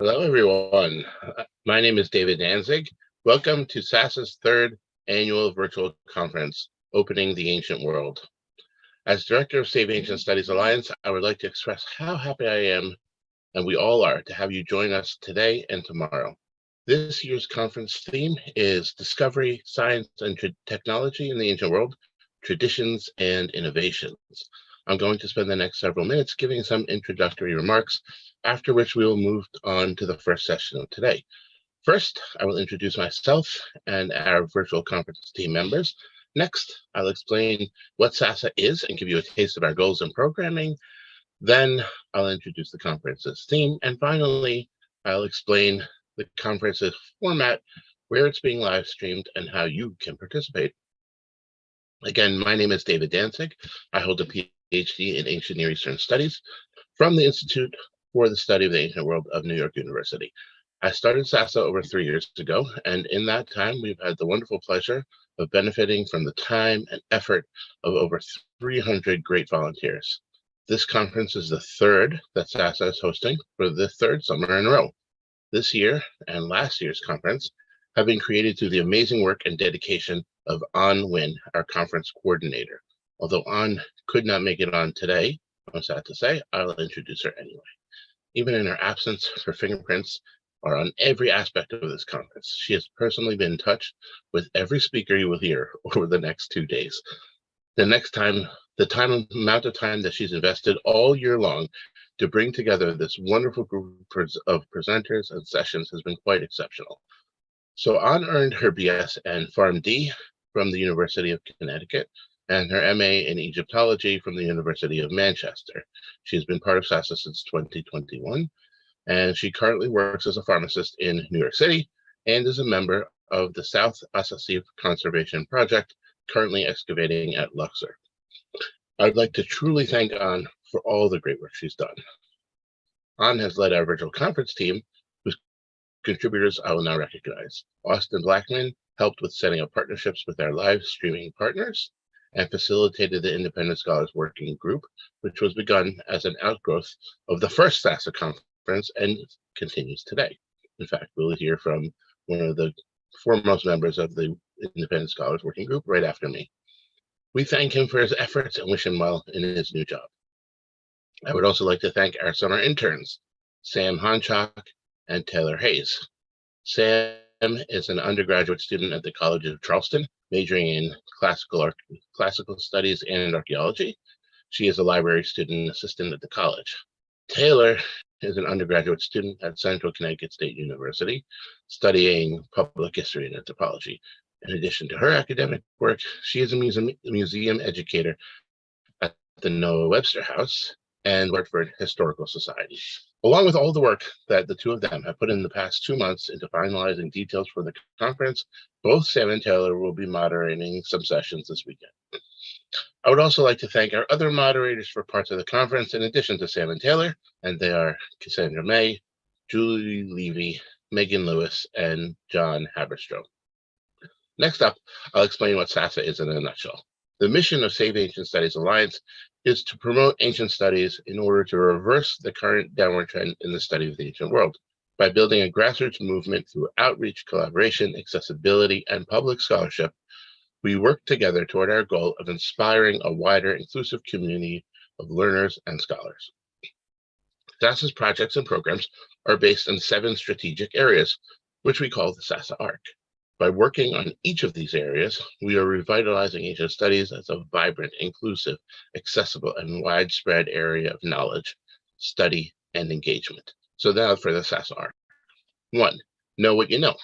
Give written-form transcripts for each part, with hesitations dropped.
Hello, everyone. My name is David Danzig. Welcome to Sasa's third annual virtual conference, Opening the Ancient World. As Director of Save Ancient Studies Alliance, I would like to express how happy I am, and we all are, to have you join us today and tomorrow. This year's conference theme is Discovery, Science, and Technology in the Ancient World, Traditions and Innovations. I'm going to spend the next several minutes giving some introductory remarks, after which we will move on to the first session of today. First, I will introduce myself and our virtual conference team members. Next, I'll explain what Sasa is and give you a taste of our goals and programming. Then I'll introduce the conference's theme. And finally, I'll explain the conference's format, where it's being live streamed, and how you can participate. Again, my name is David Danzig. I hold a PhD in Ancient Near Eastern Studies from the Institute for the Study of the Ancient World of New York University. I started Sasa over 3 years ago, and in that time, we've had the wonderful pleasure of benefiting from the time and effort of over 300 great volunteers. This conference is the third that Sasa is hosting for the third summer in a row. This year and last year's conference have been created through the amazing work and dedication of An Nguyen, our conference coordinator. Although An could not make it on today, I'm sad to say, I'll introduce her anyway. Even in her absence, her fingerprints are on every aspect of this conference. She has personally been in touch with every speaker you will hear over the next 2 days. The amount of time that she's invested all year long to bring together this wonderful group of presenters and sessions has been quite exceptional. So An earned her BS and PharmD from the University of Connecticut and her MA in Egyptology from the University of Manchester. She's been part of Sasa since 2021, and she currently works as a pharmacist in New York City and is a member of the South Assassif Conservation Project, currently excavating at Luxor. I'd like to truly thank An for all the great work she's done. An has led our virtual conference team, whose contributors I will now recognize. Austin Blackman helped with setting up partnerships with our live streaming partners and facilitated the Independent Scholars Working Group, which was begun as an outgrowth of the first Sasa conference and continues today. In fact, we'll hear from one of the foremost members of the Independent Scholars Working Group right after me. We thank him for his efforts and wish him well in his new job. I would also like to thank our summer interns, Sam Honchak and Taylor Hayes. Sam is an undergraduate student at the College of Charleston, majoring in classical studies and archaeology. She is a library student assistant at the college. Taylor is an undergraduate student at Central Connecticut State University, studying public history and anthropology. In addition to her academic work, she is a museum educator at the Noah Webster House and Hartford Historical Society. Along with all the work that the two of them have put in the past 2 months into finalizing details for the conference, both Sam and Taylor will be moderating some sessions this weekend. I would also like to thank our other moderators for parts of the conference, in addition to Sam and Taylor, and they are Cassandra May, Julie Levy, Megan Lewis, and John Haberstrom. Next up, I'll explain what Sasa is in a nutshell. The mission of Save Ancient Studies Alliance is to promote ancient studies in order to reverse the current downward trend in the study of the ancient world. By building a grassroots movement through outreach, collaboration, accessibility, and public scholarship, we work together toward our goal of inspiring a wider, inclusive community of learners and scholars. Sasa's projects and programs are based in 7 strategic areas, which we call the Sasa Arc. By working on each of these areas, we are revitalizing ancient studies as a vibrant, inclusive, accessible, and widespread area of knowledge, study, and engagement. So now for the Sasa Arc. 1, know what you know.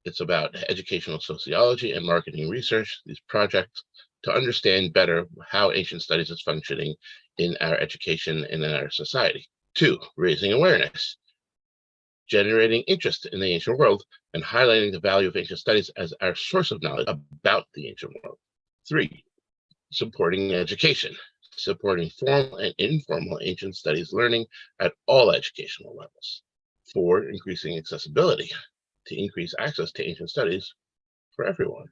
It's about educational sociology and marketing research, these projects, to understand better how ancient studies is functioning in our education and in our society. 2, raising awareness, generating interest in the ancient world, and highlighting the value of ancient studies as our source of knowledge about the ancient world. 3, supporting education, supporting formal and informal ancient studies learning at all educational levels. 4, increasing accessibility, to increase access to ancient studies for everyone.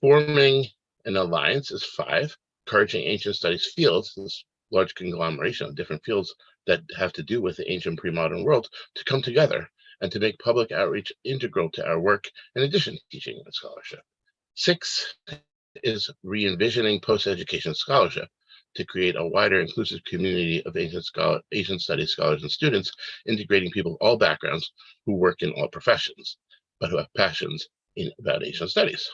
Forming an alliance is 5, encouraging ancient studies fields, this large conglomeration of different fields that have to do with the ancient pre-modern world to come together and to make public outreach integral to our work in addition to teaching and scholarship. 6 is re-envisioning post-education scholarship to create a wider inclusive community of ancient studies scholars and students, integrating people of all backgrounds who work in all professions, but who have passions about ancient studies.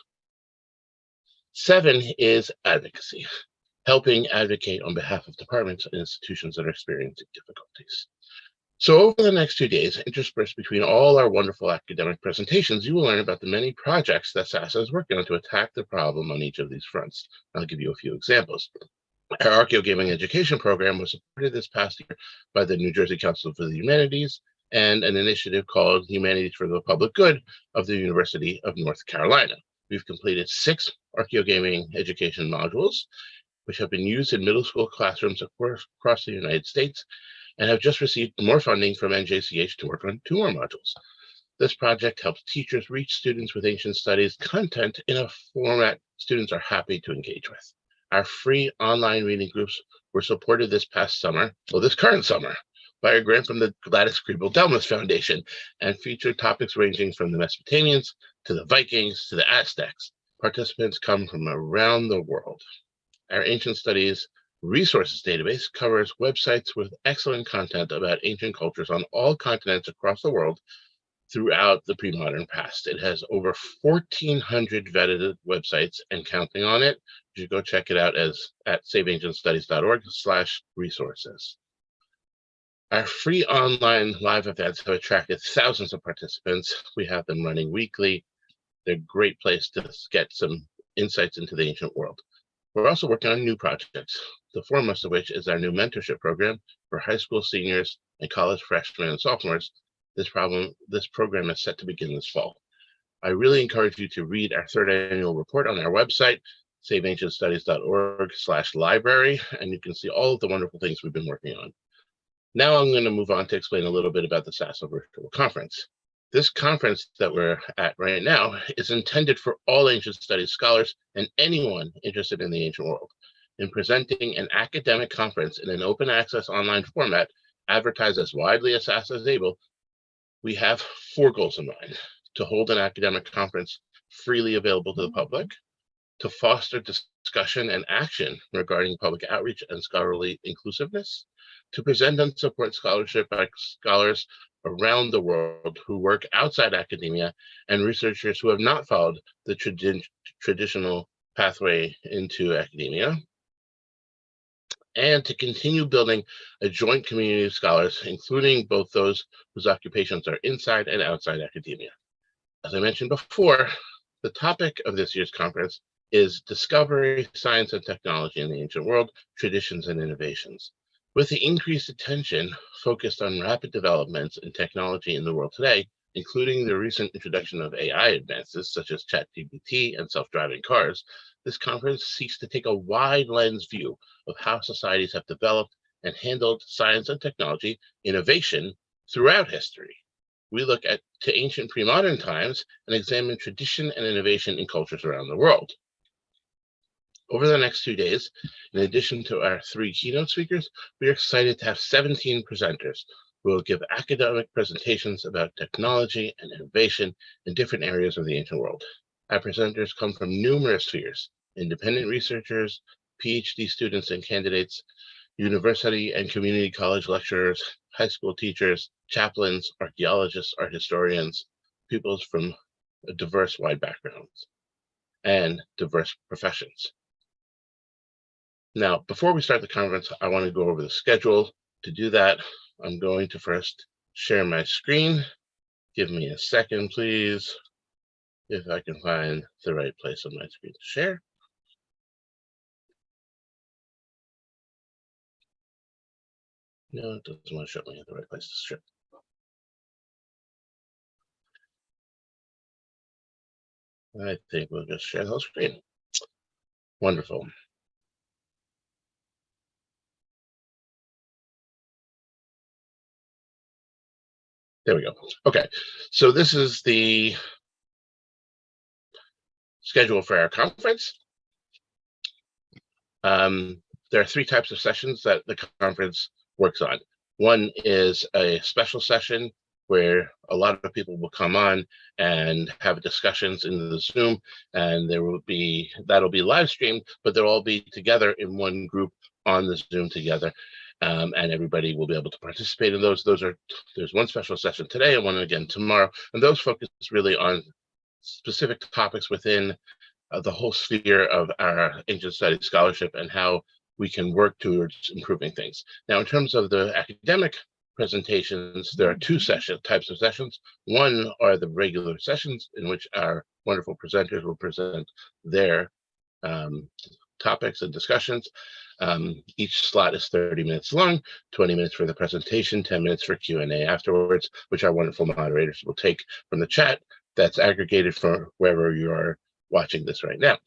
7 is advocacy, helping advocate on behalf of departments and institutions that are experiencing difficulties. So over the next 2 days, interspersed between all our wonderful academic presentations, you will learn about the many projects that Sasa is working on to attack the problem on each of these fronts. I'll give you a few examples. Our Archaeogaming education program was supported this past year by the New Jersey Council for the Humanities and an initiative called Humanities for the Public Good of the University of North Carolina. We've completed 6 Archaeogaming education modules, which have been used in middle school classrooms across the United States, and have just received more funding from NJCH to work on 2 more modules. This project helps teachers reach students with ancient studies content in a format students are happy to engage with. Our free online reading groups were supported this current summer, by a grant from the Gladys Kriebel-Delmas Foundation and featured topics ranging from the Mesopotamians to the Vikings to the Aztecs. Participants come from around the world. Our Ancient Studies Resources database covers websites with excellent content about ancient cultures on all continents across the world throughout the pre-modern past. It has over 1,400 vetted websites and counting on it. You should go check it out at saveancientstudies.org/resources. Our free online live events have attracted thousands of participants. We have them running weekly. They're a great place to get some insights into the ancient world. We're also working on new projects, the foremost of which is our new mentorship program for high school seniors and college freshmen and sophomores. This program is set to begin this fall. I really encourage you to read our 3rd annual report on our website, saveancientstudies.org/library, and you can see all of the wonderful things we've been working on. Now I'm going to move on to explain a little bit about the Sasa Virtual Conference. This conference that we're at right now is intended for all ancient studies scholars and anyone interested in the ancient world. In presenting an academic conference in an open access online format, advertised as widely as Sasa is able, we have 4 goals in mind: to hold an academic conference freely available to the public, to foster discussion and action regarding public outreach and scholarly inclusiveness, to present and support scholarship by scholars around the world who work outside academia and researchers who have not followed the traditional pathway into academia, and to continue building a joint community of scholars, including both those whose occupations are inside and outside academia. As I mentioned before, the topic of this year's conference is Discovery, Science, and Technology in the Ancient World, Traditions and Innovations. With the increased attention focused on rapid developments in technology in the world today, including the recent introduction of AI advances such as ChatGPT and self-driving cars, this conference seeks to take a wide lens view of how societies have developed and handled science and technology innovation throughout history. We look to ancient pre-modern times and examine tradition and innovation in cultures around the world. Over the next 2 days, in addition to our 3 keynote speakers, we are excited to have 17 presenters who will give academic presentations about technology and innovation in different areas of the ancient world. Our presenters come from numerous spheres: independent researchers, PhD students and candidates, university and community college lecturers, high school teachers, chaplains, archaeologists, art historians, people from diverse wide backgrounds and diverse professions. Now, before we start the conference, I want to go over the schedule. To do that, I'm going to first share my screen. Give me a second, please, if I can find the right place on my screen to share. No, it doesn't want to show me the right place to share. I think we'll just share the whole screen. Wonderful. There we go. Okay, so this is the schedule for our conference. there are 3 types of sessions that the conference works on. One is a special session where a lot of people will come on and have discussions in the Zoom, and that'll be live streamed, but they'll all be together in one group on the Zoom together, and everybody will be able to participate in those. There's one special session today and one again tomorrow, and those focus really on specific topics within the whole sphere of our ancient studies scholarship and how we can work towards improving things. Now, in terms of the academic presentations, there are 2 types of sessions. One are the regular sessions in which our wonderful presenters will present their topics and discussions. Each slot is 30 minutes long, 20 minutes for the presentation, 10 minutes for Q&A afterwards, which our wonderful moderators will take from the chat that's aggregated from wherever you are watching this right now.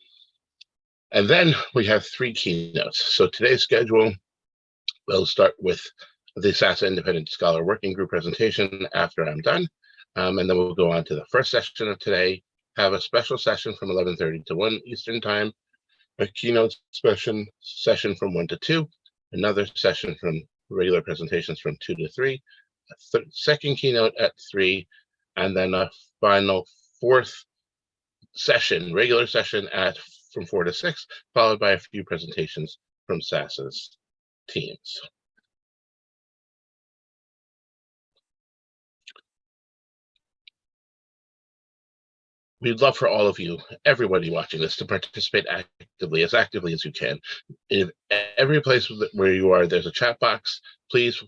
And then we have 3 keynotes. So today's schedule, we'll start with the Sasa Independent Scholar Working Group presentation after I'm done. And then we'll go on to the first session of today, have a special session from 11:30 to 1 Eastern Time, a keynote session from 1 to 2, another session from regular presentations from 2 to 3, a second keynote at 3, and then a final 4th session, regular session from 4 to 6, followed by a few presentations from Sasa's teams. We'd love for all of you, everybody watching this, to participate actively as you can. In every place where you are, there's a chat box. Please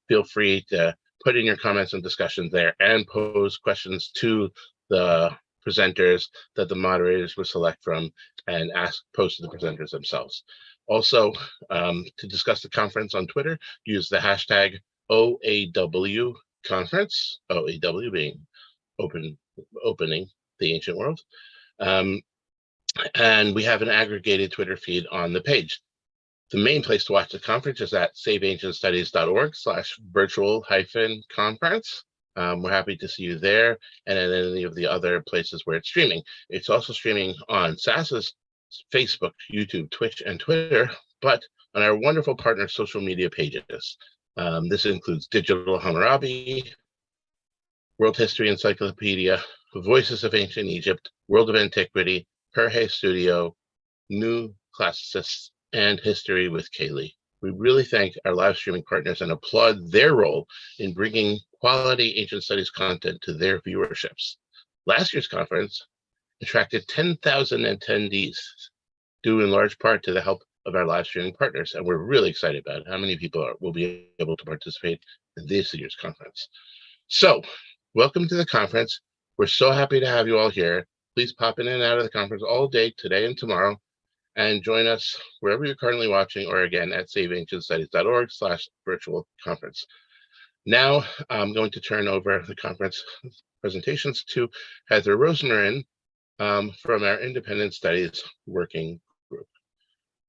feel free to put in your comments and discussions there and pose questions to the presenters that the moderators will select from and pose to the presenters themselves. Also, to discuss the conference on Twitter, use the hashtag OAW conference, OAW being opening the ancient world. And we have an aggregated Twitter feed on the page. The main place to watch the conference is at saveancientstudies.org/virtual-conference. We're happy to see you there and at any of the other places where it's streaming. It's also streaming on Sasa's Facebook, YouTube, Twitch, and Twitter, but on our wonderful partner social media pages. This includes Digital Hammurabi, World History Encyclopedia, Voices of Ancient Egypt, World of Antiquity, Perhe Studio, New Classicists, and History with Kayleigh. We really thank our live streaming partners and applaud their role in bringing quality ancient studies content to their viewerships. Last year's conference attracted 10,000 attendees, due in large part to the help of our live streaming partners, and we're really excited about how many people will be able to participate in this year's conference. So, welcome to the conference. We're so happy to have you all here. Please pop in and out of the conference all day, today and tomorrow, and join us wherever you're currently watching, or again at saveancientstudies.org/virtual-conference. Now, I'm going to turn over the conference presentations to Heather Rosemarin from our Independent Studies Working Group.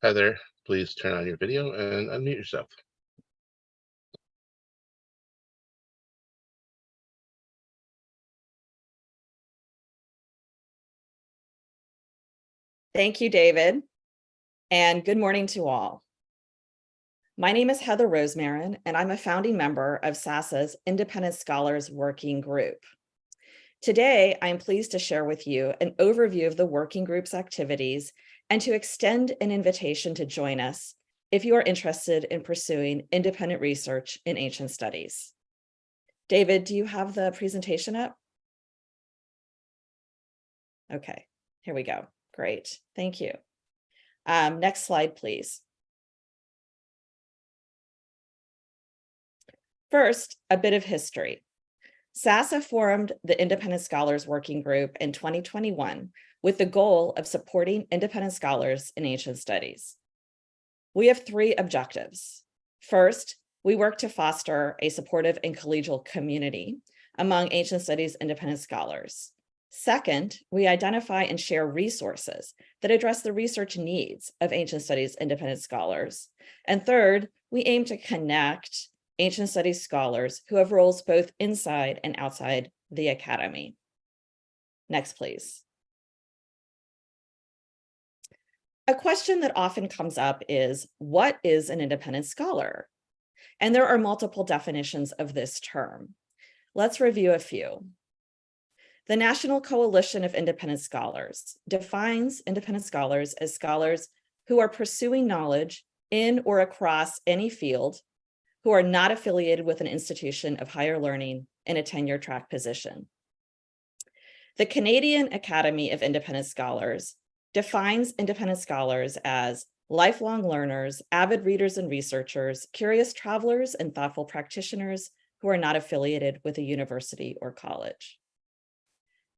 Heather, please turn on your video and unmute yourself. Thank you, David, and good morning to all. My name is Heather Rosemarin, and I'm a founding member of Sasa's Independent Scholars Working Group. Today, I'm pleased to share with you an overview of the working group's activities and to extend an invitation to join us if you are interested in pursuing independent research in ancient studies. David, do you have the presentation up? Okay, here we go. Great, thank you. Next slide, please. First, a bit of history. Sasa formed the Independent Scholars Working Group in 2021 with the goal of supporting independent scholars in ancient studies. We have 3 objectives. First, we work to foster a supportive and collegial community among ancient studies independent scholars. Second, we identify and share resources that address the research needs of ancient studies independent scholars. And third, we aim to connect ancient studies scholars who have roles both inside and outside the academy. Next, please. A question that often comes up is, what is an independent scholar? And there are multiple definitions of this term. Let's review a few. The National Coalition of Independent Scholars defines independent scholars as scholars who are pursuing knowledge in or across any field, who are not affiliated with an institution of higher learning in a tenure-track position. The Canadian Academy of Independent Scholars defines independent scholars as lifelong learners, avid readers and researchers, curious travelers, and thoughtful practitioners who are not affiliated with a university or college.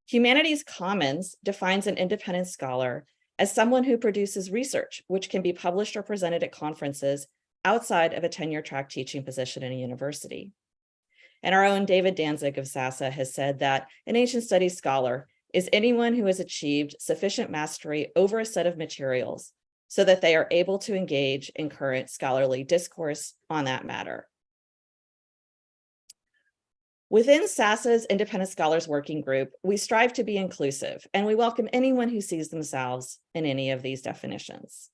Humanities Commons defines an independent scholar as someone who produces research, which can be published or presented at conferences outside of a tenure-track teaching position in a university. And our own David Danzig of Sasa has said that an ancient studies scholar is anyone who has achieved sufficient mastery over a set of materials so that they are able to engage in current scholarly discourse on that matter. Within SASA's Independent Scholars Working Group, we strive to be inclusive, and we welcome anyone who sees themselves in any of these definitions.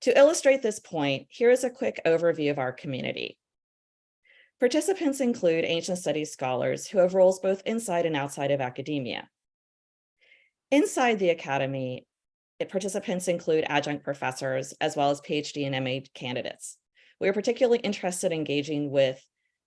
To illustrate this point, here is a quick overview of our community. Participants include ancient studies scholars who have roles both inside and outside of academia. Inside the academy, participants include adjunct professors, as well as PhD and MA candidates. We are particularly interested in engaging with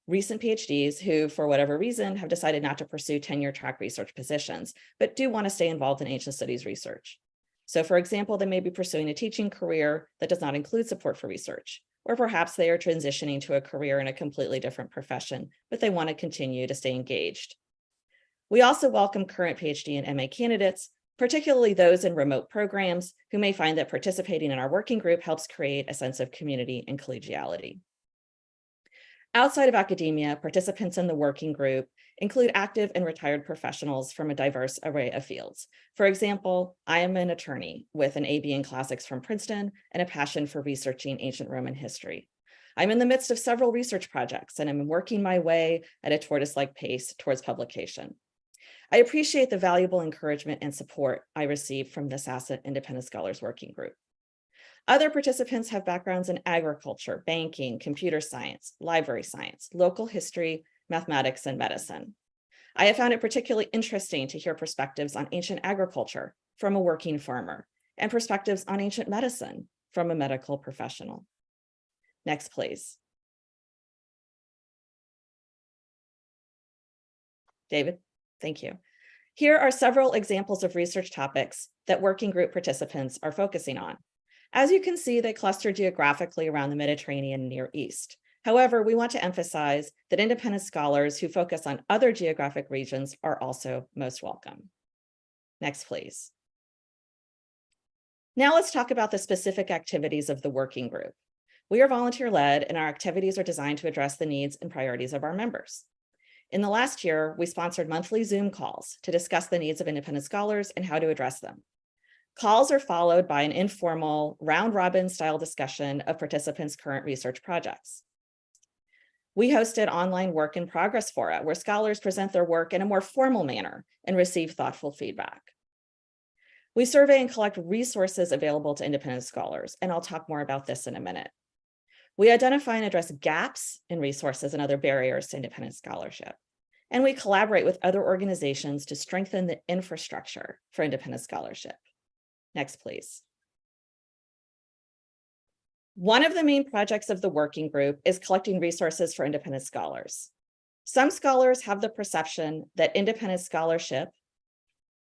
recent PhDs who, for whatever reason, have decided not to pursue tenure-track research positions, but do want to stay involved in ancient studies research. So, for example, they may be pursuing a teaching career that does not include support for research, or perhaps they are transitioning to a career in a completely different profession, but they want to continue to stay engaged. We also welcome current PhD and MA candidates, particularly those in remote programs who may find that participating in our working group helps create a sense of community and collegiality. Outside of academia, participants in the working group include active and retired professionals from a diverse array of fields. For example, I am an attorney with an AB in classics from Princeton and a passion for researching ancient Roman history. I'm in the midst of several research projects, and I'm working my way at a tortoise-like pace towards publication. I appreciate the valuable encouragement and support I receive from the Sasa Independent Scholars Working Group. Other participants have backgrounds in agriculture, banking, computer science, library science, local history, mathematics, and medicine. I have found it particularly interesting to hear perspectives on ancient agriculture from a working farmer and perspectives on ancient medicine from a medical professional. Next, please. David, thank you. Here are several examples of research topics that working group participants are focusing on. As you can see, they cluster geographically around the Mediterranean and Near East. However, we want to emphasize that independent scholars who focus on other geographic regions are also most welcome. Next, please. Now let's talk about the specific activities of the working group. We are volunteer-led, and our activities are designed to address the needs and priorities of our members. In the last year, we sponsored monthly Zoom calls to discuss the needs of independent scholars and how to address them. Calls are followed by an informal round-robin style discussion of participants' current research projects. We hosted online work in progress fora where scholars present their work in a more formal manner and receive thoughtful feedback. We survey and collect resources available to independent scholars, and I'll talk more about this in a minute. We identify and address gaps in resources and other barriers to independent scholarship. And we collaborate with other organizations to strengthen the infrastructure for independent scholarship. Next, please. One of the main projects of the working group is collecting resources for independent scholars. Some scholars have the perception that independent scholarship,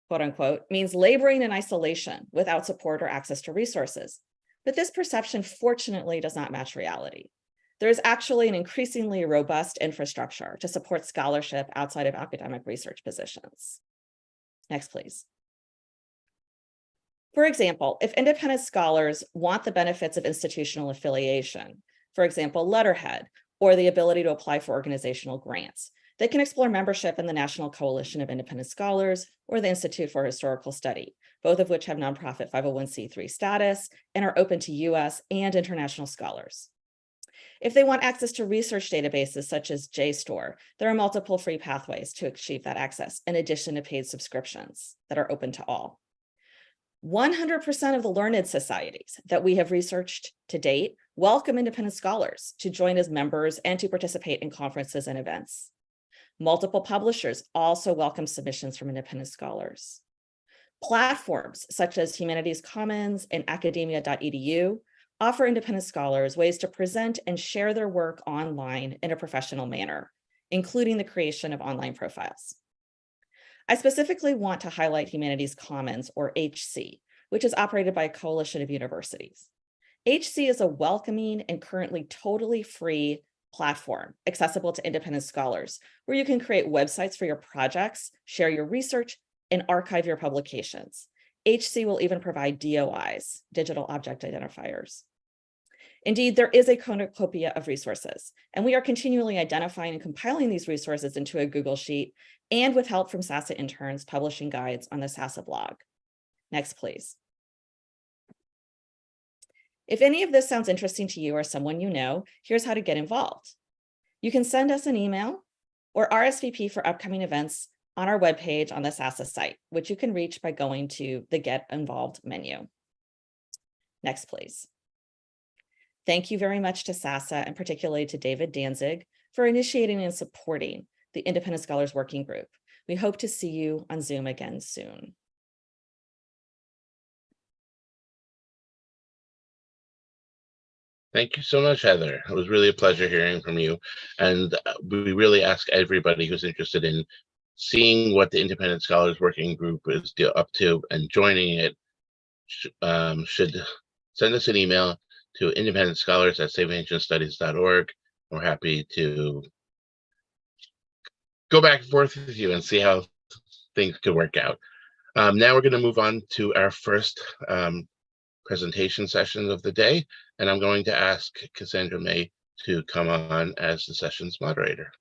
quote unquote, means laboring in isolation without support or access to resources. But this perception, fortunately, does not match reality. There is actually an increasingly robust infrastructure to support scholarship outside of academic research positions. Next, please. For example, if independent scholars want the benefits of institutional affiliation, for example, letterhead, or the ability to apply for organizational grants, they can explore membership in the National Coalition of Independent Scholars or the Institute for Historical Study, both of which have nonprofit 501c3 status and are open to US and international scholars. If they want access to research databases such as JSTOR, there are multiple free pathways to achieve that access, in addition to paid subscriptions that are open to all. 100% of the learned societies that we have researched to date welcome independent scholars to join as members and to participate in conferences and events. Multiple publishers also welcome submissions from independent scholars. Platforms such as Humanities Commons and academia.edu offer independent scholars ways to present and share their work online in a professional manner, including the creation of online profiles. I specifically want to highlight Humanities Commons, or HC, which is operated by a coalition of universities. HC is a welcoming and currently totally free platform accessible to independent scholars, where you can create websites for your projects, share your research, and archive your publications. HC will even provide DOIs, digital object identifiers. Indeed, there is a cornucopia of resources, and we are continually identifying and compiling these resources into a Google Sheet, and with help from Sasa interns publishing guides on the Sasa blog. Next, please. If any of this sounds interesting to you or someone you know, here's how to get involved. You can send us an email or RSVP for upcoming events on our webpage on the Sasa site, which you can reach by going to the Get Involved menu. Next, please. Thank you very much to Sasa, and particularly to David Danzig, for initiating and supporting the Independent Scholars Working Group. We hope to see you on Zoom again soon. Thank you so much, Heather. It was really a pleasure hearing from you. And we really ask everybody who's interested in seeing what the Independent Scholars Working Group is up to and joining it should send us an email to independentscholars@saveancientstudies.org. We're happy to go back and forth with you and see how things could work out. Now we're going to move on to our first presentation session of the day, and I'm going to ask Cassandra May to come on as the session's moderator.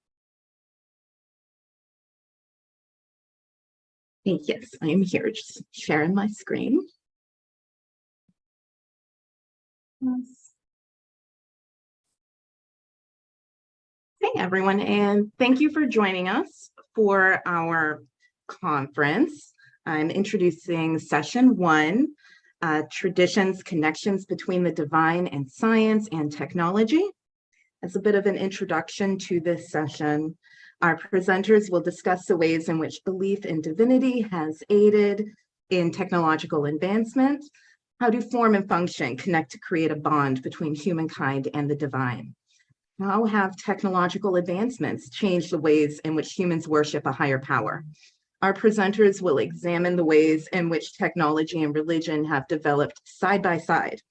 Yes, I am here, just sharing my screen. Hey everyone, and thank you for joining us for our conference. I'm introducing session 1, Traditions, Connections Between the Divine and Science and Technology. As a bit of an introduction to this session, our presenters will discuss the ways in which belief in divinity has aided in technological advancement, how do form and function connect to create a bond between humankind and the divine. How have technological advancements changed the ways in which humans worship a higher power? Our presenters will examine the ways in which technology and religion have developed side by side.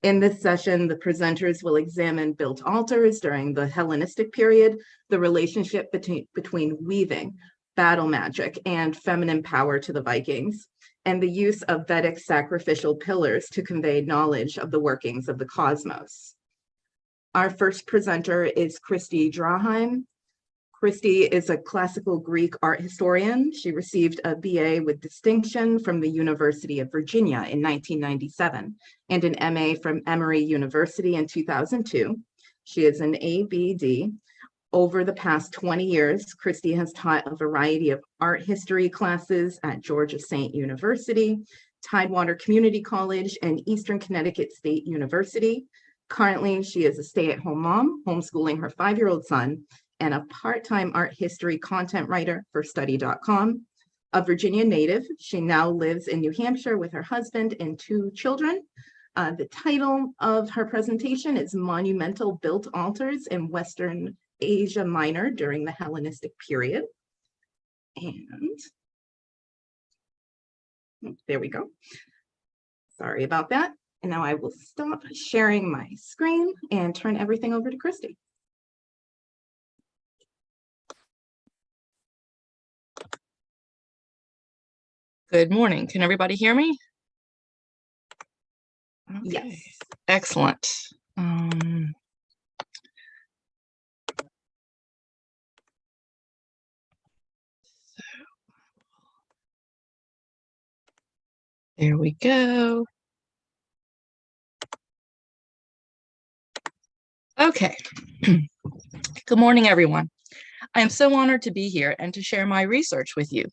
In this session, the presenters will examine built altars during the Hellenistic period, the relationship between weaving, battle magic, and feminine power to the Vikings, and the use of Vedic sacrificial pillars to convey knowledge of the workings of the cosmos. Our first presenter is Christy Draheim. Christy is a classical Greek art historian. She received a BA with distinction from the University of Virginia in 1997 and an MA from Emory University in 2002. She is an ABD. Over the past 20 years, Christy has taught a variety of art history classes at Georgia State University, Tidewater Community College, and Eastern Connecticut State University. Currently, she is a stay-at-home mom, homeschooling her 5-year-old son, and a part-time art history content writer for study.com. A Virginia native, she now lives in New Hampshire with her husband and 2 children. The title of her presentation is Monumental Built Altars in Western Asia Minor during the Hellenistic period. And there we go. Sorry about that. And now I will stop sharing my screen and turn everything over to Christy. Good morning. Can everybody hear me? Okay. Yes. Excellent. There we go. Okay. Good morning, everyone. I am so honored to be here and to share my research with you.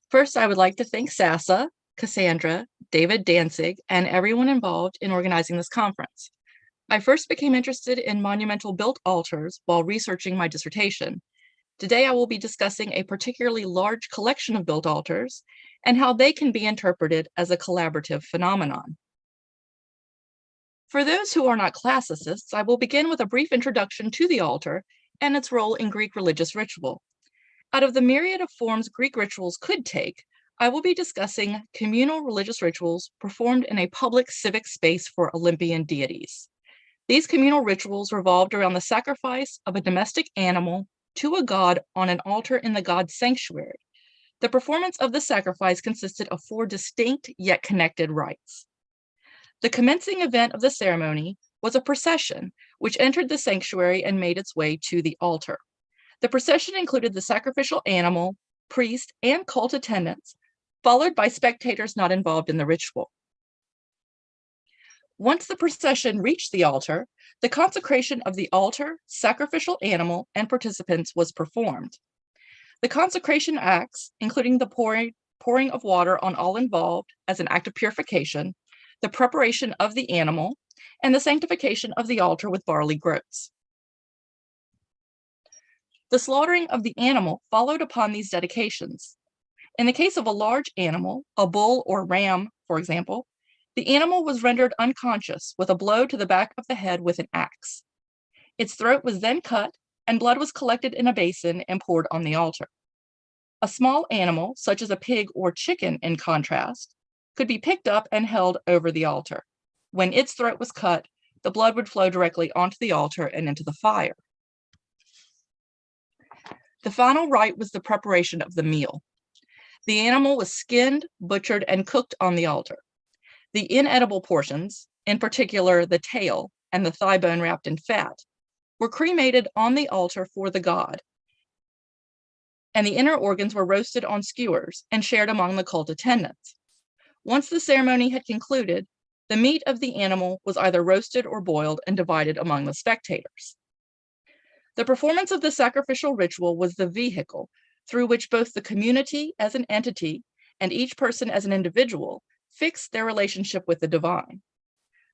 First, I would like to thank Sasa, Cassandra, David Danzig, and everyone involved in organizing this conference. I first became interested in monumental built altars while researching my dissertation. Today, I will be discussing a particularly large collection of built altars and how they can be interpreted as a collaborative phenomenon. For those who are not classicists, I will begin with a brief introduction to the altar and its role in Greek religious ritual. Out of the myriad of forms Greek rituals could take, I will be discussing communal religious rituals performed in a public civic space for Olympian deities. These communal rituals revolved around the sacrifice of a domestic animal to a god on an altar in the god's sanctuary. The performance of the sacrifice consisted of 4 distinct yet connected rites. The commencing event of the ceremony was a procession which entered the sanctuary and made its way to the altar. The procession included the sacrificial animal, priest, and cult attendants, followed by spectators not involved in the ritual. Once the procession reached the altar, the consecration of the altar, sacrificial animal, and participants was performed. The consecration acts, including the pouring of water on all involved as an act of purification, the preparation of the animal, and the sanctification of the altar with barley groats. The slaughtering of the animal followed upon these dedications. In the case of a large animal, a bull or ram, for example, the animal was rendered unconscious with a blow to the back of the head with an axe. Its throat was then cut, and blood was collected in a basin and poured on the altar. A small animal, such as a pig or chicken in contrast, could be picked up and held over the altar. When its throat was cut, the blood would flow directly onto the altar and into the fire. The final rite was the preparation of the meal. The animal was skinned, butchered, and cooked on the altar. The inedible portions, in particular the tail and the thigh bone wrapped in fat, were cremated on the altar for the god, and the inner organs were roasted on skewers and shared among the cult attendants. Once the ceremony had concluded, the meat of the animal was either roasted or boiled and divided among the spectators. The performance of the sacrificial ritual was the vehicle through which both the community as an entity and each person as an individual fixed their relationship with the divine.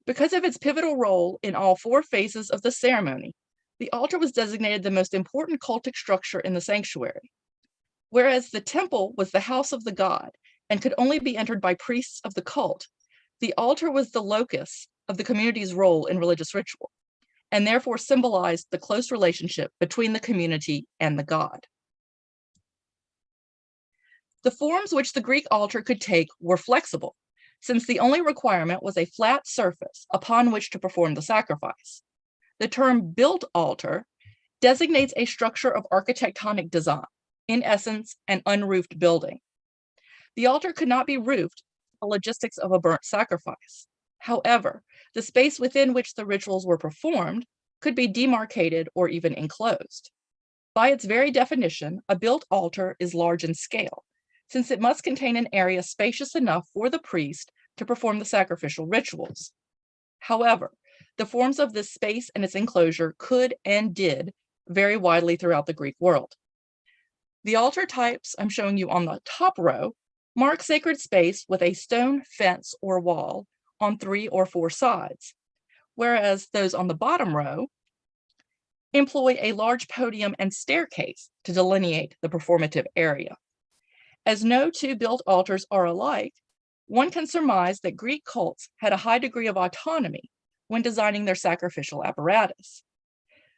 Because of its pivotal role in all 4 phases of the ceremony, the altar was designated the most important cultic structure in the sanctuary. Whereas the temple was the house of the god and could only be entered by priests of the cult, the altar was the locus of the community's role in religious ritual, and therefore symbolized the close relationship between the community and the god. The forms which the Greek altar could take were flexible, since the only requirement was a flat surface upon which to perform the sacrifice. The term built altar designates a structure of architectonic design, in essence, an unroofed building. The altar could not be roofed, the logistics of a burnt sacrifice. However, the space within which the rituals were performed could be demarcated or even enclosed. By its very definition, a built altar is large in scale, since it must contain an area spacious enough for the priest to perform the sacrificial rituals. However, the forms of this space and its enclosure could and did vary widely throughout the Greek world. The altar types I'm showing you on the top row mark sacred space with a stone fence or wall on 3 or 4 sides, whereas those on the bottom row employ a large podium and staircase to delineate the performative area. As no 2 built altars are alike, one can surmise that Greek cults had a high degree of autonomy when designing their sacrificial apparatus.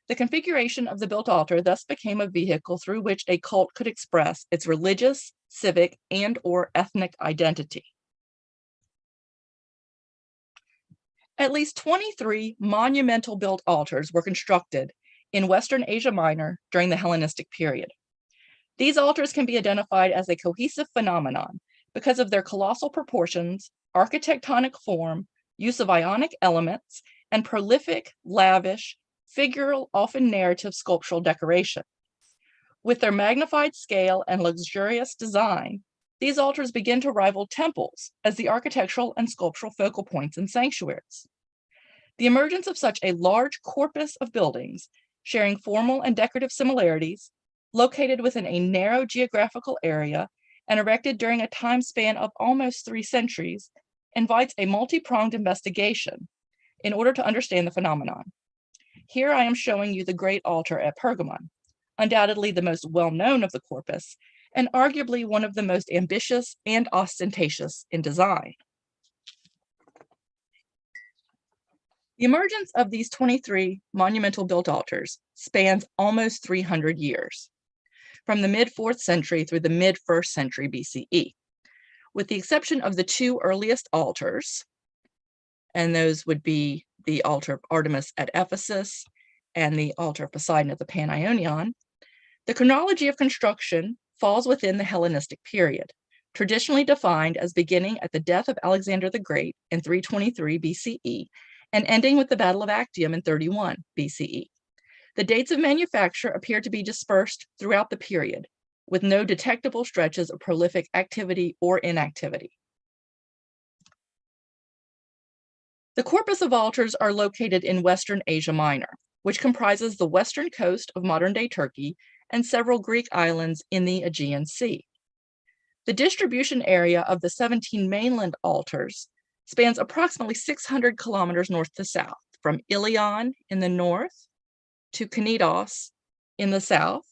The configuration of the built altar thus became a vehicle through which a cult could express its religious, civic, and/or ethnic identity. At least 23 monumental built altars were constructed in Western Asia Minor during the Hellenistic period. These altars can be identified as a cohesive phenomenon because of their colossal proportions, architectonic form, use of ionic elements, and prolific, lavish, figural, often narrative sculptural decoration. With their magnified scale and luxurious design, these altars begin to rival temples as the architectural and sculptural focal points in sanctuaries. The emergence of such a large corpus of buildings, sharing formal and decorative similarities, located within a narrow geographical area and erected during a time span of almost 3 centuries, invites a multi-pronged investigation in order to understand the phenomenon. Here I am showing you the great altar at Pergamon, undoubtedly the most well-known of the corpus, and arguably one of the most ambitious and ostentatious in design. The emergence of these 23 monumental built altars spans almost 300 years, from the mid-4th century through the mid-1st century BCE, with the exception of the two earliest altars, and those would be the altar of Artemis at Ephesus and the altar of Poseidon at the Panionion. The chronology of construction falls within the Hellenistic period, traditionally defined as beginning at the death of Alexander the Great in 323 BCE and ending with the Battle of Actium in 31 BCE. The dates of manufacture appear to be dispersed throughout the period, with no detectable stretches of prolific activity or inactivity. The corpus of altars are located in Western Asia Minor, which comprises the western coast of modern-day Turkey and several Greek islands in the Aegean Sea. The distribution area of the 17 mainland altars spans approximately 600 kilometers north to south, from Ilion in the north to Knidos in the south,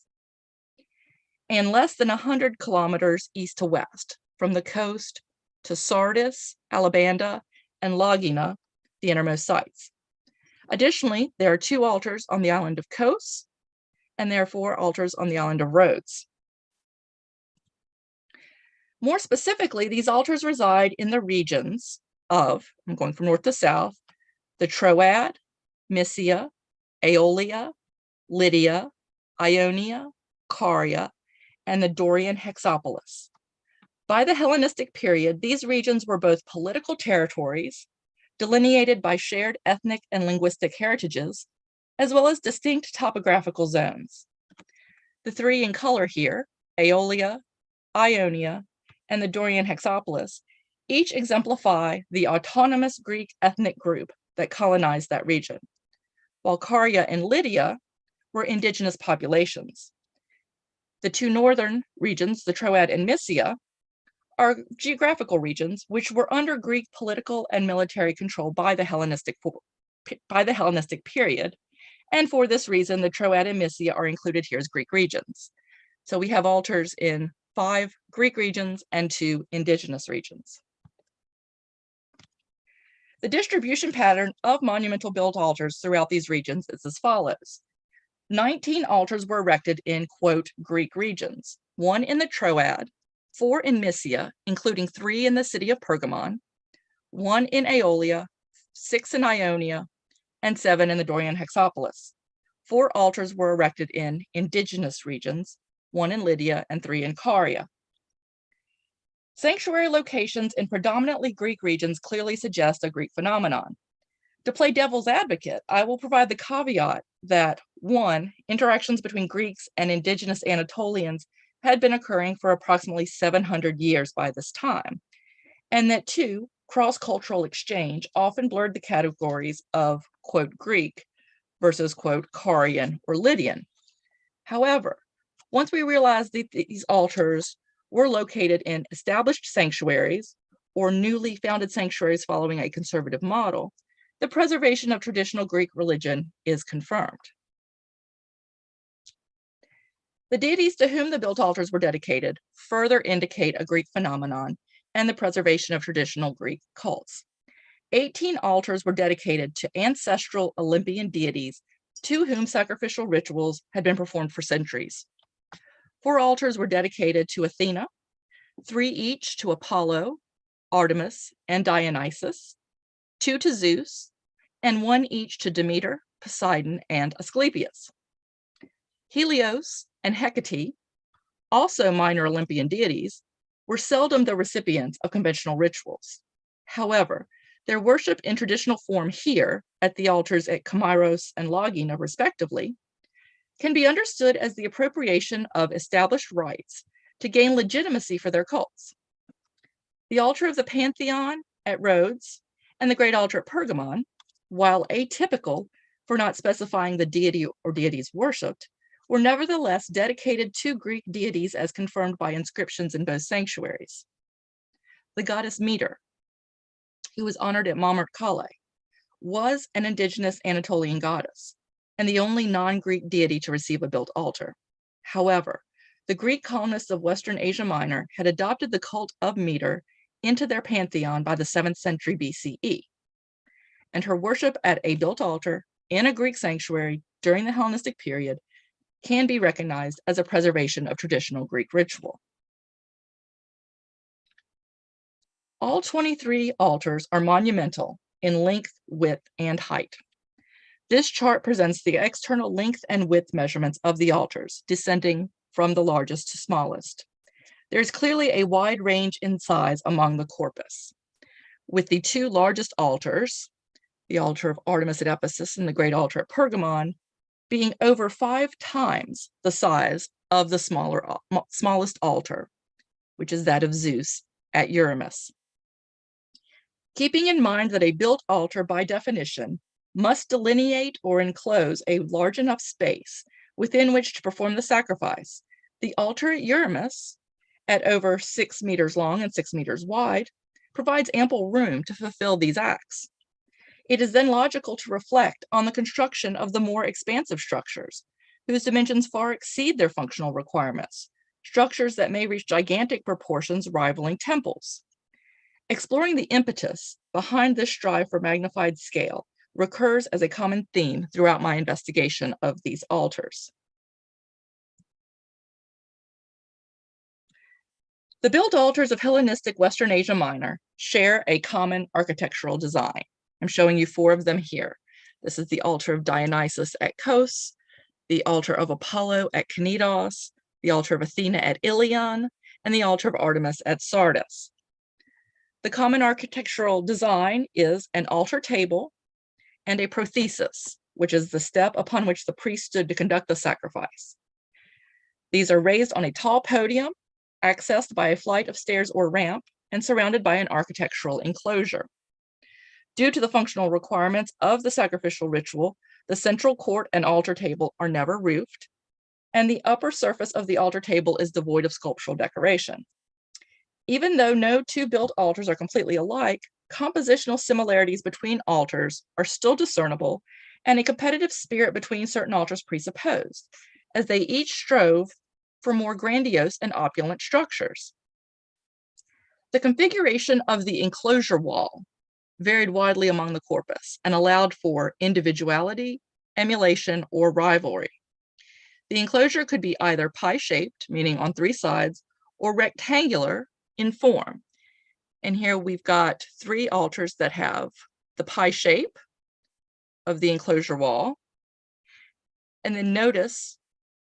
and less than 100 kilometers east to west, from the coast to Sardis, Alabanda, and Lagina, the innermost sites. Additionally, there are 2 altars on the island of Kos, and there are 4 altars on the island of Rhodes. More specifically, these altars reside in the regions of, I'm going from north to south, the Troad, Mysia, Aeolia, Lydia, Ionia, Caria, and the Dorian Hexapolis. By the Hellenistic period, these regions were both political territories, delineated by shared ethnic and linguistic heritages, as well as distinct topographical zones. The 3 in color here, Aeolia, Ionia, and the Dorian Hexapolis, each exemplify the autonomous Greek ethnic group that colonized that region, while Caria and Lydia were indigenous populations. The 2 northern regions, the Troad and Mysia, are geographical regions which were under Greek political and military control by the Hellenistic period, and for this reason, the Troad and Mysia are included here as Greek regions. So we have altars in 5 Greek regions and 2 indigenous regions. The distribution pattern of monumental built altars throughout these regions is as follows. 19 altars were erected in, quote, Greek regions, 1 in the Troad, 4 in Mysia, including 3 in the city of Pergamon, 1 in Aeolia, 6 in Ionia, and 7 in the Dorian Hexapolis. 4 altars were erected in indigenous regions, 1 in Lydia and 3 in Caria. Sanctuary locations in predominantly Greek regions clearly suggest a Greek phenomenon. To play devil's advocate, I will provide the caveat that 1, interactions between Greeks and indigenous Anatolians had been occurring for approximately 700 years by this time, and that 2, cross-cultural exchange often blurred the categories of, quote, Greek versus, quote, Carian or Lydian. However, once we realized that these altars were located in established sanctuaries or newly founded sanctuaries following a conservative model, the preservation of traditional Greek religion is confirmed. The deities to whom the built altars were dedicated further indicate a Greek phenomenon and the preservation of traditional Greek cults. 18 altars were dedicated to ancestral Olympian deities to whom sacrificial rituals had been performed for centuries. 4 altars were dedicated to Athena, 3 each to Apollo, Artemis, and Dionysus, 2 to Zeus, and 1 each to Demeter, Poseidon, and Asclepius. Helios and Hecate, also minor Olympian deities, were seldom the recipients of conventional rituals. However, their worship in traditional form here at the altars at Kairos and Lagina, respectively, can be understood as the appropriation of established rites to gain legitimacy for their cults. The altar of the Pantheon at Rhodes and the great altar at Pergamon, while atypical for not specifying the deity or deities worshipped, were nevertheless dedicated to Greek deities as confirmed by inscriptions in both sanctuaries. The goddess Meter, who was honored at Monumental, was an indigenous Anatolian goddess and the only non-Greek deity to receive a built altar. However, the Greek colonists of Western Asia Minor had adopted the cult of meter into their pantheon by the 7th century BCE, and her worship at a built altar in a Greek sanctuary during the Hellenistic period can be recognized as a preservation of traditional Greek ritual. All 23 altars are monumental in length, width, and height. This chart presents the external length and width measurements of the altars, descending from the largest to smallest. There's clearly a wide range in size among the corpus, with the two largest altars, the altar of Artemis at Ephesus and the great altar at Pergamon, being over 5 times the size of the smallest altar, which is that of Zeus at Uranus. Keeping in mind that a built altar, by definition, must delineate or enclose a large enough space within which to perform the sacrifice, the altar at Uranus, at over 6 meters long and 6 meters wide, provides ample room to fulfill these acts. It is then logical to reflect on the construction of the more expansive structures, whose dimensions far exceed their functional requirements, structures that may reach gigantic proportions rivaling temples. Exploring the impetus behind this strive for magnified scale recurs as a common theme throughout my investigation of these altars. The built altars of Hellenistic Western Asia Minor share a common architectural design. I'm showing you 4 of them here. This is the altar of Dionysus at Kos, the altar of Apollo at Knidos, the altar of Athena at Ilion, and the altar of Artemis at Sardis. The common architectural design is an altar table and a prothesis, which is the step upon which the priest stood to conduct the sacrifice. These are raised on a tall podium, accessed by a flight of stairs or ramp, and surrounded by an architectural enclosure. Due to the functional requirements of the sacrificial ritual, the central court and altar table are never roofed, and the upper surface of the altar table is devoid of sculptural decoration. Even though no 2 built altars are completely alike, compositional similarities between altars are still discernible, and a competitive spirit between certain altars presupposed, as they each strove for more grandiose and opulent structures. The configuration of the enclosure wall varied widely among the corpus and allowed for individuality, emulation, or rivalry. The enclosure could be either pie-shaped, meaning on 3 sides, or rectangular in form. And here we've got 3 altars that have the pie shape of the enclosure wall. And then notice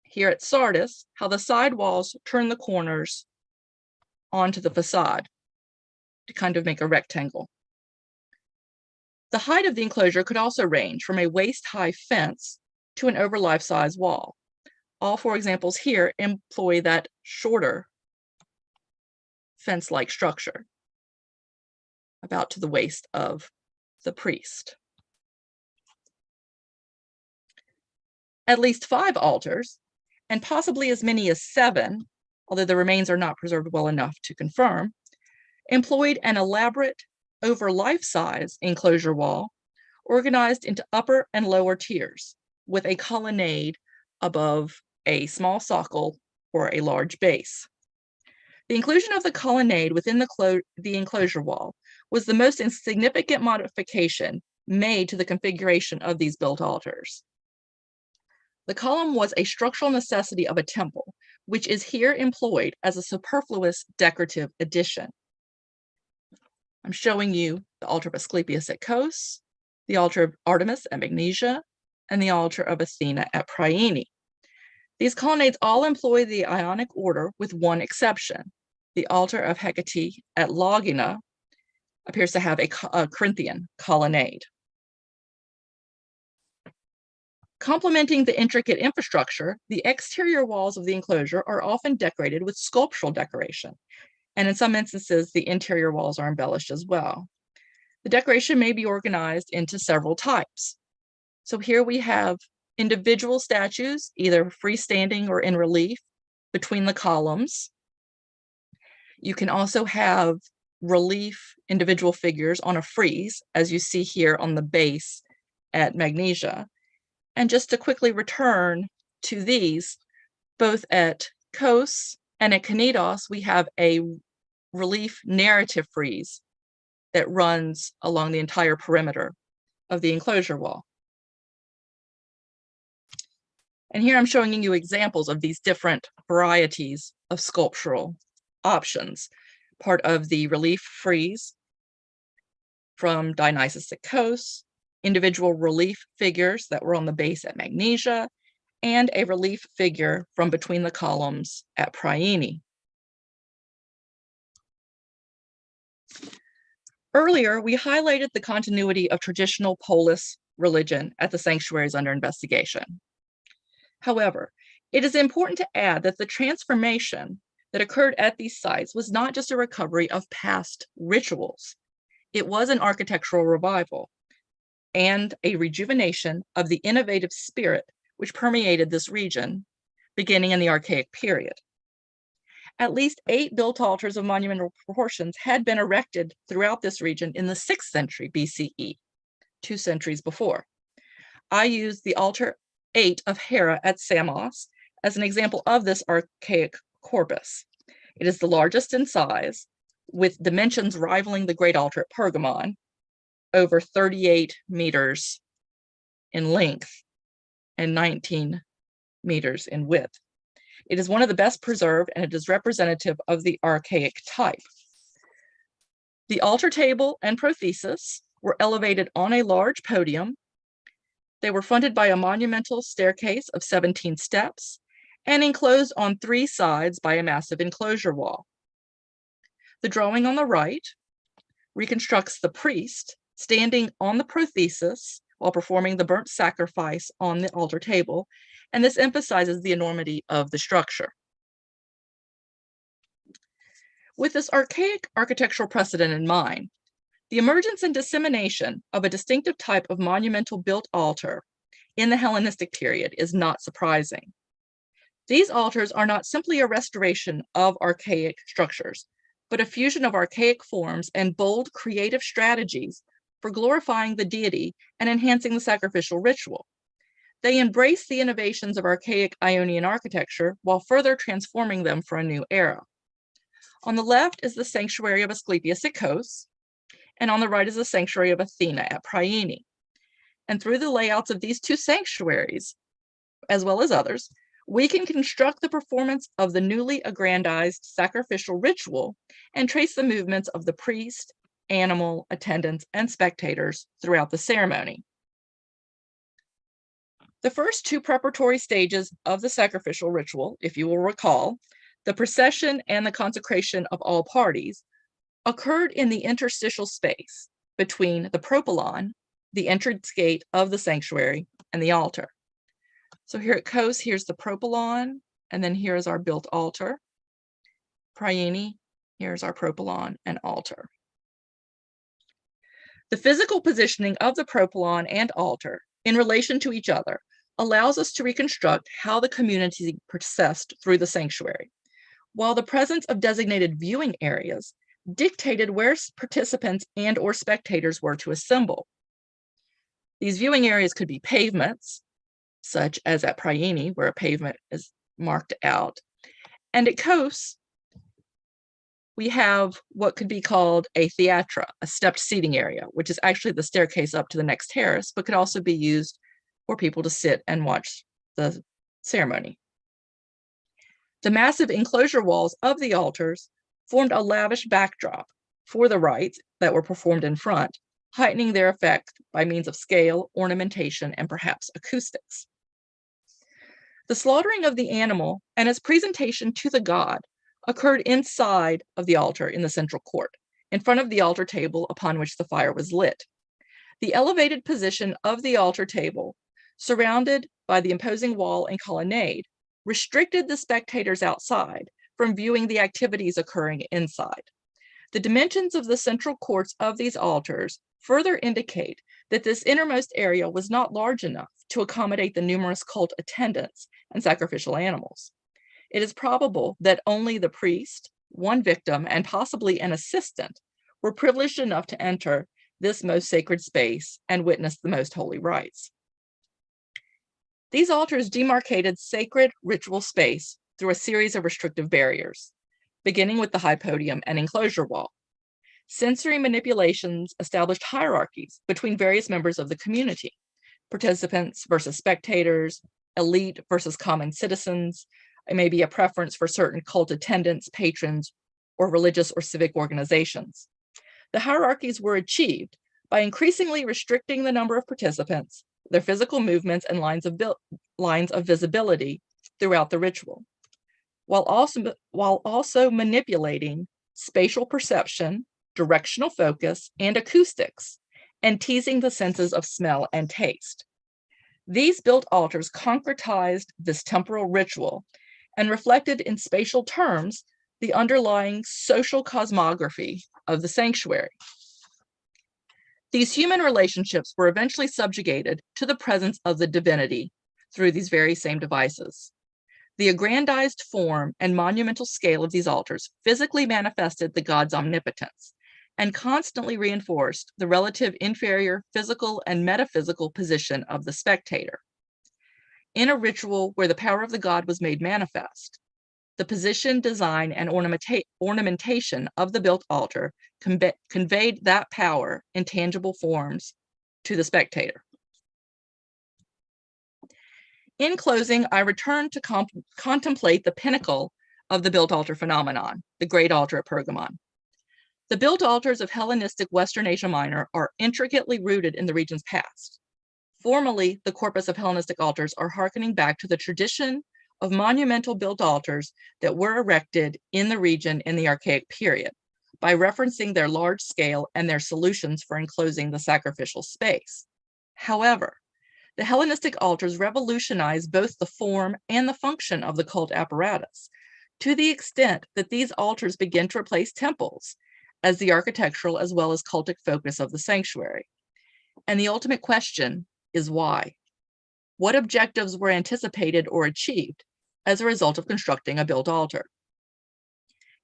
here at Sardis how the side walls turn the corners onto the facade to kind of make a rectangle. The height of the enclosure could also range from a waist-high fence to an over life-size wall. All 4 examples here employ that shorter fence-like structure, about to the waist of the priest. At least 5 altars, and possibly as many as 7, although the remains are not preserved well enough to confirm, employed an elaborate over life-size enclosure wall organized into upper and lower tiers with a colonnade above a small socle or a large base. The inclusion of the colonnade within the enclosure wall was the most insignificant modification made to the configuration of these built altars. The column was a structural necessity of a temple, which is here employed as a superfluous decorative addition. I'm showing you the altar of Asclepius at Kos, the altar of Artemis at Magnesia, and the altar of Athena at Priene. These colonnades all employ the Ionic order with one exception. The altar of Hecate at Logina appears to have a Corinthian colonnade. Complementing the intricate infrastructure, the exterior walls of the enclosure are often decorated with sculptural decoration, and in some instances, the interior walls are embellished as well. The decoration may be organized into several types. So here we have individual statues, either freestanding or in relief, between the columns. You can also have relief individual figures on a frieze, as you see here on the base at Magnesia. And just to quickly return to these, both at Kos and at Knidos, we have a relief narrative frieze that runs along the entire perimeter of the enclosure wall. And here I'm showing you examples of these different varieties of sculptural options. Part of the relief frieze from Dionysus at Kos, individual relief figures that were on the base at Magnesia, and a relief figure from between the columns at Priene. Earlier, we highlighted the continuity of traditional polis religion at the sanctuaries under investigation. However, it is important to add that the transformation that occurred at these sites was not just a recovery of past rituals. It was an architectural revival and a rejuvenation of the innovative spirit which permeated this region, beginning in the Archaic period. At least 8 built altars of monumental proportions had been erected throughout this region in the 6th century BCE, 2 centuries before. I used the altar 8 of Hera at Samos as an example of this archaic corpus. It is the largest in size, with dimensions rivaling the great altar at Pergamon, over 38 meters in length and 19 meters in width. It is one of the best preserved, and it is representative of the archaic type. The altar table and prothesis were elevated on a large podium. They were fronted by a monumental staircase of 17 steps and enclosed on 3 sides by a massive enclosure wall. The drawing on the right reconstructs the priest standing on the prothesis while performing the burnt sacrifice on the altar table, and this emphasizes the enormity of the structure. With this archaic architectural precedent in mind, the emergence and dissemination of a distinctive type of monumental built altar in the Hellenistic period is not surprising. These altars are not simply a restoration of archaic structures, but a fusion of archaic forms and bold creative strategies for glorifying the deity and enhancing the sacrificial ritual. They embrace the innovations of archaic Ionian architecture while further transforming them for a new era. On the left is the sanctuary of Asclepius at Kos, and on the right is the sanctuary of Athena at Priene. And through the layouts of these 2 sanctuaries, as well as others, we can construct the performance of the newly aggrandized sacrificial ritual and trace the movements of the priest, animal, attendants, and spectators throughout the ceremony. The first 2 preparatory stages of the sacrificial ritual, if you will recall, the procession and the consecration of all parties, occurred in the interstitial space between the propylon, the entrance gate of the sanctuary, and the altar. So here at Kos, here's the propylon, and then here is our built altar. Priene, here's our propylon and altar. The physical positioning of the propylon and altar in relation to each other allows us to reconstruct how the community processed through the sanctuary, while the presence of designated viewing areas dictated where participants and or spectators were to assemble. These viewing areas could be pavements, such as at Priene, where a pavement is marked out. And at Kos, we have what could be called a theatra, a stepped seating area, which is actually the staircase up to the next terrace, but could also be used for people to sit and watch the ceremony. The massive enclosure walls of the altars formed a lavish backdrop for the rites that were performed in front, heightening their effect by means of scale, ornamentation, and perhaps acoustics. The slaughtering of the animal and its presentation to the god occurred inside of the altar in the central court, in front of the altar table upon which the fire was lit. The elevated position of the altar table, surrounded by the imposing wall and colonnade, restricted the spectators outside from viewing the activities occurring inside. The dimensions of the central courts of these altars further indicate that this innermost area was not large enough to accommodate the numerous cult attendants and sacrificial animals. It is probable that only the priest, one victim, and possibly an assistant were privileged enough to enter this most sacred space and witness the most holy rites. These altars demarcated sacred ritual space through a series of restrictive barriers, beginning with the high podium and enclosure wall. Sensory manipulations established hierarchies between various members of the community, participants versus spectators, elite versus common citizens. It may be a preference for certain cult attendants, patrons, or religious or civic organizations. The hierarchies were achieved by increasingly restricting the number of participants, their physical movements, and lines of visibility throughout the ritual, while also manipulating spatial perception, directional focus, and acoustics, and teasing the senses of smell and taste. These built altars concretized this temporal ritual and reflected in spatial terms the underlying social cosmography of the sanctuary. These human relationships were eventually subjugated to the presence of the divinity through these very same devices. The aggrandized form and monumental scale of these altars physically manifested the god's omnipotence and constantly reinforced the relative inferior physical and metaphysical position of the spectator. In a ritual where the power of the god was made manifest, the position, design, and ornamentation of the built altar conveyed that power in tangible forms to the spectator. In closing, I return to contemplate the pinnacle of the built altar phenomenon, the Great Altar at Pergamon. The built altars of Hellenistic Western Asia Minor are intricately rooted in the region's past. Formally, the corpus of Hellenistic altars are hearkening back to the tradition of monumental built altars that were erected in the region in the Archaic period, by referencing their large scale and their solutions for enclosing the sacrificial space. However, the Hellenistic altars revolutionized both the form and the function of the cult apparatus, to the extent that these altars begin to replace temples as the architectural as well as cultic focus of the sanctuary. And the ultimate question is why? What objectives were anticipated or achieved as a result of constructing a built altar?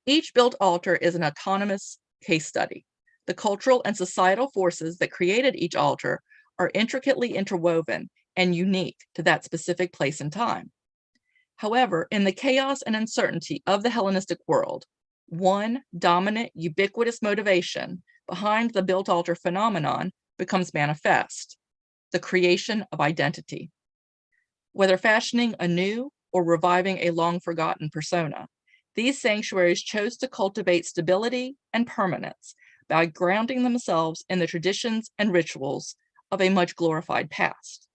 Each built altar is an autonomous case study. The cultural and societal forces that created each altar are intricately interwoven and unique to that specific place and time. However, in the chaos and uncertainty of the Hellenistic world, one dominant, ubiquitous motivation behind the built altar phenomenon becomes manifest: the creation of identity. Whether fashioning a new or reviving a long-forgotten persona, these sanctuaries chose to cultivate stability and permanence by grounding themselves in the traditions and rituals of a much glorified past.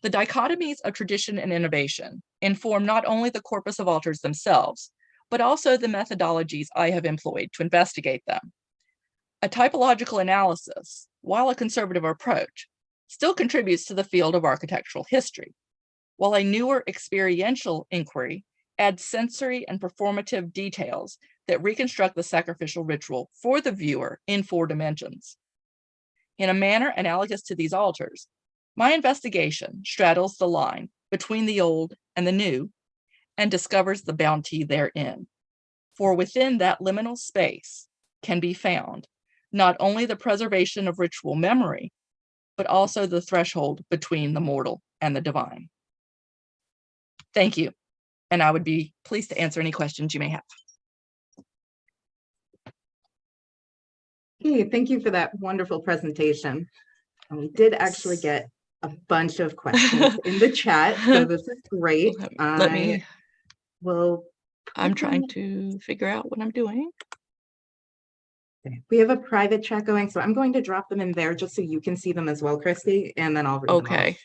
The dichotomies of tradition and innovation inform not only the corpus of altars themselves, but also the methodologies I have employed to investigate them. A typological analysis, while a conservative approach, still contributes to the field of architectural history, while a newer experiential inquiry adds sensory and performative details that reconstruct the sacrificial ritual for the viewer in 4 dimensions. In a manner analogous to these altars, my investigation straddles the line between the old and the new and discovers the bounty therein. For within that liminal space can be found not only the preservation of ritual memory, but also the threshold between the mortal and the divine. Thank you, and I would be pleased to answer any questions you may have. Hey, thank you for that wonderful presentation. And we did actually get a bunch of questions in the chat, so this is great. I'm trying to figure out what I'm doing. We have a private chat going, so I'm going to drop them in there just so you can see them as well, Christy, and then I'll read them off.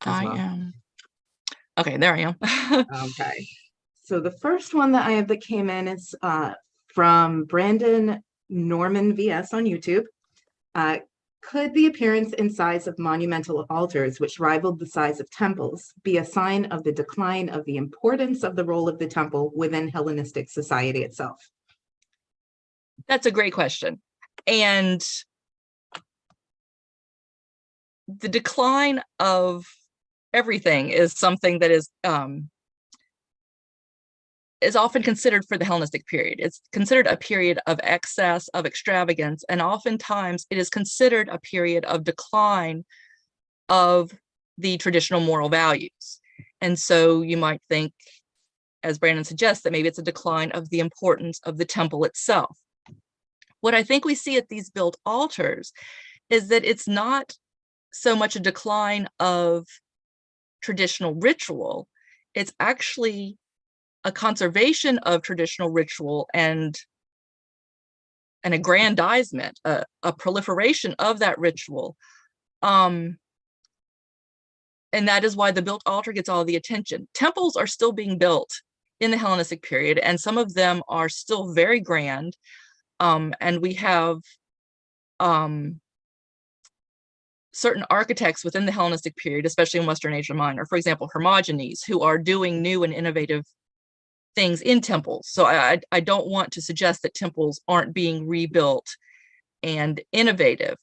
I am. Okay, there I am. Okay. So the first one that I have that came in is from Brandon Norman VS on YouTube. Could the appearance and size of monumental altars, which rivaled the size of temples, be a sign of the decline of the importance of the role of the temple within Hellenistic society itself? That's a great question. And the decline of everything is something that is is often considered for the Hellenistic period. It's considered a period of excess, of extravagance, and oftentimes it is considered a period of decline of the traditional moral values. And so you might think, as Brandon suggests, that maybe it's a decline of the importance of the temple itself. What I think we see at these built altars is that it's not so much a decline of traditional ritual, it's actually a conservation of traditional ritual and an aggrandizement, a proliferation of that ritual. And that is why the built altar gets all the attention. Temples are still being built in the Hellenistic period, and some of them are still very grand. And we have certain architects within the Hellenistic period, especially in Western Asia Minor, for example, Hermogenes, who are doing new and innovative things in temples. So I don't want to suggest that temples aren't being rebuilt and innovative.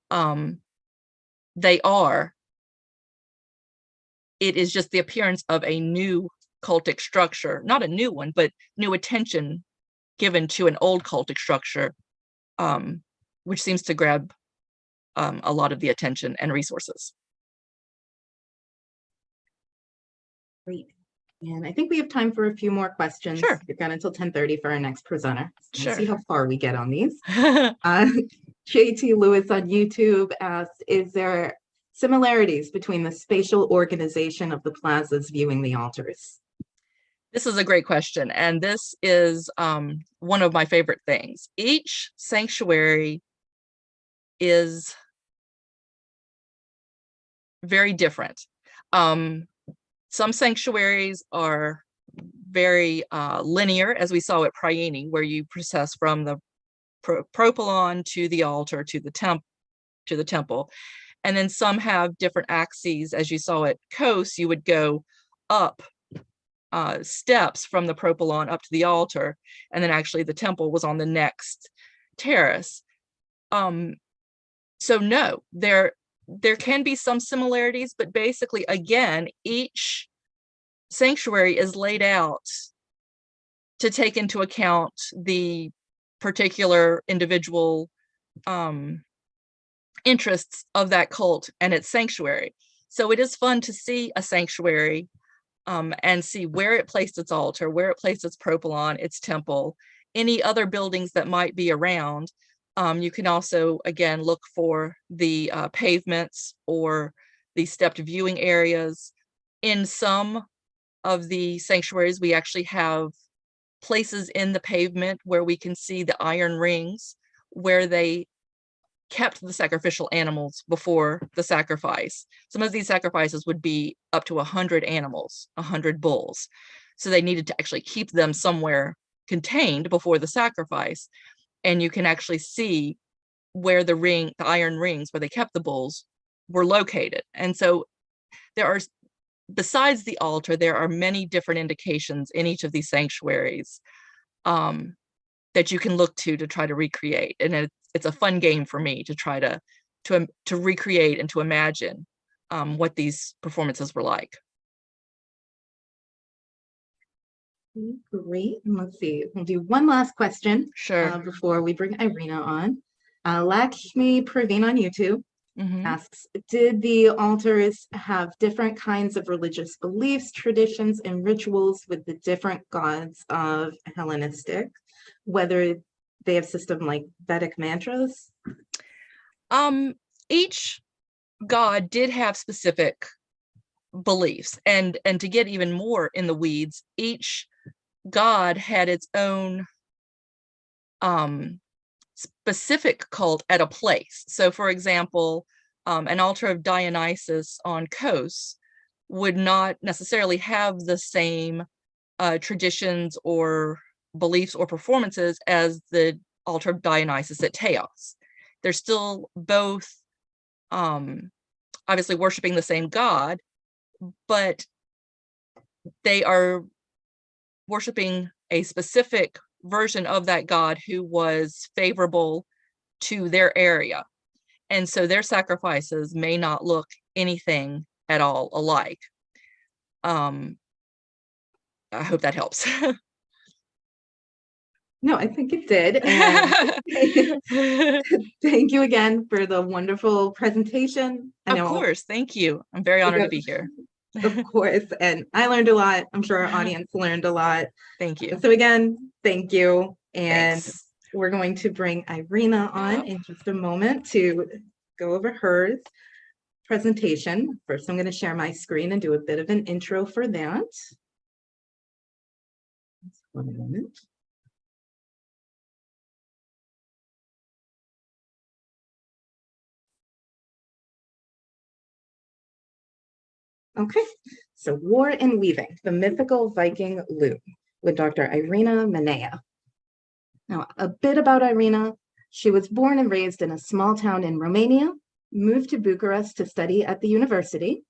They are. It is just the appearance of a new cultic structure, not a new one, but new attention given to an old cultic structure, which seems to grab a lot of the attention and resources. Great. And I think we have time for a few more questions. Sure. We've got until 10:30 for our next presenter. So we'll see Sure. how far we get on these. JT Lewis on YouTube asks, is there similarities between the spatial organization of the plazas viewing the altars? This is a great question, and this is one of my favorite things. Each sanctuary is very different. Some sanctuaries are very linear, as we saw at Priene, where you process from the propylon to the altar to the temple. And then some have different axes. As you saw at Kos, you would go up steps from the propylon up to the altar, and then actually the temple was on the next terrace. So no, there can be some similarities, but basically, again, each sanctuary is laid out to take into account the particular individual interests of that cult and its sanctuary. So it is fun to see a sanctuary and see where it placed its altar, where it placed its propylon, its temple, any other buildings that might be around. You can also, again, look for the pavements or the stepped viewing areas. In some of the sanctuaries, we actually have places in the pavement where we can see the iron rings where they kept the sacrificial animals before the sacrifice. Some of these sacrifices would be up to 100 animals, 100 bulls. So they needed to actually keep them somewhere contained before the sacrifice. And you can actually see where the iron rings where they kept the bulls were located. And so there are, besides the altar, there are many different indications in each of these sanctuaries that you can look to try to recreate. And it's a fun game for me to try to recreate and to imagine what these performances were like. Great. And let's see, we'll do one last question Sure. before we bring Irina on. Lakshmi Praveen on YouTube asks, did the altars have different kinds of religious beliefs, traditions, and rituals with the different gods of Hellenistic, whether they have system like Vedic mantras? Each god did have specific beliefs, and to get even more in the weeds, each god had its own specific cult at a place. So for example, an altar of Dionysus on Kos would not necessarily have the same traditions or beliefs or performances as the altar of Dionysus at Teos. They're still both obviously worshiping the same god, but they are worshiping a specific version of that god who was favorable to their area. And so their sacrifices may not look anything at all alike. I hope that helps. No, I think it did. And thank you again for the wonderful presentation. Of course, thank you. I'm very honored to be here. Of course, and I learned a lot. I'm sure our audience learned a lot. Thank you. So again, thank you. And Thanks. we're going to bring Irina on in just a moment to go over her presentation. First, I'm going to share my screen and do a bit of an intro for that. One moment. Okay, so War and Weaving, the Mythical Viking Loom with Dr. Irina Manea. Now, a bit about Irina. She was born and raised in a small town in Romania, moved to Bucharest to study at the university.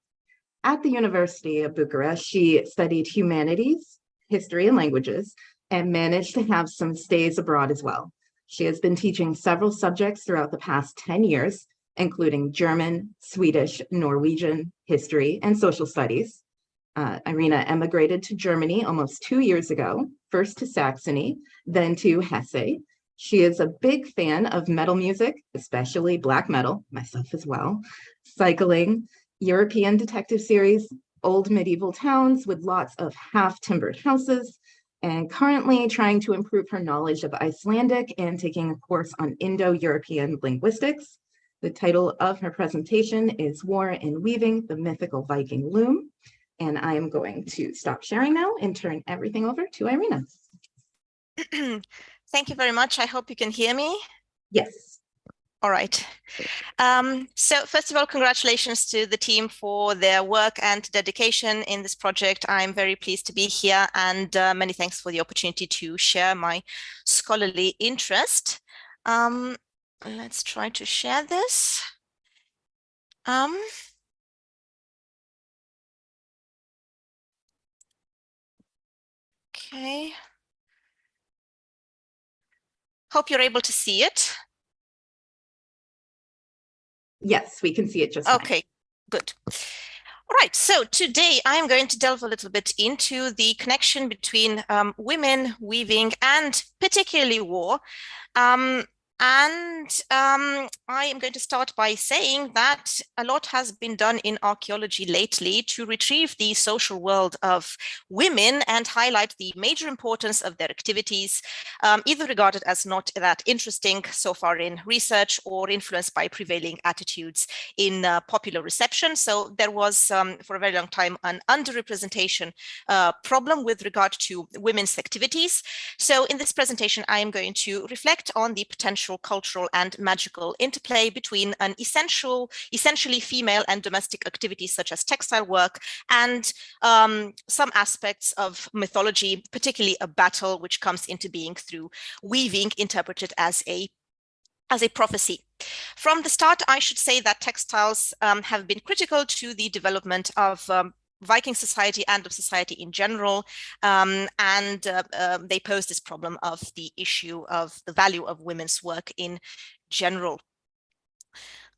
At the University of Bucharest, she studied humanities, history, and languages, and managed to have some stays abroad as well. She has been teaching several subjects throughout the past 10 years, including German, Swedish, Norwegian, history, and social studies. Irina emigrated to Germany almost 2 years ago, first to Saxony, then to Hesse. She is a big fan of metal music, especially black metal, myself as well, cycling, European detective series, old medieval towns with lots of half-timbered houses, and currently trying to improve her knowledge of Icelandic and taking a course on Indo-European linguistics. The title of her presentation is War and Weaving, the Mythical Viking Loom. And I am going to stop sharing now and turn everything over to Irina. Thank you very much. I hope you can hear me. Yes. All right. So first of all, congratulations to the team for their work and dedication in this project. I'm very pleased to be here, and many thanks for the opportunity to share my scholarly interest. Let's try to share this. Okay. Hope you're able to see it. Yes, we can see it just fine. Okay, good. All right, so today I'm going to delve a little bit into the connection between women, weaving, and particularly war. I am going to start by saying that a lot has been done in archaeology lately to retrieve the social world of women and highlight the major importance of their activities, either regarded as not that interesting so far in research or influenced by prevailing attitudes in popular reception. So there was, for a very long time, an underrepresentation problem with regard to women's activities. So in this presentation, I am going to reflect on the potential cultural and magical interplay between an essentially female and domestic activities such as textile work and some aspects of mythology, particularly a battle which comes into being through weaving, interpreted as a prophecy. From the start, I should say that textiles have been critical to the development of Viking society and of society in general, they pose this problem of the issue of the value of women's work in general.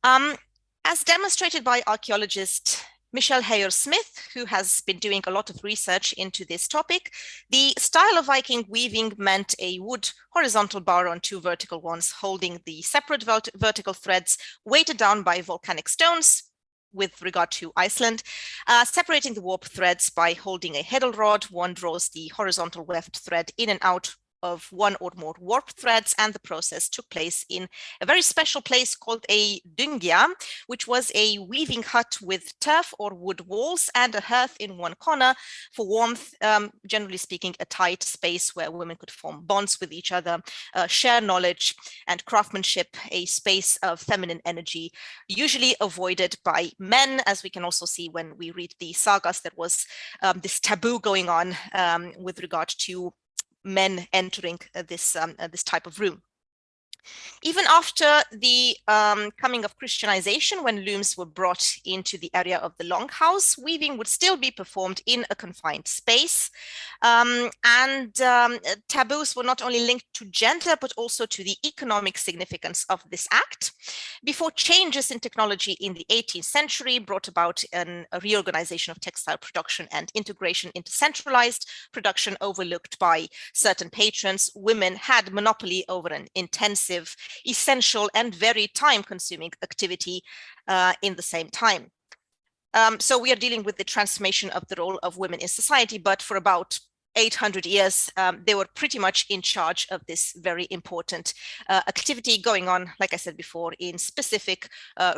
As demonstrated by archaeologist Michelle Hayer-Smith, who has been doing a lot of research into this topic, the style of Viking weaving meant a wood horizontal bar on two vertical ones, holding the separate vertical threads weighted down by volcanic stones, with regard to Iceland, separating the warp threads by holding a heddle rod. One draws the horizontal weft thread in and out of one or more warp threads, and the process took place in a very special place called a dyngia, which was a weaving hut with turf or wood walls and a hearth in one corner for warmth, generally speaking, a tight space where women could form bonds with each other, share knowledge and craftsmanship, a space of feminine energy, usually avoided by men, as we can also see when we read the sagas. There was this taboo going on with regard to men entering this type of room. Even after the coming of Christianization, when looms were brought into the area of the longhouse, weaving would still be performed in a confined space. Taboos were not only linked to gender, but also to the economic significance of this act. Before changes in technology in the 18th century brought about a reorganization of textile production and integration into centralized production overlooked by certain patrons, women had monopoly over an intensive, essential, and very time-consuming activity in the same time. So we are dealing with the transformation of the role of women in society, but for about 800 years, they were pretty much in charge of this very important activity going on, like I said before, in specific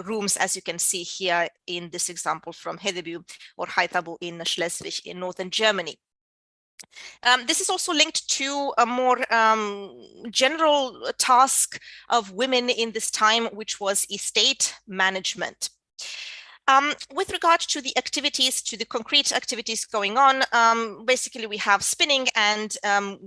rooms, as you can see here in this example from Hedeby or Haithabu in Schleswig in northern Germany. This is also linked to a more general task of women in this time, which was estate management. With regard to the activities, to the concrete activities going on, basically we have spinning and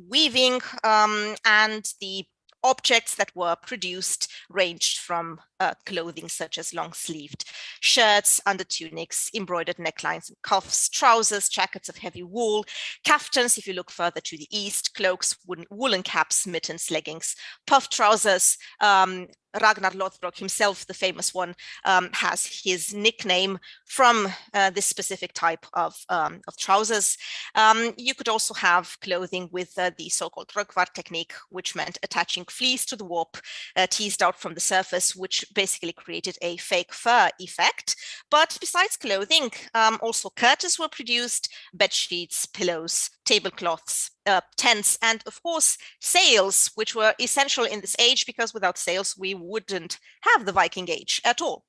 weaving, and the objects that were produced ranged from clothing such as long-sleeved shirts, undertunics, embroidered necklines and cuffs, trousers, jackets of heavy wool, kaftans, if you look further to the east, cloaks, woolen caps, mittens, leggings, puff trousers. Ragnar Lothbrok himself, the famous one, has his nickname from this specific type of trousers. You could also have clothing with the so-called rökvar technique, which meant attaching fleece to the warp teased out from the surface, which basically created a fake fur effect. But besides clothing, also curtains were produced, bed sheets, pillows, tablecloths, tents, and of course sails, which were essential in this age, because without sails we wouldn't have the Viking Age at all.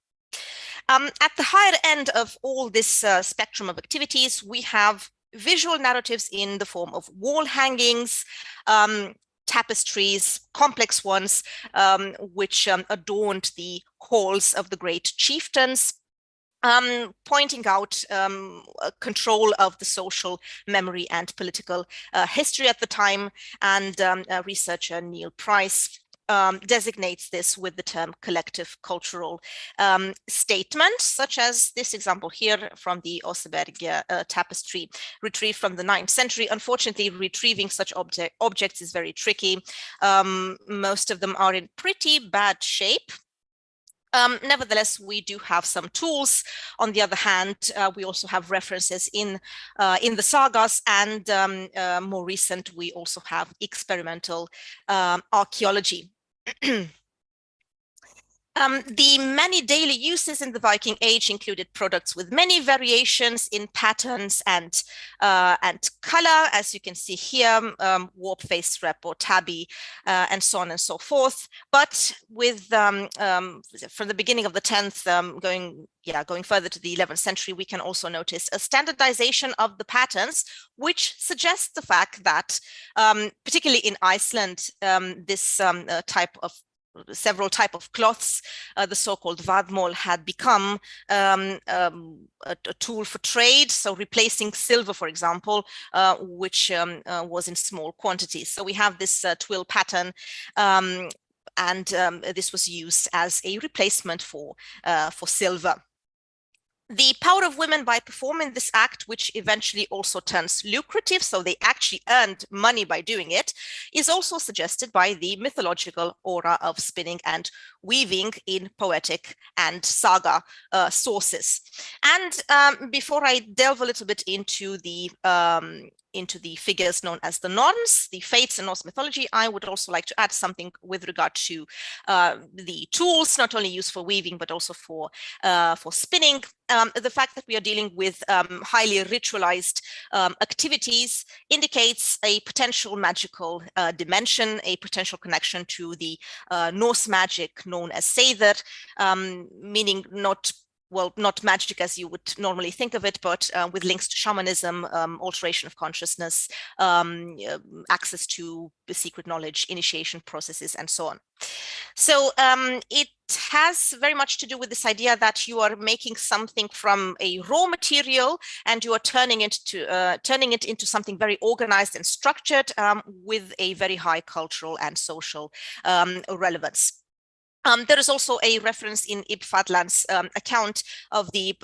At the higher end of all this spectrum of activities, we have visual narratives in the form of wall hangings, tapestries, complex ones, which adorned the halls of the great chieftains, pointing out control of the social memory and political history at the time. And researcher Neil Price designates this with the term collective cultural statement, such as this example here from the Oseberg tapestry, retrieved from the 9th century. Unfortunately, retrieving such objects is very tricky. Most of them are in pretty bad shape. Nevertheless, we do have some tools. On the other hand, we also have references in the sagas, and more recent, we also have experimental archaeology. The many daily uses in the Viking Age included products with many variations in patterns and color, as you can see here, warp face rep or tabby, and so on and so forth. But with from the beginning of the 10th, going further to the 11th century, we can also notice a standardization of the patterns, which suggests the fact that, particularly in Iceland, this several type of cloths, the so-called vadmol, had become a tool for trade, so replacing silver, for example, which was in small quantities. So we have this twill pattern, and this was used as a replacement for silver. The power of women by performing this act, which eventually also turns lucrative, so they actually earned money by doing it, is also suggested by the mythological aura of spinning and weaving in poetic and saga sources. And before I delve a little bit into the figures known as the Norns, the fates in Norse mythology, I would also like to add something with regard to the tools, not only used for weaving, but also for spinning. The fact that we are dealing with highly ritualized activities indicates a potential magical dimension, a potential connection to the Norse magic known as Seidr, meaning not magic as you would normally think of it, but with links to shamanism, alteration of consciousness, access to the secret knowledge, initiation processes, and so on. So it has very much to do with this idea that you are making something from a raw material and you are turning it into something very organized and structured, with a very high cultural and social relevance. There is also a reference in Ibn Fadlan's account of the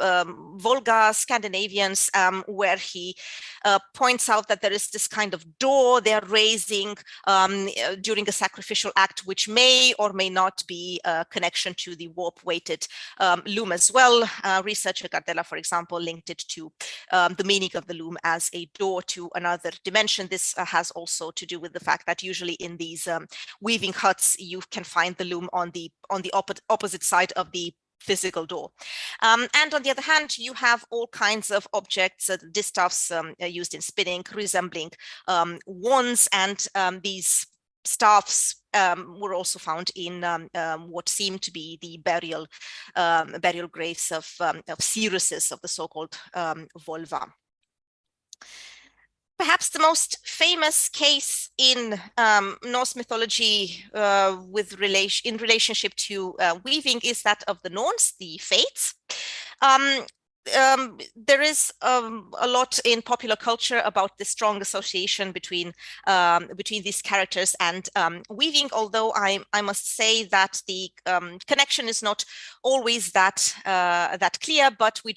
Volga Scandinavians, where he points out that there is this kind of door they're raising during a sacrificial act, which may or may not be a connection to the warp-weighted loom as well. Researcher Gardella, for example, linked it to the meaning of the loom as a door to another dimension. This has also to do with the fact that usually in these weaving huts, you can find the loom on the opposite side of the physical door. And on the other hand, you have all kinds of objects, distaffs used in spinning, resembling wands, and these staffs were also found in what seemed to be the burial graves of Cirrhuses of the so-called Volva. Perhaps the most famous case in Norse mythology in relationship to weaving is that of the Norns, the Fates. There is a lot in popular culture about the strong association between these characters and weaving, although I must say that the connection is not always that clear, but we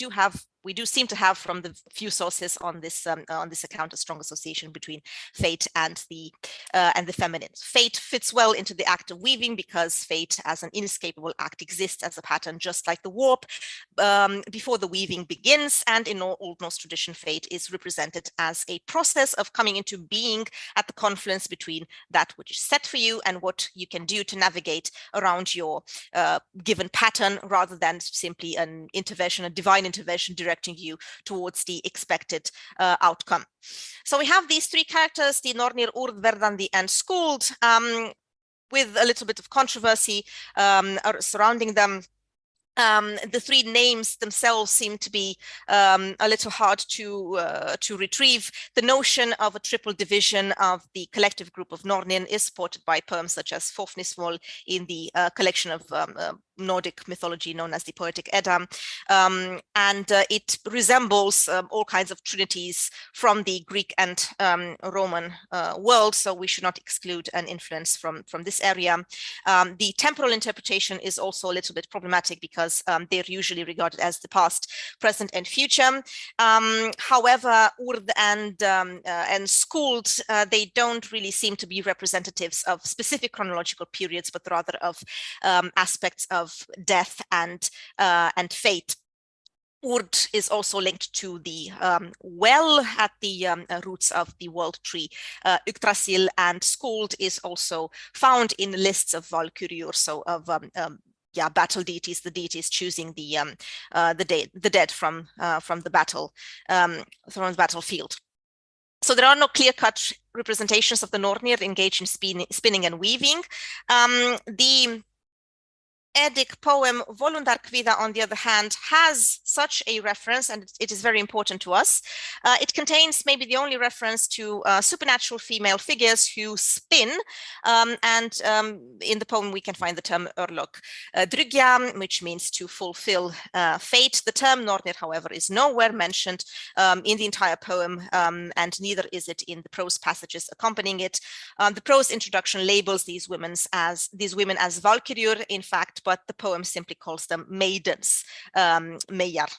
do seem to have, from the few sources on this account, a strong association between fate and the feminine. Fate fits well into the act of weaving because fate as an inescapable act exists as a pattern, just like the warp before the weaving begins. And in Old Norse tradition, fate is represented as a process of coming into being at the confluence between that which is set for you and what you can do to navigate around your given pattern, rather than simply an intervention, a divine intervention directing you towards the expected outcome. So we have these three characters, the Nornir, Urd, Verdandi, and Skuld, with a little bit of controversy surrounding them. The three names themselves seem to be a little hard to retrieve. The notion of a triple division of the collective group of Nornin is supported by poems such as Fofnismol in the collection of Nordic mythology known as the Poetic Edda, and it resembles all kinds of trinities from the Greek and Roman world, so we should not exclude an influence from this area. The temporal interpretation is also a little bit problematic because they're usually regarded as the past, present, and future. However, Urd and Skuld, they don't really seem to be representatives of specific chronological periods, but rather of aspects of death and fate. Urd is also linked to the well at the roots of the world tree Yggdrasil, and Skuld is also found in lists of Valkyriur, so of battle deities, the deities choosing the dead from the battlefield. So there are no clear-cut representations of the Nornir engaged in spinning and weaving. The Eddic poem Volundarkvida, on the other hand, has such a reference, and it is very important to us. It contains maybe the only reference to supernatural female figures who spin, and in the poem we can find the term Örlog Drygja, which means to fulfill fate. The term Nornir, however, is nowhere mentioned in the entire poem, and neither is it in the prose passages accompanying it. The prose introduction labels these women as Valkyriur, in fact, but the poem simply calls them maidens, Meyjar.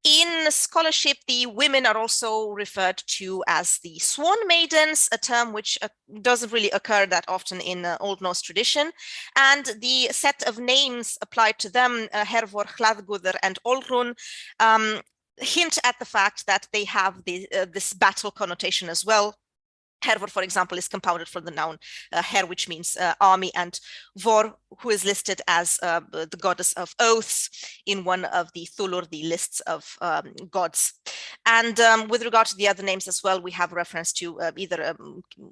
In scholarship, the women are also referred to as the swan maidens, a term which doesn't really occur that often in Old Norse tradition. And the set of names applied to them, Hervor, Hlaðgudr, and Olrun, hint at the fact that they have this battle connotation as well. Hervor, for example, is compounded from the noun her, which means army, and Vor, who is listed as the goddess of oaths in one of the Thulur, the lists of gods. And with regard to the other names as well, we have reference to either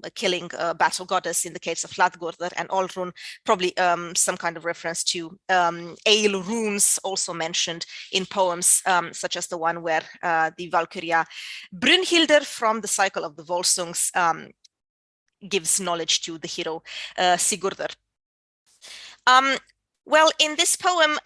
a killing battle goddess in the case of Hlaðgudr, and Olrun, probably some kind of reference to ale runes also mentioned in poems such as the one where the Valkyria Brynhildr from the cycle of the Volsungs gives knowledge to the hero Sigurdur. Well, in this poem,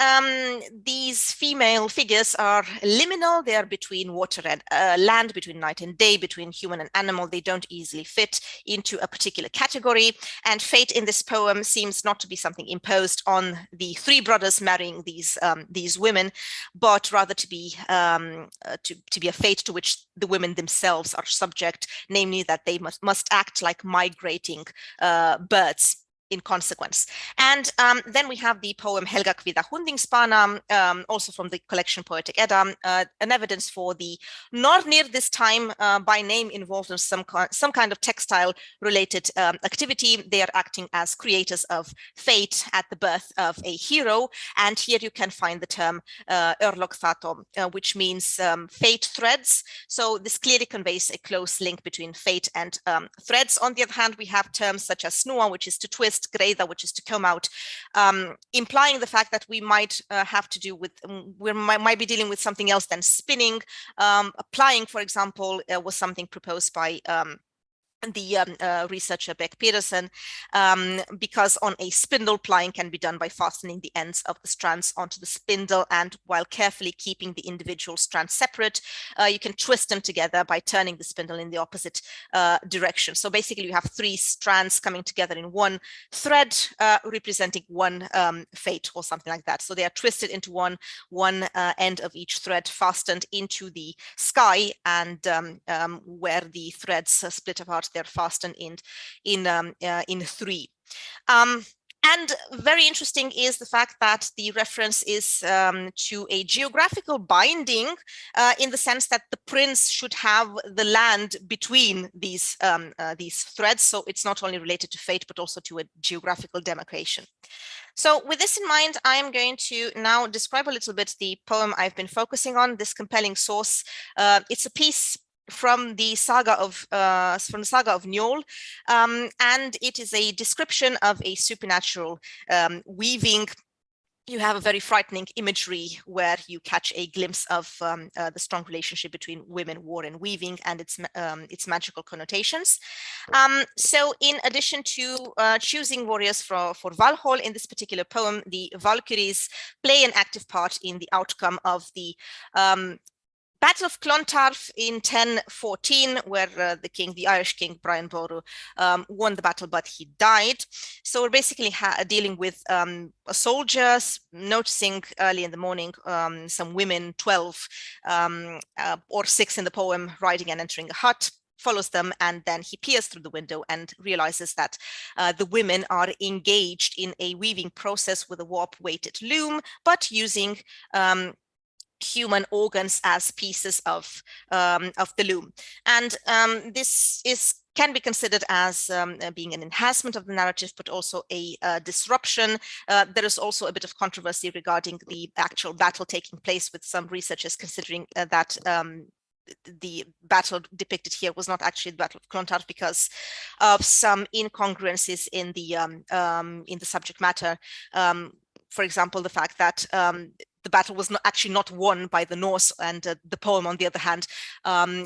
these female figures are liminal. They are between water and land, between night and day, between human and animal. They don't easily fit into a particular category. And fate in this poem seems not to be something imposed on the three brothers marrying these women, but rather to be a fate to which the women themselves are subject, namely that they must act like migrating birds in consequence. And then we have the poem Helga Kvidda Hundingspana, also from the collection Poetic Edda, an evidence for the Nornir, this time by name involved in some kind of textile related activity. They are acting as creators of fate at the birth of a hero. And here you can find the term Örlogthato, which means fate threads. So this clearly conveys a close link between fate and threads. On the other hand, we have terms such as snua, which is to twist, greiða, which is to comb out, implying the fact that we might have to do with, we might be dealing with something else than spinning. Applying, for example, was something proposed by the researcher Beck Peterson, because on a spindle, plying can be done by fastening the ends of the strands onto the spindle, and while carefully keeping the individual strands separate, you can twist them together by turning the spindle in the opposite direction. So basically you have three strands coming together in one thread, representing one fate or something like that. So they are twisted into one end of each thread, fastened into the sky, and where the threads split apart, they're fastened in three. And very interesting is the fact that the reference is to a geographical binding, in the sense that the prince should have the land between these threads. So it's not only related to fate, but also to a geographical demarcation. So with this in mind, I am going to now describe a little bit the poem I've been focusing on, this compelling source. It's a piece from the saga of Njol, and it is a description of a supernatural weaving. You have a very frightening imagery where you catch a glimpse of the strong relationship between women, war, and weaving, and its magical connotations. So in addition to choosing warriors for Valhall in this particular poem, the Valkyries play an active part in the outcome of the Battle of Clontarf in 1014, where the Irish king Brian Boru won the battle, but he died. So we're basically dealing with soldiers noticing early in the morning some women, 12 or 6 in the poem, riding and entering a hut, follows them, and then he peers through the window and realizes that the women are engaged in a weaving process with a warp-weighted loom, but using human organs as pieces of the loom. And this can be considered as being an enhancement of the narrative, but also a disruption. There is also a bit of controversy regarding the actual battle taking place, with some researchers considering that the battle depicted here was not actually the Battle of Clontarf because of some incongruences in the subject matter. For example, the fact that the battle was not won by the Norse, and the poem, on the other hand,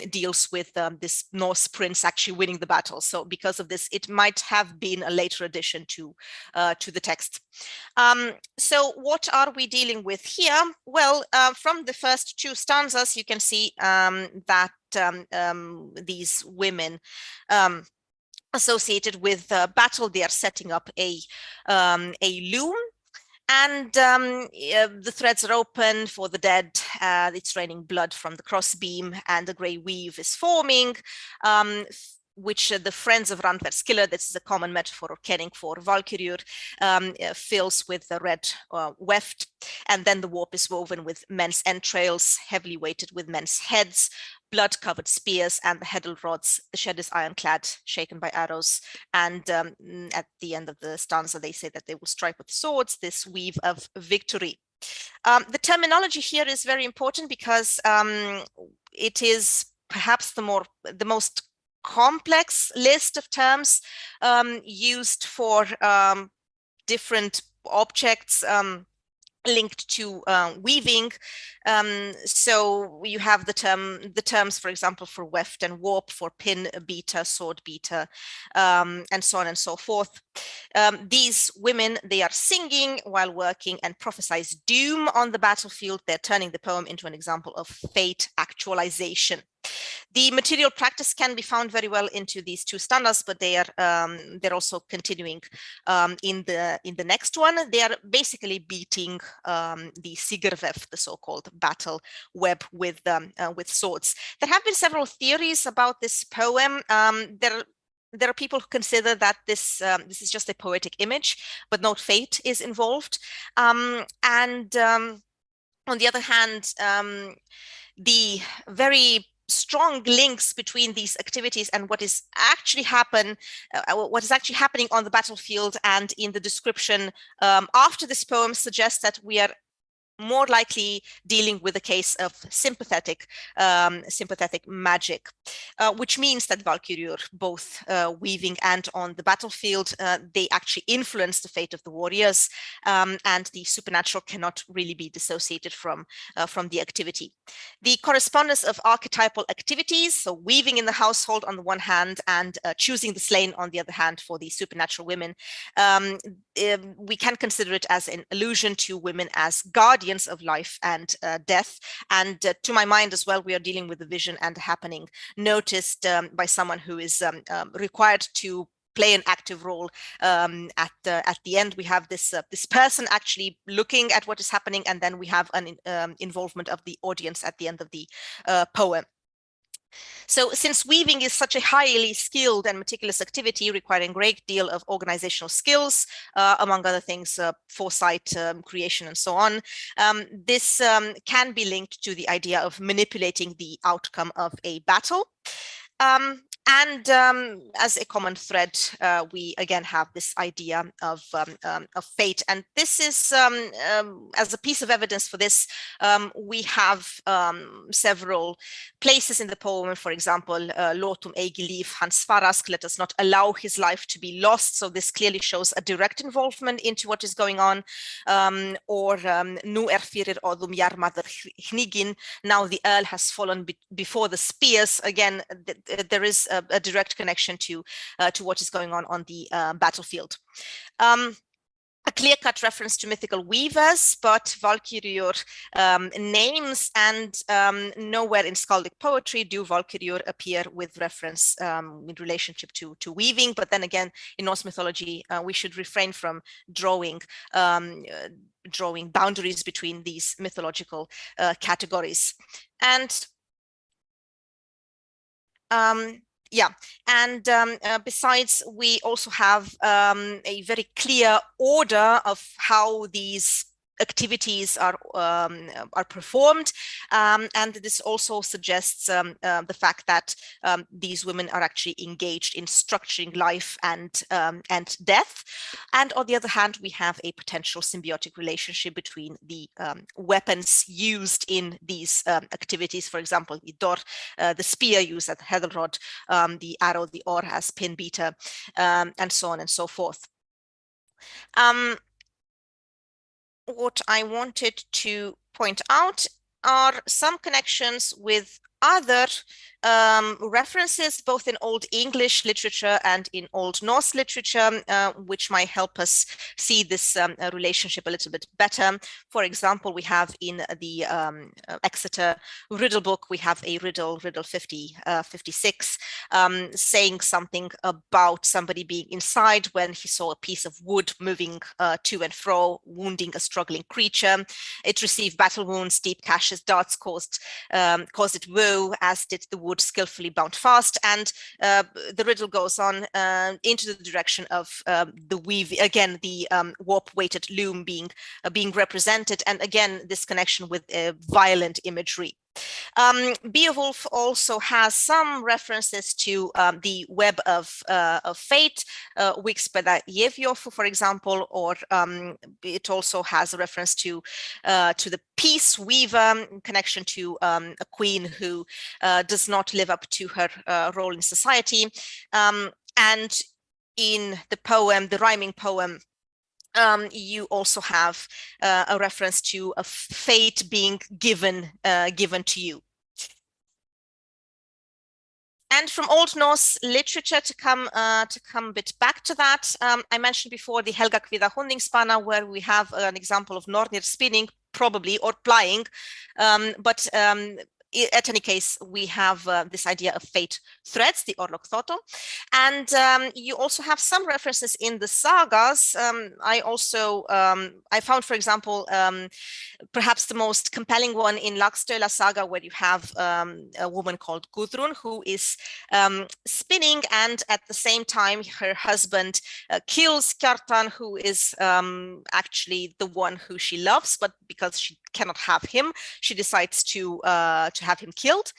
deals with this Norse prince actually winning the battle. So because of this, it might have been a later addition to the text. So what are we dealing with here? Well, from the first 2 stanzas, you can see that these women associated with battle, they are setting up a loom. And the threads are open for the dead. It's raining blood from the crossbeam, and a grey weave is forming, which the friends of Randver's killer, this is a common metaphor or kenning for Valkyrjur, fills with the red weft. And then the warp is woven with men's entrails, heavily weighted with men's heads, blood-covered spears, and the heddle rods. The shed is ironclad, shaken by arrows. And at the end of the stanza, they say that they will strike with swords, this weave of victory. The terminology here is very important because it is perhaps the most complex list of terms used for different objects. linked to weaving. So you have the terms, for example, for weft and warp, for pin beater, sword beater, and so on and so forth. These women, they are singing while working and prophesize doom on the battlefield. They're turning the poem into an example of fate actualization. The material practice can be found very well into these two standards, but they're also continuing in the next one. They are basically beating the Sigerwef, the so-called battle web with swords. There have been several theories about this poem. There are people who consider that this is just a poetic image, but no fate is involved. On the other hand, the very strong links between these activities and what is actually happening on the battlefield and in the description after this poem suggests that we are more likely dealing with a case of sympathetic magic, which means that Valkyriur, both weaving and on the battlefield, they actually influence the fate of the warriors, and the supernatural cannot really be dissociated from the activity. The correspondence of archetypal activities, so weaving in the household on the one hand and choosing the slain on the other hand for the supernatural women, we can consider it as an allusion to women as guardians of life and death. And to my mind as well, we are dealing with the vision and the happening noticed by someone who is required to play an active role. At the end, we have this person actually looking at what is happening, and then we have an involvement of the audience at the end of the poem. So since weaving is such a highly skilled and meticulous activity requiring a great deal of organizational skills, among other things, foresight, creation, and so on, this can be linked to the idea of manipulating the outcome of a battle. And as a common thread, we again have this idea of fate. And this is, as a piece of evidence for this, we have several places in the poem. For example, Lotum eigi liv hans farask, let us not allow his life to be lost. So this clearly shows a direct involvement into what is going on. Or nu erfirir odum jarmaður hnigin, now the earl has fallen before the spears. Again, there is a direct connection to what is going on the battlefield. A clear-cut reference to mythical weavers, but Valkyriur names, and nowhere in skaldic poetry do Valkyriur appear with reference in relationship to weaving. But then again, in Norse mythology, we should refrain from drawing boundaries between these mythological categories. And besides, we also have a very clear order of how these activities are performed, and this also suggests the fact that these women are actually engaged in structuring life and death. And on the other hand, we have a potential symbiotic relationship between the weapons used in these activities. For example, the dor, the spear used at Heatherrod, the arrow, the or as pin beater, and so on and so forth. What I wanted to point out are some connections with other references, both in Old English literature and in Old Norse literature, which might help us see this relationship a little bit better. For example, we have in the Exeter riddle book, we have a riddle 56, saying something about somebody being inside when he saw a piece of wood moving to and fro, wounding a struggling creature. It received battle wounds, deep gashes, darts caused it woe, as did the wood skillfully bound fast. And the riddle goes on into the direction of the weave, again, the warp-weighted loom being represented, and again, this connection with violent imagery. Beowulf also has some references to the web of fate, Wixpeda Yeviofu, for example, or it also has a reference to the peace weaver, in connection to a queen who does not live up to her role in society. And in the poem, the rhyming poem, you also have a reference to a fate being given to you. And from Old Norse literature, to come a bit back to that, I mentioned before the Helga Kvidda Hundingspanna, where we have an example of Nornir spinning, probably, or plying, but at any case, we have this idea of fate threads, the Orlokþoto, and you also have some references in the sagas. I found, for example, perhaps the most compelling one in Laxdœla saga, where you have a woman called Gudrun who is spinning, and at the same time her husband kills Kjartan, who is actually the one who she loves, but because she cannot have him, she decides to have him killed.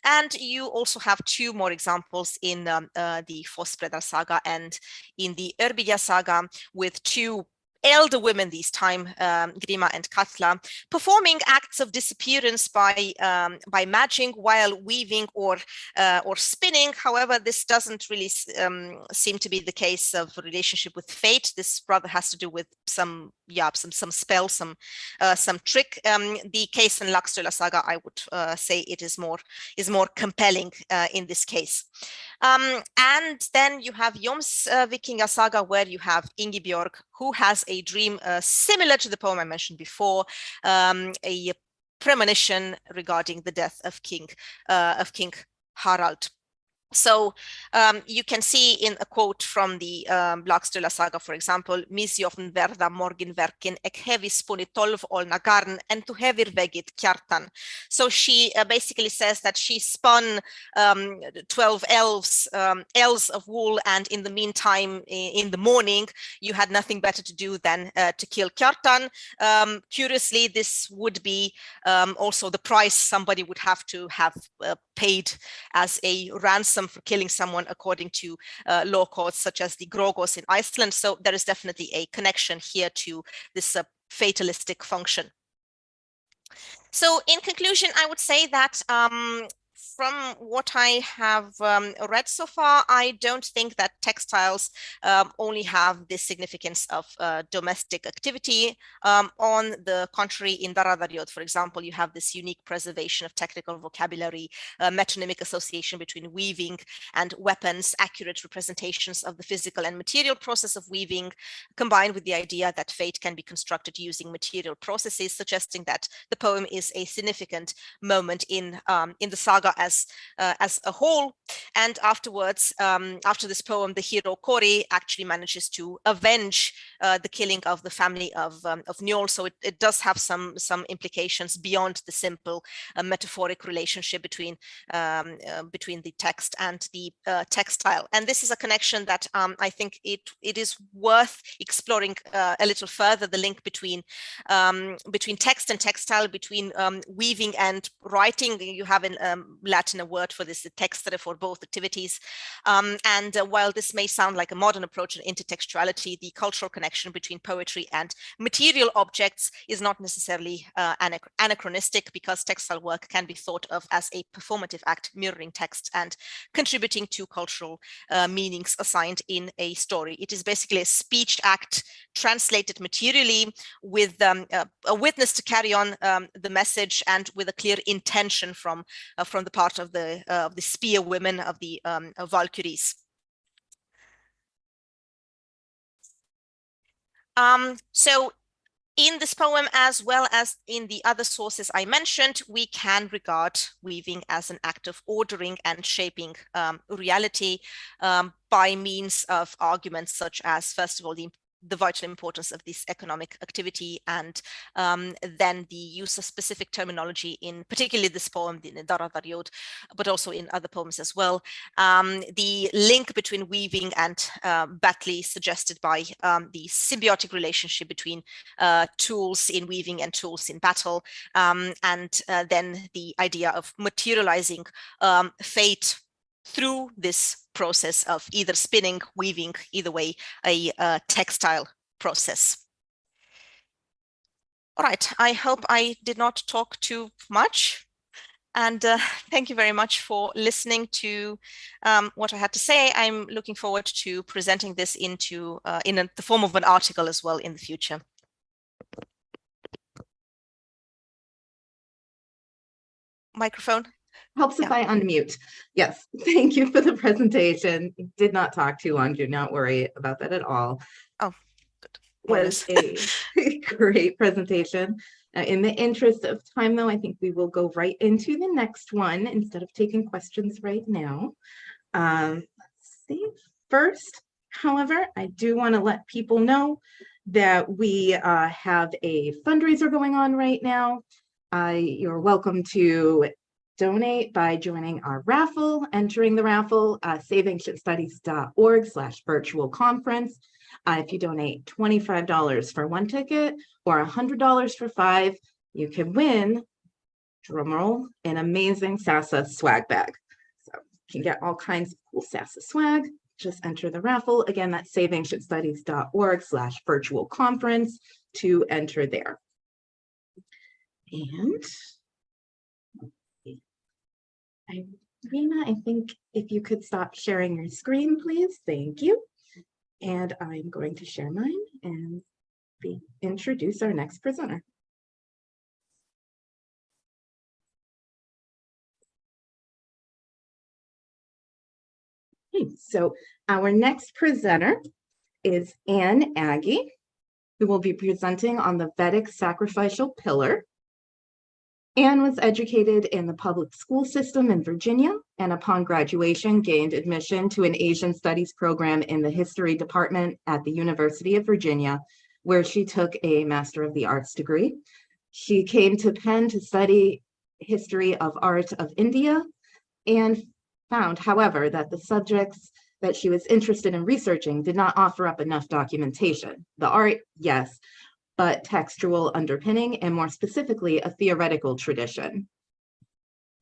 And you also have two more examples in the Fossbreddar saga and in the Ørbygja saga, with two elder women, this time Grima and Katla, performing acts of disappearance by matching while weaving or spinning. However, this doesn't really seem to be the case of a relationship with fate. This rather has to do with some spell, some trick. The case in Laxdœla saga, I would say it is more compelling in this case. And then you have Joms Vikinga saga, where you have Ingibjorg, who has a dream similar to the poem I mentioned before, a premonition regarding the death of King Harald. So you can see in a quote from the Laxdœla saga, for example, Misjofn verda morgenverken ek hevi spunnit 12 olna garn and to hevir vegit Kjartan. So she basically says that she spun 12 elves of wool, and in the meantime, in the morning, you had nothing better to do than to kill Kjartan. Curiously, this would be also the price somebody would have to have paid as a ransom for killing someone, according to law codes such as the Grogos in Iceland. So there is definitely a connection here to this fatalistic function. So in conclusion, I would say that from what I have read so far, I don't think that textiles only have the significance of domestic activity. On the contrary, in Daradaryot, for example, you have this unique preservation of technical vocabulary, metonymic association between weaving and weapons, accurate representations of the physical and material process of weaving, combined with the idea that fate can be constructed using material processes, suggesting that the poem is a significant moment in the saga as a whole. And afterwards, after this poem, the hero Kori actually manages to avenge the killing of the family of Njol. So it does have some implications beyond the simple metaphoric relationship between the text and the textile. And this is a connection that I think it is worth exploring a little further, the link between text and textile, between weaving and writing. You have in Latin a word for this, the textere, for both activities. And while this may sound like a modern approach in intertextuality, the cultural connection between poetry and material objects is not necessarily anachronistic, because textile work can be thought of as a performative act mirroring text and contributing to cultural meanings assigned in a story. It is basically a speech act translated materially, with a witness to carry on the message, and with a clear intention from the part of the spear women, of the Valkyries. So in this poem, as well as in the other sources I mentioned, we can regard weaving as an act of ordering and shaping reality by means of arguments such as, first of all, the vital importance of this economic activity, and then the use of specific terminology in particularly this poem, the Daradaryot, but also in other poems as well. The link between weaving and battle suggested by the symbiotic relationship between tools in weaving and tools in battle, and then the idea of materializing fate through this process of either spinning, weaving, either way, a textile process. All right, I hope I did not talk too much. And thank you very much for listening to what I had to say. I'm looking forward to presenting this in the form of an article as well in the future. Microphone. Helps if I unmute. Yes, thank you for the presentation. Did not talk too long. Do not worry about that at all. Oh, good. Was a great presentation. In the interest of time, though, I think we will go right into the next one instead of taking questions right now. Let's see. First, however, I do want to let people know that we have a fundraiser going on right now. You're welcome to donate by joining our raffle, entering the raffle, saveancientstudies.org/virtual conference. If you donate $25 for one ticket or $100 for 5, you can win, drumroll, an amazing Sasa swag bag. So you can get all kinds of cool Sasa swag. Just enter the raffle. Again, that's saveancientstudies.org/virtual conference to enter there. And Rena, I think if you could stop sharing your screen, please. Thank you. And I'm going to share mine and introduce our next presenter. Okay, so our next presenter is Anne Agee, who will be presenting on the Vedic sacrificial pillar. Anne was educated in the public school system in Virginia, and upon graduation gained admission to an Asian Studies program in the history department at the University of Virginia, where she took a Master of the Arts degree. She came to Penn to study history of art of India and found, however, that the subjects that she was interested in researching did not offer up enough documentation. The art, yes, but textual underpinning, and more specifically, a theoretical tradition.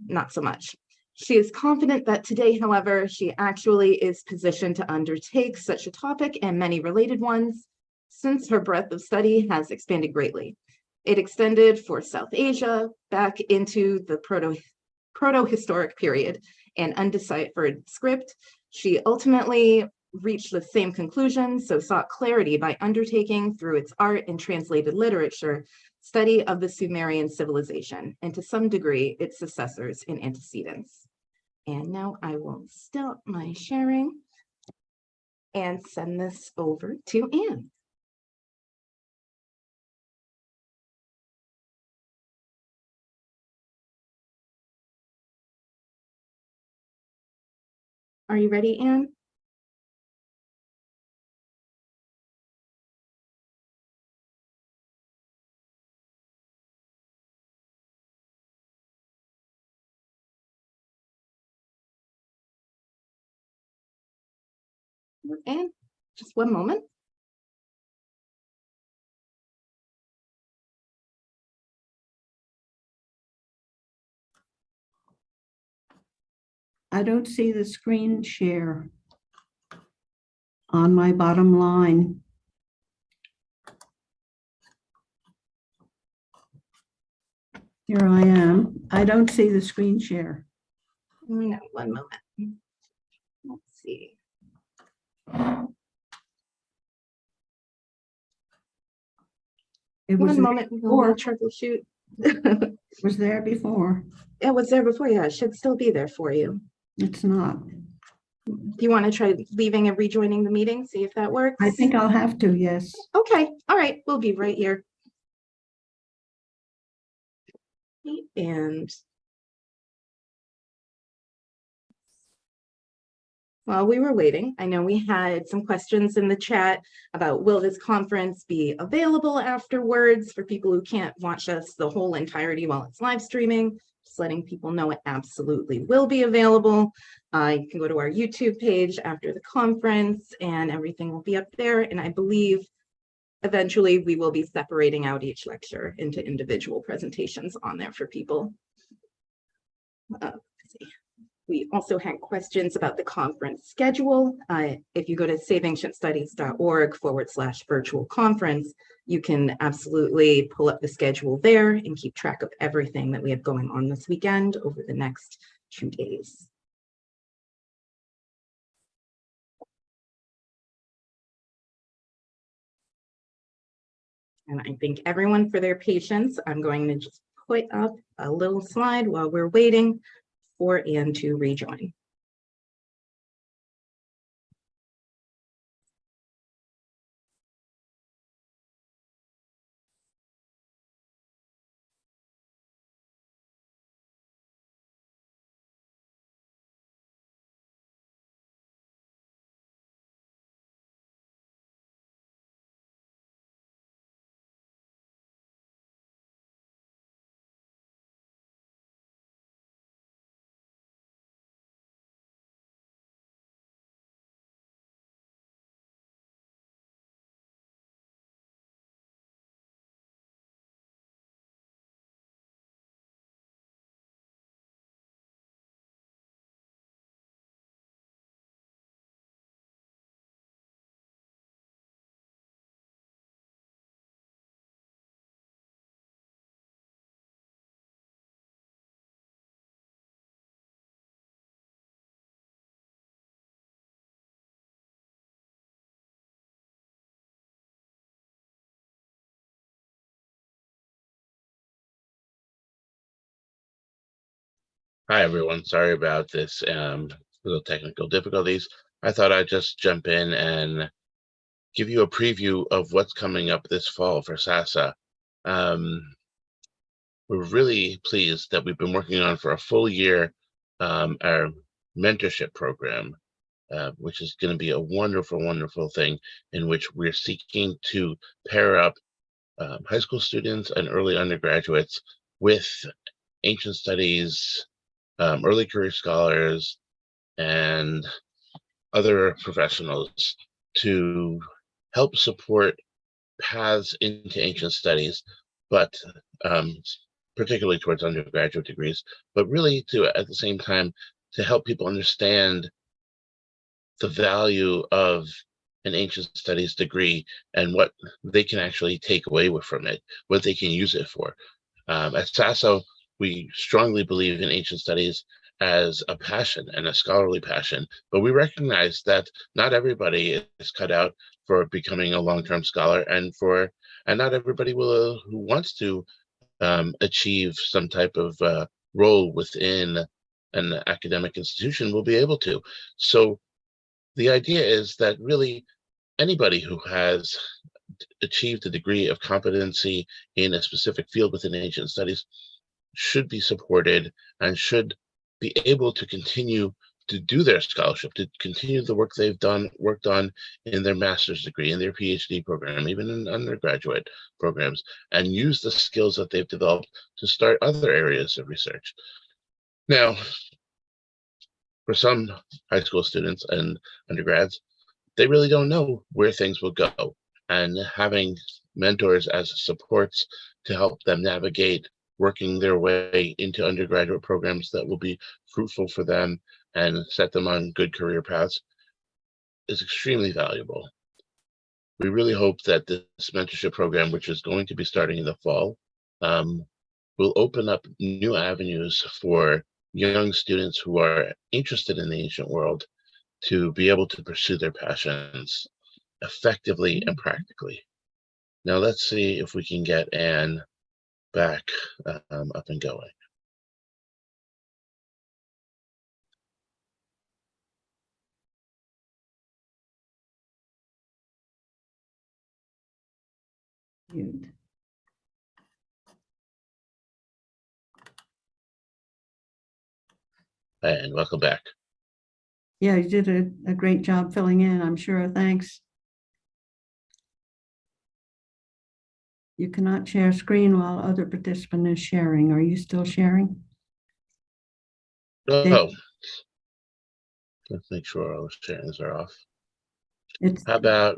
Not so much. She is confident that today, however, she actually is positioned to undertake such a topic and many related ones, since her breadth of study has expanded greatly. It extended for South Asia back into the proto-historic period and undeciphered script. She ultimately reached the same conclusion, so sought clarity by undertaking, through its art and translated literature, study of the Sumerian civilization, and to some degree, its successors and antecedents. And now I will stop my sharing and send this over to Anne. Are you ready, Anne? And just one moment. I don't see the screen share on my bottom line. Here I am. I don't see the screen share. No, one moment. Let's see. It was One moment, we'll troubleshoot. was there before. It was there before, yeah, it should still be there for you. It's not. Do you want to try leaving and rejoining the meeting, see if that works? I think I'll have to, yes. Okay, all right, we'll be right here. And while we were waiting, I know we had some questions in the chat about, will this conference be available afterwards for people who can't watch us the whole entirety while it's live streaming? Just letting people know it absolutely will be available. You can go to our YouTube page after the conference and everything will be up there. And I believe eventually we will be separating out each lecture into individual presentations on there for people. Let's see. We also had questions about the conference schedule. If you go to saveancientstudies.org/virtual conference, you can absolutely pull up the schedule there and keep track of everything that we have going on this weekend over the next 2 days. And I thank everyone for their patience. I'm going to just put up a little slide while we're waiting for Anne to rejoin. Hi, everyone. Sorry about this little technical difficulties. I thought I'd just jump in and give you a preview of what's coming up this fall for Sasa. We're really pleased that we've been working on for a full year our mentorship program, which is going to be a wonderful, wonderful thing in which we're seeking to pair up high school students and early undergraduates with ancient studies, early career scholars, and other professionals to help support paths into ancient studies, but particularly towards undergraduate degrees, but really to, at the same time, to help people understand the value of an ancient studies degree and what they can actually take away from it, what they can use it for. At Sasa, we strongly believe in ancient studies as a passion and a scholarly passion, but we recognize that not everybody is cut out for becoming a long-term scholar, and not everybody who wants to achieve some type of role within an academic institution will be able to. So the idea is that really anybody who has achieved a degree of competency in a specific field within ancient studies should be supported and should be able to continue to do their scholarship, to continue the work they've worked on in their master's degree, in their PhD program, even in undergraduate programs, and use the skills that they've developed to start other areas of research. Now, for some high school students and undergrads, they really don't know where things will go, and having mentors as supports to help them navigate working their way into undergraduate programs that will be fruitful for them and set them on good career paths is extremely valuable. We really hope that this mentorship program, which is going to be starting in the fall, will open up new avenues for young students who are interested in the ancient world to be able to pursue their passions effectively and practically. Now let's see if we can get Anne back up and going. Mute. And welcome back. Yeah, you did a great job filling in, I'm sure. Thanks. You cannot share screen while other participant is sharing. Are you still sharing? Oh, let's make sure all the sharings are off. It's How about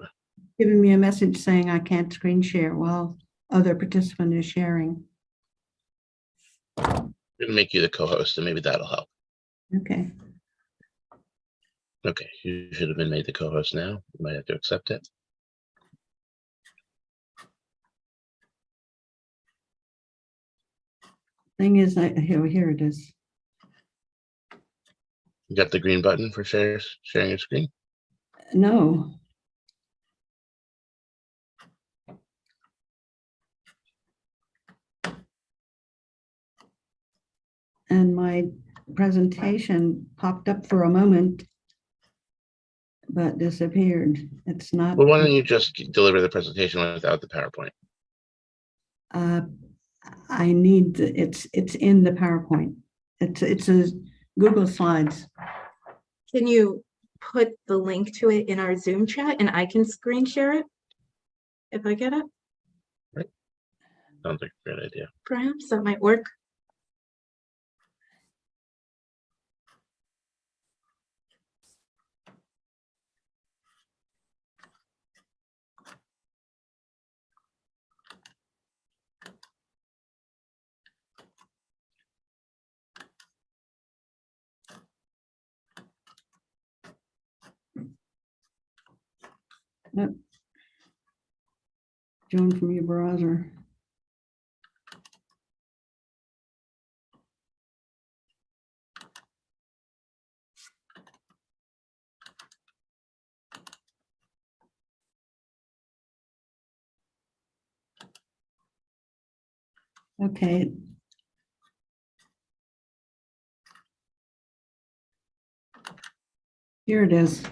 giving me a message saying I can't screen share while other participant is sharing. I'm gonna make you the co-host, and maybe that'll help. Okay. Okay, you should have been made the co-host now. You might have to accept it. Thing is, here it is. You got the green button for sharing your screen? No. And my presentation popped up for a moment, but disappeared. It's not. Well, why don't you just deliver the presentation without the PowerPoint? I need it's in the PowerPoint. It's a Google Slides. Can you put the link to it in our Zoom chat and I can screen share it if I get it? Right. Sounds like a great idea. Perhaps that might work. Nope. Join from your browser. Okay. Here it is.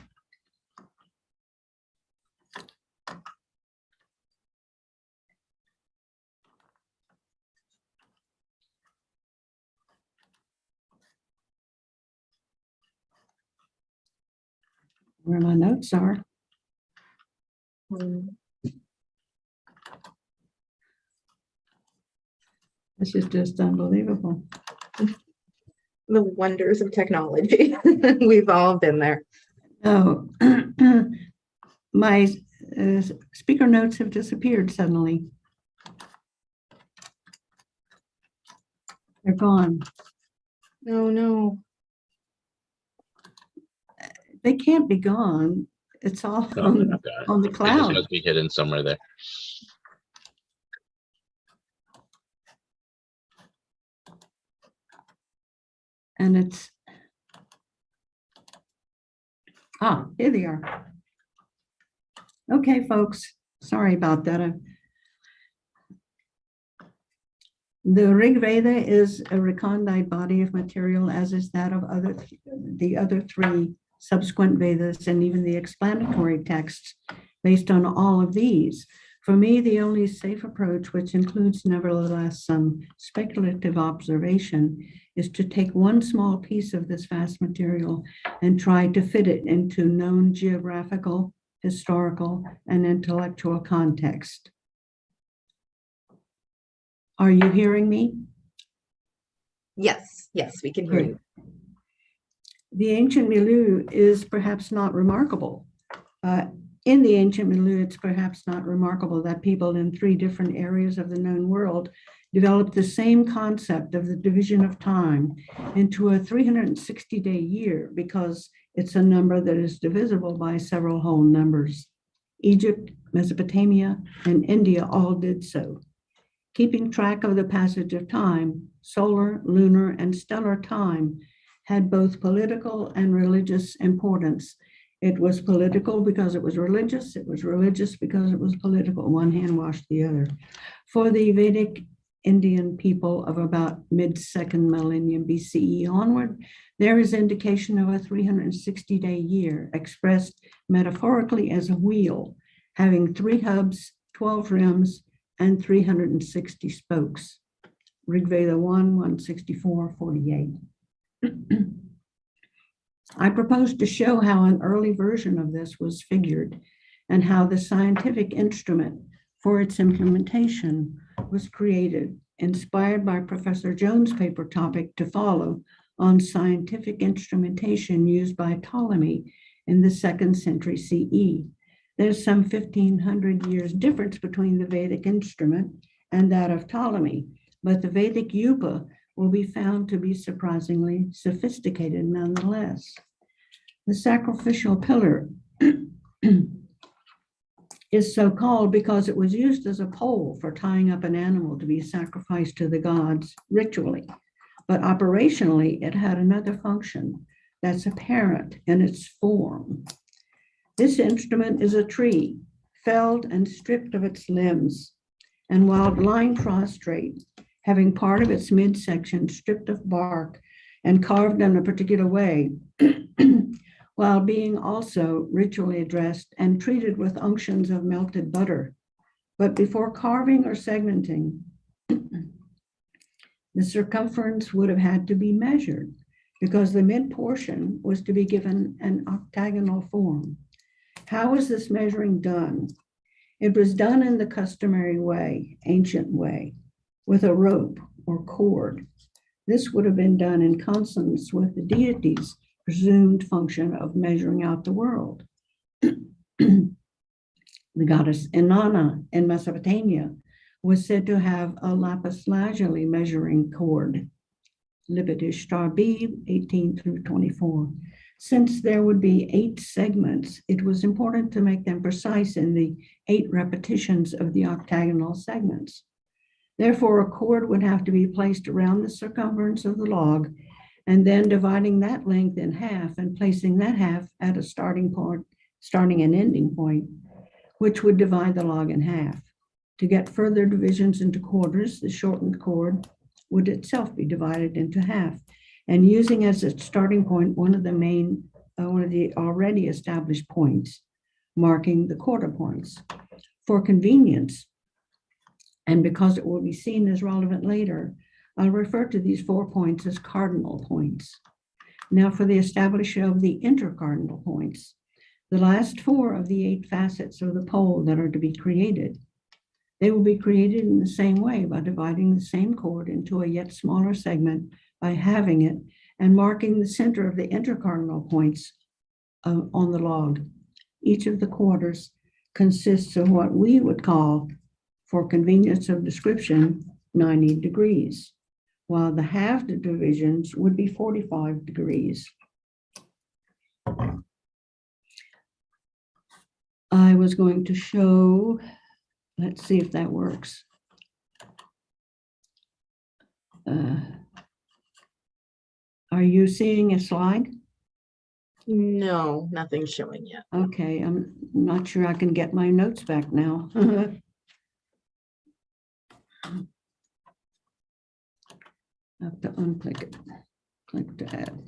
Where my notes are. This is just unbelievable. The wonders of technology. We've all been there. Oh, my speaker notes have disappeared suddenly. They're gone. No, no. They can't be gone. It's all No, they're not gone. on the It just cloud. must be hidden somewhere there. And it's, here they are. Okay, folks, sorry about that. The Rig Veda is a recondite body of material, as is that of the other three subsequent Vedas and even the explanatory texts based on all of these. For me, the only safe approach, which includes nevertheless some speculative observation, is to take one small piece of this vast material and try to fit it into known geographical, historical, and intellectual context. Are you hearing me? Yes, yes, we can hear you. The ancient milieu is perhaps not remarkable. In the ancient milieu, it's perhaps not remarkable that people in three different areas of the known world developed the same concept of the division of time into a 360-day year, because it's a number that is divisible by several whole numbers. Egypt, Mesopotamia, and India all did so. Keeping track of the passage of time, solar, lunar, and stellar time had both political and religious importance. It was political because it was religious. It was religious because it was political. One hand washed the other. For the Vedic Indian people of about mid-second millennium BCE onward, there is indication of a 360-day year expressed metaphorically as a wheel, having 3 hubs, 12 rims, and 360 spokes. Rig Veda 1, 164, 48. I propose to show how an early version of this was figured and how the scientific instrument for its implementation was created, inspired by Professor Jones' paper topic to follow on scientific instrumentation used by Ptolemy in the 2nd century CE. There's some 1,500 years difference between the Vedic instrument and that of Ptolemy, but the Vedic Yupa will be found to be surprisingly sophisticated nonetheless. The sacrificial pillar is so called because it was used as a pole for tying up an animal to be sacrificed to the gods ritually. But operationally, it had another function that's apparent in its form. This instrument is a tree, felled and stripped of its limbs, and while lying prostrate, having part of its midsection stripped of bark and carved in a particular way, while being also ritually dressed and treated with unctions of melted butter. But before carving or segmenting, the circumference would have had to be measured because the mid portion was to be given an octagonal form. How was this measuring done? It was done in the customary way, ancient way, with a rope or cord. This would have been done in consonance with the deity's presumed function of measuring out the world. The goddess Inanna in Mesopotamia was said to have a lapis lazuli measuring cord. Libidishtar B, 18 through 24. Since there would be 8 segments, it was important to make them precise in the 8 repetitions of the octagonal segments. Therefore, a cord would have to be placed around the circumference of the log, and then dividing that length in half and placing that half at a starting and ending point, which would divide the log in half. To get further divisions into quarters, the shortened cord would itself be divided into half, and using as its starting point one of the already established points, marking the quarter points. For convenience, and because it will be seen as relevant later, I'll refer to these 4 points as cardinal points. Now for the establishment of the intercardinal points, the last 4 of the 8 facets of the pole that are to be created. They will be created in the same way by dividing the same cord into a yet smaller segment by halving it and marking the center of the intercardinal points on the log. Each of the quarters consists of what we would call, for convenience of description, 90 degrees, while the halved divisions would be 45 degrees. I was going to show, let's see if that works. Are you seeing a slide? No, nothing's showing yet. Okay, I'm not sure I can get my notes back now. I have to unclick it, click to add.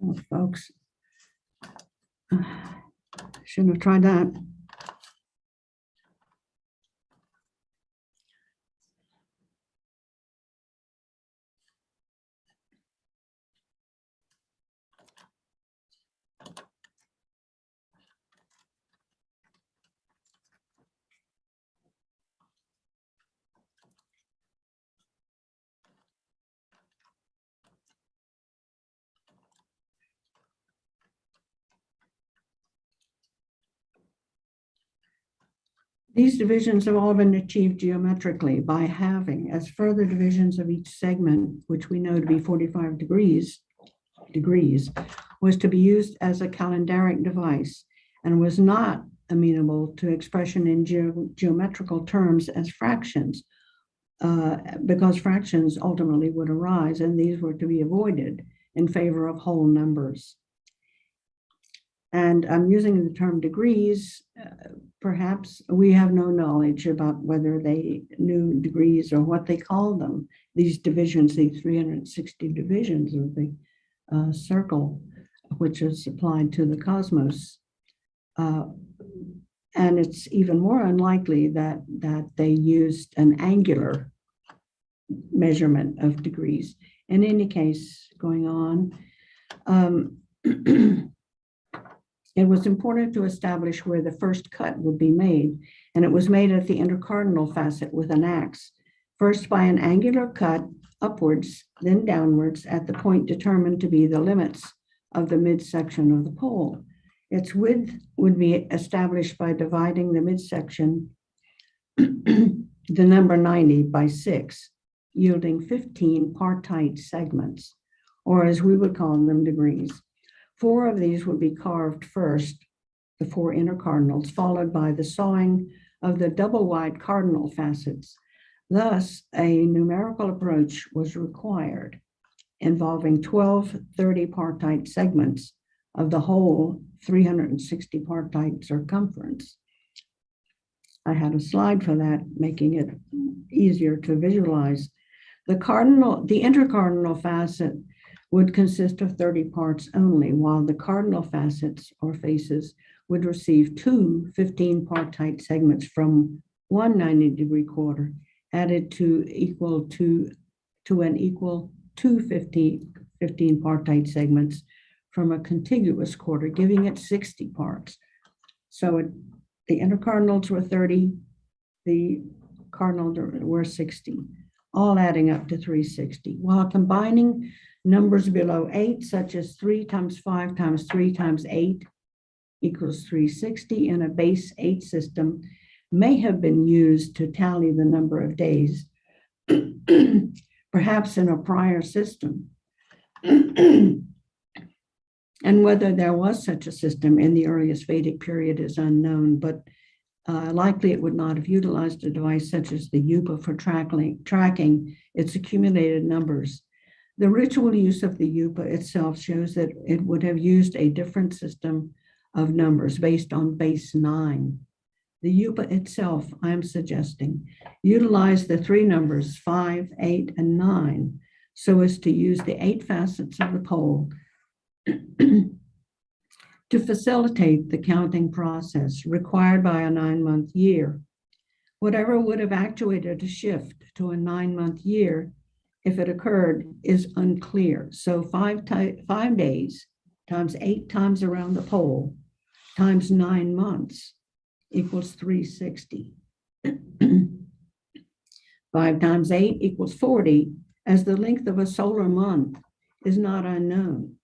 Oh, folks, shouldn't have tried that. These divisions have all been achieved geometrically by halving as further divisions of each segment, which we know to be 45 degrees, was to be used as a calendaric device and was not amenable to expression in geometrical terms as fractions, because fractions ultimately would arise, and these were to be avoided in favor of whole numbers. And I'm using the term degrees. Perhaps we have no knowledge about whether they knew degrees or what they called them. These divisions, these 360 divisions of the circle, which is applied to the cosmos. And it's even more unlikely that they used an angular measurement of degrees. In any case, going on, it was important to establish where the first cut would be made, and it was made at the intercardinal facet with an axe. first by an angular cut upwards, then downwards at the point determined to be the limits of the midsection of the pole. Its width would be established by dividing the midsection, the number 90, by 6, yielding 15 partite segments, or as we would call them, degrees. 4 of these would be carved first, the 4 inner cardinals, followed by the sawing of the double wide cardinal facets. Thus, a numerical approach was required, involving 12 30-partite segments of the whole 360 partite circumference. I had a slide for that, making it easier to visualize. The intercardinal facet would consist of 30 parts only, while the cardinal facets or faces would receive 2 15-partite segments from one 90-degree quarter, added to equal to an equal 2 15-partite segments from a contiguous quarter, giving it 60 parts. So the intercardinals were 30, the cardinals were 60, all adding up to 360. While combining numbers below 8, such as 3 times 5 times 3 times 8 equals 360 in a base 8 system, may have been used to tally the number of days, perhaps in a prior system. And whether there was such a system in the earliest Vedic period is unknown, but likely it would not have utilized a device such as the yupa for tracking its accumulated numbers. The ritual use of the yupa itself shows that it would have used a different system of numbers based on base 9. The yupa itself, I am suggesting, utilized the 3 numbers 5, 8, and 9 so as to use the 8 facets of the pole to facilitate the counting process required by a 9-month year. Whatever would have actuated a shift to a 9-month year, if it occurred, is unclear. So 5 days times 8 times around the pole times 9 months equals 360. 5 times 8 equals 40, as the length of a solar month is not unknown.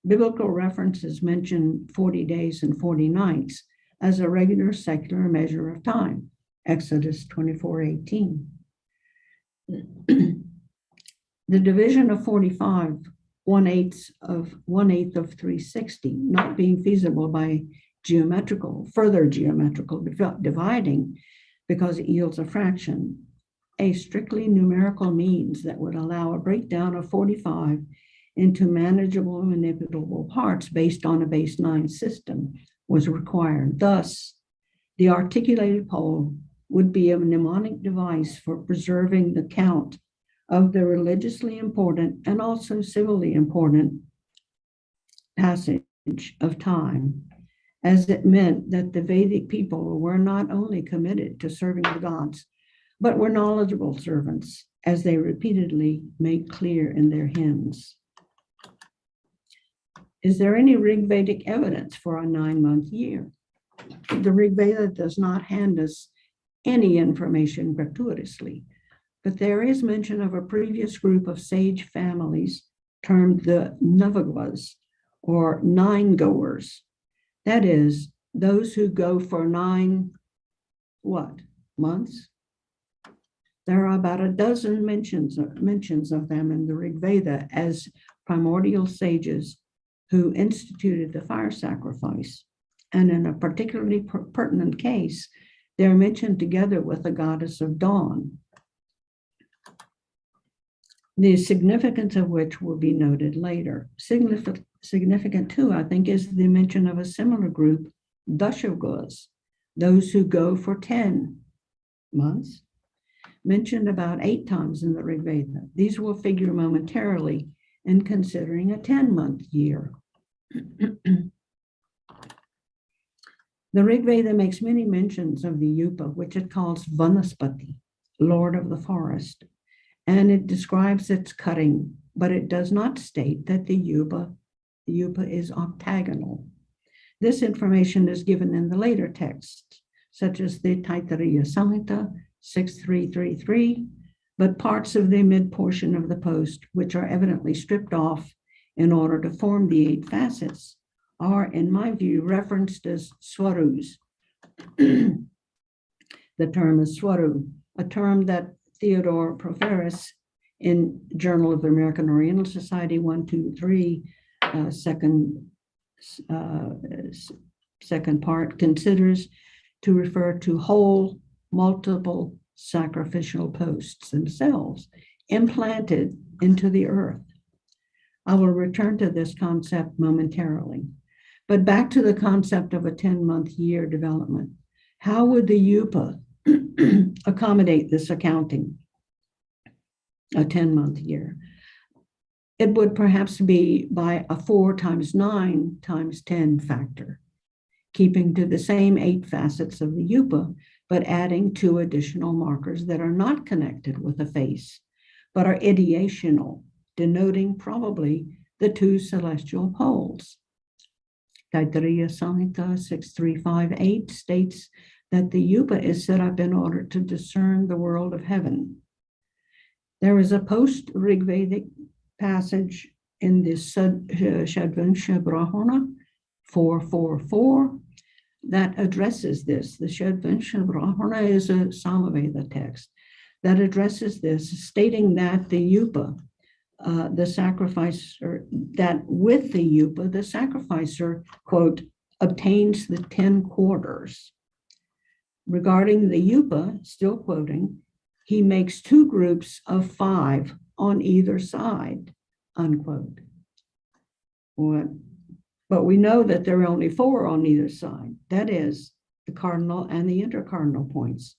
Biblical references mention 40 days and 40 nights as a regular secular measure of time, Exodus 24:18. The division of 45, 1/8 of 360, not being feasible by further geometrical dividing because it yields a fraction, a strictly numerical means that would allow a breakdown of 45 into manageable and manipulable parts based on a base 9 system was required. Thus, the articulated pole would be a mnemonic device for preserving the count of the religiously important and also civilly important passage of time, as it meant that the Vedic people were not only committed to serving the gods, but were knowledgeable servants, as they repeatedly make clear in their hymns. Is there any Rig Vedic evidence for a 9-month year? The Rig Veda does not hand us any information gratuitously, but there is mention of a previous group of sage families termed the Navagvas, or 9 goers. That is, those who go for 9 months? There are about a dozen mentions of them in the Rig Veda as primordial sages who instituted the fire sacrifice. And in a particularly pertinent case, they're mentioned together with the goddess of dawn, the significance of which will be noted later. Significant too, I think, is the mention of a similar group, Dashavgas, those who go for 10 months, mentioned about 8 times in the Rig Veda. These will figure momentarily in considering a 10-month year. The Rig Veda makes many mentions of the Yupa, which it calls Vanaspati, Lord of the Forest, and it describes its cutting, but it does not state that the Yupa is octagonal. This information is given in the later texts, such as the Taittiriya Samhita 6333, but parts of the mid portion of the post, which are evidently stripped off in order to form the 8 facets, are, in my view, referenced as swarus. The term is swaru, a term that Theodore Proferus in Journal of the American Oriental Society 123, second part, considers to refer to whole multiple sacrificial posts themselves implanted into the earth. I will return to this concept momentarily, but back to the concept of a 10-month year development. How would the UPA accommodate this accounting, a 10-month year? It would perhaps be by a 4 times 9 times 10 factor, keeping to the same 8 facets of the UPA, but adding 2 additional markers that are not connected with a face, but are ideational, denoting probably the 2 celestial poles. Taittiriya Samhita 6358 states that the UPA is set up in order to discern the world of heaven. There is a post-Rigvedic passage in the Shadvansha Brahmana 444 that addresses this. The Shadvansha Brahmana is a Samaveda text that addresses this, stating that the UPA, the sacrificer, that with the UPA, the sacrificer, quote, obtains the 10 quarters. Regarding the UPA, still quoting, he makes 2 groups of 5 on either side, unquote. But we know that there are only 4 on either side. That is, the cardinal and the intercardinal points.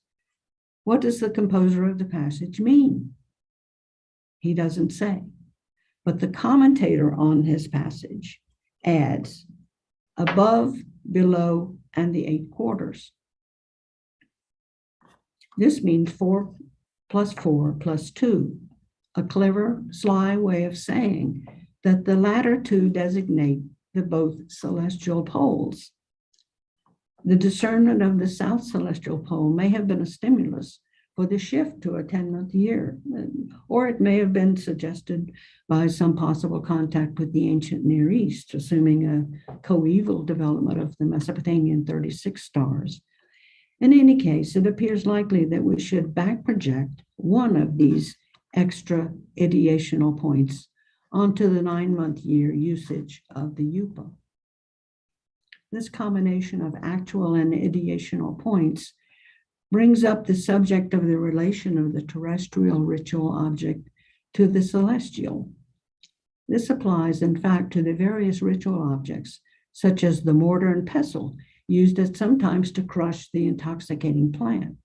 What does the composer of the passage mean? He doesn't say. But the commentator on his passage adds above, below, and the 8 quarters. This means 4 plus 4 plus 2, a clever, sly way of saying that the latter 2 designate the both celestial poles. The discernment of the south celestial pole may have been a stimulus for the shift to a 10-month year, or it may have been suggested by some possible contact with the ancient Near East, assuming a coeval development of the Mesopotamian 36 stars. In any case, it appears likely that we should back project one of these extra ideational points onto the 9-month year usage of the UPA. This combination of actual and ideational points brings up the subject of the relation of the terrestrial ritual object to the celestial. This applies, in fact, to the various ritual objects, such as the mortar and pestle, used at sometimes to crush the intoxicating plant.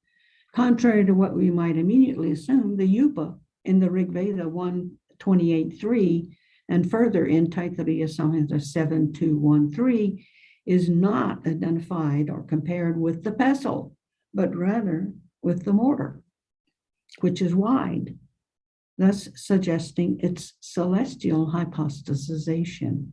Contrary to what we might immediately assume, the UPA in the Rig Veda 128.3 and further in Taittiriya Samhita 7.2.1.3 is not identified or compared with the pestle, but rather with the mortar, which is wide, thus suggesting its celestial hypostasization.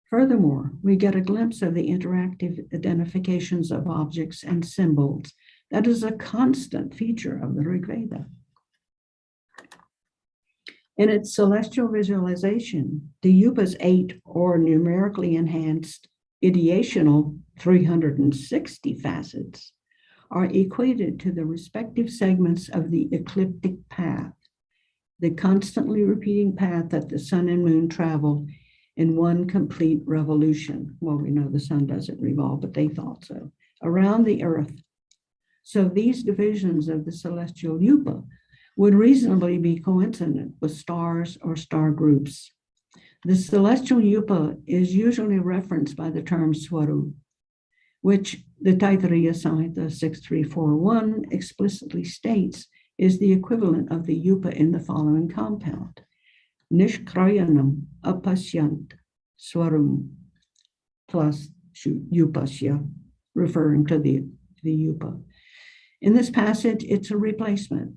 Furthermore, we get a glimpse of the interactive identifications of objects and symbols that is a constant feature of the Rig Veda. In its celestial visualization, the UPA's 8 or numerically enhanced ideational 360 facets are equated to the respective segments of the ecliptic path, the constantly repeating path that the sun and moon travel in one complete revolution. Well, we know the sun doesn't revolve, but they thought so, around the earth. So these divisions of the celestial UPA would reasonably be coincident with stars or star groups. The celestial UPA is usually referenced by the term swaru, which the Taittiriya Samhita 6341 explicitly states is the equivalent of the UPA in the following compound: Nishkrayanam apasyant swarum plus upasya, referring to the UPA. In this passage, it's a replacement.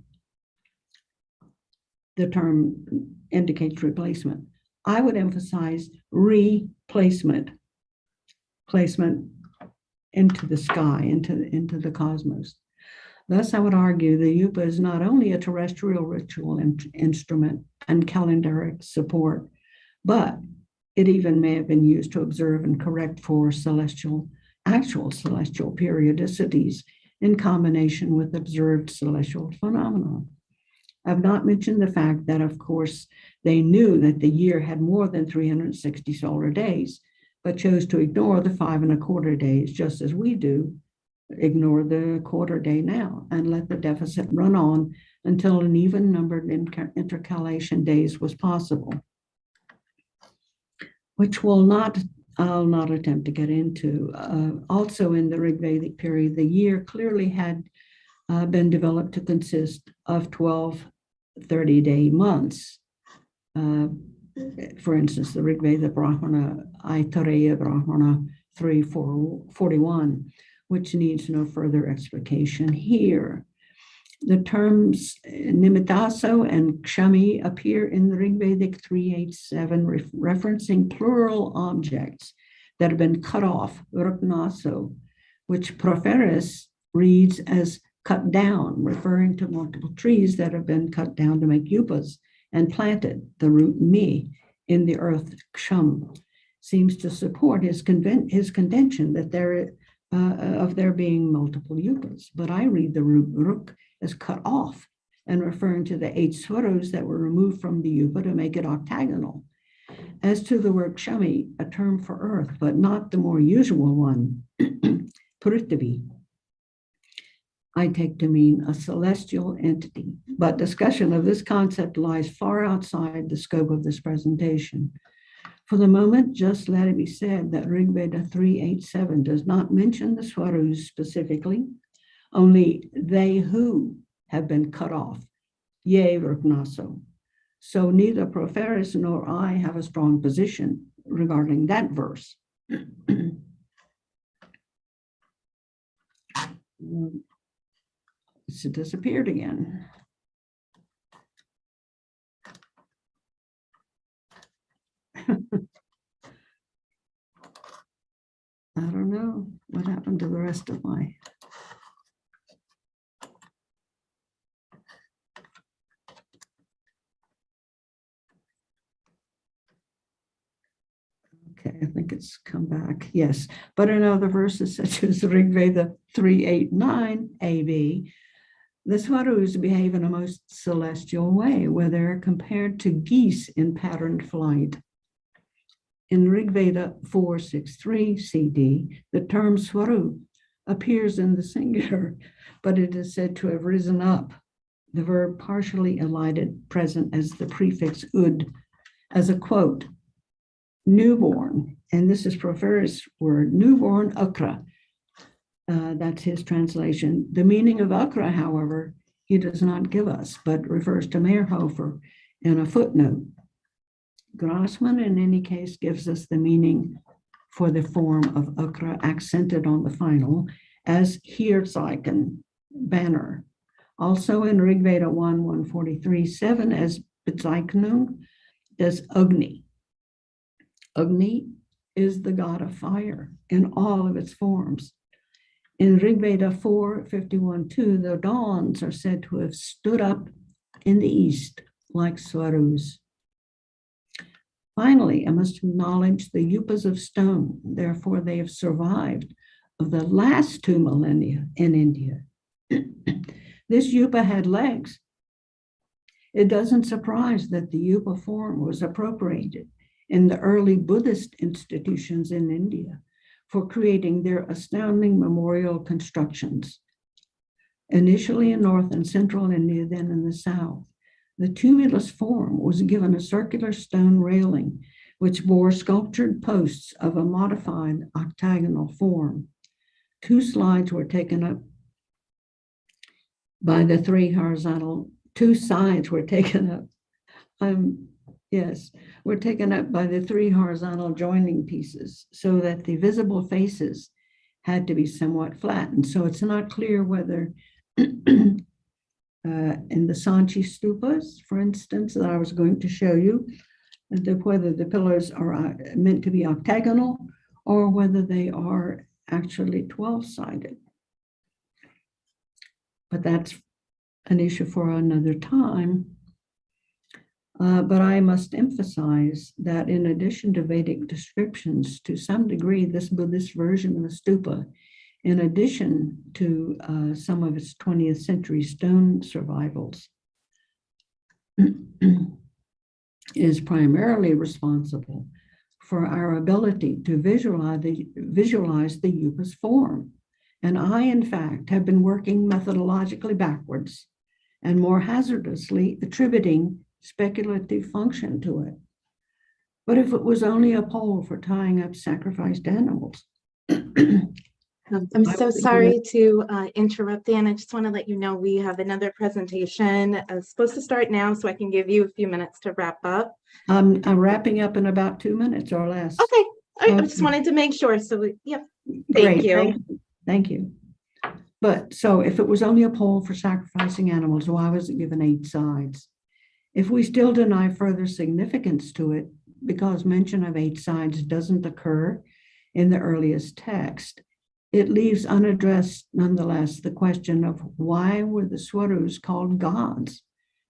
The term indicates replacement. I would emphasize replacement, placement into the sky, into the cosmos. Thus, I would argue the yupa is not only a terrestrial ritual instrument and calendaric support, but it even may have been used to observe and correct for actual celestial periodicities in combination with observed celestial phenomena. I've not mentioned the fact that, of course, they knew that the year had more than 360 solar days, but chose to ignore the 5 1/4 days, just as we do ignore the quarter day now, and let the deficit run on until an even numbered intercalation days was possible, which I'll not attempt to get into. Also in the Rig Vedic period, the year clearly had been developed to consist of 12 30-day months. For instance, the Rig Veda Brahmana, Aitareya Brahmana 3:41, which needs no further explication here. The terms Nimittaso and Kshami appear in the Rig Vedic 387, referencing plural objects that have been cut off, Ruknaso, which Proferis reads as cut down, referring to multiple trees that have been cut down to make yupas and planted, the root mi, in the earth. Ksham seems to support his contention that there being multiple yupas, but I read the root ruk as cut off and referring to the 8 swaros that were removed from the yupa to make it octagonal. As to the word kshami, a term for earth, but not the more usual one, prithvi, I take to mean a celestial entity, but discussion of this concept lies far outside the scope of this presentation. For the moment, just let it be said that Rig Veda 387 does not mention the swarus specifically, only they who have been cut off, ye Ruknaso. So neither Proferis nor I have a strong position regarding that verse. It's disappeared again. I don't know what happened to the rest of my. Okay, I think it's come back. Yes, but in other verses such as Rig Veda 389 AB, the swarus behave in a most celestial way, where they're compared to geese in patterned flight. In Rig Veda 463 CD, the term swaru appears in the singular, but it is said to have risen up, the verb partially elided, present as the prefix ud, as a quote, newborn, and this is Proferis' word, newborn akra. That's his translation. The meaning of akra, however, he does not give us, but refers to Meyerhofer in a footnote. Grossman, in any case, gives us the meaning for the form of akra accented on the final as Heerzeichen, banner. Also in Rig Veda 1:143:7 as Bezeichnung as Agni. Agni is the god of fire in all of its forms. In Rig Veda 4:51:2, the dawns are said to have stood up in the east like swarus. Finally, I must acknowledge the yupas of stone. Therefore, they have survived of the last 2 millennia in India. This yupa had legs. It doesn't surprise that the yupa form was appropriated in the early Buddhist institutions in India for creating their astounding memorial constructions. Initially in North and Central India, then in the South, the tumulus form was given a circular stone railing, which bore sculptured posts of a modified octagonal form. 2 sides were taken up by the 3 horizontal, 2 sides were taken up, were taken up by the 3 horizontal joining pieces so that the visible faces had to be somewhat flattened. So it's not clear whether in the Sanchi stupas, for instance, that I was going to show you, whether the pillars are meant to be octagonal or whether they are actually 12-sided. but that's an issue for another time. But I must emphasize that in addition to Vedic descriptions, to some degree, this Buddhist version of a stupa, in addition to some of its 20th century stone survivals, is primarily responsible for our ability to visualize the yupa's form. And I, in fact, have been working methodologically backwards and more hazardously attributing speculative function to it. But if it was only a pole for tying up sacrificed animals. I'm so sorry to interrupt, Anne. I just want to let you know we have another presentation supposed to start now, so I can give you a few minutes to wrap up. I'm wrapping up in about 2 minutes or less. Okay, I just wanted to make sure. So, yep. Thank you. Thank you. But so if it was only a pole for sacrificing animals, why was it given 8 sides? If we still deny further significance to it, because mention of 8 sides doesn't occur in the earliest text, it leaves unaddressed, nonetheless, the question of why were the Swarus called gods,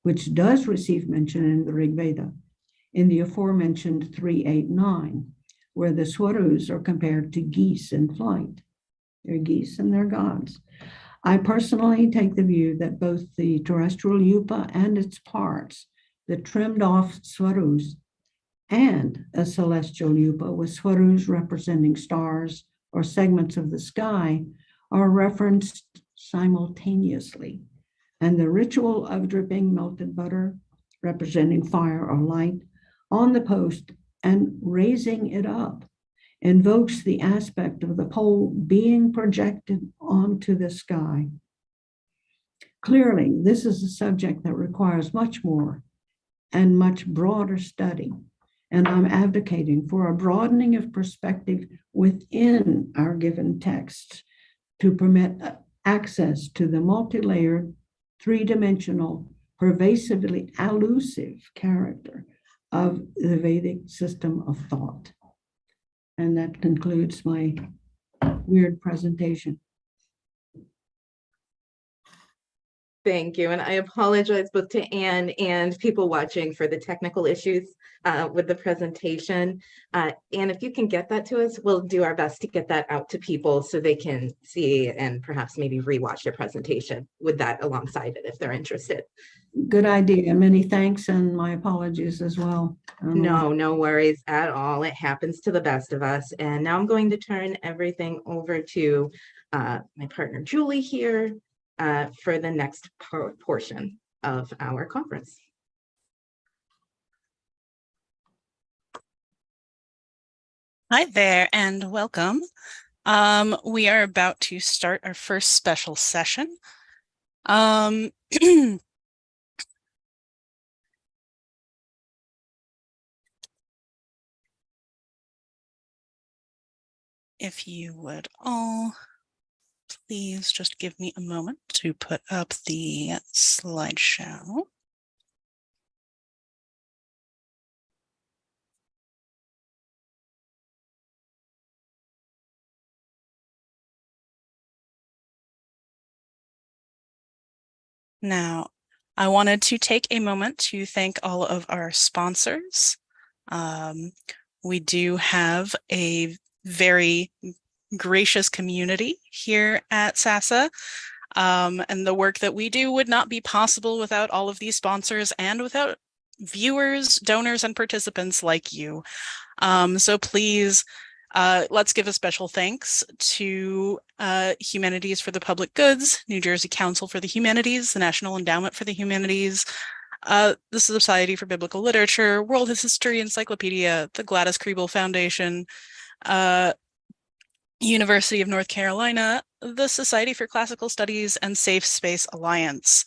which does receive mention in the Rig Veda, in the aforementioned 389, where the Swarus are compared to geese in flight. They're geese and they're gods. I personally take the view that both the terrestrial yupa and its parts, the trimmed off Swarus, and a celestial yupa with Swarus representing stars or segments of the sky, are referenced simultaneously. And the ritual of dripping melted butter, representing fire or light, on the post and raising it up invokes the aspect of the pole being projected onto the sky. Clearly, this is a subject that requires much more and much broader study. And I'm advocating for a broadening of perspective within our given texts to permit access to the multi-layered, three-dimensional, pervasively elusive character of the Vedic system of thought. And that concludes my weird presentation. Thank you. And I apologize both to Anne and people watching for the technical issues with the presentation. Anne, if you can get that to us, we'll do our best to get that out to people so they can see and perhaps maybe rewatch your presentation with that alongside it if they're interested. Good idea. Many thanks and my apologies as well. No worries at all. It happens to the best of us. And now I'm going to turn everything over to my partner, Julie, here for the next portion of our conference. Hi there and welcome. We are about to start our first special session. If you would all please just give me a moment to put up the slideshow. Now, I wanted to take a moment to thank all of our sponsors. We do have a very gracious community here at Sasa, and the work that we do would not be possible without all of these sponsors and without viewers, donors, and participants like you. So please, let's give a special thanks to Humanities for the Public Goods, New Jersey Council for the Humanities, the National Endowment for the Humanities, the Society for Biblical Literature, World History Encyclopedia, the Gladys Kriebel Foundation, University of North Carolina, the Society for Classical Studies, and Safe Space Alliance.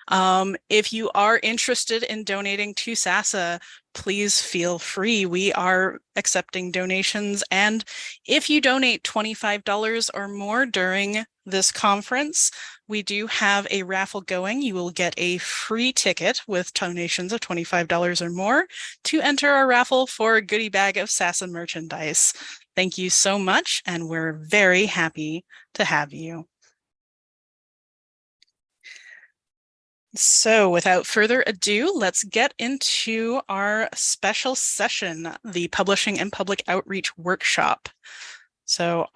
If you are interested in donating to Sasa, please feel free. We are accepting donations, and if you donate $25 or more during this conference, we do have a raffle going. You will get a free ticket with donations of $25 or more to enter our raffle for a goodie bag of Sasa merchandise. Thank you so much, and we're very happy to have you. So without further ado, let's get into our special session, the Publishing and Public Outreach Workshop. So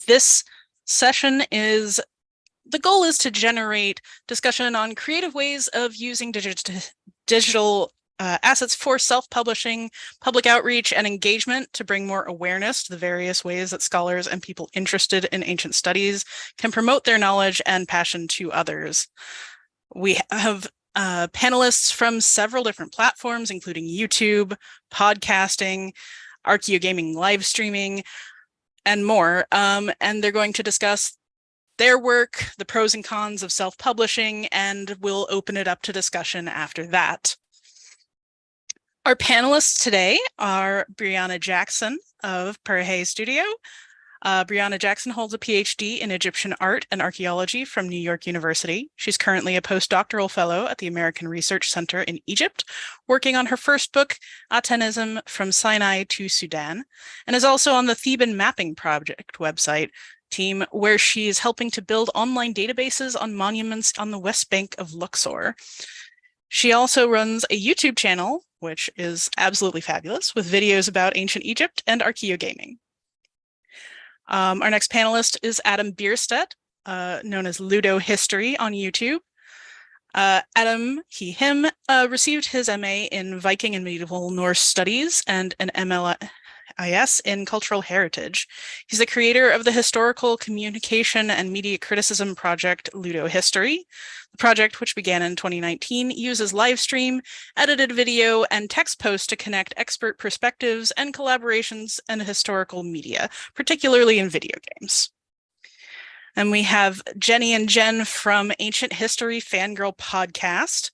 this session the goal is to generate discussion on creative ways of using digital assets for self-publishing, public outreach, and engagement to bring more awareness to the various ways that scholars and people interested in ancient studies can promote their knowledge and passion to others. We have panelists from several different platforms, including YouTube, podcasting, archaeogaming live streaming, and more. And they're going to discuss their work, the pros and cons of self-publishing, and we'll open it up to discussion after that. Our panelists today are Brianna Jackson of Perhay Studio. Brianna Jackson holds a PhD in Egyptian art and archaeology from New York University. She's currently a postdoctoral fellow at the American Research Center in Egypt, working on her first book, Atenism from Sinai to Sudan, and is also on the Theban Mapping Project website team, where she is helping to build online databases on monuments on the West Bank of Luxor. She also runs a YouTube channel, which is absolutely fabulous, with videos about ancient Egypt and archaeogaming. Our next panelist is Adam Bierstedt, known as Ludo History on YouTube. Adam, him, received his MA in Viking and Medieval Norse Studies and an MLIS in Cultural Heritage. He's the creator of the historical communication and media criticism project Ludo History. The project, which began in 2019, uses live stream, edited video, and text posts to connect expert perspectives and collaborations in historical media, particularly in video games. And we have Jenny and Jen from Ancient History Fangirl Podcast.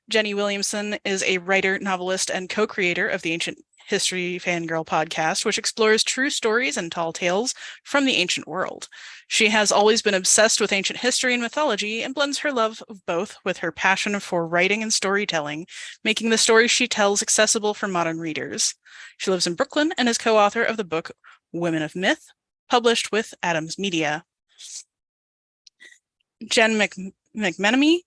Jenny Williamson is a writer, novelist, and co-creator of the Ancient History Fangirl Podcast, which explores true stories and tall tales from the ancient world. She has always been obsessed with ancient history and mythology and blends her love of both with her passion for writing and storytelling, making the stories she tells accessible for modern readers. She lives in Brooklyn and is co-author of the book Women of Myth, published with Adams Media. Jen McMenemy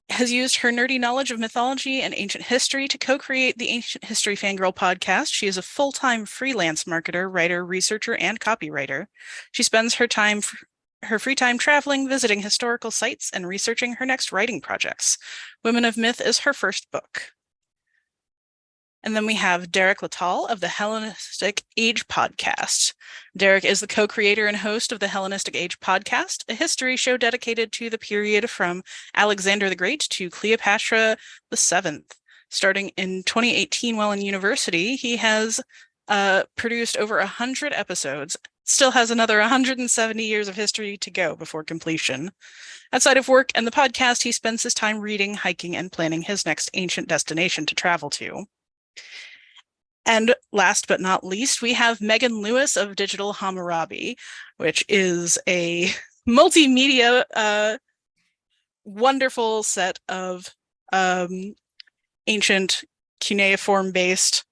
has used her nerdy knowledge of mythology and ancient history to co-create the Ancient History Fangirl podcast. She is a full-time freelance marketer, writer, researcher, and copywriter. She spends her free time traveling, visiting historical sites, and researching her next writing projects. Women of Myth is her first book. And then we have Derek Littall of the Hellenistic Age podcast. Derek is the co-creator and host of the Hellenistic Age podcast, a history show dedicated to the period from Alexander the Great to Cleopatra VII. Starting in 2018 while in university, he has produced over 100 episodes, still has another 170 years of history to go before completion. Outside of work and the podcast, he spends his time reading, hiking, and planning his next ancient destination to travel to. And last but not least, we have Megan Lewis of Digital Hammurabi, which is a multimedia, wonderful set of ancient cuneiform-based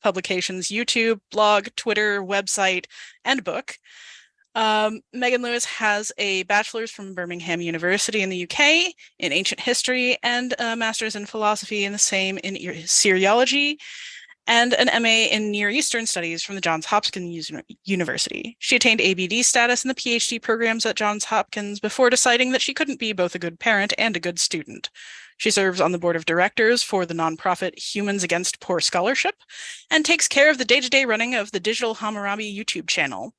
publications, YouTube, blog, Twitter, website, and book. Megan Lewis has a bachelor's from Birmingham University in the UK in ancient history and a master's in philosophy in the same in Syriology, and an MA in Near Eastern Studies from the Johns Hopkins University. She attained ABD status in the PhD programs at Johns Hopkins before deciding that she couldn't be both a good parent and a good student. She serves on the board of directors for the nonprofit Humans Against Poor Scholarship and takes care of the day-to-day running of the Digital Hammurabi YouTube channel.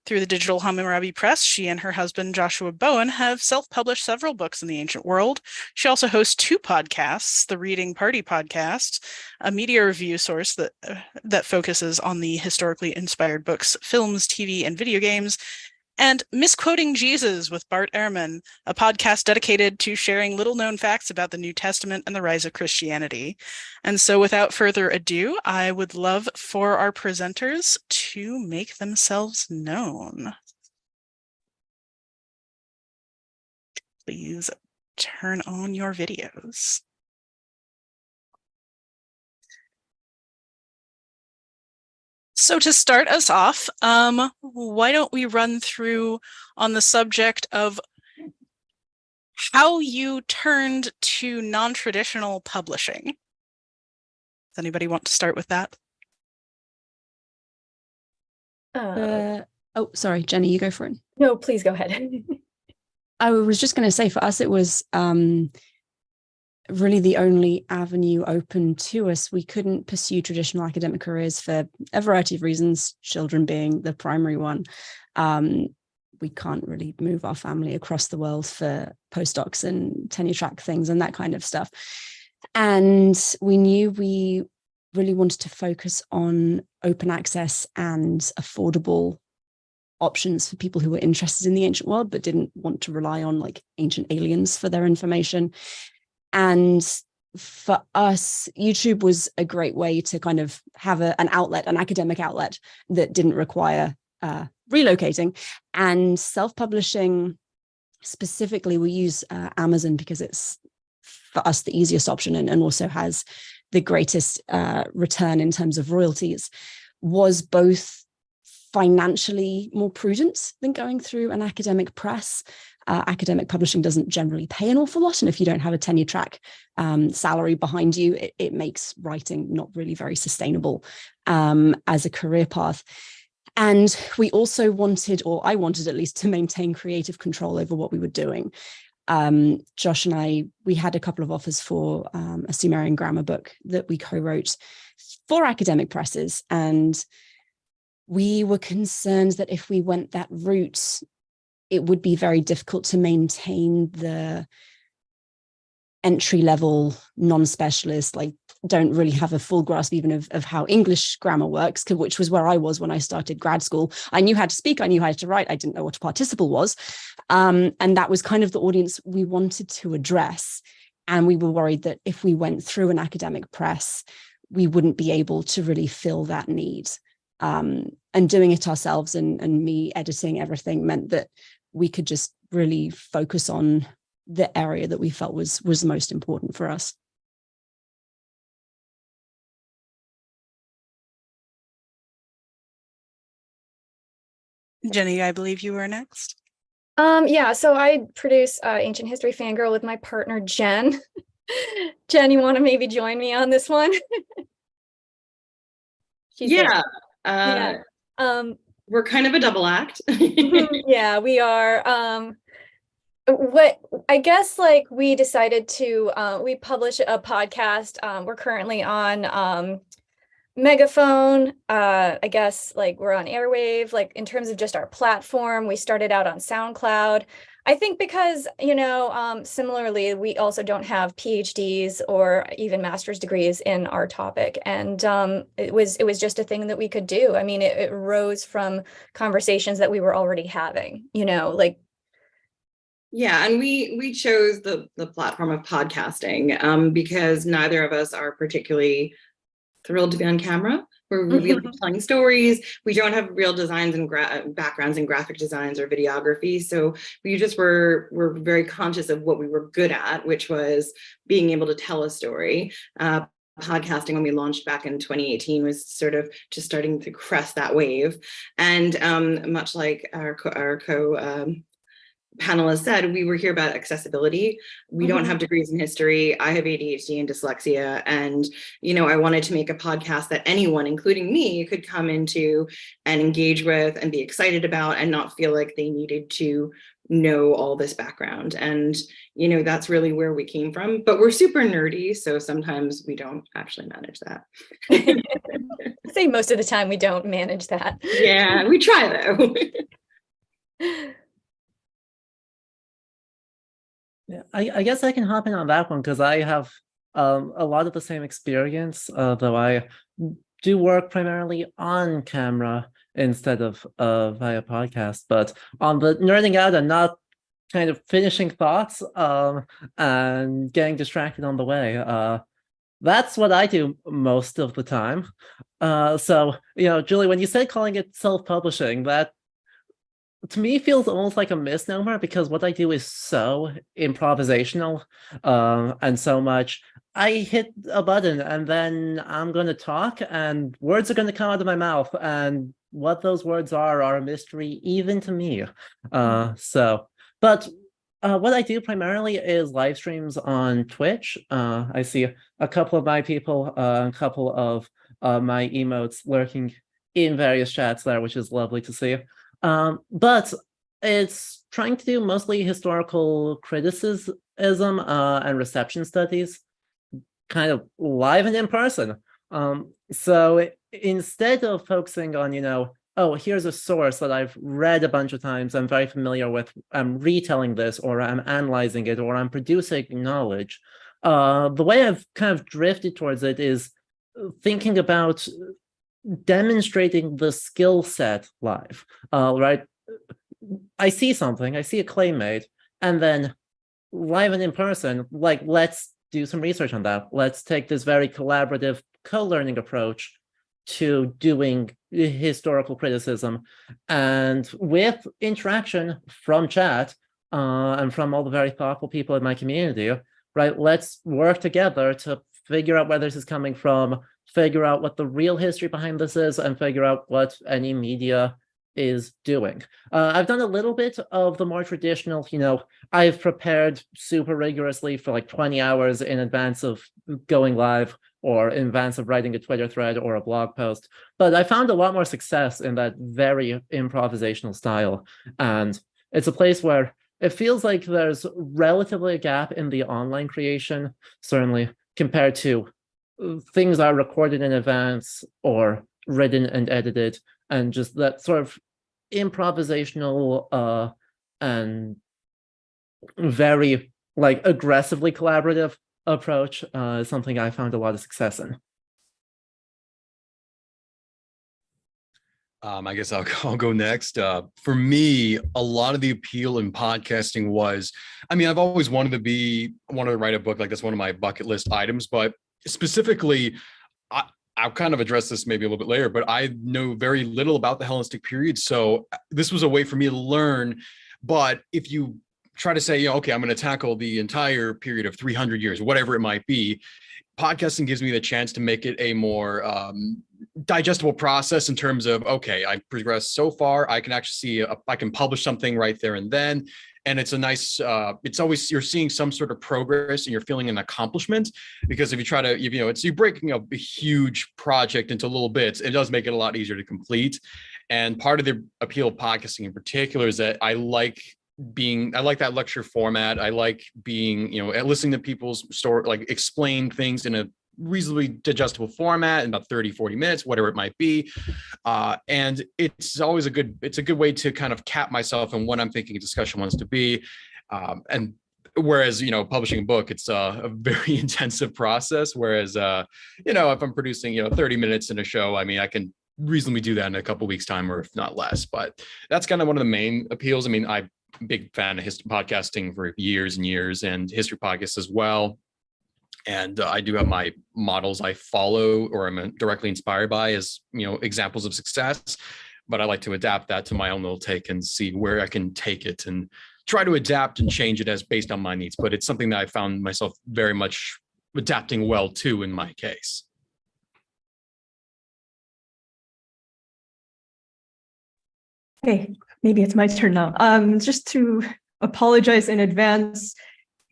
Through the Digital Hammurabi Press, she and her husband, Joshua Bowen, have self-published several books in the ancient world. She also hosts 2 podcasts, the Reading Party podcast, a media review source that focuses on the historically inspired books, films, TV, and video games, and Misquoting Jesus with Bart Ehrman, a podcast dedicated to sharing little-known facts about the New Testament and the rise of Christianity. And so without further ado, I would love for our presenters to make themselves known. Please turn on your videos. So to start us off, why don't we run through on the subject of how you turned to non-traditional publishing. Does anybody want to start with that? Oh, sorry, Jenny, you go for it. No, please go ahead. I was just going to say, for us, it was really the only avenue open to us. We couldn't pursue traditional academic careers for a variety of reasons, children being the primary one. We can't really move our family across the world for postdocs and tenure track things and that kind of stuff. And we knew we really wanted to focus on open access and affordable options for people who were interested in the ancient world, but didn't want to rely on like ancient aliens for their information. And for us, YouTube was a great way to kind of have an outlet, an academic outlet that didn't require relocating. And self-publishing specifically, we use Amazon because it's for us the easiest option and also has the greatest return in terms of royalties, was both financially more prudent than going through an academic press. Academic publishing doesn't generally pay an awful lot. And if you don't have a tenure track salary behind you, it makes writing not really very sustainable as a career path. And we also wanted, or I wanted at least, to maintain creative control over what we were doing. Josh and I, we had a couple of offers for a Sumerian grammar book that we co-wrote for academic presses. And we were concerned that if we went that route, it would be very difficult to maintain the entry-level non-specialist, like don't really have a full grasp even of how English grammar works, which was where I was when I started grad school. I knew how to speak, I knew how to write, I didn't know what a participle was. And that was kind of the audience we wanted to address. And we were worried that if we went through an academic press, we wouldn't be able to really fill that need. And doing it ourselves and me editing everything meant that we could just really focus on the area that we felt was most important for us. Jenny, I believe you were next. Yeah, so I produce Ancient History Fangirl with my partner, Jen. Jen, you want to maybe join me on this one? Yeah. We're kind of a double act. Yeah, we are. What I guess, like, we decided to we publish a podcast. We're currently on Megaphone. I guess, like, we're on Airwave. Like, in terms of just our platform, we started out on SoundCloud. I think because, you know, similarly, we also don't have PhDs or even master's degrees in our topic. And it was just a thing that we could do. I mean, it rose from conversations that we were already having, you know, like. Yeah, and we chose the platform of podcasting because neither of us are particularly thrilled to be on camera. We're really telling stories. We don't have real designs and backgrounds in graphic designs or videography. So we just were very conscious of what we were good at, which was being able to tell a story. Podcasting, when we launched back in 2018, was sort of just starting to crest that wave. And much like our panelists said, we were here about accessibility. We don't have degrees in history. I have ADHD and dyslexia. And, you know, I wanted to make a podcast that anyone, including me, could come into and engage with and be excited about and not feel like they needed to know all this background. And, you know, that's really where we came from. But we're super nerdy, so sometimes we don't actually manage that. I'd say most of the time we don't manage that. Yeah, we try though. Yeah, I guess I can hop in on that one because I have a lot of the same experience, though I do work primarily on camera instead of via podcast. But on the nerding out and not kind of finishing thoughts and getting distracted on the way, that's what I do most of the time. So, you know, Julie, when you said calling it self-publishing, that to me feels almost like a misnomer because what I do is so improvisational and so much. I hit a button and then I'm going to talk and words are going to come out of my mouth, and what those words are a mystery even to me. But what I do primarily is live streams on Twitch. I see a couple of my people, a couple of my emotes lurking in various chats there, which is lovely to see. But it's trying to do mostly historical criticism and reception studies, kind of live and in person. So instead of focusing on, oh, here's a source that I've read a bunch of times, I'm very familiar with, I'm retelling this, or I'm analyzing it, or I'm producing knowledge. The way I've kind of drifted towards it is thinking about demonstrating the skill set live, right? I see something, I see a claim made, and then live and in person, like, let's do some research on that. Let's take this very collaborative co-learning approach to doing historical criticism, and with interaction from chat and from all the very thoughtful people in my community, right? Let's work together to figure out where this is coming from, figure out what the real history behind this is, and figure out what any media is doing. I've done a little bit of the more traditional, I've prepared super rigorously for like 20 hours in advance of going live, or in advance of writing a Twitter thread or a blog post. But I found a lot more success in that very improvisational style. And it's a place where it feels like there's relatively a gap in the online creation, certainly, compared to things that are recorded in advance or written and edited, and just that sort of improvisational and very like aggressively collaborative approach is something I found a lot of success in. I guess I'll go next. For me, a lot of the appeal in podcasting was, I've always wanted to write a book. Like, that's one of my bucket list items, but specifically, I'll kind of address this maybe a little bit later, but I know very little about the Hellenistic period. So this was a way for me to learn. But if you try to say, okay, I'm going to tackle the entire period of 300 years, whatever it might be, podcasting gives me the chance to make it a more digestible process in terms of, okay, I've progressed so far, I can actually see, I can publish something right there and then. And it's a nice, it's always, you're seeing some sort of progress and you're feeling an accomplishment, because if you try to, you're breaking up a huge project into little bits, it does make it a lot easier to complete. And part of the appeal of podcasting in particular is that I like that lecture format. I like being, listening to people's story, like explain things in a reasonably digestible format in about 30-40 minutes, whatever it might be. And it's always a good way to kind of cap myself on what I'm thinking a discussion wants to be. And whereas, publishing a book, it's a very intensive process. Whereas, if I'm producing, 30 minutes in a show, I can reasonably do that in a couple weeks time, or if not less. But that's kind of one of the main appeals. I'm a big fan of history podcasting for years and years, and history podcasts as well. And I do have my models I follow or I'm directly inspired by as, examples of success, but I like to adapt that to my own little take and see where I can take it and try to adapt and change it as based on my needs. But it's something that I found myself very much adapting well to in my case. Okay, maybe it's my turn now. Just to apologize in advance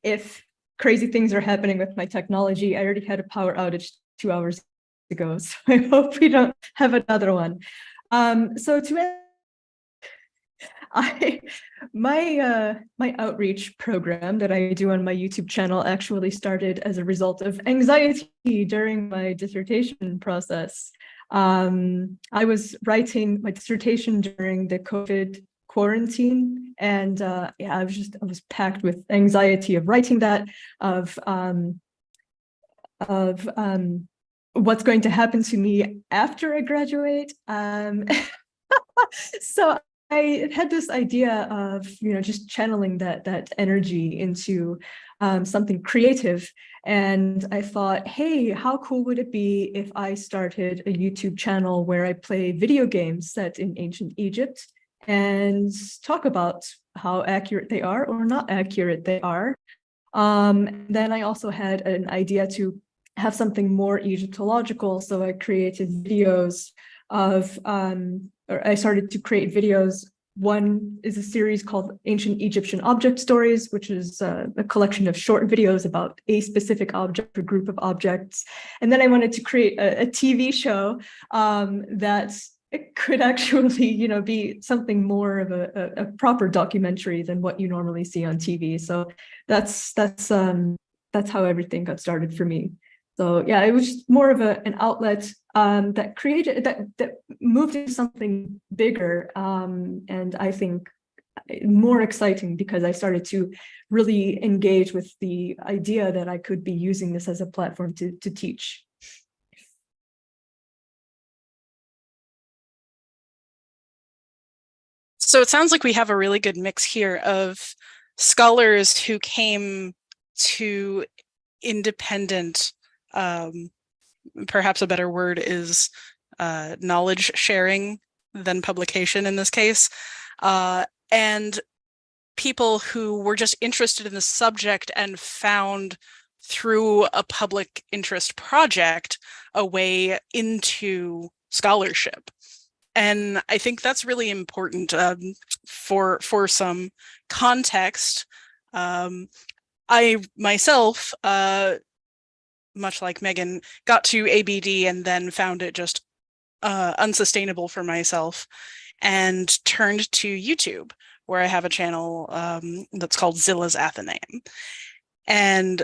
if crazy things are happening with my technology. I already had a power outage 2 hours ago, so I hope we don't have another one. My outreach program that I do on my YouTube channel actually started as a result of anxiety during my dissertation process. I was writing my dissertation during the COVID quarantine, and I was packed with anxiety of writing that, of what's going to happen to me after I graduate. So I had this idea of just channeling that energy into something creative, and I thought, hey, how cool would it be if I started a YouTube channel where I play video games set in ancient Egypt and talk about how accurate they are or not accurate they are. Then I also had an idea to have something more Egyptological, so I created videos of, or I started to create videos One is a series called Ancient Egyptian Object Stories, which is a collection of short videos about a specific object or group of objects. And then I wanted to create a TV show that it could actually, be something more of a proper documentary than what you normally see on TV. So that's how everything got started for me. So yeah, it was just more of an outlet that created that moved into something bigger, and I think more exciting because I started to really engage with the idea that I could be using this as a platform to teach. So it sounds like we have a really good mix here of scholars who came to independent, perhaps a better word is knowledge sharing than publication in this case, and people who were just interested in the subject and found through a public interest project a way into scholarship. And I think that's really important for some context. I myself, much like Megan, got to ABD and then found it just unsustainable for myself and turned to YouTube, where I have a channel that's called Zilla's Athenaeum. And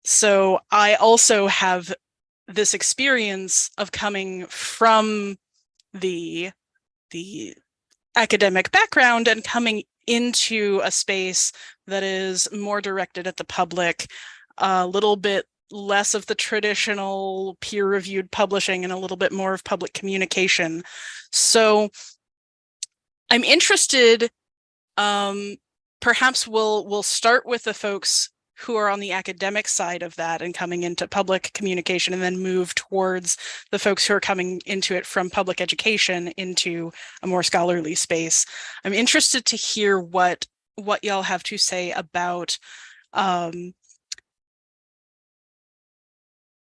so I also have this experience of coming from the academic background and coming into a space that is more directed at the public, a little bit less of the traditional peer-reviewed publishing and a little bit more of public communication. So I'm interested, perhaps we'll start with the folks who are on the academic side of that and coming into public communication, and then move towards the folks who are coming into it from public education into a more scholarly space. I'm interested to hear what y'all have to say about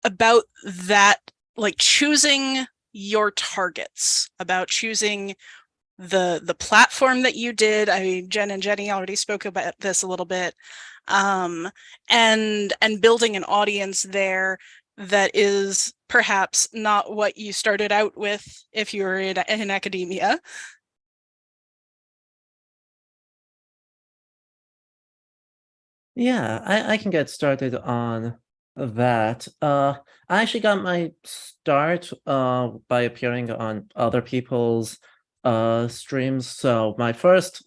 that, like choosing your targets, about choosing the platform that you did. I mean, Jen and Jenny already spoke about this a little bit, and building an audience there that is perhaps not what you started out with if you were in academia. Yeah, I can get started on that. I actually got my start by appearing on other people's streams. So my first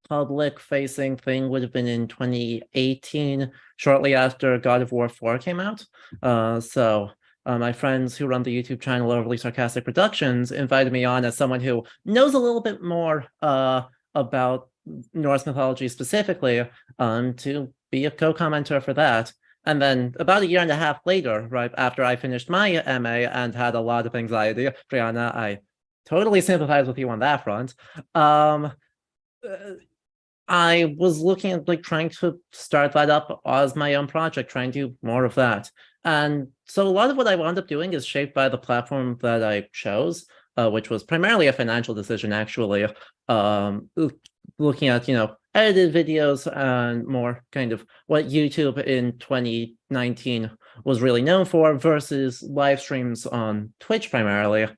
public facing thing would have been in 2018, shortly after God of War 4 came out. So my friends who run the YouTube channel Overly Sarcastic Productions invited me on as someone who knows a little bit more about Norse mythology specifically, to be a co-commenter for that. And then about a year and a half later, right after I finished my MA and had a lot of anxiety, Brianna, I totally sympathize with you on that front. I was looking at trying to start that up as my own project, trying to do more of that. And so a lot of what I wound up doing is shaped by the platform that I chose, which was primarily a financial decision, actually. Looking at, edited videos and more kind of what YouTube in 2019 was really known for versus live streams on Twitch primarily.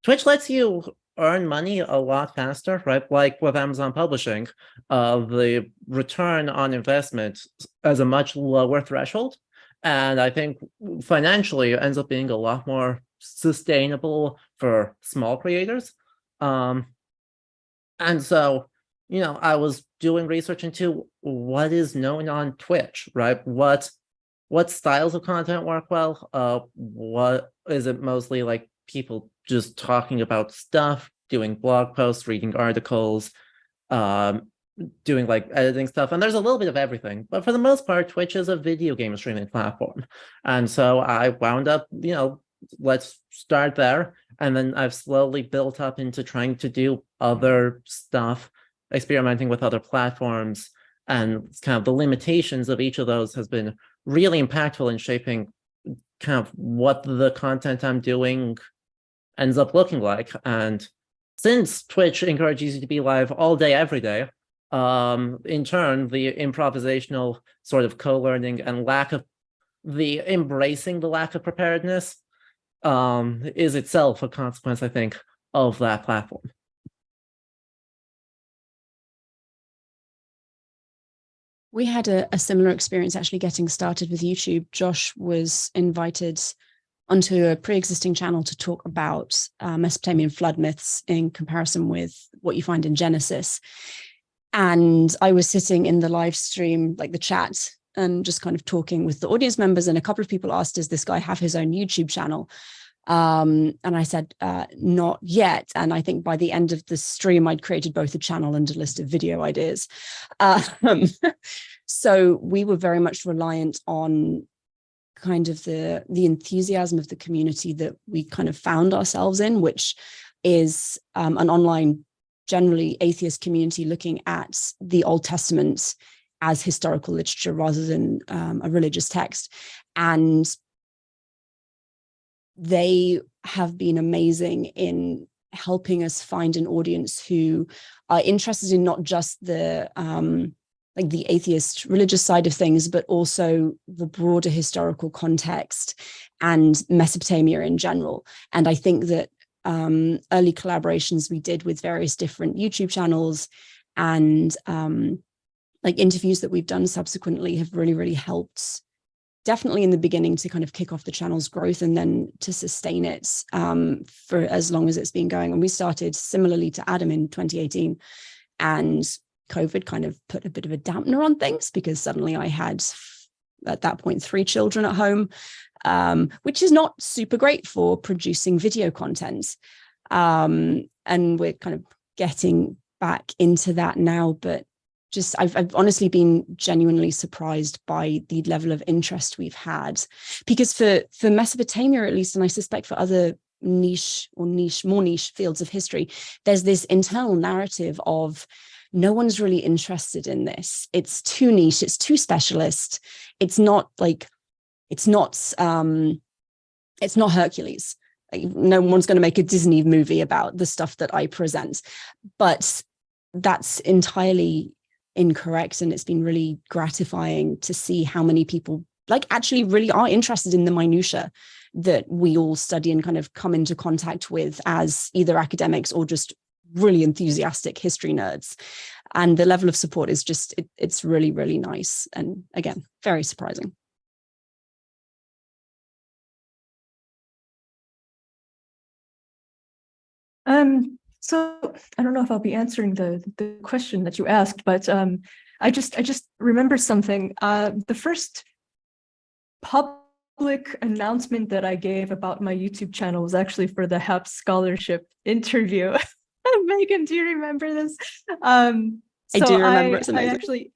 Twitch lets you earn money a lot faster, right? Like with Amazon Publishing, the return on investment is a much lower threshold. And I think financially it ends up being a lot more sustainable for small creators. And so, I was doing research into what is known on Twitch, right? What styles of content work well? What is it mostly like people just talking about stuff, doing blog posts, reading articles, doing editing stuff, and there's a little bit of everything. But for the most part, Twitch is a video game streaming platform. And so I wound up, let's start there. And then I've slowly built up into trying to do other stuff, experimenting with other platforms, and kind of the limitations of each of those has been really impactful in shaping kind of what the content I'm doing ends up looking like. And since Twitch encourages you to be live all day, every day, in turn, the improvisational sort of co-learning and embracing the lack of preparedness is itself a consequence, I think, of that platform. We had a similar experience actually getting started with YouTube. Josh was invited onto a pre-existing channel to talk about Mesopotamian flood myths in comparison with what you find in Genesis. And I was sitting in the live stream, like the chat, and just kind of talking with the audience members. And a couple of people asked, does this guy have his own YouTube channel? And I said, not yet. And I think by the end of the stream, I'd created both a channel and a list of video ideas. So we were very much reliant on kind of the enthusiasm of the community that we kind of found ourselves in, which is an online, generally atheist community looking at the Old Testament as historical literature rather than a religious text. And they have been amazing in helping us find an audience who are interested in not just the like the atheist religious side of things, but also the broader historical context and Mesopotamia in general. And I think that early collaborations we did with various different YouTube channels and like interviews that we've done subsequently have really, really helped, definitely in the beginning, to kind of kick off the channel's growth and then to sustain it for as long as it's been going. And we started similarly to Adam in 2018, and COVID kind of put a bit of a dampener on things because suddenly I had, at that point, 3 children at home, which is not super great for producing video content. And we're kind of getting back into that now, but just I've honestly been genuinely surprised by the level of interest we've had, because for Mesopotamia, at least, and I suspect for other more niche fields of history, there's this internal narrative of no one's really interested in this. It's too niche. It's too specialist. It's not Hercules. Like, no one's going to make a Disney movie about the stuff that I present, but that's entirely incorrect. And it's been really gratifying to see how many people like actually really are interested in the minutiae that we all study and kind of come into contact with as either academics or just really enthusiastic history nerds. And the level of support is just, it's really, really nice. And again, very surprising. So I don't know if I'll be answering the question that you asked, but I just remember something. The first public announcement that I gave about my YouTube channel was actually for the HAP scholarship interview. Megan, do you remember this? I do remember. It's amazing.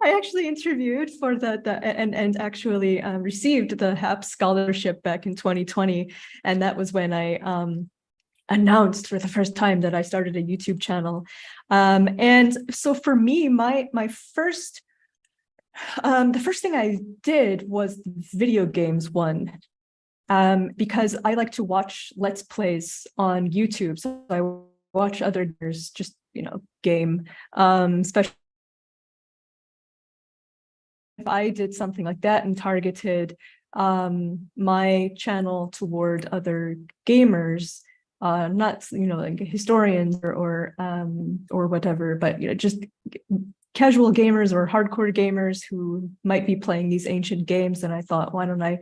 I actually interviewed for and actually received the HAP scholarship back in 2020, and that was when I announced for the first time that I started a YouTube channel. And so for me, my first the first thing I did was video games one. Because I like to watch Let's Plays on YouTube. So I watch others just, game, especially if I did something like that and targeted my channel toward other gamers, not, like historians or whatever, but, just casual gamers or hardcore gamers who might be playing these ancient games. And I thought, why don't I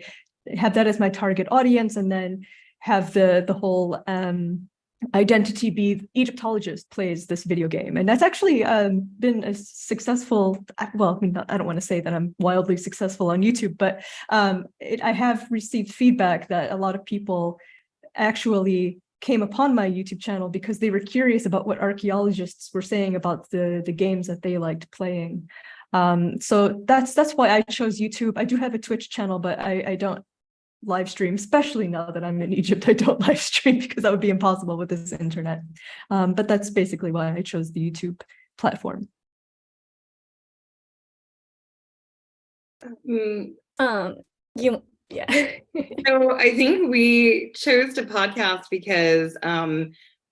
have that as my target audience, and then have the whole identity be Egyptologist plays this video game. And that's actually been a successful, well, I don't want to say that I'm wildly successful on YouTube, but I have received feedback that a lot of people actually came upon my YouTube channel because they were curious about what archaeologists were saying about the games that they liked playing. So that's why I chose YouTube. I do have a Twitch channel, but I don't live stream, especially now that I'm in Egypt. I don't live stream because that would be impossible with this internet. But that's basically why I chose the YouTube platform. Yeah. So I think we chose to podcast because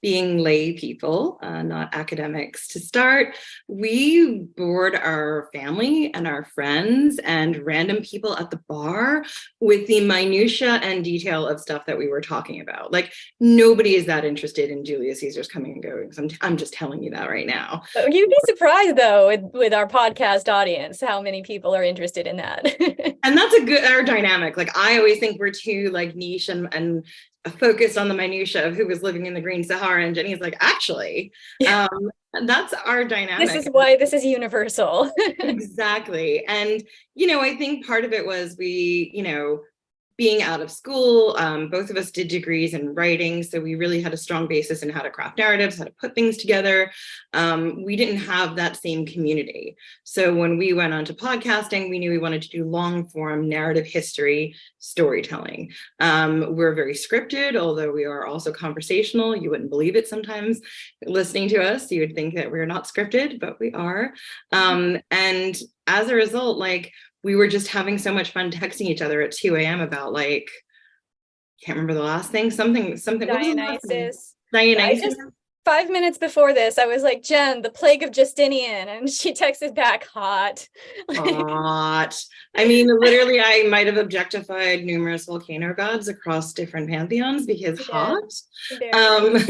being lay people, not academics to start, we bored our family and our friends and random people at the bar with the minutia and detail of stuff that we were talking about. Like, nobody is that interested in Julius Caesar's coming and going. I'm just telling you that right now. You'd be surprised though with our podcast audience how many people are interested in that. And that's our dynamic. Like, I always think we're too like niche and focused on the minutia of who was living in the Green Sahara, and Jenny's like, actually, that's our dynamic. This is why this is universal. Exactly. And, I think part of it was we, being out of school, both of us did degrees in writing, so we really had a strong basis in how to craft narratives, how to put things together. We didn't have that same community. So when we went on to podcasting, we knew we wanted to do long form narrative history storytelling. We're very scripted, although we are also conversational. You wouldn't believe it sometimes listening to us. You would think that we're not scripted, but we are. And as a result, we were just having so much fun texting each other at 2 a.m. about can't remember the last thing, something. Dionysus. Dionysus. 5 minutes before this, I was like, Jen, the plague of Justinian. And she texted back, hot. Hot. I mean, literally, I might have objectified numerous volcano gods across different pantheons because hot. So,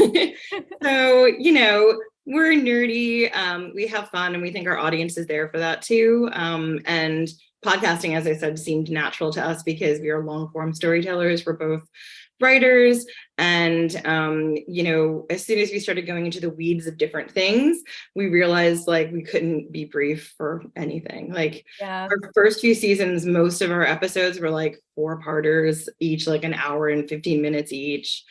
we're nerdy. We have fun, and we think our audience is there for that too. And podcasting, as I said, seemed natural to us because we are long form storytellers. We're both writers. And, as soon as we started going into the weeds of different things, we realized we couldn't be brief for anything. Our first few seasons, most of our episodes were 4-parters, each an hour and 15 minutes each.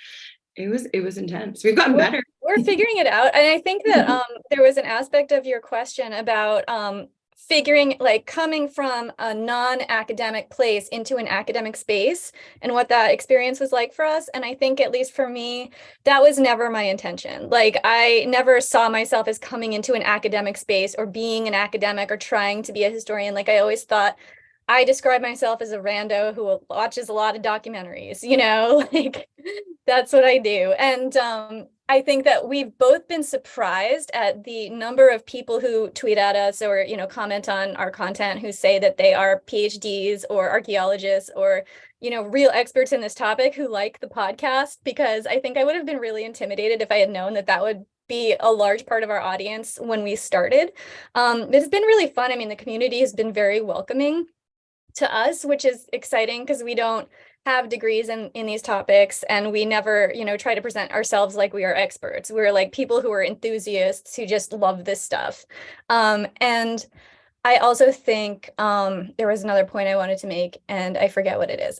It was intense. We've gotten better. We're figuring it out. And I think that there was an aspect of your question about figuring coming from a non-academic place into an academic space and what that experience was like for us. And I think, at least for me, that was never my intention. I never saw myself as coming into an academic space or being an academic or trying to be a historian. I always thought I describe myself as a rando who watches a lot of documentaries, that's what I do. And I think that we've both been surprised at the number of people who tweet at us or, comment on our content, who say that they are PhDs or archaeologists or, real experts in this topic who like the podcast, because I think I would have been really intimidated if I had known that would be a large part of our audience when we started. It's been really fun. I mean, the community has been very welcoming to us, which is exciting because we don't have degrees in these topics, and we never, try to present ourselves like we are experts. We're people who are enthusiasts who just love this stuff. And I also think there was another point I wanted to make, and I forget what it is.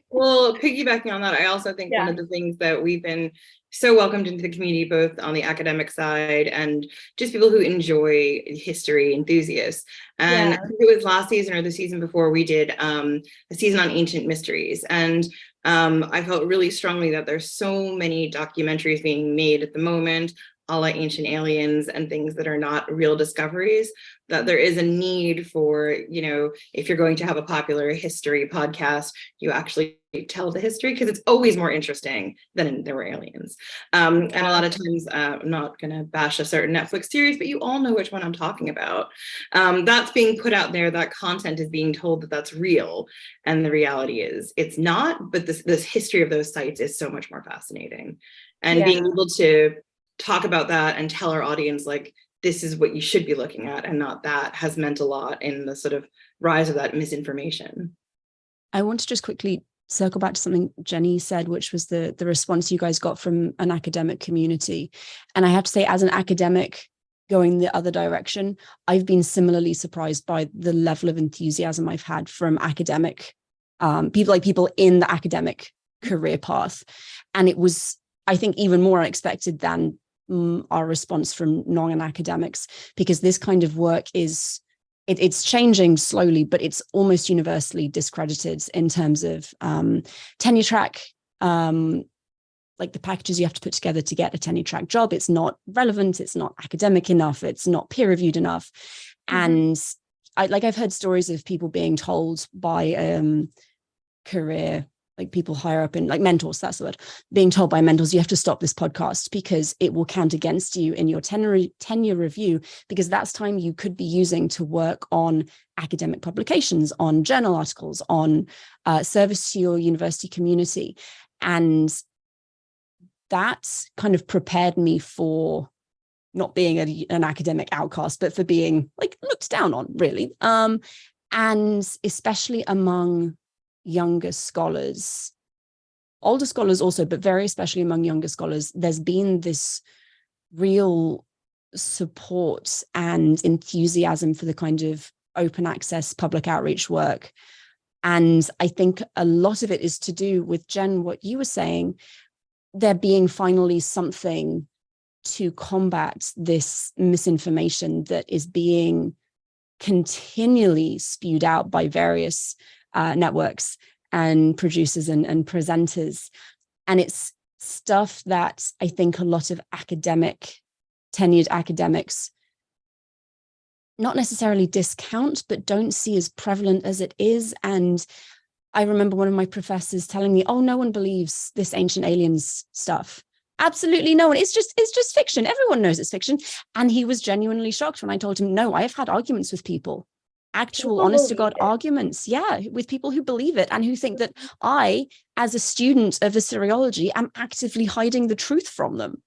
Well, piggybacking on that, I also think one of the things that we've been so welcomed into the community, both on the academic side and just people who enjoy history, enthusiasts. And I think it was last season or the season before, we did a season on ancient mysteries. And I felt really strongly that there's so many documentaries being made at the moment, a la Ancient Aliens and things that are not real discoveries, that there is a need for, if you're going to have a popular history podcast, you actually tell the history, because it's always more interesting than there were aliens. And a lot of times, I'm not going to bash a certain Netflix series, but you all know which one I'm talking about. That's being put out there, that content is being told that that's real. And the reality is it's not, but this history of those sites is so much more fascinating. And being able to talk about that and tell our audience, this is what you should be looking at and not that, has meant a lot in the sort of rise of that misinformation. I want to just quickly circle back to something Jenny said, which was the response you guys got from an academic community. And I have to say, as an academic going the other direction, I've been similarly surprised by the level of enthusiasm I've had from academic people in the academic career path. And it was, I think, even more unexpected than our response from non-academics, because this kind of work is, it's changing slowly, but it's almost universally discredited in terms of tenure track, the packages you have to put together to get a tenure track job. It's not relevant, it's not academic enough, it's not peer reviewed enough. And I've heard stories of people being told by career, like people higher up in, like mentors, that's the word, being told by mentors, you have to stop this podcast because it will count against you in your tenure review, because that's time you could be using to work on academic publications, on journal articles, on service to your university community. And that kind of prepared me for not being an academic outcast, but for being like looked down on, really. And especially among younger scholars, older scholars also, but very especially among younger scholars, there's been this real support and enthusiasm for the kind of open access public outreach work. And I think a lot of it is to do with, Jen, what you were saying, there being finally something to combat this misinformation that is being continually spewed out by various networks and producers and presenters. And it's stuff that I think a lot of tenured academics not necessarily discount, but don't see as prevalent as it is. And I remember one of my professors telling me, oh, no one believes this ancient aliens stuff. Absolutely no one. It's just fiction. Everyone knows it's fiction. And he was genuinely shocked when I told him, no, I have had arguments with people. Actual honest to God arguments, with people who believe it and who think that I, as a student of Assyriology, am actively hiding the truth from them.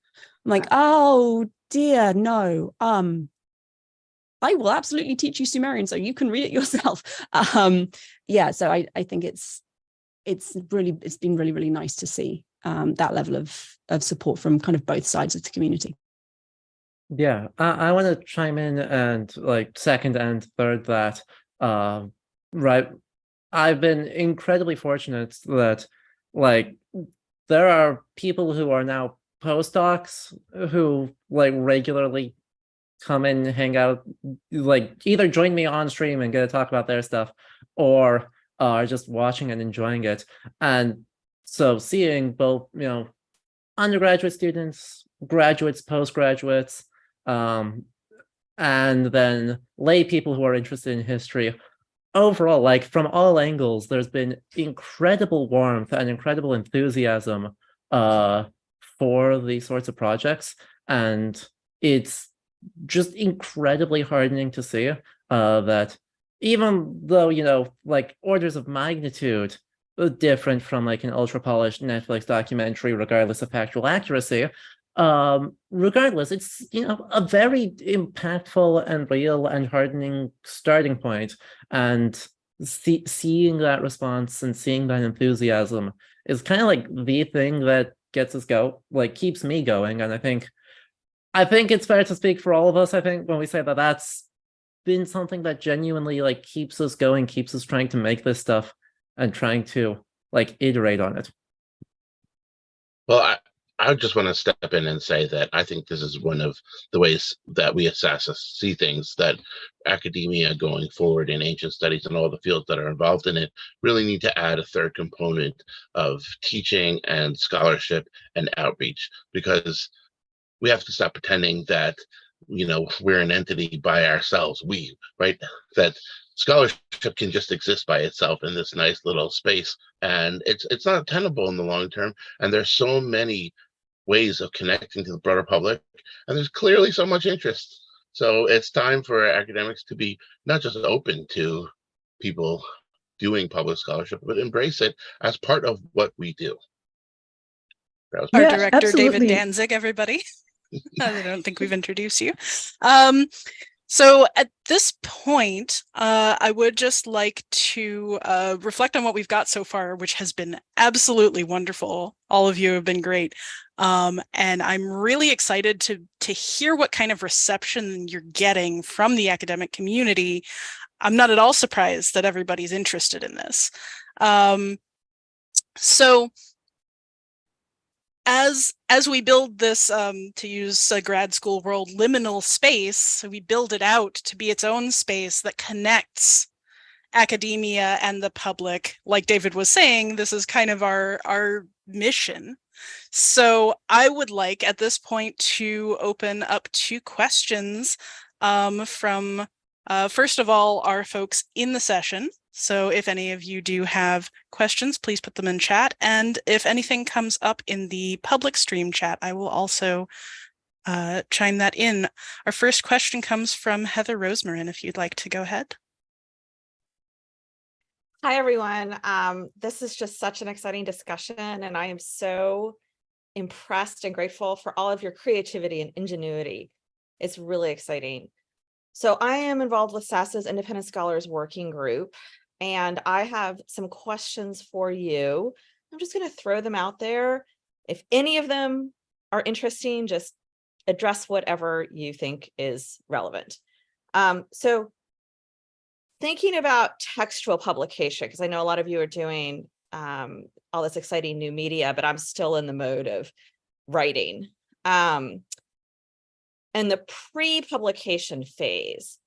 I'm like, oh dear, no. I will absolutely teach you Sumerian so you can read it yourself. So I think it's been really, really nice to see that level of support from kind of both sides of the community. Yeah, I want to chime in and like second and third that, right. I've been incredibly fortunate that like there are people who are now postdocs who like regularly come in, hang out, like either join me on stream and get to talk about their stuff, or are just watching and enjoying it. And so seeing both, undergraduate students, graduates, postgraduates, and then lay people who are interested in history. Overall, like from all angles, there's been incredible warmth and incredible enthusiasm for these sorts of projects. And it's just incredibly heartening to see that even though, like orders of magnitude different from like an ultra-polished Netflix documentary, regardless of factual accuracy, regardless, it's a very impactful and real and heartening starting point. And seeing that response and seeing that enthusiasm is kind of like the thing that gets us keeps me going. And I think it's fair to speak for all of us, I think, when we say that that's been something that genuinely like keeps us going, keeps us trying to make this stuff and trying to like iterate on it. Well, I just want to step in and say that I think this is one of the ways that we as Sasa see things, that academia going forward in ancient studies and all the fields that are involved in it really need to add a third component of teaching and scholarship and outreach, because we have to stop pretending that, we're an entity by ourselves, right? That scholarship can just exist by itself in this nice little space, and it's not tenable in the long term. And there's so many ways of connecting to the broader public, and there's clearly so much interest. So it's time for academics to be not just open to people doing public scholarship, but embrace it as part of what we do. Our director, David Danzig, everybody. I don't think we've introduced you. So at this point, I would just like to reflect on what we've got so far, which has been absolutely wonderful. All of you have been great. And I'm really excited to hear what kind of reception you're getting from the academic community. I'm not at all surprised that everybody's interested in this. So as we build this, to use a grad school world, liminal space, so we build it out to be its own space that connects academia and the public. Like David was saying, this is kind of our mission. So I would like at this point to open up to questions from, first of all, our folks in the session. So if any of you do have questions, please put them in chat. And if anything comes up in the public stream chat, I will also chime that in. Our first question comes from Heather Rosemarin, if you'd like to go ahead. Hi, everyone. This is just such an exciting discussion, and I am so impressed and grateful for all of your creativity and ingenuity. It's really exciting. So I am involved with Sasa's Independent Scholars Working Group, and I have some questions for you. I'm just going to throw them out there. If any of them are interesting, just address whatever you think is relevant. So thinking about textual publication, because I know a lot of you are doing all this exciting new media, but I'm still in the mode of writing. And the pre-publication phase,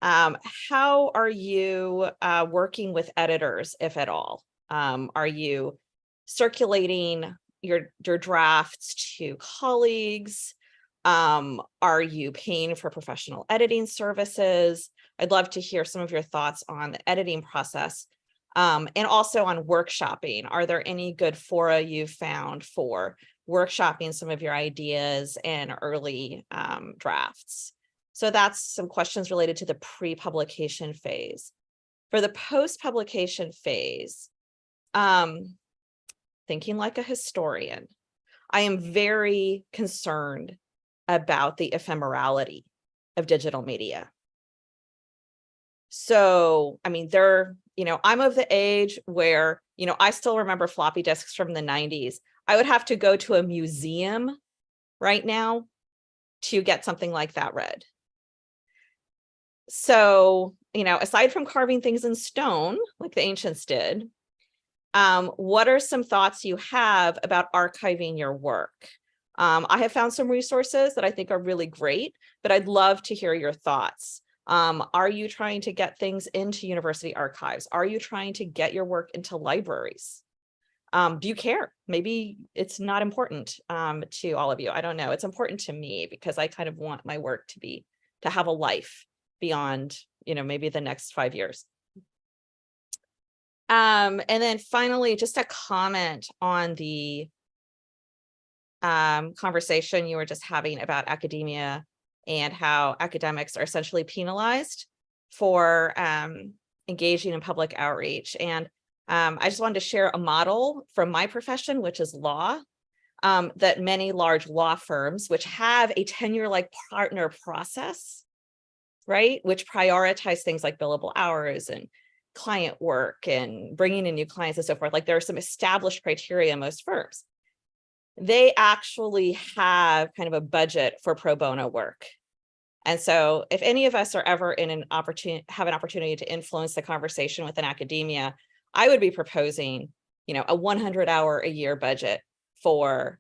how are you working with editors, if at all? Are you circulating your drafts to colleagues? Are you paying for professional editing services? I'd love to hear some of your thoughts on the editing process, and also on workshopping. Are there any good fora you've found for workshopping some of your ideas and early drafts? So that's some questions related to the pre-publication phase. For the post-publication phase, thinking like a historian, I am very concerned about the ephemerality of digital media. So, I mean, I'm of the age where, I still remember floppy disks from the 90s. I would have to go to a museum right now to get something like that read. So, aside from carving things in stone, like the ancients did, what are some thoughts you have about archiving your work? I have found some resources that I think are really great, but I'd love to hear your thoughts. Are you trying to get things into university archives? Are you trying to get your work into libraries? Do you care? Maybe it's not important to all of you. I don't know. It's important to me because I kind of want my work to have a life beyond, maybe the next 5 years. And then finally, just a comment on the conversation you were just having about academia and how academics are essentially penalized for engaging in public outreach. And I just wanted to share a model from my profession, which is law, that many large law firms, which have a tenure-like partner process, right, which prioritize things like billable hours and client work and bringing in new clients and so forth. Like there are some established criteria in most firms. They actually have kind of a budget for pro bono work. And so if any of us are ever in have an opportunity to influence the conversation within academia, I would be proposing, a 100-hour-a-year budget for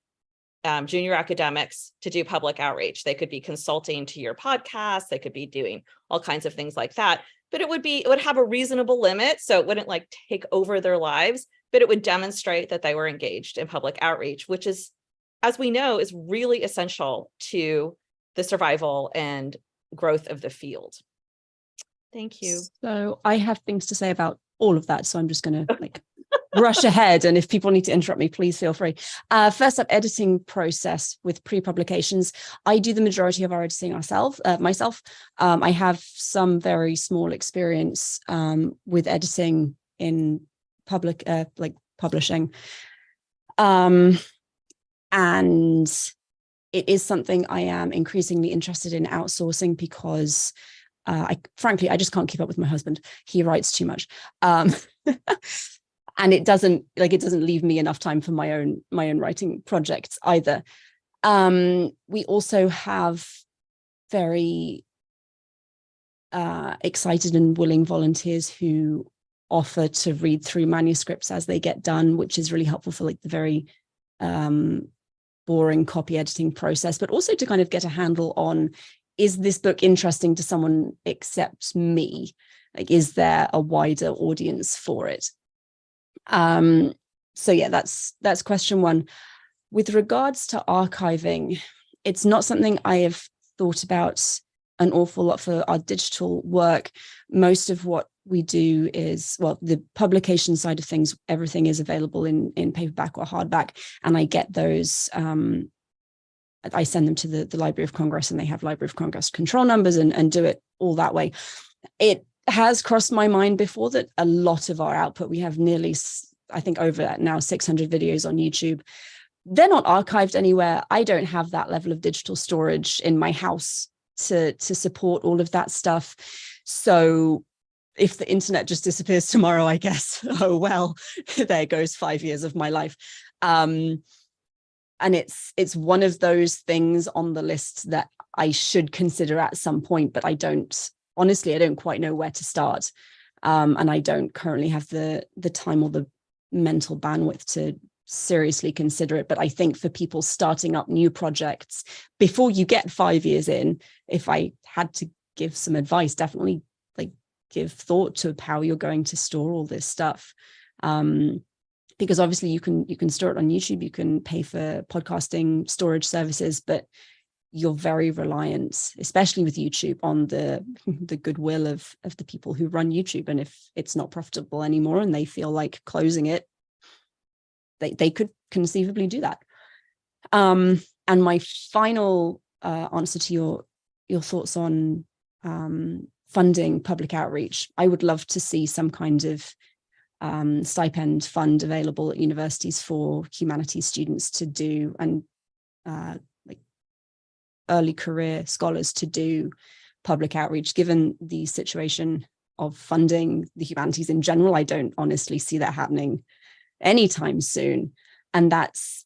junior academics to do public outreach. They could be consulting to your podcast. They could be doing all kinds of things like that. But it would have a reasonable limit, so it wouldn't like take over their lives, but it would demonstrate that they were engaged in public outreach, which is, as we know, is really essential to the survival and growth of the field. Thank you. So I have things to say about all of that, so I'm just going to rush ahead, and if people need to interrupt me, please feel free. First up, editing process with pre-publications. I do the majority of our editing myself. I have some very small experience with editing in public, publishing. And it is something I am increasingly interested in outsourcing because frankly, I just can't keep up with my husband. He writes too much. And it doesn't leave me enough time for my own writing projects either. We also have very excited and willing volunteers who offer to read through manuscripts as they get done, which is really helpful for the very boring copy editing process, but also to kind of get a handle on, is this book interesting to someone except me? Is there a wider audience for it? So yeah, that's question one. With regards to archiving, it's not something I have thought about an awful lot for our digital work. Most of what we do is, well, the publication side of things, everything is available in paperback or hardback. And I get those, I send them to the Library of Congress, and they have Library of Congress control numbers and do it all that way. It has crossed my mind before that a lot of our output, we have nearly, I think over now 600 videos on YouTube. They're not archived anywhere. I don't have that level of digital storage in my house to support all of that stuff. So if the internet just disappears tomorrow, I guess, oh, well, there goes 5 years of my life. And it's one of those things on the list that I should consider at some point, but I don't quite know where to start. And I don't currently have the time or the mental bandwidth to seriously consider it. But I think for people starting up new projects, before you get 5 years in, if I had to give some advice, definitely give thought to how you're going to store all this stuff. Because obviously you can store it on YouTube, you can pay for podcasting storage services, but you're very reliant, especially with YouTube, on the goodwill of the people who run YouTube. And if it's not profitable anymore and they feel like closing it, they could conceivably do that. And my final answer to your thoughts on funding public outreach, I would love to see some kind of stipend fund available at universities for humanities students to do, and early career scholars to do public outreach. Given the situation of funding the humanities in general, I don't honestly see that happening anytime soon. And that's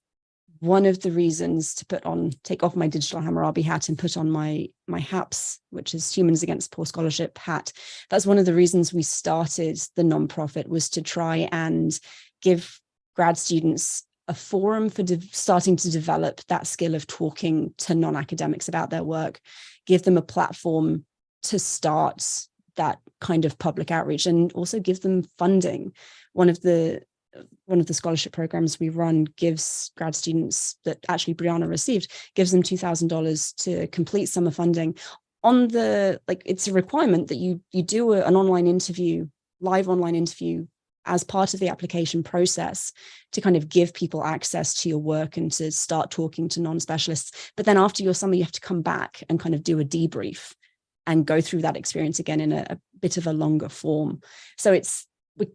one of the reasons to take off my digital Hammurabi hat and put on my HAPS, which is Humans Against Poor Scholarship hat. That's one of the reasons we started the nonprofit, was to try and give grad students a forum for starting to develop that skill of talking to non-academics about their work, give them a platform to start that kind of public outreach, and also give them funding. One of the scholarship programs we run gives grad students, that actually Brianna received, gives them $2,000 to complete summer funding. It's a requirement that you do an live online interview as part of the application process to kind of give people access to your work and to start talking to non-specialists. But then after your summer, you have to come back and kind of do a debrief and go through that experience again in a bit of a longer form. So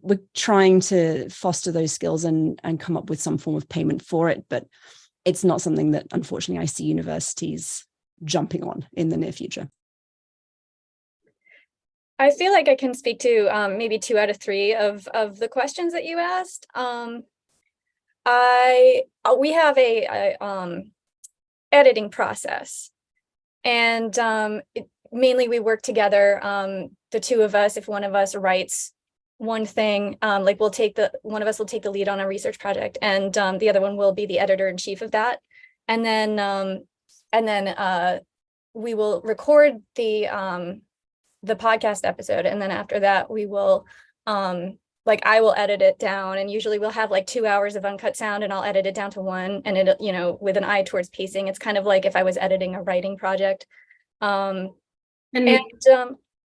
we're trying to foster those skills and come up with some form of payment for it, but it's not something that, unfortunately, I see universities jumping on in the near future. I feel like I can speak to maybe 2 out of 3 of the questions that you asked. We have a editing process, and mainly we work together. The 2 of us, if one of us writes one thing, one of us will take the lead on a research project, and the other one will be the editor-in-chief of that. And then we will record the podcast episode, and then after that we will I will edit it down, and usually we'll have 2 hours of uncut sound, and I'll edit it down to 1, and it, with an eye towards pacing. It's kind of like if I was editing a writing project. I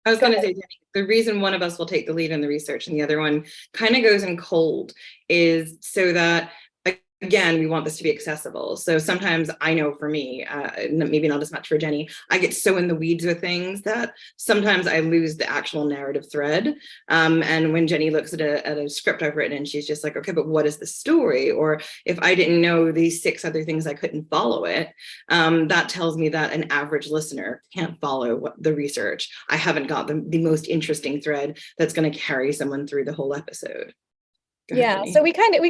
was going to say, Jenny, the reason one of us will take the lead in the research and the other one kind of goes in cold is so that, again, we want this to be accessible. So sometimes, I know for me, maybe not as much for Jenny, I get so in the weeds with things that sometimes I lose the actual narrative thread. And when Jenny looks at a script I've written, and she's just like, okay, but what is the story? Or if I didn't know these 6 other things, I couldn't follow it. That tells me that an average listener can't follow the research. I haven't got the most interesting thread that's going to carry someone through the whole episode. Go ahead, Jenny. So we kind of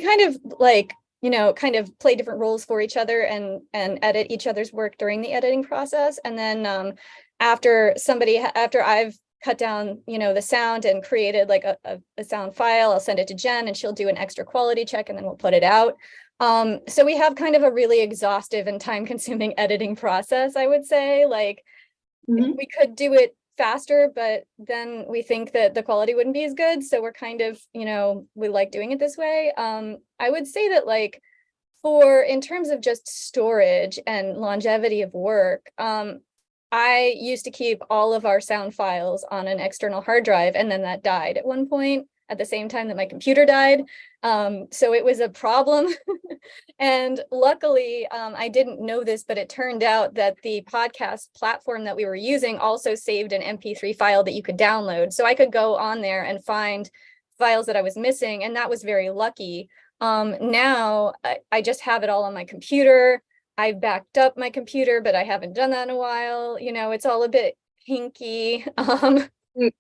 kind of play different roles for each other and edit each other's work during the editing process. And then after I've cut down, the sound and created a sound file, I'll send it to Jen, and she'll do an extra quality check, and then we'll put it out. So we have kind of a really exhaustive and time-consuming editing process, I would say. We could do it faster, but then we think that the quality wouldn't be as good. So we're kind of, we like doing it this way. I would say that in terms of just storage and longevity of work, I used to keep all of our sound files on an external hard drive, and then that died at one point at the same time that my computer died. So it was a problem. And luckily, I didn't know this, but it turned out that the podcast platform that we were using also saved an MP3 file that you could download. So I could go on there and find files that I was missing, and that was very lucky. Now I just have it all on my computer. I've backed up my computer, but I haven't done that in a while. You know, it's all a bit hinky.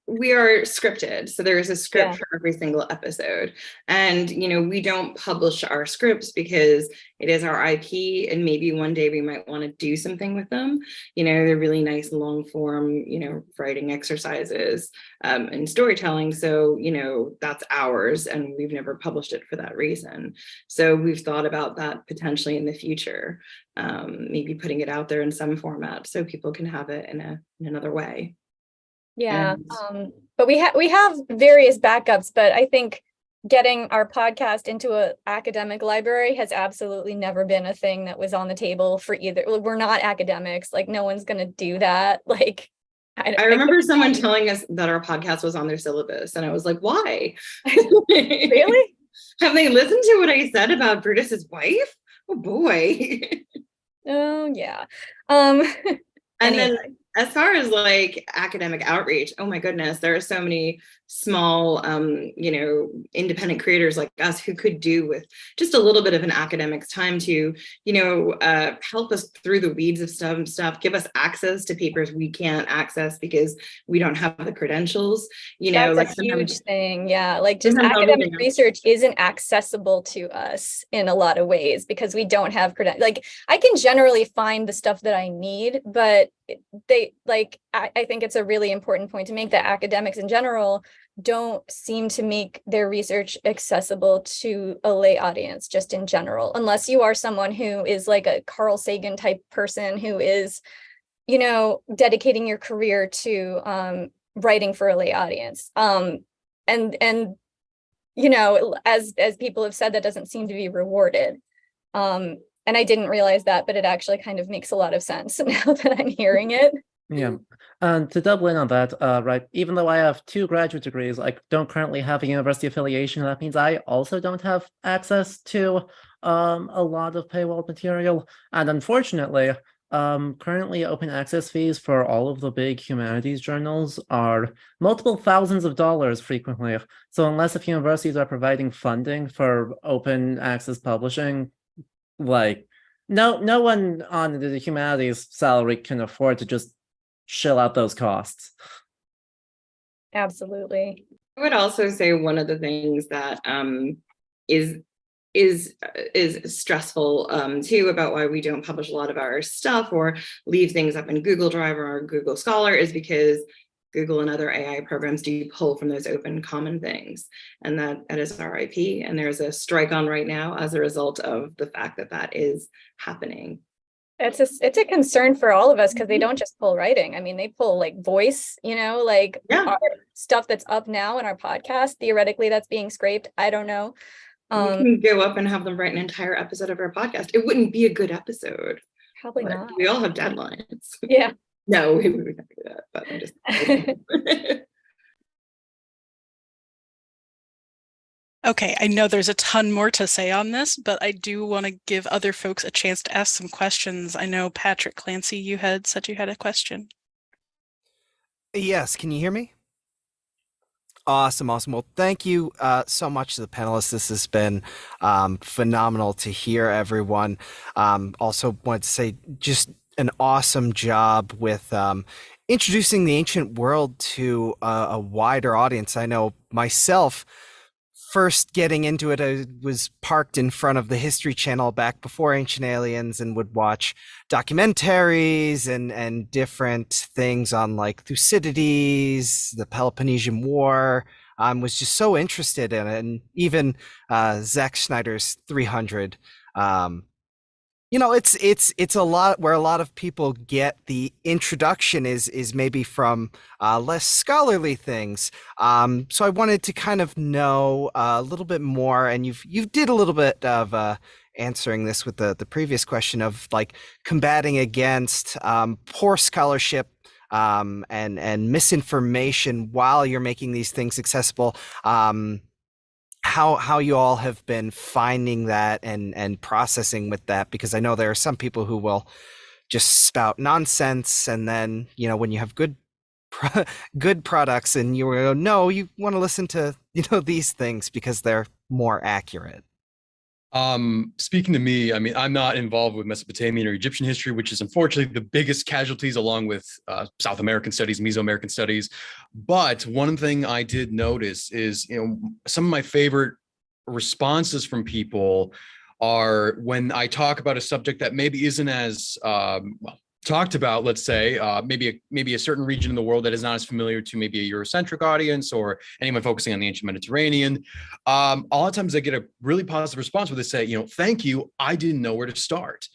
We are scripted, so there is a script Yeah. for every single episode, and we don't publish our scripts because it is our IP, and maybe one day we might want to do something with them. They're really nice long form writing exercises and storytelling, so that's ours, and we've never published it for that reason. So we've thought about that potentially in the future, maybe putting it out there in some format so people can have it in another way. Yeah, but we have various backups, but I think getting our podcast into an academic library has absolutely never been a thing that was on the table for either. We're not academics, like no one's gonna do that. Like I remember someone telling us that our podcast was on their syllabus, and I was like, why? Really? Have they listened to what I said about Brutus's wife? Oh boy. Oh yeah. And Anyway. then as far as like academic outreach, oh my goodness, there are so many small, independent creators like us who could do with just a little bit of an academic's time to, help us through the weeds of stuff, give us access to papers we can't access because we don't have the credentials. That's like a huge thing. Yeah, like just sometimes academic everything else. research isn't accessible to us in a lot of ways because we don't have credentials. Like I can generally find the stuff that I need, but I think it's a really important point to make that academics in general don't seem to make their research accessible to a lay audience just in general, unless you are someone who is like a Carl Sagan type person who is, dedicating your career to writing for a lay audience. And as people have said, that doesn't seem to be rewarded. And I didn't realize that, but it actually kind of makes a lot of sense now that I'm hearing it. Yeah, and to double in on that, right, even though I have 2 graduate degrees, I don't currently have a university affiliation. That means I also don't have access to a lot of paywall material. And unfortunately, currently open access fees for all of the big humanities journals are multiple thousands of dollars frequently. So unless if universities are providing funding for open access publishing, like no one on the humanities salary can afford to just shill out those costs. Absolutely. I would also say one of the things that is stressful too about why we don't publish a lot of our stuff or leave things up in Google Drive or Google Scholar is because Google and other AI programs do pull from those open common things, and that is our IP. And there's a strike on right now as a result of the fact that is happening. It's a concern for all of us because they don't just pull writing. I mean, they pull like voice, our stuff that's up now in our podcast. Theoretically, that's being scraped. I don't know. We can go up and have them write an entire episode of our podcast. It wouldn't be a good episode. Probably not. We all have deadlines. Yeah. No, we would never do that. But I'm just. Okay, I know there's a ton more to say on this, but I do want to give other folks a chance to ask some questions. I know, Patrick Clancy, you had said you had a question. Yes, can you hear me? Awesome. Well, thank you so much to the panelists. This has been phenomenal to hear, everyone. Also wanted to say just an awesome job with introducing the ancient world to a wider audience. I know myself, first getting into it, I was parked in front of the History Channel back before Ancient Aliens and would watch documentaries and different things on like Thucydides, the Peloponnesian War. Was just so interested in it, and even Zack Snyder's 300. It's a lot where a lot of people get the introduction is maybe from less scholarly things. So I wanted to kind of know a little bit more, and you did a little bit of answering this with the previous question of like combating against poor scholarship and misinformation while you're making these things accessible. How you all have been finding that and processing with that, because I know there are some people who will just spout nonsense, and then when you have good products and you go, no, you want to listen to these things because they're more accurate. Speaking to me, I mean, I'm not involved with Mesopotamian or Egyptian history, which is unfortunately the biggest casualties, along with South American studies, Mesoamerican studies. But one thing I did notice is, some of my favorite responses from people are when I talk about a subject that maybe isn't as talked about, let's say, maybe a certain region in the world that is not as familiar to maybe a Eurocentric audience or anyone focusing on the ancient Mediterranean. A lot of times I get a really positive response where they say, thank you, I didn't know where to start.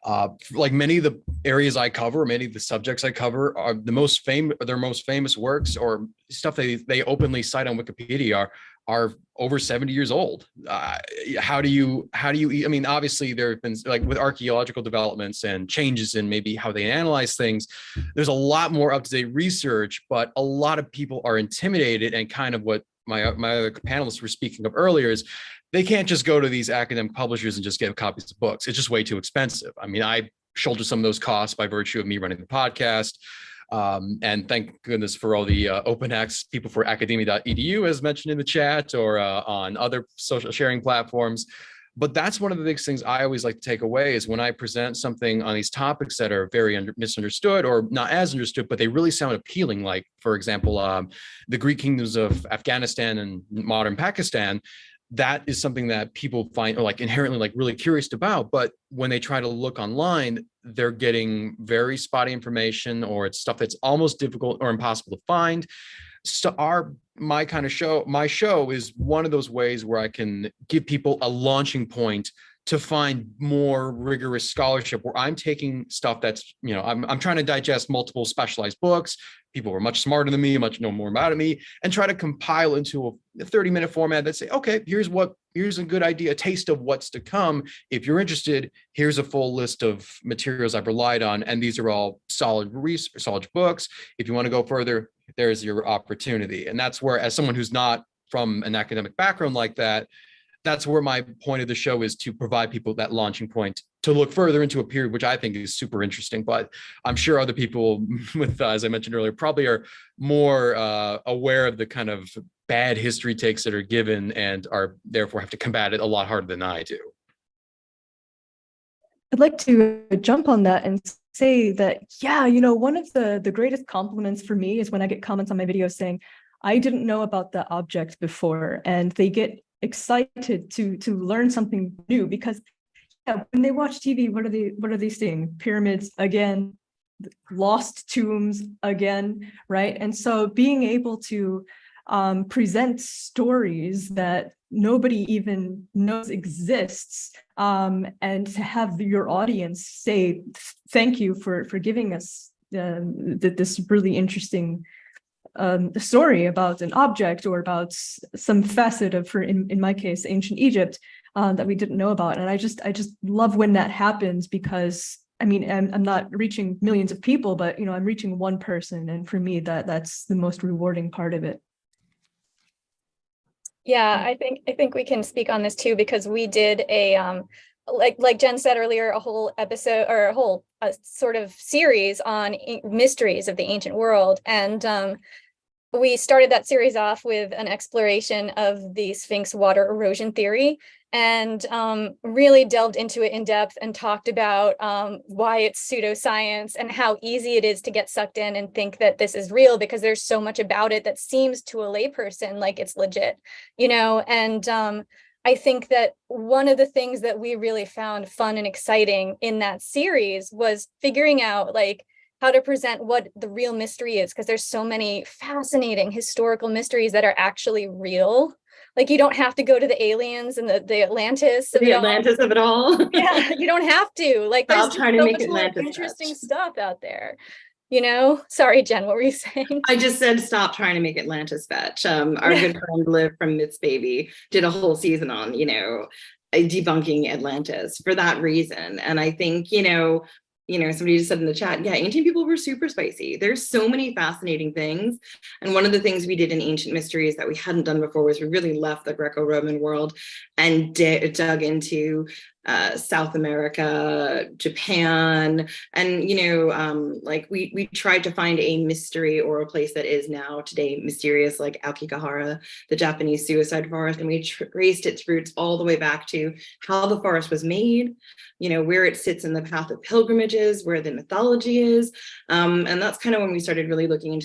Like many of the areas I cover, many of the subjects I cover are their most famous works or stuff they openly cite on Wikipedia are over 70 years old. How do you, I mean, obviously there have been, like with archaeological developments and changes in maybe how they analyze things, there's a lot more up-to-date research, but a lot of people are intimidated, and kind of what my other panelists were speaking of earlier is they can't just go to these academic publishers and just get copies of books. It's just way too expensive. I mean, I shoulder some of those costs by virtue of me running the podcast. And thank goodness for all the open access people for academia.edu, as mentioned in the chat, or on other social sharing platforms. But that's one of the biggest things I always like to take away is when I present something on these topics that are very misunderstood or not as understood, but they really sound appealing. Like, for example, the Greek kingdoms of Afghanistan and modern Pakistan. That is something that people find like inherently like really curious about, but when they try to look online, they're getting very spotty information, or it's stuff that's almost difficult or impossible to find. So my show is one of those ways where I can give people a launching point to find more rigorous scholarship, where I'm taking stuff that's, I'm trying to digest multiple specialized books. People who are much smarter than me, much know more about me, and try to compile into a 30-minute format that say, okay, here's a good idea, a taste of what's to come. If you're interested, here's a full list of materials I've relied on, and these are all solid books. If you want to go further, there's your opportunity. And that's where, as someone who's not from an academic background like that, that's where my point of the show is, to provide people that launching point to look further into a period, which I think is super interesting. But I'm sure other people with, as I mentioned earlier, probably are more aware of the kind of bad history takes that are given and are therefore have to combat it a lot harder than I do. I'd like to jump on that and say that, yeah, one of the greatest compliments for me is when I get comments on my videos saying, I didn't know about the object before, and they get excited to learn something new, because when they watch TV, what are they seeing? Pyramids again, lost tombs again, right? And so being able to present stories that nobody even knows exists, and to have your audience say thank you for giving us this really interesting story about an object or about some facet of, in my case, ancient Egypt, that we didn't know about. And I just love when that happens, because I mean, I'm not reaching millions of people, but I'm reaching one person, and for me, that's the most rewarding part of it. Yeah, I think we can speak on this too, because we did a like Jen said earlier, a whole episode, or a whole sort of series on mysteries of the ancient world. And we started that series off with an exploration of the Sphinx water erosion theory, and really delved into it in depth and talked about why it's pseudoscience and how easy it is to get sucked in and think that this is real, because there's so much about it that seems to a layperson like it's legit, and I think that one of the things that we really found fun and exciting in that series was figuring out like how to present what the real mystery is, because there's so many fascinating historical mysteries that are actually real. Like, you don't have to go to the aliens and the Atlantis. The Atlantis of it all. Yeah, you don't have to. Like, there's trying to so make much more Atlantis interesting stuff out there. Sorry, Jen, what were you saying? I just said stop trying to make Atlantis fetch. Our good friend Liv from Mitz Baby did a whole season on, debunking Atlantis for that reason. And I think, somebody just said in the chat, yeah, ancient people were super spicy. There's so many fascinating things. And one of the things we did in Ancient Mysteries that we hadn't done before was we really left the Greco-Roman world and dug into South America, Japan, and we tried to find a mystery or a place that is now today mysterious, like Aokigahara, the Japanese suicide forest, and we traced its roots all the way back to how the forest was made, where it sits in the path of pilgrimages, where the mythology is, and that's kind of when we started really looking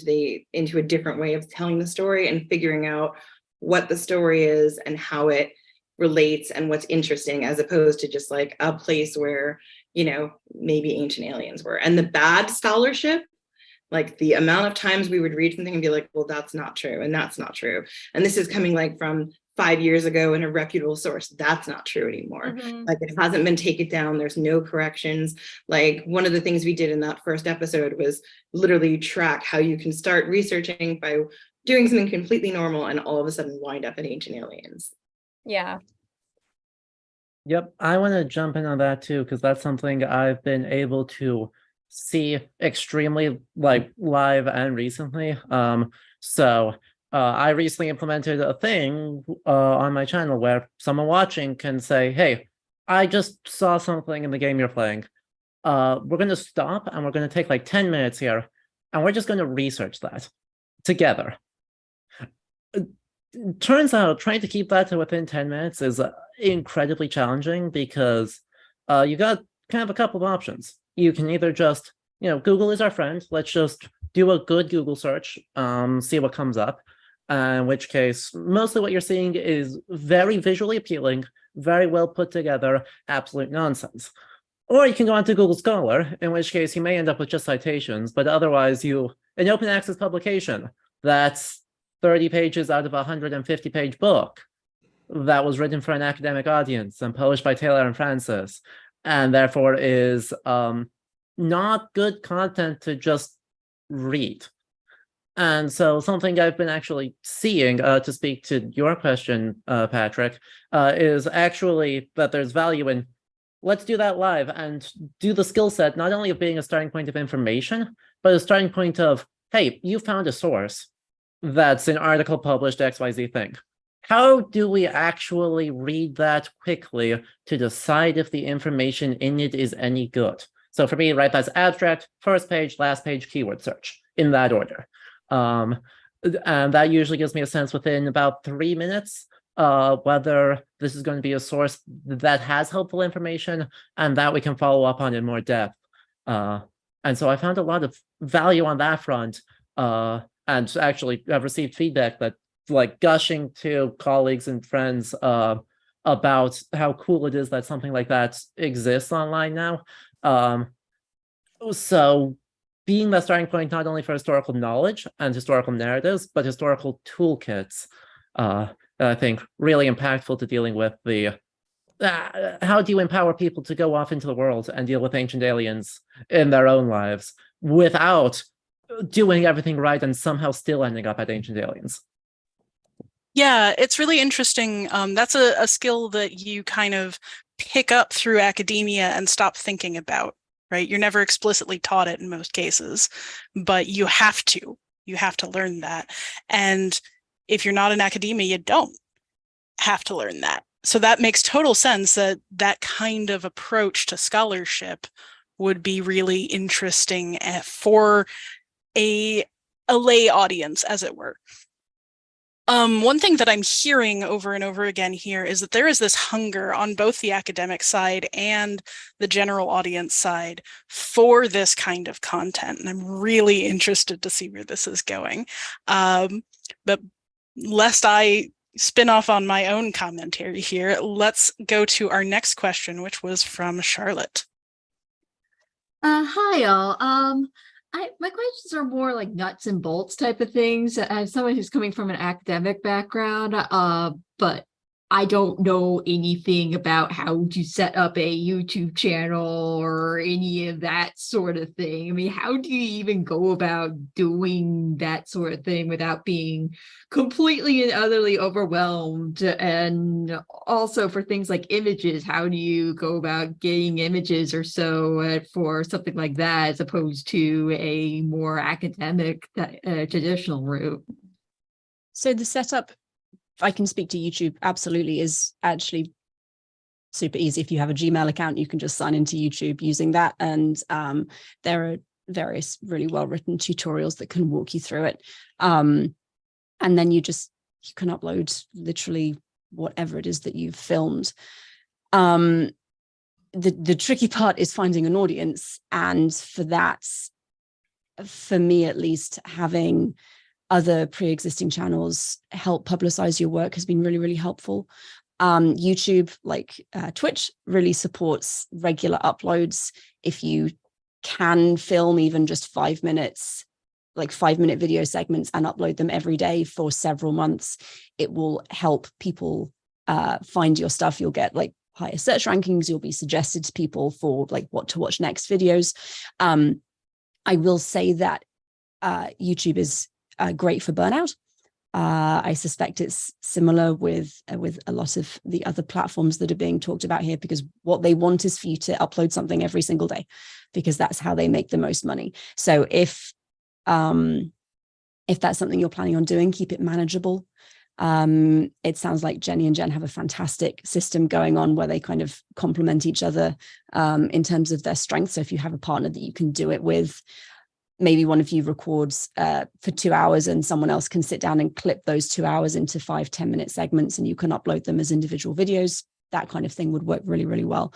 into a different way of telling the story and figuring out what the story is and how it relates and what's interesting, as opposed to just like a place where maybe ancient aliens were. And the bad scholarship, like the amount of times we would read something and be like, well, that's not true, and that's not true, and this is coming like from 5 years ago in a reputable source, that's not true anymore. Like, it hasn't been taken down, there's no corrections. Like, one of the things we did in that first episode was literally track how you can start researching by doing something completely normal and all of a sudden wind up in ancient aliens. Yeah. Yep, I want to jump in on that too, because that's something I've been able to see extremely live and recently. I recently implemented a thing on my channel where someone watching can say, hey, I just saw something in the game you're playing. We're going to stop and we're going to take like 10 minutes here and we're just going to research that together. Turns out trying to keep that to within 10 minutes is incredibly challenging because you got kind of a couple of options. You can either just, Google is our friend. Let's just do a good Google search, see what comes up. In which case, mostly what you're seeing is very visually appealing, very well put together, absolute nonsense. Or you can go on to Google Scholar, in which case you may end up with just citations, but otherwise an open access publication that's 30 pages out of a 150-page book that was written for an academic audience and published by Taylor and Francis, and therefore is not good content to just read. And so something I've been actually seeing, to speak to your question, Patrick, is actually that there's value in, let's do that live and do the skill set, not only of being a starting point of information, but a starting point of, hey, you found a source that's an article published XYZ thing. How do we actually read that quickly to decide if the information in it is any good? So for me, right, that's abstract, first page, last page, keyword search, in that order. And that usually gives me a sense within about 3 minutes whether this is going to be a source that has helpful information and that we can follow up on in more depth. And so I found a lot of value on that front, and actually I've received feedback that gushing to colleagues and friends about how cool it is that something like that exists online now. So being the starting point not only for historical knowledge and historical narratives, but historical toolkits, I think really impactful to dealing with the how do you empower people to go off into the world and deal with ancient aliens in their own lives without doing everything right and somehow still ending up at ancient aliens? Yeah, it's really interesting. That's a skill that you kind of pick up through academia and stop thinking about, right? You're never explicitly taught it in most cases, but you have to learn that. And if you're not in academia, you don't have to learn that. So that makes total sense that that kind of approach to scholarship would be really interesting for a lay audience, as it were. One thing that I'm hearing over and over again here is that there is this hunger on both the academic side and the general audience side for this kind of content. And I'm really interested to see where this is going. But lest I spin off on my own commentary here, let's go to our next question, which was from Charlotte. Hi, y'all. My questions are more like nuts and bolts type of things. As someone who's coming from an academic background, but I don't know anything about how to set up a YouTube channel or any of that sort of thing. I mean, how do you even go about doing that sort of thing without being completely and utterly overwhelmed? And also for things like images, how do you go about getting images or so for something like that, as opposed to a more academic traditional route? So the setup, if I can speak to YouTube, absolutely is actually super easy. If you have a Gmail account, you can just sign into YouTube using that. And there are various really well-written tutorials that can walk you through it. And then you can upload literally whatever it is that you've filmed. The tricky part is finding an audience. And for that, for me at least, having other pre-existing channels help publicize your work has been really, really helpful. YouTube, like Twitch, really supports regular uploads. If you can film even just 5 minutes, like 5-minute video segments, and upload them every day for several months, it will help people find your stuff. You'll get like higher search rankings. You'll be suggested to people for like what to watch next videos. I will say that YouTube is great for burnout. I suspect it's similar with a lot of the other platforms that are being talked about here, because what they want is for you to upload something every single day, because that's how they make the most money. So if that's something you're planning on doing, keep it manageable. It sounds like Jenny and Jen have a fantastic system going on where they kind of complement each other in terms of their strengths. So if you have a partner that you can do it with, maybe one of you records for 2 hours and someone else can sit down and clip those 2 hours into 5-10 minute segments, and you can upload them as individual videos. That kind of thing would work really, really well.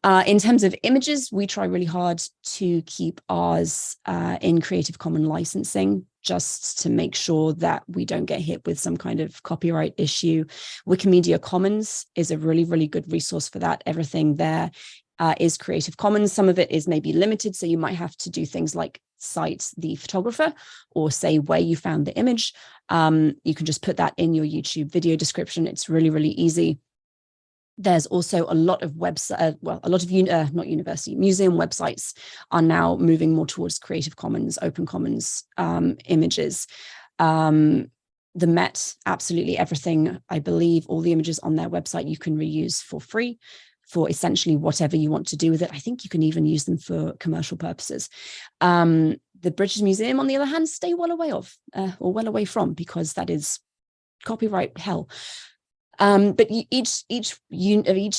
In terms of images, we try really hard to keep ours in Creative Commons licensing, just to make sure that we don't get hit with some kind of copyright issue. Wikimedia Commons is a really, really good resource for that. Everything there is Creative Commons. Some of it is maybe limited, so you might have to do things like cite the photographer or say where you found the image. You can just put that in your YouTube video description. It's really, really easy. There's also a lot of not university, museum websites are now moving more towards Creative Commons, Open Commons images. The Met, absolutely everything. I believe all the images on their website you can reuse for free for essentially whatever you want to do with it. I think you can even use them for commercial purposes. The British Museum, on the other hand, stay well away from, because that is copyright hell. But each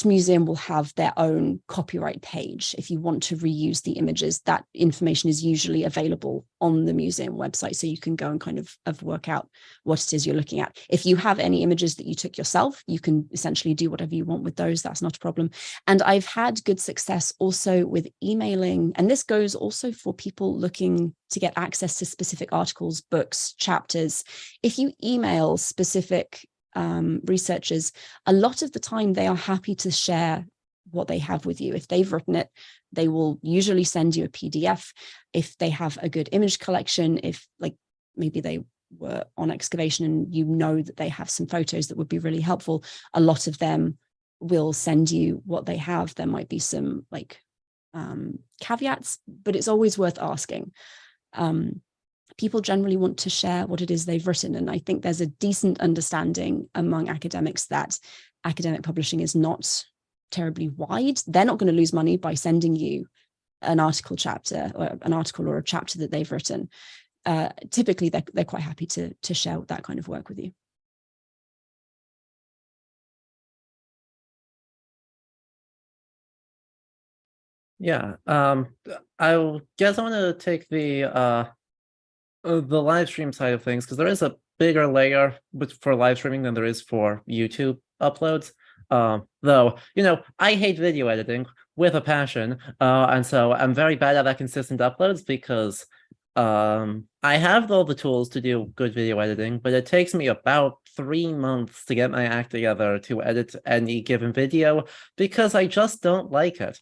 museum will have their own copyright page. If you want to reuse the images, that information is usually available on the museum website, so you can go and kind of work out what it is you're looking at. If you have any images that you took yourself, you can essentially do whatever you want with those. That's not a problem. And I've had good success also with emailing, and this goes also for people looking to get access to specific articles, books, chapters. If you email specific researchers, a lot of the time they are happy to share what they have with you. If they've written it, they will usually send you a PDF. If they have a good image collection, if like maybe they were on excavation and you know that they have some photos that would be really helpful, a lot of them will send you what they have. There might be some like caveats, but it's always worth asking. People generally want to share what it is they've written. And I think there's a decent understanding among academics that academic publishing is not terribly wide. They're not going to lose money by sending you an article or a chapter that they've written. Typically, they're quite happy to share that kind of work with you. Yeah, I guess I want to take the live stream side of things, because there is a bigger layer for live streaming than there is for YouTube uploads. Though, I hate video editing with a passion, and so I'm very bad at that consistent uploads, because I have all the tools to do good video editing, but it takes me about 3 months to get my act together to edit any given video, because I just don't like it.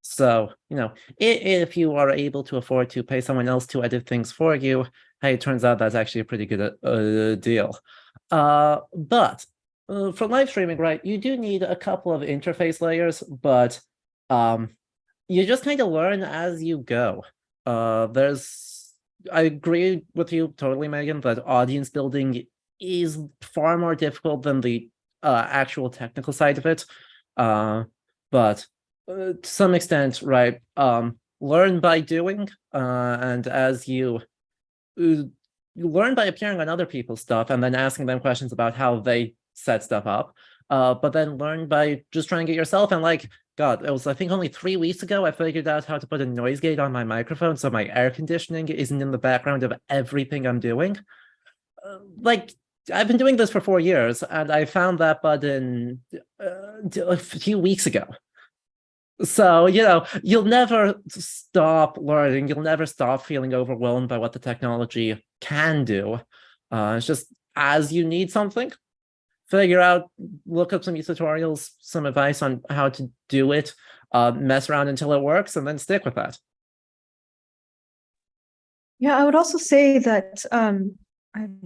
So, if you are able to afford to pay someone else to edit things for you, hey, it turns out that's actually a pretty good deal. But for live streaming, right, you do need a couple of interface layers, but you just kind of learn as you go. I agree with you totally, Megan, that audience building is far more difficult than the actual technical side of it. But to some extent, right, learn by doing, and as you learn by appearing on other people's stuff and then asking them questions about how they set stuff up, but then learn by just trying it yourself. And like, God, it was, I think, only 3 weeks ago I figured out how to put a noise gate on my microphone so my air conditioning isn't in the background of everything I'm doing. Like, I've been doing this for 4 years, and I found that button a few weeks ago. So, you know, you'll never stop learning. You'll never stop feeling overwhelmed by what the technology can do. It's just as you need something, figure out, look up some tutorials, some advice on how to do it, mess around until it works, and then stick with that. Yeah, I would also say that I'm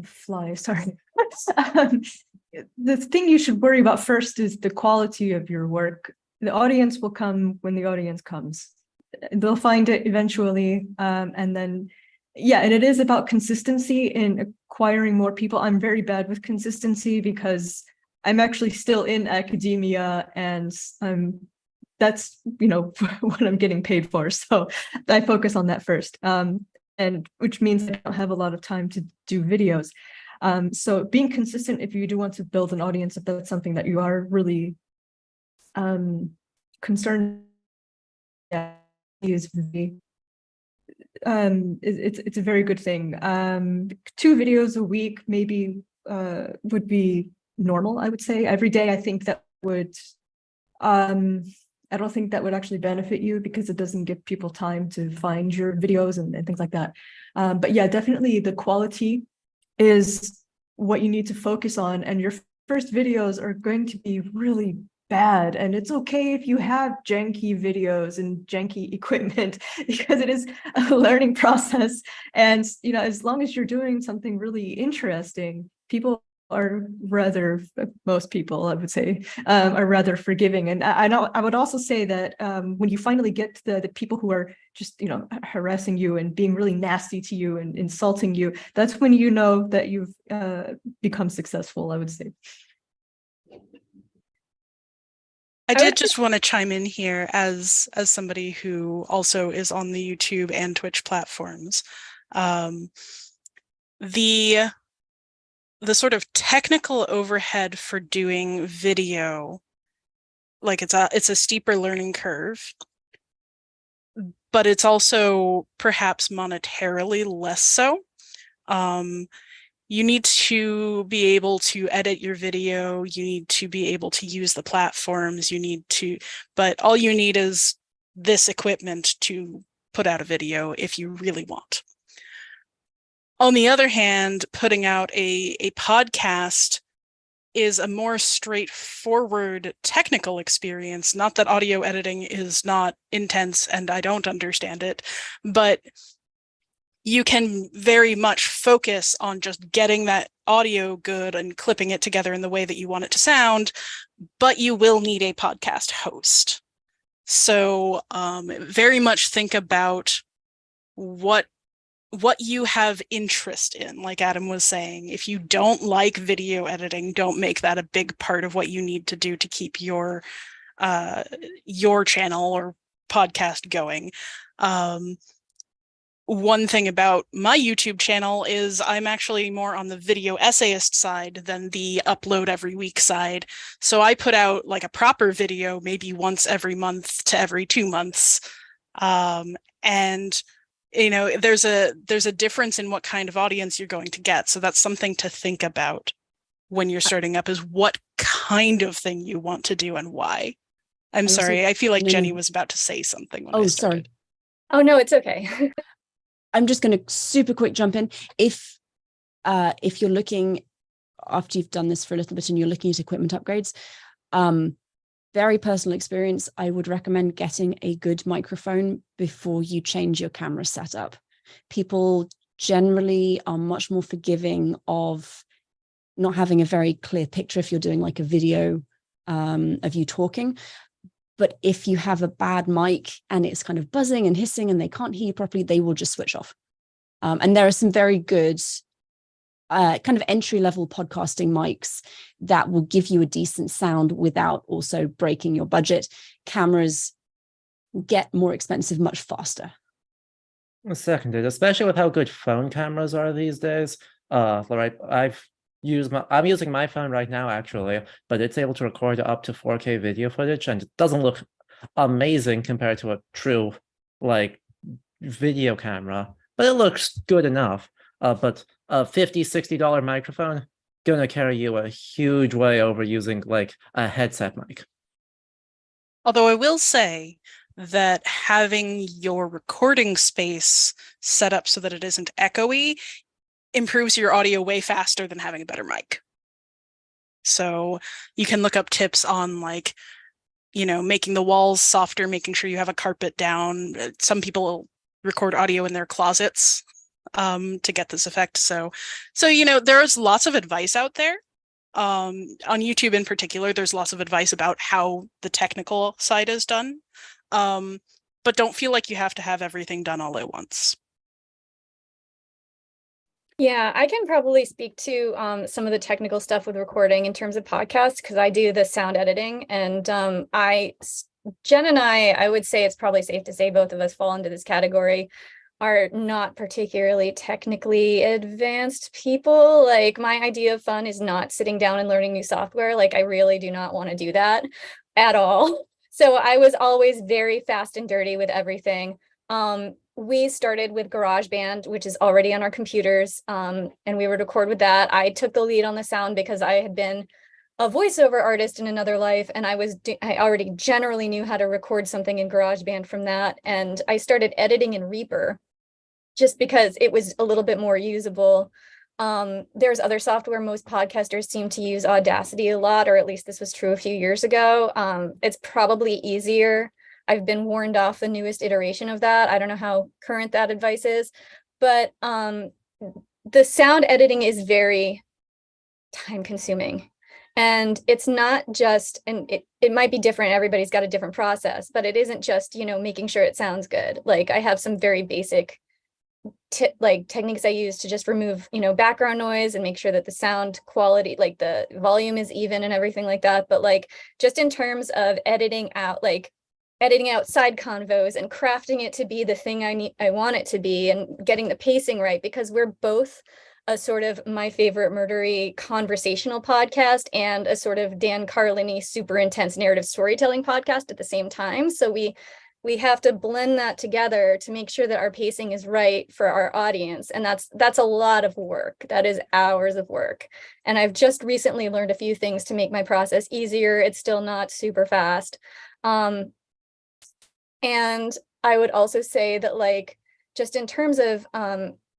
fly, sorry. The thing you should worry about first is the quality of your work. The audience will come when the audience comes. They'll find it eventually. And then, yeah, and it is about consistency in acquiring more people. I'm very bad with consistency because I'm actually still in academia, and that's, you know, what I'm getting paid for. So I focus on that first. And which means I don't have a lot of time to do videos. So being consistent, if you do want to build an audience, if that's something that you are really concerned, is very, it's a very good thing. 2 videos a week maybe would be normal, I would say. Every day, I think that would, I don't think that would actually benefit you because it doesn't give people time to find your videos and things like that. But yeah, definitely the quality is what you need to focus on, and your first videos are going to be really bad, and it's okay if you have janky videos and janky equipment because it is a learning process. And you know, as long as you're doing something really interesting, people are rather, most people, I would say, are rather forgiving. And I know I would also say that when you finally get to the people who are just, you know, harassing you and being really nasty to you and insulting you, that's when you know that you've become successful, I would say. I did just want to chime in here as somebody who also is on the YouTube and Twitch platforms. The sort of technical overhead for doing video, like it's a steeper learning curve, but it's also perhaps monetarily less so. You need to be able to edit your video, you need to be able to use the platforms, but all you need is this equipment to put out a video if you really want. On the other hand, putting out a podcast is a more straightforward technical experience. Not that audio editing is not intense and I don't understand it, but you can very much focus on just getting that audio good and clipping it together in the way that you want it to sound, but you will need a podcast host. So very much think about what you have interest in. Like Adam was saying, if you don't like video editing, don't make that a big part of what you need to do to keep your channel or podcast going. One thing about my YouTube channel is I'm actually more on the video essayist side than the upload every week side. So I put out like a proper video maybe once every month to every 2 months. And you know, there's a difference in what kind of audience you're going to get. So that's something to think about when you're starting up, is what kind of thing you want to do and why. I'm sorry, I feel like Jenny was about to say something when I started. Sorry. Oh, no, it's okay. I'm just going to super quick jump in. If you're looking, after you've done this for a little bit and you're looking at equipment upgrades, very personal experience, I would recommend getting a good microphone before you change your camera setup. People generally are much more forgiving of not having a very clear picture if you're doing like a video of you talking. But if you have a bad mic and it's kind of buzzing and hissing and they can't hear you properly, they will just switch off. And there are some very good kind of entry-level podcasting mics that will give you a decent sound without also breaking your budget. Cameras get more expensive much faster. Seconded, especially with how good phone cameras are these days. Right, I'm using my phone right now actually, but it's able to record up to 4K video footage, and it doesn't look amazing compared to a true like video camera, but it looks good enough. But a $50-$60 microphone gonna carry you a huge way over using like a headset mic. Although I will say that having your recording space set up so that it isn't echoey improves your audio way faster than having a better mic. So you can look up tips on like, making the walls softer, making sure you have a carpet down. Some people record audio in their closets to get this effect. So there's lots of advice out there. On YouTube in particular, there's lots of advice about how the technical side is done. But don't feel like you have to have everything done all at once. Yeah, I can probably speak to some of the technical stuff with recording in terms of podcasts, because I do the sound editing, and Jen and I would say it's probably safe to say both of us fall into this category, are not particularly technically advanced people. Like, my idea of fun is not sitting down and learning new software. Like, I really do not want to do that at all. So I was always very fast and dirty with everything. We started with GarageBand, which is already on our computers, and we would record with that. I took the lead on the sound because I had been a voiceover artist in another life, and I already generally knew how to record something in GarageBand from that. And I started editing in Reaper just because it was a little bit more usable. There's other software. Most podcasters seem to use Audacity a lot, or at least this was true a few years ago. It's probably easier. I've been warned off the newest iteration of that. I don't know how current that advice is, but the sound editing is very time consuming. And it's not just, and it might be different, everybody's got a different process, but it isn't just, making sure it sounds good. Like, I have some very basic techniques I use to just remove, background noise and make sure that the sound quality, like the volume is even and everything like that. But like, just in terms of editing out side convos and crafting it to be the thing I want it to be, and getting the pacing right, because we're both a sort of my favorite murdery conversational podcast and a sort of Dan Carlin-y super intense narrative storytelling podcast at the same time. So we have to blend that together to make sure that our pacing is right for our audience. And that's a lot of work. That is hours of work. And I've just recently learned a few things to make my process easier. It's still not super fast. And I would also say that, like, just in terms of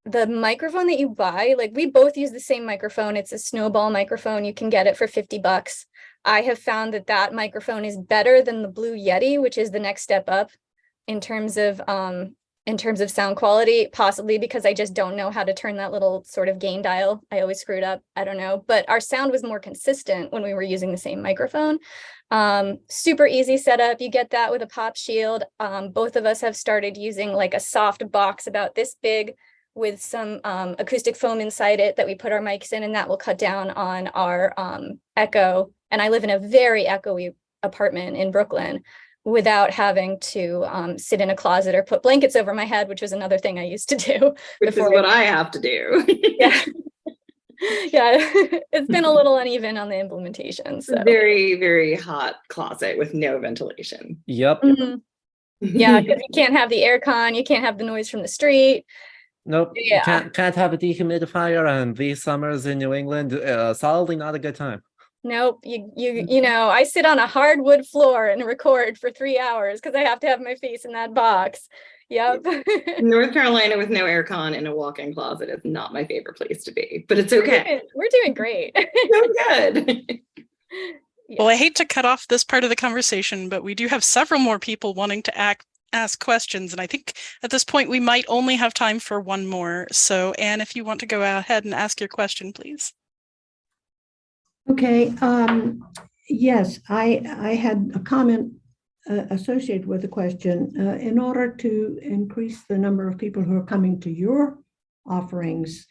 the microphone that you buy, like, we both use the same microphone. It's a Snowball microphone. You can get it for $50. I have found that microphone is better than the Blue Yeti, which is the next step up in terms of sound quality, possibly because I just don't know how to turn that little sort of gain dial. I always screw it up. I don't know, but our sound was more consistent when we were using the same microphone. Super easy setup. You get that with a pop shield. Both of us have started using like a soft box about this big with some acoustic foam inside it that we put our mics in, and that will cut down on our echo. And I live in a very echoey apartment in Brooklyn without having to sit in a closet or put blankets over my head, which was another thing I used to do. Which is what I have to do. Yeah. Yeah, it's been a little uneven on the implementation. So very, very hot closet with no ventilation. Yep. Mm-hmm. Yeah, because you can't have the air con, you can't have the noise from the street. Nope. Yeah. You can't have a dehumidifier, and these summers in New England, solidly not a good time. Nope. You know, I sit on a hardwood floor and record for 3 hours because I have to have my face in that box. Yep. North Carolina with no aircon in a walk-in closet is not my favorite place to be, but it's okay. We're doing great. So good. Yeah. Well, I hate to cut off this part of the conversation, but we do have several more people wanting to ask questions. And I think at this point, we might only have time for one more. So Anne, if you want to go ahead and ask your question, please. Okay, yes, I had a comment associated with the question. In order to increase the number of people who are coming to your offerings,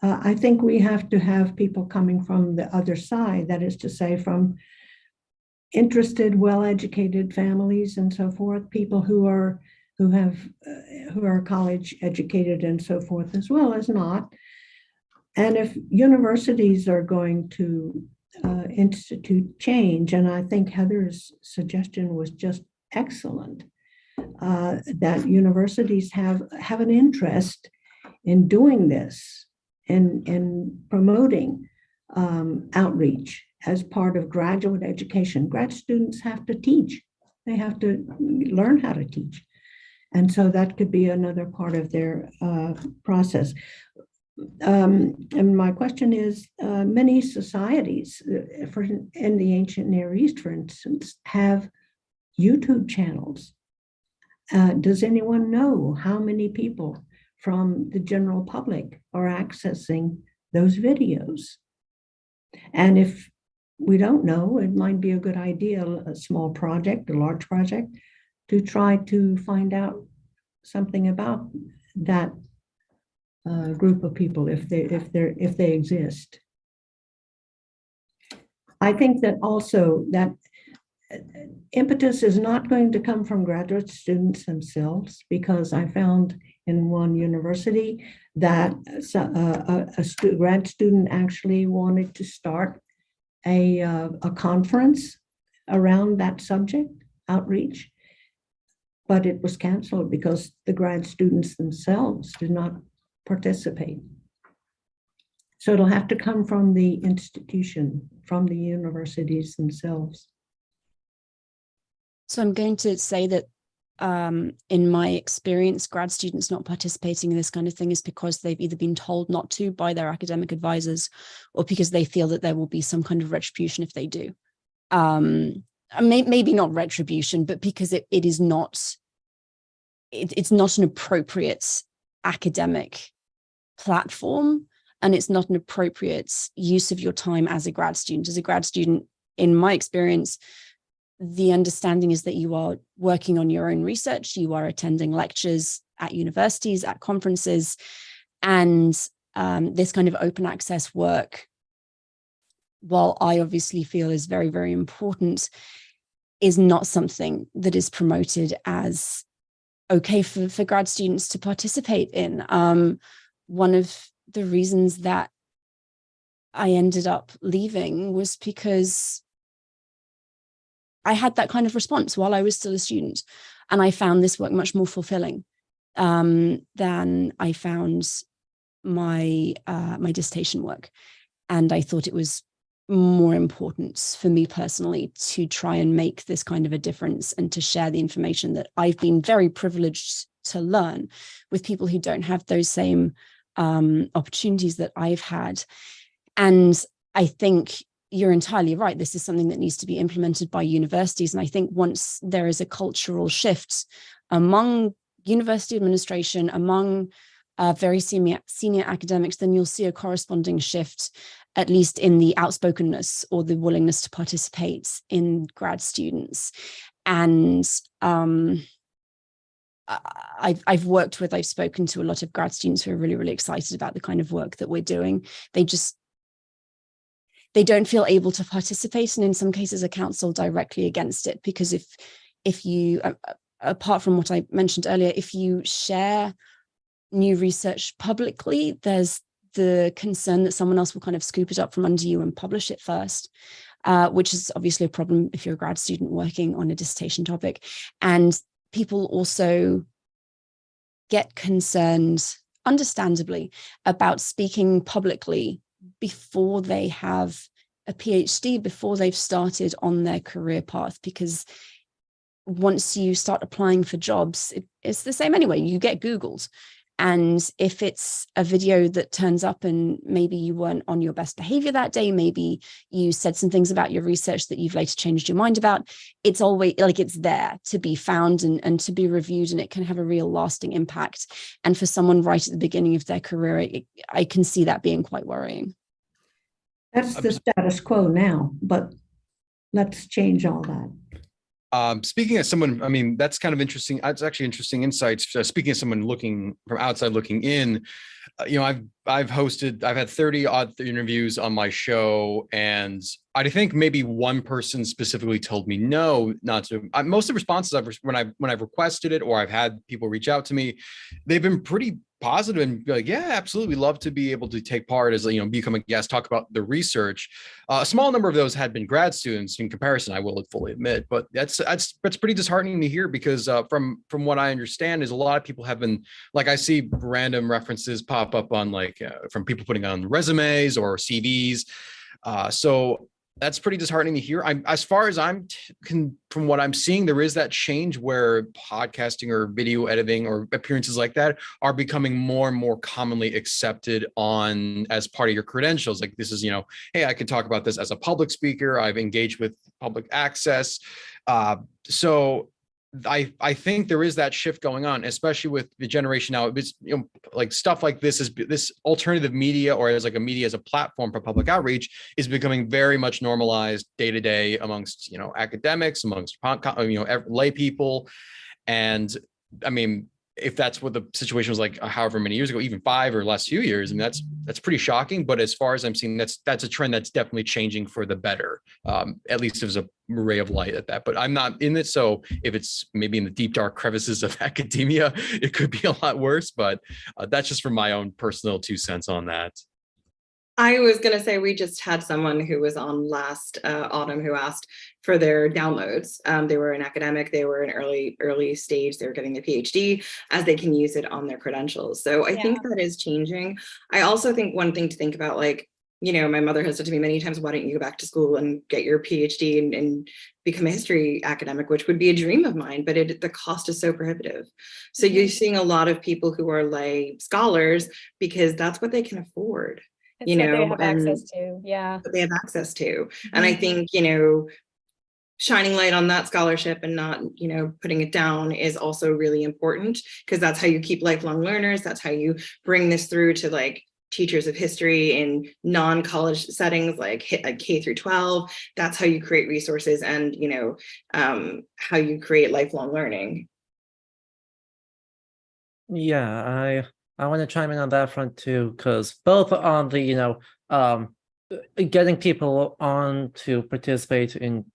I think we have to have people coming from the other side, that is to say, from interested, well-educated families and so forth, people who are college educated and so forth, as well as not. And if universities are going to institute change, and I think Heather's suggestion was just excellent, that universities have an interest in doing this and promoting outreach as part of graduate education. Grad students have to teach. They have to learn how to teach. And so that could be another part of their process. And my question is, many societies in the ancient Near East, for instance, have YouTube channels. Does anyone know how many people from the general public are accessing those videos? And if we don't know, it might be a good idea, a small project, a large project, to try to find out something about that group of people if they exist. I think that also that impetus is not going to come from graduate students themselves, because I found in one university that a grad student actually wanted to start a conference around that subject, outreach, but it was canceled because the grad students themselves did not participate. So it'll have to come from the institution, from the universities themselves. So I'm going to say that in my experience, grad students not participating in this kind of thing is because they've either been told not to by their academic advisors, or because they feel that there will be some kind of retribution if they do. Maybe not retribution, but because it's not an appropriate academic platform, and it's not an appropriate use of your time as a grad student. As a grad student, in my experience, the understanding is that you are working on your own research, you are attending lectures at universities, at conferences, and this kind of open access work, while I obviously feel is very, very important, is not something that is promoted as okay for grad students to participate in. One of the reasons that I ended up leaving was because I had that kind of response while I was still a student, and I found this work much more fulfilling than I found my dissertation work. And I thought it was more important for me personally to try and make this kind of a difference and to share the information that I've been very privileged to learn with people who don't have those same opportunities that I've had. And I think you're entirely right. This is something that needs to be implemented by universities. And I think once there is a cultural shift among university administration, among very senior academics, then you'll see a corresponding shift, at least in the outspokenness or the willingness to participate in grad students. And I've spoken to a lot of grad students who are really, really excited about the kind of work that we're doing. They don't feel able to participate, and in some cases are counseled directly against it, because if you, apart from what I mentioned earlier, if you share new research publicly, there's the concern that someone else will kind of scoop it up from under you and publish it first, which is obviously a problem if you're a grad student working on a dissertation topic. And people also get concerned, understandably, about speaking publicly before they have a PhD, before they've started on their career path, because once you start applying for jobs, it's the same anyway. You get Googled. And if it's a video that turns up and maybe you weren't on your best behavior that day, maybe you said some things about your research that you've later changed your mind about, it's always like it's there to be found and to be reviewed, and it can have a real lasting impact. And for someone right at the beginning of their career, I can see that being quite worrying. That's the status quo now, but let's change all that. Speaking as someone, I mean, that's kind of interesting. It's actually interesting insights. Speaking as someone looking from outside looking in, I've had 30 odd interviews on my show, and I think maybe one person specifically told me no, not to. Most of the responses when I've requested it, or I've had people reach out to me, they've been pretty positive and be like, yeah, absolutely, love to be able to take part as become a guest, talk about the research. A small number of those had been grad students in comparison, I will fully admit, but that's pretty disheartening to hear, because from what I understand is a lot of people have been, like, I see random references pop up on from people putting on resumes or CVs. So that's pretty disheartening to hear. As far as from what I'm seeing, there is that change where podcasting or video editing or appearances like that are becoming more and more commonly accepted as part of your credentials. Like, this is, hey, I can talk about this as a public speaker. I've engaged with public access. So I think there is that shift going on, especially with the generation now. It's, like, stuff like this alternative media, or as like a media as a platform for public outreach, is becoming very much normalized day to day amongst academics, amongst lay people. And I mean, if that's what the situation was like however many years ago, even 5 or less few years, I mean, that's pretty shocking. But as far as I'm seeing, that's a trend that's definitely changing for the better. At least there's a ray of light at that, but I'm not in it. So if it's maybe in the deep dark crevices of academia, it could be a lot worse, but that's just from my own personal 2 cents on that. I was going to say, we just had someone who was on last autumn who asked for their downloads. They were an academic, they were an early stage, they were getting their PhD, as they can use it on their credentials. So I think that is changing. I also think one thing to think about, like, my mother has said to me many times, why don't you go back to school and get your PhD and become a history academic, which would be a dream of mine, but the cost is so prohibitive. So you're seeing a lot of people who are lay scholars because that's what they can afford. It's what they have access to. Yeah. What they have access to. And I think, shining light on that scholarship and not, putting it down is also really important, because that's how you keep lifelong learners. That's how you bring this through to, like, teachers of history in non-college settings, like K through 12. That's how you create resources and, how you create lifelong learning. Yeah, I want to chime in on that front too, because both on the getting people on to participate in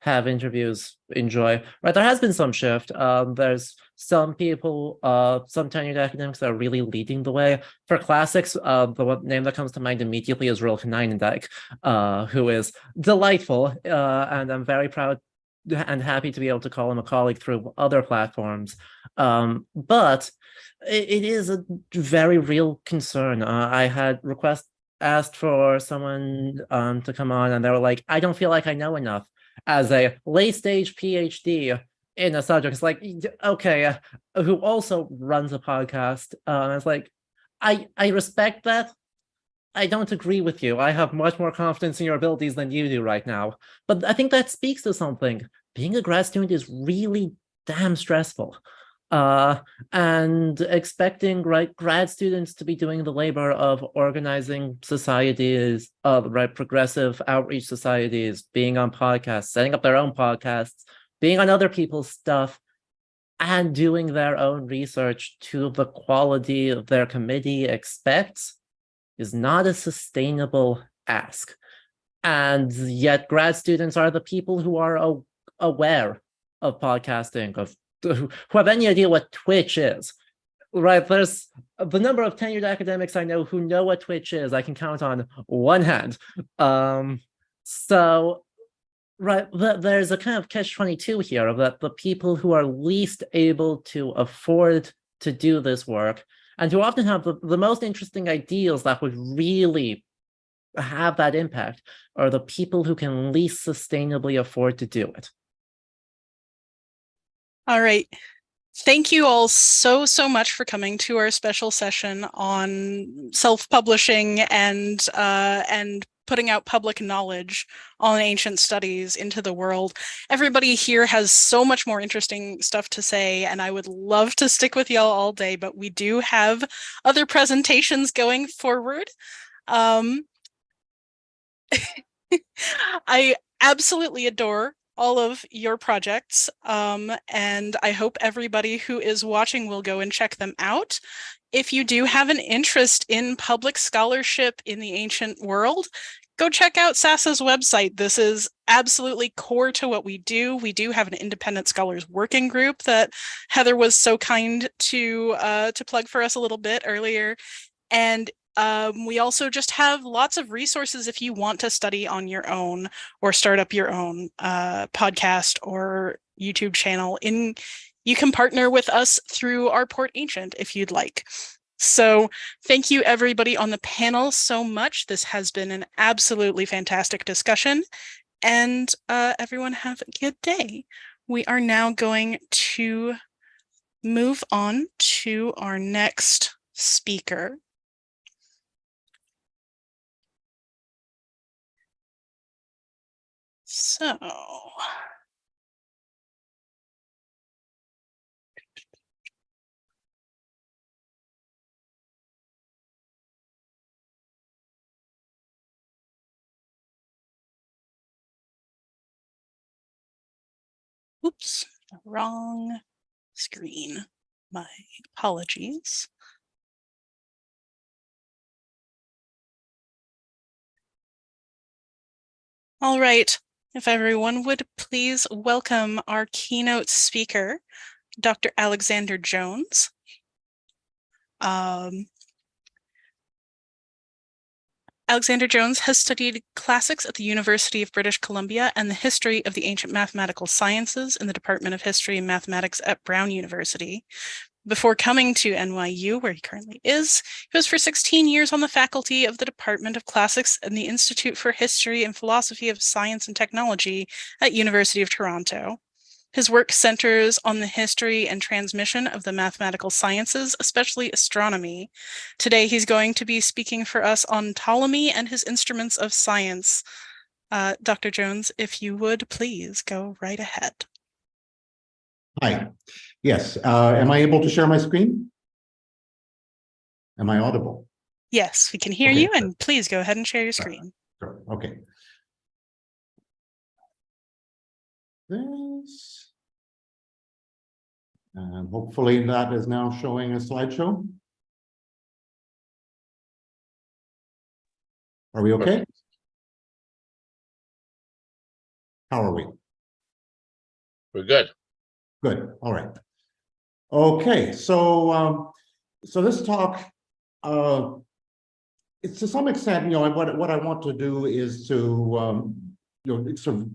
have interviews, enjoy, right? There has been some shift. There's some people, some tenured academics that are really leading the way. For classics, the name that comes to mind immediately is Rilke Nijendijk, who is delightful, and I'm very proud and happy to be able to call him a colleague through other platforms. But it is a very real concern. I had asked for someone to come on, and they were like, I don't feel like I know enough as a late stage PhD in a subject. It's like, okay, who also runs a podcast. It's like, I respect that. I don't agree with you. I have much more confidence in your abilities than you do right now. But I think that speaks to something. Being a grad student is really damn stressful. And expecting grad students to be doing the labor of organizing societies, progressive outreach societies, being on podcasts, setting up their own podcasts, being on other people's stuff, and doing their own research to the quality their committee expects is not a sustainable ask. And yet grad students are the people who are aware of podcasting, who have any idea what Twitch is, right? There's the number of tenured academics I know who know what Twitch is. I can count on one hand. So, right, there's a kind of catch-22 here, of that the people who are least able to afford to do this work, and who often have the most interesting ideas that would really have that impact, are the people who can least sustainably afford to do it. All right. Thank you all so much for coming to our special session on self-publishing and putting out public knowledge on ancient studies into the world. Everybody here has so much more interesting stuff to say, and I would love to stick with y'all all day, but we do have other presentations going forward. I absolutely adore all of your projects, and I hope everybody who is watching will go and check them out. If you do have an interest in public scholarship in the ancient world, go check out Sasa's website. This is absolutely core to what we do. We do have an independent scholars working group that Heather was so kind to plug for us a little bit earlier. And we also just have lots of resources if you want to study on your own or start up your own podcast or YouTube channel. You can partner with us through our Port Ancient if you'd like. So thank you everybody on the panel so much. This has been an absolutely fantastic discussion, and everyone have a good day. We are now going to move on to our next speaker. So, oops, wrong screen. My apologies. All right, if everyone would please welcome our keynote speaker, Dr. Alexander Jones. Alexander Jones has studied classics at the University of British Columbia and the history of the ancient mathematical sciences in the Department of History and Mathematics at Brown University. Before coming to NYU, where he currently is, he was for 16 years on the faculty of the Department of Classics and the Institute for History and Philosophy of Science and Technology at University of Toronto. His work centers on the history and transmission of the mathematical sciences, especially astronomy. Today, he's going to be speaking for us on Ptolemy and his instruments of science. Dr. Jones, if you would please go right ahead. Hi. Yes. Am I able to share my screen? Am I audible? Yes, we can hear you, and please go ahead and share your screen. Sure. Okay. This. And hopefully that is now showing a slideshow. Are we okay? How are we? We're good. Good. All right. Okay. So this talk, it's to some extent, what I want to do is to, sort of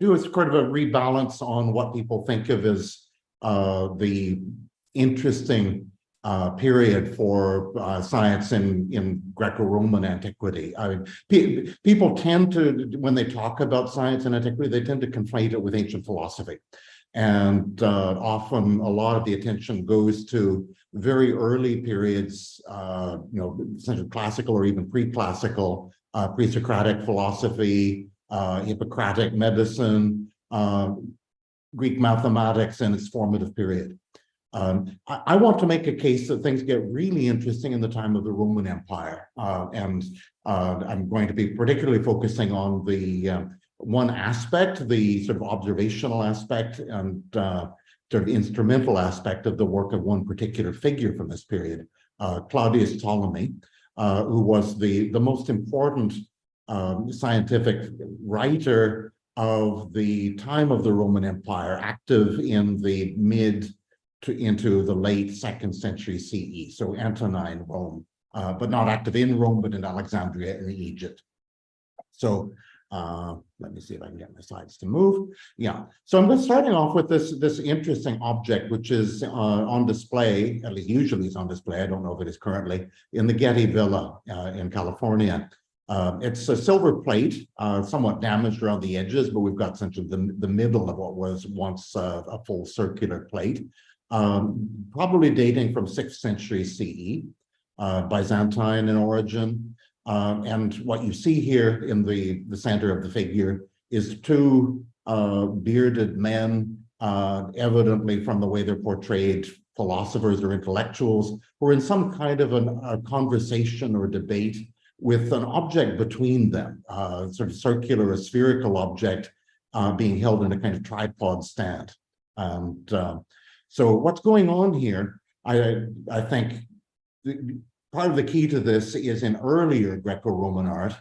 do a sort of a rebalance on what people think of as the interesting period for science in Greco-Roman antiquity. I mean, people tend to, when they talk about science in antiquity, they tend to conflate it with ancient philosophy. And often a lot of the attention goes to very early periods, essentially classical or even pre-classical, pre-Socratic philosophy, Hippocratic medicine, Greek mathematics and its formative period. I want to make a case that things get really interesting in the time of the Roman Empire. And I'm going to be particularly focusing on the one aspect, the sort of observational aspect and sort of instrumental aspect of the work of one particular figure from this period, Claudius Ptolemy, who was the most important scientific writer of the time of the Roman Empire, active in the mid to into the late 2nd century CE, so Antonine Rome, but not active in Rome, but in Alexandria and Egypt. So let me see if I can get my slides to move. Yeah, so I'm starting off with this interesting object, which is on display, at least usually it's on display, I don't know if it is currently, in the Getty Villa in California. It's a silver plate, somewhat damaged around the edges, but we've got essentially the middle of what was once a full circular plate, probably dating from 6th century CE, Byzantine in origin. And what you see here in the center of the figure is two bearded men, evidently from the way they're portrayed, philosophers or intellectuals, who are in some kind of a conversation or debate with an object between them, sort of circular or spherical object being held in a kind of tripod stand. And so what's going on here, I think part of the key to this is in earlier Greco-Roman art,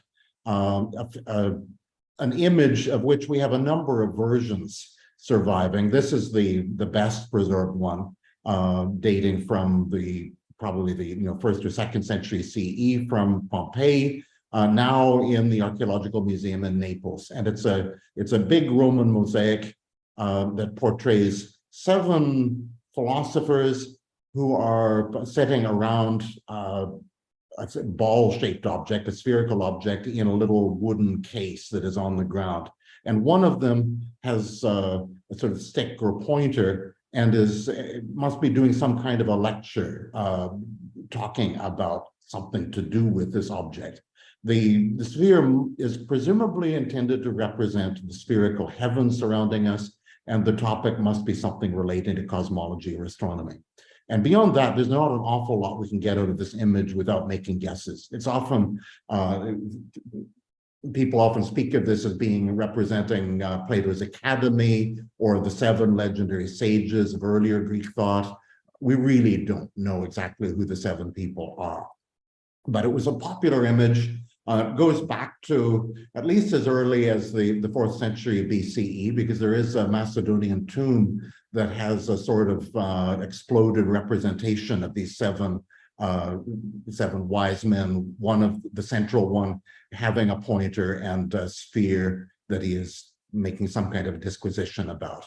an image of which we have a number of versions surviving. This is the best preserved one, dating from probably the 1st or 2nd century CE from Pompeii, now in the Archaeological Museum in Naples. And it's a big Roman mosaic that portrays 7 philosophers who are sitting around a ball-shaped object, a spherical object in a little wooden case that is on the ground. And one of them has a sort of stick or pointer and must be doing some kind of a lecture, talking about something to do with this object. The sphere is presumably intended to represent the spherical heavens surrounding us, and the topic must be something relating to cosmology or astronomy. And beyond that, there's not an awful lot we can get out of this image without making guesses. It's often, people often speak of this as being representing Plato's Academy or the 7 legendary sages of earlier Greek thought. We really don't know exactly who the 7 people are. But it was a popular image. It goes back to at least as early as the 4th century BCE, because there is a Macedonian tomb that has a sort of exploded representation of these 7 wise men, one of the central one having a pointer and a sphere that he is making some kind of a disquisition about.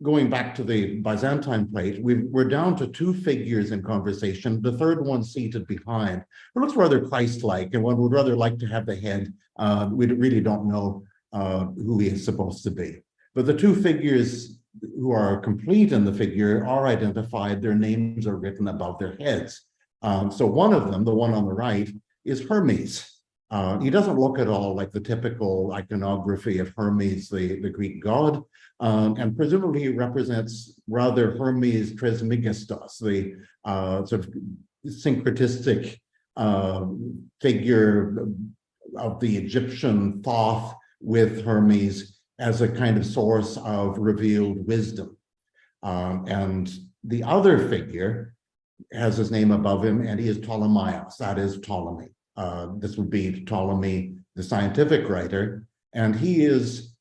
Going back to the Byzantine plate, we're down to 2 figures in conversation. The third one seated behind, it looks rather Christ-like, and one would rather like to have the head. We really don't know who he is supposed to be. But the 2 figures who are complete in the figure are identified. Their names are written above their heads. So one of them, the one on the right, is Hermes. He doesn't look at all like the typical iconography of Hermes, the Greek god. And presumably he represents rather Hermes Trismegistos, the sort of syncretistic figure of the Egyptian Thoth with Hermes as a kind of source of revealed wisdom. And the other figure has his name above him, and he is Ptolemaeus, that is Ptolemy. This would be Ptolemy, the scientific writer, and he is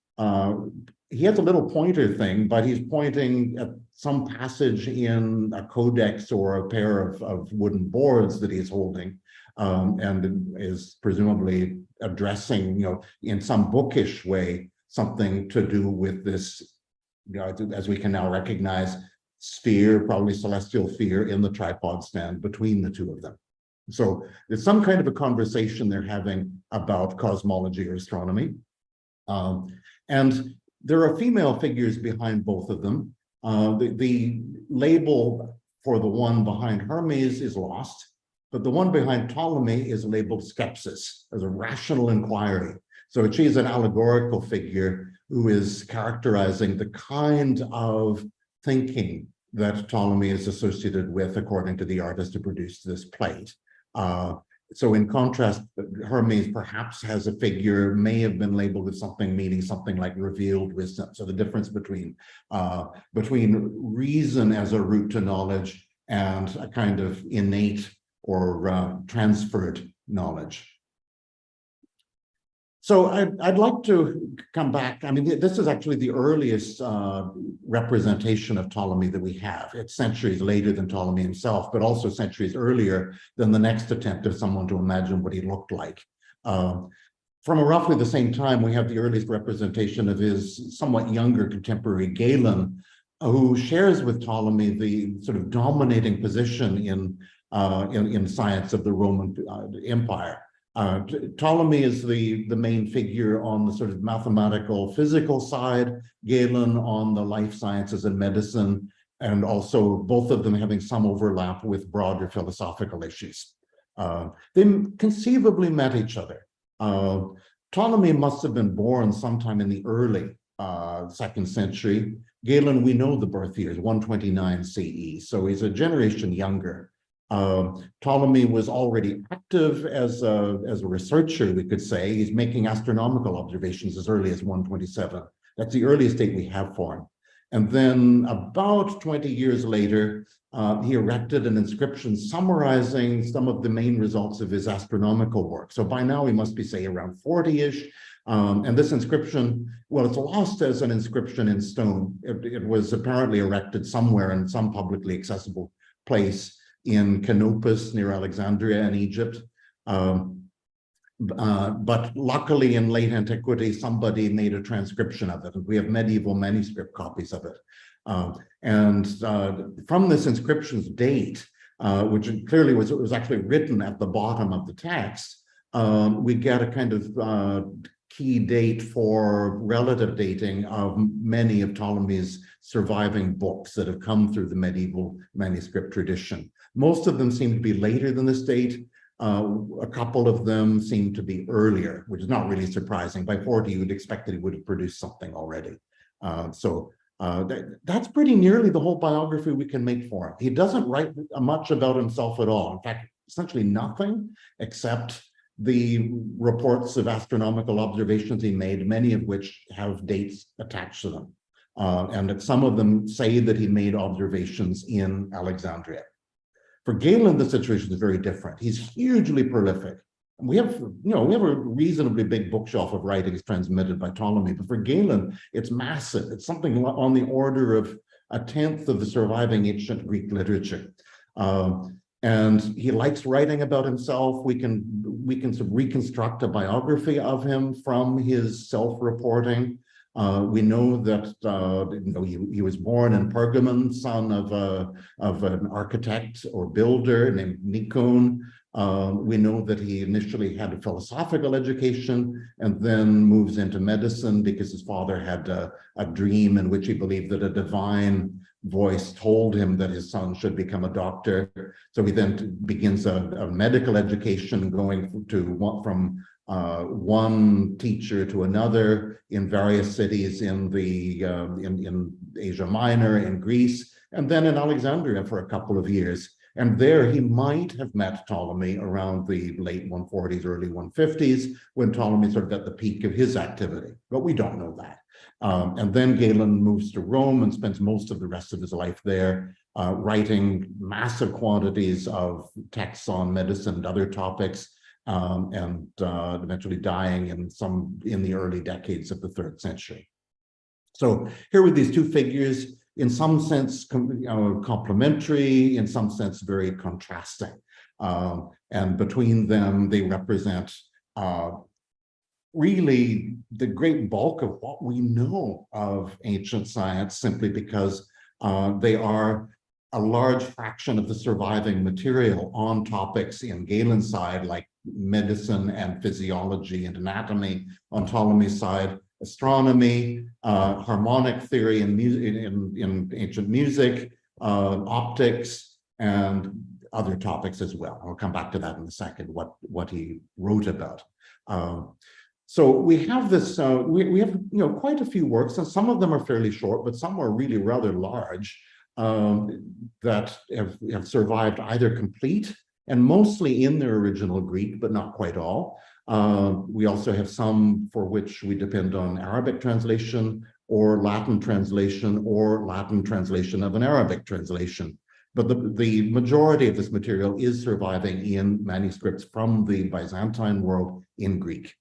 he has a little pointer thing, but he's pointing at some passage in a codex or a pair of wooden boards that he's holding, and is presumably addressing, in some bookish way, something to do with this, as we can now recognize, sphere, probably celestial sphere in the tripod stand between the 2 of them. So there's some kind of a conversation they're having about cosmology or astronomy. And there are female figures behind both of them. The label for the one behind Hermes is lost, but the one behind Ptolemy is labeled skepsis, as a rational inquiry. So she's an allegorical figure who is characterizing the kind of thinking that Ptolemy is associated with, according to the artist who produced this plate. So in contrast, Hermes perhaps has a figure, may have been labeled with something meaning something like revealed wisdom. So the difference between reason as a route to knowledge and a kind of innate or transferred knowledge. So I'd like to come back. I mean, this is actually the earliest representation of Ptolemy that we have. It's centuries later than Ptolemy himself, but also centuries earlier than the next attempt of someone to imagine what he looked like. From roughly the same time, we have the earliest representation of his somewhat younger contemporary Galen, who shares with Ptolemy the sort of dominating position in science of the Roman Empire. Ptolemy is the main figure on the sort of mathematical physical side, Galen on the life sciences and medicine, and also both of them having some overlap with broader philosophical issues. They conceivably met each other. Ptolemy must have been born sometime in the early 2nd century. Galen, we know the birth year is 129 CE, so he's a generation younger. Ptolemy was already active as a researcher, we could say. He's making astronomical observations as early as 127. That's the earliest date we have for him. And then about 20 years later, he erected an inscription summarizing some of the main results of his astronomical work. So by now he must be, say, around 40-ish. And this inscription, well, it's lost as an inscription in stone. It was apparently erected somewhere in some publicly accessible place in Canopus near Alexandria in Egypt. But luckily in late antiquity, somebody made a transcription of it. We have medieval manuscript copies of it. From this inscription's date, which clearly it was actually written at the bottom of the text, we get a kind of key date for relative dating of many of Ptolemy's surviving books that have come through the medieval manuscript tradition. Most of them seem to be later than this date. A couple of them seem to be earlier, which is not really surprising. By 40, you would expect that he would have produced something already. That's pretty nearly the whole biography we can make for him. He doesn't write much about himself at all. In fact, essentially nothing except the reports of astronomical observations he made, many of which have dates attached to them. And that some of them say that he made observations in Alexandria. For Galen, the situation is very different. He's hugely prolific. We have a reasonably big bookshelf of writings transmitted by Ptolemy, but for Galen, it's massive. It's something on the order of a tenth of the surviving ancient Greek literature. And he likes writing about himself. We can sort of reconstruct a biography of him from his self-reporting. We know that he was born in Pergamon, son of an architect or builder named Nikon. We know that he initially had a philosophical education and then moves into medicine because his father had a dream in which he believed that a divine voice told him that his son should become a doctor. So he then begins a medical education, going from one teacher to another in various cities in Asia Minor, in Greece, and then in Alexandria for a couple of years. And there he might have met Ptolemy around the late 140s, early 150s, when Ptolemy sort of at the peak of his activity, but we don't know that. And then Galen moves to Rome and spends most of the rest of his life there, writing massive quantities of texts on medicine and other topics, and eventually dying in the early decades of the 3rd century. So here with these two figures, in some sense complementary, in some sense very contrasting. And between them, they represent really the great bulk of what we know of ancient science, simply because they are a large fraction of the surviving material on topics in Galen's side, like medicine and physiology and anatomy, on Ptolemy's side, astronomy, harmonic theory in ancient music, optics, and other topics as well. I'll come back to that in a second, what he wrote about. So we have this, we have quite a few works, and some of them are fairly short, but some are really rather large, that have survived either complete and mostly in their original Greek, but not quite all. We also have some for which we depend on Arabic translation or Latin translation of an Arabic translation. But the majority of this material is surviving in manuscripts from the Byzantine world in Greek.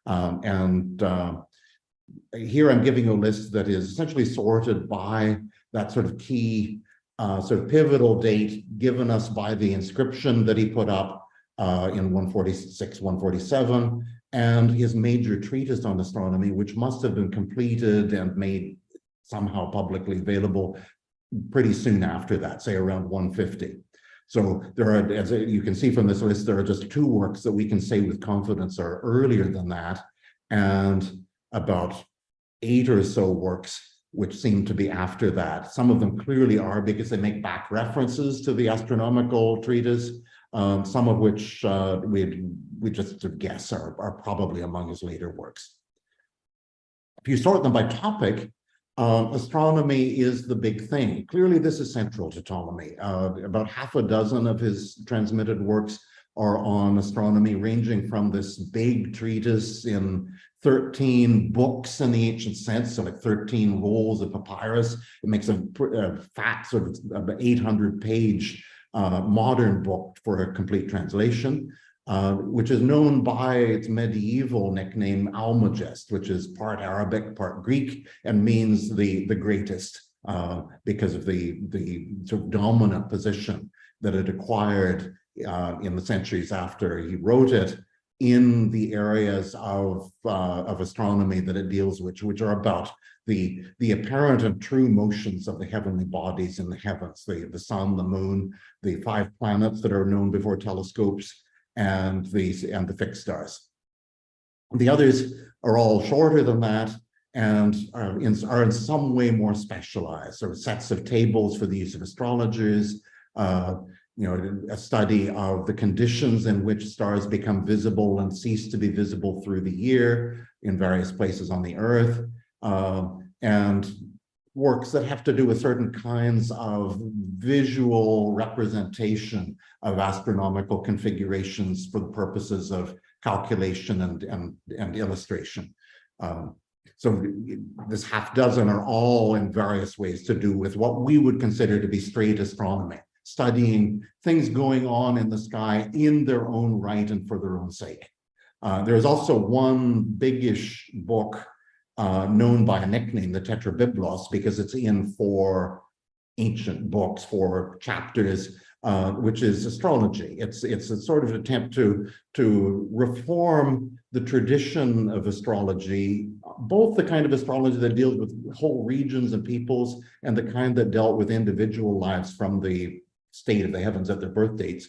Here I'm giving you a list that is essentially sorted by that sort of key, sort of pivotal date given us by the inscription that he put up in 146, 147, and his major treatise on astronomy, which must have been completed and made somehow publicly available pretty soon after that, say around 150. So there are, as you can see from this list, there are just two works that we can say with confidence are earlier than that, and about 8 or so works which seem to be after that. Some of them clearly are because they make back references to the astronomical treatise, some of which we just sort of guess are probably among his later works. If you sort them by topic, Astronomy is the big thing. Clearly, this is central to Ptolemy. About half a dozen of his transmitted works are on astronomy, ranging from this big treatise in 13 books in the ancient sense, so like 13 rolls of papyrus. It makes a fat sort of 800-page modern book for a complete translation, which is known by its medieval nickname Almagest, which is part Arabic, part Greek, and means the greatest because of the sort of dominant position that it acquired in the centuries after he wrote it in the areas of astronomy that it deals with, which are about the apparent and true motions of the heavenly bodies in the heavens, the sun, the moon, the 5 planets that are known before telescopes, and the fixed stars. The others are all shorter than that and are in some way more specialized, sort of sets of tables for the use of astrologers, a study of the conditions in which stars become visible and cease to be visible through the year in various places on the earth, and works that have to do with certain kinds of visual representation of astronomical configurations for the purposes of calculation and illustration. So this half dozen are all in various ways to do with what we would consider to be straight astronomy, studying things going on in the sky in their own right and for their own sake. There's also one biggish book known by a nickname, the Tetrabiblos, because it's in 4 ancient books, 4 chapters, which is astrology. It's a sort of attempt to reform the tradition of astrology, both the kind of astrology that deals with whole regions and peoples and the kind that dealt with individual lives from the state of the heavens at their birth dates,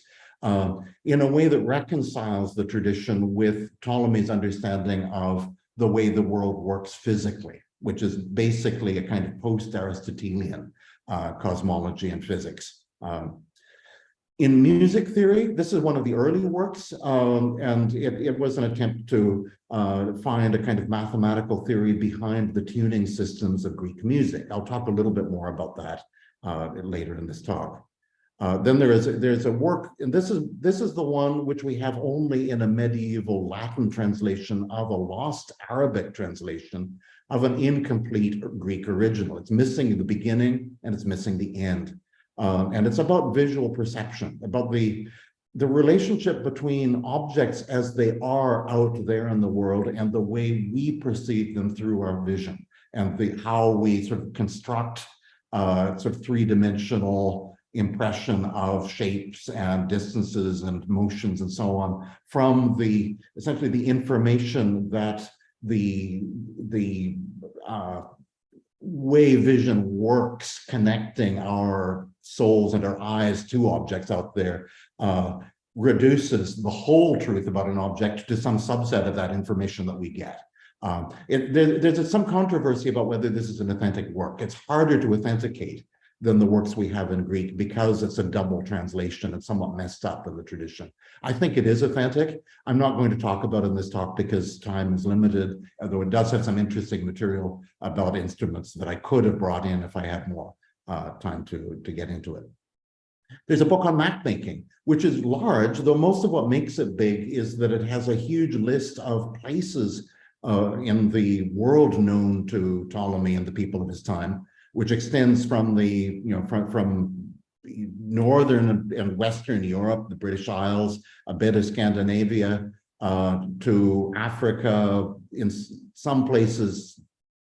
in a way that reconciles the tradition with Ptolemy's understanding of the way the world works physically, which is basically a kind of post-Aristotelian cosmology and physics. In music theory, this is one of the early works, and it was an attempt to find a kind of mathematical theory behind the tuning systems of Greek music. I'll talk a little bit more about that later in this talk. Then there's a work, and this is the one which we have only in a medieval Latin translation of a lost Arabic translation of an incomplete Greek original. It's missing the beginning and it's missing the end. And it's about visual perception, about the relationship between objects as they are out there in the world and the way we perceive them through our vision, and how we sort of construct sort of 3-dimensional impression of shapes and distances and motions and so on from essentially the information that the way vision works, connecting our souls and our eyes to objects out there, reduces the whole truth about an object to some subset of that information that we get. There's some controversy about whether this is an authentic work. It's harder to authenticate than the works we have in Greek because it's a double translation and somewhat messed up in the tradition. I think it is authentic. I'm not going to talk about it in this talk because time is limited, although it does have some interesting material about instruments that I could have brought in if I had more time to get into it. There's a book on map making, which is large, though most of what makes it big is that it has a huge list of places in the world known to Ptolemy and the people of his time, which extends from from northern and western Europe, the British Isles, a bit of Scandinavia, to Africa, in some places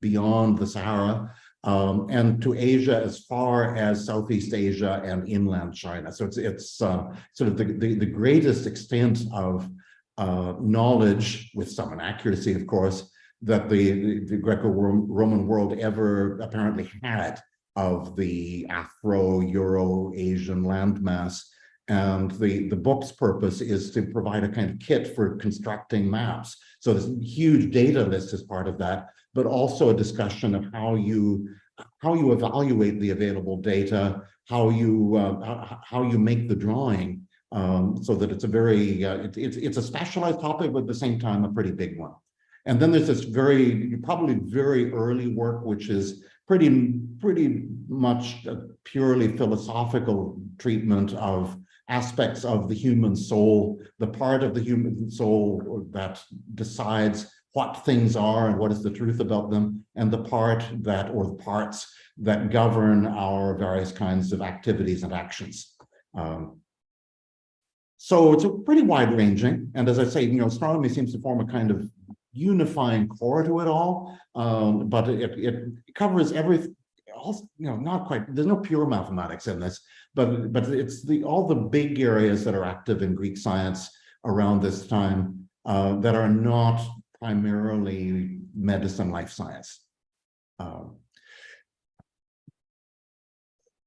beyond the Sahara, and to Asia as far as Southeast Asia and inland China. So it's sort of the greatest extent of knowledge, with some inaccuracy, of course, that the Greco-Roman world ever apparently had of the Afro-Euro-Asian landmass. And the book's purpose is to provide a kind of kit for constructing maps. So there's a huge data list as part of that, but also a discussion of how you evaluate the available data, how you make the drawing, so that it's a very it's a specialized topic, but at the same time a pretty big one. And then there's this probably very early work, which is pretty much a purely philosophical treatment of aspects of the human soul, the part of the human soul that decides what things are and what is the truth about them, and the part that, or the parts that govern our various kinds of activities and actions. So it's a pretty wide-ranging, and as I say, astronomy seems to form a kind of unifying core to it all, but it covers everything. Also, not quite. There's no pure mathematics in this, but it's all the big areas that are active in Greek science around this time that are not primarily medicine, life science.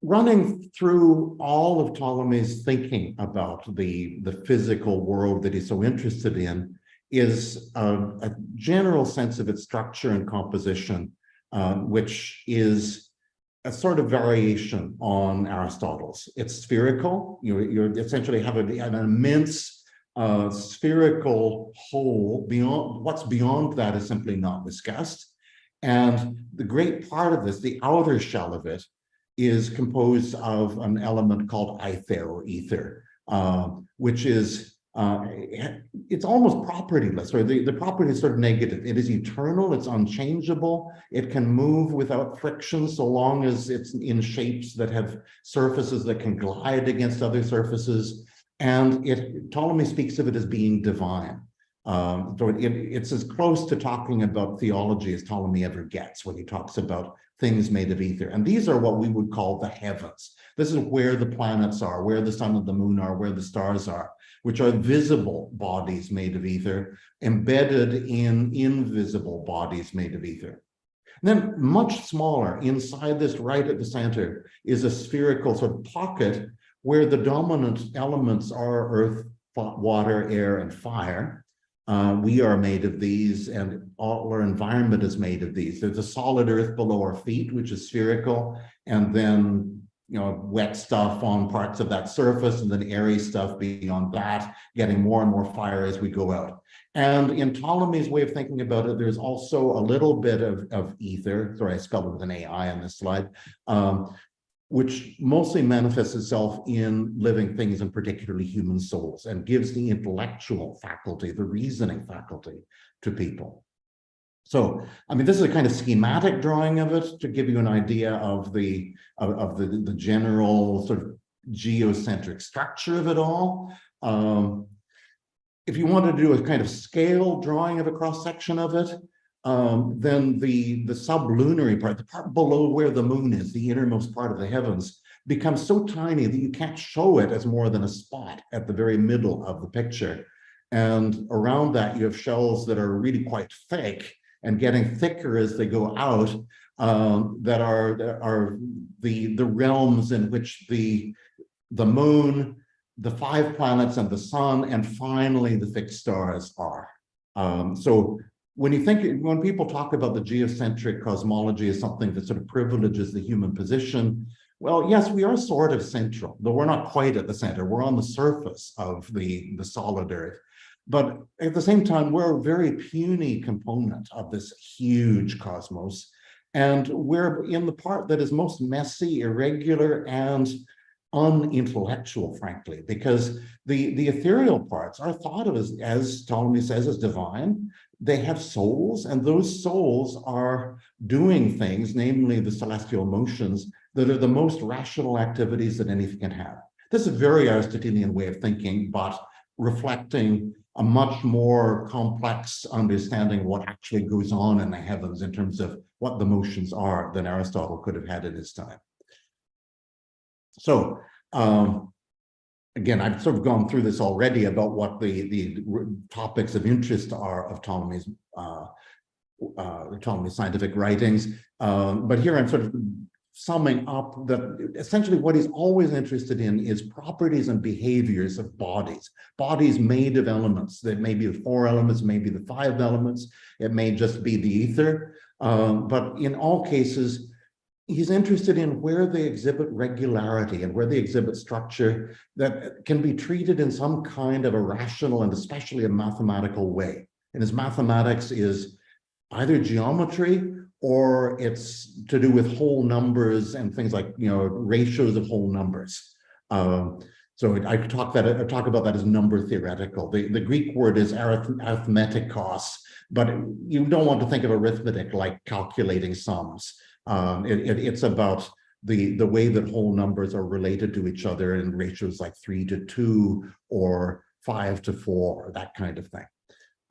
Running through all of Ptolemy's thinking about the physical world that he's so interested in is a general sense of its structure and composition, which is a sort of variation on Aristotle's. It's spherical. You essentially have an immense spherical whole. What's beyond that is simply not discussed. And the great part of this, the outer shell of it, is composed of an element called ether or ether, which is, it's almost propertyless, or the property is sort of negative. It is eternal, it's unchangeable, it can move without friction so long as it's in shapes that have surfaces that can glide against other surfaces. And Ptolemy speaks of it as being divine. So it's as close to talking about theology as Ptolemy ever gets when he talks about things made of ether. And these are what we would call the heavens. This is where the planets are, where the sun and the moon are, where the stars are, which are visible bodies made of ether, embedded in invisible bodies made of ether. And then much smaller, inside this right at the center, is a spherical sort of pocket where the dominant elements are earth, water, air, and fire. We are made of these, and all our environment is made of these. There's a solid earth below our feet, which is spherical, and then wet stuff on parts of that surface, and then airy stuff beyond that, getting more and more fire as we go out. And in Ptolemy's way of thinking about it, there's also a little bit of ether. Sorry, I spelled it with an AI on this slide. Which mostly manifests itself in living things, and particularly human souls, and gives the intellectual faculty, the reasoning faculty to people. So, I mean, this is a kind of schematic drawing of it to give you an idea of the general sort of geocentric structure of it all. If you wanted to do a kind of scale drawing of a cross-section of it, then the sublunary part, the part below where the moon is, the innermost part of the heavens, becomes so tiny that you can't show it as more than a spot at the very middle of the picture. And around that, you have shells that are really quite thick and getting thicker as they go out, that are the realms in which the moon, the 5 planets, and the sun, and finally the fixed stars are. So when people talk about the geocentric cosmology as something that sort of privileges the human position, well, yes, we are sort of central, though we're not quite at the center. We're on the surface of the solid Earth. But at the same time, we're a very puny component of this huge cosmos. And we're in the part that is most messy, irregular, and unintellectual, frankly, because the ethereal parts are thought of as Ptolemy says, as divine. They have souls, and those souls are doing things, namely the celestial motions, that are the most rational activities that anything can have. This is a very Aristotelian way of thinking, but reflecting a much more complex understanding of what actually goes on in the heavens in terms of what the motions are than Aristotle could have had at his time. So, again, I've sort of gone through this already about what the topics of interest are of Ptolemy's scientific writings. But here I'm sort of summing up that essentially what he's always interested in is properties and behaviors of bodies made of elements. That may be the 4 elements, maybe the 5 elements, it may just be the ether. But in all cases, he's interested in where they exhibit regularity and where they exhibit structure that can be treated in some kind of a rational and especially a mathematical way. And his mathematics is either geometry or it's to do with whole numbers and things like, ratios of whole numbers. So I talk about that as number theoretical. The Greek word is arithmetikos, but you don't want to think of arithmetic like calculating sums. It's about the way that whole numbers are related to each other in ratios like 3:2 or 5:4, that kind of thing.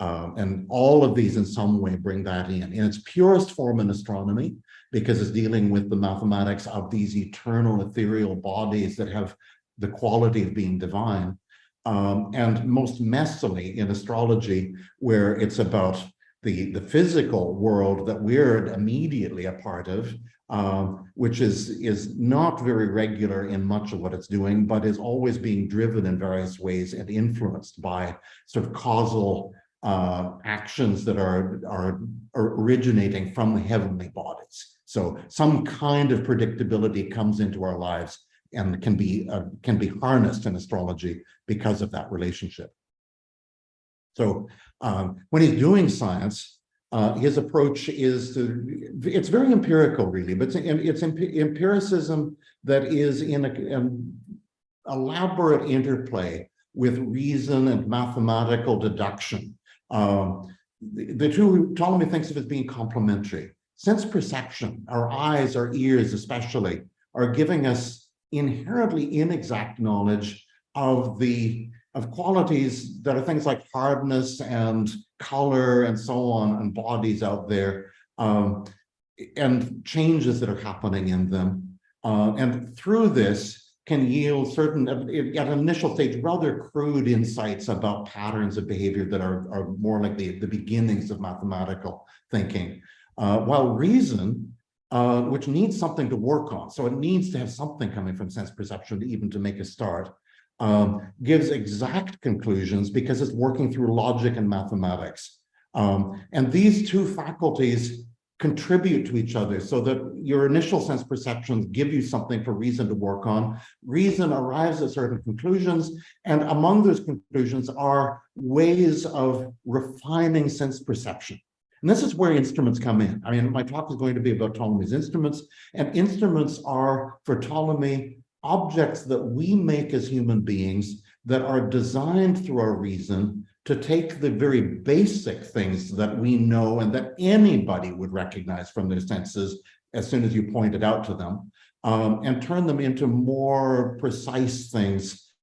And all of these in some way bring that in its purest form in astronomy, because it's dealing with the mathematics of these eternal ethereal bodies that have the quality of being divine, and most messily in astrology, where it's about the physical world that we're immediately a part of, which is not very regular in much of what it's doing, but is always being driven in various ways and influenced by sort of causal actions that are originating from the heavenly bodies. So some kind of predictability comes into our lives and can be harnessed in astrology because of that relationship. So when he's doing science, his approach it's very empirical, really, but it's empiricism that is in an elaborate interplay with reason and mathematical deduction. The two Ptolemy thinks of as being complementary. Sense perception, our eyes, our ears especially, are giving us inherently inexact knowledge of qualities that are things like hardness and color and so on, and bodies out there, and changes that are happening in them. And through this can yield certain, at an initial stage, rather crude insights about patterns of behavior that are more like the beginnings of mathematical thinking. While reason, which needs something to work on, so it needs to have something coming from sense perception even to make a start, gives exact conclusions because it's working through logic and mathematics. And these two faculties contribute to each other so that your initial sense perceptions give you something for reason to work on. Reason arrives at certain conclusions, and among those conclusions are ways of refining sense perception. And this is where instruments come in. I mean, my talk is going to be about Ptolemy's instruments, and instruments are, for Ptolemy, objects that we make as human beings that are designed through our reason to take the very basic things that we know and that anybody would recognize from their senses as soon as you point it out to them, and turn them into more precise things.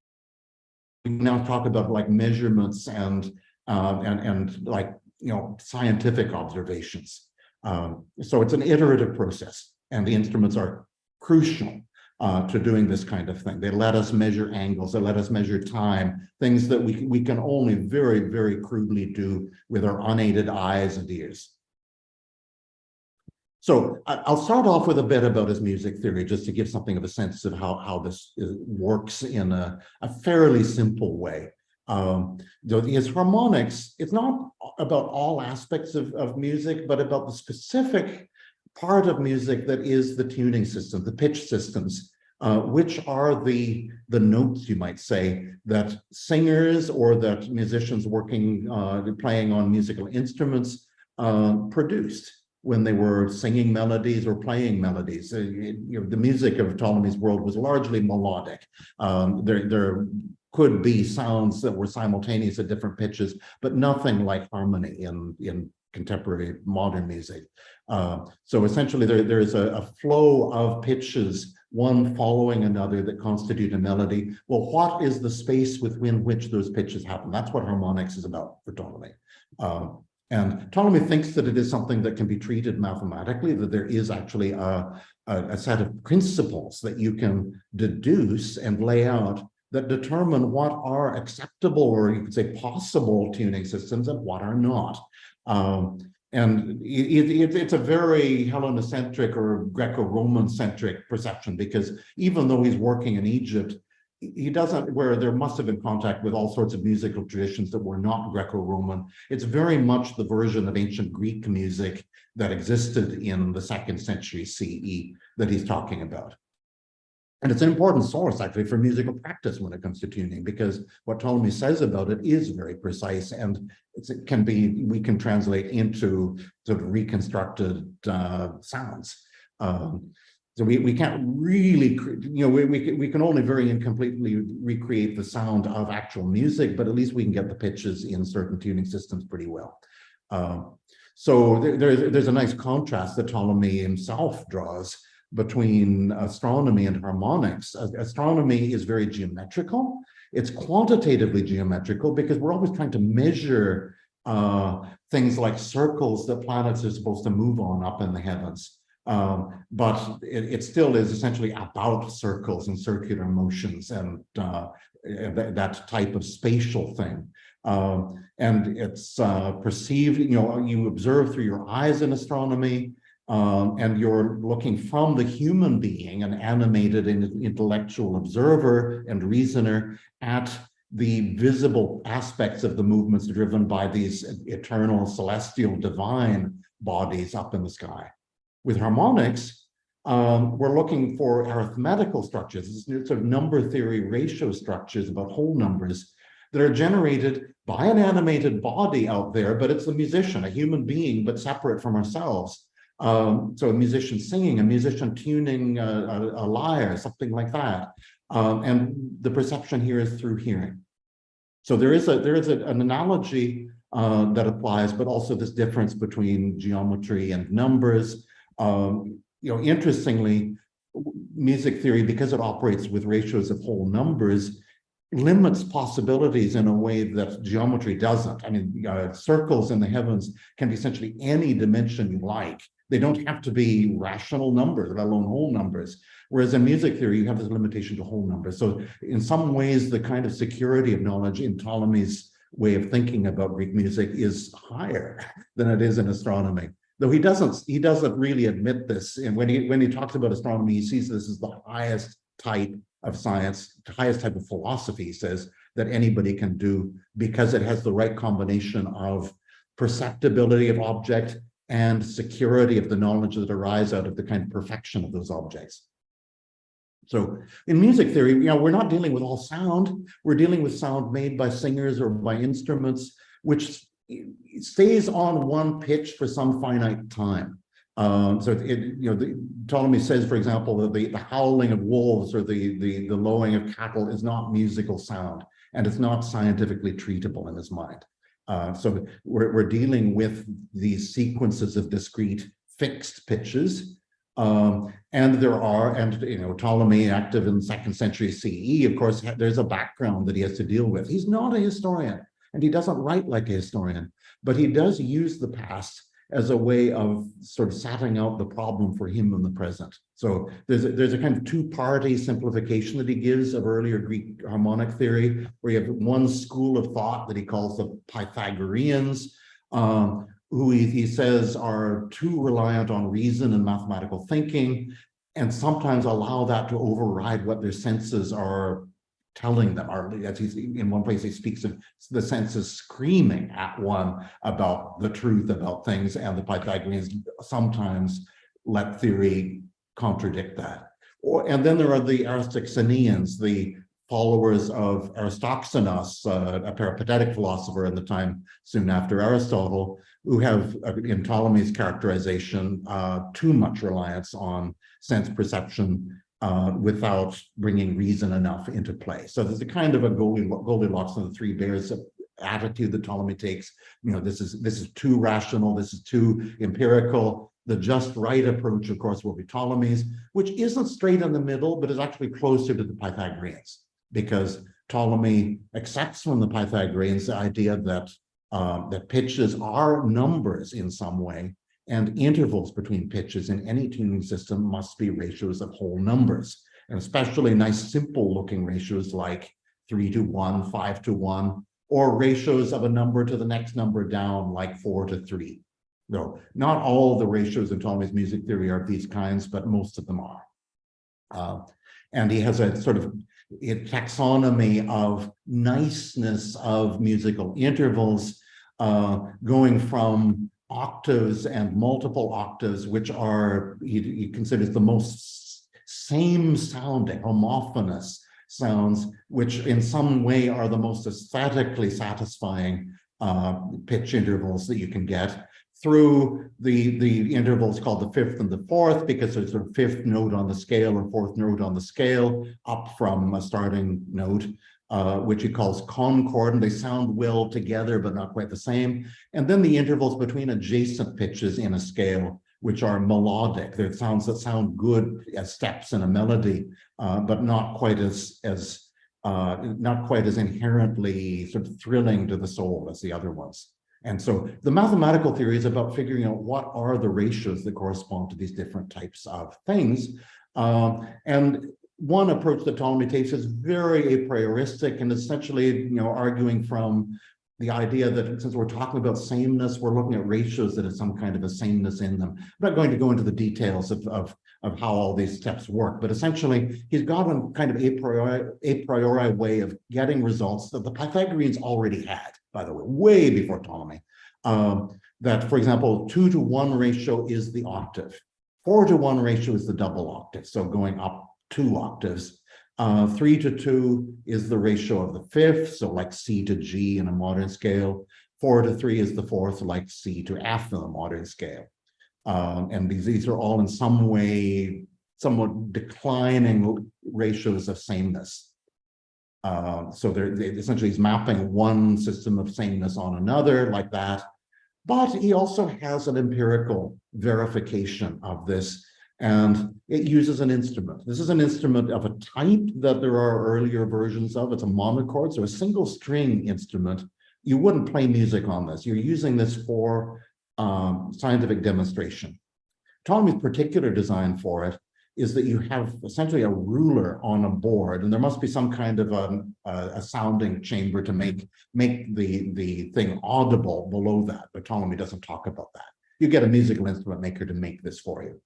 We now talk about like measurements and like, scientific observations. So it's an iterative process, and the instruments are crucial to doing this kind of thing. They let us measure angles, they let us measure time, things that we can only very, very crudely do with our unaided eyes and ears. So I'll start off with a bit about his music theory, just to give something of a sense of how this works in a fairly simple way. His harmonics, it's not about all aspects of music, but about the specific part of music that is the tuning system, the pitch systems, which are the notes, you might say, that singers or that musicians working, playing on musical instruments produced when they were singing melodies or playing melodies. The music of Ptolemy's world was largely melodic. There could be sounds that were simultaneous at different pitches, but nothing like harmony in contemporary modern music. So essentially there is a flow of pitches, one following another, that constitute a melody. Well, what is the space within which those pitches happen? That's what harmonics is about for Ptolemy. And Ptolemy thinks that it is something that can be treated mathematically, that there is actually a set of principles that you can deduce and lay out that determine what are acceptable, or you could say possible, tuning systems and what are not. And it's a very Helleноcentric or Greco-Roman centric perception, because even though he's working in Egypt, he doesn't, where there must have been contact with all sorts of musical traditions that were not Greco-Roman. It's very much the version of ancient Greek music that existed in the 2nd century CE that he's talking about. And it's an important source, actually, for musical practice when it comes to tuning, because what Ptolemy says about it is very precise, and it can be, we can translate into sort of reconstructed sounds. So we can't really, we can only very incompletely recreate the sound of actual music, but at least we can get the pitches in certain tuning systems pretty well. So there's a nice contrast that Ptolemy himself draws between astronomy and harmonics. Astronomy is very geometrical. It's quantitatively geometrical because we're always trying to measure things like circles that planets are supposed to move on up in the heavens. But it still is essentially about circles and circular motions and that type of spatial thing. And it's perceived, you observe through your eyes in astronomy, and you're looking from the human being, an animated and intellectual observer and reasoner, at the visible aspects of the movements driven by these eternal, celestial, divine bodies up in the sky. With harmonics, we're looking for arithmetical structures, this sort of number theory ratio structures about whole numbers that are generated by an animated body out there, but it's a musician, a human being, but separate from ourselves. So a musician singing, a musician tuning a lyre, something like that. And the perception here is through hearing. So there is an analogy that applies, but also this difference between geometry and numbers. Interestingly, music theory, because it operates with ratios of whole numbers, limits possibilities in a way that geometry doesn't. I mean, circles in the heavens can be essentially any dimension you like. They don't have to be rational numbers, let alone whole numbers. Whereas in music theory, you have this limitation to whole numbers. So in some ways, the kind of security of knowledge in Ptolemy's way of thinking about Greek music is higher than it is in astronomy. Though he doesn't really admit this. And when he talks about astronomy, he sees this as the highest type of science, the highest type of philosophy, he says, that anybody can do, because it has the right combination of perceptibility of object and security of the knowledge that arise out of the kind of perfection of those objects. So in music theory, we're not dealing with all sound. We're dealing with sound made by singers or by instruments, which stays on one pitch for some finite time. Ptolemy says, for example, that the howling of wolves or the lowing of cattle is not musical sound, and it's not scientifically treatable in his mind. So we're dealing with these sequences of discrete fixed pitches. And Ptolemy, active in 2nd century CE, of course, there's a background that he has to deal with. He's not a historian, and he doesn't write like a historian, but he does use the past as a way of sort of setting out the problem for him in the present. So there's a kind of two-party simplification that he gives of earlier Greek harmonic theory, where you have one school of thought that he calls the Pythagoreans, who he says are too reliant on reason and mathematical thinking, and sometimes allow that to override what their senses are telling them. In one place he speaks of the senses screaming at one about the truth about things, and the Pythagoreans sometimes let theory contradict that. And then there are the Aristoxeneans, the followers of Aristoxenos, a peripatetic philosopher in the time soon after Aristotle, who have, in Ptolemy's characterization, too much reliance on sense perception without bringing reason enough into play. So there's a kind of a Goldilocks and the Three Bears attitude that Ptolemy takes. This is too rational, this is too empirical. The just right approach, of course, will be Ptolemy's, which isn't straight in the middle, but is actually closer to the Pythagoreans, because Ptolemy accepts from the Pythagoreans the idea that that pitches are numbers in some way, and intervals between pitches in any tuning system must be ratios of whole numbers, and especially nice simple looking ratios like 3:1, 5:1, or ratios of a number to the next number down like 4:3. No, not all the ratios in Ptolemy's music theory are these kinds, but most of them are. And he has a sort of a taxonomy of niceness of musical intervals, going from octaves and multiple octaves, which are, he considers the most same sounding, homophonous sounds, which in some way are the most aesthetically satisfying pitch intervals that you can get, through the intervals called the fifth and the fourth, because there's a fifth note on the scale and fourth note on the scale, up from a starting note, which he calls concordant. They sound well together, but not quite the same. And then the intervals between adjacent pitches in a scale, which are melodic. They're sounds that sound good as steps in a melody, but not quite as inherently sort of thrilling to the soul as the other ones. And so the mathematical theory is about figuring out what are the ratios that correspond to these different types of things. And one approach that Ptolemy takes is very a prioristic and essentially, arguing from the idea that since we're talking about sameness, we're looking at ratios that have some kind of a sameness in them. I'm not going to go into the details of how all these steps work, but essentially he's got a kind of a priori way of getting results that the Pythagoreans already had, by the way, way before Ptolemy. That, for example, 2-to-1 ratio is the octave. 4-to-1 ratio is the double octave, so going up 2 octaves. 3-to-2 is the ratio of the fifth, so like C to G in a modern scale. 4-to-3 is the fourth, like C to F in a modern scale. And these are all in some way somewhat declining ratios of sameness. So they're essentially he's mapping one system of sameness on another like that. But he also has an empirical verification of this, and it uses an instrument. This is an instrument of a type that there are earlier versions of. It's a monochord, so a single string instrument. You wouldn't play music on this. You're using this for scientific demonstration. Ptolemy's particular design for it is that you have essentially a ruler on a board, and there must be some kind of a sounding chamber to make the thing audible below that, but Ptolemy doesn't talk about that. You get a musical instrument maker to make this for you.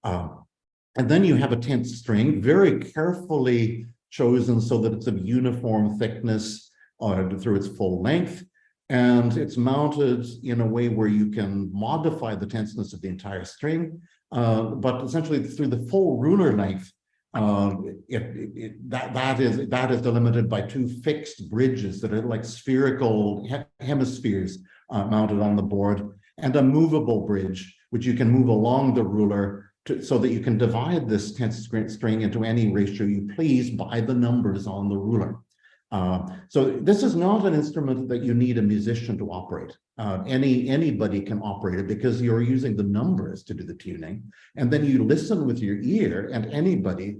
And then you have a tenth string, very carefully chosen so that it's of uniform thickness through its full length. And it's mounted in a way where you can modify the tenseness of the entire string, but essentially through the full ruler length, that is delimited by 2 fixed bridges that are like spherical hemispheres mounted on the board, and a movable bridge, which you can move along the ruler so that you can divide this tenth string into any ratio you please by the numbers on the ruler. So this is not an instrument that you need a musician to operate. Anybody can operate it because you're using the numbers to do the tuning, and then you listen with your ear, and anybody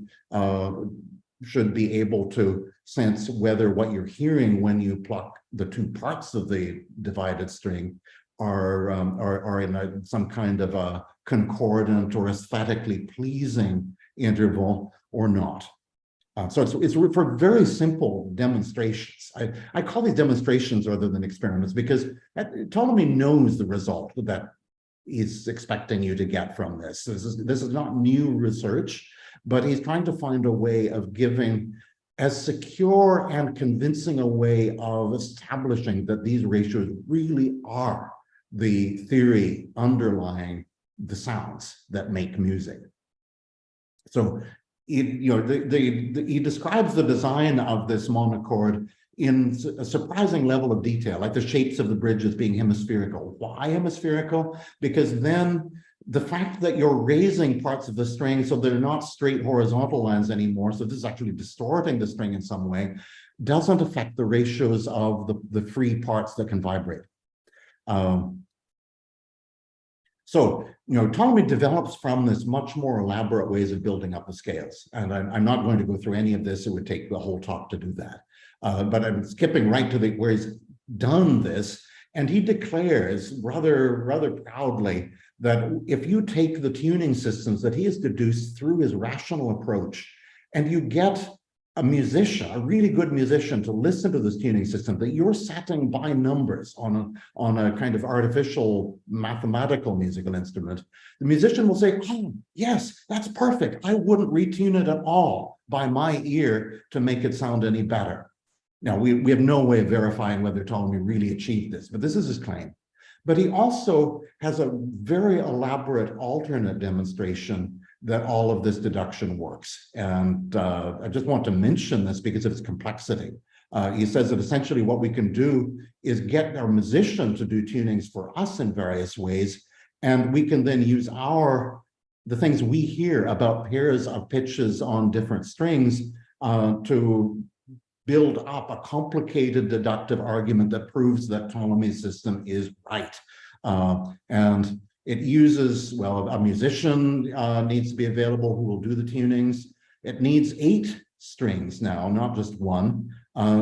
should be able to sense whether what you're hearing when you pluck the 2 parts of the divided string are in some kind of a concordant or aesthetically pleasing interval or not. So it's for very simple demonstrations. I call these demonstrations rather than experiments because Ptolemy knows the result that he's expecting you to get from this. This is not new research, but he's trying to find a way of giving as secure and convincing a way of establishing that these ratios really are the theory underlying the sounds that make music. So he describes the design of this monochord in a surprising level of detail, like the shapes of the bridges being hemispherical. Why hemispherical? Because then the fact that you're raising parts of the string so they're not straight horizontal lines anymore, so this is actually distorting the string in some way, doesn't affect the ratios of the free parts that can vibrate. So, Ptolemy develops from this much more elaborate ways of building up the scales. And I'm not going to go through any of this. It would take the whole talk to do that. But I'm skipping right to where he's done this. And he declares rather proudly that if you take the tuning systems that he has deduced through his rational approach, and you get a musician, a really good musician, to listen to this tuning system that you're setting by numbers on a kind of artificial mathematical musical instrument, the musician will say, oh, yes, that's perfect. I wouldn't retune it at all by my ear to make it sound any better. Now, we have no way of verifying whether Ptolemy really achieved this, but this is his claim. But he also has a very elaborate alternate demonstration that all of this deduction works. And I just want to mention this because of its complexity. He says that essentially what we can do is get our musician to do tunings for us in various ways, and we can then use the things we hear about pairs of pitches on different strings to build up a complicated deductive argument that proves that Ptolemy's system is right. And it uses, well, a musician needs to be available who will do the tunings. It needs 8 strings now, not just 1,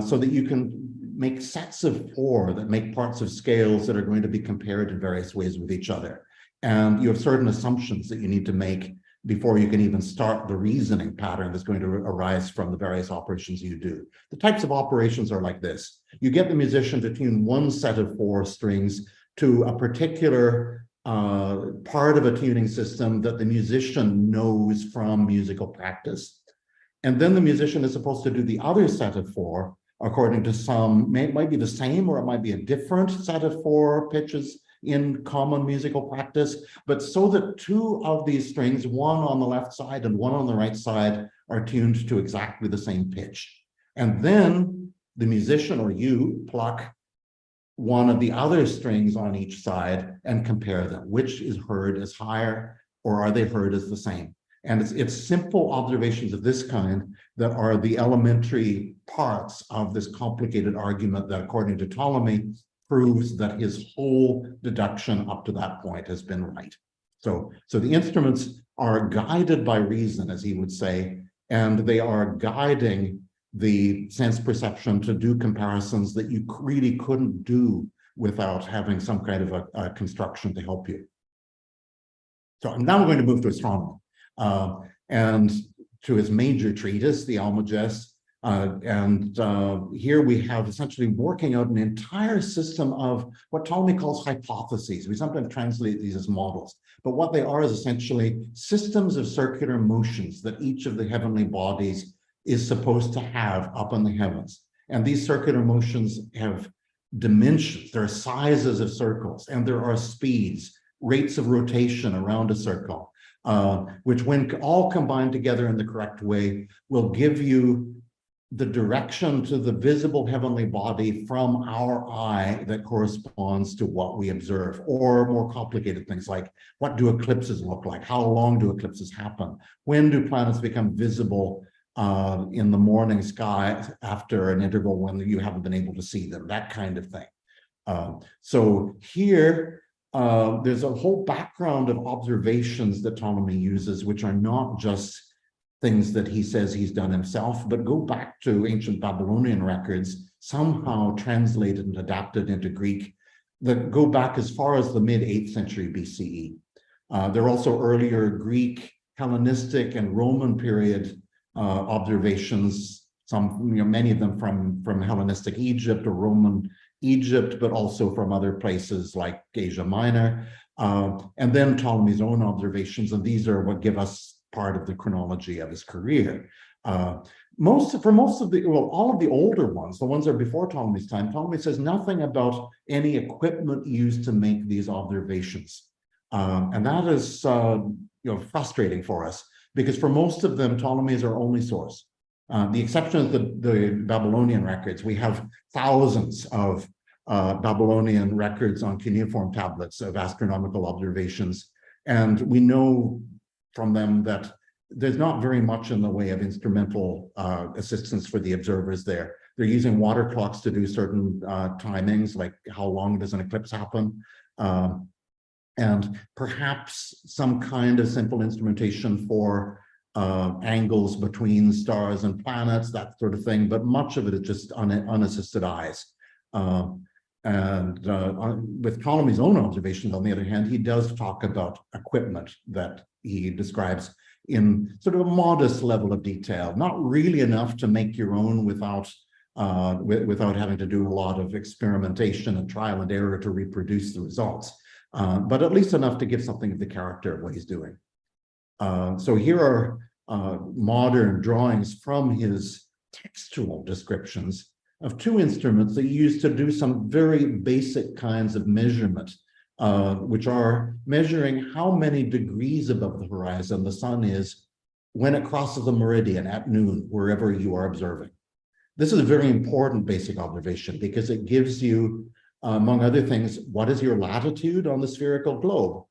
so that you can make sets of 4 that make parts of scales that are going to be compared in various ways with each other. And you have certain assumptions that you need to make before you can even start the reasoning pattern that's going to arise from the various operations you do. The types of operations are like this. You get the musician to tune one set of 4 strings to a particular part of a tuning system that the musician knows from musical practice. And then the musician is supposed to do the other set of 4 according to some, it might be the same or it might be a different set of 4 pitches in common musical practice, but so that 2 of these strings, one on the left side and one on the right side, are tuned to exactly the same pitch. And then the musician or you pluck one of the other strings on each side and compare them. Which is heard as higher, or are they heard as the same? And it's simple observations of this kind that are the elementary parts of this complicated argument that, according to Ptolemy, proves that his whole deduction up to that point has been right. So the instruments are guided by reason, as he would say, and they are guiding the sense perception to do comparisons that you really couldn't do without having some kind of a construction to help you. So now I'm going to move to astronomy and to his major treatise, the Almagest. Here we have essentially working out an entire system of what Ptolemy calls hypotheses. We sometimes translate these as models, but what they are is essentially systems of circular motions that each of the heavenly bodies is supposed to have up in the heavens. And these circular motions have dimensions. There are sizes of circles, and there are speeds, rates of rotation around a circle, which, when all combined together in the correct way, will give you the direction to the visible heavenly body from our eye that corresponds to what we observe, or more complicated things like, what do eclipses look like? How long do eclipses happen? When do planets become visible in the morning sky after an interval when you haven't been able to see them? That kind of thing. So here, there's a whole background of observations that Ptolemy uses, which are not just things that he says he's done himself, but go back to ancient Babylonian records, somehow translated and adapted into Greek, that go back as far as the mid-8th century BCE. There are also earlier Greek, Hellenistic, and Roman period observations, many of them from Hellenistic Egypt or Roman Egypt, but also from other places like Asia Minor, and then Ptolemy's own observations, and these are what give us part of the chronology of his career. All of the older ones, the ones that are before Ptolemy's time, Ptolemy says nothing about any equipment used to make these observations, and that is frustrating for us, because for most of them, Ptolemy is our only source. The exception is the Babylonian records. We have thousands of Babylonian records on cuneiform tablets of astronomical observations, and we know from them that there's not very much in the way of instrumental assistance for the observers there. They're using water clocks to do certain timings, like how long does an eclipse happen, and perhaps some kind of simple instrumentation for angles between stars and planets, that sort of thing, but much of it is just unassisted eyes. With Ptolemy's own observations, on the other hand, he does talk about equipment that he describes in sort of a modest level of detail, not really enough to make your own without having to do a lot of experimentation and trial and error to reproduce the results, but at least enough to give something of the character of what he's doing. So here are modern drawings from his textual descriptions of 2 instruments that he used to do some very basic kinds of measurement which are measuring how many degrees above the horizon the sun is when it crosses the meridian at noon, wherever you are observing. This is a very important basic observation because it gives you, among other things, what is your latitude on the spherical globe?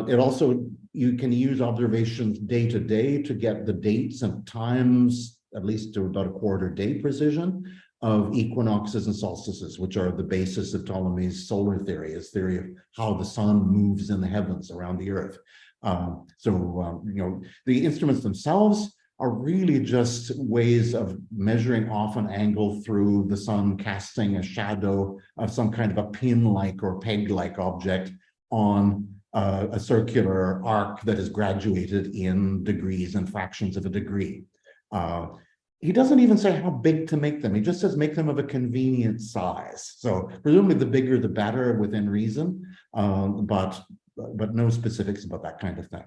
It also, you can use observations day to day to get the dates and times, at least to about a quarter day precision, of equinoxes and solstices, which are the basis of Ptolemy's solar theory, his theory of how the sun moves in the heavens around the earth. The instruments themselves are really just ways of measuring off an angle through the sun casting a shadow of some kind of a pin-like or peg-like object on a circular arc that is graduated in degrees and fractions of a degree. He doesn't even say how big to make them. He just says make them of a convenient size. So presumably the bigger the better within reason, but no specifics about that kind of thing.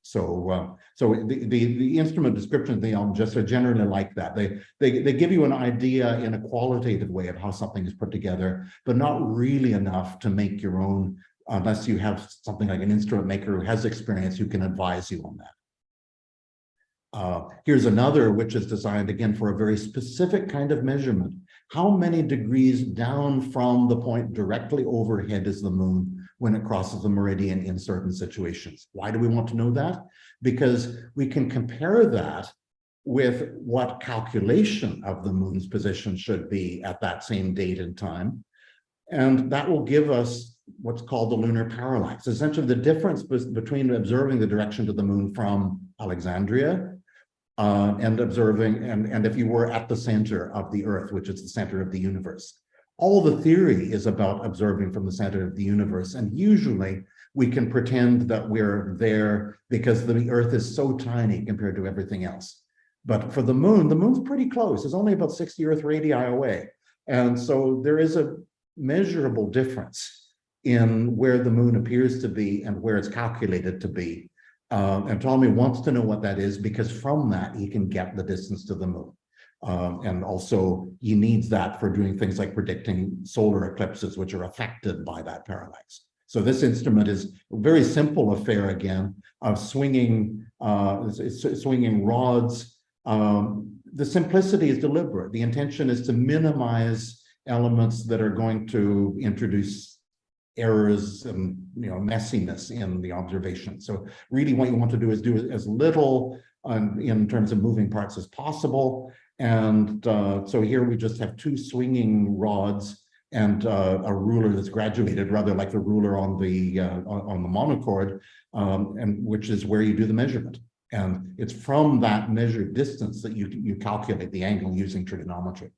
So the instrument descriptions they just are generally like that. They give you an idea in a qualitative way of how something is put together, but not really enough to make your own, unless you have something like an instrument maker who has experience who can advise you on that. Here's another which is designed again for a very specific kind of measurement. How many degrees down from the point directly overhead is the moon when it crosses the meridian in certain situations? Why do we want to know that? Because we can compare that with what calculation of the moon's position should be at that same date and time. And that will give us what's called the lunar parallax, essentially the difference between observing the direction to the moon from Alexandria and observing, and if you were at the center of the Earth, which is the center of the universe. All the theory is about observing from the center of the universe, and usually we can pretend that we're there because the Earth is so tiny compared to everything else. But for the moon's pretty close. It's only about 60 Earth radii away. And so there is a measurable difference in where the moon appears to be and where it's calculated to be. And Ptolemy wants to know what that is because from that he can get the distance to the moon. And also he needs that for doing things like predicting solar eclipses, which are affected by that parallax. So this instrument is a very simple affair again of swinging rods. The simplicity is deliberate. The intention is to minimize elements that are going to introduce errors and messiness in the observation. So really what you want to do is do as little in terms of moving parts as possible. And so here we just have two swinging rods and a ruler that's graduated, rather like the ruler on the monochord, and which is where you do the measurement. And it's from that measured distance that you calculate the angle using trigonometry.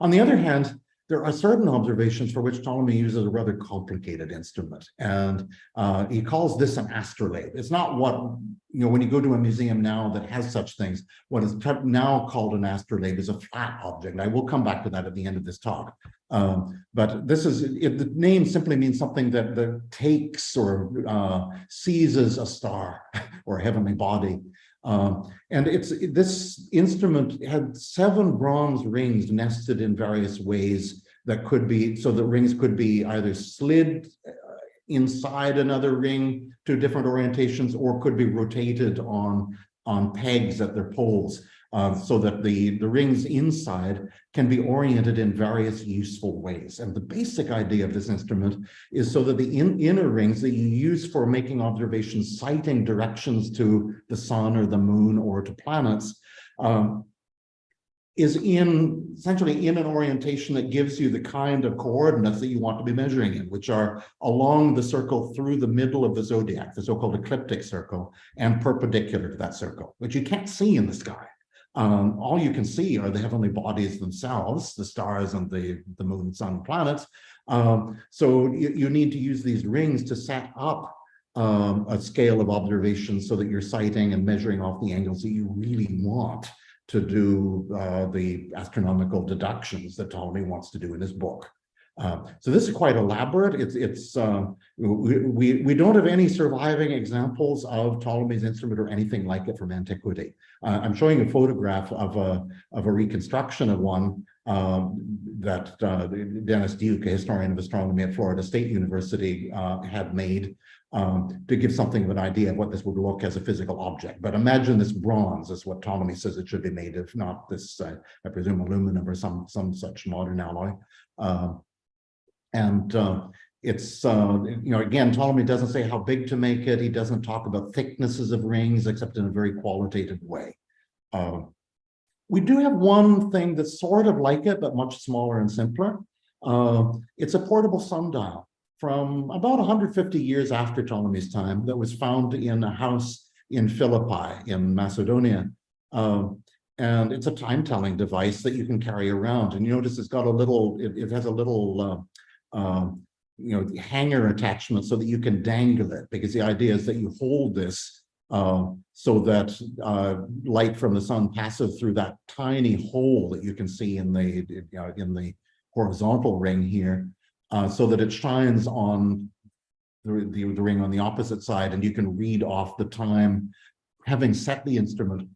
On the other hand, there are certain observations for which Ptolemy uses a rather complicated instrument, and he calls this an astrolabe. It's not what, when you go to a museum now that has such things, what is now called an astrolabe is a flat object. I will come back to that at the end of this talk. But this is, the name simply means something that takes or seizes a star or a heavenly body. And this instrument had 7 bronze rings nested in various ways that could be, so the rings could be either slid inside another ring to different orientations or could be rotated on pegs at their poles, so that the rings inside can be oriented in various useful ways. And the basic idea of this instrument is so that the inner rings that you use for making observations, citing directions to the sun or the moon or to planets, is essentially in an orientation that gives you the kind of coordinates that you want to be measuring in, which are along the circle through the middle of the zodiac, the so-called ecliptic circle, and perpendicular to that circle, which you can't see in the sky. All you can see are the heavenly bodies themselves, the stars and the moon, sun, planets. So you need to use these rings to set up a scale of observations so that you're citing and measuring off the angles that you really want to do the astronomical deductions that Ptolemy wants to do in his book. So this is quite elaborate. We don't have any surviving examples of Ptolemy's instrument or anything like it from antiquity. I'm showing a photograph of a reconstruction of one that Dennis Duke, a historian of astronomy at Florida State University, had made to give something of an idea of what this would look as a physical object. But imagine this bronze is what Ptolemy says it should be made of, not this, I presume, aluminum or some such modern alloy. It's, again, Ptolemy doesn't say how big to make it. He doesn't talk about thicknesses of rings, except in a very qualitative way. We do have one thing that's sort of like it, but much smaller and simpler. It's a portable sundial from about 150 years after Ptolemy's time that was found in a house in Philippi in Macedonia. And it's a time-telling device that you can carry around. And you notice it's got a little, it has a little, hanger attachment so that you can dangle it, because the idea is that you hold this so that light from the sun passes through that tiny hole that you can see in the horizontal ring here, so that it shines on the ring on the opposite side, and you can read off the time, having set the instrument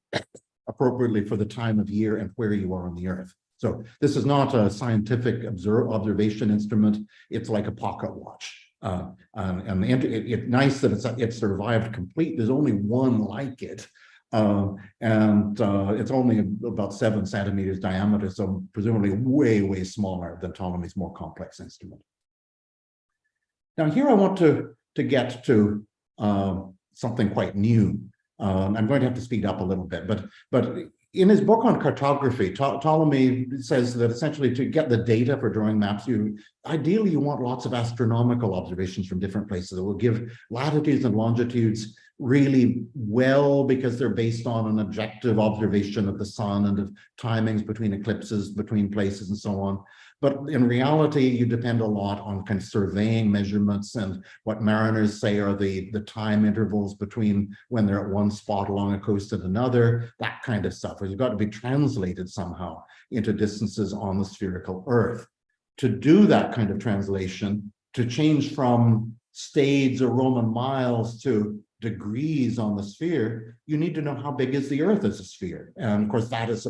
appropriately for the time of year and where you are on the Earth. So this is not a scientific observation instrument. It's like a pocket watch. And it's nice that it survived complete. There's only one like it. It's only about 7 centimeters diameter, so presumably way, way smaller than Ptolemy's more complex instrument. Now here I want to get to something quite new. I'm going to have to speed up a little bit, but in his book on cartography, Ptolemy says that essentially to get the data for drawing maps, ideally you want lots of astronomical observations from different places that will give latitudes and longitudes really well, because they're based on an objective observation of the sun and of timings between eclipses, between places and so on. But in reality, you depend a lot on kind of surveying measurements and what mariners say are the time intervals between when they're at one spot along a coast and another, that kind of stuff. It's got to be translated somehow into distances on the spherical Earth. To do that kind of translation, to change from stades or Roman miles to degrees on the sphere, you need to know how big is the Earth as a sphere. And of course, that is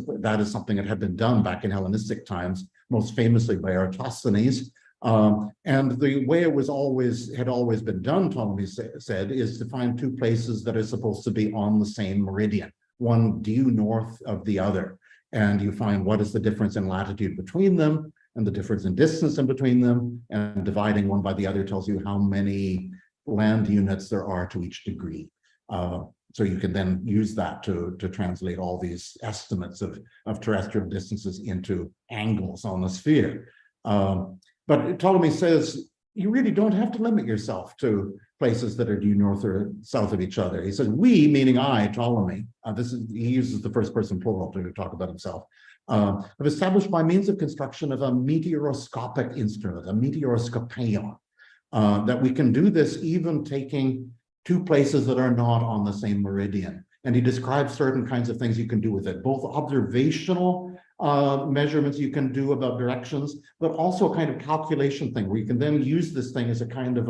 something that had been done back in Hellenistic times, most famously by Eratosthenes. And the way it had always been done, Ptolemy said, is to find 2 places that are supposed to be on the same meridian, one due north of the other. And you find what is the difference in latitude between them and the difference in distance in between them, and dividing one by the other tells you how many land units there are to each degree. So you can then use that to translate all these estimates of terrestrial distances into angles on the sphere. But Ptolemy says you really don't have to limit yourself to places that are due north or south of each other. He says, we, meaning I, Ptolemy, he uses the first person plural to talk about himself, have established by means of construction of a meteoroscopic instrument, a meteoroscopion, that we can do this even taking 2 places that are not on the same meridian. And he describes certain kinds of things you can do with it, both observational measurements you can do about directions, but also a kind of calculation thing where you can then use this thing as a kind of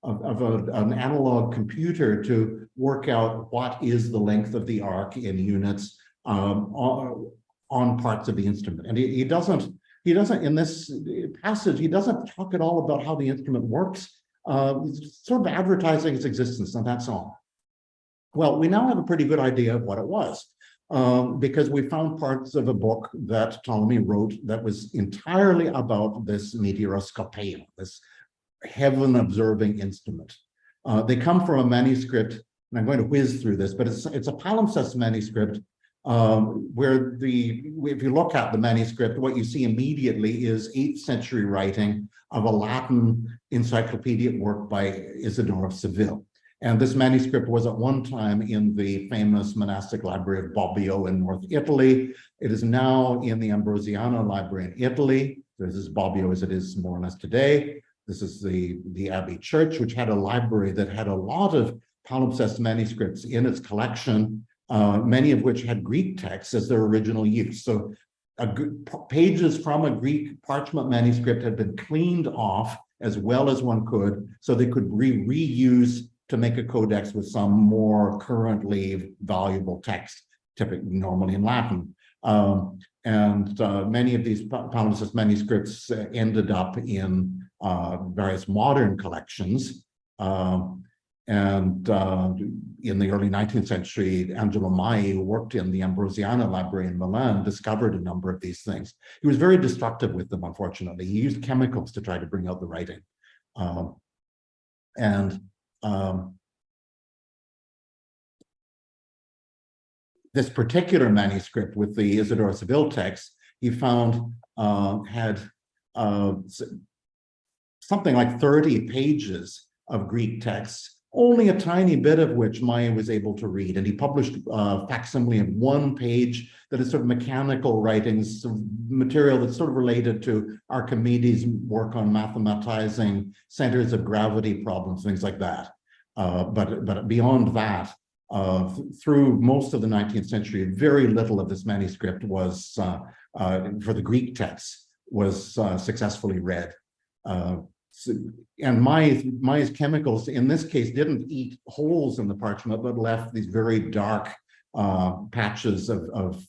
an analog computer to work out what is the length of the arc in units on parts of the instrument. And he doesn't in this passage, he doesn't talk at all about how the instrument works, sort of advertising its existence, and that's all. Well, we now have a pretty good idea of what it was, because we found parts of a book that Ptolemy wrote that was entirely about this meteoroscopion, this heaven-observing instrument. They come from a manuscript, and I'm going to whiz through this, but it's a palimpsest manuscript, where if you look at the manuscript, what you see immediately is 8th century writing of a Latin encyclopedic work by Isidore of Seville. And this manuscript was at one time in the famous monastic library of Bobbio in North Italy. It is now in the Ambrosiano library in Italy. There's this Bobbio as it is more or less today. This is the Abbey Church, which had a library that had a lot of palimpsest manuscripts in its collection, many of which had Greek texts as their original use. So pages from a Greek parchment manuscript had been cleaned off as well as one could, so they could reuse to make a codex with some more currently valuable text, typically normally in Latin. Many of these palimpsest manuscripts ended up in various modern collections. In the early 19th century, Angelo Mai, who worked in the Ambrosiana Library in Milan, discovered a number of these things. He was very destructive with them, unfortunately. He used chemicals to try to bring out the writing. This particular manuscript with the Isidore Seville text, he found had something like 30 pages of Greek texts, only a tiny bit of which Maya was able to read. And he published a facsimile of one page that is sort of mechanical writings, some material that's sort of related to Archimedes' work on mathematizing centers of gravity problems, things like that. But beyond that, through most of the 19th century, very little of this manuscript was, for the Greek texts, was successfully read. And Maya's chemicals, in this case, didn't eat holes in the parchment, but left these very dark patches of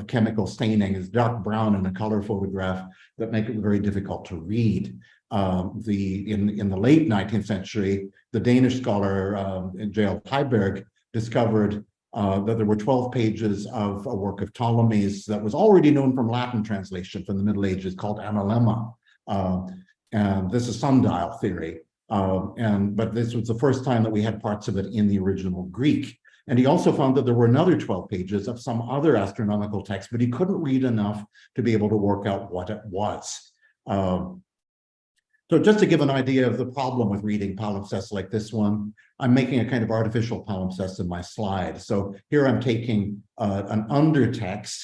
chemical staining. It's dark brown in a color photograph that make it very difficult to read. In the late 19th century, the Danish scholar J.L. Heiberg discovered that there were 12 pages of a work of Ptolemy's that was already known from Latin translation from the Middle Ages called Analemma. And this is sundial theory. But this was the first time that we had parts of it in the original Greek. And he also found that there were another 12 pages of some other astronomical text, but he couldn't read enough to be able to work out what it was. So just to give an idea of the problem with reading palimpsests like this one, I'm making a kind of artificial palimpsest in my slide. So here I'm taking an undertext,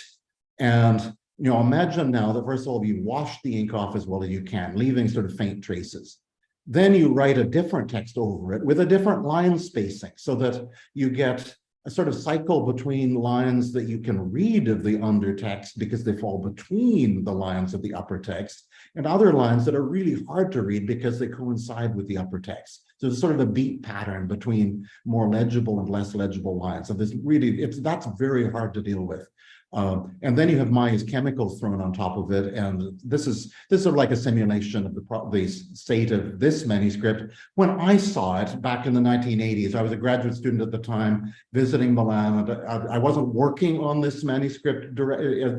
and imagine now that first of all, you wash the ink off as well as you can, leaving sort of faint traces. Then you write a different text over it with a different line spacing so that you get a sort of cycle between lines that you can read of the undertext because they fall between the lines of the upper text, and other lines that are really hard to read because they coincide with the upper text. So there's sort of a beat pattern between more legible and less legible lines. So this really, that's very hard to deal with. And then you have Maya's chemicals thrown on top of it, and this is sort of like a simulation of the state of this manuscript. When I saw it back in the 1980s, I was a graduate student at the time visiting Milan, and I wasn't working on this manuscript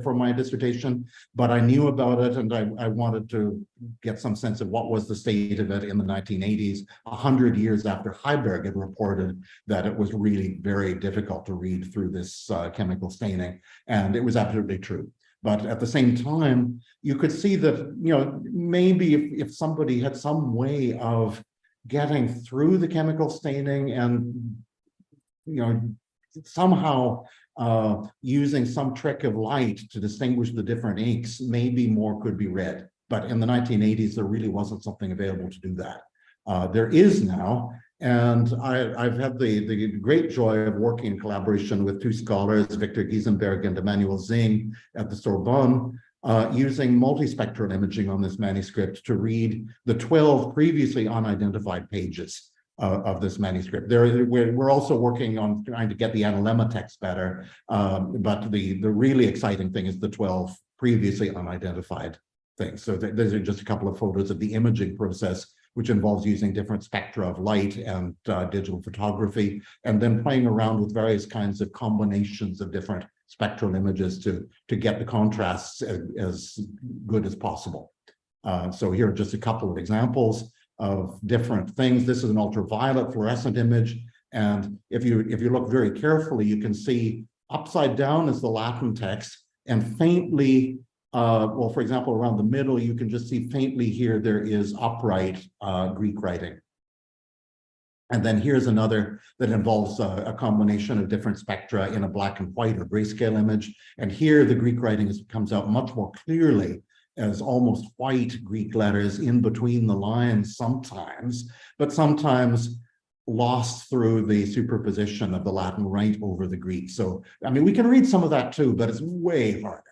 for my dissertation, but I knew about it, and I wanted to get some sense of what was the state of it in the 1980s, 100 years after Heiberg had reported that it was really very difficult to read through this chemical staining. And it was absolutely true. But at the same time, you could see that, maybe if somebody had some way of getting through the chemical staining and, somehow using some trick of light to distinguish the different inks, maybe more could be read. But in the 1980s, there really wasn't something available to do that. There is now. And I've had the great joy of working in collaboration with two scholars, Victor Giesenberg and Emmanuel Zing at the Sorbonne, using multispectral imaging on this manuscript to read the 12 previously unidentified pages of this manuscript. We're also working on trying to get the Analemma text better, but the really exciting thing is the 12 previously unidentified things. So those are just a couple of photos of the imaging process, which involves using different spectra of light and digital photography, and then playing around with various kinds of combinations of different spectral images to get the contrasts as good as possible. So here are just a couple of examples of different things. This is an ultraviolet fluorescent image, and if you look very carefully, you can see upside down is the Latin text, and faintly, well, for example, around the middle, you can just see faintly here, there is upright Greek writing. And then here's another that involves a combination of different spectra in a black and white or grayscale image. And here the Greek writing comes out much more clearly as almost white Greek letters in between the lines sometimes, but sometimes lost through the superposition of the Latin right over the Greek. So, I mean, we can read some of that too, but it's way harder.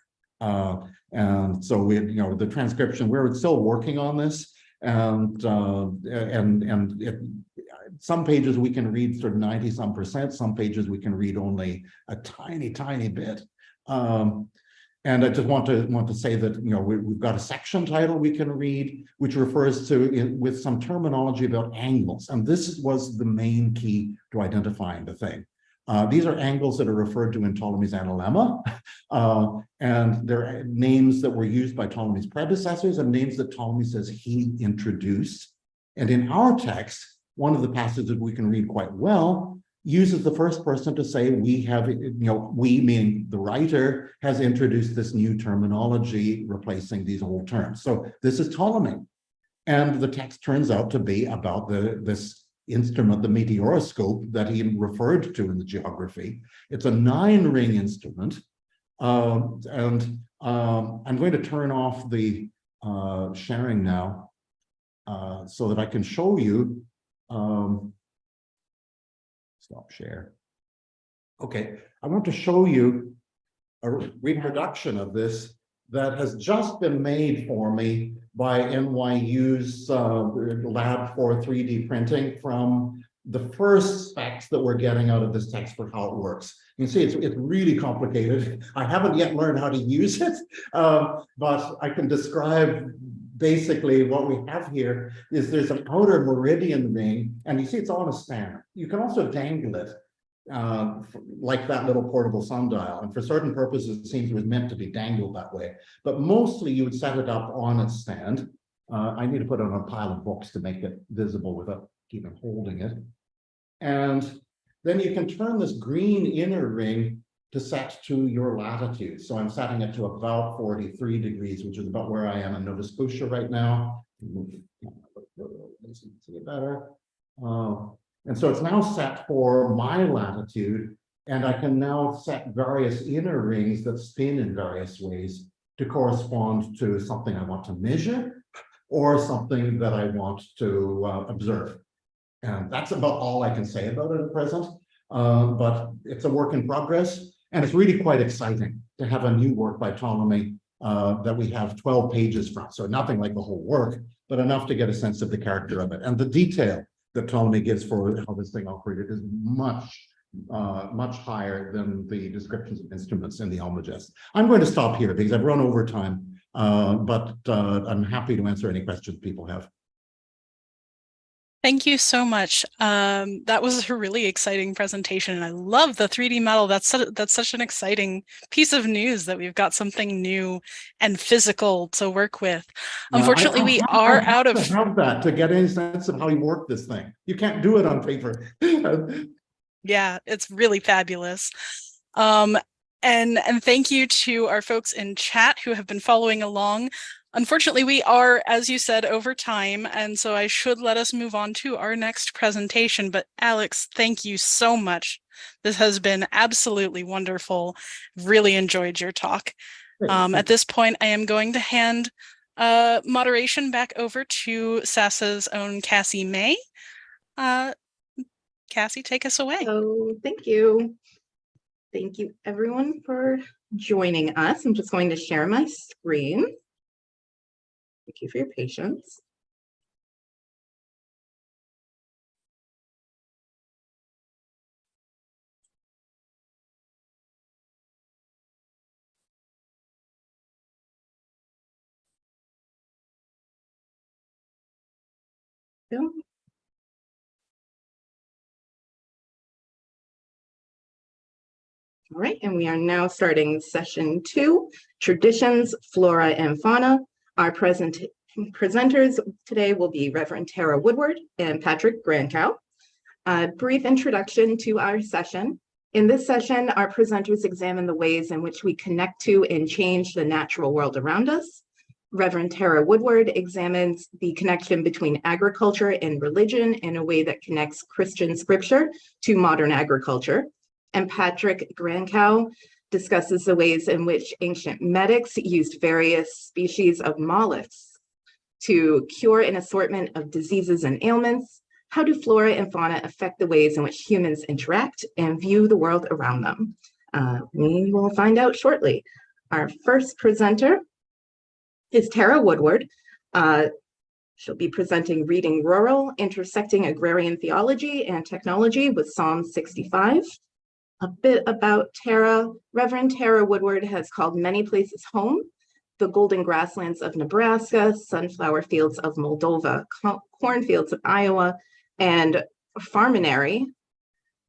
And so the transcription, we're still working on this, and some pages we can read sort of 90-some%, some pages we can read only a tiny bit. And I just want to say that, you know, we've got a section title we can read, which refers to with some terminology about angles. And this was the main key to identifying the thing. These are angles that are referred to in Ptolemy's Analemma, and they're names that were used by Ptolemy's predecessors and names that Ptolemy says he introduced. And in our text, one of the passages we can read quite well uses the first person to say we have, you know, we meaning the writer has introduced this new terminology replacing these old terms. So this is Ptolemy. And the text turns out to be about this instrument, the meteoroscope that he referred to in the geography. It's a 9-ring instrument. I'm going to turn off the sharing now so that I can show you. Stop share. Okay, I want to show you a reproduction of this that has just been made for me by NYU's lab for 3D printing from the first specs that we're getting out of this text for how it works. You can see it's really complicated. I haven't yet learned how to use it, but I can describe basically what we have here is there's an outer meridian ring, and you see it's on a stand. You can also dangle it like that little portable sundial. And for certain purposes, it seems it was meant to be dangled that way. But mostly you would set it up on a stand. I need to put it on a pile of books to make it visible without even holding it. And then you can turn this green inner ring to set to your latitude. So I'm setting it to about 43 degrees, which is about where I am in Nova Scotia right now. See it better. And so it's now set for my latitude, and I can now set various inner rings that spin in various ways to correspond to something I want to measure or something that I want to observe. And that's about all I can say about it at present, but it's a work in progress. And it's really quite exciting to have a new work by Ptolemy that we have 12 pages from. So nothing like the whole work, but enough to get a sense of the character of it. And the detail that Ptolemy gives for how this thing operated is much higher than the descriptions of instruments in the Almagest. I'm going to stop here because I've run over time, but I'm happy to answer any questions people have. Thank you so much. That was a really exciting presentation, and I love the 3D model. That's such an exciting piece of news that we've got something new and physical to work with. Unfortunately, we are out of that to get any sense of how you work this thing. You can't do it on paper. Yeah, it's really fabulous. And thank you to our folks in chat who have been following along. Unfortunately, we are, as you said, over time, and so I should let us move on to our next presentation. But Alex, thank you so much. This has been absolutely wonderful. Really enjoyed your talk. At this point, I am going to hand moderation back over to Sasa's own Cassie May. Cassie, take us away. So thank you. Thank you, everyone, for joining us. I'm just going to share my screen. Thank you for your patience. All right, and we are now starting session 2, Traditions, Flora and Fauna. Our presenters today will be Reverend Tara Woodward and Patrick Grancow. A brief introduction to our session. In this session, our presenters examine the ways in which we connect to and change the natural world around us. Reverend Tara Woodward examines the connection between agriculture and religion in a way that connects Christian scripture to modern agriculture. And Patrick Grancow discusses the ways in which ancient medics used various species of mollusks to cure an assortment of diseases and ailments. How do flora and fauna affect the ways in which humans interact and view the world around them? We will find out shortly. Our first presenter is Tara Woodward. She'll be presenting Reading Rural, Intersecting Agrarian Theology and Technology with Psalm 65. A bit about Tara. Reverend Tara Woodward has called many places home: the golden grasslands of Nebraska, sunflower fields of Moldova, cornfields of Iowa, and Farminary,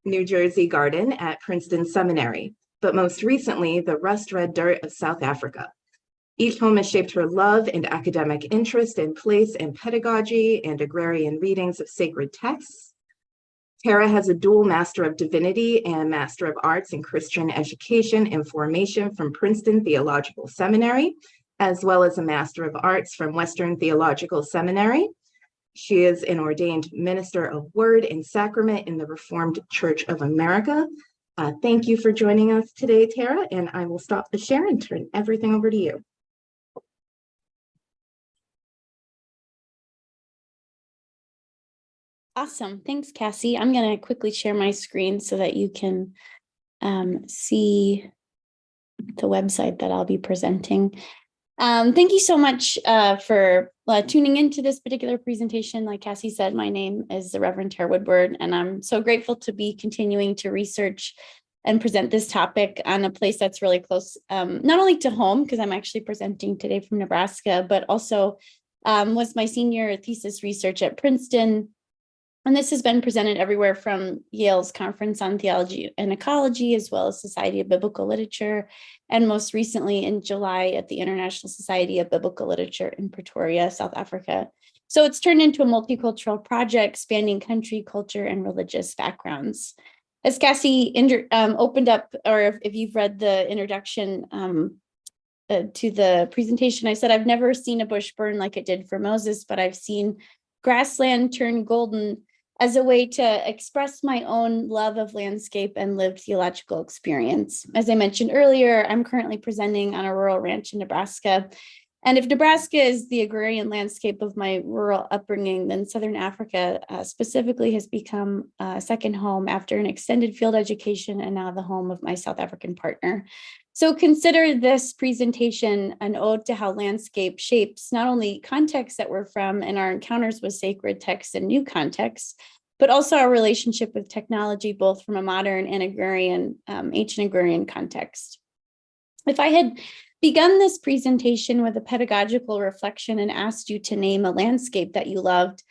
New Jersey garden at Princeton Seminary, but most recently, the rust-red dirt of South Africa. Each home has shaped her love and academic interest in place and pedagogy and agrarian readings of sacred texts. Tara has a dual Master of Divinity and Master of Arts in Christian Education and Formation from Princeton Theological Seminary, as well as a Master of Arts from Western Theological Seminary. She is an ordained minister of Word and Sacrament in the Reformed Church of America. Thank you for joining us today, Tara, and I will stop the share and turn everything over to you. Awesome. Thanks, Cassie. I'm going to quickly share my screen so that you can see the website that I'll be presenting. Thank you so much for tuning into this particular presentation. Like Cassie said, my name is the Reverend Tara Woodward, and I'm so grateful to be continuing to research and present this topic on a place that's really close, not only to home, because I'm actually presenting today from Nebraska, but also was my senior thesis research at Princeton. And this has been presented everywhere from Yale's Conference on Theology and Ecology, as well as Society of Biblical Literature, and most recently in July at the International Society of Biblical Literature in Pretoria, South Africa. So it's turned into a multicultural project spanning country, culture, and religious backgrounds. As Cassie opened up, or if you've read the introduction to the presentation, I said, I've never seen a bush burn like it did for Moses, but I've seen grassland turn golden as a way to express my own love of landscape and lived theological experience. As I mentioned earlier, I'm currently presenting on a rural ranch in Nebraska. And if Nebraska is the agrarian landscape of my rural upbringing, then Southern Africa specifically has become a second home after an extended field education and now the home of my South African partner. So consider this presentation an ode to how landscape shapes not only contexts that we're from and our encounters with sacred texts and new contexts, but also our relationship with technology, both from a modern and agrarian, ancient agrarian context. If I had begun this presentation with a pedagogical reflection and asked you to name a landscape that you loved,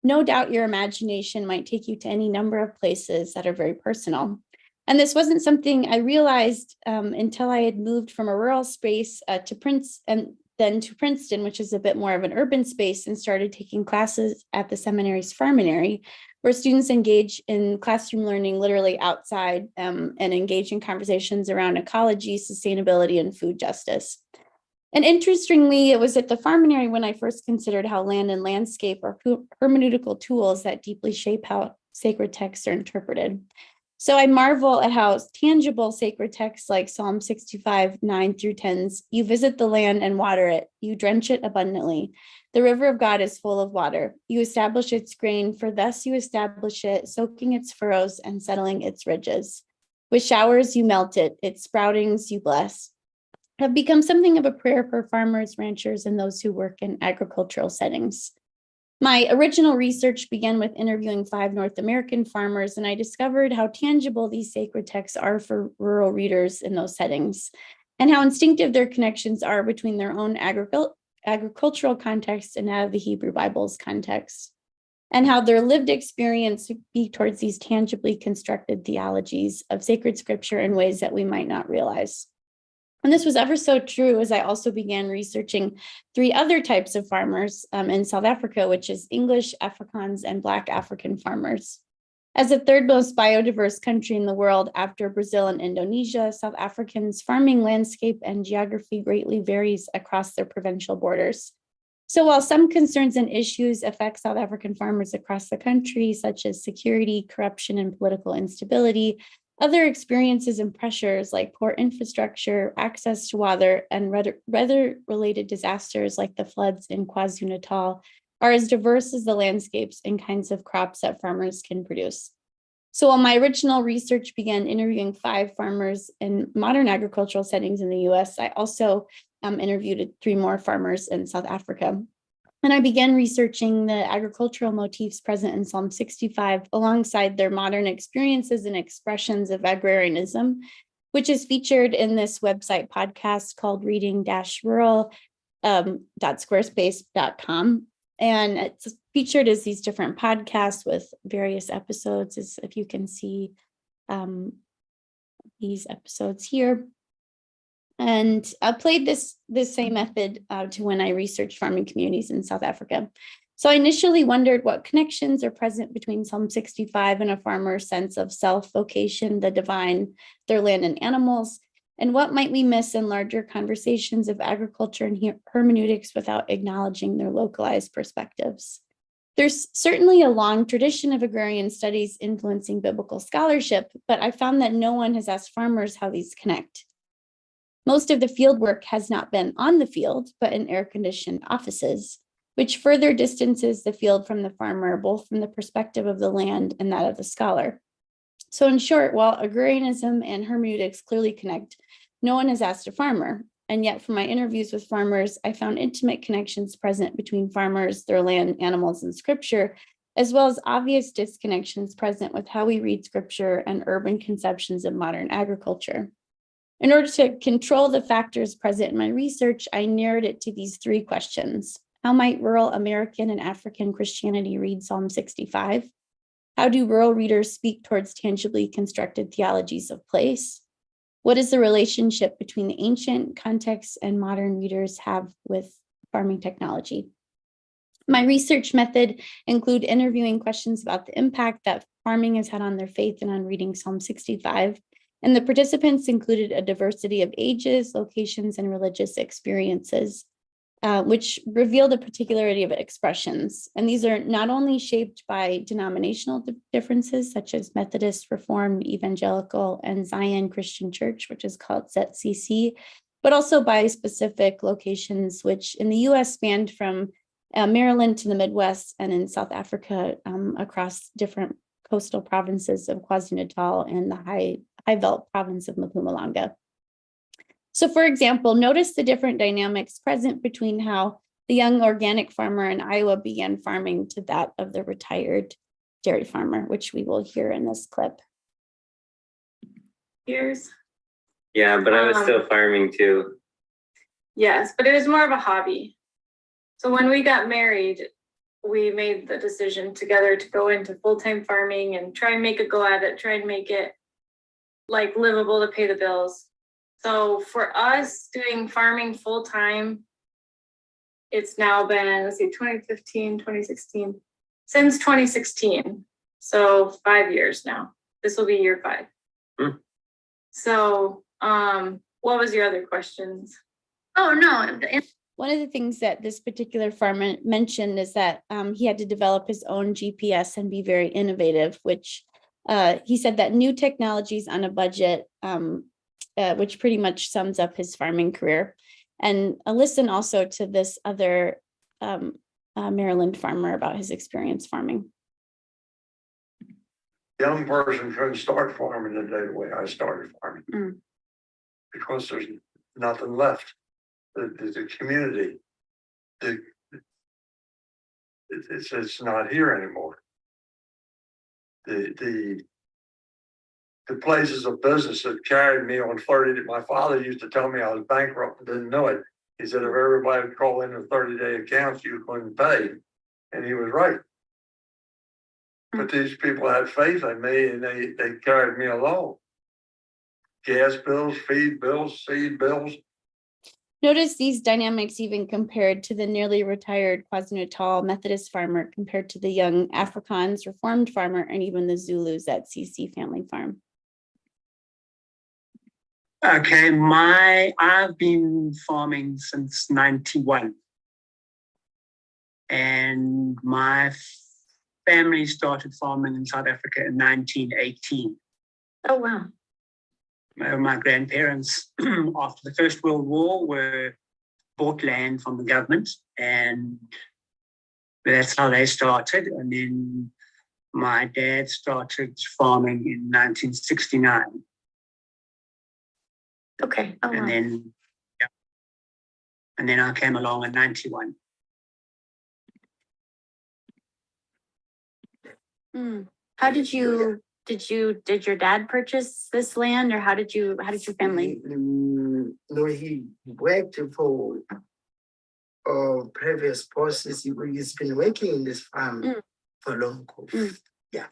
no doubt your imagination might take you to any number of places that are very personal. And this wasn't something I realized until I had moved from a rural space to Princeton, which is a bit more of an urban space, and started taking classes at the seminary's Farminary, where students engage in classroom learning literally outside and engage in conversations around ecology, sustainability, and food justice. And interestingly, it was at the Farminary when I first considered how land and landscape are hermeneutical tools that deeply shape how sacred texts are interpreted. So I marvel at how tangible sacred texts like Psalm 65, 9 through 10s, you visit the land and water it, you drench it abundantly. The river of God is full of water. You establish its grain, for thus you establish it, soaking its furrows and settling its ridges. With showers you melt it, its sproutings you bless. Have become something of a prayer for farmers, ranchers, and those who work in agricultural settings. My original research began with interviewing 5 North American farmers, and I discovered how tangible these sacred texts are for rural readers in those settings, and how instinctive their connections are between their own agricultural context and that of the Hebrew Bible's context, and how their lived experience speak towards these tangibly constructed theologies of sacred scripture in ways that we might not realize. And this was ever so true as I also began researching 3 other types of farmers in South Africa, which is English, Afrikaans, and Black African farmers. As the 3rd most biodiverse country in the world after Brazil and Indonesia, South Africa's farming landscape and geography greatly varies across their provincial borders. So while some concerns and issues affect South African farmers across the country, such as security, corruption, and political instability, other experiences and pressures like poor infrastructure, access to water, and weather-related disasters like the floods in KwaZulu-Natal are as diverse as the landscapes and kinds of crops that farmers can produce. So while my original research began interviewing 5 farmers in modern agricultural settings in the US, I also interviewed 3 more farmers in South Africa. And I began researching the agricultural motifs present in Psalm 65 alongside their modern experiences and expressions of agrarianism, which is featured in this website podcast called reading-rural.squarespace.com. And it's featured as these different podcasts with various episodes, as if you can see these episodes here. And I applied this same method to when I researched farming communities in South Africa. So I initially wondered what connections are present between Psalm 65 and a farmer's sense of self, vocation, the divine, their land and animals, and what might we miss in larger conversations of agriculture and hermeneutics without acknowledging their localized perspectives. There's certainly a long tradition of agrarian studies influencing biblical scholarship, but I found that no one has asked farmers how these connect. Most of the field work has not been on the field, but in air-conditioned offices, which further distances the field from the farmer, both from the perspective of the land and that of the scholar. So in short, while agrarianism and hermeneutics clearly connect, no one has asked a farmer. And yet from my interviews with farmers, I found intimate connections present between farmers, their land, animals, and scripture, as well as obvious disconnections present with how we read scripture and urban conceptions of modern agriculture. In order to control the factors present in my research, I narrowed it to these three questions. How might rural American and African Christianity read Psalm 65? How do rural readers speak towards tangibly constructed theologies of place? What is the relationship between the ancient context and modern readers have with farming technology? My research method include interviewing questions about the impact that farming has had on their faith and on reading Psalm 65. And the participants included a diversity of ages, locations, and religious experiences, which reveal the particularity of expressions. And these are not only shaped by denominational differences, such as Methodist, Reformed, Evangelical, and Zion Christian Church, which is called ZCC, but also by specific locations, which in the US spanned from Maryland to the Midwest, and in South Africa across different coastal provinces of KwaZulu-Natal and the High Veld province of Mpumalanga. So for example, notice the different dynamics present between how the young organic farmer in Iowa began farming to that of the retired dairy farmer, which we will hear in this clip. Years. Yeah, but I was still farming too. Yes, but it was more of a hobby. So when we got married, we made the decision together to go into full-time farming and try and make a go at it, try and make it like livable to pay the bills. So for us doing farming full-time, it's now been, let's see, 2015, 2016, since 2016. So 5 years now. This will be year 5. So what was your other questions? Oh, no. One of the things that this particular farmer mentioned is that he had to develop his own GPS and be very innovative, which he said that new technologies on a budget, which pretty much sums up his farming career. And listen also to this other Maryland farmer about his experience farming. Young person couldn't start farming the day the way I started farming because there's nothing left. The community, it's not here anymore. The places of business that carried me on 30, my father used to tell me I was bankrupt and didn't know it. He said, if everybody would call in a 30-day accounts, you couldn't pay. And he was right. But these people had faith in me and they carried me along. Gas bills, feed bills, seed bills. Notice these dynamics even compared to the nearly retired KwaZulu-Natal Methodist farmer compared to the young Afrikaans Reformed farmer and even the Zulus at CC Family Farm. Okay, I've been farming since 91. And my family started farming in South Africa in 1918. Oh, wow. My grandparents, after the First World War, bought land from the government, and that's how they started. And then my dad started farming in 1969. Okay. Oh, and wow. then I came along in 91. How did your dad purchase this land, or how did your family? No, he worked for previous bosses. He's been working in this farm for long. Yeah.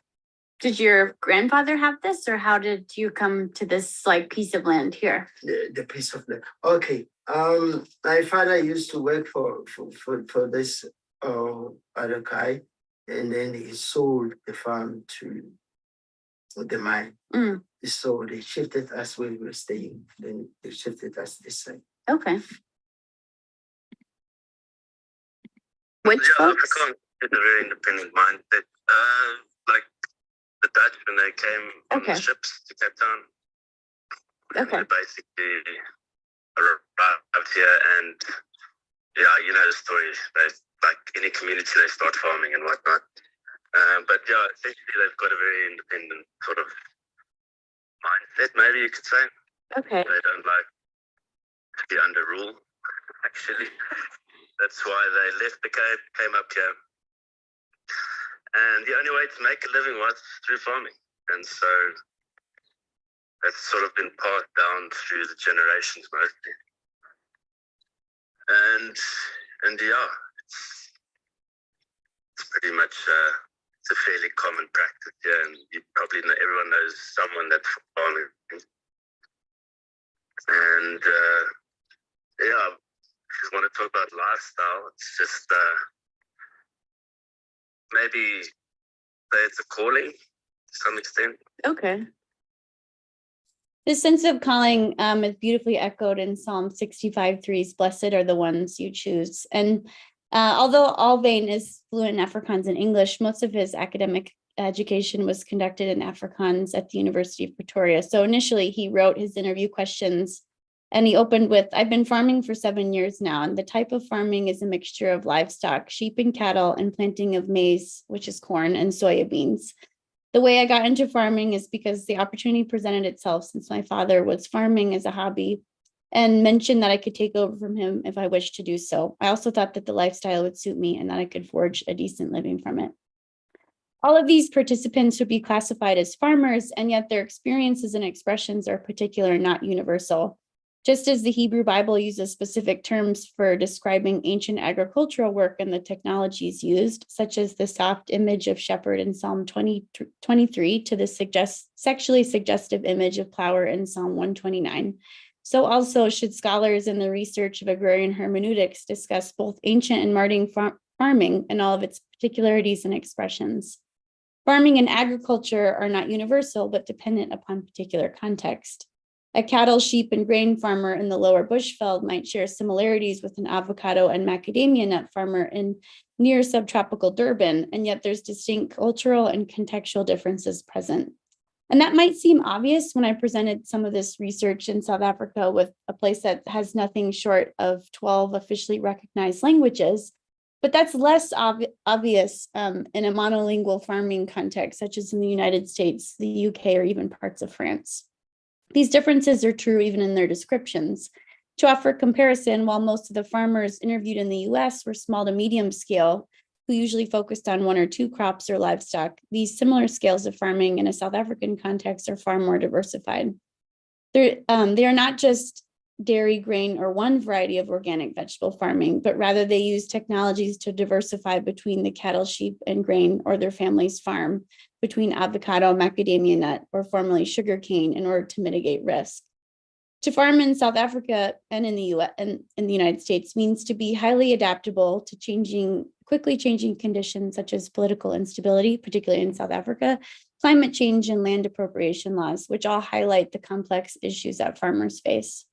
Did your grandfather have this, or how did you come to this like piece of land here? The piece of land. Okay. My father used to work for this other guy, and then he sold the farm to the mine. So they shifted us where we were staying. Then they shifted us this side. Okay. Which folks? Afrikaans is a very independent mindset. Like the Dutch, when they came on the ships to Cape Town, they basically arrived here, and yeah, you know the story. They, like any community, they start farming and whatnot. But yeah, essentially they've got a very independent sort of mindset, maybe you could say. Okay. They don't like to be under rule, actually. That's why they left the Cape, came up here. And the only way to make a living was through farming. And so that's sort of been passed down through the generations mostly. And yeah, it's pretty much it's a fairly common practice here, and you probably know, everyone knows someone that's farming. And yeah, if you want to talk about lifestyle, it's just maybe say it's a calling to some extent. Okay. This sense of calling is beautifully echoed in Psalm 65:3's "Blessed are the ones you choose." And although Alvain is fluent in Afrikaans and English, most of his academic education was conducted in Afrikaans at the University of Pretoria. So initially he wrote his interview questions, and he opened with, "I've been farming for 7 years now, and the type of farming is a mixture of livestock, sheep and cattle, and planting of maize, which is corn, and soya beans. The way I got into farming is because the opportunity presented itself since my father was farming as a hobby and mentioned that I could take over from him if I wished to do so. I also thought that the lifestyle would suit me and that I could forge a decent living from it." All of these participants would be classified as farmers, and yet their experiences and expressions are particular, not universal. Just as the Hebrew Bible uses specific terms for describing ancient agricultural work and the technologies used, such as the soft image of shepherd in Psalm 23 to the sexually suggestive image of plower in Psalm 129. So also should scholars in the research of agrarian hermeneutics discuss both ancient and modern farming and all of its particularities and expressions. Farming and agriculture are not universal, but dependent upon particular context. A cattle, sheep, and grain farmer in the lower Bushveld might share similarities with an avocado and macadamia nut farmer in near subtropical Durban, and yet there's distinct cultural and contextual differences present. And that might seem obvious when I presented some of this research in South Africa with a place that has nothing short of 12 officially recognized languages, but that's less obvious in a monolingual farming context, such as in the United States, the UK, or even parts of France. These differences are true even in their descriptions. To offer comparison, while most of the farmers interviewed in the US were small to medium scale, who usually focused on 1 or 2 crops or livestock, these similar scales of farming in a South African context are far more diversified. They are not just dairy, grain, or one variety of organic vegetable farming, but rather they use technologies to diversify between the cattle, sheep, and grain, or their family's farm, between avocado, macadamia nut, or formerly sugarcane, in order to mitigate risk. To farm in South Africa and in the US and in the United States means to be highly adaptable to quickly changing conditions such as political instability, particularly in South Africa, climate change, and land appropriation laws, which all highlight the complex issues that farmers face.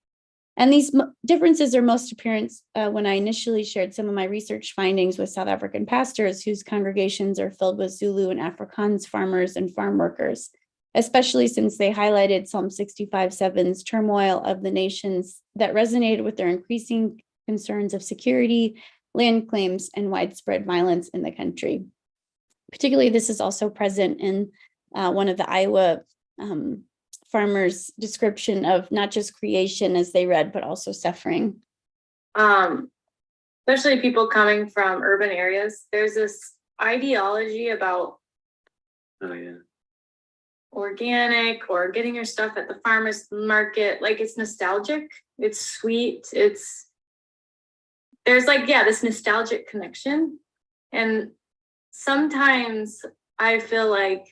And these differences are most apparent when I initially shared some of my research findings with South African pastors whose congregations are filled with Zulu and Afrikaans farmers and farm workers, especially since they highlighted Psalm 65:7's turmoil of the nations that resonated with their increasing concerns of security, land claims, and widespread violence in the country. Particularly, this is also present in one of the Iowa farmers' description of not just creation as they read, but also suffering. Especially people coming from urban areas, there's this ideology about Oh yeah. Organic or getting your stuff at the farmer's market. Like it's nostalgic, it's sweet, there's like, yeah, this nostalgic connection. And sometimes I feel like,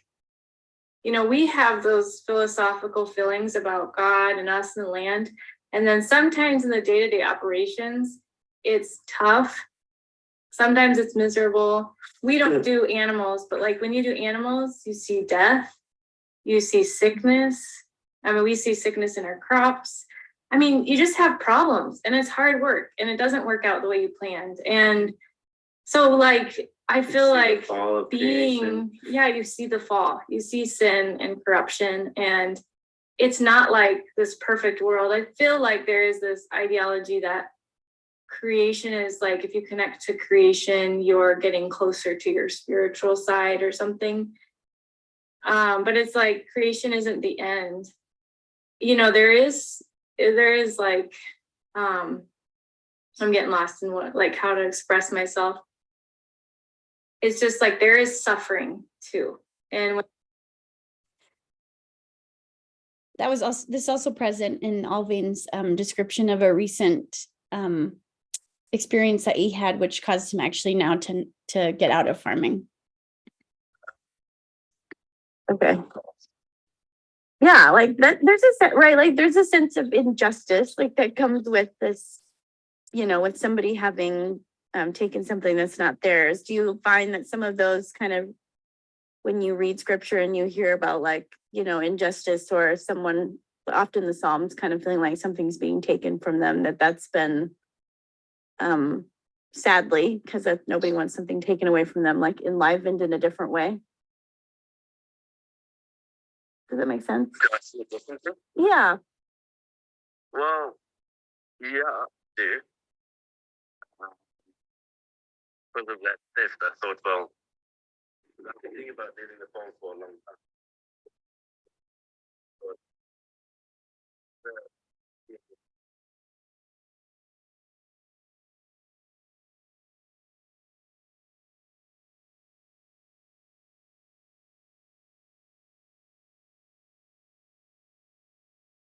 you know, we have those philosophical feelings about God and us and the land. And then sometimes in the day-to-day operations, it's tough. Sometimes it's miserable. We don't do animals, but like when you do animals, you see death, you see sickness. I mean, we see sickness in our crops. I mean, you just have problems and it's hard work and it doesn't work out the way you planned. And so like, I feel like being, yeah, you see the fall, you see sin and corruption, and it's not like this perfect world. I feel like there is this ideology that creation is like, if you connect to creation, you're getting closer to your spiritual side or something. But it's like creation isn't the end. You know, there is like, I'm getting lost in what, like how to express myself. It's just like there is suffering too. And that was also present in Alvain's description of a recent experience that he had, which caused him actually now to get out of farming. Okay. Yeah, like that. There's there's a sense of injustice, like that comes with this, you know, with somebody having taken something that's not theirs. Do you find that some of those kind of, when you read scripture and you hear about like, you know, injustice or someone, often the Psalms kind of feeling like something's being taken from them, that's been sadly, because nobody wants something taken away from them, like enlivened in a different way? Does that make sense? Do I see a difference? Yeah. Well, yeah, I do. Because of that theft, I thought, well, I've been thinking about leaving the farm for a long time.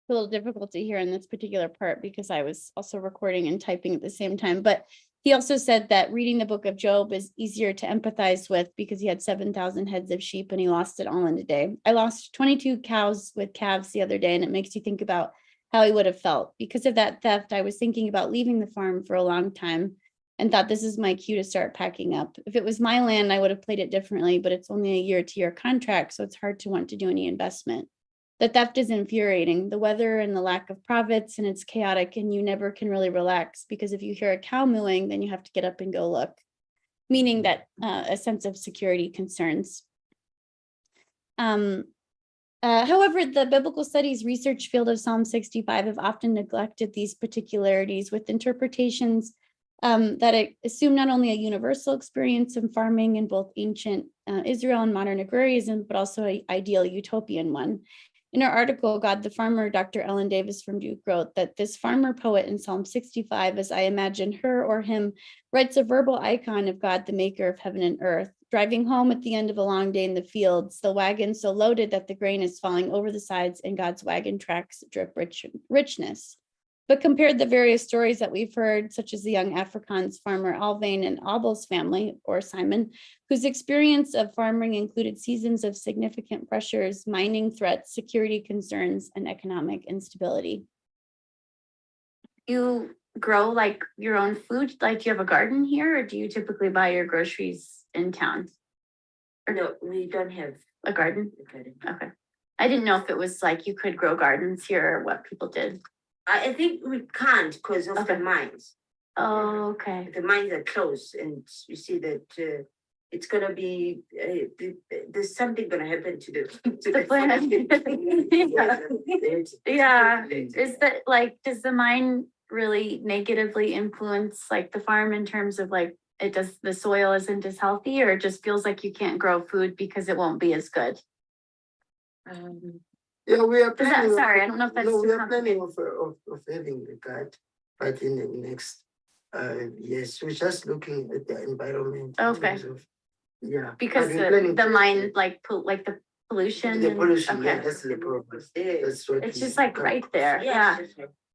A little difficult to hear in this particular part because I was also recording and typing at the same time. But he also said that reading the book of Job is easier to empathize with because he had 7,000 heads of sheep and he lost it all in a day. I lost 22 cows with calves the other day, and it makes you think about how he would have felt. Because of that theft, I was thinking about leaving the farm for a long time and thought this is my cue to start packing up. If it was my land, I would have played it differently, but it's only a year-to-year contract, so it's hard to want to do any investment. The theft is infuriating, the weather and the lack of profits, and it's chaotic, and you never can really relax because if you hear a cow mooing, then you have to get up and go look, meaning that a sense of security concerns. However, the biblical studies research field of Psalm 65 have often neglected these particularities with interpretations that assume not only a universal experience in farming in both ancient Israel and modern agrarianism, but also an ideal utopian one. In our article, God the Farmer, Dr. Ellen Davis from Duke wrote that this farmer poet in Psalm 65, as I imagine her or him, writes a verbal icon of God, the maker of heaven and earth, driving home at the end of a long day in the fields, the wagon so loaded that the grain is falling over the sides and God's wagon tracks drip richness. But compared the various stories that we've heard, such as the young Afrikaans farmer Alvain and Abel's family, or Simon, whose experience of farming included seasons of significant pressures, mining threats, security concerns, and economic instability. You grow like your own food? Like, do you have a garden here, or do you typically buy your groceries in town? Or no, we don't have a garden. Okay. I didn't know if it was like you could grow gardens here or what people did. I think we can't because of the mines. Oh, okay. The mines are closed, and you see that it's gonna be there's something gonna happen to the plant. Yeah. Is that like, does the mine really negatively influence like the farm in terms of like the soil isn't as healthy, or it just feels like you can't grow food because it won't be as good? Yeah, we are planning. Sorry, I don't know if that's no, too we are planning of having the guide right in the next yes. We're just looking at the environment. Okay. Yeah. Because I've been planning the to- mine, like the pollution. The and- pollution, yeah, okay. that's the problem. That's what It's we just like come right across. there. Yeah.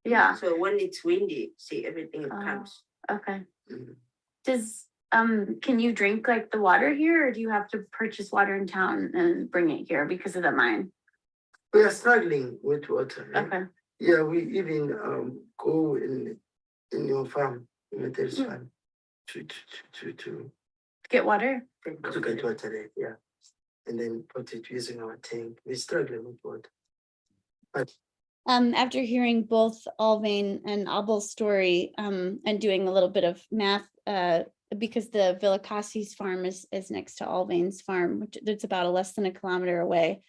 Yeah. So when it's windy, see everything comes. Okay. Mhm. Does, can you drink like the water here, or do you have to purchase water in town and bring it here because of the mine? We are struggling with water. Right? Okay. Yeah, we even go in your farm, Material's farm, to Get water? to get water there, yeah. And then put it using our tank. We're struggling with water. But After hearing both Alvain and Abel's story, and doing a little bit of math, because the Villacassis farm is next to Alvain's farm, which it's about less than a kilometer away.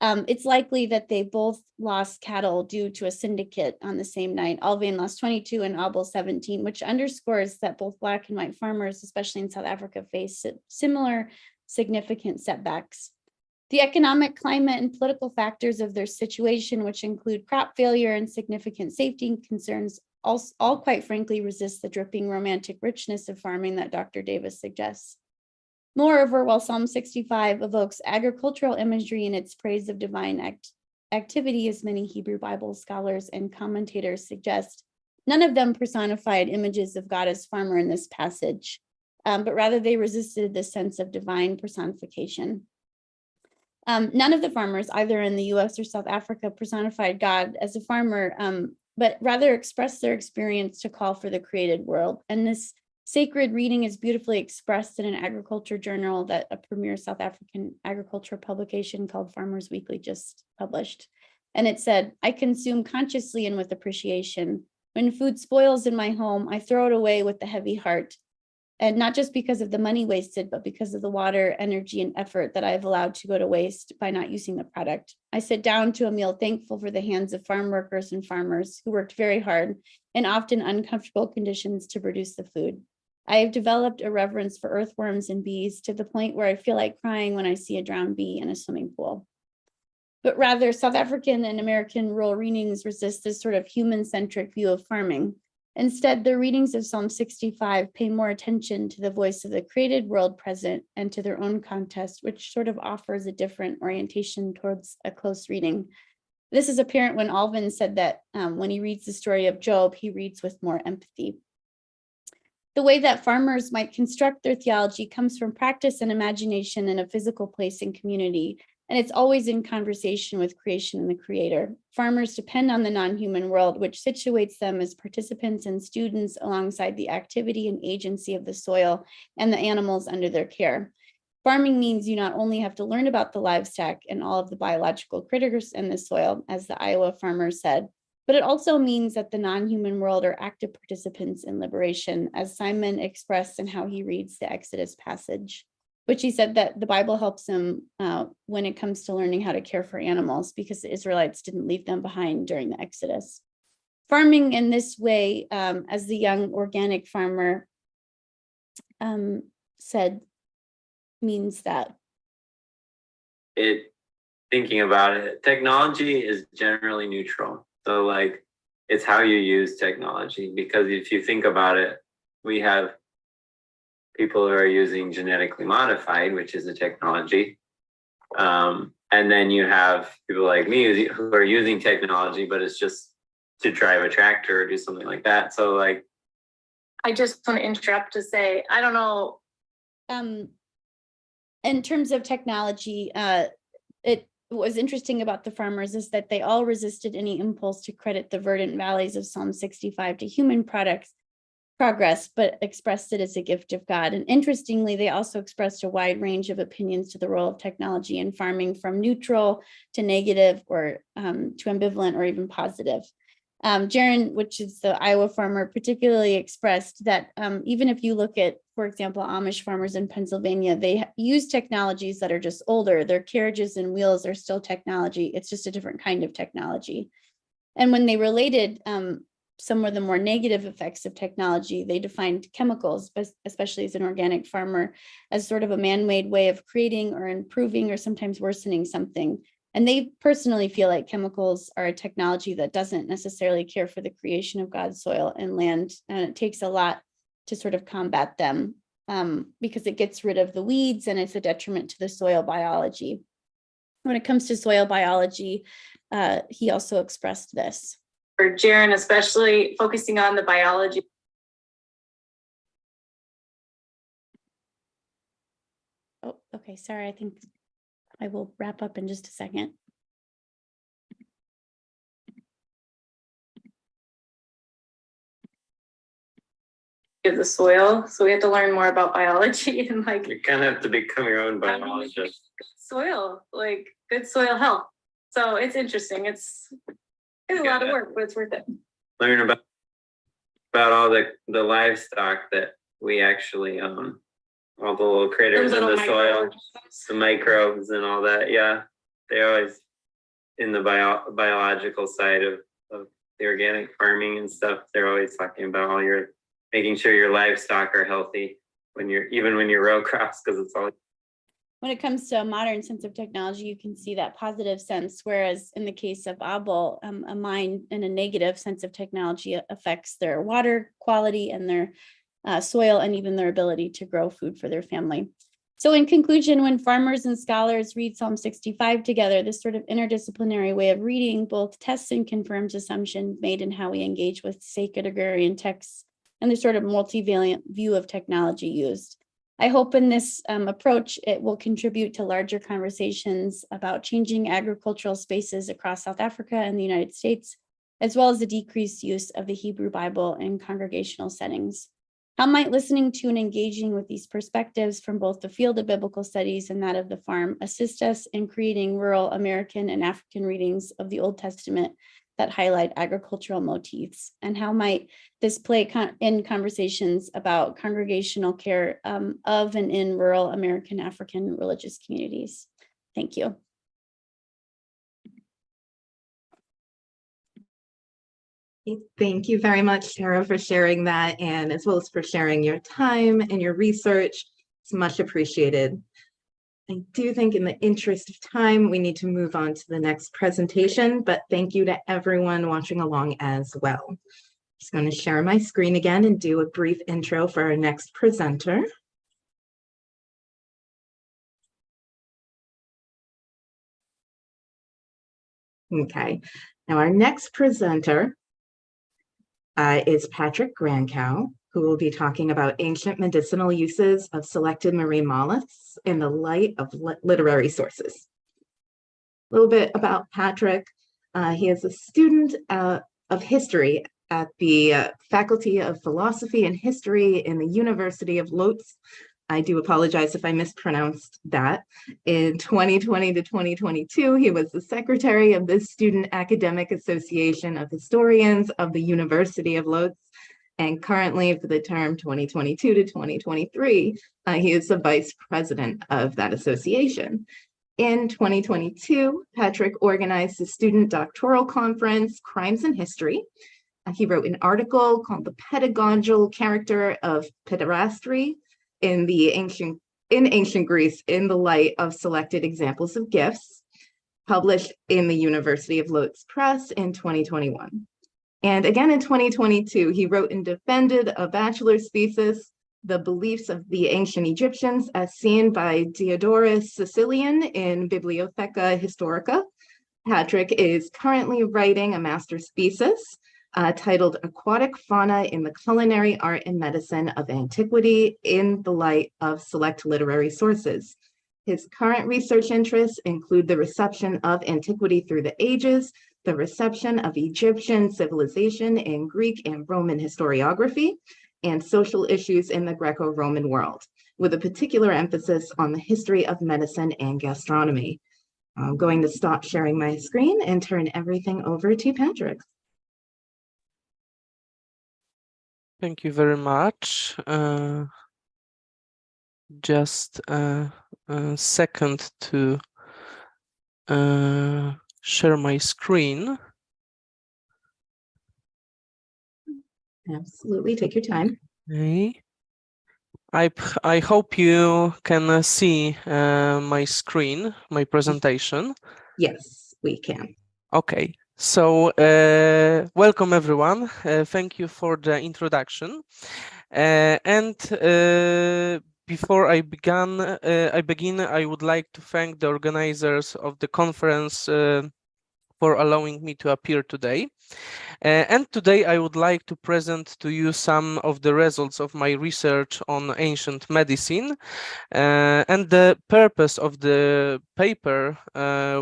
It's likely that they both lost cattle due to a syndicate on the same night. Alvain lost 22 and Abel 17, which underscores that both Black and white farmers, especially in South Africa, face similar significant setbacks. The economic, climate, and political factors of their situation, which include crop failure and significant safety concerns, all quite frankly resist the dripping romantic richness of farming that Dr. Davis suggests. Moreover, while Psalm 65 evokes agricultural imagery in its praise of divine activity, as many Hebrew Bible scholars and commentators suggest, none of them personified images of God as farmer in this passage, but rather they resisted this sense of divine personification. None of the farmers, either in the US or South Africa, personified God as a farmer, but rather expressed their experience to call for the created world. And this sacred reading is beautifully expressed in an agriculture journal that a premier South African agriculture publication called Farmers Weekly just published. And it said, "I consume consciously and with appreciation. When food spoils in my home, I throw it away with a heavy heart. And not just because of the money wasted, but because of the water, energy, and effort that I've allowed to go to waste by not using the product. I sit down to a meal thankful for the hands of farm workers and farmers who worked very hard in often uncomfortable conditions to produce the food. I have developed a reverence for earthworms and bees to the point where I feel like crying when I see a drowned bee in a swimming pool." But rather, South African and American rural readings resist this sort of human-centric view of farming. Instead, the readings of Psalm 65 pay more attention to the voice of the created world present and to their own context, which sort of offers a different orientation towards a close reading. This is apparent when Alvin said that when he reads the story of Job, he reads with more empathy. The way that farmers might construct their theology comes from practice and imagination in a physical place and community, and it's always in conversation with creation and the creator. Farmers depend on the non-human world, which situates them as participants and students alongside the activity and agency of the soil and the animals under their care. Farming means you not only have to learn about the livestock and all of the biological critters in the soil, as the Iowa farmer said, but it also means that the non-human world are active participants in liberation, as Simon expressed in how he reads the Exodus passage, which he said that the Bible helps him when it comes to learning how to care for animals, because the Israelites didn't leave them behind during the Exodus. Farming in this way, as the young organic farmer said, means that thinking about it, technology is generally neutral. So like, it's how you use technology, because if you think about it, we have people who are using genetically modified, which is a technology. And then you have people like me who are using technology, but it's just to drive a tractor or do something like that. So like, I just want to interrupt to say, I don't know. In terms of technology, what was interesting about the farmers is that they all resisted any impulse to credit the verdant valleys of Psalm 65 to human progress, but expressed it as a gift of God. And interestingly, they also expressed a wide range of opinions to the role of technology in farming, from neutral to negative, or to ambivalent, or even positive. Jaron, which is the Iowa farmer, particularly expressed that even if you look at, for example, Amish farmers in Pennsylvania, they use technologies that are just older. Their carriages and wheels are still technology. It's just a different kind of technology. And when they related some of the more negative effects of technology, they defined chemicals, especially as an organic farmer, as sort of a man-made way of creating or improving or sometimes worsening something. And they personally feel like chemicals are a technology that doesn't necessarily care for the creation of God's soil and land, and it takes a lot to sort of combat them. because it gets rid of the weeds and it's a detriment to the soil biology. When it comes to soil biology, he also expressed this. For Jaron, especially focusing on the biology. Oh, okay, sorry, I think I will wrap up in just a second. Of the soil, so we have to learn more about biology and like You kind of have to become your own biologist. soil, like good soil health. So it's interesting. It's a lot of work, but it's worth it. Learn about all the livestock that we actually own, all the little critters in the soil, the microbes and all that. Yeah, they're always in the biological side of the organic farming and stuff. They're always talking about all your making sure your livestock are healthy when you're row crops, because it's all. When it comes to a modern sense of technology, you can see that positive sense, whereas in the case of Abel, a mind in a negative sense of technology affects their water quality and their soil and even their ability to grow food for their family. So in conclusion, when farmers and scholars read Psalm 65 together, this sort of interdisciplinary way of reading both tests and confirms assumptions made in how we engage with sacred agrarian texts and the sort of multivalent view of technology used. I hope in this approach, it will contribute to larger conversations about changing agricultural spaces across South Africa and the United States, as well as the decreased use of the Hebrew Bible in congregational settings. How might listening to and engaging with these perspectives from both the field of biblical studies and that of the farm assist us in creating rural American and African readings of the Old Testament that highlight agricultural motifs? And how might this play in conversations about congregational care of and in rural American African religious communities? Thank you. Thank you very much, Sarah, for sharing that, and as well as for sharing your time and your research. It's much appreciated. I do think in the interest of time, we need to move on to the next presentation, but thank you to everyone watching along as well. I'm just going to share my screen again and do a brief intro for our next presenter. Okay, now our next presenter is Patrick Grancow, who will be talking about ancient medicinal uses of selected marine mollusks in the light of literary sources. A little bit about Patrick. He is a student of history at the Faculty of Philosophy and History in the University of Lodz. I do apologize if I mispronounced that. In 2020 to 2022, he was the secretary of the Student Academic Association of Historians of the University of Lodz. And currently for the term 2022 to 2023, he is the vice president of that association. In 2022, Patrick organized the student doctoral conference, Crimes in History. He wrote an article called The Pedagogical Character of Pederasty in ancient Greece in the light of selected examples of gifts, published in the University of Lodz Press in 2021. And again in 2022, he wrote and defended a bachelor's thesis, The Beliefs of the Ancient Egyptians as Seen by Diodorus Sicilian in Bibliotheca Historica. Patrick is currently writing a master's thesis titled Aquatic Fauna in the Culinary Art and Medicine of Antiquity in the Light of Select Literary Sources. His current research interests include the reception of antiquity through the ages, the reception of Egyptian civilization in Greek and Roman historiography, and social issues in the Greco-Roman world, with a particular emphasis on the history of medicine and gastronomy. I'm going to stop sharing my screen and turn everything over to Patrick. Thank you very much. Just a second to share my screen. Absolutely, take your time. Okay. I hope you can see my screen, my presentation. Yes, we can. Okay. So welcome everyone. Thank you for the introduction. Before I begin, I would like to thank the organizers of the conference for allowing me to appear today. And today I would like to present to you some of the results of my research on ancient medicine. And the purpose of the paper,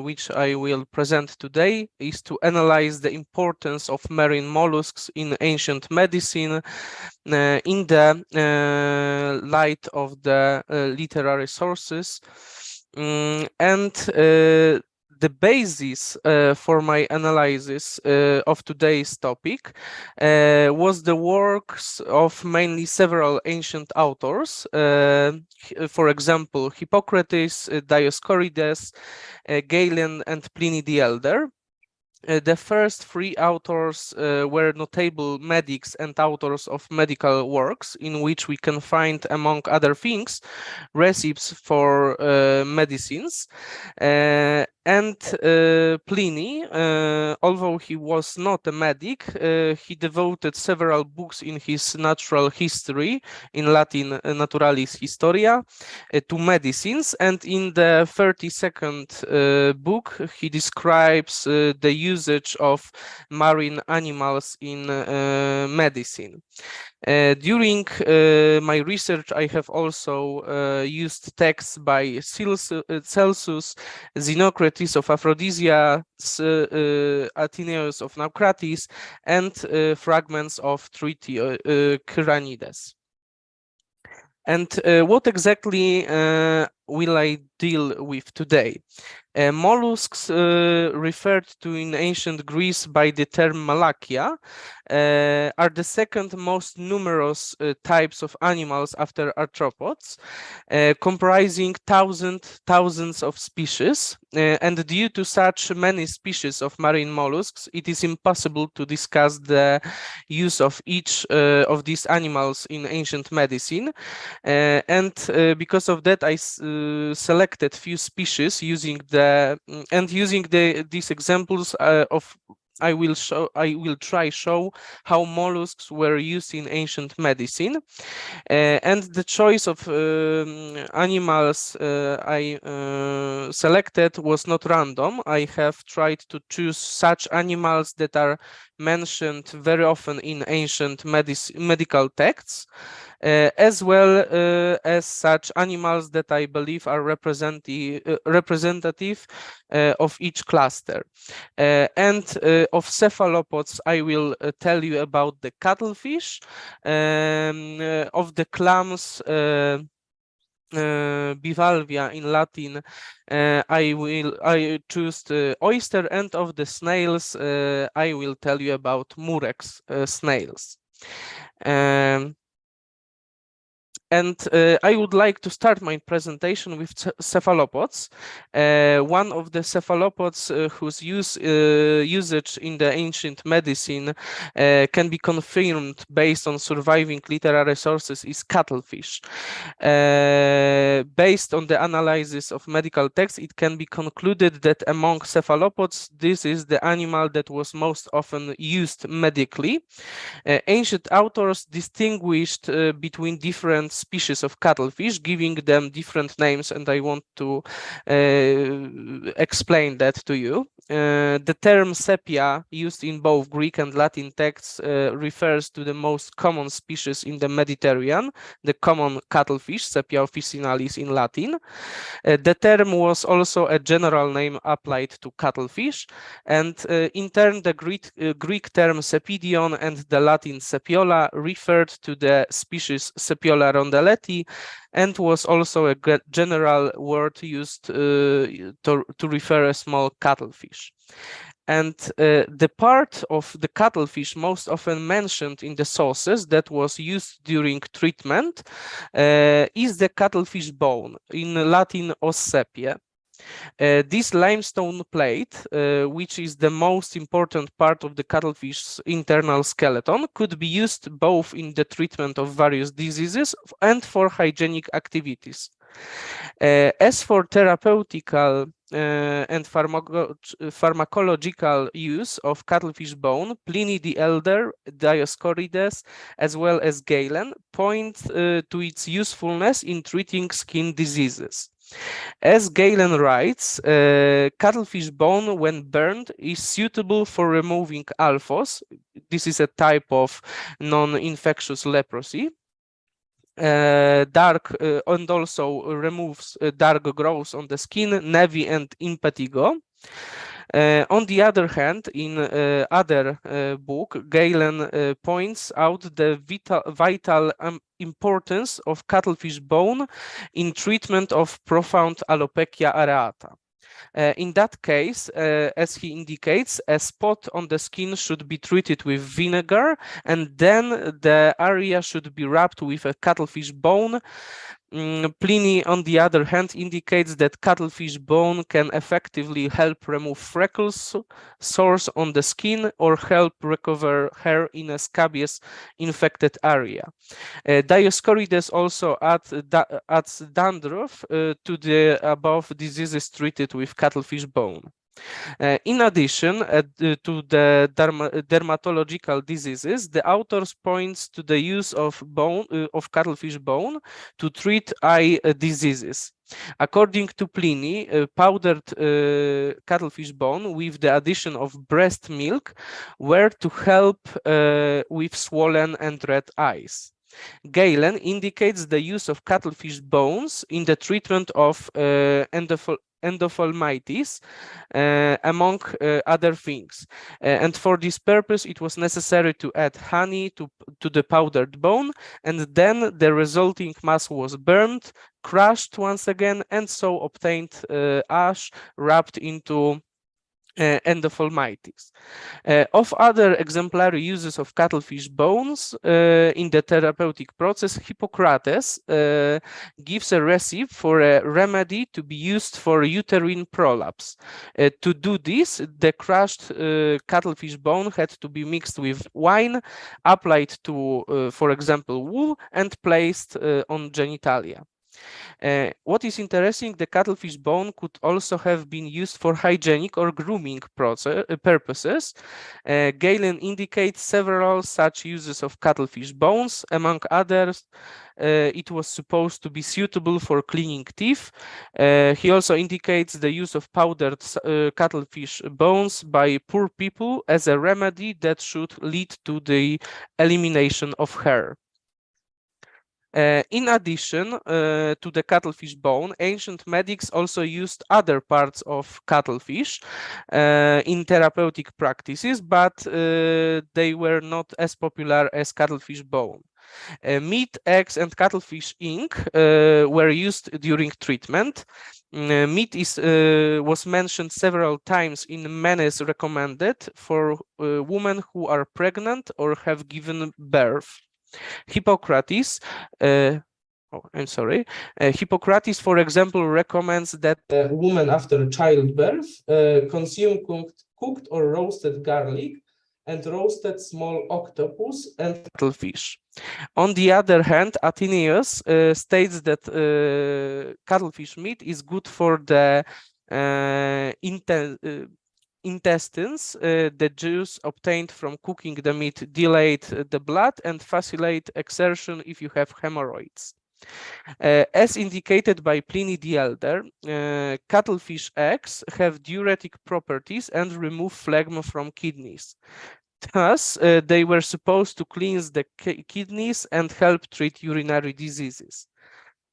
which I will present today, is to analyze the importance of marine mollusks in ancient medicine in the light of the literary sources. The basis for my analysis of today's topic was the works of mainly several ancient authors, for example, Hippocrates, Dioscorides, Galen, and Pliny the Elder. The first three authors were notable medics and authors of medical works, in which we can find, among other things, recipes for medicines. Pliny, although he was not a medic, he devoted several books in his natural history, in Latin Naturalis Historia, to medicines, and in the 32nd book he describes the usage of marine animals in medicine. During my research, I have also used texts by Celsus, Xenocrates of Aphrodisia, Athenaeus of Naucratis, and fragments of treaty Kyranides. And what exactly will I deal with today? Mollusks, referred to in ancient Greece by the term malakia, are the second most numerous types of animals after arthropods, comprising thousands of species. And due to such many species of marine mollusks, it is impossible to discuss the use of each of these animals in ancient medicine. Because of that, I selected few species using these examples I will try show how mollusks were used in ancient medicine, and the choice of animals I selected was not random. I have tried to choose such animals that are mentioned very often in ancient medical texts, as well as such animals that I believe are representative of each cluster. Of cephalopods, I will tell you about the cuttlefish, of the clams, bivalvia in Latin, I choose the oyster, and of the snails, I will tell you about murex snails. I would like to start my presentation with cephalopods. One of the cephalopods whose usage in the ancient medicine can be confirmed based on surviving literary sources is cuttlefish. Based on the analysis of medical texts, it can be concluded that among cephalopods, this is the animal that was most often used medically. Ancient authors distinguished between different species of cuttlefish, giving them different names, and I want to explain that to you. The term sepia, used in both Greek and Latin texts, refers to the most common species in the Mediterranean, the common cuttlefish, Sepia officinalis in Latin. The term was also a general name applied to cuttlefish, and in turn the Greek term sepidion and the Latin sepiola referred to the species Sepiola rondelletii, and was also a general word used to refer a small cuttlefish. And the part of the cuttlefish most often mentioned in the sources that was used during treatment is the cuttlefish bone, in Latin os sepia. This limestone plate, which is the most important part of the cuttlefish's internal skeleton, could be used both in the treatment of various diseases and for hygienic activities. As for therapeutical and pharmacological use of cuttlefish bone, Pliny the Elder, Dioscorides, as well as Galen, point to its usefulness in treating skin diseases. As Galen writes, cuttlefish bone, when burned, is suitable for removing alphos. This is a type of non-infectious leprosy. And also removes dark growths on the skin, navy and impetigo. On the other hand, in other book, Galen points out the vital importance of cuttlefish bone in treatment of profound alopecia areata. In that case, as he indicates, a spot on the skin should be treated with vinegar, and then the area should be rubbed with a cuttlefish bone. Pliny, on the other hand, indicates that cuttlefish bone can effectively help remove freckles, sores on the skin, or help recover hair in a scabious infected area. Dioscorides also adds dandruff to the above diseases treated with cuttlefish bone. In addition to the dermatological diseases, the authors points to the use of cuttlefish bone to treat eye diseases. According to Pliny, powdered cuttlefish bone with the addition of breast milk were to help with swollen and red eyes. Galen indicates the use of cuttlefish bones in the treatment of endophthalmitis, among other things. And for this purpose, it was necessary to add honey to the powdered bone, and then the resulting mass was burned, crushed once again, and so obtained ash wrapped into endophthalmitis. Of other exemplary uses of cuttlefish bones in the therapeutic process, Hippocrates gives a recipe for a remedy to be used for uterine prolapse. To do this, the crushed cuttlefish bone had to be mixed with wine, applied to, for example, wool, and placed on genitalia. What is interesting, the cuttlefish bone could also have been used for hygienic or grooming purposes. Galen indicates several such uses of cuttlefish bones. Among others, it was supposed to be suitable for cleaning teeth. He also indicates the use of powdered cuttlefish bones by poor people as a remedy that should lead to the elimination of hair. In addition to the cuttlefish bone, ancient medics also used other parts of cuttlefish in therapeutic practices, but they were not as popular as cuttlefish bone. Meat, eggs, and cuttlefish ink were used during treatment. Meat was mentioned several times in menace recommended for women who are pregnant or have given birth. Hippocrates, Hippocrates, for example, recommends that a woman after childbirth consume cooked or roasted garlic and roasted small octopus and cuttlefish. On the other hand, Athenaeus states that cuttlefish meat is good for the intestines. The juice obtained from cooking the meat dilate the blood and facilitate exertion if you have hemorrhoids. As indicated by Pliny the Elder, cuttlefish eggs have diuretic properties and remove phlegm from kidneys. Thus, they were supposed to cleanse the kidneys and help treat urinary diseases.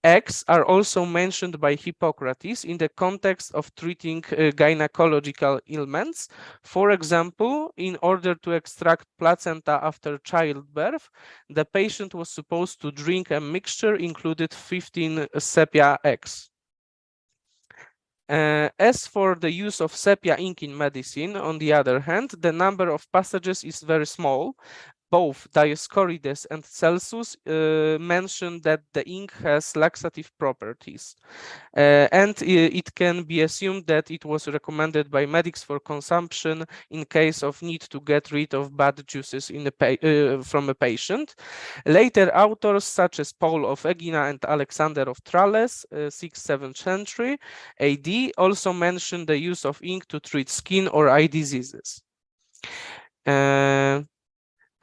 Eggs are also mentioned by Hippocrates in the context of treating gynecological ailments. For example, in order to extract placenta after childbirth, the patient was supposed to drink a mixture included 15 sepia eggs. As for the use of sepia ink in medicine, on the other hand, the number of passages is very small. both Dioscorides and Celsus mention that the ink has laxative properties. And it can be assumed that it was recommended by medics for consumption in case of need to get rid of bad juices in from a patient. Later authors such as Paul of Egina and Alexander of Tralles, 6th-7th century AD, also mention the use of ink to treat skin or eye diseases.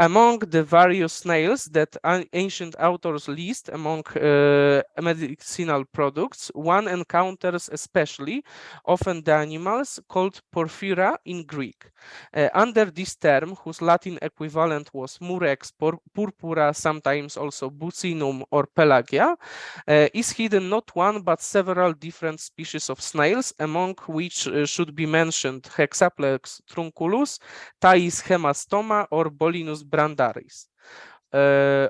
Among the various snails that ancient authors list among medicinal products, one encounters especially often the animals called porphyra in Greek. Under this term, whose Latin equivalent was murex purpura, sometimes also buccinum or pelagia, is hidden not one but several different species of snails, among which should be mentioned Hexaplex trunculus, Thais hemastoma, or Bolinus brandaris.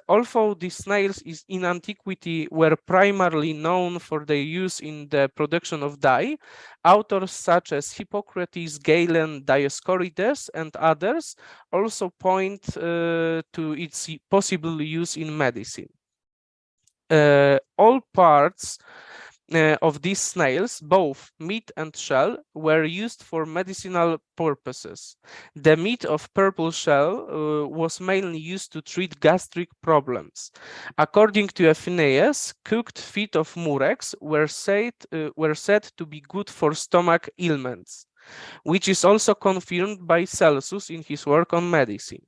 Although these snails in antiquity were primarily known for their use in the production of dye, authors such as Hippocrates, Galen, Dioscorides, and others also point to its possible use in medicine. All parts of these snails, both meat and shell, were used for medicinal purposes. The meat of purple shell was mainly used to treat gastric problems. According to Phineas, cooked feet of murex were said to be good for stomach ailments, which is also confirmed by Celsus in his work on medicine.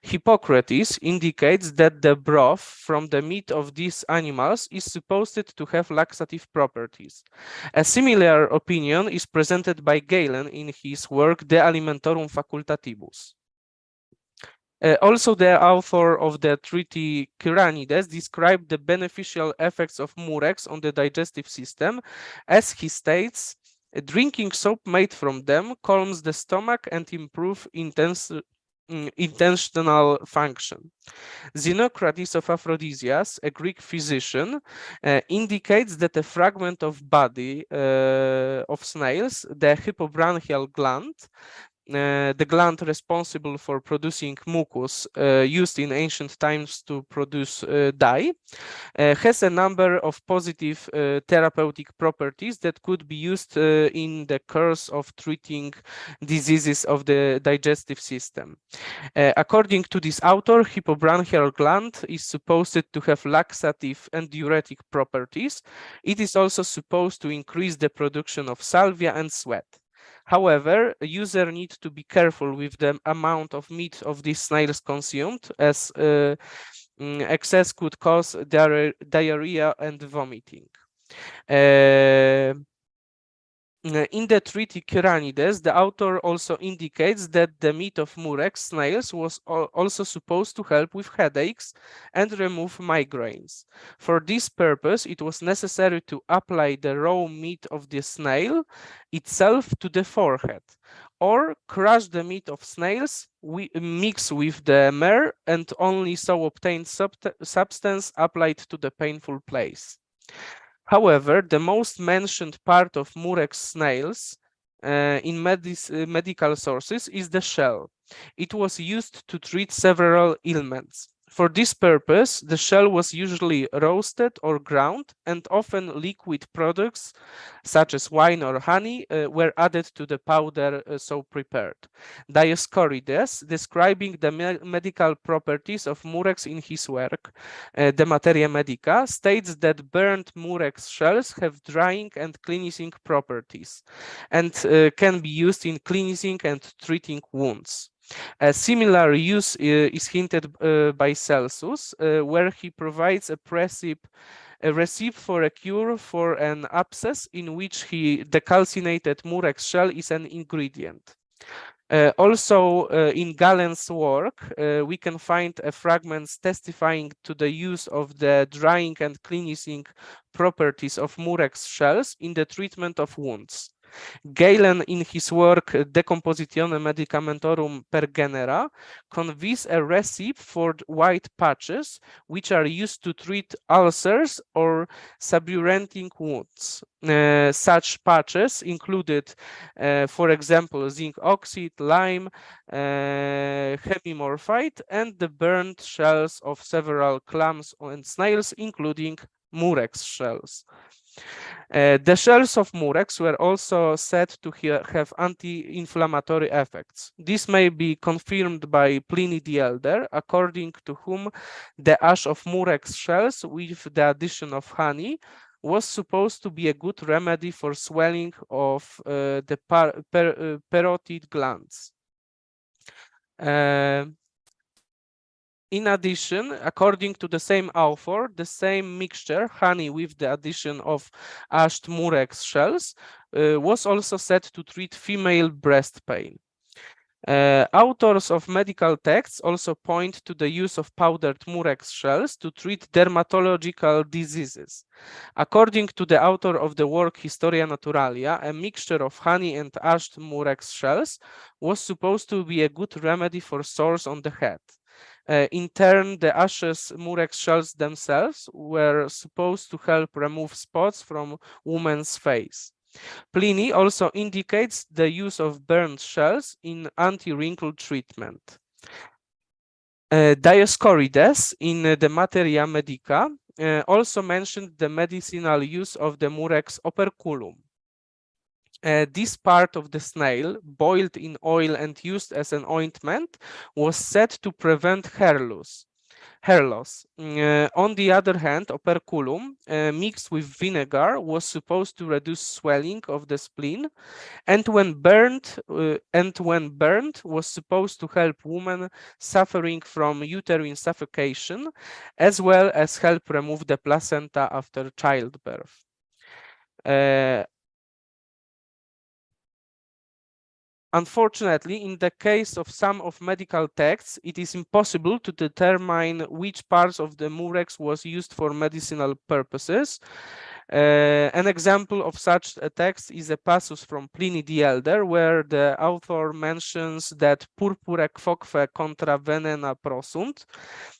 Hippocrates indicates that the broth from the meat of these animals is supposed to have laxative properties. A similar opinion is presented by Galen in his work De Alimentorum Facultatibus. Also, the author of the treatise Kyranides described the beneficial effects of murex on the digestive system. As he states, drinking soap made from them calms the stomach and improves intestinal function. Xenocrates of Aphrodisias, a Greek physician, indicates that a fragment of body of snails, the hypobranchial gland, the gland responsible for producing mucus used in ancient times to produce dye, has a number of positive therapeutic properties that could be used in the course of treating diseases of the digestive system. According to this author, hypobranchial gland is supposed to have laxative and diuretic properties. It is also supposed to increase the production of salvia and sweat. However, a user needs to be careful with the amount of meat of these snails consumed, as excess could cause diarrhea and vomiting. In the treatise Kyranides, the author also indicates that the meat of murex snails was also supposed to help with headaches and remove migraines. For this purpose, it was necessary to apply the raw meat of the snail itself to the forehead, or crush the meat of snails, mix with the myrrh, and only so obtained substance applied to the painful place. However, the most mentioned part of murex snails in medical sources is the shell. It was used to treat several ailments. For this purpose, the shell was usually roasted or ground, and often liquid products such as wine or honey were added to the powder so prepared. Dioscorides, describing the medical properties of murex in his work, De Materia Medica, states that burnt murex shells have drying and cleansing properties and can be used in cleansing and treating wounds. A similar use is hinted by Celsus, where he provides a recipe for a cure for an abscess in which the calcinated murex shell is an ingredient. Also, in Galen's work, we can find fragments testifying to the use of the drying and cleansing properties of murex shells in the treatment of wounds. Galen, in his work De Compositione Medicamentorum per Genera, conveys a recipe for white patches, which are used to treat ulcers or suburanting wounds. Such patches included, for example, zinc oxide, lime, hemimorphite, and the burnt shells of several clams and snails, including murex shells. The shells of murex were also said to have anti-inflammatory effects. This may be confirmed by Pliny the Elder, according to whom the ash of murex shells with the addition of honey was supposed to be a good remedy for swelling of the parotid glands. In addition, according to the same author, the same mixture, honey with the addition of ashed murex shells, was also said to treat female breast pain. Authors of medical texts also point to the use of powdered murex shells to treat dermatological diseases. According to the author of the work Historia Naturalia, a mixture of honey and ashed murex shells was supposed to be a good remedy for sores on the head. In turn, the ashes murex shells themselves were supposed to help remove spots from women's face. Pliny also indicates the use of burnt shells in anti-wrinkle treatment. Dioscorides, in the Materia Medica, also mentioned the medicinal use of the murex operculum. This part of the snail, boiled in oil and used as an ointment, was said to prevent hair loss. On the other hand, operculum, mixed with vinegar, was supposed to reduce swelling of the spleen, and when burned, was supposed to help women suffering from uterine suffocation, as well as help remove the placenta after childbirth. Unfortunately, in the case of some of medical texts, it is impossible to determine which parts of the murex was used for medicinal purposes. An example of such a text is a passage from Pliny the Elder, where the author mentions that purpure quoque contra venena prosunt.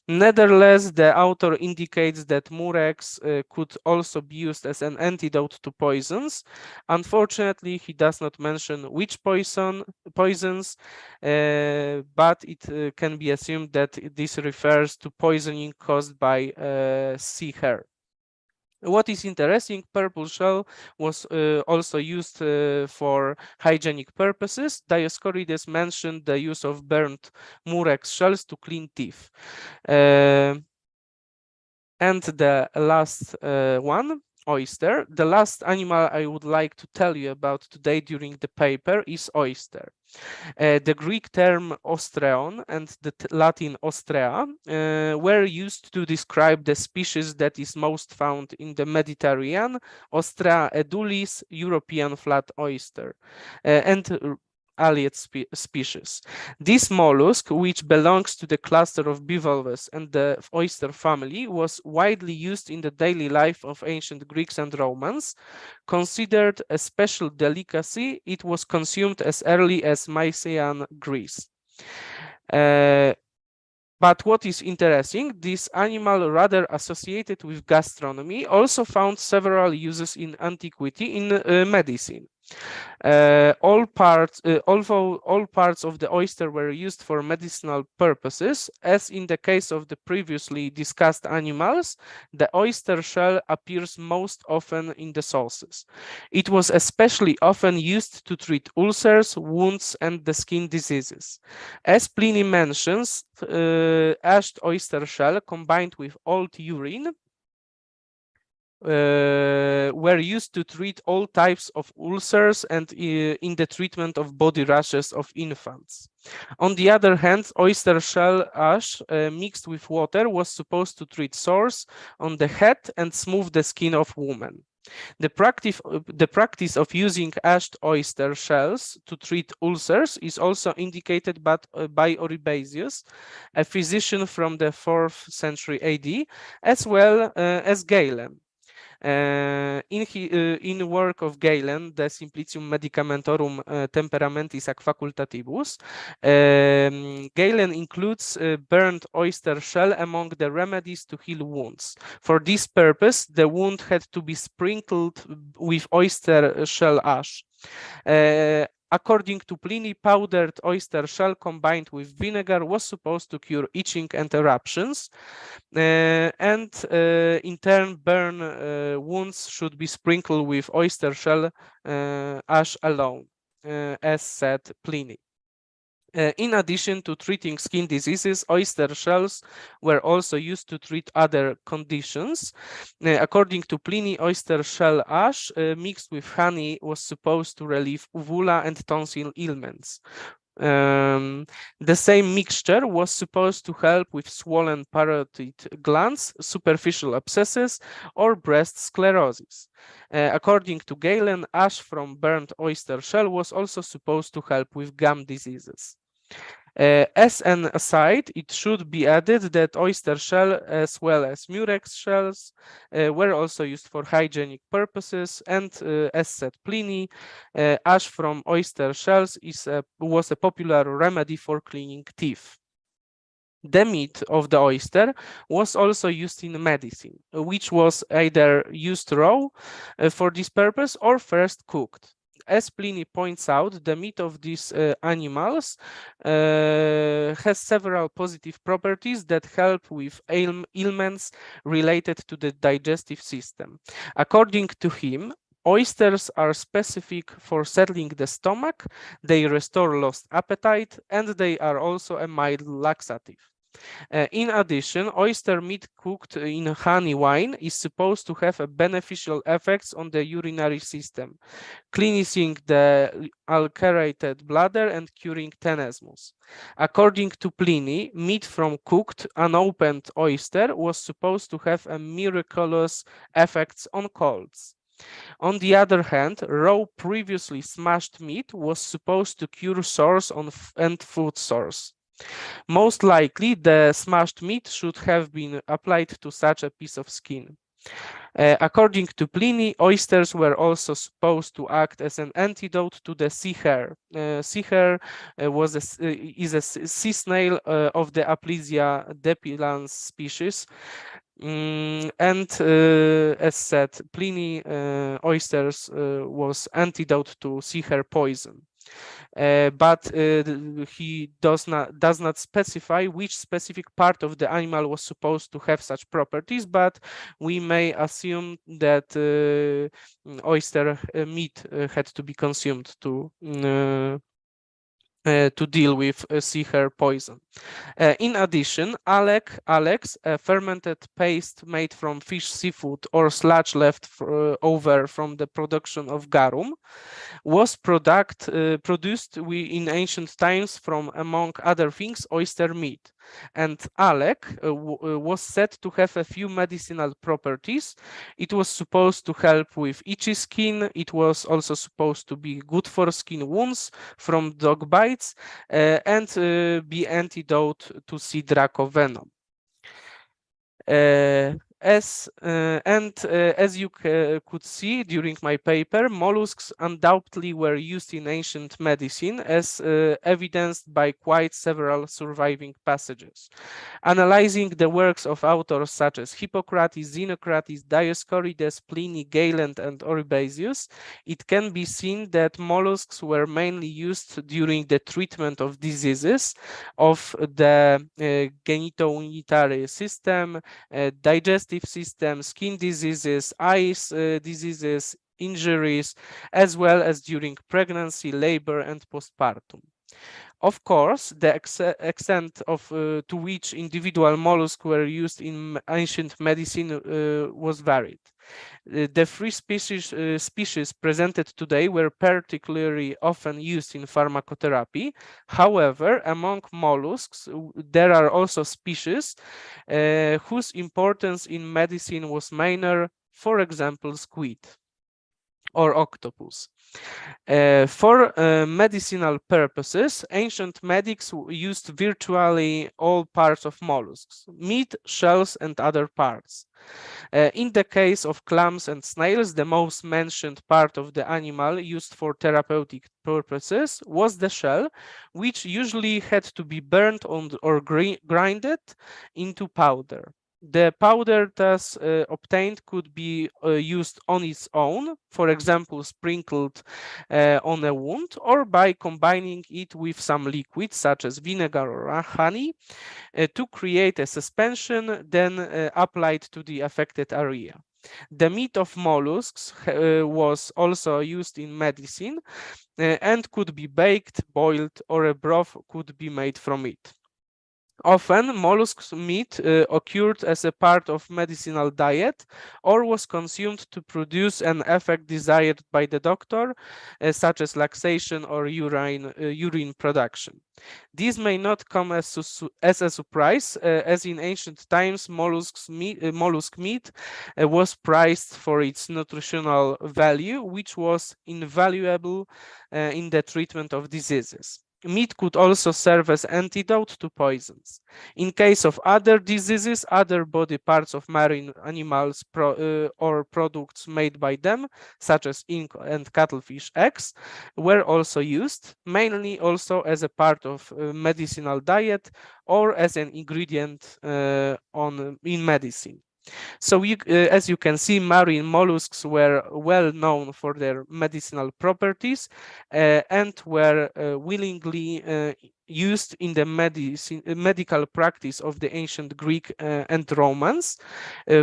Nevertheless, the author indicates that murex could also be used as an antidote to poisons. Unfortunately, he does not mention which poisons, but it can be assumed that this refers to poisoning caused by sea hare. What is interesting, purple shell was also used for hygienic purposes. Dioscorides mentioned the use of burnt murex shells to clean teeth. And the last one, oyster. The last animal I would like to tell you about today during the paper is oyster. The Greek term ostreon and the Latin ostrea were used to describe the species that is most found in the Mediterranean, Ostrea edulis, European flat oyster, and allied species. This mollusk, which belongs to the cluster of bivalves and the oyster family, was widely used in the daily life of ancient Greeks and Romans. Considered a special delicacy, it was consumed as early as Mycenaean Greece. But what is interesting, this animal, rather associated with gastronomy, also found several uses in antiquity in medicine. Although all parts of the oyster were used for medicinal purposes, as in the case of the previously discussed animals, the oyster shell appears most often in the sauces. It was especially often used to treat ulcers, wounds, and the skin diseases. As Pliny mentions, ashed oyster shell combined with old urine were used to treat all types of ulcers and in the treatment of body rashes of infants. On the other hand, oyster shell ash mixed with water was supposed to treat sores on the head and smooth the skin of women. The practice of using ashed oyster shells to treat ulcers is also indicated by Oribasius, a physician from the 4th century AD, as well as Galen. In work of Galen, De Simplicium Medicamentorum Temperamentis ac Facultatibus, Galen includes burnt oyster shell among the remedies to heal wounds. For this purpose, the wound had to be sprinkled with oyster shell ash. According to Pliny, powdered oyster shell combined with vinegar was supposed to cure itching and eruptions, and in turn, burn wounds should be sprinkled with oyster shell ash alone, as said Pliny. In addition to treating skin diseases, oyster shells were also used to treat other conditions. According to Pliny, oyster shell ash mixed with honey was supposed to relieve uvula and tonsil ailments. The same mixture was supposed to help with swollen parotid glands, superficial abscesses, or breast sclerosis. According to Galen, ash from burnt oyster shell was also supposed to help with gum diseases. As an aside, it should be added that oyster shell as well as murex shells were also used for hygienic purposes, and as said Pliny, ash from oyster shells was a popular remedy for cleaning teeth. The meat of the oyster was also used in medicine, which was either used raw for this purpose or first cooked. As Pliny points out, the meat of these animals has several positive properties that help with ailments related to the digestive system. According to him, oysters are specific for settling the stomach, they restore lost appetite, and they are also a mild laxative. In addition, oyster meat cooked in honey wine is supposed to have a beneficial effects on the urinary system, cleansing the ulcerated bladder and curing tenesmus. According to Pliny, meat from cooked, unopened oyster was supposed to have a miraculous effects on colds. On the other hand, raw previously smashed meat was supposed to cure sores and foot sores. Most likely, the smashed meat should have been applied to such a piece of skin. According to Pliny, oysters were also supposed to act as an antidote to the sea hare. Sea hare is a sea snail of the Aplysia depilans species. And as said, Pliny, oysters was antidote to sea hare poison. But he does not specify which specific part of the animal was supposed to have such properties, but we may assume that oyster meat had to be consumed to deal with sea hare poison. In addition, alex, a fermented paste made from fish, seafood, or sludge left over from the production of garum, was produced in ancient times from, among other things, oyster meat. And alec was said to have a few medicinal properties. It was supposed to help with itchy skin. It was also supposed to be good for skin wounds from dog bites and be antidote to sea draco venom. As you could see during my paper, mollusks undoubtedly were used in ancient medicine, as evidenced by quite several surviving passages. Analyzing the works of authors such as Hippocrates, Xenocrates, Dioscorides, Pliny, Galen, and Oribasius, it can be seen that mollusks were mainly used during the treatment of diseases of the genitourinary system, digestive system, skin diseases, eyes diseases, injuries, as well as during pregnancy, labor, and postpartum. Of course, the extent to which individual mollusks were used in ancient medicine was varied. The three species presented today were particularly often used in pharmacotherapy. However, among mollusks, there are also species whose importance in medicine was minor, for example, squid. or octopus. For medicinal purposes, ancient medics used virtually all parts of mollusks, meat, shells, and other parts. In the case of clams and snails, the most mentioned part of the animal used for therapeutic purposes was the shell, which usually had to be burnt or grinded into powder. The powder thus obtained could be used on its own, for example, sprinkled on a wound, or by combining it with some liquid, such as vinegar or honey, to create a suspension, then applied to the affected area. The meat of mollusks was also used in medicine and could be baked, boiled, or a broth could be made from it. Often, mollusk meat occurred as a part of medicinal diet or was consumed to produce an effect desired by the doctor, such as laxation or urine production. These may not come as a surprise, as in ancient times, mollusk meat was prized for its nutritional value, which was invaluable in the treatment of diseases. Meat could also serve as antidote to poisons. In case of other diseases, other body parts of marine animals or products made by them, such as ink and cuttlefish eggs, were also used, mainly also as a part of medicinal diet or as an ingredient in medicine. So as you can see, marine mollusks were well known for their medicinal properties and were willingly used in the medical practice of the ancient Greek and Romans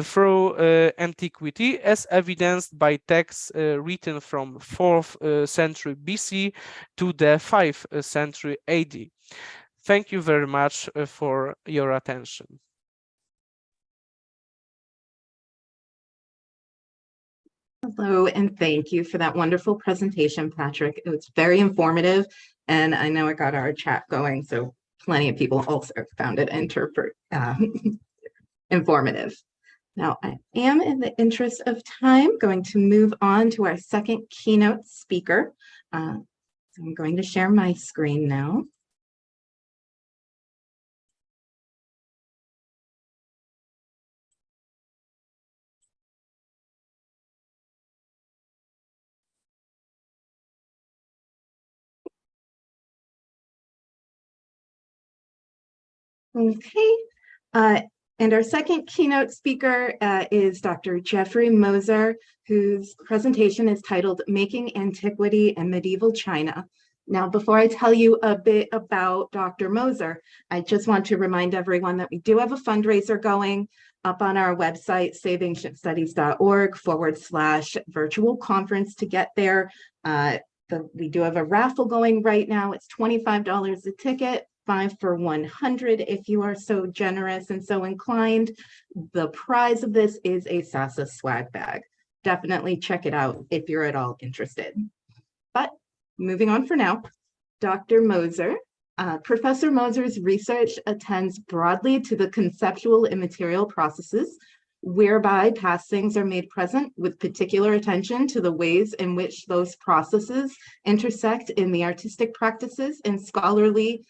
through antiquity, as evidenced by texts written from 4th century BC to the 5th century AD. Thank you very much for your attention. Hello, and thank you for that wonderful presentation, Patrick. It was very informative, and I know it got our chat going, so plenty of people also found it informative. Now, I am, in the interest of time, going to move on to our second keynote speaker. So I'm going to share my screen now. Okay, and our second keynote speaker is Dr. Jeffrey Moser, whose presentation is titled Making Antiquity in Medieval China. Now, before I tell you a bit about Dr. Moser, I just want to remind everyone that we do have a fundraiser going up on our website, saveancientstudies.org/virtual conference to get there. We do have a raffle going right now. It's $25 a ticket. 5 for 100 if you are so generous and so inclined. The prize of this is a Sasa swag bag. Definitely check it out if you're at all interested. But moving on for now, Dr. Moser. Professor Moser's research attends broadly to the conceptual immaterial processes whereby past things are made present, with particular attention to the ways in which those processes intersect in the artistic practices and scholarly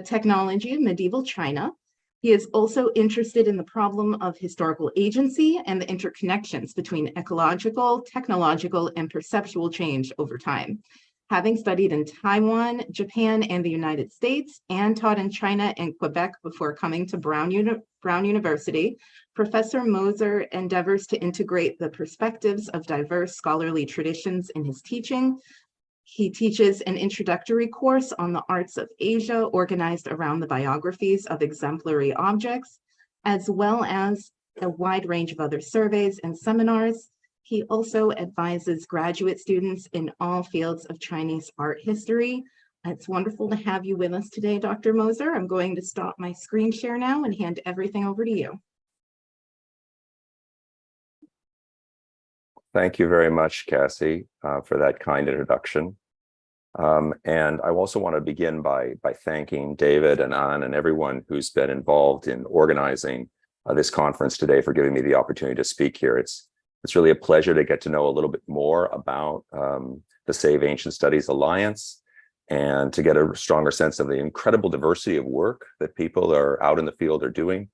technology in medieval China. He is also interested in the problem of historical agency and the interconnections between ecological, technological, and perceptual change over time. Having studied in Taiwan, Japan, and the United States, and taught in China and Quebec before coming to Brown University, Professor Moser endeavors to integrate the perspectives of diverse scholarly traditions in his teaching. He teaches an introductory course on the arts of Asia, organized around the biographies of exemplary objects, as well as a wide range of other surveys and seminars. He also advises graduate students in all fields of Chinese art history. It's wonderful to have you with us today, Dr. Moser. I'm going to stop my screen share now and hand everything over to you. Thank you very much, Cassie, for that kind introduction. And I also want to begin by thanking David and Ann and everyone who's been involved in organizing this conference today for giving me the opportunity to speak here. It's It's really a pleasure to get to know a little bit more about the Save Ancient Studies Alliance and to get a stronger sense of the incredible diversity of work that people are out in the field are doing,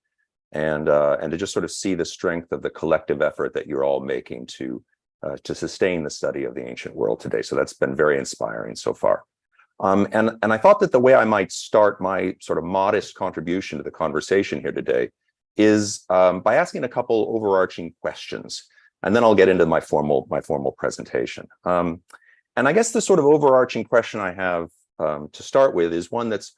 and to just sort of see the strength of the collective effort that you're all making to sustain the study of the ancient world today. So that's been very inspiring so far. And I thought that the way I might start my sort of modest contribution to the conversation here today is by asking a couple overarching questions, and then I'll get into my formal presentation. And I guess the sort of overarching question I have to start with is one that's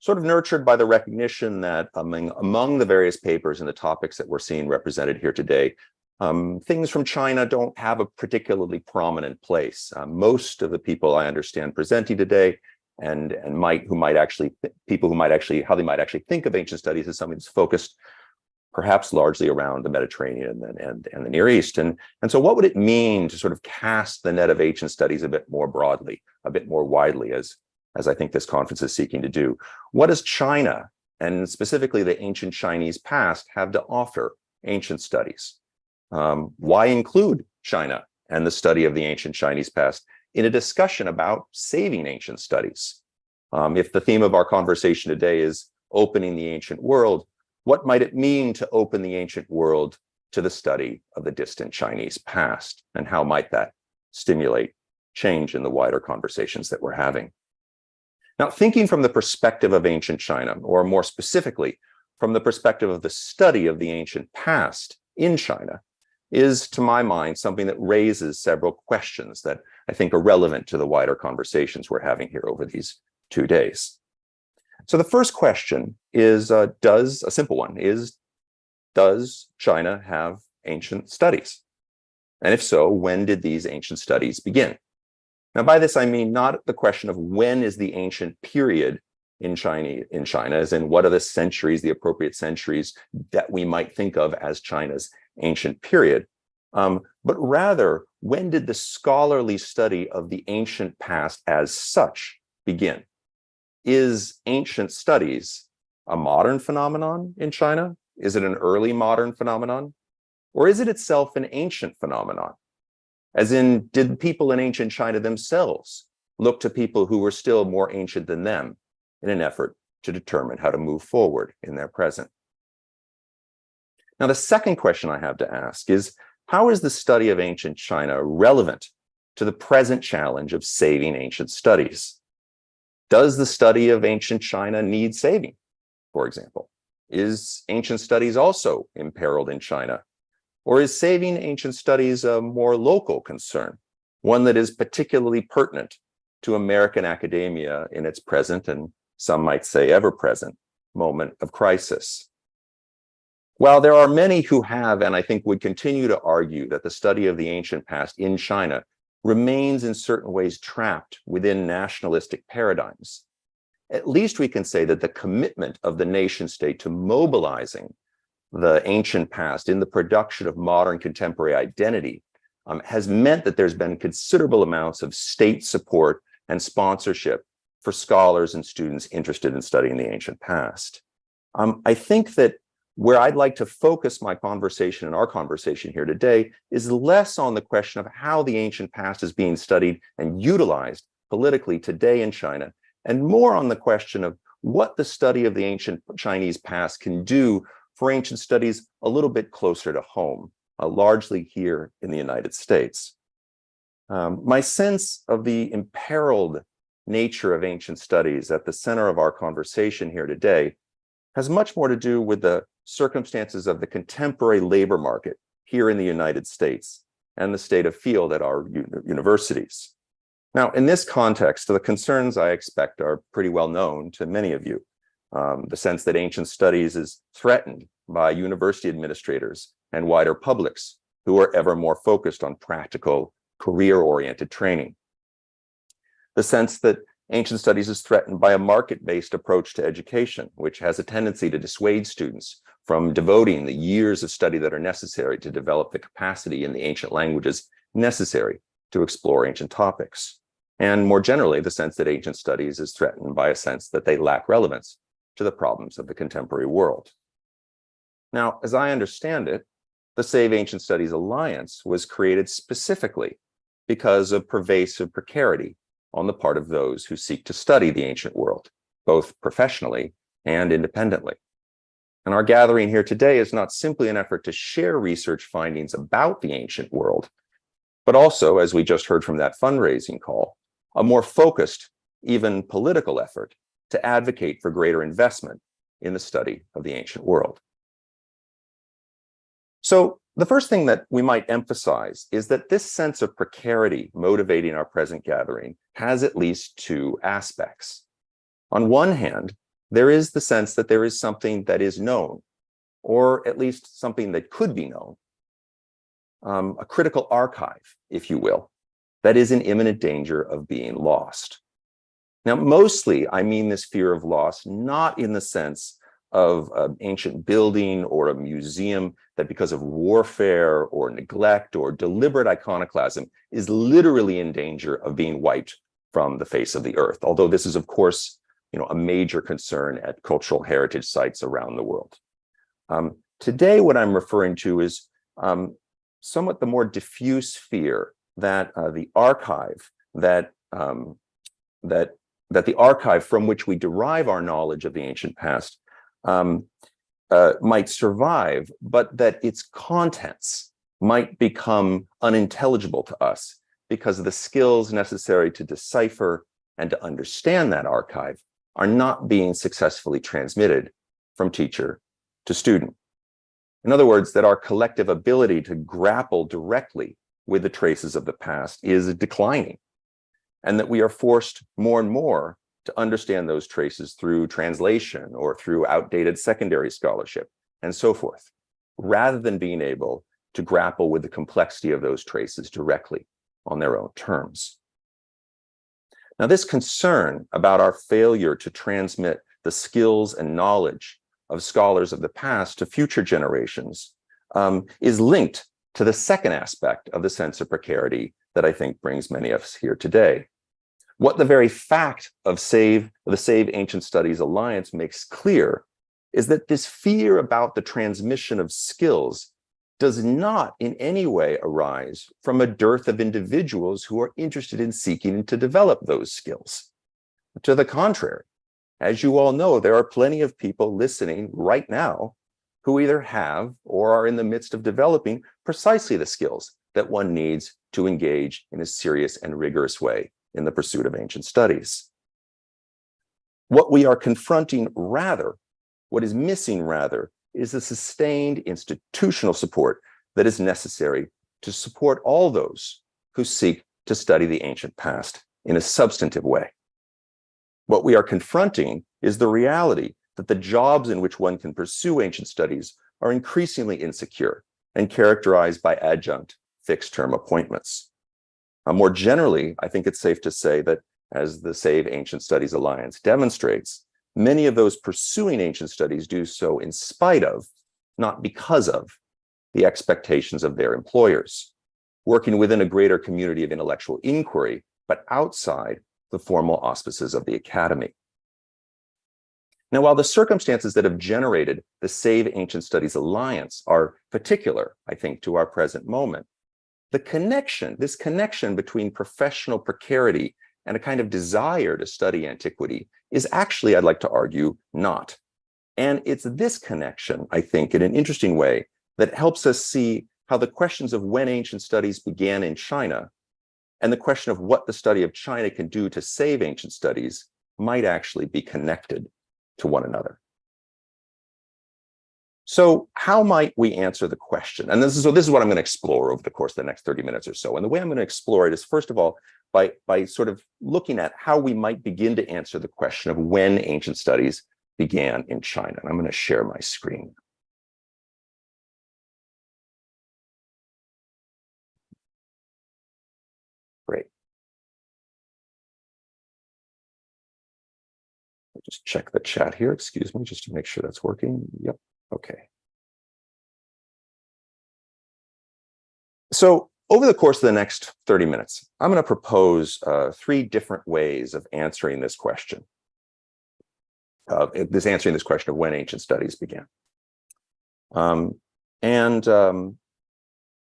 sort of nurtured by the recognition that among the various papers and the topics that we're seeing represented here today, things from China don't have a particularly prominent place. Most of the people I understand presenting today and how they might actually think of ancient studies as something that's focused perhaps largely around the Mediterranean and the Near East. And so what would it mean to sort of cast the net of ancient studies a bit more broadly, a bit more widely, as I think this conference is seeking to do? What does China, and specifically the ancient Chinese past, have to offer ancient studies? Why include China and the study of the ancient Chinese past in a discussion about saving ancient studies? If the theme of our conversation today is opening the ancient world, what might it mean to open the ancient world to the study of the distant Chinese past? And how might that stimulate change in the wider conversations that we're having? Now, thinking from the perspective of ancient China, or more specifically, from the perspective of the study of the ancient past in China, is, to my mind, something that raises several questions that I think are relevant to the wider conversations we're having here over these 2 days. So the first question is, a simple one, does China have ancient studies? And if so, when did these ancient studies begin? Now, by this, I mean not the question of when is the ancient period in China, as in what are the centuries, the appropriate centuries that we might think of as China's ancient period, but rather, when did the scholarly study of the ancient past as such begin? Is ancient studies a modern phenomenon in China? Is it an early modern phenomenon? Or is it itself an ancient phenomenon? As in, did people in ancient China themselves look to people who were still more ancient than them in an effort to determine how to move forward in their present? Now, the second question I have to ask is, how is the study of ancient China relevant to the present challenge of saving ancient studies? Does the study of ancient China need saving, for example? Is ancient studies also imperiled in China? Or is saving ancient studies a more local concern, one that is particularly pertinent to American academia in its present, and some might say ever-present, moment of crisis? While there are many who have, and I think would continue to argue, that the study of the ancient past in China remains in certain ways trapped within nationalistic paradigms, at least we can say that the commitment of the nation state to mobilizing the ancient past in the production of modern contemporary identity has meant that there's been considerable amounts of state support and sponsorship for scholars and students interested in studying the ancient past. I think that where I'd like to focus my conversation and our conversation here today is less on the question of how the ancient past is being studied and utilized politically today in China, and more on the question of what the study of the ancient Chinese past can do for ancient studies a little bit closer to home, largely here in the United States. My sense of the imperiled nature of ancient studies at the center of our conversation here today has much more to do with the circumstances of the contemporary labor market here in the United States and the state of field at our universities. Now, in this context, the concerns I expect are pretty well known to many of you. The sense that ancient studies is threatened by university administrators and wider publics who are ever more focused on practical, career-oriented training. The sense that ancient studies is threatened by a market-based approach to education, which has a tendency to dissuade students from devoting the years of study that are necessary to develop the capacity in the ancient languages necessary to explore ancient topics. And more generally, the sense that ancient studies is threatened by a sense that they lack relevance to the problems of the contemporary world. Now, as I understand it, the Save Ancient Studies Alliance was created specifically because of pervasive precarity on the part of those who seek to study the ancient world, both professionally and independently. And our gathering here today is not simply an effort to share research findings about the ancient world, but also, as we just heard from that fundraising call, a more focused, even political effort to advocate for greater investment in the study of the ancient world. So the first thing that we might emphasize is that this sense of precarity motivating our present gathering has at least two aspects. On one hand, there is the sense that there is something that is known, or at least something that could be known, a critical archive, if you will, that is in imminent danger of being lost. Now, mostly, I mean this fear of loss, not in the sense of an ancient building or a museum that because of warfare or neglect or deliberate iconoclasm is literally in danger of being wiped from the face of the earth. Although this is, of course, a major concern at cultural heritage sites around the world. Today, what I'm referring to is somewhat the more diffuse fear that the archive that the archive from which we derive our knowledge of the ancient past might survive, but that its contents might become unintelligible to us because of the skills necessary to decipher and to understand that archive are not being successfully transmitted from teacher to student. In other words, that our collective ability to grapple directly with the traces of the past is declining, and that we are forced more and more to understand those traces through translation or through outdated secondary scholarship and so forth, rather than being able to grapple with the complexity of those traces directly on their own terms. Now, this concern about our failure to transmit the skills and knowledge of scholars of the past to future generations is linked to the second aspect of the sense of precarity that I think brings many of us here today. What the very fact of the Save Ancient Studies Alliance makes clear is that this fear about the transmission of skills does not in any way arise from a dearth of individuals who are interested in seeking to develop those skills. To the contrary, as you all know, there are plenty of people listening right now who either have or are in the midst of developing precisely the skills that one needs to engage in a serious and rigorous way in the pursuit of ancient studies. What we are confronting rather, what is missing rather, is the sustained institutional support that is necessary to support all those who seek to study the ancient past in a substantive way. What we are confronting is the reality that the jobs in which one can pursue ancient studies are increasingly insecure and characterized by adjunct fixed-term appointments. More generally, I think it's safe to say that, as the Save Ancient Studies Alliance demonstrates, many of those pursuing ancient studies do so in spite of, not because of, the expectations of their employers, working within a greater community of intellectual inquiry, but outside the formal auspices of the academy. Now, while the circumstances that have generated the Save Ancient Studies Alliance are particular, I think, to our present moment, this connection between professional precarity and a kind of desire to study antiquity is actually, I'd like to argue, not. And it's this connection, I think, in an interesting way, that helps us see how the questions of when ancient studies began in China and the question of what the study of China can do to save ancient studies might actually be connected to one another. So how might we answer the question? And this is what I'm going to explore over the course of the next 30 minutes or so. And the way I'm going to explore it is, first of all, by sort of looking at how we might begin to answer the question of when ancient studies began in China. And I'm going to share my screen. Great. I'll just check the chat here, excuse me, just to make sure that's working. Yep, okay. So over the course of the next 30 minutes, I'm going to propose 3 different ways of answering this question. Answering this question of when ancient studies began.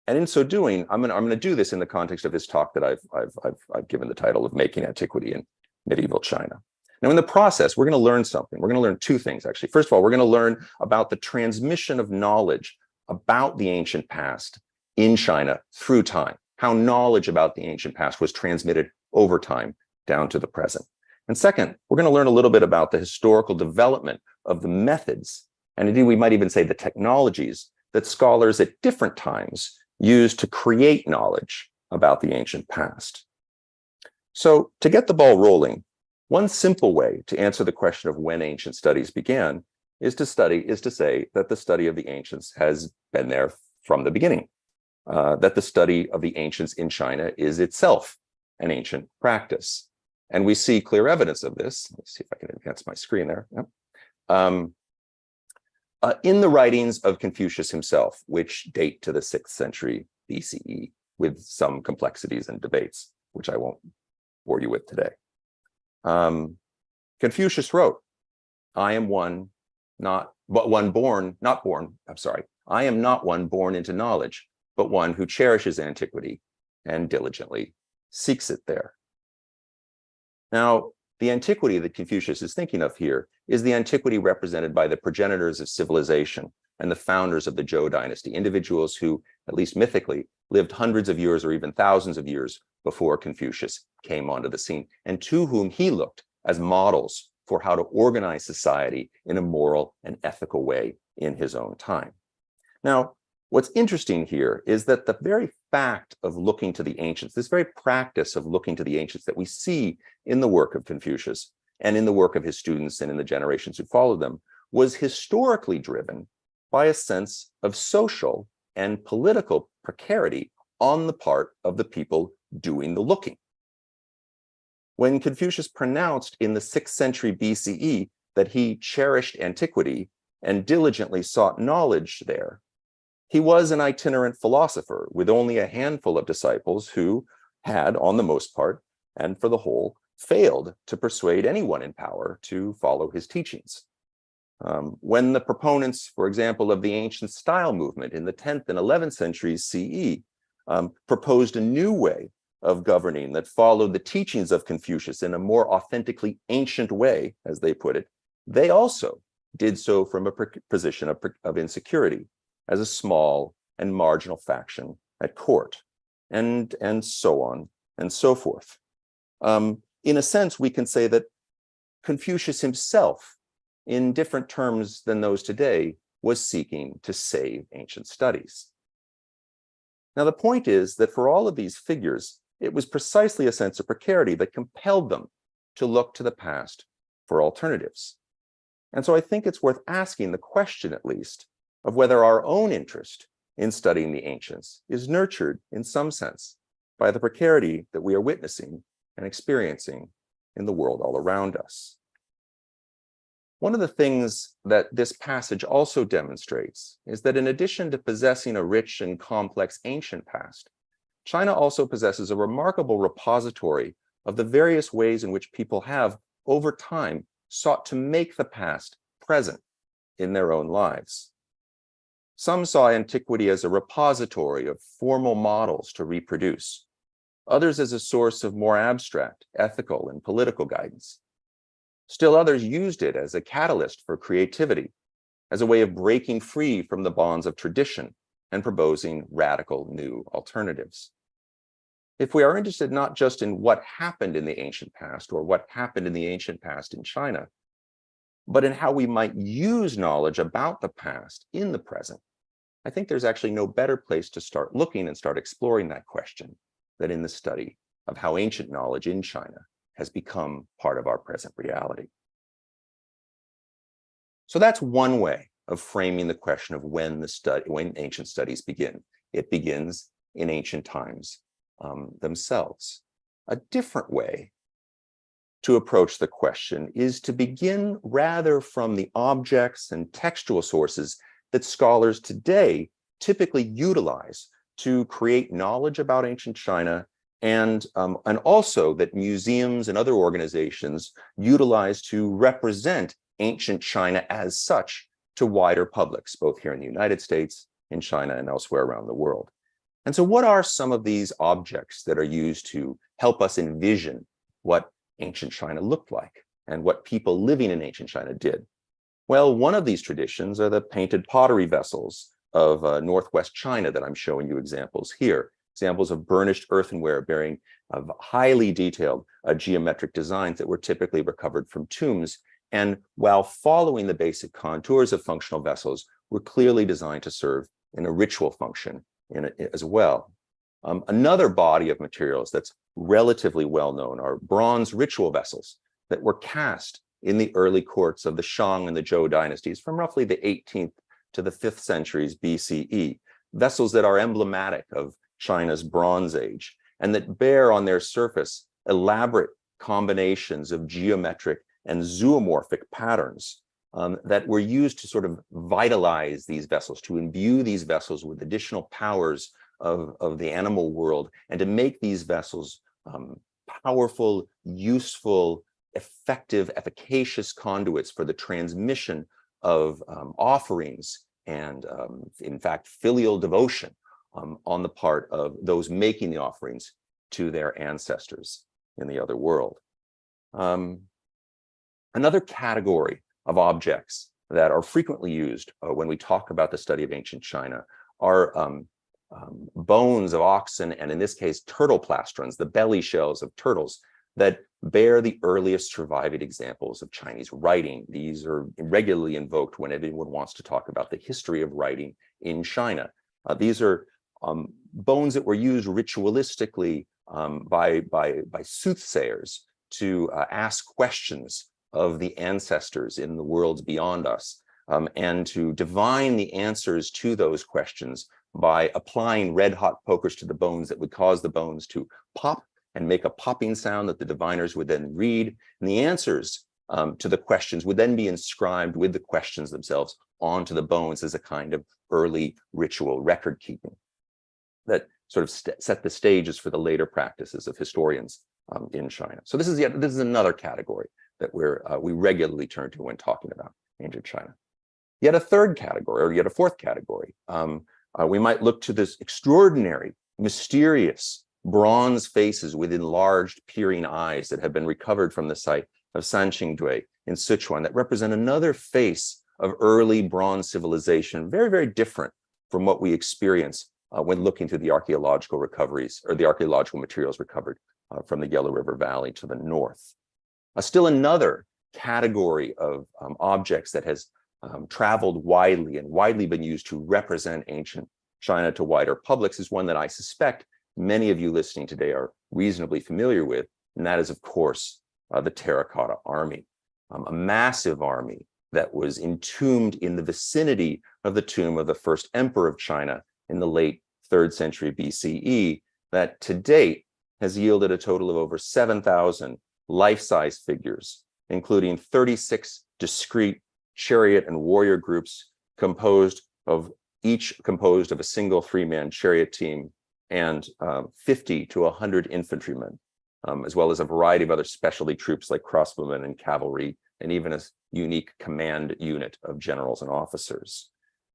And in so doing, I'm gonna do this in the context of this talk that I've given the title of Making Antiquity in Medieval China. Now, in the process, we're going to learn something. We're going to learn two things, actually. First of all, we're going to learn about the transmission of knowledge about the ancient past in China through time, how knowledge about the ancient past was transmitted over time down to the present. And second, we're going to learn a little bit about the historical development of the methods, and indeed we might even say the technologies that scholars at different times used to create knowledge about the ancient past. So to get the ball rolling, one simple way to answer the question of when ancient studies began is to say that the study of the ancients has been there from the beginning, that the study of the ancients in China is itself an ancient practice. And we see clear evidence of this. Let's see if I can advance my screen there. Yep. In the writings of Confucius himself, which date to the 6th century BCE, with some complexities and debates, which I won't bore you with today. Confucius wrote, I am not one born into knowledge, but one who cherishes antiquity and diligently seeks it there. Now, the antiquity that Confucius is thinking of here is the antiquity represented by the progenitors of civilization and the founders of the Zhou dynasty, individuals who, at least mythically, lived hundreds of years or even thousands of years before Confucius came onto the scene, and to whom he looked as models for how to organize society in a moral and ethical way in his own time. Now, what's interesting here is that the very fact of looking to the ancients, this very practice of looking to the ancients that we see in the work of Confucius and in the work of his students and in the generations who followed them, was historically driven by a sense of social and political precarity on the part of the people doing the looking. When Confucius pronounced in the 6th century BCE that he cherished antiquity and diligently sought knowledge there, he was an itinerant philosopher with only a handful of disciples who had, on the most part, and for the whole, failed to persuade anyone in power to follow his teachings. When the proponents, for example, of the ancient style movement in the 10th and 11th centuries CE proposed a new way of governing that followed the teachings of Confucius in a more authentically ancient way, as they put it, they also did so from a position of insecurity as a small and marginal faction at court, and so on and so forth. In a sense, we can say that Confucius himself, in different terms than those today, was seeking to save ancient studies. Now, the point is that for all of these figures, it was precisely a sense of precarity that compelled them to look to the past for alternatives. And so I think it's worth asking the question, at least, of whether our own interest in studying the ancients is nurtured in some sense by the precarity that we are witnessing and experiencing in the world all around us. One of the things that this passage also demonstrates is that in addition to possessing a rich and complex ancient past, China also possesses a remarkable repository of the various ways in which people have, over time, sought to make the past present in their own lives. Some saw antiquity as a repository of formal models to reproduce, others as a source of more abstract, ethical, and political guidance. Still others used it as a catalyst for creativity, as a way of breaking free from the bonds of tradition and proposing radical new alternatives. If we are interested not just in what happened in the ancient past or what happened in the ancient past in China, but in how we might use knowledge about the past in the present, I think there's actually no better place to start looking and start exploring that question than in the study of how ancient knowledge in China has become part of our present reality. So that's one way of framing the question of when ancient studies begin. It begins in ancient times themselves. A different way to approach the question is to begin rather from the objects and textual sources that scholars today typically utilize to create knowledge about ancient China, and also that museums and other organizations utilize to represent ancient China as such to wider publics, both here in the United States, in China, and elsewhere around the world. And so what are some of these objects that are used to help us envision what ancient China looked like and what people living in ancient China did? Well, one of these traditions are the painted pottery vessels of Northwest China that I'm showing you examples here. Examples of burnished earthenware bearing highly detailed geometric designs that were typically recovered from tombs, and while following the basic contours of functional vessels, were clearly designed to serve in a ritual function as well. Another body of materials that's relatively well known are bronze ritual vessels that were cast in the early courts of the Shang and the Zhou dynasties from roughly the 18th to the 5th centuries BCE, vessels that are emblematic of China's Bronze Age and that bear on their surface elaborate combinations of geometric and zoomorphic patterns that were used to sort of vitalize these vessels, to imbue these vessels with additional powers of the animal world, and to make these vessels powerful, useful, effective, efficacious conduits for the transmission of offerings and, in fact, filial devotion on the part of those making the offerings to their ancestors in the other world. Another category of objects that are frequently used when we talk about the study of ancient China are bones of oxen, and in this case, turtle plastrons, the belly shells of turtles that bear the earliest surviving examples of Chinese writing. These are regularly invoked when anyone wants to talk about the history of writing in China. These are bones that were used ritualistically by soothsayers to ask questions of the ancestors in the worlds beyond us, and to divine the answers to those questions by applying red-hot pokers to the bones that would cause the bones to pop and make a popping sound that the diviners would then read. And the answers to the questions would then be inscribed with the questions themselves onto the bones as a kind of early ritual record keeping that sort of set the stages for the later practices of historians in China. So this is another category that we regularly turn to when talking about ancient China. Yet a third category, or yet a fourth category, we might look to this extraordinary, mysterious bronze faces with enlarged peering eyes that have been recovered from the site of Sanqingdui in Sichuan that represent another face of early bronze civilization, very, very different from what we experience when looking through the archaeological recoveries or the archaeological materials recovered from the Yellow River Valley to the north. Still another category of objects that has traveled widely and widely been used to represent ancient China to wider publics is one that I suspect many of you listening today are reasonably familiar with, and that is, of course, the terracotta army, a massive army that was entombed in the vicinity of the tomb of the first emperor of China in the late 3rd century BCE, that to date has yielded a total of over 7,000 life-size figures, including 36 discrete chariot and warrior groups composed of a single 3-man chariot team and 50 to 100 infantrymen, as well as a variety of other specialty troops like crossbowmen and cavalry, and even a unique command unit of generals and officers.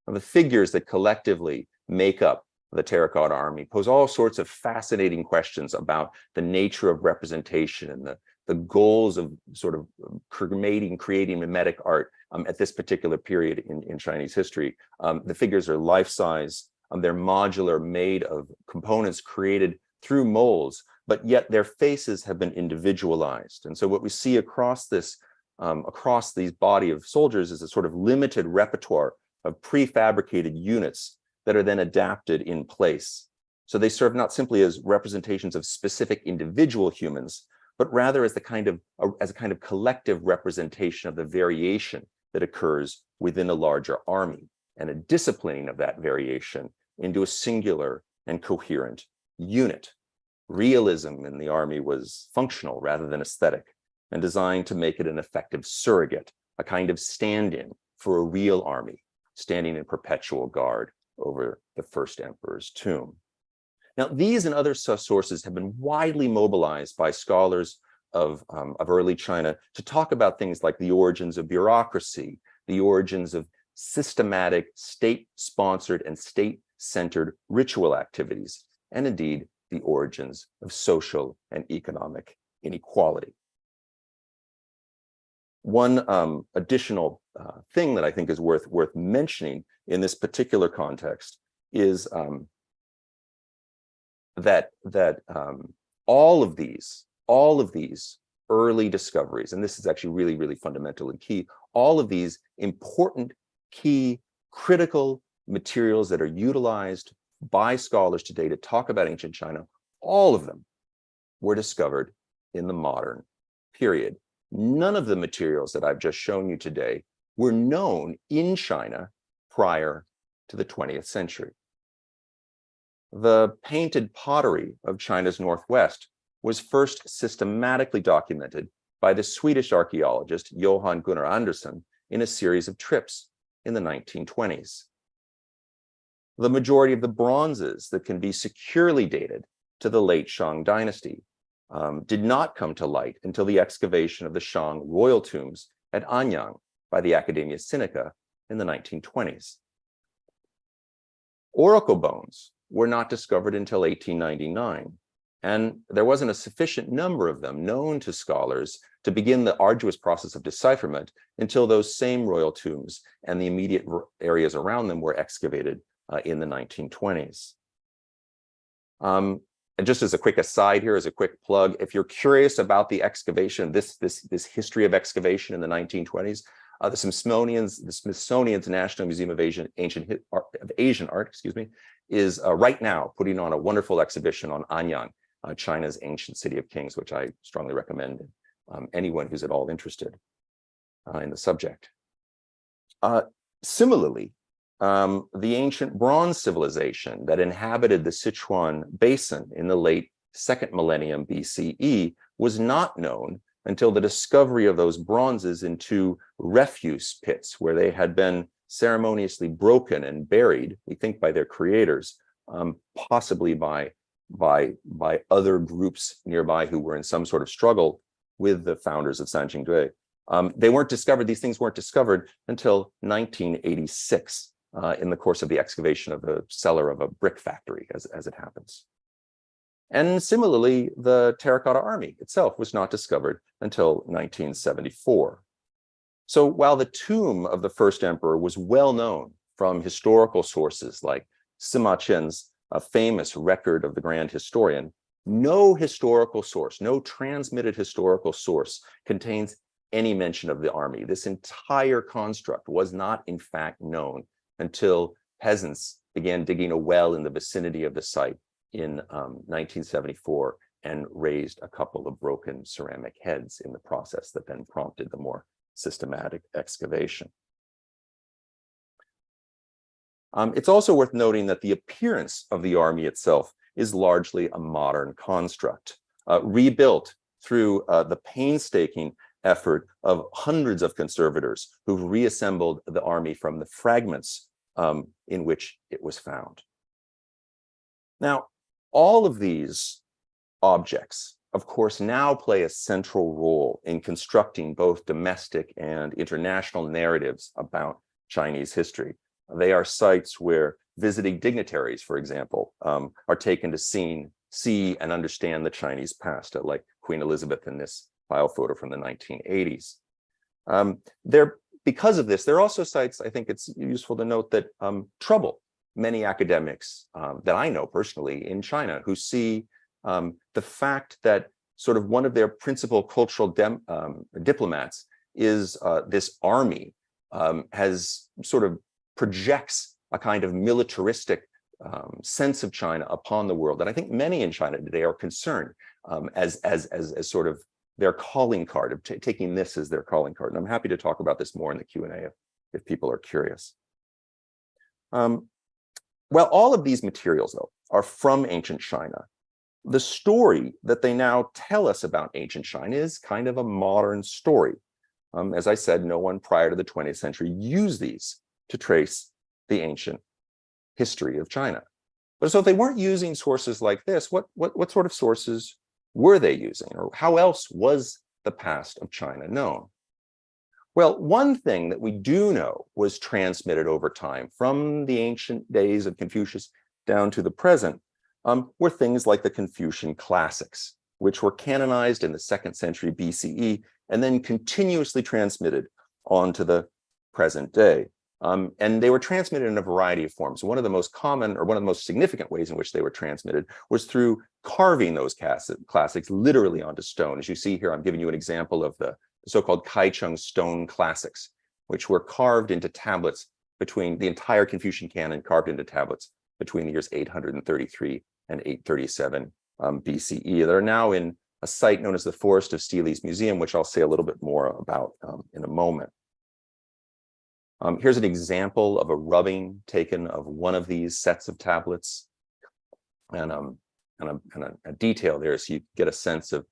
Now, the figures that collectively make up the terracotta army pose all sorts of fascinating questions about the nature of representation and the goals of sort of creating mimetic art at this particular period in Chinese history. The figures are life-size, they're modular, made of components created through molds, but yet their faces have been individualized. And so what we see across this, across these body of soldiers is a sort of limited repertoire of prefabricated units that are then adapted in place. So they serve not simply as representations of specific individual humans, but rather as a kind of collective representation of the variation that occurs within a larger army, and a disciplining of that variation into a singular and coherent unit. Realism in the army was functional rather than aesthetic, and designed to make it an effective surrogate, a kind of stand-in for a real army, standing in perpetual guard over the first emperor's tomb. Now, these and other sources have been widely mobilized by scholars of early China to talk about things like the origins of bureaucracy, the origins of systematic, state-sponsored and state centered ritual activities, and indeed the origins of social and economic inequality. One additional thing that I think is worth mentioning in this particular context is that all of these early discoveries, and this is actually really, really fundamental and key, all of these important, key, critical materials that are utilized by scholars today to talk about ancient China, all of them were discovered in the modern period. None of the materials that I've just shown you today were known in China prior to the 20th century. The painted pottery of China's northwest was first systematically documented by the Swedish archaeologist Johan Gunnar Andersson in a series of trips in the 1920s. The majority of the bronzes that can be securely dated to the late Shang dynasty did not come to light until the excavation of the Shang royal tombs at Anyang by the Academia Sinica in the 1920s. Oracle bones were not discovered until 1899, and there wasn't a sufficient number of them known to scholars to begin the arduous process of decipherment until those same royal tombs and the immediate areas around them were excavated in the 1920s. And just as a quick aside here, as a quick plug, if you're curious about the excavation, this history of excavation in the 1920s, the Smithsonian's National Museum of Asian Art, is right now putting on a wonderful exhibition on Anyang, China's ancient city of kings, which I strongly recommend anyone who's at all interested in the subject. Similarly, the ancient bronze civilization that inhabited the Sichuan basin in the late 2nd millennium BCE was not known until the discovery of those bronzes in 2 refuse pits where they had been ceremoniously broken and buried, we think by their creators, possibly by other groups nearby who were in some sort of struggle with the founders of Sanjingdui. They weren't discovered, these things weren't discovered until 1986 in the course of the excavation of the cellar of a brick factory, as it happens. And similarly, the terracotta army itself was not discovered until 1974. So while the tomb of the first emperor was well known from historical sources like Sima Qian's famous record of the Grand Historian, no historical source, no transmitted historical source contains any mention of the army. This entire construct was not in fact known until peasants began digging a well in the vicinity of the site in 1974 and raised a couple of broken ceramic heads in the process that then prompted the more systematic excavation. It's also worth noting that the appearance of the army itself is largely a modern construct, rebuilt through the painstaking effort of hundreds of conservators who've reassembled the army from the fragments in which it was found. Now, all of these objects, of course, now play a central role in constructing both domestic and international narratives about Chinese history. They are sites where visiting dignitaries, for example, are taken to see and understand the Chinese past, like Queen Elizabeth in this file photo from the 1980s. Because of this, there are also sites, I think it's useful to note, that trouble many academics that I know personally in China, who see the fact that sort of one of their principal cultural diplomats is this army has sort of projects a kind of militaristic sense of China upon the world. And I think many in China today are concerned as sort of their calling card, of taking this as their calling card. And I'm happy to talk about this more in the Q&A if people are curious. Well, all of these materials, though, are from ancient China. The story that they now tell us about ancient China is kind of a modern story. As I said, no one prior to the 20th century used these to trace the ancient history of China. But so if they weren't using sources like this, what sort of sources were they using? Or how else was the past of China known? Well, one thing that we do know was transmitted over time from the ancient days of Confucius down to the present were things like the Confucian classics, which were canonized in the 2nd century BCE and then continuously transmitted on to the present day. And they were transmitted in a variety of forms. One of the most common, or one of the most significant ways in which they were transmitted was through carving those classics literally onto stone. As you see here, I'm giving you an example of the so-called Kaichung stone classics, which were carved into tablets between the entire Confucian canon, carved into tablets between the years 833 and 837 BCE. They're now in a site known as the Forest of Steely's Museum, which I'll say a little bit more about in a moment. Here's an example of a rubbing taken of one of these sets of tablets, and a detail there so you get a sense of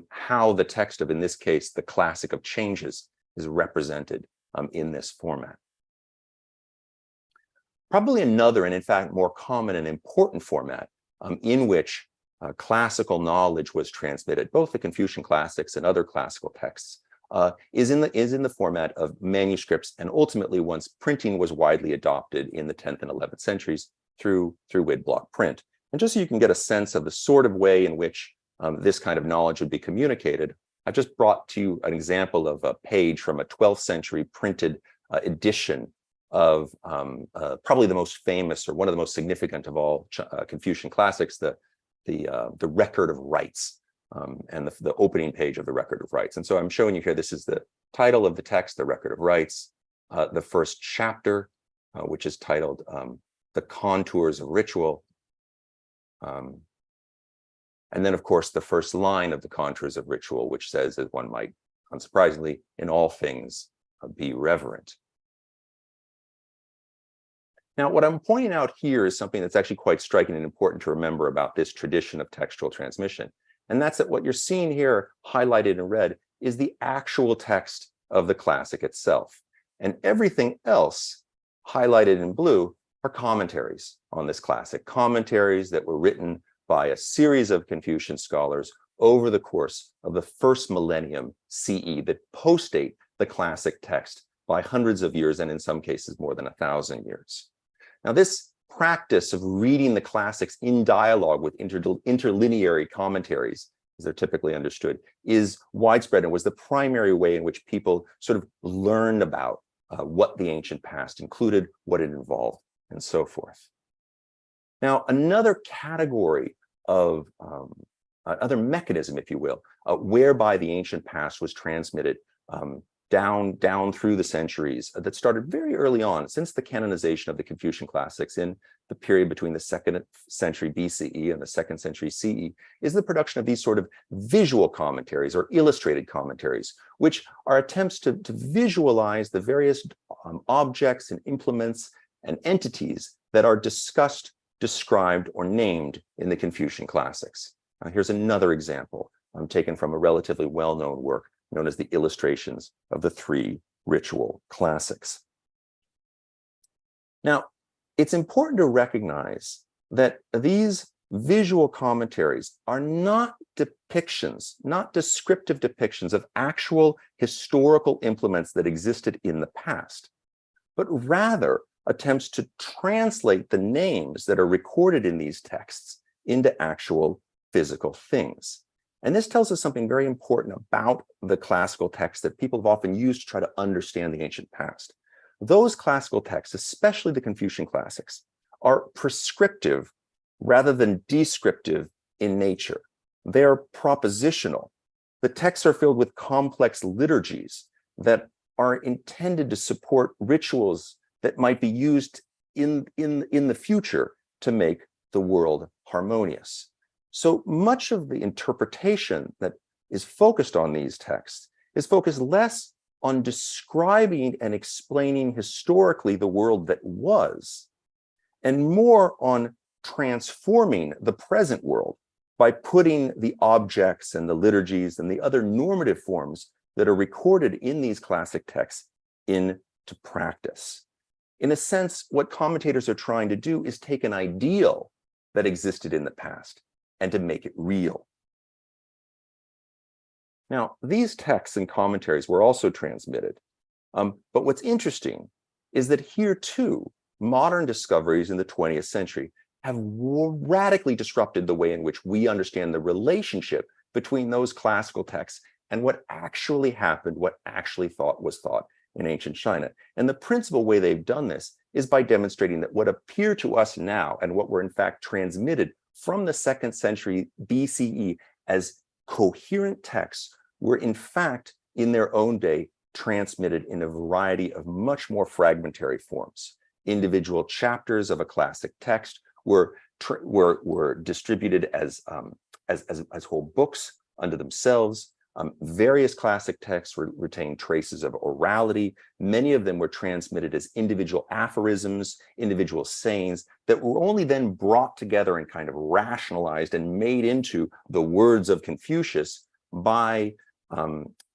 how the text of, in this case, the Classic of Changes is represented in this format. Probably another, and in fact more common and important format in which classical knowledge was transmitted, both the Confucian classics and other classical texts, is in the format of manuscripts, and ultimately, once printing was widely adopted in the 10th and 11th centuries through woodblock print. And just so you can get a sense of the sort of way in which this kind of knowledge would be communicated, I've just brought to you an example of a page from a 12th century printed edition of probably the most famous, or one of the most significant of all Confucian classics, the Record of Rites, and the opening page of the Record of Rites. And so I'm showing you here, this is the title of the text, the Record of Rites, the first chapter, which is titled The Contours of Ritual. And then, of course, the first line of the Contours of Ritual, which says, as one might, unsurprisingly, in all things, be reverent. Now, what I'm pointing out here is something that's actually quite striking and important to remember about this tradition of textual transmission. And that's that what you're seeing here highlighted in red is the actual text of the classic itself. And everything else highlighted in blue are commentaries on this classic, commentaries that were written by a series of Confucian scholars over the course of the first millennium CE that postdate the classic text by hundreds of years, and in some cases more than 1,000 years. Now, this practice of reading the classics in dialogue with interlineary commentaries, as they're typically understood, is widespread and was the primary way in which people sort of learned about what the ancient past included, what it involved, and so forth. Now, another category of, other mechanism, if you will, whereby the ancient past was transmitted down through the centuries that started very early on, since the canonization of the Confucian classics in the period between the 2nd century BCE and the 2nd century CE, is the production of these sort of visual commentaries or illustrated commentaries, which are attempts to visualize the various objects and implements and entities that are discussed, described, or named in the Confucian classics. Now, here's another example taken from a relatively well-known work known as the Illustrations of the Three Ritual Classics. Now, it's important to recognize that these visual commentaries are not depictions, not descriptive depictions of actual historical implements that existed in the past, but rather attempts to translate the names that are recorded in these texts into actual physical things. And this tells us something very important about the classical texts that people have often used to try to understand the ancient past. Those classical texts, especially the Confucian classics, are prescriptive rather than descriptive in nature. They're propositional. The texts are filled with complex liturgies that are intended to support rituals that might be used in the future to make the world harmonious. So much of the interpretation that is focused on these texts is focused less on describing and explaining historically the world that was, and more on transforming the present world by putting the objects and the liturgies and the other normative forms that are recorded in these classic texts into practice. In a sense, what commentators are trying to do is take an ideal that existed in the past and to make it real. Now, these texts and commentaries were also transmitted But what's interesting is that here too, modern discoveries in the 20th century have radically disrupted the way in which we understand the relationship between those classical texts and what actually happened, what actually was thought in ancient China. And the principal way they've done this is by demonstrating that what appear to us now and what were in fact transmitted from the 2nd century BCE as coherent texts were in fact in their own day transmitted in a variety of much more fragmentary forms. Individual chapters of a classic text were distributed as whole books unto themselves. Various classic texts retained traces of orality. Many of them were transmitted as individual aphorisms, individual sayings that were only then brought together and kind of rationalized and made into the words of Confucius by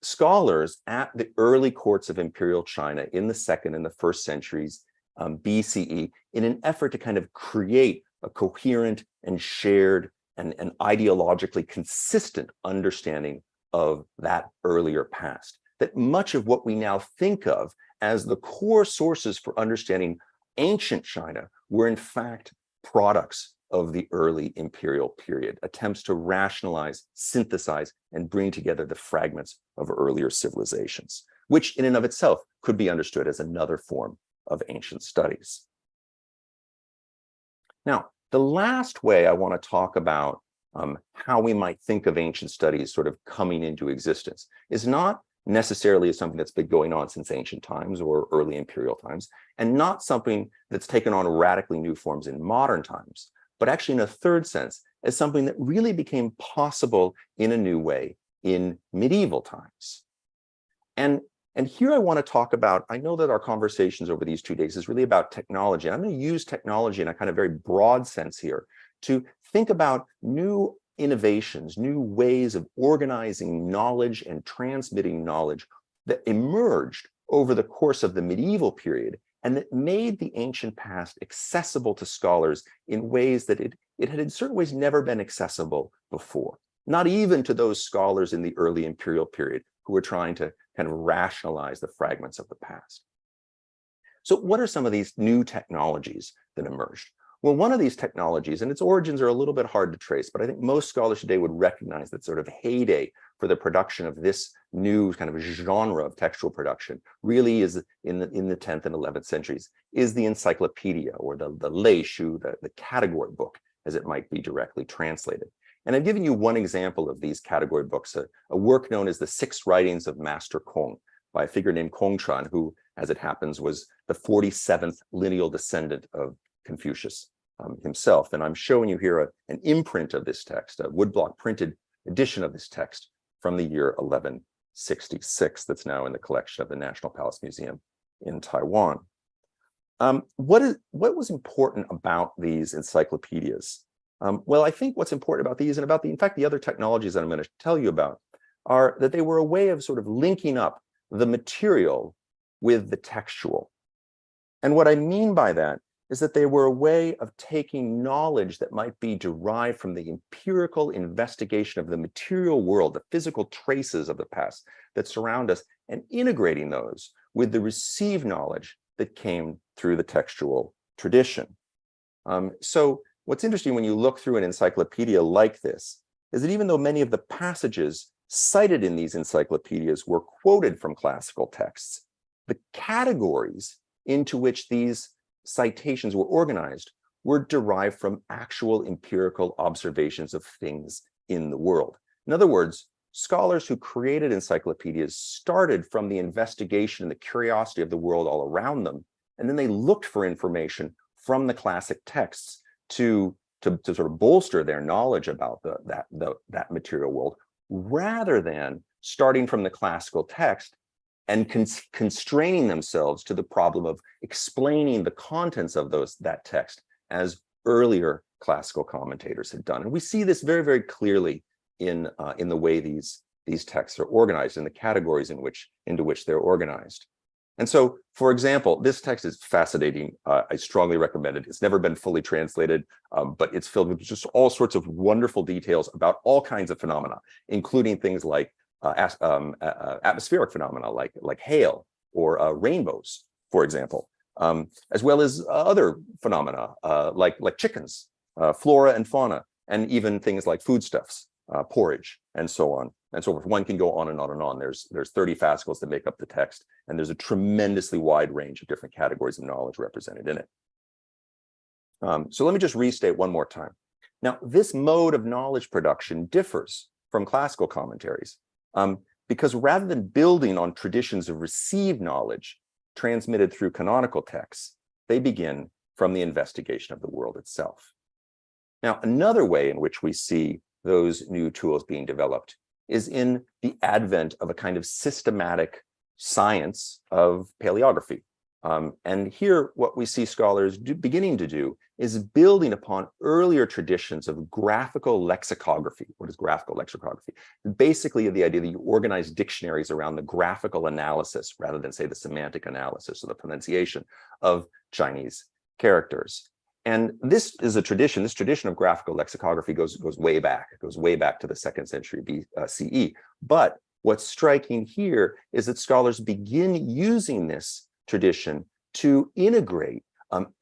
scholars at the early courts of imperial China in the 2nd and the 1st centuries BCE in an effort to kind of create a coherent and shared and ideologically consistent understanding of that earlier past. That much of what we now think of as the core sources for understanding ancient China were in fact products of the early imperial period, attempts to rationalize, synthesize, and bring together the fragments of earlier civilizations, which in and of itself could be understood as another form of ancient studies. Now, the last way I want to talk about how we might think of ancient studies sort of coming into existence is not necessarily something that's been going on since ancient times or early imperial times, and not something that's taken on radically new forms in modern times, but actually in a third sense, as something that really became possible in a new way in medieval times. And here I want to talk about, I know that our conversations over these 2 days is really about technology. I'm going to use technology in a kind of very broad sense here to think about new innovations, new ways of organizing knowledge and transmitting knowledge that emerged over the course of the medieval period and that made the ancient past accessible to scholars in ways that it had in certain ways never been accessible before, not even to those scholars in the early imperial period who were trying to kind of rationalize the fragments of the past. So what are some of these new technologies that emerged? Well, one of these technologies, and its origins are a little bit hard to trace, but I think most scholars today would recognize that sort of heyday for the production of this new kind of genre of textual production really is in the 10th and 11th centuries, is the encyclopedia or the leishu, the category book, as it might be directly translated. And I've given you one example of these category books, a work known as the 6 Writings of Master Kong by a figure named Kongchan, who, as it happens, was the 47th lineal descendant of Confucius himself. And I'm showing you here an imprint of this text, a woodblock printed edition of this text from the year 1166 that's now in the collection of the National Palace Museum in Taiwan. What was important about these encyclopedias? Well, I think what's important about these and about in fact, the other technologies that I'm going to tell you about are that they were a way of sort of linking up the material with the textual. And what I mean by that is that they were a way of taking knowledge that might be derived from the empirical investigation of the material world, the physical traces of the past that surround us, and integrating those with the received knowledge that came through the textual tradition. So what's interesting when you look through an encyclopedia like this is that even though many of the passages cited in these encyclopedias were quoted from classical texts, the categories into which these citations were organized were derived from actual empirical observations of things in the world. In other words, scholars who created encyclopedias started from the investigation and the curiosity of the world all around them, and then they looked for information from the classic texts to sort of bolster their knowledge about that material world, rather than starting from the classical text and constraining themselves to the problem of explaining the contents of that text as earlier classical commentators had done. And we see this very, very clearly in the way these texts are organized, in the categories into which they're organized. And so, for example, this text is fascinating. I strongly recommend it. It's never been fully translated, but it's filled with just all sorts of wonderful details about all kinds of phenomena, including things like atmospheric phenomena like hail rainbows, for example, as well as other phenomena like chickens, flora and fauna, and even things like foodstuffs, porridge, and so on and so forth. One can go on and on and on. There's 30 fascicles that make up the text, and there's a tremendously wide range of different categories of knowledge represented in it. So let me just restate one more time. Now, this mode of knowledge production differs from classical commentaries because rather than building on traditions of received knowledge transmitted through canonical texts, they begin from the investigation of the world itself. Now, another way in which we see those new tools being developed is in the advent of a kind of systematic science of paleography. And here, what we see scholars beginning to do is building upon earlier traditions of graphical lexicography. What is graphical lexicography? Basically, the idea that you organize dictionaries around the graphical analysis rather than, say, the semantic analysis or the pronunciation of Chinese characters. And this is a tradition. This tradition of graphical lexicography goes way back. It goes way back to the 2nd century CE. But what's striking here is that scholars begin using this tradition to integrate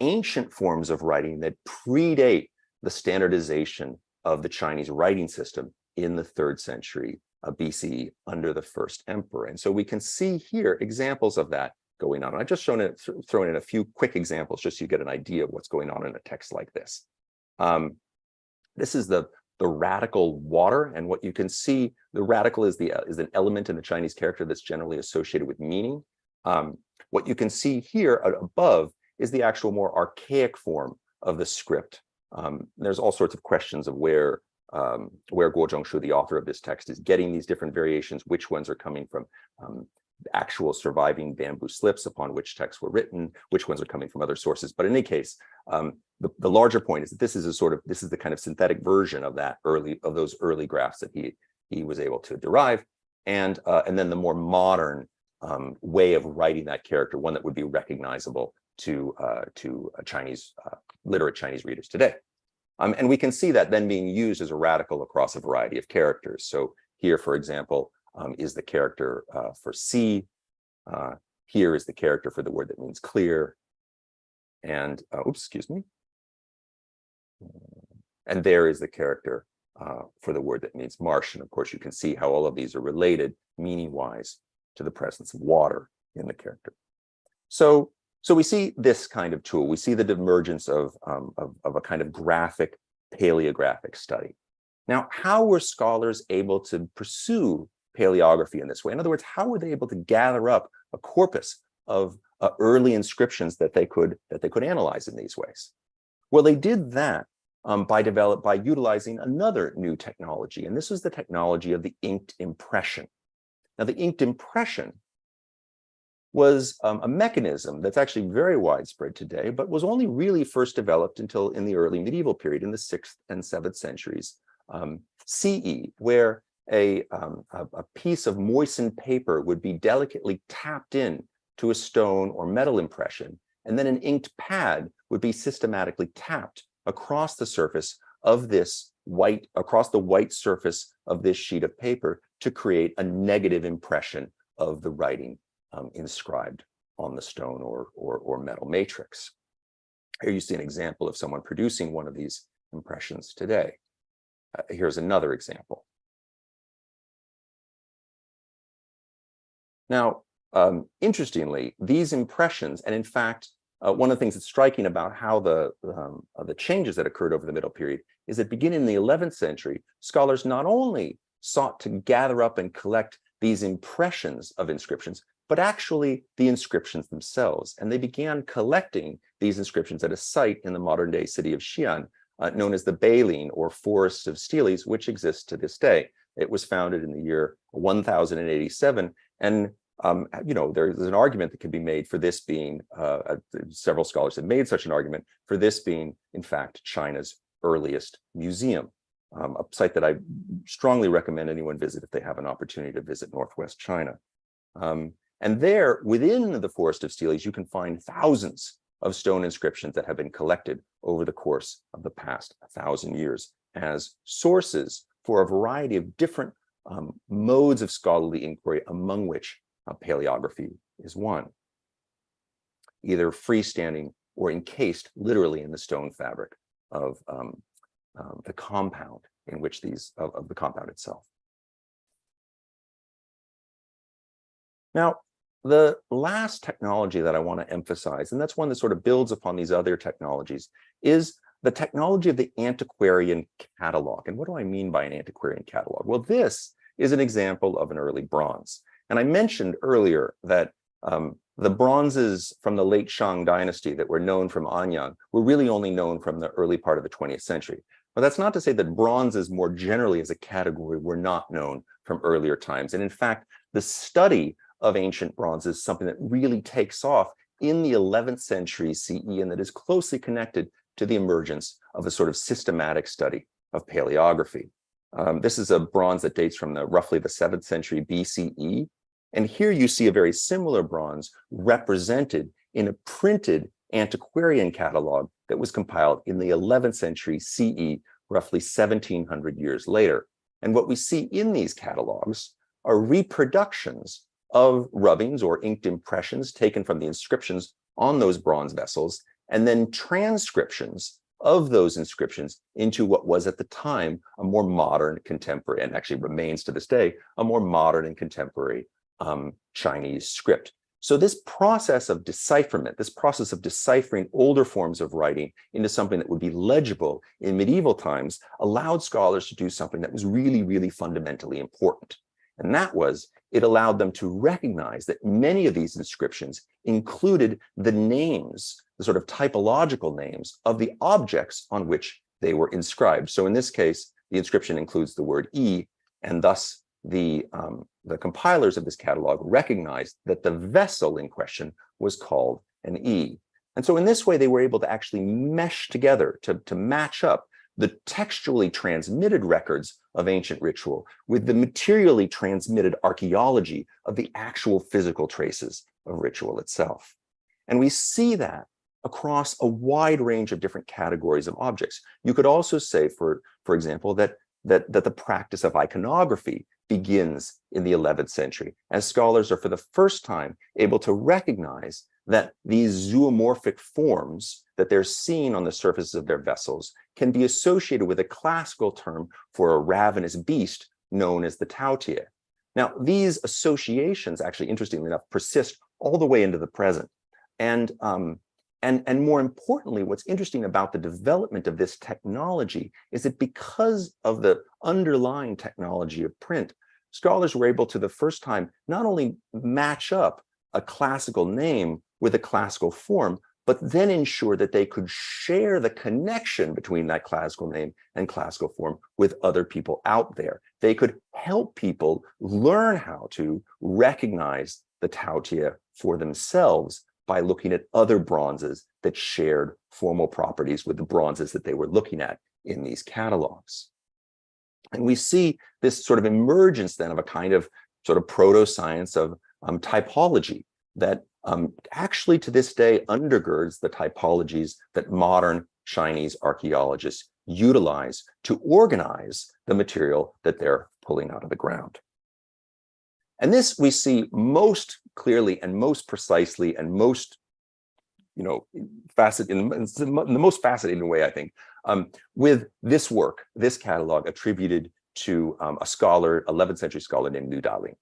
ancient forms of writing that predate the standardization of the Chinese writing system in the 3rd century BCE under the first emperor. And so we can see here examples of that going on. And I've just thrown in a few quick examples just so you get an idea of what's going on in a text like this. This is the radical water, and what you can see, the radical is an element in the Chinese character that's generally associated with meaning. What you can see here above is the actual more archaic form of the script. There's all sorts of questions of where Guo Zhongshu, the author of this text, is getting these different variations, which ones are coming from actual surviving bamboo slips upon which texts were written, which ones are coming from other sources. But in any case, the larger point is that this is the kind of synthetic version of those early graphs that he was able to derive, and then the more modern way of writing that character, one that would be recognizable to Chinese literate Chinese readers today. And we can see that then being used as a radical across a variety of characters. So here, for example, is the character for sea. Here is the character for the word that means clear. And, oops, excuse me. And there is the character for the word that means marsh. And of course, you can see how all of these are related, meaning-wise, to the presence of water in the character. So we see this kind of tool. We see the emergence of a kind of graphic paleographic study. Now, how were scholars able to pursue paleography in this way? In other words, how were they able to gather up a corpus of early inscriptions that they could analyze in these ways? Well, they did that by utilizing another new technology, and this was the technology of the inked impression. Now, the inked impression was a mechanism that's actually very widespread today, but was only really first developed until in the early medieval period, in the 6th and 7th centuries CE, where a piece of moistened paper would be delicately tapped in to a stone or metal impression, and then an inked pad would be systematically tapped across the surface of this across the white surface of this sheet of paper to create a negative impression of the writing inscribed on the stone or metal matrix. Here you see an example of someone producing one of these impressions today. Here's another example. Now, interestingly, these impressions, and in fact, one of the things that's striking about how the changes that occurred over the Middle Period is that beginning in the 11th century, scholars not only sought to gather up and collect these impressions of inscriptions, but actually the inscriptions themselves. And they began collecting these inscriptions at a site in the modern-day city of Xi'an, known as the Beiling, or Forest of Steles, which exists to this day. It was founded in the year 1087, and there's an argument that can be made for this being, several scholars have made such an argument, for this being, in fact, China's earliest museum, a site that I strongly recommend anyone visit if they have an opportunity to visit Northwest China. And there, within the Forest of Steles, you can find thousands of stone inscriptions that have been collected over the course of the past 1,000 years as sources for a variety of different modes of scholarly inquiry, among which paleography is one, either freestanding or encased literally in the stone fabric of the compound in which of the compound itself. Now, the last technology that I want to emphasize, and that's one that sort of builds upon these other technologies, is the technology of the antiquarian catalog. And what do I mean by an antiquarian catalog? Well, this is an example of an early bronze. And I mentioned earlier that the bronzes from the late Shang dynasty that were known from Anyang were really only known from the early part of the 20th century. But that's not to say that bronzes more generally as a category were not known from earlier times. And in fact, the study of ancient bronze is something that really takes off in the 11th century CE, and that is closely connected to the emergence of a sort of systematic study of paleography. This is a bronze that dates from roughly the 7th century BCE. And here you see a very similar bronze represented in a printed antiquarian catalog that was compiled in the 11th century CE, roughly 1700 years later. And what we see in these catalogs are reproductions of rubbings or inked impressions taken from the inscriptions on those bronze vessels, and then transcriptions of those inscriptions into what was at the time a more modern, contemporary, and actually remains to this day, a more modern and contemporary Chinese script. So this process of decipherment, this process of deciphering older forms of writing into something that would be legible in medieval times, allowed scholars to do something that was really, really fundamentally important. And that was, it allowed them to recognize that many of these inscriptions included the names, the sort of typological names of the objects on which they were inscribed. So in this case, the inscription includes the word E, and thus the compilers of this catalog recognized that the vessel in question was called an E. And so in this way, they were able to actually mesh together to match up the textually transmitted records of ancient ritual with the materially transmitted archaeology of the actual physical traces of ritual itself. And we see that across a wide range of different categories of objects. You could also say, for example, that the practice of iconography begins in the 11th century, as scholars are for the first time able to recognize that these zoomorphic forms that they're seeing on the surfaces of their vessels can be associated with a classical term for a ravenous beast known as the Tautia. Now, these associations, actually, interestingly enough, persist all the way into the present. And more importantly, what's interesting about the development of this technology is that because of the underlying technology of print, scholars were able to, the first time, not only match up a classical name with a classical form, but then ensure that they could share the connection between that classical name and classical form with other people out there. They could help people learn how to recognize the Tautia for themselves by looking at other bronzes that shared formal properties with the bronzes that they were looking at in these catalogs. And we see this sort of emergence then of a kind of sort of proto-science of typology that actually to this day undergirds the typologies that modern Chinese archaeologists utilize to organize the material that they're pulling out of the ground. And this we see most clearly and most precisely and most, in the most fascinating way, I think, with this work, this catalog attributed to a scholar, 11th century scholar named Liu Daling.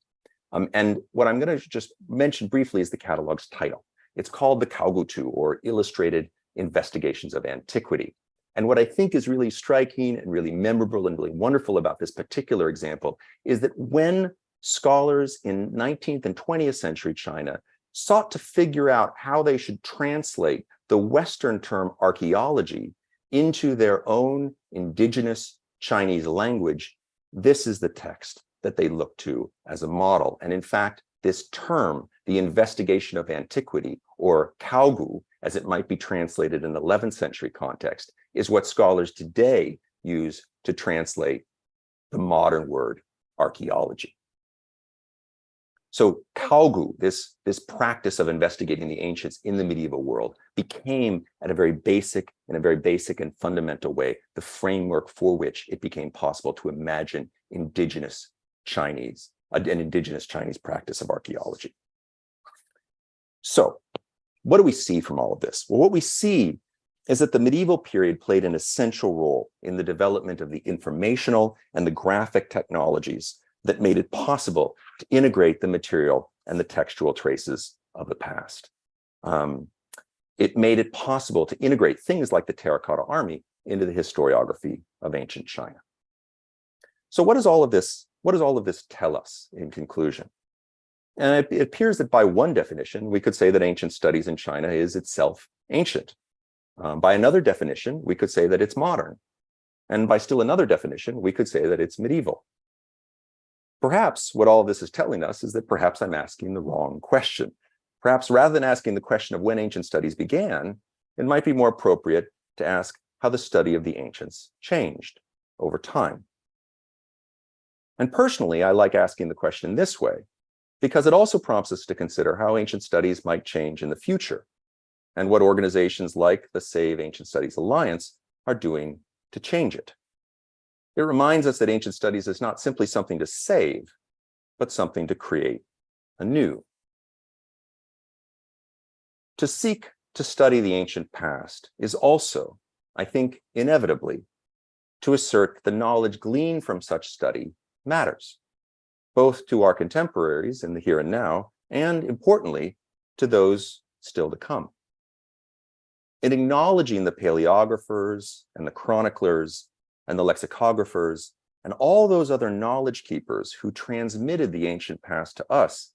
And what I'm going to just mention briefly is the catalog's title. It's called the Kaogutu, or Illustrated Investigations of Antiquity. And what I think is really striking and really memorable and really wonderful about this particular example is that when scholars in 19th and 20th century China sought to figure out how they should translate the Western term archaeology into their own indigenous Chinese language, this is the text that they look to as a model. And in fact, this term, the investigation of antiquity, or Kaogu, as it might be translated in the 11th century context, is what scholars today use to translate the modern word archaeology. So Kaogu, this practice of investigating the ancients in the medieval world, became in a very basic and fundamental way, the framework for which it became possible to imagine indigenous Chinese an indigenous Chinese practice of archaeology. So what do we see from all of this? Well, what we see is that the medieval period played an essential role in the development of the informational and the graphic technologies that made it possible to integrate the material and the textual traces of the past. It made it possible to integrate things like the terracotta army into the historiography of ancient China. So what does all of this tell us in conclusion? And it appears that by one definition, we could say that ancient studies in China is itself ancient. By another definition, we could say that it's modern. And by still another definition, we could say that it's medieval. Perhaps what all of this is telling us is that perhaps I'm asking the wrong question. Perhaps rather than asking the question of when ancient studies began, it might be more appropriate to ask how the study of the ancients changed over time. And personally, I like asking the question this way, because it also prompts us to consider how ancient studies might change in the future, and what organizations like the Save Ancient Studies Alliance are doing to change it. It reminds us that ancient studies is not simply something to save, but something to create anew. To seek to study the ancient past is also, I think, inevitably, to assert the knowledge gleaned from such study matters, both to our contemporaries in the here and now, and importantly, to those still to come. In acknowledging the paleographers and the chroniclers and the lexicographers and all those other knowledge keepers who transmitted the ancient past to us,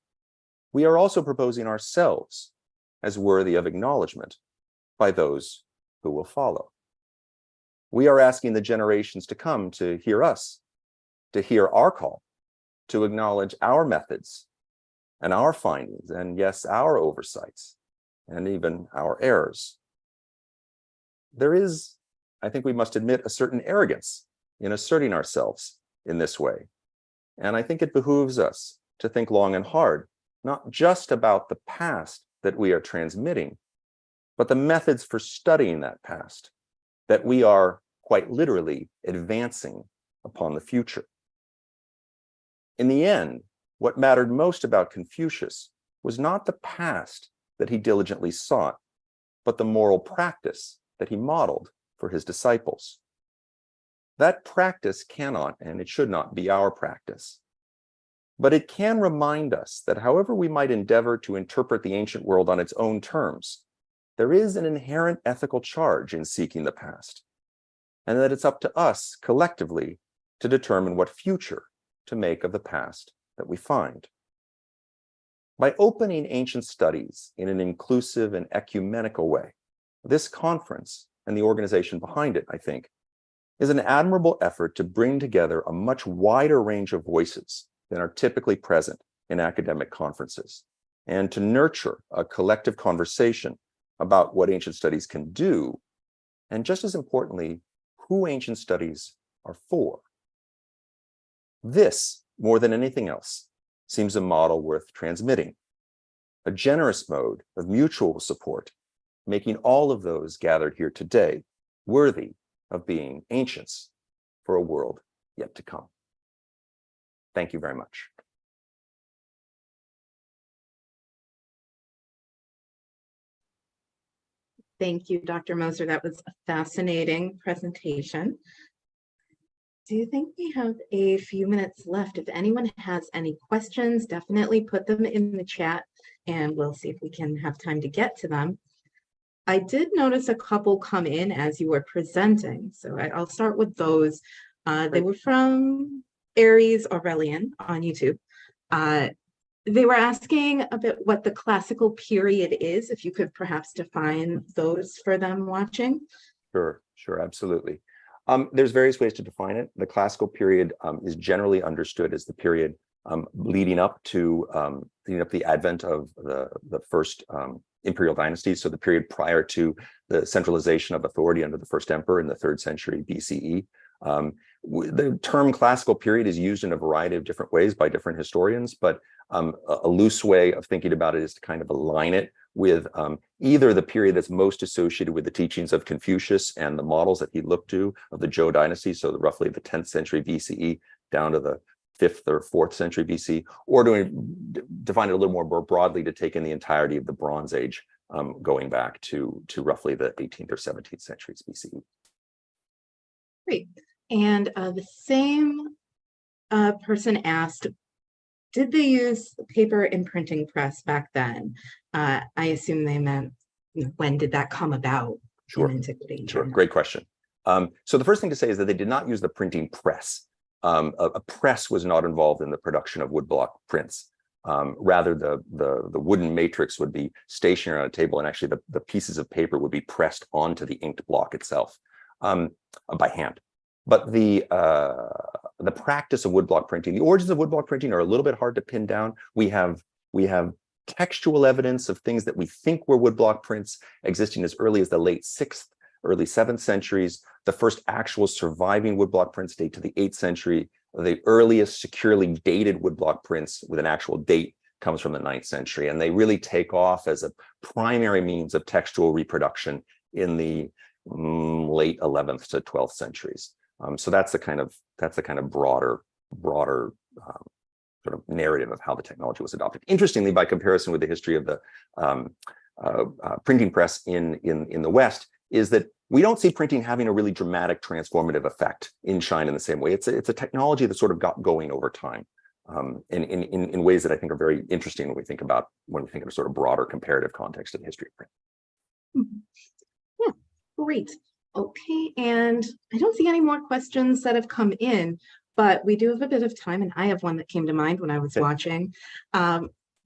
we are also proposing ourselves as worthy of acknowledgement by those who will follow. We are asking the generations to come to hear us, to hear our call, to acknowledge our methods and our findings, and yes, our oversights, and even our errors. There is, I think we must admit, a certain arrogance in asserting ourselves in this way. And I think it behooves us to think long and hard, not just about the past that we are transmitting, but the methods for studying that past, that we are quite literally advancing upon the future. In the end, what mattered most about Confucius was not the past that he diligently sought, but the moral practice that he modeled for his disciples. That practice cannot, and it should not, be our practice. But it can remind us that however we might endeavor to interpret the ancient world on its own terms, there is an inherent ethical charge in seeking the past, and that it's up to us collectively to determine what future to make of the past that we find. By opening ancient studies in an inclusive and ecumenical way, this conference and the organization behind it, I think, is an admirable effort to bring together a much wider range of voices than are typically present in academic conferences, and to nurture a collective conversation about what ancient studies can do, and just as importantly, who ancient studies are for. This, more than anything else, seems a model worth transmitting, a generous mode of mutual support, making all of those gathered here today worthy of being ancients for a world yet to come. Thank you very much. Thank you, Dr. Moser. That was a fascinating presentation. Do you think we have a few minutes left? If anyone has any questions, definitely put them in the chat and we'll see if we can have time to get to them. I did notice a couple come in as you were presenting, so I'll start with those. They were from Aries Aurelian on YouTube. They were asking a bit what the classical period is, if you could perhaps define those for them watching. Sure, absolutely. There's various ways to define it. The classical period is generally understood as the period leading up to the advent of the first imperial dynasties, so the period prior to the centralization of authority under the first emperor in the 3rd century BCE. The term classical period is used in a variety of different ways by different historians, but a loose way of thinking about it is to kind of align it with either the period that's most associated with the teachings of Confucius and the models that he looked to of the Zhou dynasty, so roughly the 10th century BCE down to the 5th or 4th century BC, or to define it a little more broadly, to take in the entirety of the Bronze Age, going back to roughly the 18th or 17th centuries BCE. Great. And the same person asked, did they use paper and printing press back then? I assume they meant, when did that come about in antiquity? Sure, great question. So the first thing to say is that they did not use the printing press. A press was not involved in the production of woodblock prints. Rather, the wooden matrix would be stationary on a table, and actually the pieces of paper would be pressed onto the inked block itself by hand. But the practice of woodblock printing, the origins of woodblock printing are a little bit hard to pin down. We have textual evidence of things that we think were woodblock prints existing as early as the late 6th, early 7th centuries. The first actual surviving woodblock prints date to the 8th century. The earliest securely dated woodblock prints with an actual date comes from the 9th century, and they really take off as a primary means of textual reproduction in the late 11th to 12th centuries. So that's the kind of broader sort of narrative of how the technology was adopted. Interestingly, by comparison with the history of the printing press in the West, is that we don't see printing having a really dramatic transformative effect in China in the same way. It's a technology that sort of got going over time, in ways that I think are very interesting when we think of a sort of broader comparative context of the history of print. Yeah, great. Okay, and I don't see any more questions that have come in, but we do have a bit of time, and I have one that came to mind when I was watching.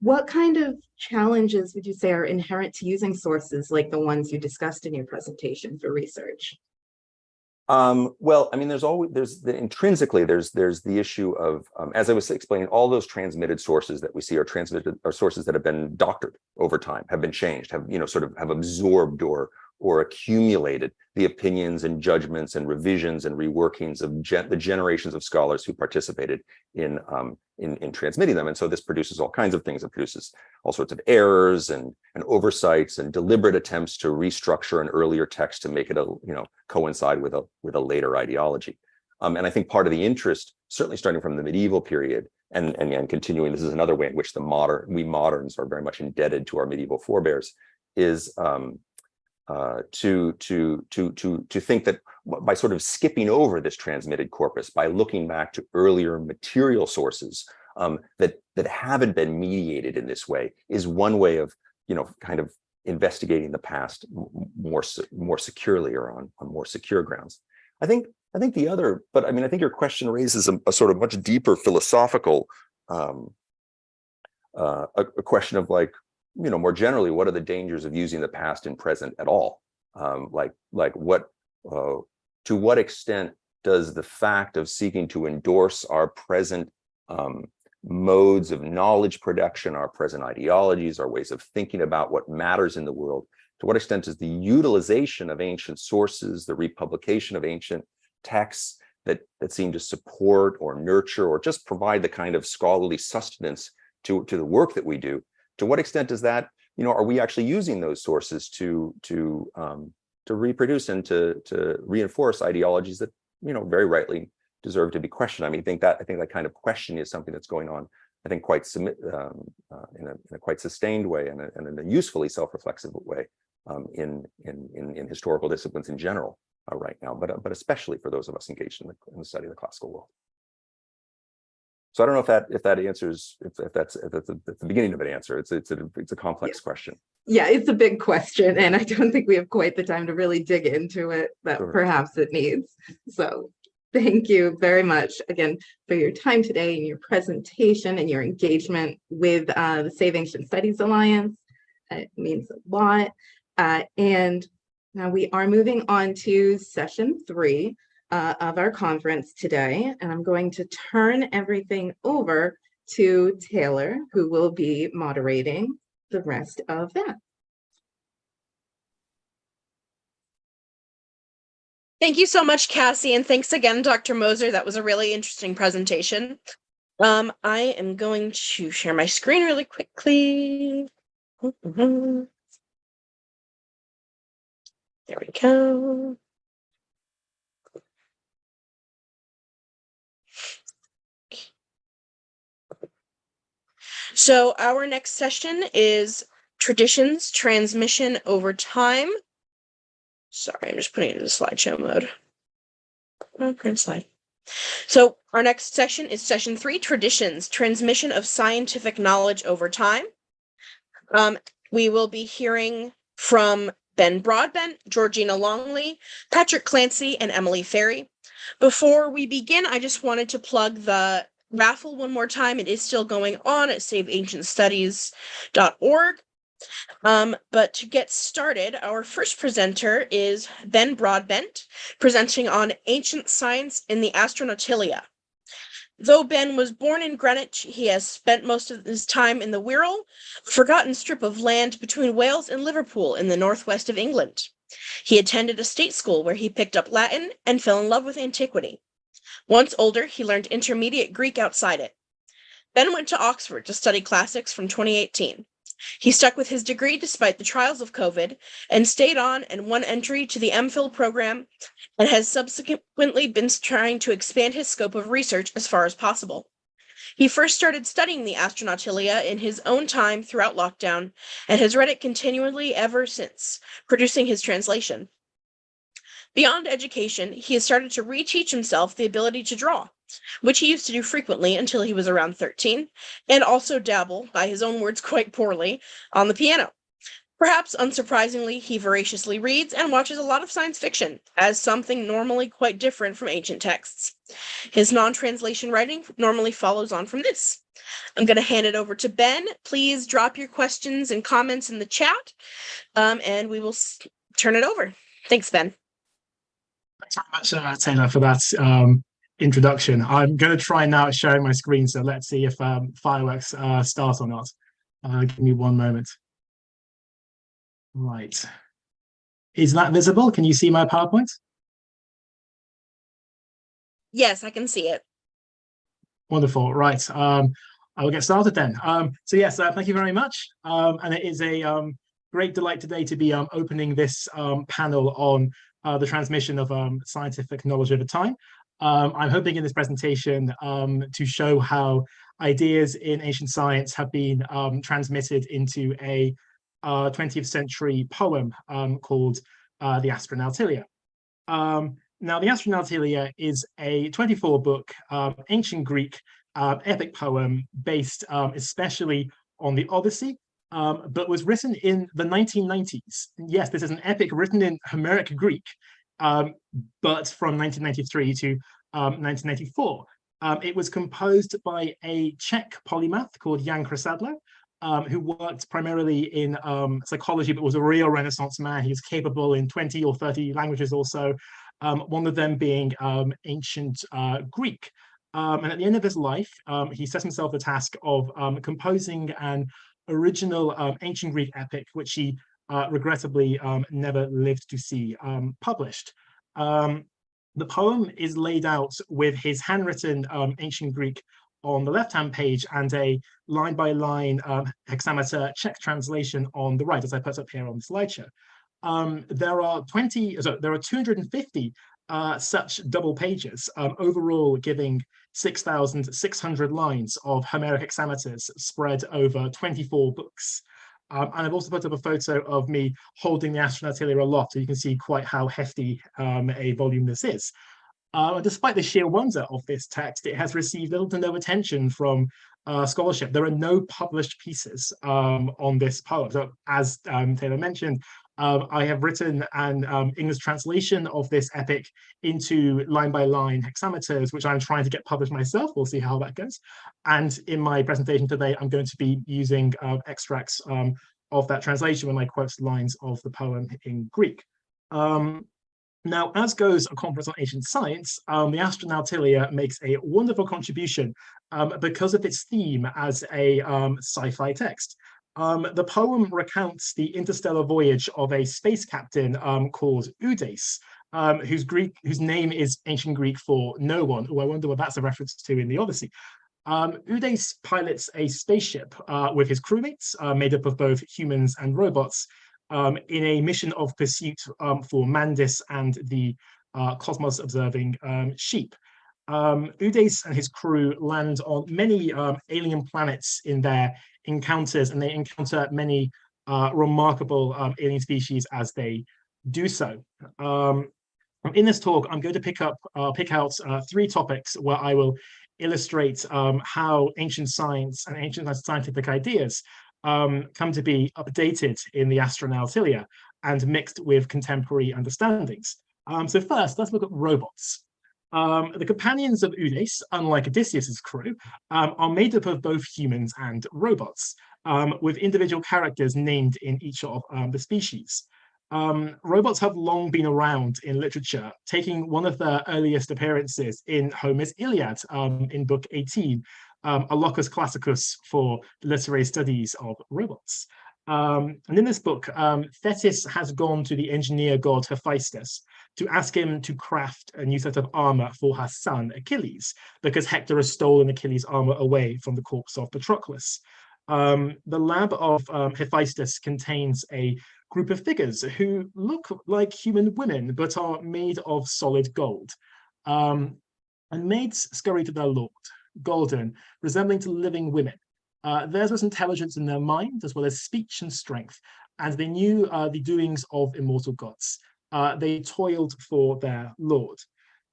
What kind of challenges would you say are inherent to using sources like the ones you discussed in your presentation for research? Well, I mean, intrinsically, there's the issue of, as I was explaining, all those transmitted sources that we see are sources that have been doctored over time, have been changed, have absorbed or accumulated the opinions and judgments and revisions and reworkings of the generations of scholars who participated in transmitting them. And so this produces all kinds of things. It produces all sorts of errors and oversights and deliberate attempts to restructure an earlier text to make it coincide with a later ideology. And I think part of the interest, certainly starting from the medieval period and continuing, this is another way in which we moderns are very much indebted to our medieval forebears, is to think that by sort of skipping over this transmitted corpus, by looking back to earlier material sources that haven't been mediated in this way, is one way of kind of investigating the past more securely or on more secure grounds. I think the other, but I mean, I think your question raises a sort of much deeper philosophical a question of, like, more generally, what are the dangers of using the past and present at all? To what extent does the fact of seeking to endorse our present modes of knowledge production, our present ideologies, our ways of thinking about what matters in the world, to what extent is the utilization of ancient sources, the republication of ancient texts that seem to support or nurture or just provide the kind of scholarly sustenance to the work that we do, to what extent is that, are we actually using those sources to reproduce and to reinforce ideologies that, very rightly deserve to be questioned? I mean, I think that kind of question is something that's going on, I think, quite in a quite sustained way and in a usefully self-reflexive way in historical disciplines in general right now, but especially for those of us engaged in the study of the classical world. So I don't know if that answers, if that's the beginning of an answer. It's a complex question. Yeah, it's a big question, and I don't think we have quite the time to really dig into it that perhaps it needs. So thank you very much again for your time today and your presentation and your engagement with the Save Ancient Studies Alliance. It means a lot. And now we are moving on to session 3 of our conference today, and I'm going to turn everything over to Taylor, who will be moderating the rest of that. Thank you so much, Cassie, and thanks again, Dr. Moser. That was a really interesting presentation. I am going to share my screen really quickly. There we go. So our next session is Traditions, Transmission Over Time. Sorry, I'm just putting it into slideshow mode. Print slide. So our next session is session 3, Traditions, Transmission of Scientific Knowledge Over Time. We will be hearing from Ben Broadbent, Georgina Longley, Patrick Clancy, and Emily Ferry. Before we begin, I just wanted to plug the raffle one more time. It is still going on at saveancientstudies.org. But to get started, our first presenter is Ben Broadbent, presenting on ancient science in the Astronautilia. Though Ben was born in Greenwich, he has spent most of his time in the Wirral, a forgotten strip of land between Wales and Liverpool in the northwest of England. He attended a state school where he picked up Latin and fell in love with antiquity. Once older, he learned intermediate Greek outside it. Ben went to Oxford to study classics from 2018. He stuck with his degree despite the trials of COVID and stayed on and won entry to the MPhil program and has subsequently been trying to expand his scope of research as far as possible. He first started studying the Astronautilia in his own time throughout lockdown and has read it continually ever since, producing his translation. Beyond education, he has started to reteach himself the ability to draw, which he used to do frequently until he was around 13, and also dabble, by his own words quite poorly, on the piano. Perhaps unsurprisingly, he voraciously reads and watches a lot of science fiction, as something normally quite different from ancient texts. His non-translation writing normally follows on from this. I'm going to hand it over to Ben. Please drop your questions and comments in the chat, and we will turn it over. Thanks, Ben. Thanks very much, Taylor, for that introduction. I'm going to try now sharing my screen, so let's see if fireworks start or not. Give me one moment. Right. Is that visible? Can you see my PowerPoint? Yes, I can see it. Wonderful. Right. I will get started then. So yes, thank you very much. And it is a great delight today to be opening this panel on the transmission of scientific knowledge over time. I'm hoping in this presentation to show how ideas in ancient science have been transmitted into a 20th century poem called the Astronautilia. Now, the Astronautilia is a 24-book ancient Greek epic poem based especially on the Odyssey, but was written in the 1990s. Yes, this is an epic written in Homeric Greek, but from 1993 to 1994. It was composed by a Czech polymath called Jan Krysadlo, who worked primarily in psychology, but was a real Renaissance man. He was capable in 20 or 30 languages or so, one of them being ancient Greek. And at the end of his life, he set himself the task of composing an original ancient Greek epic, which he regrettably never lived to see published. The poem is laid out with his handwritten ancient Greek on the left-hand page and a line-by-line hexameter Czech translation on the right, as I put up here on the slideshow. There are 250 such double pages, overall giving 6,600 lines of Homeric hexameters spread over 24 books. And I've also put up a photo of me holding the Astronautilia aloft, so you can see quite how hefty a volume this is. Despite the sheer wonder of this text, it has received little to no attention from scholarship. There are no published pieces on this poem. So as Taylor mentioned, I have written an English translation of this epic into line-by-line hexameters, which I'm trying to get published myself. We'll see how that goes. And in my presentation today, I'm going to be using extracts of that translation when I quote lines of the poem in Greek. Now, as goes a conference on ancient science, the Astronautilia makes a wonderful contribution because of its theme as a sci-fi text. The poem recounts the interstellar voyage of a space captain called Udes, whose name is ancient Greek for no one. Oh, I wonder what that's a reference to in the Odyssey. Udes pilots a spaceship with his crewmates, made up of both humans and robots, in a mission of pursuit for Mandis and the cosmos-observing sheep. Eudes and his crew land on many alien planets in their encounters, and they encounter many remarkable alien species as they do so. In this talk, I'm going to pick out 3 topics where I will illustrate how ancient science and ancient scientific ideas come to be updated in the Astronautilia and mixed with contemporary understandings. So first, let's look at robots. The companions of Eudes, unlike Odysseus's crew, are made up of both humans and robots, with individual characters named in each of the species. Robots have long been around in literature, taking one of their earliest appearances in Homer's Iliad in book 18, a locus classicus for the literary studies of robots. And in this book, Thetis has gone to the engineer god Hephaestus to ask him to craft a new set of armor for her son Achilles, because Hector has stolen Achilles' armor away from the corpse of Patroclus. The lab of Hephaestus contains a group of figures who look like human women, but are made of solid gold. And maids scurry to their lord, golden, resembling to living women. Theirs was intelligence in their mind, as well as speech and strength, and they knew the doings of immortal gods. They toiled for their lord.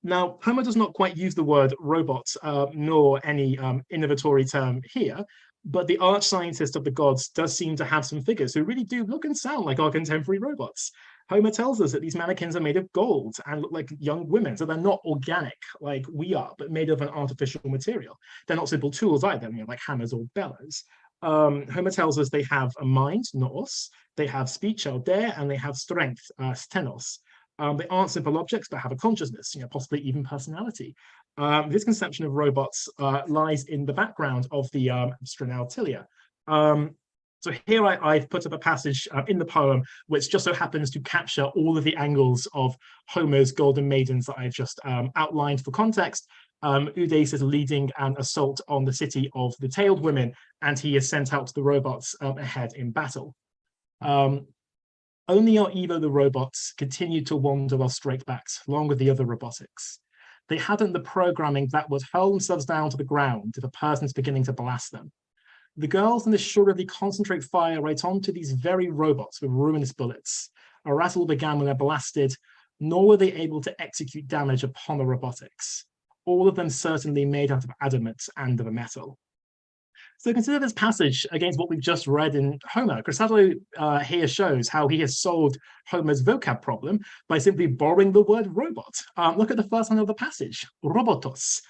Now, Homer does not quite use the word robot, nor any innovatory term here, but the arch scientist of the gods does seem to have some figures who really do look and sound like our contemporary robots. Homer tells us that these mannequins are made of gold and look like young women, so they're not organic like we are, but made of an artificial material. They're not simple tools either, like hammers or bellows. Homer tells us they have a mind, nous, they have speech, alder, and they have strength, stenos. They aren't simple objects, but have a consciousness, possibly even personality. This conception of robots lies in the background of the Astronautilia. So here I've put up a passage in the poem which just so happens to capture all of the angles of Homer's golden maidens that I've just outlined for context. Eudes is leading an assault on the city of the tailed women, and he is sent out to the robots ahead in battle. Only our Evo the robots continued to wander while straight-backed, along with the other robotics. They hadn't the programming that would hurl themselves down to the ground if a person's beginning to blast them. The girls in assuredly concentrate fire right onto these very robots with ruinous bullets. A rattle began when they're blasted, nor were they able to execute damage upon the robotics. All of them certainly made out of adamant and of a metal. So consider this passage against what we've just read in Homer. Chrysatlo here shows how he has solved Homer's vocab problem by simply borrowing the word robot. Look at the first line of the passage, robotos.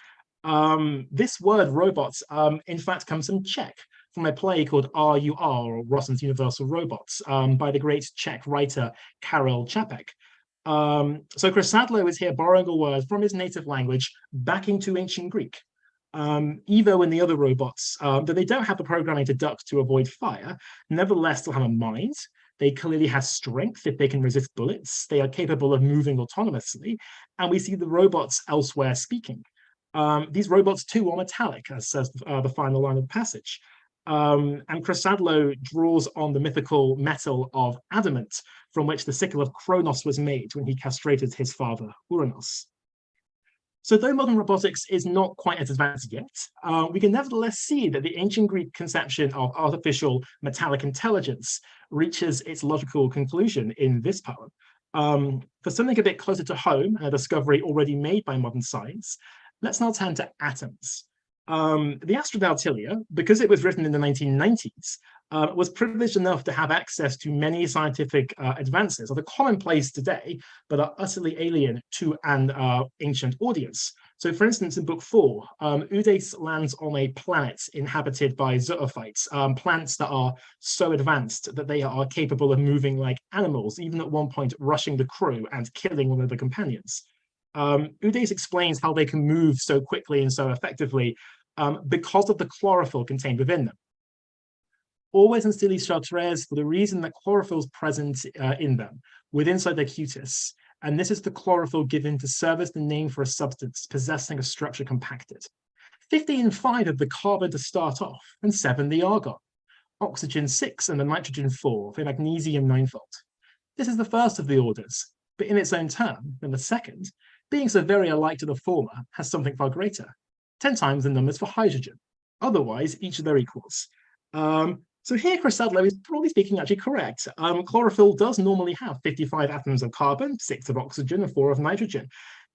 This word robots, in fact, comes from Czech, from a play called RUR, or Rossum's Universal Robots, by the great Czech writer Karel Čapek. So Chrysatlo is here borrowing a word from his native language back into ancient Greek. Evo and the other robots, though they don't have the programming to duck to avoid fire, nevertheless still have a mind. They clearly have strength if they can resist bullets. They are capable of moving autonomously, and we see the robots elsewhere speaking. These robots too are metallic, as says the final line of the passage. And Chrysatlo draws on the mythical metal of adamant, from which the sickle of Kronos was made when he castrated his father Uranos. So though modern robotics is not quite as advanced yet, we can nevertheless see that the ancient Greek conception of artificial metallic intelligence reaches its logical conclusion in this poem. For something a bit closer to home, a discovery already made by modern science, let's now turn to atoms. The Astronautilia, because it was written in the 1990s, was privileged enough to have access to many scientific advances that are commonplace today, but are utterly alien to an ancient audience. So for instance, in book 4, Eudes lands on a planet inhabited by zoophytes, plants that are so advanced that they are capable of moving like animals, even at one point rushing the crew and killing one of the companions. Eudes explains how they can move so quickly and so effectively because of the chlorophyll contained within them. Always in Stylis Chartres for the reason that chlorophyll is present in them, inside their cutis, and this is the chlorophyll given to serve as the name for a substance possessing a structure compacted. 15 and 5 of the carbon to start off, and 7 the argon. Oxygen 6 and the nitrogen 4 for magnesium 9-fold. This is the first of the orders, but in its own term, then the second, being so very alike to the former, has something far greater, 10 times the numbers for hydrogen. Otherwise, each of their equals. So here, Chris Sadler is broadly speaking actually correct. Chlorophyll does normally have 55 atoms of carbon, 6 of oxygen, and 4 of nitrogen.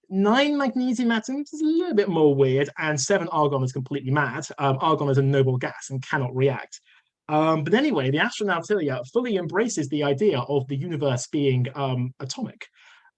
9 magnesium atoms is a little bit more weird, and 7 argon is completely mad. Argon is a noble gas and cannot react. But anyway, the Astronautilia fully embraces the idea of the universe being atomic.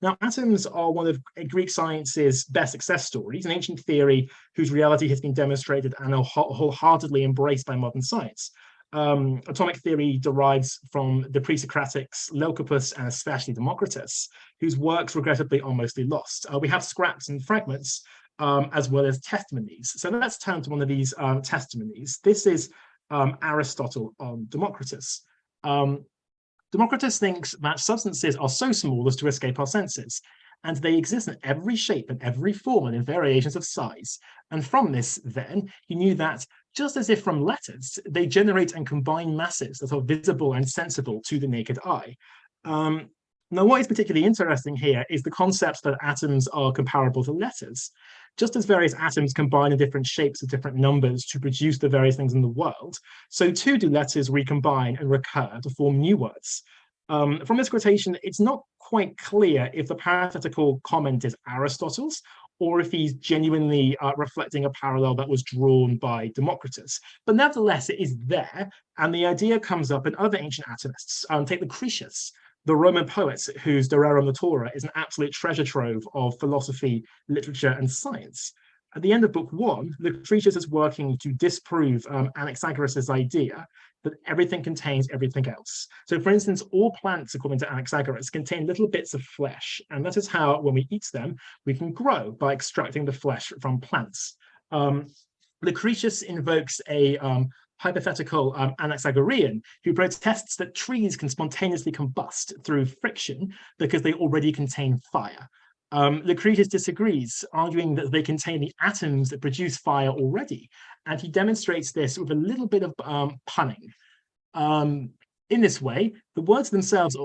Now, atoms are one of Greek science's best success stories, an ancient theory whose reality has been demonstrated and wholeheartedly embraced by modern science. Atomic theory derives from the pre-Socratics Leucippus and especially Democritus, whose works regrettably are mostly lost. We have scraps and fragments as well as testimonies. So let's turn to one of these testimonies. This is Aristotle on Democritus. Democritus thinks that substances are so small as to escape our senses, and they exist in every shape and every form and in variations of size. And from this, then, he knew that, just as if from letters, they generate and combine masses that are visible and sensible to the naked eye. Now, what is particularly interesting here is the concept that atoms are comparable to letters. Just as various atoms combine in different shapes of different numbers to produce the various things in the world, so too do letters recombine and recur to form new words. From this quotation, it's not quite clear if the parenthetical comment is Aristotle's or if he's genuinely reflecting a parallel that was drawn by Democritus. But nevertheless, it is there, and the idea comes up in other ancient atomists. Take Lucretius, the Roman poet whose De Rerum Natura is an absolute treasure trove of philosophy, literature, and science. At the end of book 1, Lucretius is working to disprove Anaxagoras' idea that everything contains everything else. So, for instance, all plants, according to Anaxagoras, contain little bits of flesh, and that is how, when we eat them, we can grow by extracting the flesh from plants. Lucretius invokes a hypothetical Anaxagorian who protests that trees can spontaneously combust through friction because they already contain fire. Lucretius disagrees, arguing that they contain the atoms that produce fire already, and he demonstrates this with a little bit of punning. In this way, the words themselves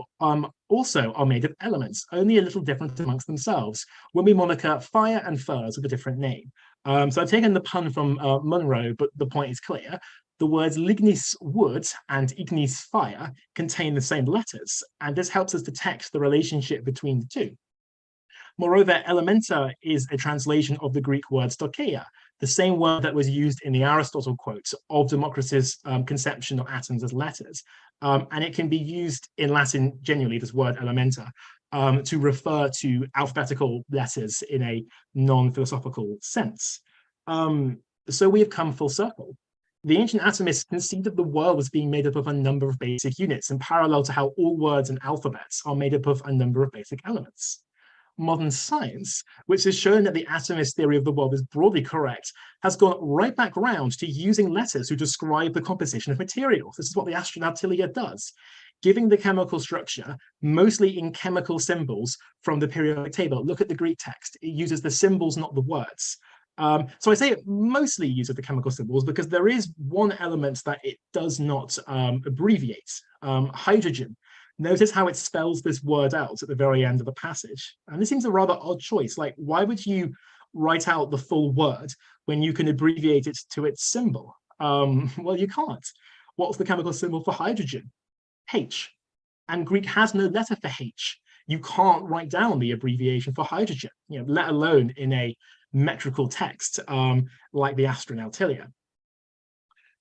also are made of elements, only a little different amongst themselves, when we moniker fire and furs with a different name. So I've taken the pun from Munro, but the point is clear. The words lignis wood and ignis fire contain the same letters, and this helps us detect the relationship between the two. Moreover, elementa is a translation of the Greek word stoicheia, the same word that was used in the Aristotle quote of Democritus' conception of atoms as letters. And it can be used in Latin, genuinely, this word elementa, to refer to alphabetical letters in a non-philosophical sense. So we have come full circle. The ancient atomists conceived that the world was being made up of a number of basic units, in parallel to how all words and alphabets are made up of a number of basic elements. Modern science, which has shown that the atomist theory of the world is broadly correct, has gone right back round to using letters to describe the composition of materials. This is what the Astronautilia does, giving the chemical structure mostly in chemical symbols from the periodic table. Look at the Greek text. It uses the symbols, not the words. So I say it mostly uses the chemical symbols because there is one element that it does not abbreviate, hydrogen. Notice how it spells this word out at the very end of the passage. And this seems a rather odd choice. Like, why would you write out the full word when you can abbreviate it to its symbol? Well, you can't. What's the chemical symbol for hydrogen? H. And Greek has no letter for H. You can't write down the abbreviation for hydrogen, let alone in a metrical text like the Astronautilia.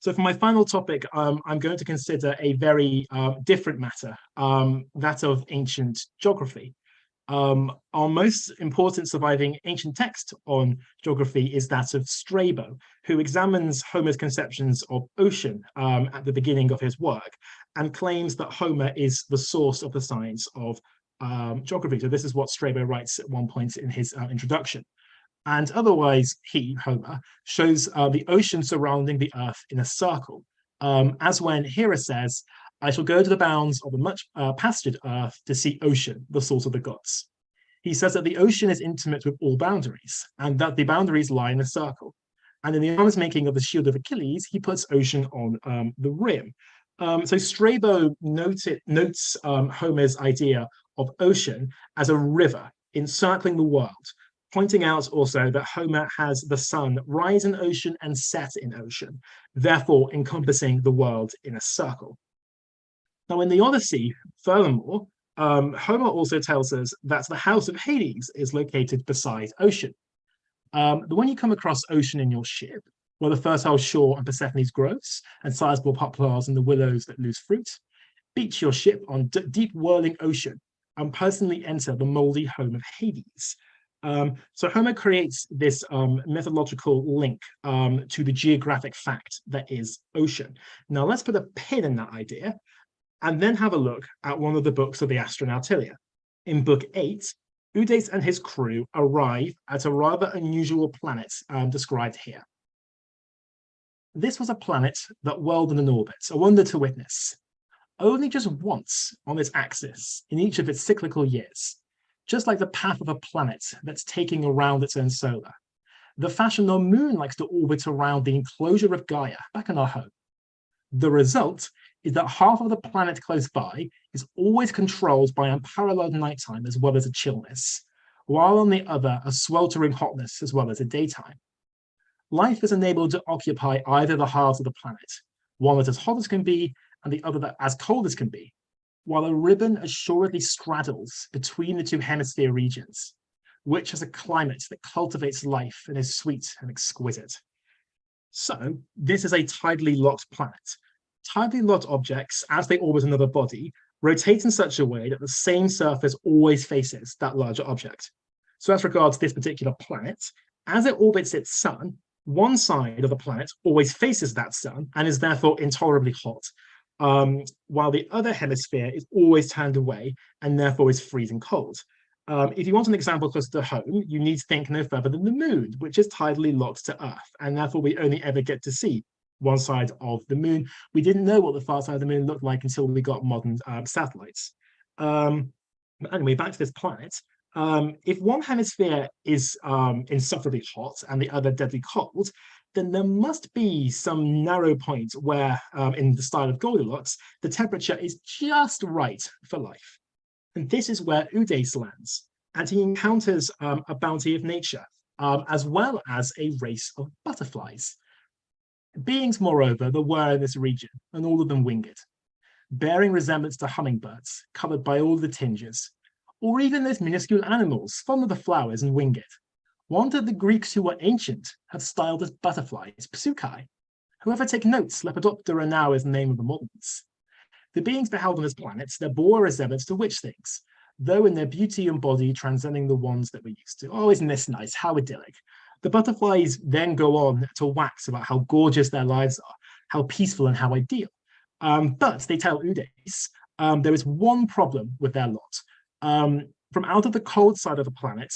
So for my final topic, I'm going to consider a very different matter, that of ancient geography. Our most important surviving ancient text on geography is that of Strabo, who examines Homer's conceptions of ocean at the beginning of his work and claims that Homer is the source of the science of geography. So this is what Strabo writes at one point in his introduction. And otherwise, he, Homer, shows the ocean surrounding the earth in a circle, as when Hera says, I shall go to the bounds of a much pastured earth to see ocean, the source of the gods. He says that the ocean is intimate with all boundaries, and that the boundaries lie in a circle. And in the arms making of the shield of Achilles, he puts ocean on the rim. So Strabo notes Homer's idea of ocean as a river encircling the world, pointing out also that Homer has the sun rise in ocean and set in ocean, therefore encompassing the world in a circle. Now, in the Odyssey, furthermore, Homer also tells us that the house of Hades is located beside ocean. But when you come across ocean in your ship, where the fertile shore and Persephone's groves and sizable poplars and the willows that lose fruit, beach your ship on deep whirling ocean and personally enter the moldy home of Hades. So Homer creates this methodological link to the geographic fact that is ocean. Now let's put a pin in that idea and then have a look at one of the books of the Astronautilia. In book 8, Udes and his crew arrive at a rather unusual planet described here. This was a planet that whirled in an orbit, a wonder to witness, only just once on its axis in each of its cyclical years, just like the path of a planet that's taking around its own solar. The fashion our moon likes to orbit around the enclosure of Gaia, back in our home. The result is that half of the planet close by is always controlled by unparalleled nighttime as well as a chillness, while on the other a sweltering hotness as well as a daytime. Life is enabled to occupy either the halves of the planet, one that's as hot as can be and the other that as cold as can be, while a ribbon assuredly straddles between the two hemisphere regions, which has a climate that cultivates life and is sweet and exquisite. So this is a tidally locked planet. Tidally locked objects, as they orbit another body, rotate in such a way that the same surface always faces that larger object. So as regards this particular planet, as it orbits its sun, one side of the planet always faces that sun and is therefore intolerably hot, while the other hemisphere is always turned away and therefore is freezing cold. If you want an example closer to home, you need to think no further than the moon, which is tidally locked to Earth, and therefore we only ever get to see one side of the moon. We didn't know what the far side of the moon looked like until we got modern satellites. Anyway, back to this planet. If one hemisphere is insufferably hot and the other deadly cold, then there must be some narrow point where, in the style of Goldilocks, the temperature is just right for life. And this is where Udes lands, and he encounters a bounty of nature, as well as a race of butterflies. Beings, moreover, there were in this region, and all of them winged, bearing resemblance to hummingbirds, covered by all the tinges, or even those minuscule animals, fond of the flowers and winged, one that the Greeks who were ancient have styled as butterflies, psukai. Whoever take notes, Lepidoptera now is the name of the moderns. The beings beheld on this planet, there bore a resemblance to witch things, though in their beauty and body transcending the ones that we're used to. Oh, isn't this nice? How idyllic. The butterflies then go on to wax about how gorgeous their lives are, how peaceful and how ideal. But they tell Udes there is one problem with their lot. From out of the cold side of the planet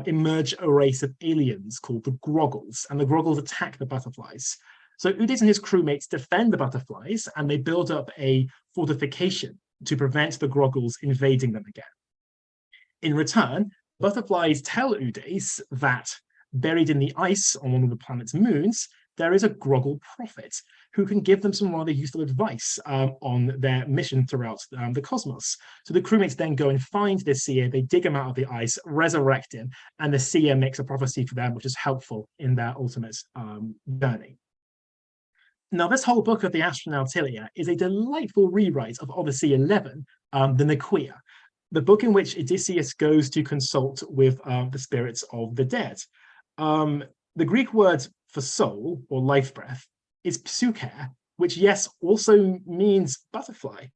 emerge a race of aliens called the Groggles, and the Groggles attack the butterflies. So Udes and his crewmates defend the butterflies, and they build up a fortification to prevent the Groggles invading them again. In return, butterflies tell Udes that buried in the ice on one of the planet's moons, there is a Groggle prophet who can give them some rather useful advice on their mission throughout the cosmos. So the crewmates then go and find this seer, they dig him out of the ice, resurrect him, and the seer makes a prophecy for them, which is helpful in their ultimate journey. Now, this whole book of the Astronautilia is a delightful rewrite of Odyssey 11, the Nequia, the book in which Odysseus goes to consult with the spirits of the dead. The Greek word for soul or life breath is psyche, which, yes, also means butterfly.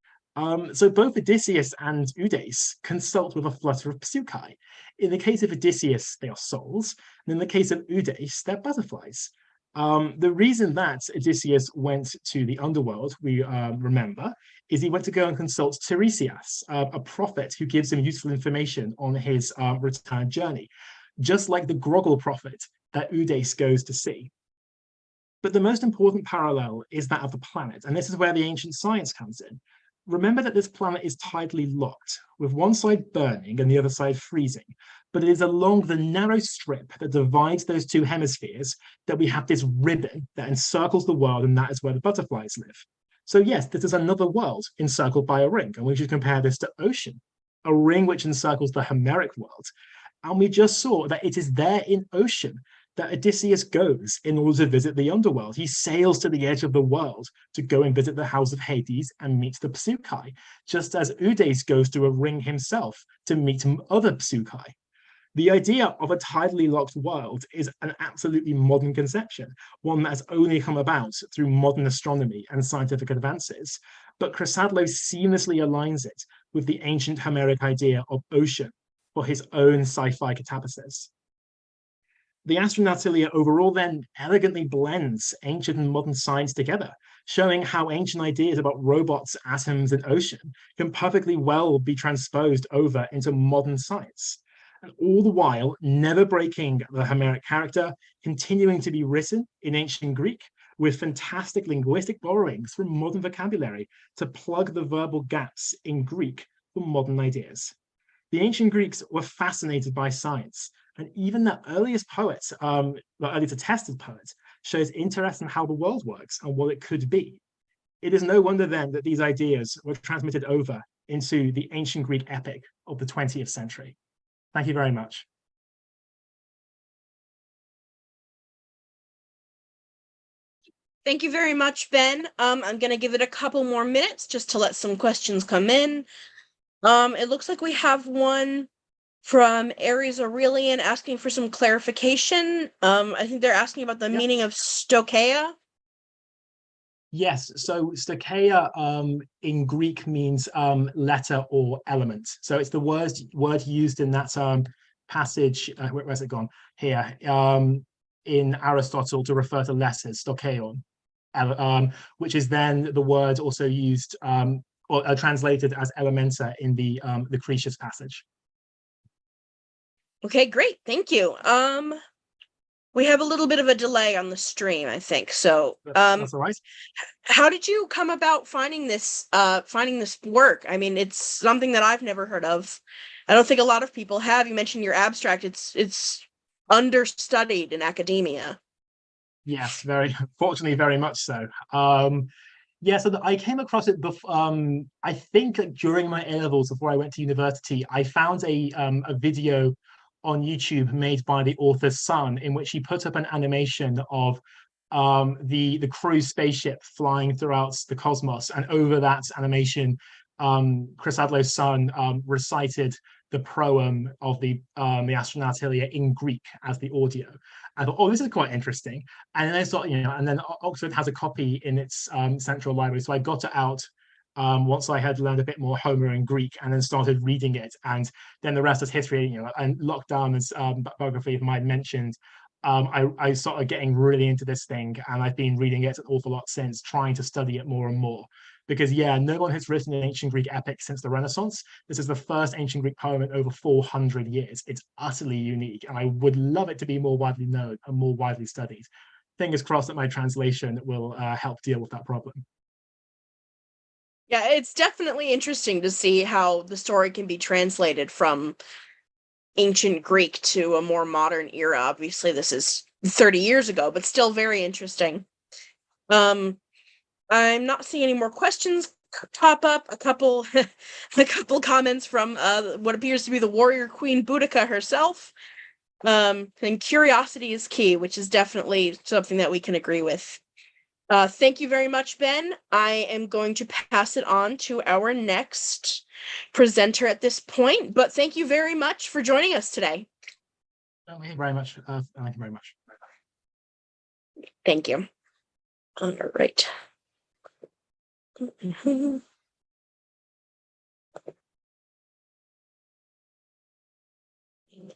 So both Odysseus and Udes consult with a flutter of psyche. In the case of Odysseus, they are souls, and in the case of Udes, they're butterflies. The reason that Odysseus went to the underworld, we remember, is he went to go and consult Tiresias, a prophet who gives him useful information on his return journey, just like the Groggle prophet that Udes goes to see. But the most important parallel is that of the planet, and this is where the ancient science comes in. Remember that this planet is tidally locked, with one side burning and the other side freezing, but it is along the narrow strip that divides those two hemispheres that we have this ribbon that encircles the world, and that is where the butterflies live. So yes, this is another world encircled by a ring, and we should compare this to ocean, a ring which encircles the Homeric world. And we just saw that it is there in ocean that Odysseus goes in order to visit the underworld. He sails to the edge of the world to go and visit the house of Hades and meet the Psyche, just as Udes goes to a ring himself to meet other Psyche. The idea of a tidally locked world is an absolutely modern conception, one that has only come about through modern astronomy and scientific advances, but Chrysadlo seamlessly aligns it with the ancient Homeric idea of ocean for his own sci-fi catabasis. The Astronautilia overall then elegantly blends ancient and modern science together, showing how ancient ideas about robots, atoms, and ocean can perfectly well be transposed over into modern science. And all the while, never breaking the Homeric character, continuing to be written in ancient Greek, with fantastic linguistic borrowings from modern vocabulary to plug the verbal gaps in Greek for modern ideas. The ancient Greeks were fascinated by science, and even the earliest poets, the earliest attested poets, shows interest in how the world works and what it could be. It is no wonder then that these ideas were transmitted over into the ancient Greek epic of the 20th century. Thank you very much. Thank you very much, Ben. I'm going to give it a couple more minutes just to let some questions come in. It looks like we have one from Aries Aurelian asking for some clarification. I think they're asking about the meaning of stoicheia. Yes, so stoicheia in Greek means letter or element. So it's the word used in that passage, where's it gone? Here, in Aristotle to refer to letters, stoicheion, which is then the word also used or translated as elementa in the Lucretius passage. Okay, great, thank you. We have a little bit of a delay on the stream, I think. So, that's all right. How did you come about finding this work? I mean, it's something that I've never heard of. I don't think a lot of people have. You mentioned your abstract. It's understudied in academia. Yes, fortunately, very much so. Yeah, so I came across it before, I think during my A-levels before I went to university, I found a video on YouTube made by the author's son, in which he put up an animation of the cruise spaceship flying throughout the cosmos, and over that animation, Chrysadlo's son recited the proem of the Astronautilia in Greek as the audio. I thought, oh, this is quite interesting. And then I thought, and then Oxford has a copy in its central library, so I got it out once I had learned a bit more Homer and Greek, and then started reading it, and then the rest is history. And Lockdown, as biography of mine mentioned, I started getting really into this thing, and I've been reading it an awful lot since, trying to study it more and more. Because no one has written an ancient Greek epic since the Renaissance. This is the first ancient Greek poem in over 400 years. It's utterly unique, and I would love it to be more widely known and more widely studied. Fingers crossed that my translation will help deal with that problem. Yeah, it's definitely interesting to see how the story can be translated from ancient Greek to a more modern era. Obviously, this is 30 years ago, but still very interesting. I'm not seeing any more questions pop up. A couple comments from what appears to be the warrior queen Boudica herself. And curiosity is key, which is definitely something that we can agree with. Thank you very much, Ben. I am going to pass it on to our next presenter at this point, but thank you very much for joining us today. Thank you very much. Thank you very much. Thank you. All right. Make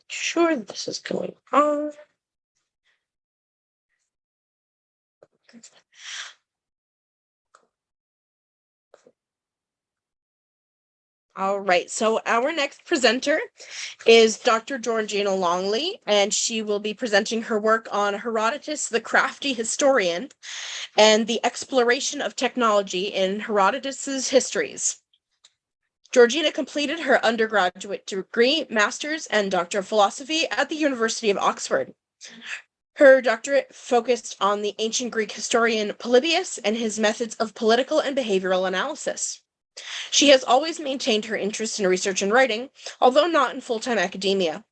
sure this is going on. All right, so our next presenter is Dr. Georgina Longley, and she will be presenting her work on Herodotus, the crafty historian, and the exploration of technology in Herodotus's histories. Georgina completed her undergraduate degree, master's, and doctor of philosophy at the University of Oxford. Her doctorate focused on the ancient Greek historian Polybius and his methods of political and behavioral analysis. She has always maintained her interest in research and writing, although not in full-time academia.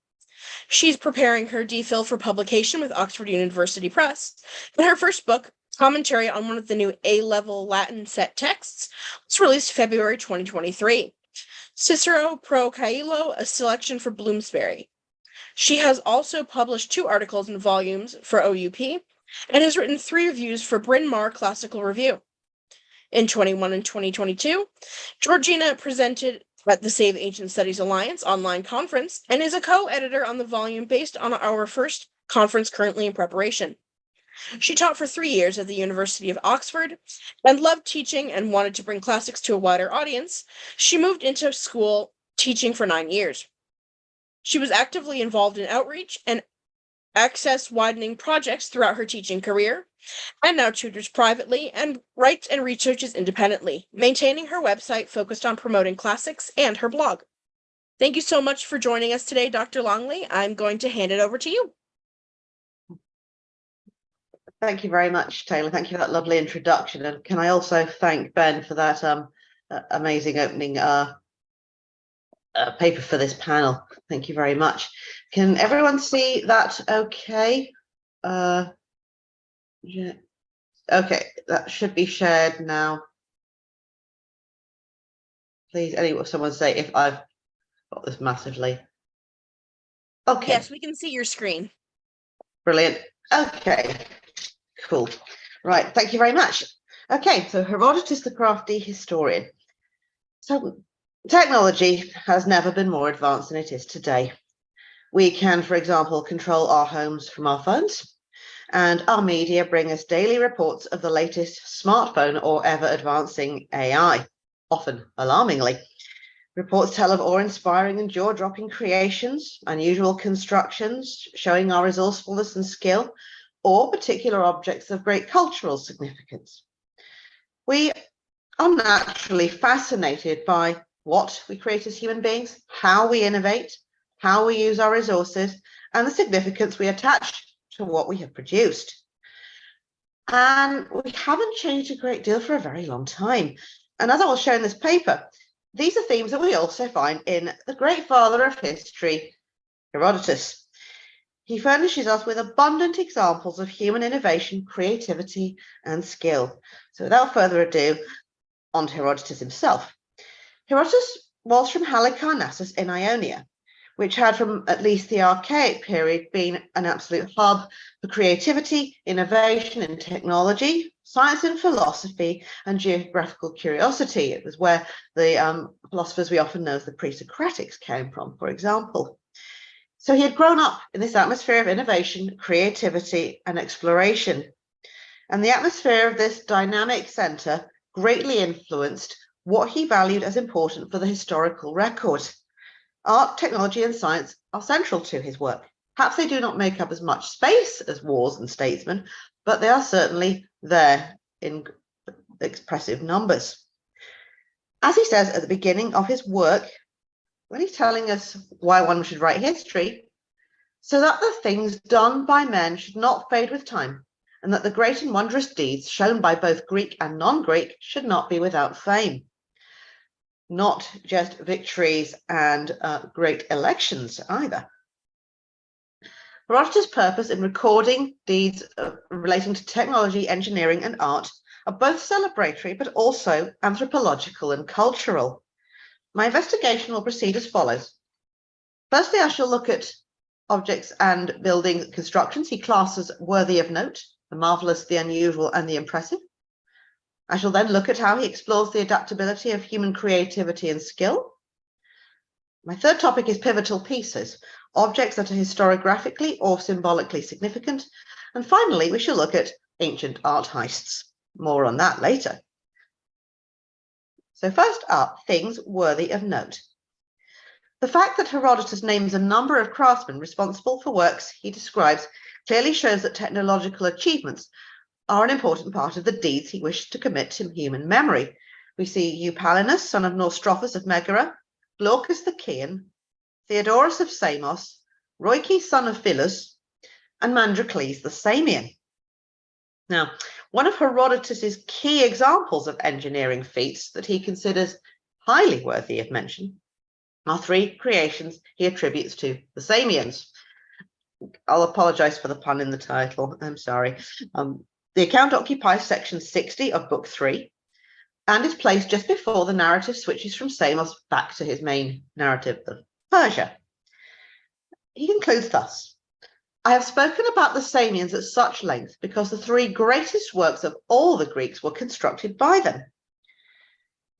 She's preparing her DPhil for publication with Oxford University Press, and her first book, Commentary on one of the new A-level Latin set texts, was released February 2023. Cicero pro Kayleigh, a selection for Bloomsbury. She has also published 2 articles in volumes for OUP and has written 3 reviews for Bryn Mawr Classical Review. In 2021 and 2022, Georgina presented at the Save Ancient Studies Alliance online conference and is a co-editor on the volume based on our first conference currently in preparation. She taught for 3 years at the University of Oxford and loved teaching and wanted to bring classics to a wider audience. She moved into school teaching for 9 years. She was actively involved in outreach and access widening projects throughout her teaching career, and now tutors privately and writes and researches independently, maintaining her website focused on promoting classics and her blog. Thank you so much for joining us today, Dr. Longley. I'm going to hand it over to you. Thank you very much, Taylor. Thank you for that lovely introduction. And can I also thank Ben for that amazing opening paper for this panel. Thank you very much. Can everyone see that okay? Yeah. Okay, that should be shared now. Please, someone say if I've got this massively. Okay. Yes, we can see your screen. Brilliant. Okay, cool. Right, thank you very much. Okay, so Herodotus, the crafty historian. So technology has never been more advanced than it is today. We can, for example, control our homes from our phones, and our media bring us daily reports of the latest smartphone or ever-advancing AI, often alarmingly. Reports tell of awe-inspiring and jaw-dropping creations, unusual constructions showing our resourcefulness and skill, or particular objects of great cultural significance. We are naturally fascinated by what we create as human beings, how we innovate, how we use our resources, and the significance we attach to what we have produced. And we haven't changed a great deal for a very long time. And as I will show in this paper, these are themes that we also find in the great father of history, Herodotus. He furnishes us with abundant examples of human innovation, creativity, and skill. So without further ado, on to Herodotus himself. Herodotus was from Halicarnassus in Ionia, which had from at least the archaic period been an absolute hub for creativity, innovation and technology, science and philosophy, and geographical curiosity. It was where the philosophers we often know as the pre-Socratics came from, for example. So he had grown up in this atmosphere of innovation, creativity, and exploration. And the atmosphere of this dynamic center greatly influenced what he valued as important for the historical record. Art, technology, and science are central to his work. Perhaps they do not make up as much space as wars and statesmen, but they are certainly there in expressive numbers. As he says at the beginning of his work, when he's telling us why one should write history, so that the things done by men should not fade with time, and that the great and wondrous deeds shown by both Greek and non-Greek should not be without fame. Not just victories and great elections either. Herodotus' purpose in recording deeds relating to technology, engineering, and art are both celebratory but also anthropological and cultural. My investigation will proceed as follows. Firstly, I shall look at objects and building constructions he classes worthy of note, the marvelous, the unusual, and the impressive. I shall then look at how he explores the adaptability of human creativity and skill. My third topic is pivotal pieces, objects that are historiographically or symbolically significant. And finally, we shall look at ancient art heists. More on that later. So first up, things worthy of note. The fact that Herodotus names a number of craftsmen responsible for works he describes clearly shows that technological achievements are an important part of the deeds he wished to commit to human memory. We see Eupalinus, son of Nostrophus of Megara, Glaucus the Chian, Theodorus of Samos, Roike, son of Philus, and Mandrocles the Samian. Now, one of Herodotus's key examples of engineering feats that he considers highly worthy of mention are 3 creations he attributes to the Samians. I'll apologize for the pun in the title. I'm sorry. The account occupies section 60 of book 3 and is placed just before the narrative switches from Samos back to his main narrative of Persia. He concludes thus: I have spoken about the Samians at such length because the 3 greatest works of all the Greeks were constructed by them.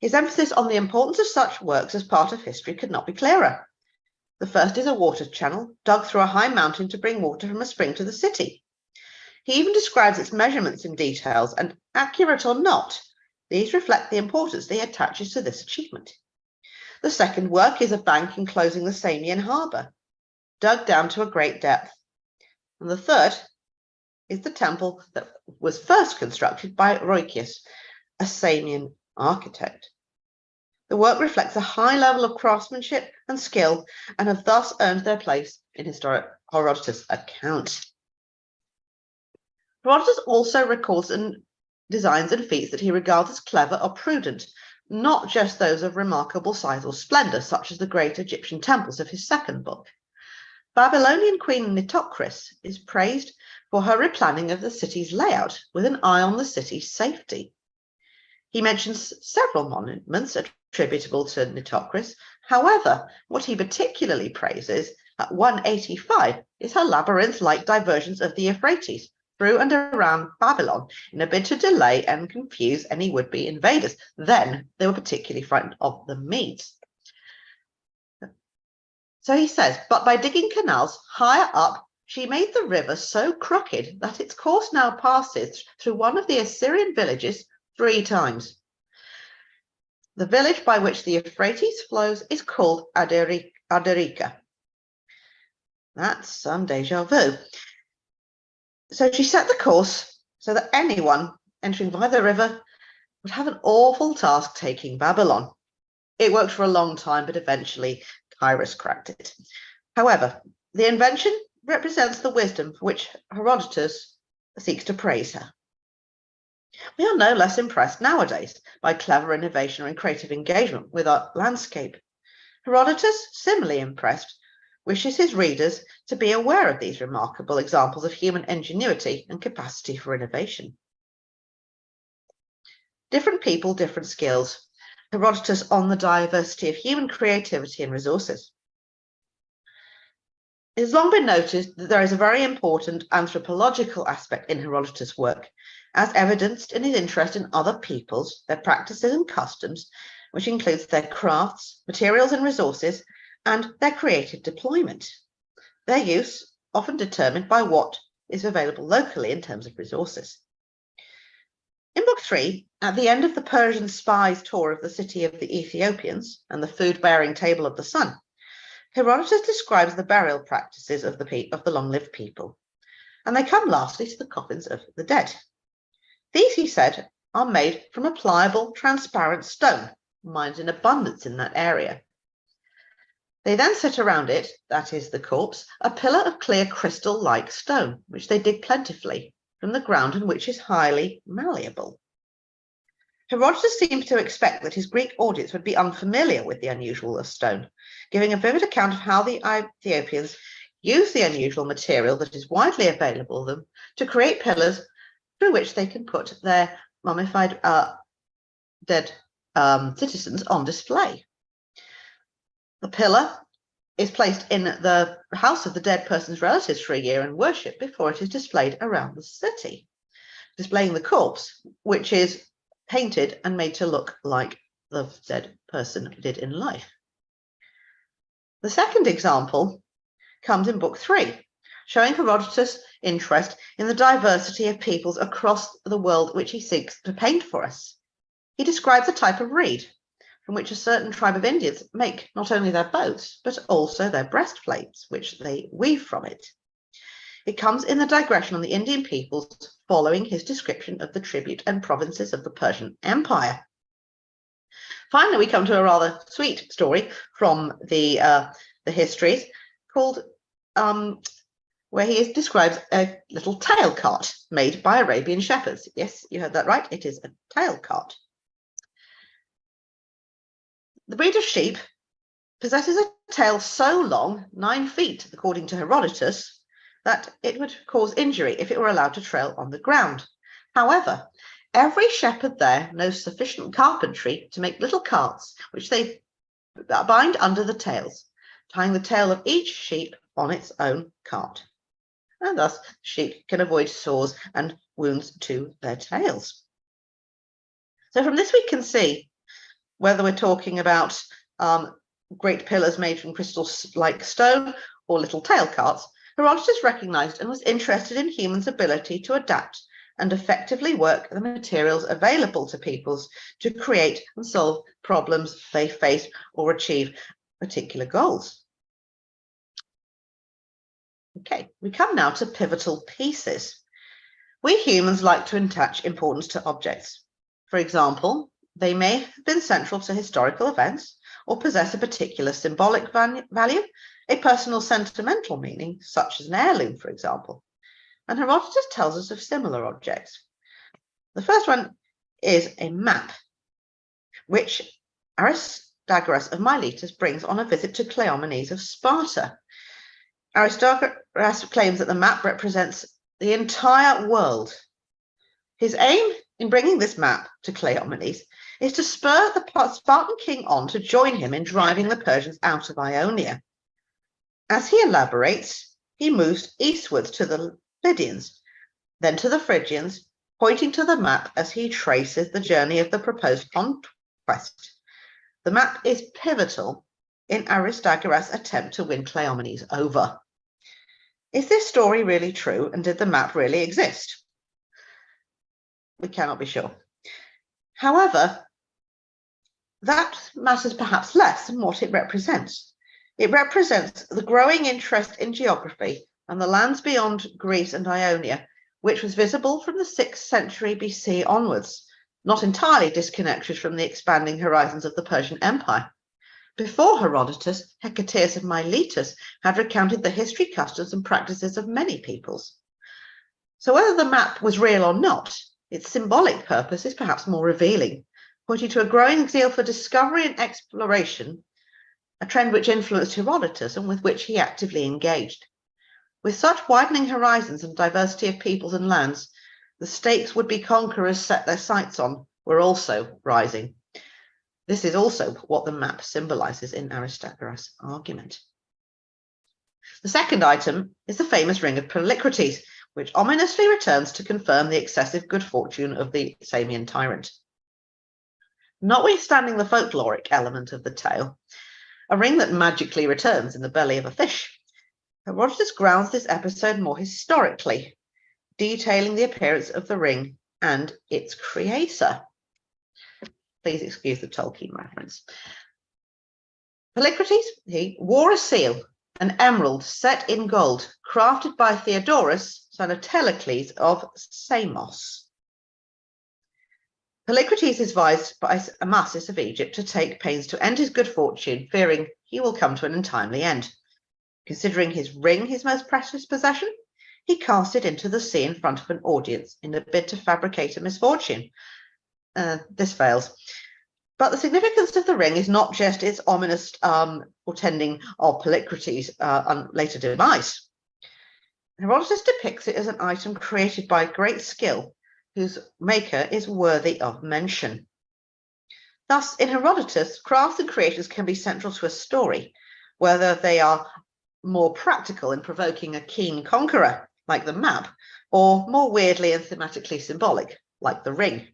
His emphasis on the importance of such works as part of history could not be clearer. The first is a water channel dug through a high mountain to bring water from a spring to the city. He even describes its measurements in details, and accurate or not, these reflect the importance that he attaches to this achievement. The second work is a bank enclosing the Samian harbour, dug down to a great depth. And the third is the temple that was first constructed by Roicius, a Samian architect. The work reflects a high level of craftsmanship and skill and have thus earned their place in Herodotus' account. Herodotus also records and designs and feats that he regards as clever or prudent, not just those of remarkable size or splendor, such as the great Egyptian temples of his second book. Babylonian Queen Nitocris is praised for her replanning of the city's layout with an eye on the city's safety. He mentions several monuments attributable to Nitocris. However, what he particularly praises at 185 is her labyrinth-like diversions of the Euphrates through and around Babylon in a bid to delay and confuse any would-be invaders. Then they were particularly frightened of the Medes. So he says, but by digging canals higher up, she made the river so crooked that its course now passes through one of the Assyrian villages 3 times. The village by which the Euphrates flows is called Arderica. That's some deja vu. So she set the course so that anyone entering by the river would have an awful task taking Babylon. It worked for a long time, but eventually Cyrus cracked it. However, the invention represents the wisdom for which Herodotus seeks to praise her. We are no less impressed nowadays by clever innovation and creative engagement with our landscape. Herodotus, similarly impressed, wishes his readers to be aware of these remarkable examples of human ingenuity and capacity for innovation. Different people, different skills. Herodotus on the diversity of human creativity and resources. It has long been noticed that there is a very important anthropological aspect in Herodotus' work, as evidenced in his interest in other peoples, their practices and customs, which includes their crafts, materials and resources, and their creative deployment. Their use often determined by what is available locally in terms of resources. In Book 3, at the end of the Persian spy's tour of the city of the Ethiopians and the food-bearing table of the sun, Herodotus describes the burial practices of the long-lived people, and they come lastly to the coffins of the dead. These, he said, are made from a pliable, transparent stone, mined in abundance in that area. They then set around it, that is the corpse, a pillar of clear crystal-like stone, which they dig plentifully from the ground and which is highly malleable. Herodotus seems to expect that his Greek audience would be unfamiliar with the unusual of stone, giving a vivid account of how the Ethiopians use the unusual material that is widely available to them to create pillars through which they can put their mummified dead citizens on display. The pillar is placed in the house of the dead person's relatives for a year and worship before it is displayed around the city, displaying the corpse, which is painted and made to look like the dead person did in life. The second example comes in Book 3, showing Herodotus' interest in the diversity of peoples across the world which he seeks to paint for us. He describes a type of reed from which a certain tribe of Indians make not only their boats, but also their breastplates, which they weave from it. It comes in the digression on the Indian peoples following his description of the tribute and provinces of the Persian Empire. Finally, we come to a rather sweet story from the histories called, where he describes a little tail cart made by Arabian shepherds. Yes, you heard that right. It is a tail cart. The breed of sheep possesses a tail so long, 9 feet, according to Herodotus, that it would cause injury if it were allowed to trail on the ground. However, every shepherd there knows sufficient carpentry to make little carts, which they bind under the tails, tying the tail of each sheep on its own cart. And thus, sheep can avoid sores and wounds to their tails. So from this we can see whether we're talking about great pillars made from crystal-like stone or little tail carts, Herodotus recognized and was interested in humans' ability to adapt and effectively work the materials available to peoples to create and solve problems they face or achieve particular goals. Okay, we come now to pivotal pieces. We humans like to attach importance to objects. For example, they may have been central to historical events or possess a particular symbolic value, a personal sentimental meaning, such as an heirloom, for example. And Herodotus tells us of similar objects. The first one is a map, which Aristogoras of Miletus brings on a visit to Cleomenes of Sparta. Aristogoras claims that the map represents the entire world. His aim in bringing this map to Cleomenes is to spur the Spartan king on to join him in driving the Persians out of Ionia. As he elaborates, he moves eastwards to the Lydians, then to the Phrygians, pointing to the map as he traces the journey of the proposed conquest. The map is pivotal in Aristogoras' attempt to win Cleomenes over. Is this story really true, and did the map really exist? We cannot be sure. However, that matters perhaps less than what it represents. It represents the growing interest in geography and the lands beyond Greece and Ionia, which was visible from the 6th century BC onwards, not entirely disconnected from the expanding horizons of the Persian Empire. Before Herodotus, Hecataeus of Miletus had recounted the history, customs, and practices of many peoples. So whether the map was real or not, its symbolic purpose is perhaps more revealing, pointing to a growing zeal for discovery and exploration, a trend which influenced Herodotus and with which he actively engaged. With such widening horizons and diversity of peoples and lands, the stakes would-be conquerors set their sights on were also rising. This is also what the map symbolizes in Aristogoras' argument. The second item is the famous ring of Polycrates, which ominously returns to confirm the excessive good fortune of the Samian tyrant. Notwithstanding the folkloric element of the tale, a ring that magically returns in the belly of a fish, Herodotus grounds this episode more historically, detailing the appearance of the ring and its creator. Please excuse the Tolkien reference. Polycrates, he wore a seal, an emerald set in gold, crafted by Theodorus, son of Telecles of Samos. Polycrates is advised by Amasis of Egypt to take pains to end his good fortune, fearing he will come to an untimely end. Considering his ring his most precious possession, he cast it into the sea in front of an audience in a bid to fabricate a misfortune. This fails. But the significance of the ring is not just its ominous portending of Polycrates' later demise. Herodotus depicts it as an item created by great skill, whose maker is worthy of mention. Thus, in Herodotus, crafts and creators can be central to a story, whether they are more practical in provoking a keen conqueror, like the map, or more weirdly and thematically symbolic, like the ring.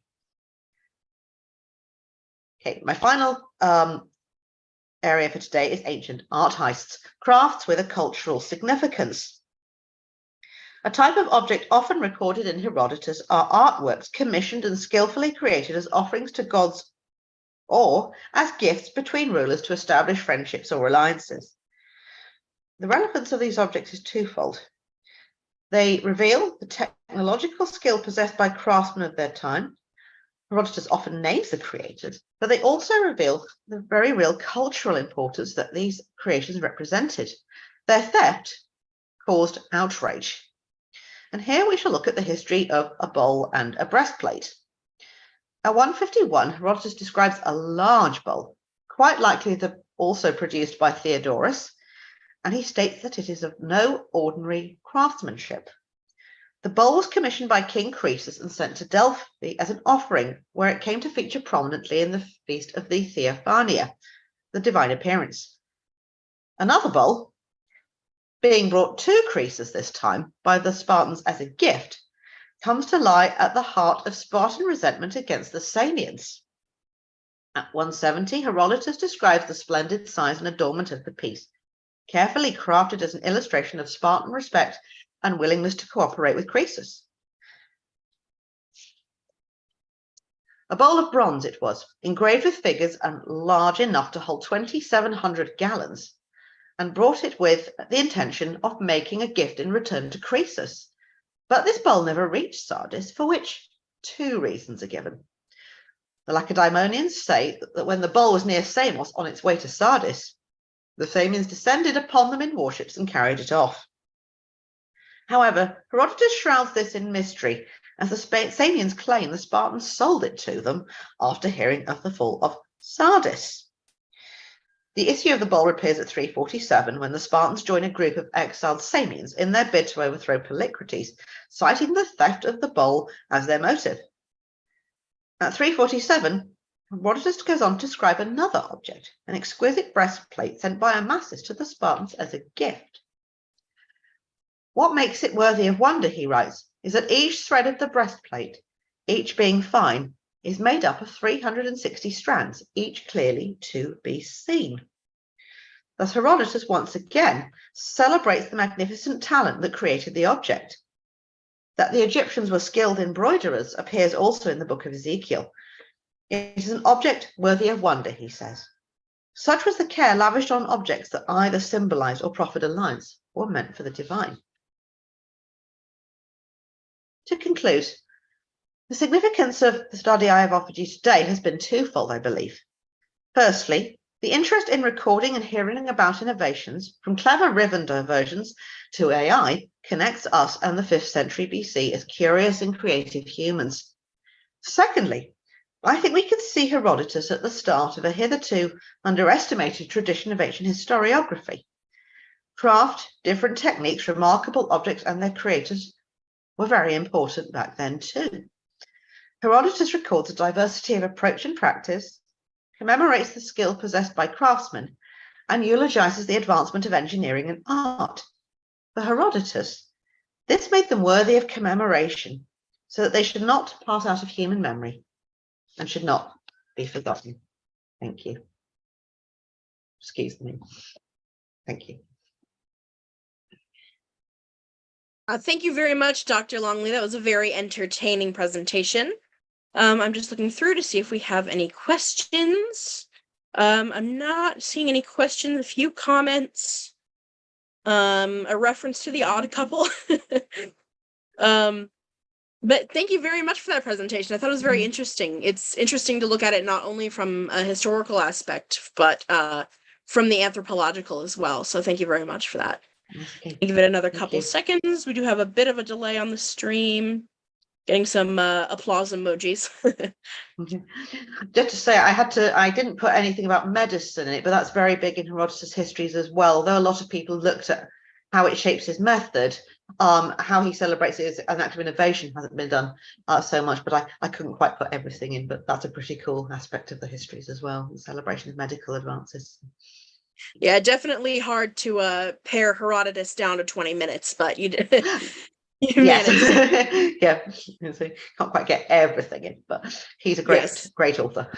Okay, my final area for today is ancient art heists, crafts with a cultural significance. A type of object often recorded in Herodotus are artworks commissioned and skillfully created as offerings to gods or as gifts between rulers to establish friendships or alliances. The relevance of these objects is twofold. They reveal the technological skill possessed by craftsmen of their time. Herodotus often names the creators, but they also reveal the very real cultural importance that these creations represented. Their theft caused outrage. And here we shall look at the history of a bowl and a breastplate. At 151, Herodotus describes a large bowl, quite likely also produced by Theodorus, and he states that it is of no ordinary craftsmanship. The bowl was commissioned by King Croesus and sent to Delphi as an offering, where it came to feature prominently in the feast of the Theophania, the divine appearance. Another bowl, being brought to Croesus this time by the Spartans as a gift, comes to lie at the heart of Spartan resentment against the Samians. At 170, Herodotus describes the splendid size and adornment of the piece, carefully crafted as an illustration of Spartan respect and willingness to cooperate with Croesus. A bowl of bronze it was, engraved with figures and large enough to hold 2,700 gallons, and brought it with the intention of making a gift in return to Croesus. But this bowl never reached Sardis, for which 2 reasons are given. The Lacedaemonians say that when the bowl was near Samos on its way to Sardis, the Samians descended upon them in warships and carried it off. However, Herodotus shrouds this in mystery, as the Samians claim the Spartans sold it to them after hearing of the fall of Sardis. The issue of the bowl appears at 347, when the Spartans join a group of exiled Samians in their bid to overthrow Polycrates, citing the theft of the bowl as their motive. At 347, Herodotus goes on to describe another object, an exquisite breastplate sent by Amasis to the Spartans as a gift. What makes it worthy of wonder, he writes, is that each thread of the breastplate, each being fine, is made up of 360 strands, each clearly to be seen. Thus Herodotus once again celebrates the magnificent talent that created the object. That the Egyptians were skilled embroiderers appears also in the book of Ezekiel. It is an object worthy of wonder, he says. Such was the care lavished on objects that either symbolized or proffered alliance or were meant for the divine. To conclude, the significance of the study I have offered you today has been twofold, I believe. Firstly, the interest in recording and hearing about innovations, from clever Rivendell versions to AI, connects us and the 5th century BC as curious and creative humans. Secondly, I think we could see Herodotus at the start of a hitherto underestimated tradition of ancient historiography. Craft, different techniques, remarkable objects and their creators were very important back then too. Herodotus records a diversity of approach and practice, commemorates the skill possessed by craftsmen, and eulogizes the advancement of engineering and art. For Herodotus, this made them worthy of commemoration, so that they should not pass out of human memory and should not be forgotten. Thank you. Excuse me. Thank you. Thank you very much, Dr. Longley. That was a very entertaining presentation. I'm just looking through to see if we have any questions. I'm not seeing any questions, a few comments, a reference to the Odd Couple. But thank you very much for that presentation. I thought it was very interesting. It's interesting to look at it not only from a historical aspect, but from the anthropological as well. So thank you very much for that. Okay. Give it another couple seconds. We do have a bit of a delay on the stream. Getting some applause emojis. Just to say, I didn't put anything about medicine in it, but that's very big in Herodotus' histories as well. Though a lot of people looked at how it shapes his method, how he celebrates it as an act of innovation hasn't been done so much, but I couldn't quite put everything in, but that's a pretty cool aspect of the histories as well, the celebration of medical advances. Yeah, definitely hard to pare Herodotus down to 20 minutes, but you did. Yes. Yeah, so can't quite get everything in, but he's a great author.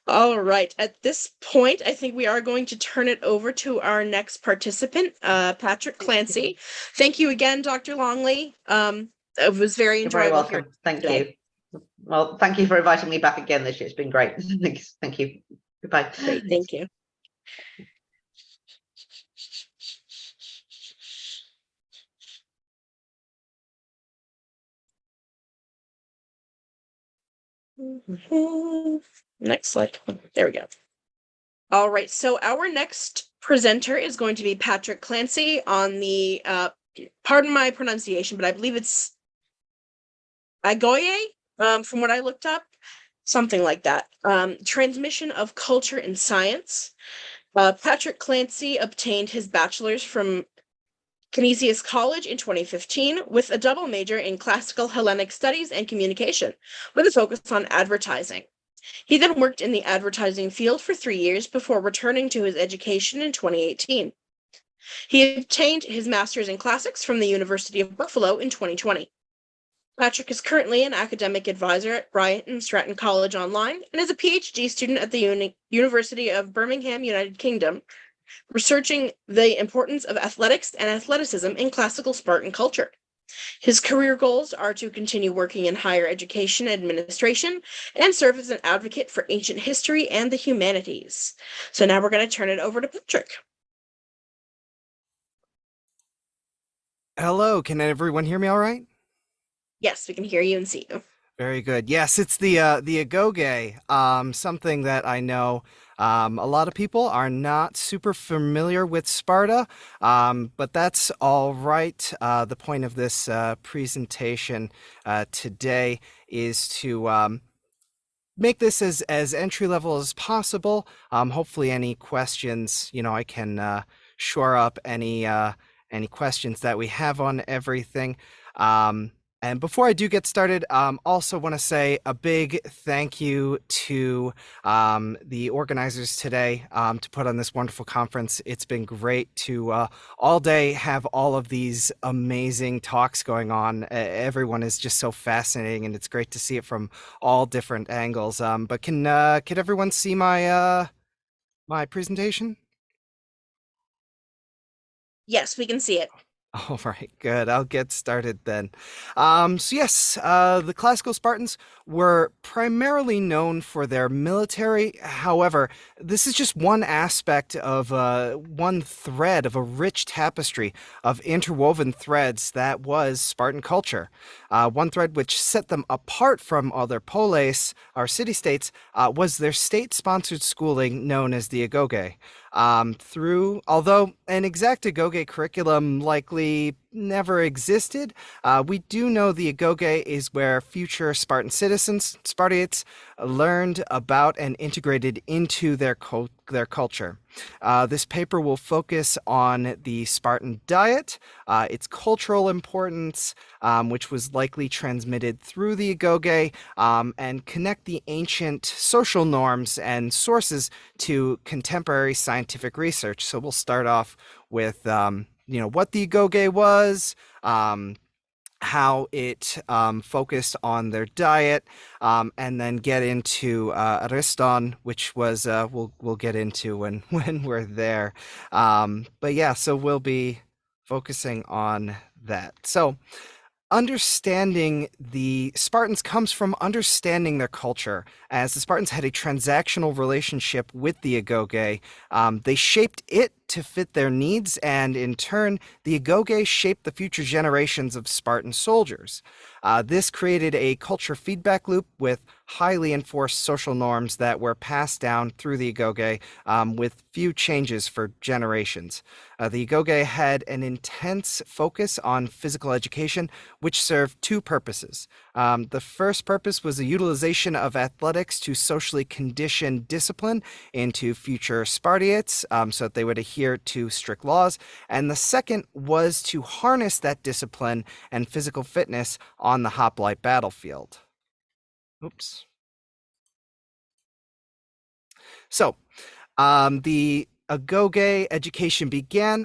All right, at this point, I think we are going to turn it over to our next participant, Patrick Clancy. Thank you again, Dr. Longley. It was very enjoyable. You're very welcome. Thank you. Well, thank you for inviting me back again this year. It's been great. Thanks. Thank you. Goodbye. Great, thank you. Next slide. There we go. All right, so our next presenter is going to be Patrick Clancy on the, pardon my pronunciation, but I believe it's Agoge, from what I looked up, something like that. Transmission of culture and science. Patrick Clancy obtained his bachelor's from Canisius College in 2015 with a double major in classical Hellenic studies and communication, with a focus on advertising. He then worked in the advertising field for 3 years before returning to his education in 2018. He obtained his master's in classics from the University of Buffalo in 2020. Patrick is currently an academic advisor at Bryant and Stratton College Online and is a PhD student at the University of Birmingham, United Kingdom, researching the importance of athletics and athleticism in classical Spartan culture. His career goals are to continue working in higher education administration and serve as an advocate for ancient history and the humanities. So now we're going to turn it over to Patrick. Hello, can everyone hear me all right? Yes, we can hear you and see you. Very good. Yes, it's the Agoge, something that I know a lot of people are not super familiar with Sparta, but that's all right. The point of this presentation today is to make this as entry level as possible. Hopefully any questions, I can shore up any questions that we have on everything. And before I do get started, also want to say a big thank you to the organizers today to put on this wonderful conference. It's been great to all day have all of these amazing talks going on. Everyone is just so fascinating, and it's great to see it from all different angles. But can everyone see my my presentation? Yes, we can see it. All right, good. I'll get started then. So yes, the classical Spartans were primarily known for their military. However, this is just one aspect of one thread of a rich tapestry of interwoven threads that was Spartan culture. One thread which set them apart from other polis, or city-states, was their state-sponsored schooling known as the Agoge. Although an exact Agoge curriculum likely never existed, we do know the Agoge is where future Spartan citizens, Spartiates, learned about and integrated into their culture. This paper will focus on the Spartan diet, its cultural importance, which was likely transmitted through the Agoge, and connect the ancient social norms and sources to contemporary scientific research. So we'll start off with what the Agoge was, how it focused on their diet, and then get into Ariston, which was we'll get into when we're there. But yeah, so we'll be focusing on that. So understanding the Spartans comes from understanding their culture. As the Spartans had a transactional relationship with the Agoge, they shaped it to fit their needs, and in turn, the Agoge shaped the future generations of Spartan soldiers. This created a culture feedback loop with highly enforced social norms that were passed down through the Agoge with few changes for generations. The Agoge had an intense focus on physical education, which served two purposes. The first purpose was the utilization of athletics to socially condition discipline into future Spartiates so that they would adhere to strict laws. And the second was to harness that discipline and physical fitness on the hoplite battlefield. Oops. So, the Agoge education began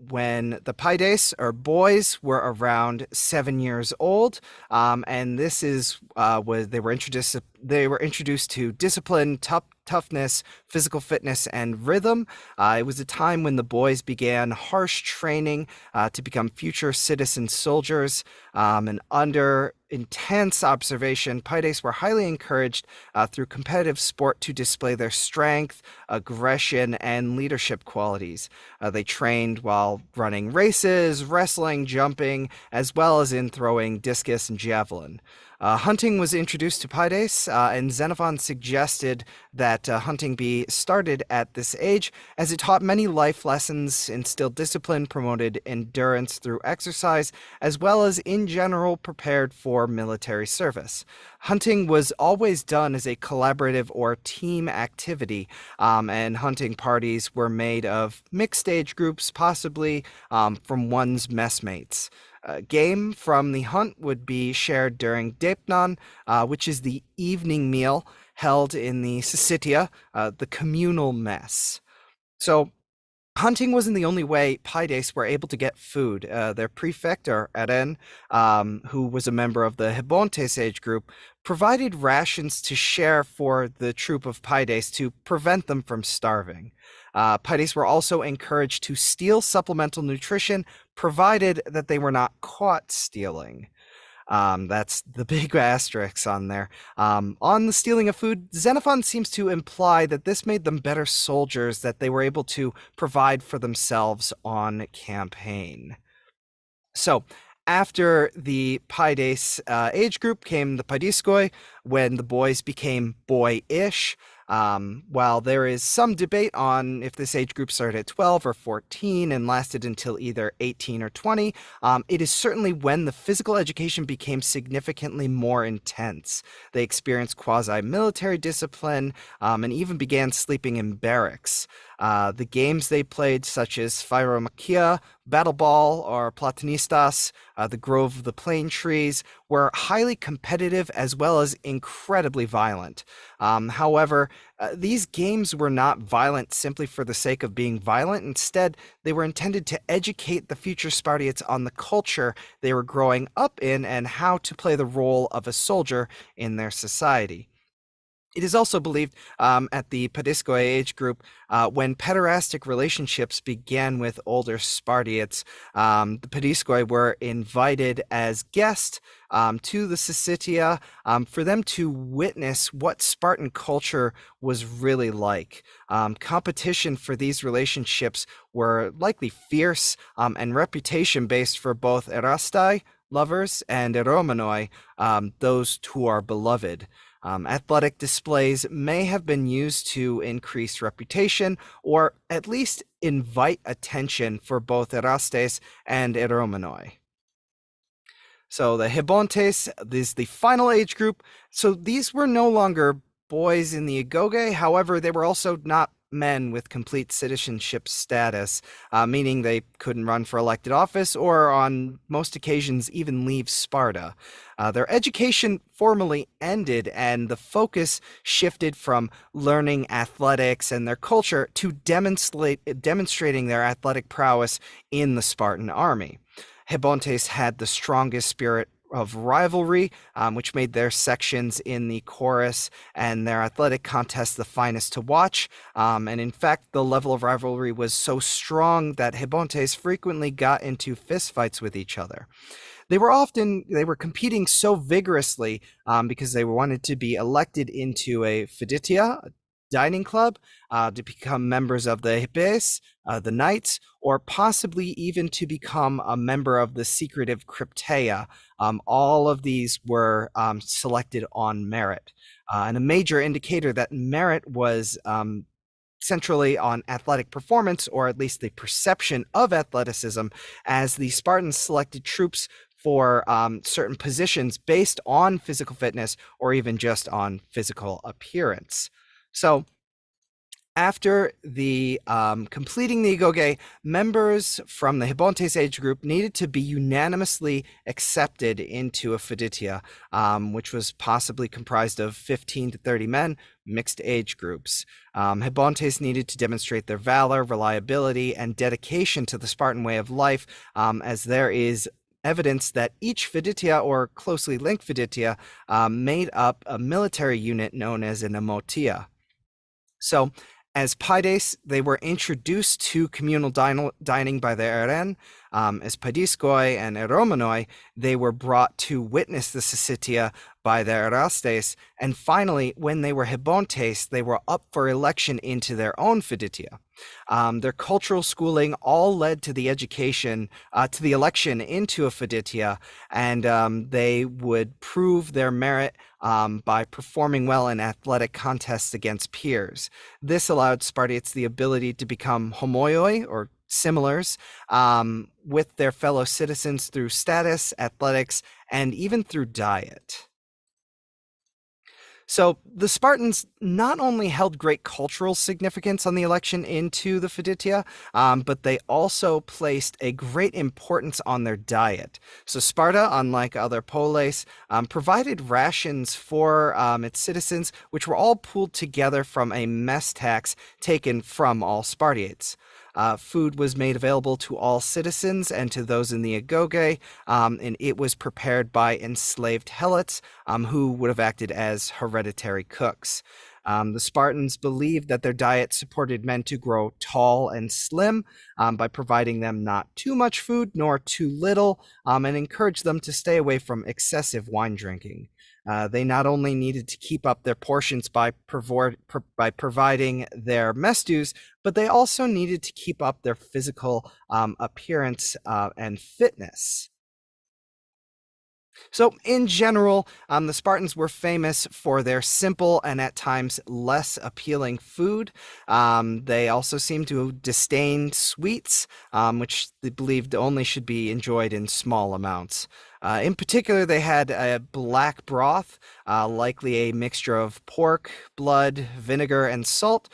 when the Paides, or boys, were around 7 years old, and this is was they were introduced to discipline, toughness, physical fitness, and rhythm. It was a time when the boys began harsh training to become future citizen soldiers, and under intense observation, Paides were highly encouraged through competitive sport to display their strength, aggression, and leadership qualities. They trained while running races, wrestling, jumping, as well as in throwing discus and javelin. Hunting was introduced to Paides, and Xenophon suggested that hunting be started at this age, as it taught many life lessons, instilled discipline, promoted endurance through exercise, as well as in general prepared for military service. Hunting was always done as a collaborative or team activity, and hunting parties were made of mixed age groups, possibly from one's messmates. Game from the hunt would be shared during Deipnon, which is the evening meal held in the Syssitia, the communal mess. So hunting wasn't the only way Paides were able to get food. Their prefect, or Eren, who was a member of the Hebontes age group, provided rations to share for the troop of Paides to prevent them from starving. Paides were also encouraged to steal supplemental nutrition, provided that they were not caught stealing. That's the big asterisk on there. On the stealing of food, Xenophon seems to imply that this made them better soldiers, that they were able to provide for themselves on campaign. So, after the Paides age group came the Paidiskoi, when the boys became boyish. While there is some debate on if this age group started at 12 or 14 and lasted until either 18 or 20, it is certainly when the physical education became significantly more intense. They experienced quasi-military discipline and even began sleeping in barracks. The games they played, such as Phairomachia, Battle Ball, or Platonistas, the Grove of the Plane Trees, were highly competitive as well as incredibly violent. However, these games were not violent simply for the sake of being violent. Instead, they were intended to educate the future Spartiates on the culture they were growing up in and how to play the role of a soldier in their society. It is also believed at the Paidiskoi age group, when pederastic relationships began with older Spartiates, the Paidiskoi were invited as guests to the Syssitia for them to witness what Spartan culture was really like. Competition for these relationships were likely fierce and reputation-based for both erastai, lovers, and eromenoi, those who are beloved. Athletic displays may have been used to increase reputation or at least invite attention for both erastes and eromenoi. So the Hebontes is the final age group. So these were no longer boys in the Agoge. However, they were also not men with complete citizenship status, meaning they couldn't run for elected office or on most occasions even leave Sparta. Their education formally ended and the focus shifted from learning athletics and their culture to demonstrating their athletic prowess in the Spartan army. Hebontes had the strongest spirit of rivalry, which made their sections in the chorus and their athletic contests the finest to watch. And in fact, the level of rivalry was so strong that Hebontes frequently got into fistfights with each other. They were competing so vigorously because they wanted to be elected into a Fiditia, a dining club, to become members of the Hipes, the Knights, or possibly even to become a member of the secretive Crypteia. All of these were selected on merit. And a major indicator that merit was centrally on athletic performance, or at least the perception of athleticism, as the Spartans selected troops for certain positions based on physical fitness or even just on physical appearance. So after the completing the Agoge, members from the Hebontes age group needed to be unanimously accepted into a Fiditia, which was possibly comprised of 15 to 30 men, mixed age groups. Hebontes needed to demonstrate their valor, reliability, and dedication to the Spartan way of life, as there is evidence that each Fiditia, or closely linked Fiditia, made up a military unit known as an Emotia. So, as Paides, they were introduced to communal dining by the Eren. As Paidiskoi and Eromenoi, they were brought to witness the Syssitia by their Erastes, and finally, when they were Hebontes, they were up for election into their own Fiditia. Their cultural schooling all led to the education, to the election into a Fiditia, and they would prove their merit by performing well in athletic contests against peers. This allowed Spartiates the ability to become homoioi, or similars, with their fellow citizens through status, athletics, and even through diet. So the Spartans not only held great cultural significance on the election into the Fiditia, but they also placed a great importance on their diet. So Sparta, unlike other polis, provided rations for its citizens, which were all pooled together from a mess tax taken from all Spartiates. Food was made available to all citizens and to those in the Agoge, and it was prepared by enslaved helots who would have acted as hereditary cooks. The Spartans believed that their diet supported men to grow tall and slim by providing them not too much food nor too little, and encouraged them to stay away from excessive wine drinking. They not only needed to keep up their portions by providing their mess dues, but they also needed to keep up their physical appearance and fitness. So in general, the Spartans were famous for their simple and at times less appealing food. They also seemed to disdain sweets, which they believed only should be enjoyed in small amounts. In particular, they had a black broth, likely a mixture of pork, blood, vinegar, and salt,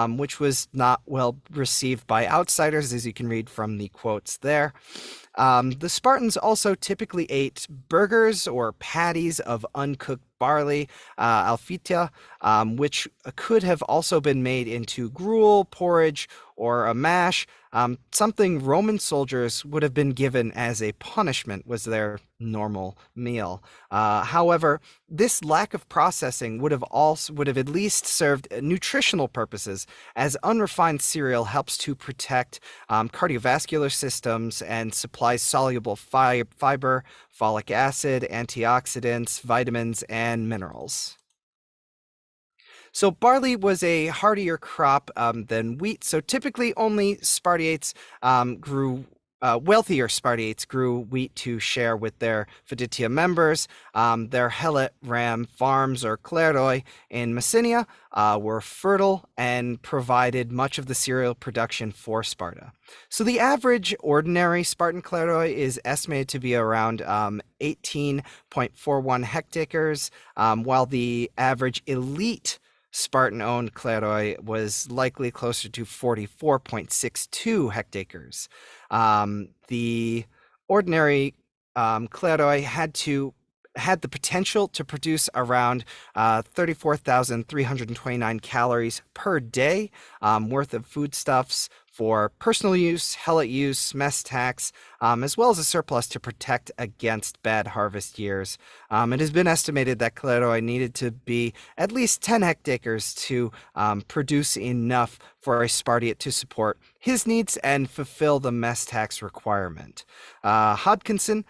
which was not well received by outsiders, as you can read from the quotes there. The Spartans also typically ate burgers or patties of uncooked barley, alphitia, which could have also been made into gruel, porridge, or a mash. Something Roman soldiers would have been given as a punishment was their normal meal. However, this lack of processing would have at least served nutritional purposes, as unrefined cereal helps to protect cardiovascular systems and supplies soluble fiber, folic acid, antioxidants, vitamins, and minerals. So barley was a hardier crop than wheat, so typically only Spartiates wealthier Spartiates grew wheat to share with their Fiditia members. Their helot ram farms, or kleroi, in Messenia were fertile and provided much of the cereal production for Sparta. So the average ordinary Spartan kleroi is estimated to be around 18.41 hectares, while the average elite Spartan-owned kleroi was likely closer to 44.62 hectares. The ordinary kleroi had the potential to produce around 34,329 calories per day worth of foodstuffs for personal use, helot use, mess tax, as well as a surplus to protect against bad harvest years. It has been estimated that kleroi needed to be at least 10 hectares to produce enough for a Spartiate to support his needs and fulfill the mess tax requirement. Hodkinson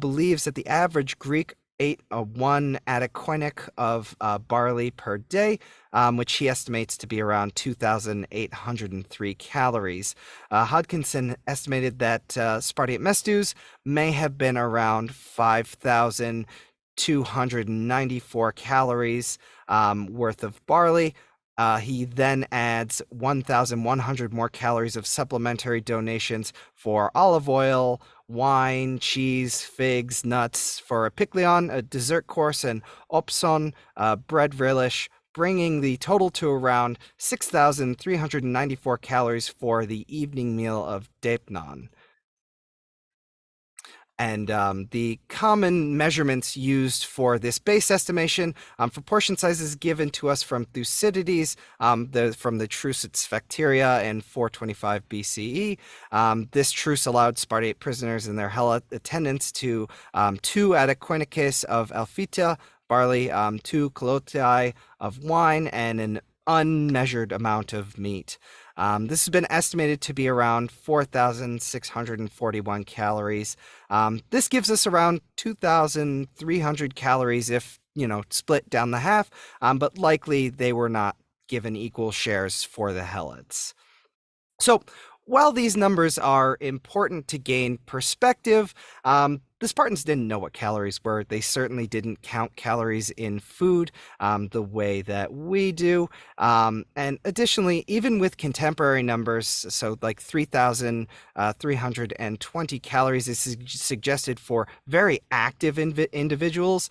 believes that the average Greek ate 1 atakoinik of barley per day, which he estimates to be around 2,803 calories. Hodkinson estimated that Spartiate mess dues may have been around 5,294 calories worth of barley. He then adds 1,100 more calories of supplementary donations for olive oil, wine, cheese, figs, nuts for epiklion, a dessert course, and opson, bread relish, bringing the total to around 6,394 calories for the evening meal of depnon. And the common measurements used for this base estimation for portion sizes given to us from Thucydides, from the Truce at Sphacteria in 425 BCE. This truce allowed Spartiate prisoners and their helot attendants to 2 atakoinikes of alphita, barley, 2 kolotai of wine, and an unmeasured amount of meat. This has been estimated to be around 4,641 calories. This gives us around 2,300 calories if split down the half, but likely they were not given equal shares for the helots. So while these numbers are important to gain perspective, the Spartans didn't know what calories were. They certainly didn't count calories in food the way that we do. And additionally, even with contemporary numbers, so like 3,320 calories is suggested for very active individuals.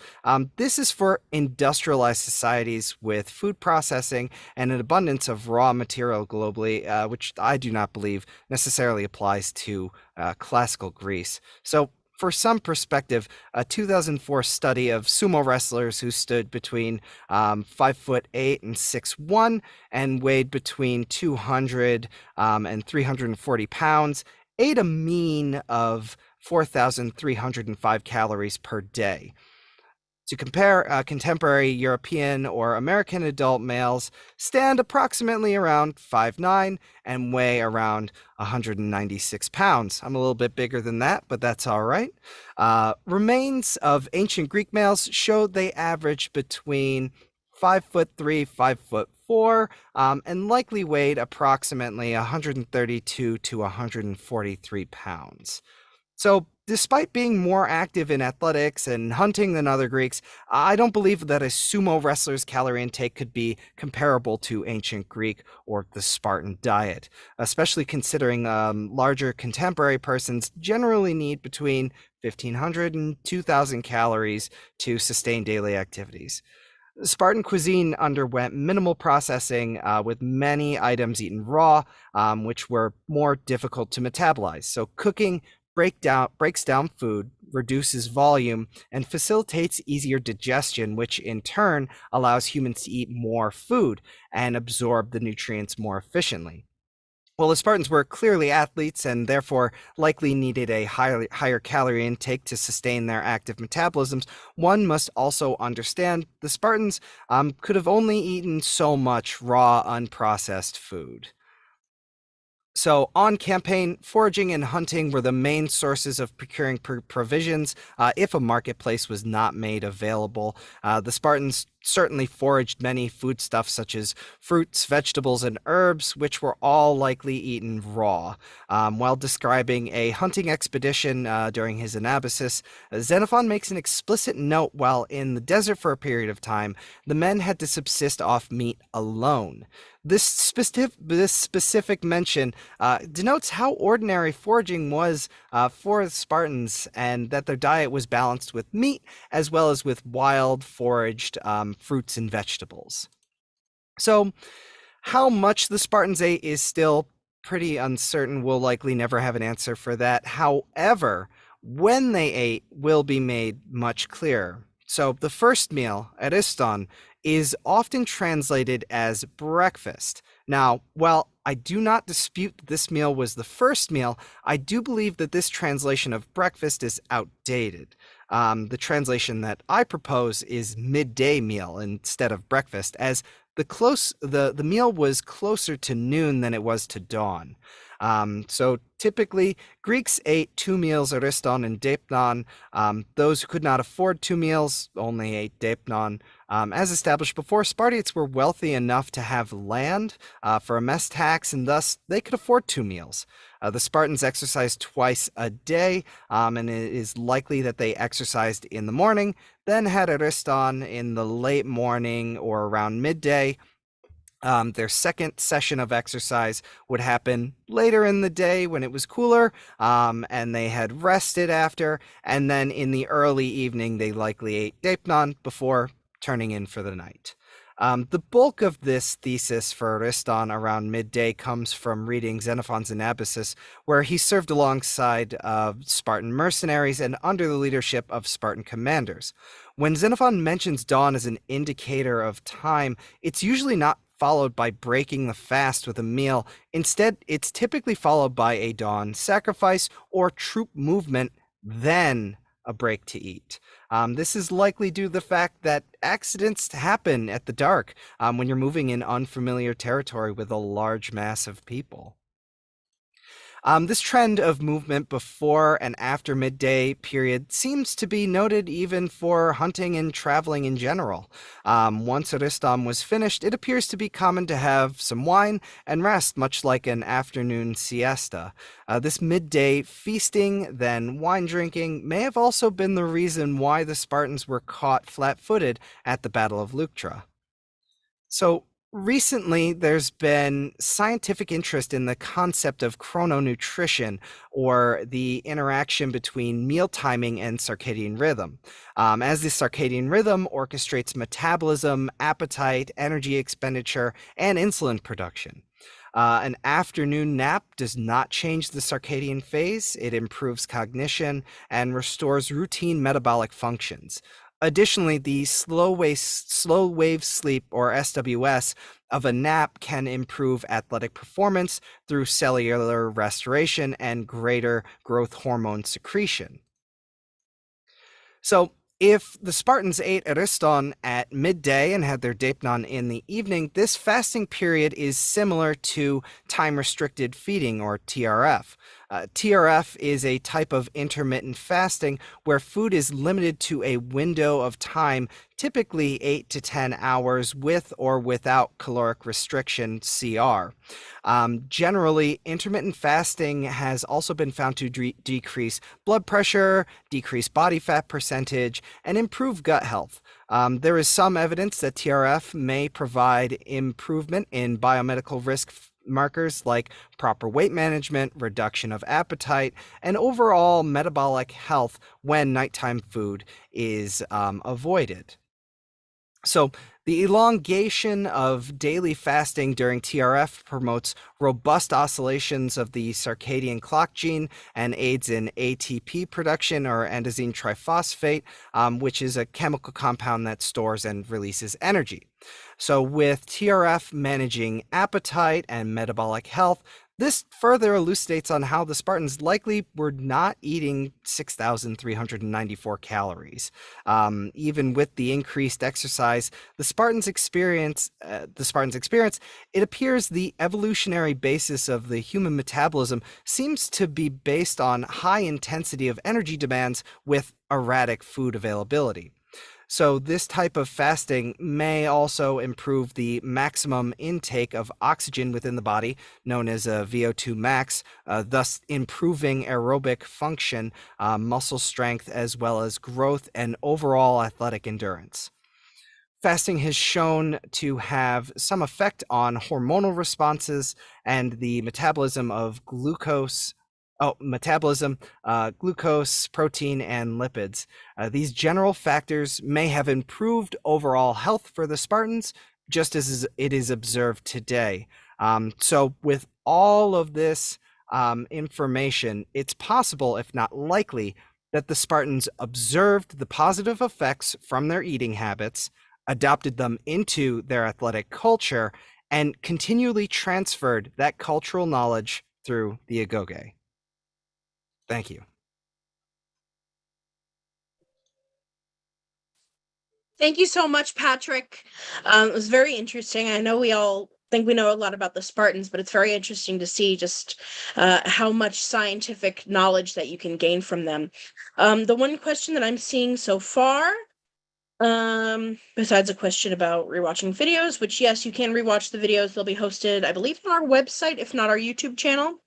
This is for industrialized societies with food processing and an abundance of raw material globally, which I do not believe necessarily applies to classical Greece. So for some perspective, a 2004 study of sumo wrestlers who stood between 5'8" and 6'1" and weighed between 200 and 340 pounds ate a mean of 4,305 calories per day. To compare, contemporary European or American adult males stand approximately around 5'9" and weigh around 196 pounds. I'm a little bit bigger than that, but that's all right. Remains of ancient Greek males showed they averaged between 5'3", 5'4", and likely weighed approximately 132 to 143 pounds. So despite being more active in athletics and hunting than other Greeks, I don't believe that a sumo wrestler's calorie intake could be comparable to ancient Greek or the Spartan diet, especially considering larger contemporary persons generally need between 1,500 and 2,000 calories to sustain daily activities. Spartan cuisine underwent minimal processing with many items eaten raw, which were more difficult to metabolize. So cooking breaks down food, reduces volume, and facilitates easier digestion, which in turn allows humans to eat more food and absorb the nutrients more efficiently. Well, the Spartans were clearly athletes and therefore likely needed a higher calorie intake to sustain their active metabolisms. One must also understand the Spartans could have only eaten so much raw, unprocessed food. So on campaign, foraging and hunting were the main sources of procuring provisions if a marketplace was not made available. The Spartans certainly foraged many foodstuffs such as fruits, vegetables, and herbs, which were all likely eaten raw. While describing a hunting expedition during his Anabasis, Xenophon makes an explicit note while in the desert for a period of time, the men had to subsist off meat alone. This specific mention denotes how ordinary foraging was for the Spartans and that their diet was balanced with meat as well as with wild foraged fruits and vegetables. So how much the Spartans ate is still pretty uncertain. We'll likely never have an answer for that. However, when they ate will be made much clearer. So the first meal, ariston, is often translated as breakfast. Now, while I do not dispute that this meal was the first meal, I do believe that this translation of breakfast is outdated. The translation that I propose is midday meal instead of breakfast, as the meal was closer to noon than it was to dawn. So typically, Greeks ate 2 meals ariston and deipnon. Those who could not afford 2 meals only ate deipnon. As established before, Spartiates were wealthy enough to have land for a mess tax, and thus they could afford 2 meals. The Spartans exercised twice a day, and it is likely that they exercised in the morning, then had ariston in the late morning or around midday. Their second session of exercise would happen later in the day when it was cooler, and they had rested after, and then in the early evening they likely ate deipnon before turning in for the night. The bulk of this thesis for ariston around midday comes from reading Xenophon's Anabasis, where he served alongside Spartan mercenaries and under the leadership of Spartan commanders. When Xenophon mentions dawn as an indicator of time, it's usually not followed by breaking the fast with a meal. Instead, it's typically followed by a dawn sacrifice or troop movement, then a break to eat. This is likely due to the fact that accidents happen at the dark when you're moving in unfamiliar territory with a large mass of people. This trend of movement before and after midday period seems to be noted even for hunting and traveling in general. Once Ariston was finished, it appears to be common to have some wine and rest, much like an afternoon siesta. This midday feasting, then wine drinking, may have also been the reason why the Spartans were caught flat-footed at the Battle of Leuctra. So recently, there's been scientific interest in the concept of chrononutrition, or the interaction between meal timing and circadian rhythm. As the circadian rhythm orchestrates metabolism, appetite, energy expenditure, and insulin production. An afternoon nap does not change the circadian phase. It improves cognition and restores routine metabolic functions. Additionally, the slow wave sleep, or SWS, of a nap can improve athletic performance through cellular restoration and greater growth hormone secretion. So, if the Spartans ate Ariston at midday and had their deipnon in the evening, this fasting period is similar to time-restricted feeding, or TRF. TRF is a type of intermittent fasting where food is limited to a window of time, typically 8 to 10 hours, with or without caloric restriction, CR. Generally, intermittent fasting has also been found to decrease blood pressure, decrease body fat percentage, and improve gut health. There is some evidence that TRF may provide improvement in biomedical risk markers like proper weight management, reduction of appetite, and overall metabolic health when nighttime food is avoided. So the elongation of daily fasting during TRF promotes robust oscillations of the circadian clock gene and aids in ATP production, or androgen triphosphate, which is a chemical compound that stores and releases energy. So with TRF managing appetite and metabolic health, this further elucidates on how the Spartans likely were not eating 6,394 calories. Even with the increased exercise, the Spartans experience, it appears the evolutionary basis of the human metabolism seems to be based on high intensity of energy demands with erratic food availability. So this type of fasting may also improve the maximum intake of oxygen within the body, known as a VO2 max, thus improving aerobic function, muscle strength, as well as growth and overall athletic endurance. Fasting has shown to have some effect on hormonal responses and the metabolism of glucose, protein, and lipids. These general factors may have improved overall health for the Spartans, just as it is observed today. So with all of this information, it's possible, if not likely, that the Spartans observed the positive effects from their eating habits, adopted them into their athletic culture, and continually transferred that cultural knowledge through the Agoge. Thank you. Thank you so much, Patrick. It was very interesting. I know we all think we know a lot about the Spartans, but it's very interesting to see just how much scientific knowledge that you can gain from them. The one question that I'm seeing so far, besides a question about rewatching videos, which yes, you can rewatch the videos. They'll be hosted, I believe, on our website, if not our YouTube channel.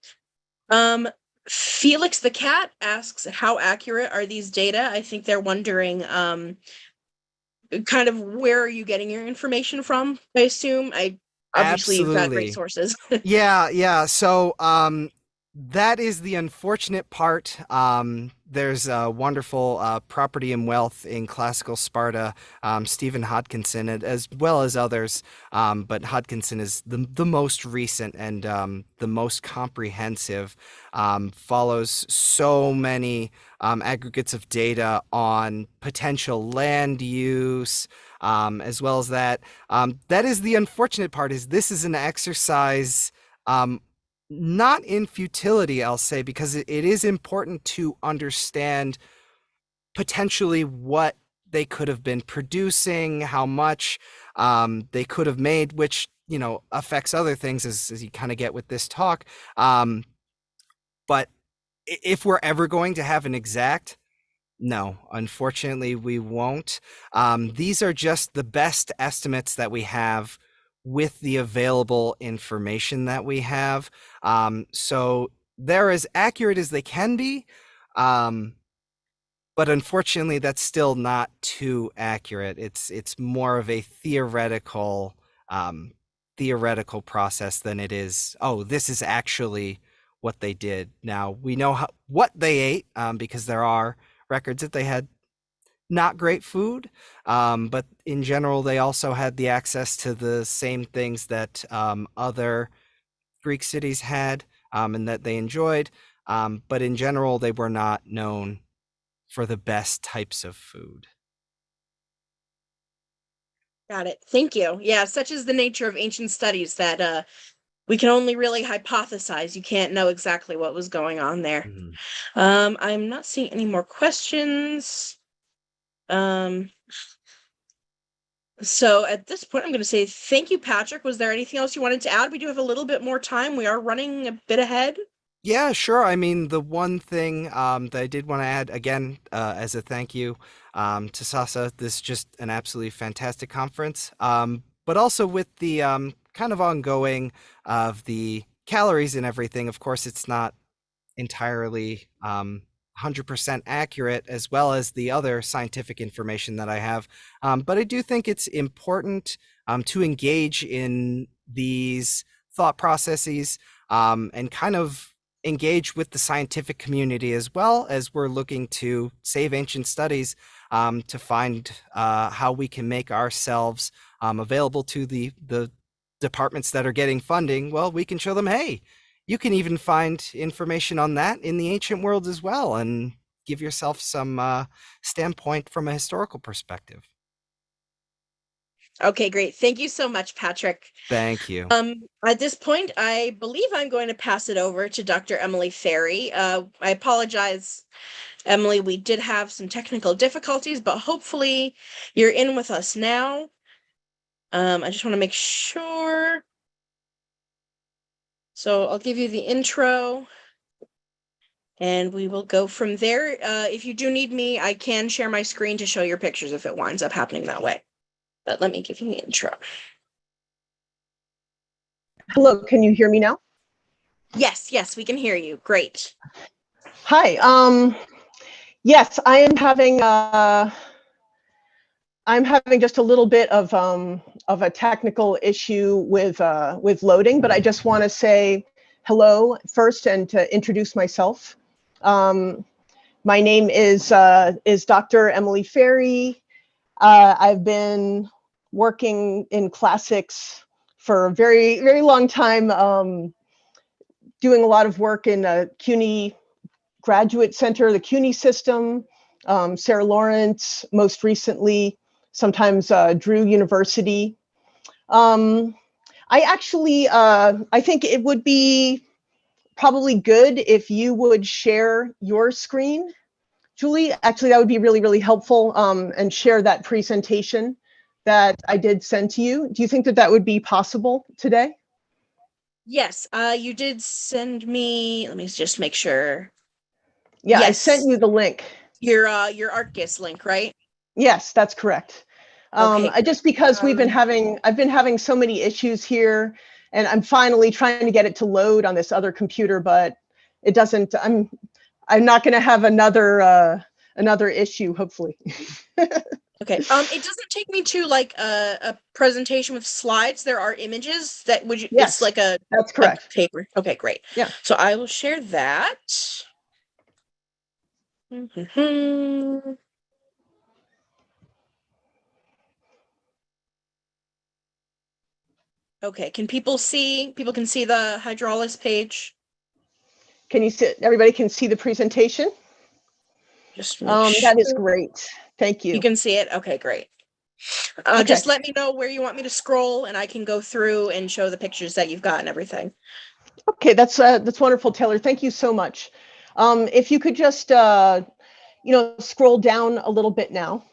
Felix the Cat asks, how accurate are these data? I think they're wondering kind of where are you getting your information from, I assume. Obviously you've got great sources. Yeah. So that is the unfortunate part. There's a wonderful Property and Wealth in Classical Sparta, Stephen Hodkinson, as well as others, but Hodkinson is the most recent and the most comprehensive, follows so many aggregates of data on potential land use, as well as that. That is the unfortunate part, is this is an exercise not in futility, I'll say, because it is important to understand potentially what they could have been producing, how much they could have made, which, affects other things as you kind of get with this talk. But if we're ever going to have an exact, no, unfortunately, we won't. These are just the best estimates that we have with the available information that we have. So they're as accurate as they can be. But unfortunately, that's still not too accurate. It's more of a theoretical process than it is, oh, this is actually what they did. Now, we know what they ate because there are records that they had not great food, but in general, they also had the access to the same things that other Greek cities had and that they enjoyed. But in general, they were not known for the best types of food. Got it. Thank you. Yeah, such is the nature of ancient studies that we can only really hypothesize. You can't know exactly what was going on there. I'm not seeing any more questions. So at this point, I'm going to say thank you, Patrick. Was there anything else you wanted to add? We do have a little bit more time. We are running a bit ahead. Yeah, sure. I mean, the one thing that I did want to add, again, as a thank you to Sasa, this is just an absolutely fantastic conference. But also with the kind of ongoing of the calories and everything, of course, it's not entirely 100% accurate, as well as the other scientific information that I have. But I do think it's important to engage in these thought processes and kind of engage with the scientific community, as well as we're looking to save ancient studies to find how we can make ourselves available to the departments that are getting funding. Well, we can show them, hey, you can even find information on that in the ancient world as well, and give yourself some standpoint from a historical perspective. Okay, great. Thank you so much, Patrick. Thank you. At this point, I believe I'm going to pass it over to Dr. Emily Ferry. I apologize, Emily. We did have some technical difficulties, but hopefully you're in with us now. I just want to make sure. So I'll give you the intro and we will go from there. If you do need me, I can share my screen to show your pictures if it winds up happening that way. But let me give you the intro. Hello, can you hear me now? Yes, we can hear you. Great. Hi. Yes, I am having just a little bit of a technical issue with loading, but I just want to say hello first and to introduce myself. My name is Dr. Emily Ferry. I've been working in classics for a very, very long time, doing a lot of work in the CUNY Graduate Center, the CUNY system, Sarah Lawrence, most recently, sometimes Drew University. I think it would be probably good if you would share your screen, Julie. Actually, that would be really, really helpful, and share that presentation that I did send to you. Do you think that that would be possible today? Yes, you did send me, let me just make sure. Yeah, yes. I sent you the link. Your ArcGIS link, right? Yes, that's correct. Okay. Just because I've been having so many issues here, and I'm finally trying to get it to load on this other computer, but it doesn't. I'm not going to have another issue, hopefully. Okay. It doesn't take me to like a presentation with slides. There are images that would you? Yes, it's like that's correct. A paper. Okay, great. Yeah. So I will share that. Okay. Can people see? People can see the Hydraulis page. Can you see? Everybody can see the presentation. Just that is great. Thank you. You can see it. Okay, great. Okay. Just let me know where you want me to scroll, and I can go through and show the pictures that you've got and everything. Okay, that's wonderful, Taylor. Thank you so much. If you could just scroll down a little bit now,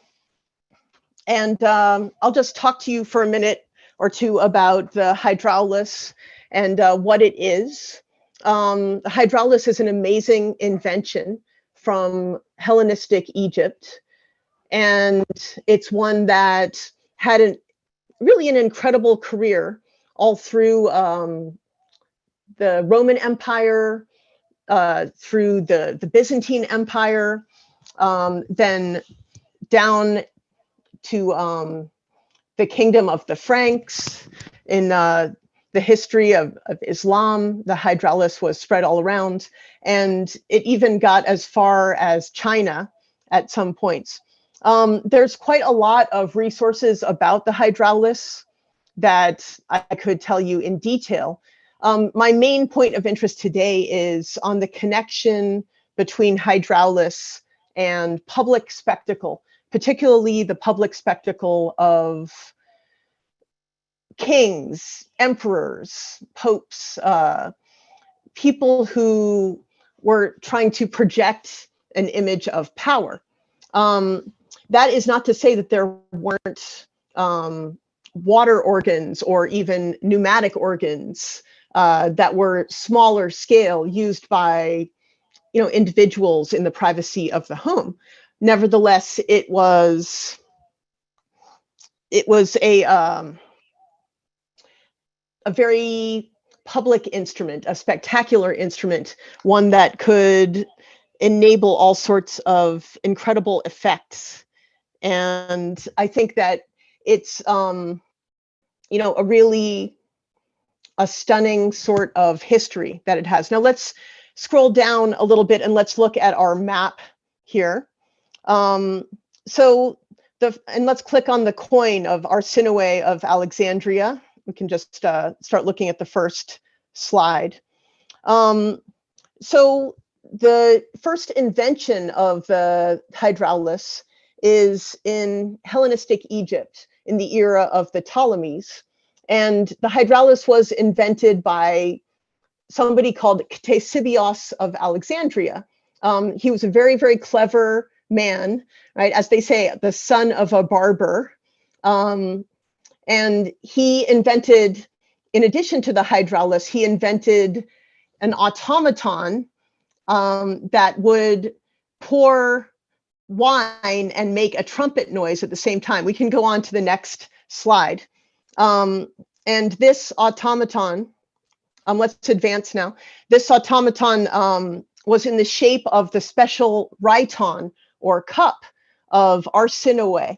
and I'll just talk to you for a minute or two about the Hydraulis and what it is. the hydraulis is an amazing invention from Hellenistic Egypt. And it's one that had really an incredible career all through the Roman Empire, through the Byzantine Empire, then down to the kingdom of the Franks. In the history of Islam, the hydraulis was spread all around, and it even got as far as China at some points. There's quite a lot of resources about the hydraulis that I could tell you in detail. My main point of interest today is on the connection between hydraulis and public spectacle, particularly the public spectacle of kings, emperors, popes, people who were trying to project an image of power. That is not to say that there weren't water organs or even pneumatic organs that were smaller scale, used by individuals in the privacy of the home. Nevertheless, it was a very public instrument, a spectacular instrument, one that could enable all sorts of incredible effects. And I think that it's a stunning sort of history that it has. Now let's scroll down a little bit and let's look at our map here. And let's click on the coin of Arsinoe of Alexandria. We can just start looking at the first slide. So the first invention of the hydraulis is in Hellenistic Egypt in the era of the Ptolemies. And the hydraulis was invented by somebody called Ctesibios of Alexandria. He was a very, very clever man, right? As they say, the son of a barber. And he invented, in addition to the hydraulis, he invented an automaton that would pour wine and make a trumpet noise at the same time. We can go on to the next slide. And this automaton, let's advance now. This automaton was in the shape of the special rhyton or cup of Arsinoe.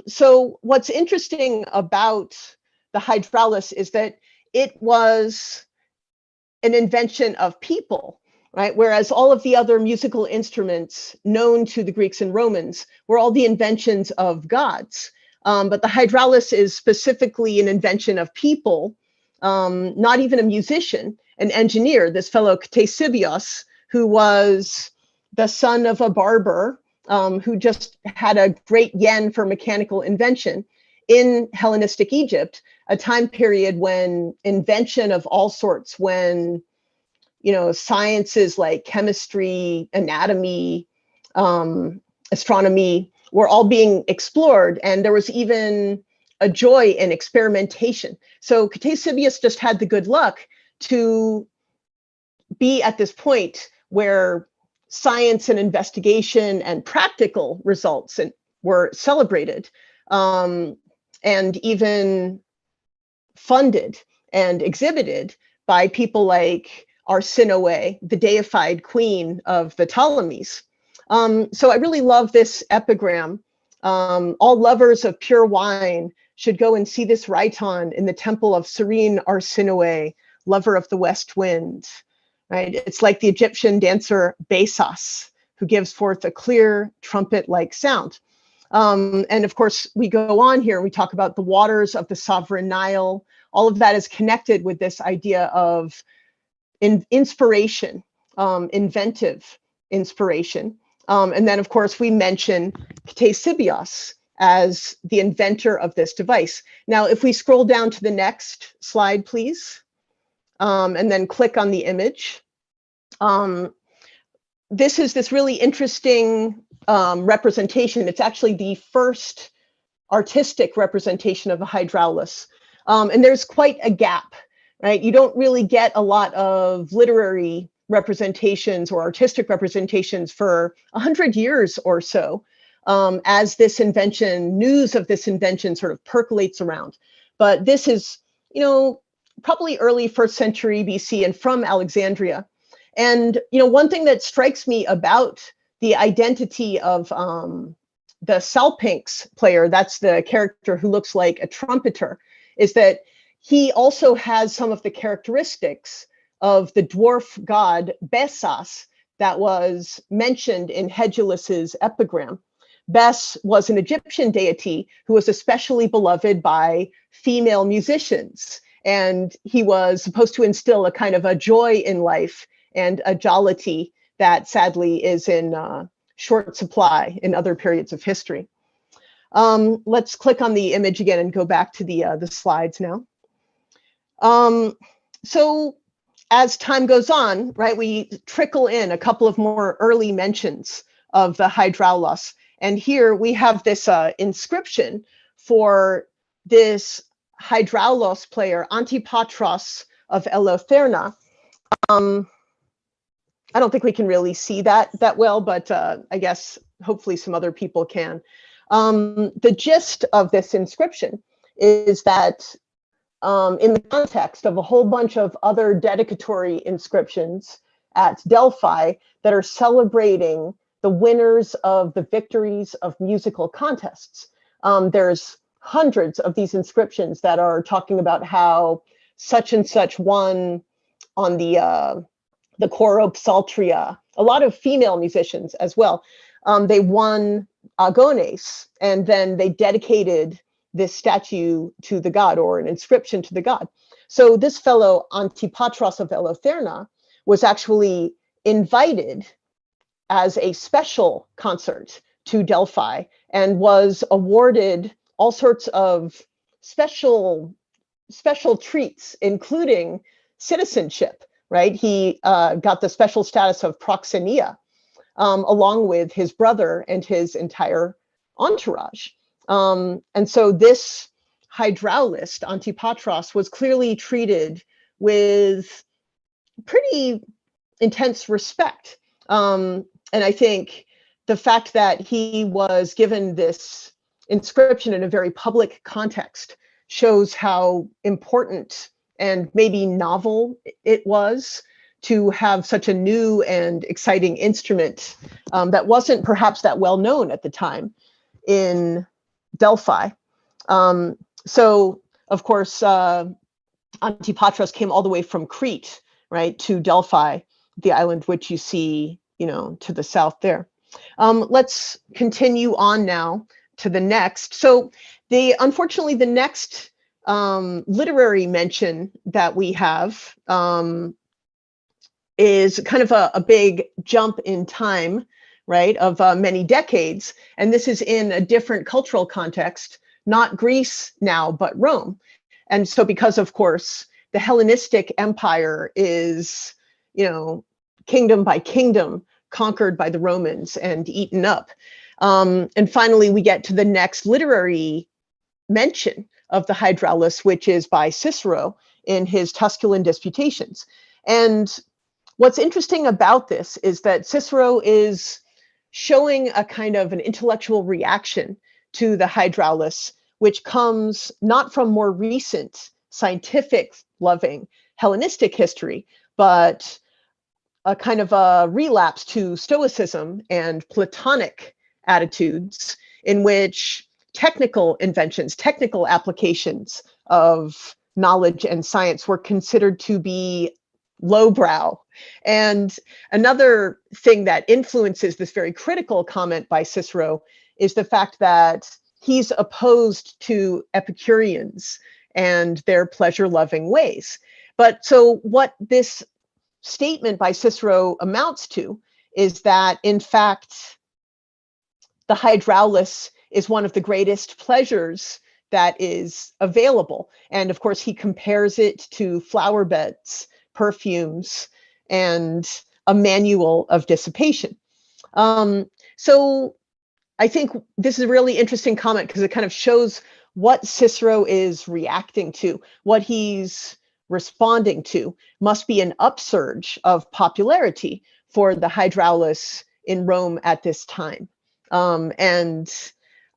So what's interesting about the hydraulis is that it was an invention of people, right? Whereas all of the other musical instruments known to the Greeks and Romans were all the inventions of gods. But the hydraulis is specifically an invention of people, not even a musician, an engineer, this fellow Ctesibios, who was the son of a barber, who just had a great yen for mechanical invention in Hellenistic Egypt, a time period when invention of all sorts, when sciences like chemistry, anatomy, astronomy were all being explored, and there was even a joy in experimentation. So Ctesibios just had the good luck to be at this point where science and investigation and practical results were celebrated, and even funded and exhibited by people like Arsinoe, the deified queen of the Ptolemies. So I really love this epigram. All lovers of pure wine should go and see this rhyton in the temple of serene Arsinoe, lover of the west wind. Right? It's like the Egyptian dancer Besas, who gives forth a clear trumpet-like sound. And of course, we go on here and we talk about the waters of the sovereign Nile. All of that is connected with this idea of inspiration, inventive inspiration. And then, of course, we mention Ctesibios as the inventor of this device. Now, if we scroll down to the next slide, please, and then click on the image. This is this really interesting representation. It's actually the first artistic representation of a hydraulis. And there's quite a gap right? You don't really get a lot of literary representations or artistic representations for 100 years or so, as this invention, news of this invention sort of percolates around. But this is, you know, probably early 1st century BC and from Alexandria. And, you know, one thing that strikes me about the identity of the Salpinx player, that's the character who looks like a trumpeter, is that he also has some of the characteristics of the dwarf god Besas that was mentioned in Hegelus's epigram. Bes was an Egyptian deity who was especially beloved by female musicians, and he was supposed to instill a kind of a joy in life and a jollity that sadly is in short supply in other periods of history. Let's click on the image again and go back to the slides now. So as time goes on, right, we trickle in a couple of more early mentions of the hydraulos. And here we have this inscription for this hydraulos player, Antipatros of Eleuthera. I don't think we can really see that well, but I guess hopefully some other people can. The gist of this inscription is that in the context of a whole bunch of other dedicatory inscriptions at Delphi that are celebrating the winners of the victories of musical contests. There's hundreds of these inscriptions that are talking about how such and such won on the Choropsaltria, a lot of female musicians as well. They won agones, and then they dedicated this statue to the god, or an inscription to the god. So this fellow Antipatros of Eleuthera was actually invited as a special concert to Delphi and was awarded all sorts of special treats, including citizenship, right? He got the special status of proxenia, along with his brother and his entire entourage. And so this hydraulist, Antipatros, was clearly treated with pretty intense respect. And I think the fact that he was given this inscription in a very public context shows how important and maybe novel it was to have such a new and exciting instrument that wasn't perhaps that well known at the time in Delphi. So, of course, Antipatros came all the way from Crete, right, to Delphi, the island which you see, you know, to the south there. Let's continue on now to the next. So, unfortunately, the next literary mention that we have is kind of a big jump in time, right, of many decades. And this is in a different cultural context, not Greece now, but Rome. And so because, of course, the Hellenistic Empire is, you know, kingdom by kingdom conquered by the Romans and eaten up. And finally, we get to the next literary mention of the hydraulis, which is by Cicero in his Tusculan Disputations. And what's interesting about this is that Cicero is showing a kind of an intellectual reaction to the hydraulis, which comes not from more recent scientific loving Hellenistic history, but a kind of a relapse to Stoicism and Platonic attitudes in which technical inventions, technical applications of knowledge and science were considered to be lowbrow. And another thing that influences this very critical comment by Cicero is the fact that he's opposed to Epicureans and their pleasure-loving ways. But so what this statement by Cicero amounts to is that, in fact, the hydraulis is one of the greatest pleasures that is available. And of course, he compares it to flower beds, perfumes, and a manual of dissipation. So I think this is a really interesting comment because it kind of shows what Cicero is reacting to, what he's responding to must be an upsurge of popularity for the hydraulis in Rome at this time. And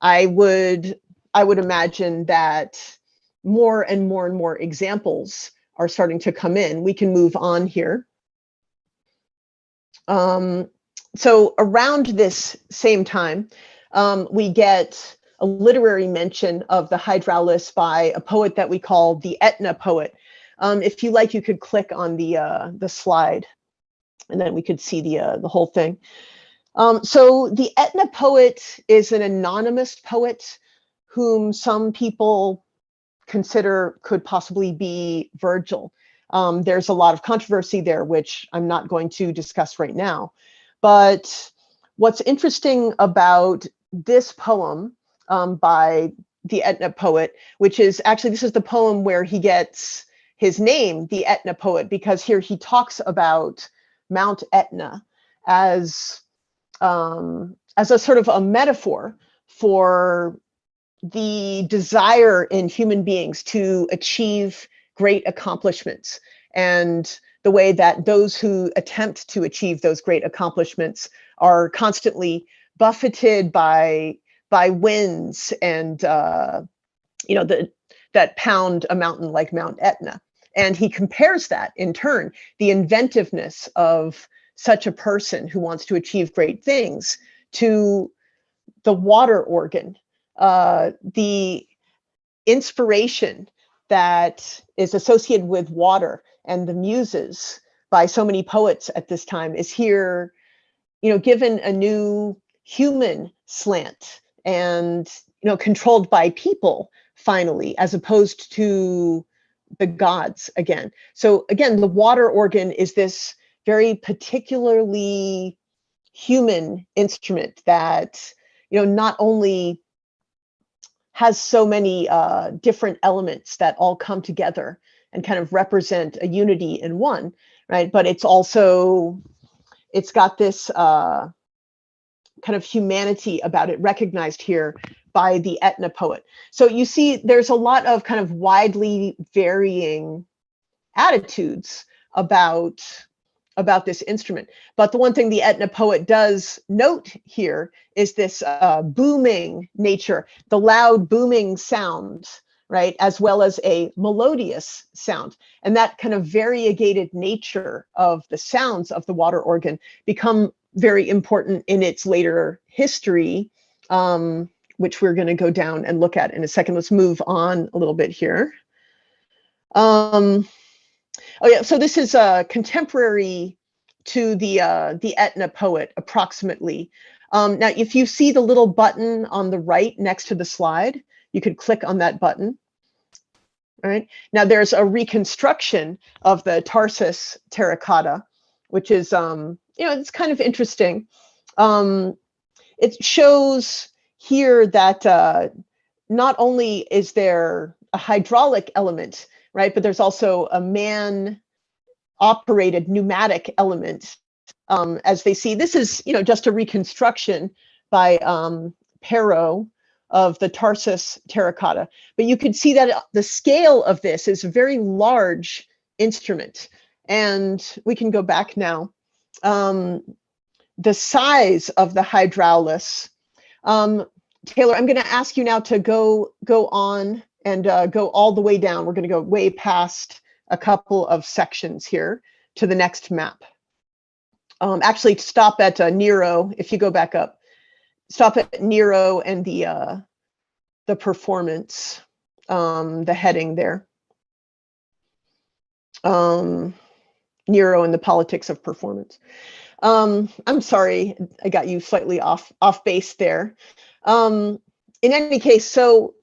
I would imagine that more and more and more examples are starting to come in. We can move on here. So around this same time, we get a literary mention of the hydraulis by a poet that we call the Etna poet. If you like, you could click on the slide, and then we could see the whole thing. So the Etna poet is an anonymous poet whom some people consider could possibly be Virgil. There's a lot of controversy there, which I'm not going to discuss right now. But what's interesting about this poem by the Etna poet, which is actually, this is the poem where he gets his name, the Etna poet, because here he talks about Mount Etna as a sort of a metaphor for the desire in human beings to achieve great accomplishments, and the way that those who attempt to achieve those great accomplishments are constantly buffeted by winds and that pound a mountain like Mount Etna. And he compares that in turn, the inventiveness of such a person who wants to achieve great things, to the water organ, the inspiration that is associated with water and the muses by so many poets at this time is here, given a new human slant and, controlled by people finally, as opposed to the gods again. So again, the water organ is this very particularly human instrument that, not only has so many different elements that all come together and kind of represent a unity in one, right? But it's got this kind of humanity about it, recognized here by the Etna poet. So you see, there's a lot of kind of widely varying attitudes about this instrument. But the one thing the Etna poet does note here is this booming nature, the loud booming sound, right? As well as a melodious sound. And that kind of variegated nature of the sounds of the water organ become very important in its later history, which we're going to go down and look at in a second. Let's move on a little bit here. Oh yeah, so this is contemporary to the Etna poet, approximately. Now, if you see the little button on the right next to the slide, you could click on that button. All right. Now, there's a reconstruction of the Tarsus terracotta, which is, it's kind of interesting. It shows here that not only is there a hydraulic element, right, but there's also a man-operated pneumatic element. As they see, this is, just a reconstruction by Perot of the Tarsus terracotta. But you can see that the scale of this is a very large instrument. And we can go back now. The size of the hydraulis. Taylor, I'm going to ask you now to go on and go all the way down. We're going to go way past a couple of sections here to the next map. Actually, stop at Nero. If you go back up, stop at Nero and the performance, the heading there. Nero and the politics of performance. I'm sorry, I got you slightly off base there. In any case, so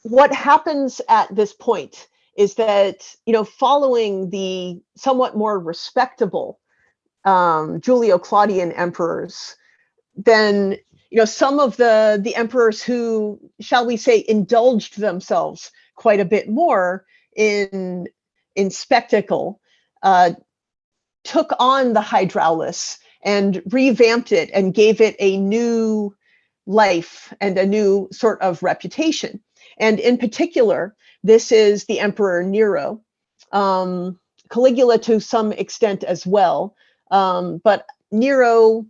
what happens at this point is that, following the somewhat more respectable Julio-Claudian emperors, then, some of the emperors who, shall we say, indulged themselves quite a bit more in spectacle, took on the hydraulis and revamped it and gave it a new life and a new sort of reputation. And in particular, this is the Emperor Nero. Caligula to some extent as well. But Nero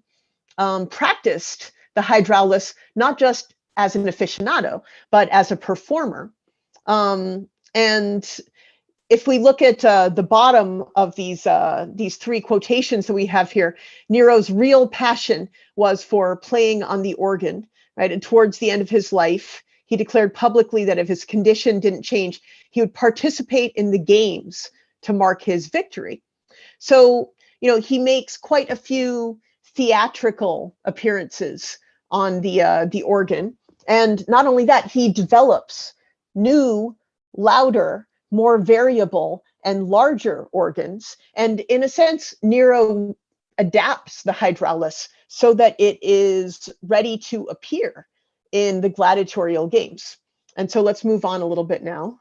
practiced the hydraulis not just as an aficionado, but as a performer. And if we look at the bottom of these three quotations that we have here, Nero's real passion was for playing on the organ, right? And towards the end of his life, he declared publicly that if his condition didn't change, he would participate in the games to mark his victory. So, you know, he makes quite a few theatrical appearances on the organ. And not only that, he develops new, louder, more variable and larger organs. And in a sense, Nero adapts the hydraulis so that it is ready to appear in the gladiatorial games. And so let's move on a little bit now.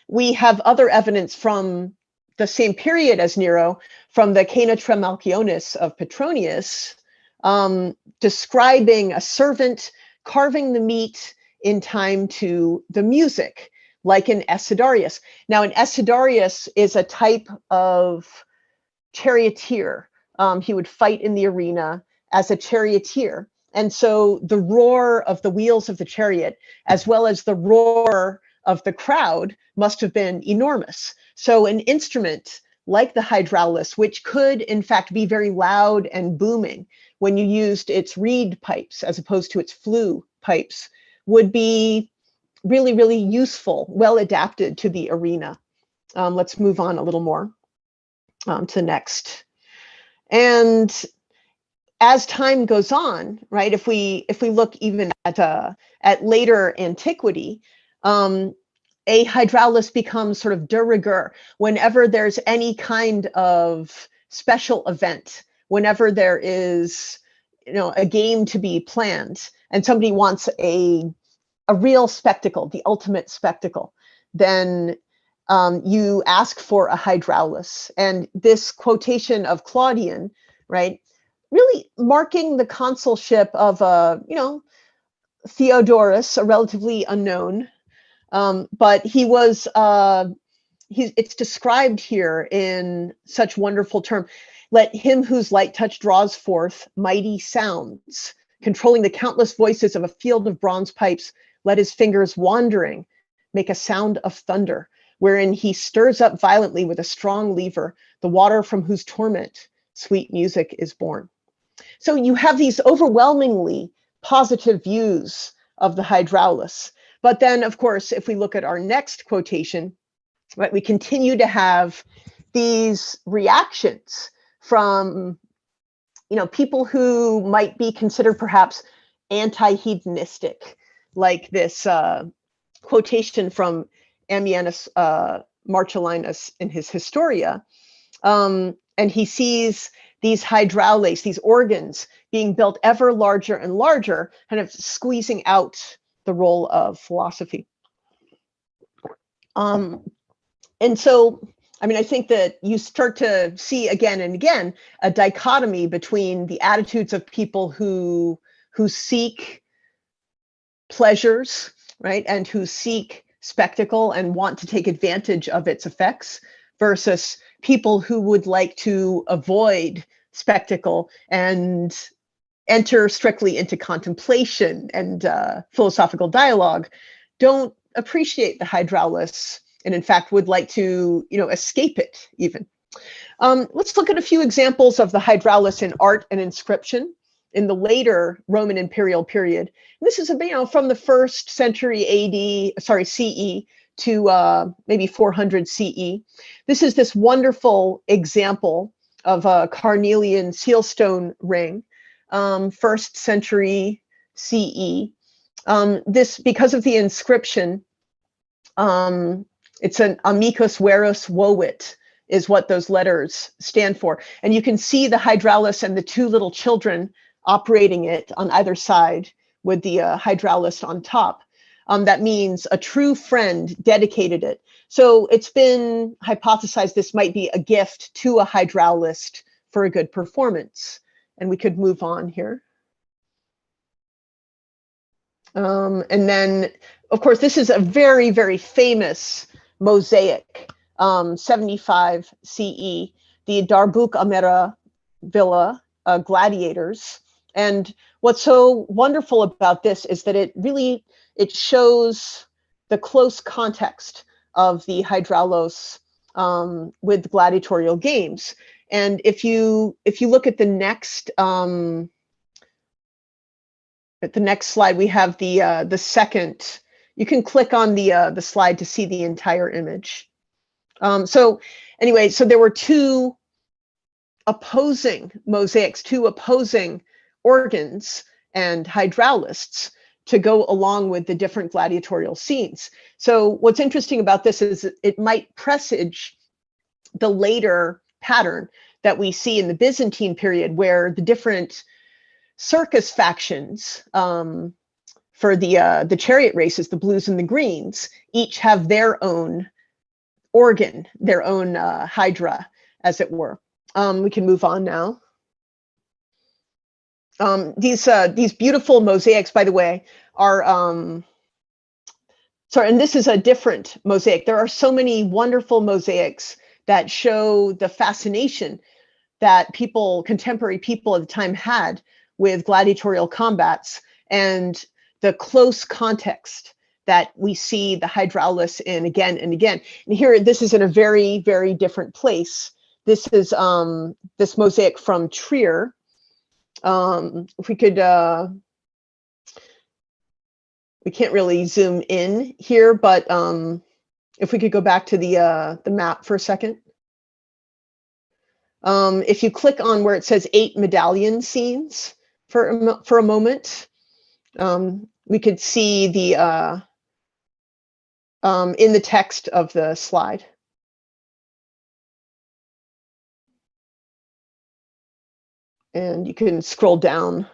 We have other evidence from the same period as Nero, from the Cana Tremalchionis of Petronius, describing a servant carving the meat in time to the music, like an Esidarius. Now, an Esidarius is a type of charioteer. He would fight in the arena as a charioteer. And so the roar of the wheels of the chariot, as well as the roar of the crowd, must have been enormous. So an instrument like the hydraulis, which could in fact be very loud and booming when you used its reed pipes as opposed to its flue pipes, would be really, really useful, well adapted to the arena. Let's move on a little more to the next. And as time goes on, right, if we look even at later antiquity, a hydraulis becomes sort of de rigueur whenever there's any kind of special event, whenever there is, you know, a game to be planned and somebody wants a real spectacle, the ultimate spectacle, then you ask for a hydraulis. And this quotation of Claudian, right, really marking the consulship of, you know, Theodorus, a relatively unknown, but he was, it's described here in such wonderful term. Let him whose light touch draws forth mighty sounds, controlling the countless voices of a field of bronze pipes, let his fingers wandering make a sound of thunder, wherein he stirs up violently with a strong lever, the water from whose torment sweet music is born. So you have these overwhelmingly positive views of the hydraulis. But then, of course, if we look at our next quotation, right, we continue to have these reactions from, you know, people who might be considered perhaps anti-hedonistic, like this quotation from Ammianus Marcellinus in his Historia. And he sees these hydraules, these organs, being built ever larger and larger, kind of squeezing out the role of philosophy. And so, I mean, I think that you start to see again and again a dichotomy between the attitudes of people who seek pleasures, right, and who seek spectacle and want to take advantage of its effects, versus people who would like to avoid spectacle and enter strictly into contemplation and philosophical dialogue, don't appreciate the hydraulis, and in fact would like to, you know, escape it even. Let's look at a few examples of the hydraulis in art and inscription in the later Roman imperial period. And this is, you know, from the 1st century CE to maybe 400 CE. This is this wonderful example of a carnelian sealstone ring, 1st century CE. This, because of the inscription, it's an amicus verus vovit, is what those letters stand for. And you can see the hydraulis and the two little children operating it on either side with the hydraulis on top. That means a true friend dedicated it. So it's been hypothesized this might be a gift to a hydraulist for a good performance. And we could move on here. And then, of course, this is a very, very famous mosaic, 75 CE, the Darbuk Amera Villa gladiators. And what's so wonderful about this is that it shows the close context of the hydraulos with gladiatorial games. And if you look at the next slide, we have the second. You can click on the slide to see the entire image. So anyway, so there were two opposing mosaics, two opposing organs and hydraulists to go along with the different gladiatorial scenes. So what's interesting about this is it might presage the later pattern that we see in the Byzantine period, where the different circus factions for the chariot races, the blues and the greens, each have their own organ, their own hydra, as it were. We can move on now. These beautiful mosaics, by the way, are sorry, and this is a different mosaic. There are so many wonderful mosaics that show the fascination that contemporary people at the time had with gladiatorial combats and the close context that we see the hydraulis in again and again. And here, this is in a very, very different place. This is this mosaic from Trier. If we could, we can't really zoom in here, but if we could go back to the map for a second. If you click on where it says 8 medallion scenes for a moment, we could see the in the text of the slide. And you can scroll down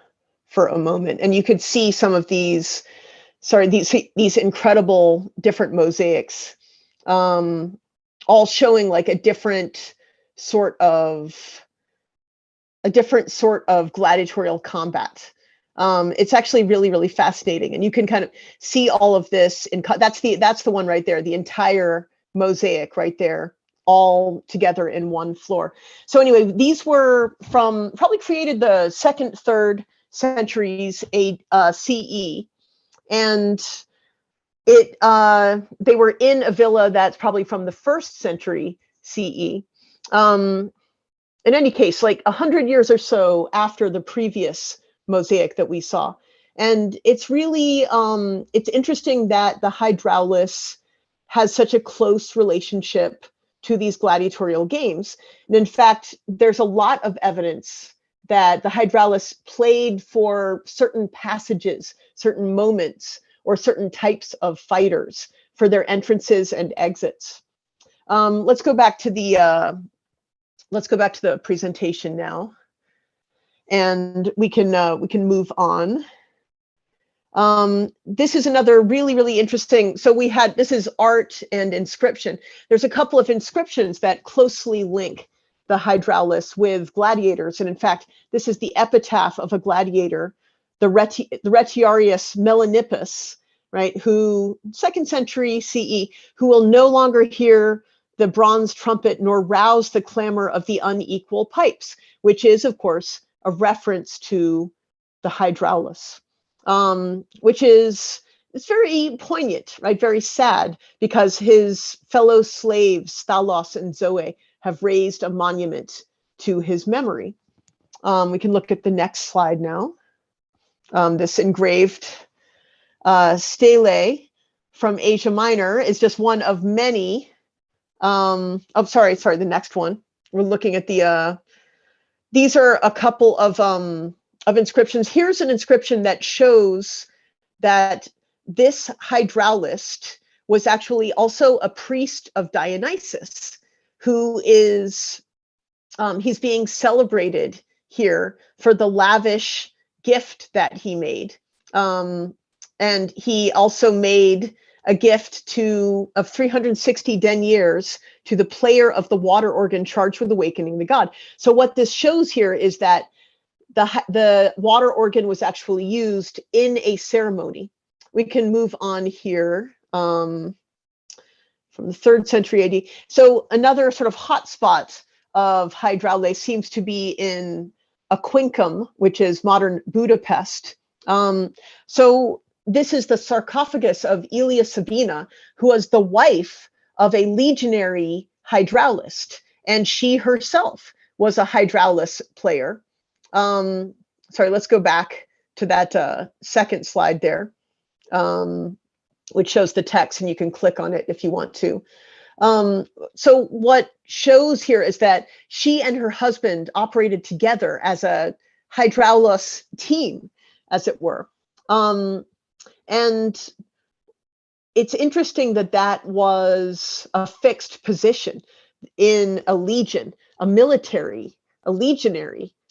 for a moment, and you could see some of these, these incredible different mosaics, all showing like a different sort of gladiatorial combat. It's actually really, really fascinating, and you can kind of see all of this in that's the one right there, the entire mosaic right there, all together in one floor. So anyway, these were from probably created the 2nd, 3rd centuries CE, and they were in a villa that's probably from the 1st century CE. In any case, like 100 years or so after the previous mosaic that we saw. And it's really, it's interesting that the hydraulis has such a close relationship to these gladiatorial games. And in fact, there's a lot of evidence that the hydraulis played for certain passages, certain moments, or certain types of fighters for their entrances and exits. Let's go back to the presentation now, and we can move on. This is another really, really interesting. So this is art and inscription. There's a couple of inscriptions that closely link the hydraulis with gladiators. And in fact, this is the epitaph of a gladiator, the Retiarius Melanippus, right, who 2nd century CE, who will no longer hear the bronze trumpet nor rouse the clamor of the unequal pipes, which is, of course, a reference to the hydraulis. Which it's very poignant, right? Very sad, because his fellow slaves, Thalos and Zoe, have raised a monument to his memory. We can look at the next slide now. This engraved stele from Asia Minor is just one of many. Oh, sorry, the next one. We're looking at these are a couple of inscriptions. Here's an inscription that shows that this hydraulist was actually also a priest of Dionysus, who is, he's being celebrated here for the lavish gift that he made. And he also made a gift of 360 deniers to the player of the water organ charged with awakening the god. So what this shows here is that the water organ was actually used in a ceremony. We can move on here. If from the 3rd century AD. So another sort of hotspot of hydraules seems to be in Aquincum, which is modern Budapest. So this is the sarcophagus of Aelia Sabina, who was the wife of a legionary hydraulist, and she herself was a hydraulis player. Sorry, let's go back to that second slide there, which shows the text, and you can click on it if you want to. So what shows here is that she and her husband operated together as a hydraulis team, as it were. And it's interesting that that was a fixed position in a legion, a legionary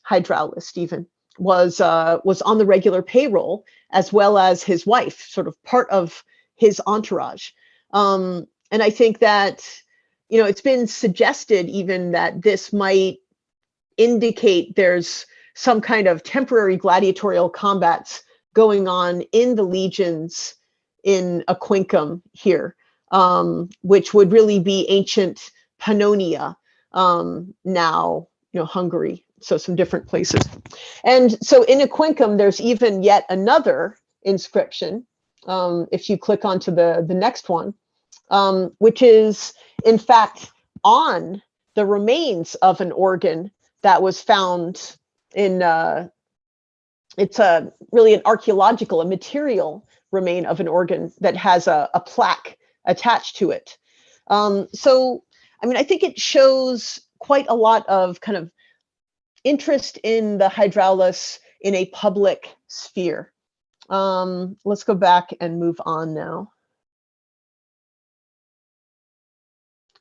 hydraulist even was on the regular payroll, as well as his wife, sort of part of his entourage. And I think that, you know, it's been suggested even that this might indicate there's some kind of temporary gladiatorial combats going on in the legions in Aquincum here, which would really be ancient Pannonia, now, you know, Hungary. So some different places. And so in Aquincum, there's even yet another inscription, if you click onto the next one, which is in fact on the remains of an organ that was found in, it's really an archaeological, a material remain of an organ that has a plaque attached to it. So, I mean, I think it shows quite a lot of kind of interest in the hydraulis in a public sphere. Let's go back and move on now.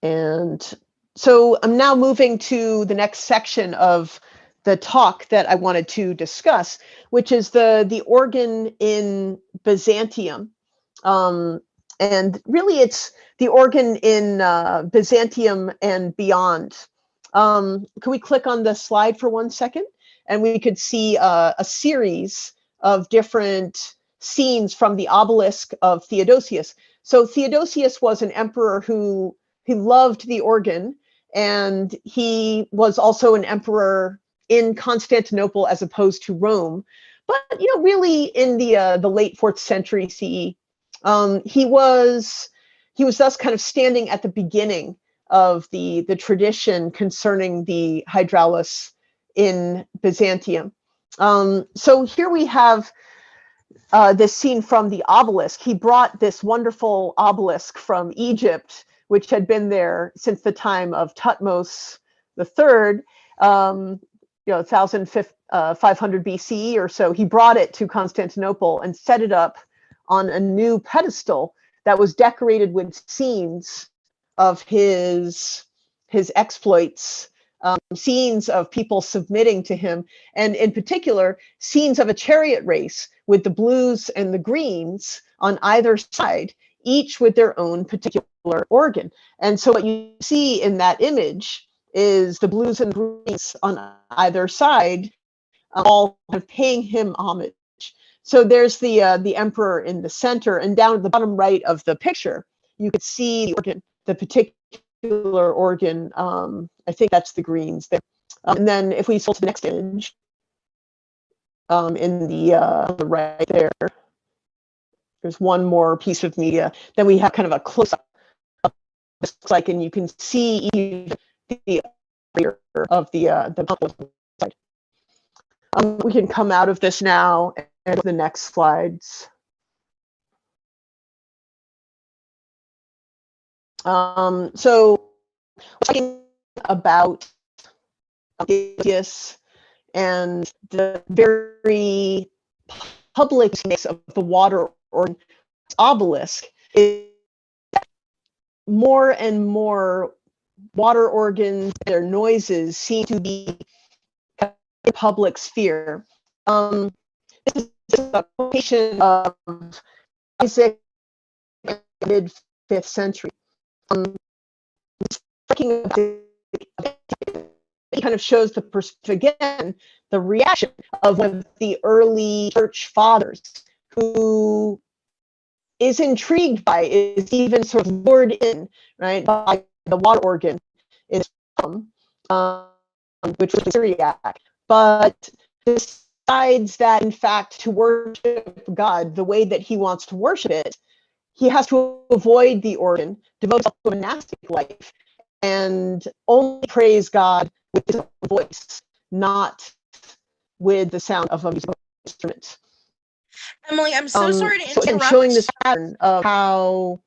And so I'm now moving to the next section of the talk that I wanted to discuss, which is the organ in Byzantium. And really it's the organ in Byzantium and beyond. Can we click on the slide for 1 second? And we could see a series of different scenes from the obelisk of Theodosius. So Theodosius was an emperor who loved the organ, and he was also an emperor in Constantinople as opposed to Rome. But, you know, really in the late 4th century CE, he was thus kind of standing at the beginning of the tradition concerning the hydraulis in Byzantium. So here we have this scene from the obelisk. He brought this wonderful obelisk from Egypt, which had been there since the time of Thutmose III, 1500 BCE or so. He brought it to Constantinople and set it up on a new pedestal that was decorated with scenes of his exploits, scenes of people submitting to him, and in particular, scenes of a chariot race with the blues and the greens on either side, each with their own particular organ. And so what you see in that image is the blues and greens on either side, all kind of paying him homage. So there's the emperor in the center, and down at the bottom right of the picture, you could see the organ, the particular organ. I think that's the greens there. And then if we scroll to the next image, in the right there, there's one more piece of media. Then we have kind of a close-up of what this looks like, and you can see even the of the side. We can come out of this now and the next slides. So talking about Theodosius and the very public use of the water or obelisk, is more and more water organs, their noises seem to be in the public sphere. This is a quotation of Isaac in the mid-5th century. It kind of shows the perspective again, the reaction of one of the early church fathers who is intrigued by, is even sort of lured in, right, by the water organ in which was Syriac, but decides that in fact to worship God the way that he wants to worship it, he has to avoid the organ, devote himself to a monastic life, and only praise God with his own voice, not with the sound of a musical instrument. Emily, I'm so sorry to interrupt. And showing this pattern of how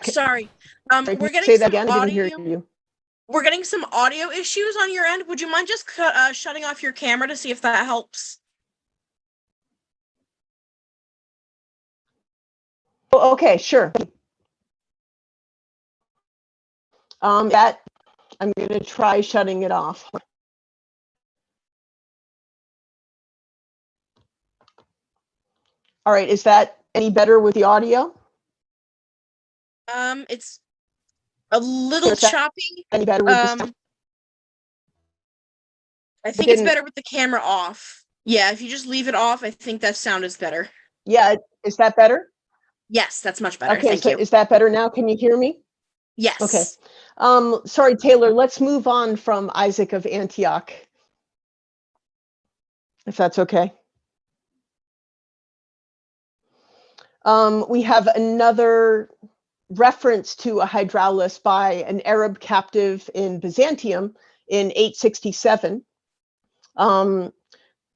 sorry. We're getting say that some again. I didn't hear audio. you. We're getting some audio issues on your end. Would you mind just shutting off your camera to see if that helps? Oh, okay, sure. That I'm going to try shutting it off. All right, is that any better with the audio? It's a little choppy. Any better with this? I think it's better with the camera off. Yeah, if you just leave it off, I think that sound is better. Yeah, is that better? Yes, that's much better. Okay, Thank so you. is that better now? Can you hear me? Yes. Okay. Sorry, Taylor, let's move on from Isaac of Antioch, if that's okay. We have another reference to a hydraulis by an Arab captive in Byzantium in 867.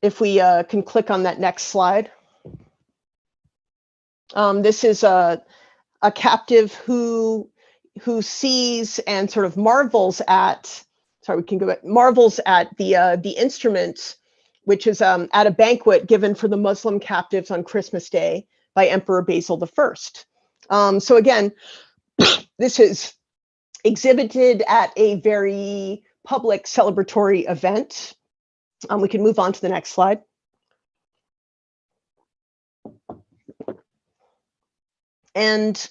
If we can click on that next slide. This is a captive who sees and sort of marvels at, sorry, we can go back, marvels at the instrument, which is at a banquet given for the Muslim captives on Christmas Day by Emperor Basil I. So again, this is exhibited at a very public celebratory event. We can move on to the next slide. And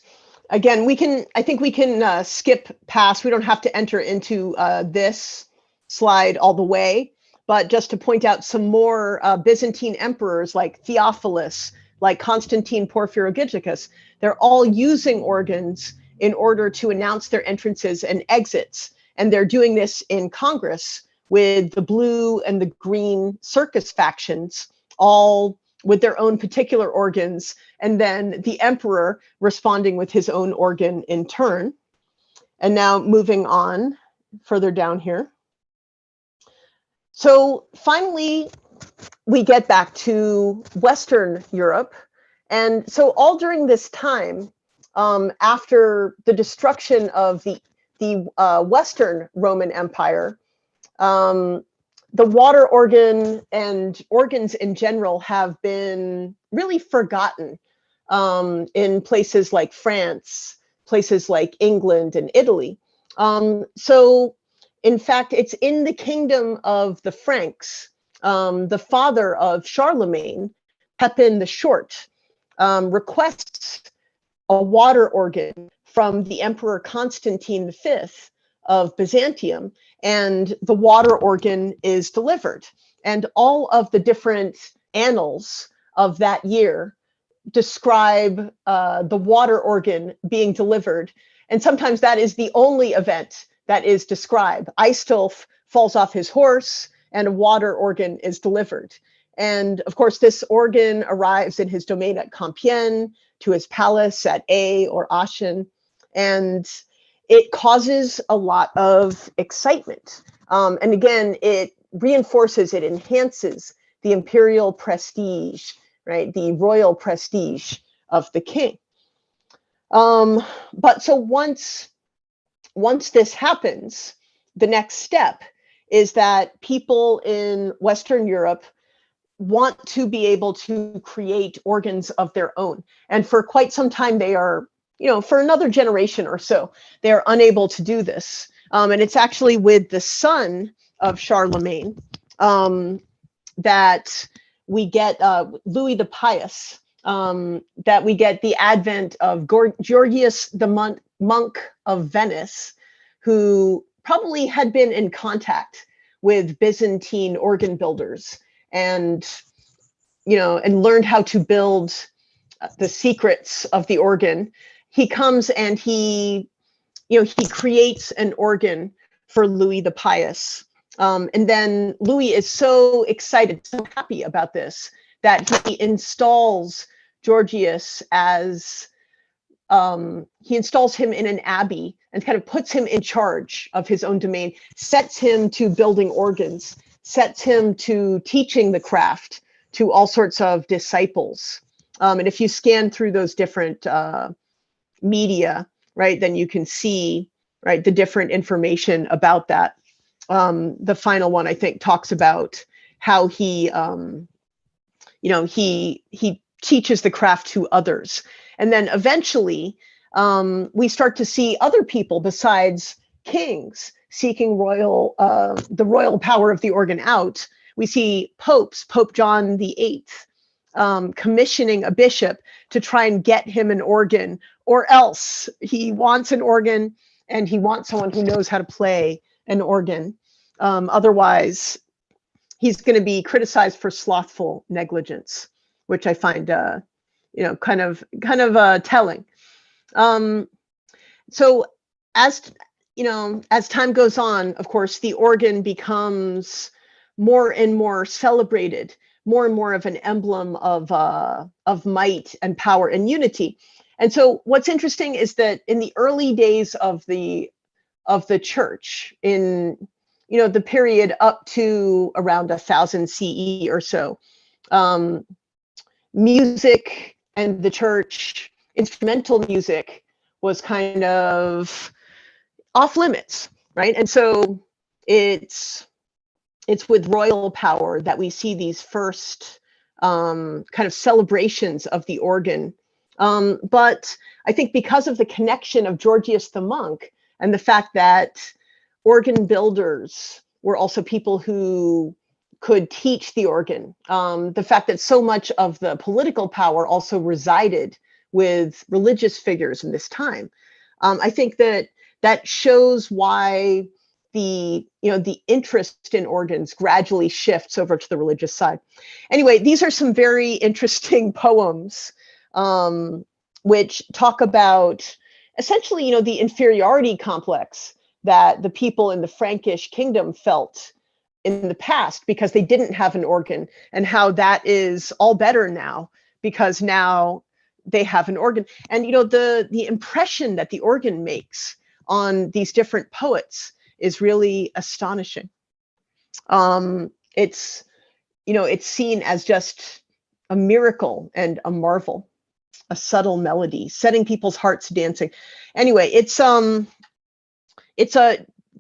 again, I think we can skip past, we don't have to enter into this slide all the way, but just to point out some more Byzantine emperors like Theophilus, like Constantine Porphyrogiticus, they're all using organs in order to announce their entrances and exits. And they're doing this in Congress with the blue and the green circus factions, all with their own particular organs, and then the emperor responding with his own organ in turn. And now moving on further down here. So finally, we get back to Western Europe. And so all during this time, after the destruction of the Western Roman Empire, the water organ and organs in general have been really forgotten in places like France, places like England and Italy. So in fact, it's in the kingdom of the Franks, the father of Charlemagne, Pepin the Short, requests a water organ from the Emperor Constantine V of Byzantium, and the water organ is delivered. And all of the different annals of that year describe the water organ being delivered. And sometimes that is the only event that is described. Aistulf falls off his horse and a water organ is delivered. And of course, this organ arrives in his domain at Compiègne, to his palace at Aix or Aachen, and it causes a lot of excitement. And again, it reinforces, it enhances the imperial prestige, right? The royal prestige of the king. But so once this happens, the next step is that people in Western Europe want to be able to create organs of their own. And for quite some time, they are, for another generation or so, they are unable to do this. And it's actually with the son of Charlemagne that we get Louis the Pious, that we get the advent of Georgius the monk of Venice, who probably had been in contact with Byzantine organ builders and and learned how to build the secrets of the organ, he comes and he creates an organ for Louis the Pious. And then Louis is so excited, so happy about this, that he installs Georgius as, he installs him in an abbey and kind of puts him in charge of his own domain, sets him to building organs, sets him to teaching the craft to all sorts of disciples. And if you scan through those different media, right, then you can see, right, the different information about that. The final one, I think, talks about how he, he teaches the craft to others. And then eventually we start to see other people besides kings seeking the royal power of the organ out. We see popes, Pope John VIII, commissioning a bishop to try and get him an organ, or else he wants an organ and he wants someone who knows how to play an organ. Otherwise, he's going to be criticized for slothful negligence, which I find, kind of telling. So as time goes on, of course, the organ becomes more and more celebrated, more and more of an emblem of might and power and unity. And so what's interesting is that in the early days of the church, in the period up to around 1000 CE or so, music and the church, instrumental music, was kind of off limits, right? And so it's with royal power that we see these first kind of celebrations of the organ. But I think because of the connection of Georgius the monk and the fact that organ builders were also people who could teach the organ, the fact that so much of the political power also resided with religious figures in this time, I think that shows why the interest in organs gradually shifts over to the religious side. Anyway, these are some very interesting poems which talk about essentially, the inferiority complex that the people in the Frankish kingdom felt in the past because they didn't have an organ, and how that is all better now because now they have an organ. And the impression that the organ makes on these different poets is really astonishing. It's seen as just a miracle and a marvel, a subtle melody, setting people's hearts dancing. Anyway, it's a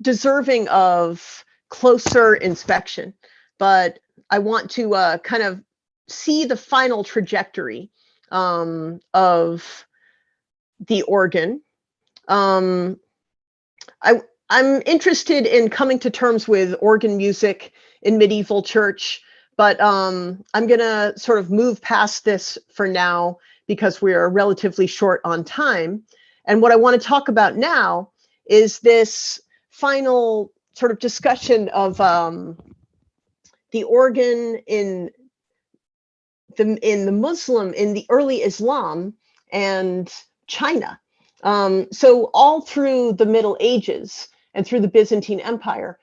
deserving of closer inspection, but I want to kind of see the final trajectory of the organ. I'm interested in coming to terms with organ music in medieval church, but I'm going to sort of move past this for now because we are relatively short on time. And what I want to talk about now is this final sort of discussion of the organ in the early Islam and China. So all through the Middle Ages and through the Byzantine Empire,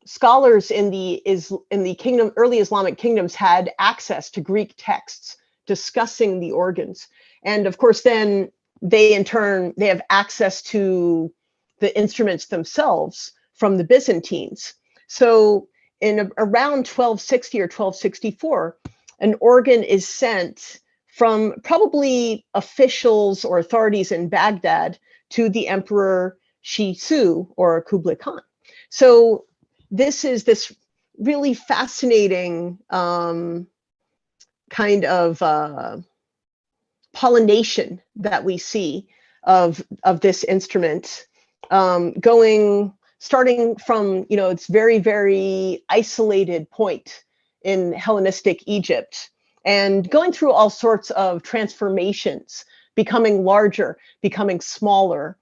scholars in the early Islamic kingdoms had access to Greek texts discussing the organs. And of course, then they in turn, they have access to the instruments themselves from the Byzantines. So in around 1260 or 1264, an organ is sent from probably officials or authorities in Baghdad to the Emperor Shisu or Kublai Khan. So this is this really fascinating kind of pollination that we see of this instrument, starting from its very, very isolated point in Hellenistic Egypt, and going through all sorts of transformations, becoming larger, becoming smaller,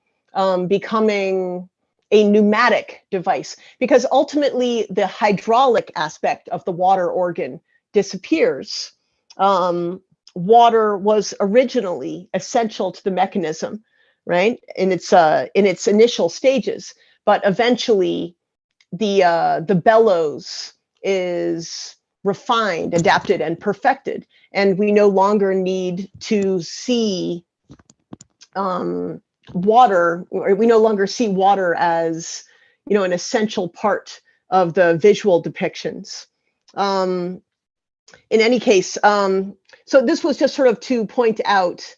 becoming a pneumatic device, because ultimately the hydraulic aspect of the water organ disappears. Water was originally essential to the mechanism, right? In its initial stages, but eventually the bellows is refined, adapted, and perfected, and we no longer need to see water, or we no longer see water as, you know, an essential part of the visual depictions. In any case, so this was just sort of to point out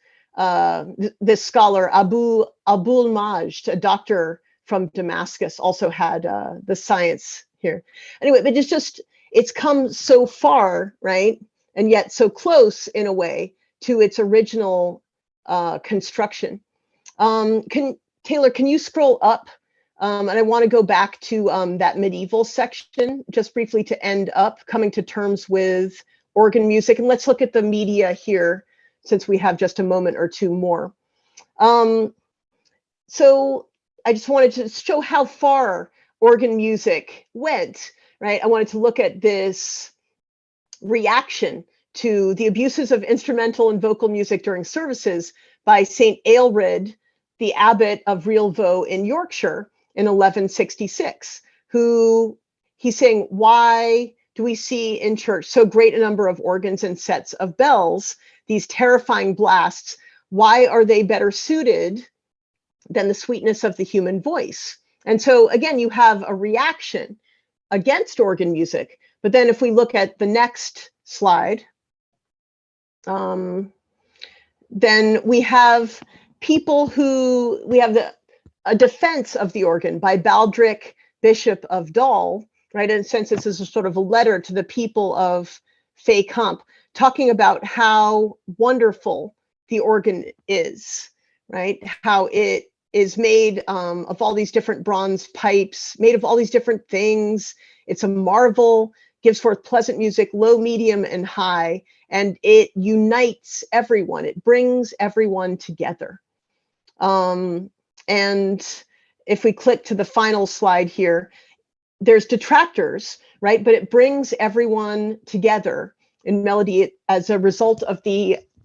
this scholar Abul Majd, a doctor from Damascus, also had the science here. Anyway, but it's come so far, right? And yet so close in a way to its original construction. Taylor, can you scroll up? And I want to go back to that medieval section just briefly to end up coming to terms with organ music. And let's look at the media here, since we have just a moment or two more. So I just wanted to show how far organ music went, right? I wanted to look at this reaction to the abuses of instrumental and vocal music during services by St. Aelred, the abbot of Reelvoe in Yorkshire in 1166, who he's saying, why do we see in church so great a number of organs and sets of bells, these terrifying blasts? Why are they better suited than the sweetness of the human voice? And so again, you have a reaction against organ music. But then if we look at the next slide, then we have people we have a defense of the organ by Baldric, Bishop of Dol, right? In a sense, this is a sort of a letter to the people of Fécamp, talking about how wonderful the organ is, right? How it is made of all these different bronze pipes, made of all these different things. It's a marvel, gives forth pleasant music, low, medium, and high, and it unites everyone. It brings everyone together. And if we click to the final slide here, there's detractors, right? But it brings everyone together in melody as a result of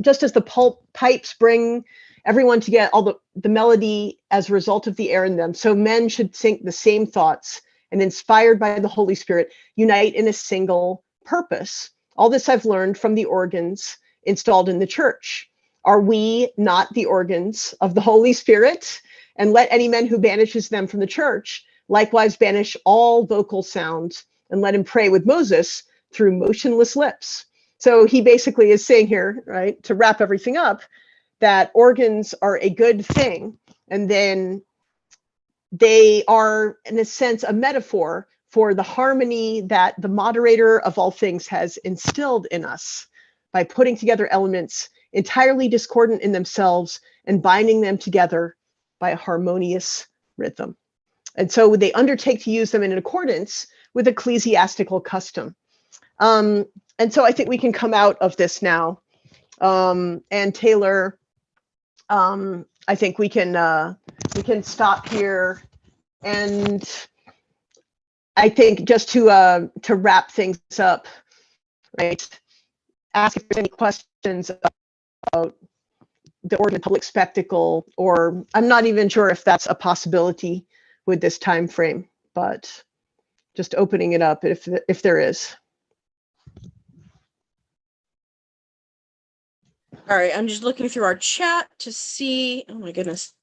just as the pipes bring everyone together, all the melody as a result of the air in them. So men should think the same thoughts and, inspired by the Holy Spirit, unite in a single purpose. All this I've learned from the organs installed in the church. Are we not the organs of the Holy Spirit? And let any man who banishes them from the church likewise banish all vocal sounds, and let him pray with Moses through motionless lips. So he basically is saying here, right, to wrap everything up, that organs are a good thing. And then they are, in a sense, a metaphor for the harmony that the moderator of all things has instilled in us by putting together elements entirely discordant in themselves and binding them together by a harmonious rhythm. And so they undertake to use them in accordance with ecclesiastical custom. And so I think we can come out of this now. And Taylor, I think we can stop here. And I think just to wrap things up, right? Ask if there's any questions about the organ public spectacle, or I'm not even sure if that's a possibility with this time frame, but just opening it up if there is. All right, I'm just looking through our chat to see. Oh my goodness.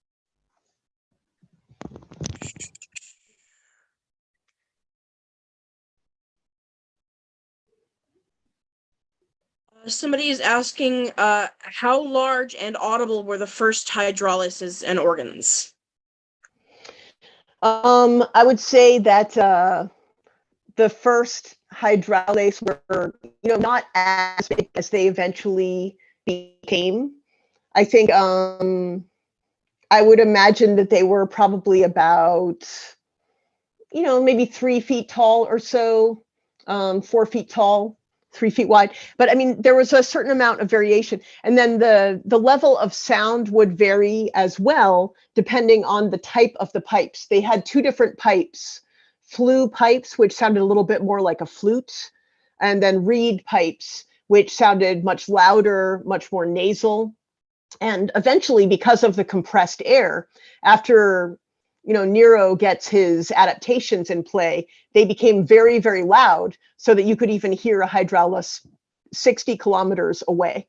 Somebody is asking, how large and audible were the first hydraulises and organs? I would say that the first hydraulics were, not as big as they eventually became. I think I would imagine that they were probably about, maybe 3 feet tall or so, 4 feet tall, 3 feet wide. But I mean, there was a certain amount of variation. And then the level of sound would vary as well, depending on the type of the pipes. They had 2 different pipes, flue pipes, which sounded a little bit more like a flute, and then reed pipes, which sounded much louder, much more nasal. And eventually, because of the compressed air, after Nero gets his adaptations in play, they became very, very loud, so that you could even hear a hydraulis 60 kilometers away.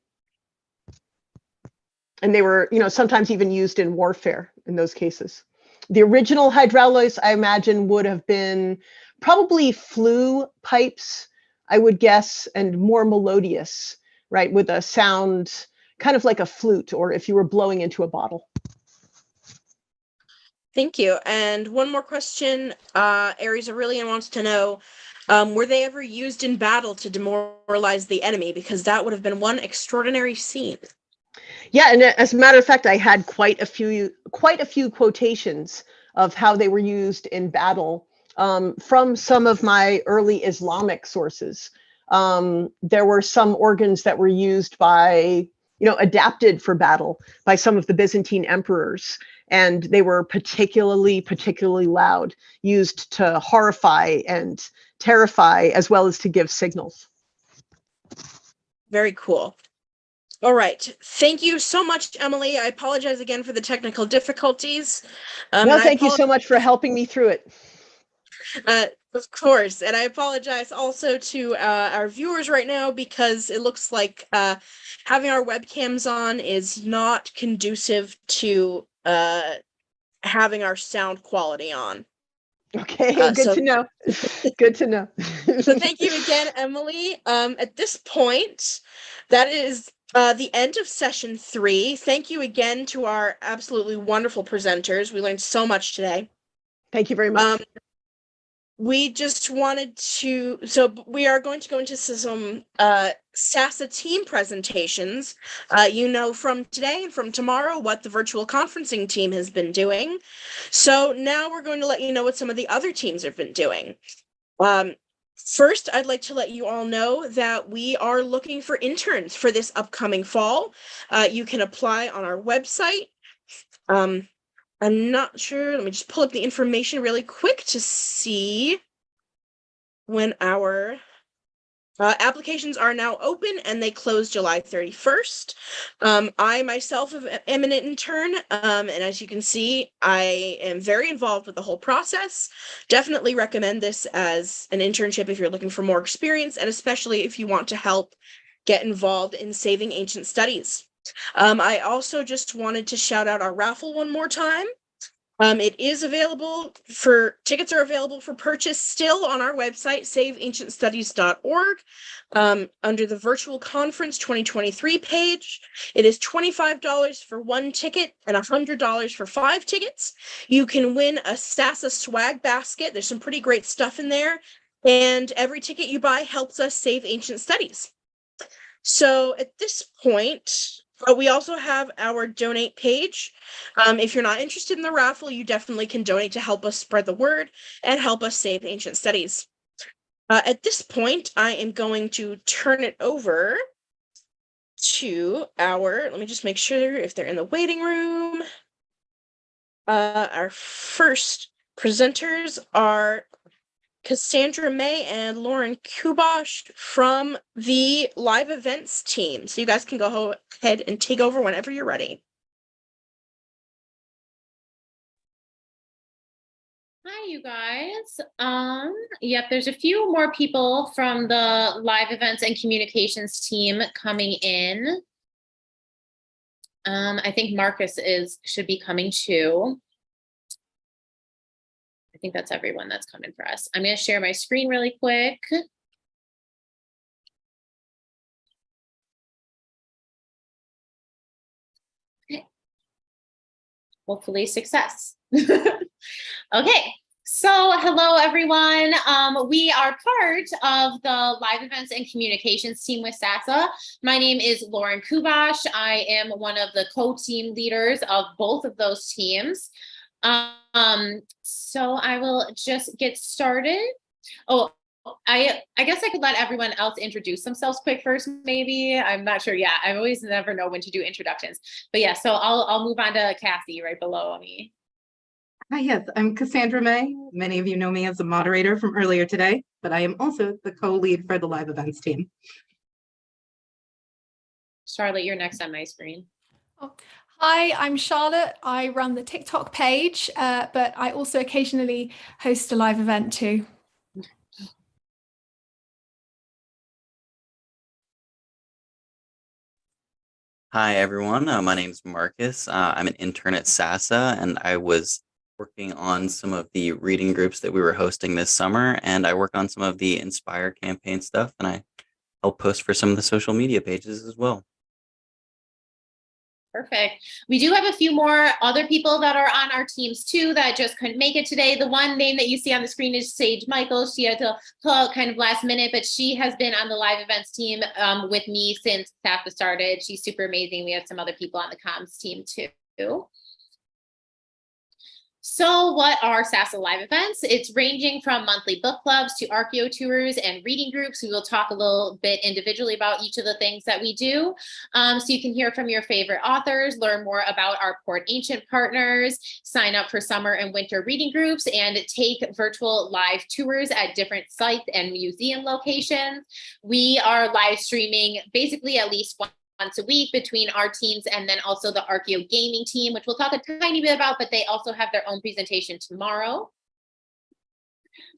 And they were, sometimes even used in warfare in those cases. The original hydraulis, I imagine, would have been probably flue pipes, I would guess, and more melodious, right, with a sound kind of like a flute, or if you were blowing into a bottle. Thank you. And one more question. Aries Aurelian wants to know, were they ever used in battle to demoralize the enemy? Because that would have been one extraordinary scene. Yeah, and as a matter of fact, I had quite a few quotations of how they were used in battle from some of my early Islamic sources. There were some organs that were used by, adapted for battle by some of the Byzantine emperors, and they were particularly loud, used to horrify and terrify, as well as to give signals. Very cool. All right. Thank you so much, Emily. I apologize again for the technical difficulties. No, thank you so much for helping me through it. Of course. And I apologize also to our viewers right now, because it looks like having our webcams on is not conducive to having our sound quality on. Okay, good to know. Good to know. So thank you again, Emily. At this point, that is the end of session 3. Thank you again to our absolutely wonderful presenters. We learned so much today. Thank you very much. We just wanted to, we are going to go into some Sasa team presentations. From today and from tomorrow what the virtual conferencing team has been doing. So now we're going to let you know what some of the other teams have been doing. First, I'd like to let you all know that we are looking for interns for this upcoming fall. You can apply on our website. I'm not sure. Let me just pull up the information really quick to see when our applications are now open, and they close July 31st. I myself am an intern, and as you can see, I am very involved with the whole process. Definitely recommend this as an internship if you're looking for more experience, and especially if you want to help get involved in saving ancient studies. I also just wanted to shout out our raffle one more time. Tickets are available for purchase still on our website, saveancientstudies.org, under the virtual conference 2023 page. It is $25 for 1 ticket and $100 for 5 tickets. You can win a Sasa swag basket. There's some pretty great stuff in there. And every ticket you buy helps us save ancient studies. So at this point, we also have our donate page. If you're not interested in the raffle, you definitely can donate to help us spread the word and help us save ancient studies. At this point, I am going to turn it over to let me just make sure if they're in the waiting room. Our first presenters are Cassandra May and Lauren Kubosh from the live events team. So you guys can go ahead and take over whenever you're ready. Hi, you guys. Yep, there's a few more people from the live events and communications team coming in. I think Marcus should be coming too. I think that's everyone that's coming for us. I'm going to share my screen really quick. Okay. Hopefully success. Okay, so hello everyone. We are part of the live events and communications team with Sasa. My name is Lauren Kubosh. I am one of the co-team leaders of both of those teams. So I will just get started. Oh, I guess I could let everyone else introduce themselves quick first, maybe. I'm not sure. Yeah, I always never know when to do introductions. But yeah, so I'll move on to Cassie right below me. Hi, yes, I'm Cassandra May. Many of you know me as a moderator from earlier today, but I am also the co-lead for the live events team. Charlotte, you're next on my screen. Hi, I'm Charlotte. I run the TikTok page, but I also occasionally host a live event too. Hi, everyone. My name is Marcus. I'm an intern at Sasa, and I was working on some of the reading groups that we were hosting this summer, and I work on some of the Inspire campaign stuff, and I help post for some of the social media pages as well. Perfect. We do have a few more other people that are on our teams too that just couldn't make it today. The one name that you see on the screen is Sage Michael. She had to pull out kind of last minute, but she has been on the live events team with me since Sasa started. She's super amazing. We have some other people on the comms team too. So what are Sasa live events? It's ranging from monthly book clubs to archaeo tours and reading groups. We will talk a little bit individually about each of the things that we do. So you can hear from your favorite authors, learn more about our Port Ancient partners, sign up for summer and winter reading groups, and take virtual live tours at different sites and museum locations. We are live streaming basically at least once a week between our teams and then also the Archaeo gaming team, which we'll talk a tiny bit about, but they also have their own presentation tomorrow.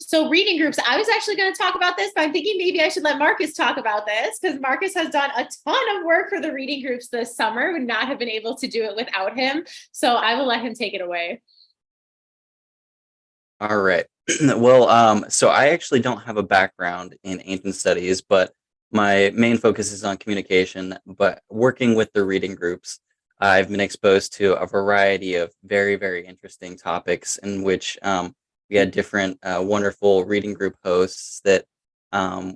So reading groups, I was actually going to talk about this, but I'm thinking maybe I should let Marcus talk about this because Marcus has done a ton of work for the reading groups this summer, would not have been able to do it without him. So I will let him take it away. All right. Well, so I actually don't have a background in ancient studies, but my main focus is on communication, but working with the reading groups, I've been exposed to a variety of very, very interesting topics in which we had different wonderful reading group hosts that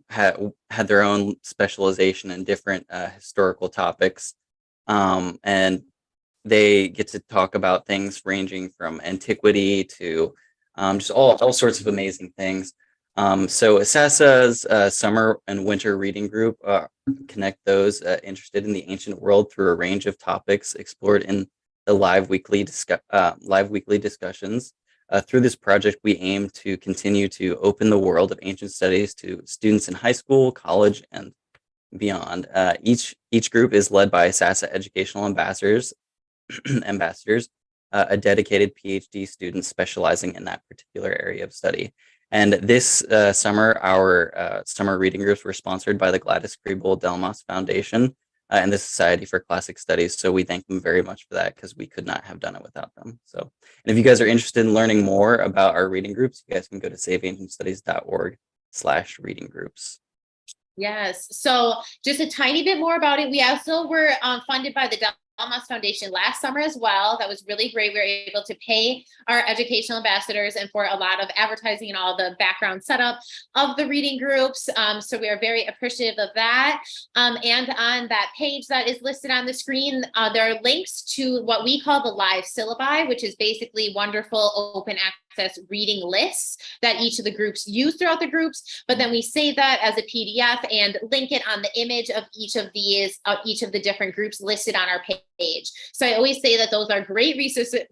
had their own specialization in different historical topics. And they get to talk about things ranging from antiquity to just all sorts of amazing things. So Sasa's summer and winter reading group connect those interested in the ancient world through a range of topics explored in the live weekly discussions. Through this project, we aim to continue to open the world of ancient studies to students in high school, college, and beyond. Each group is led by Sasa educational ambassadors, a dedicated PhD student specializing in that particular area of study. And this summer, our summer reading groups were sponsored by the Gladys Kriebel-Delmas Foundation and the Society for Classic Studies. So we thank them very much for that because we could not have done it without them. So, and if you guys are interested in learning more about our reading groups, you guys can go to saveancientstudies.org/reading groups. Yes. So just a tiny bit more about it. We also were funded by the Delmas Foundation last summer as well. That was really great. We were able to pay our educational ambassadors and for a lot of advertising and all the background setup of the reading groups. So we are very appreciative of that. And on that page that is listed on the screen, there are links to what we call the live syllabi, which is basically wonderful open access reading lists that each of the groups use throughout the groups. But then we save that as a PDF and link it on the image of each of these, each of the different groups listed on our page. So I always say that those are great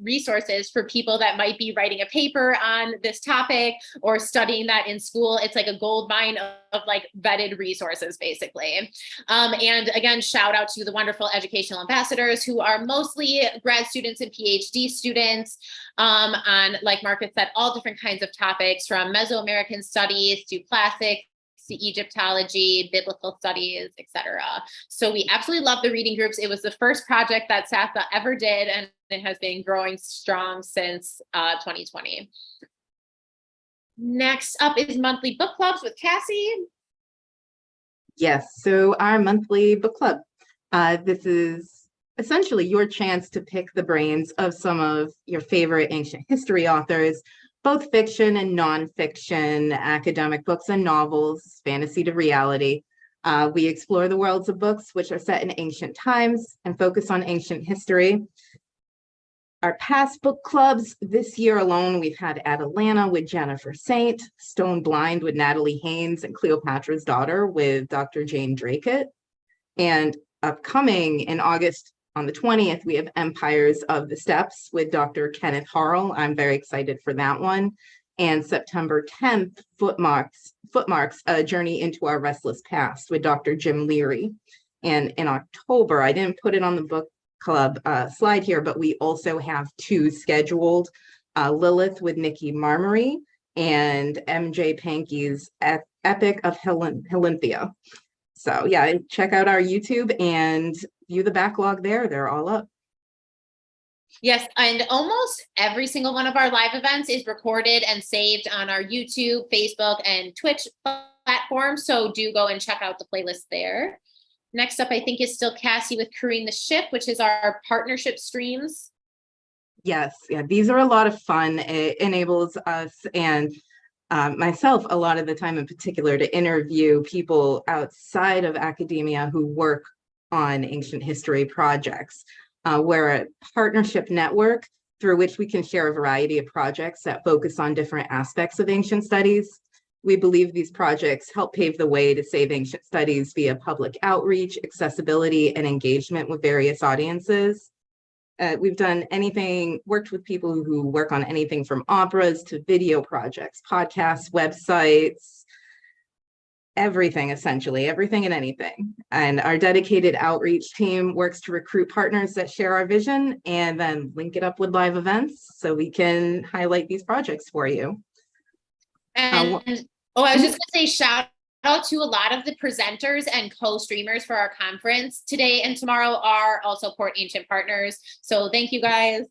resources for people that might be writing a paper on this topic or studying that in school. It's like a gold mine of like vetted resources, basically. And again, shout out to the wonderful educational ambassadors who are mostly grad students and PhD students on, like Marcus said, all different kinds of topics from Mesoamerican studies to classics, to Egyptology, biblical studies, etc. So we absolutely love the reading groups. It was the first project that Sasa ever did, and it has been growing strong since 2020. Next up is monthly book clubs with Cassie. Yes, so our monthly book club. This is essentially your chance to pick the brains of some of your favorite ancient history authors, both fiction and nonfiction, academic books and novels, fantasy to reality. We explore the worlds of books which are set in ancient times and focus on ancient history. Our past book clubs, this year alone, we've had Atalanta with Jennifer Saint, Stone Blind with Natalie Haynes, and Cleopatra's Daughter with Dr. Jane Drake. And upcoming in August On the 20th, we have Empires of the Steppes with Dr. Kenneth Harrell. I'm very excited for that one. And September 10th, Footmarks, A Journey into Our Restless Past with Dr. Jim Leary. And in October, I didn't put it on the book club slide here, but we also have 2 scheduled, Lilith with Nikki Marmory and MJ Pankey's Epic of Helynthia. So yeah, check out our YouTube and view the backlog there. They're all up. Yes, and almost every single one of our live events is recorded and saved on our YouTube, Facebook, and Twitch platforms. So do go and check out the playlist there. Next up, I think, is still Cassie with Crewing the Ship, which is our partnership streams. Yes, yeah, these are a lot of fun. It enables us and myself a lot of the time in particular to interview people outside of academia who work on ancient history projects. We're a partnership network through which we can share a variety of projects that focus on different aspects of ancient studies. We believe these projects help pave the way to save ancient studies via public outreach, accessibility, and engagement with various audiences. We've done worked with people who work on anything from operas to video projects, podcasts, websites, everything, essentially, everything and anything. And our dedicated outreach team works to recruit partners that share our vision and then link it up with live events so we can highlight these projects for you. And I was just gonna say, shout out to a lot of the presenters and co-streamers for our conference today and tomorrow are also Port Ancient partners. So thank you guys.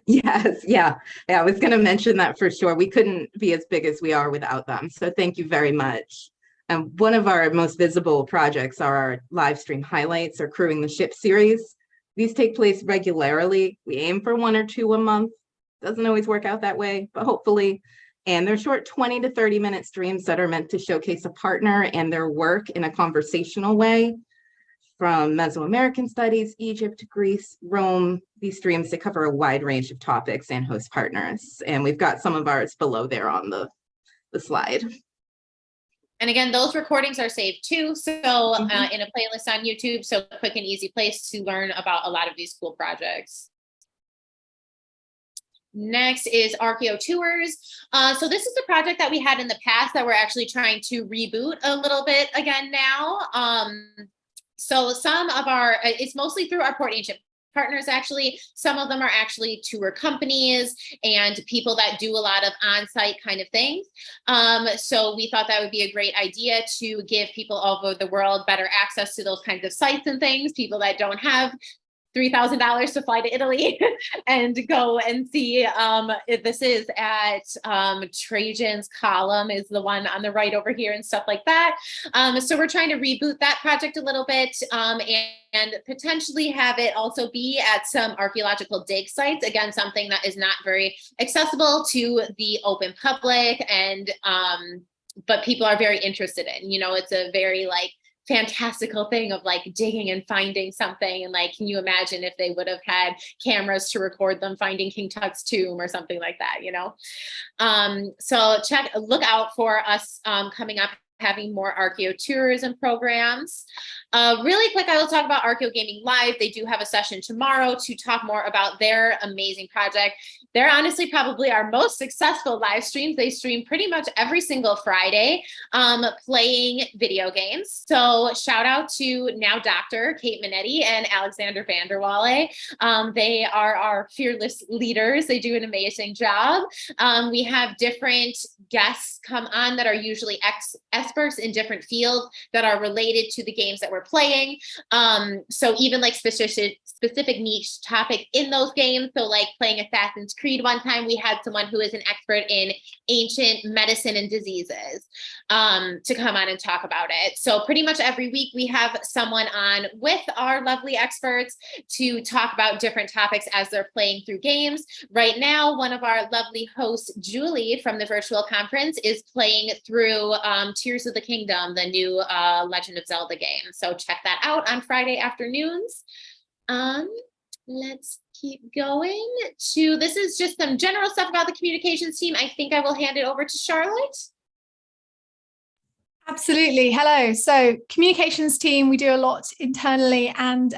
Yes, yeah, I was going to mention that for sure. We couldn't be as big as we are without them. So thank you very much. And one of our most visible projects are our live stream highlights or Crewing the Ship series. These take place regularly. We aim for 1 or 2 a month. Doesn't always work out that way, but hopefully. And they're short 20 to 30-minute streams that are meant to showcase a partner and their work in a conversational way. From Mesoamerican studies, Egypt, Greece, Rome, these streams, they cover a wide range of topics and host partners. And we've got some of ours below there on the slide. And again, those recordings are saved too. So in a playlist on YouTube, so quick and easy place to learn about a lot of these cool projects. Next is Archeo Tours. So this is a project that we had in the past that we're actually trying to reboot a little bit again now. So some of it's mostly through our Port Ancient partners, actually. Some of them are actually tour companies and people that do a lot of on-site kind of things. So we thought that would be a great idea to give people all over the world better access to those kinds of sites and things, people that don't have $3,000 to fly to Italy and go and see. This is at Trajan's Column is the one on the right over here and stuff like that. So we're trying to reboot that project a little bit and potentially have it also be at some archaeological dig sites. Again, something that is not very accessible to the open public and but people are very interested in. You know, it's a very fantastical thing of digging and finding something. And can you imagine if they would have had cameras to record them finding King Tut's tomb or something like that, you know? So look out for us coming up, having more Archeo tourism programs. Really quick, I will talk about Archeo Gaming Live. They do have a session tomorrow to talk more about their amazing project. They're honestly probably our most successful live streams. They stream pretty much every single Friday playing video games. So shout out to now Dr. Kate Minetti and Alexander Vanderwalle. They are our fearless leaders. They do an amazing job. We have different guests come on that are usually experts in different fields that are related to the games that we're playing. So even specific niche topic in those games. So playing Assassin's Creed one time, we had someone who is an expert in ancient medicine and diseases to come on and talk about it. So pretty much every week we have someone on with our lovely experts to talk about different topics as they're playing through games. Right now, one of our lovely hosts, Julie from the virtual conference, is playing through Tears of the Kingdom, the new Legend of Zelda game. So check that out on Friday afternoons. Let's keep going to, this is just some general stuff about the communications team. I think I will hand it over to Charlotte. Absolutely. Hello. So communications team, we do a lot internally and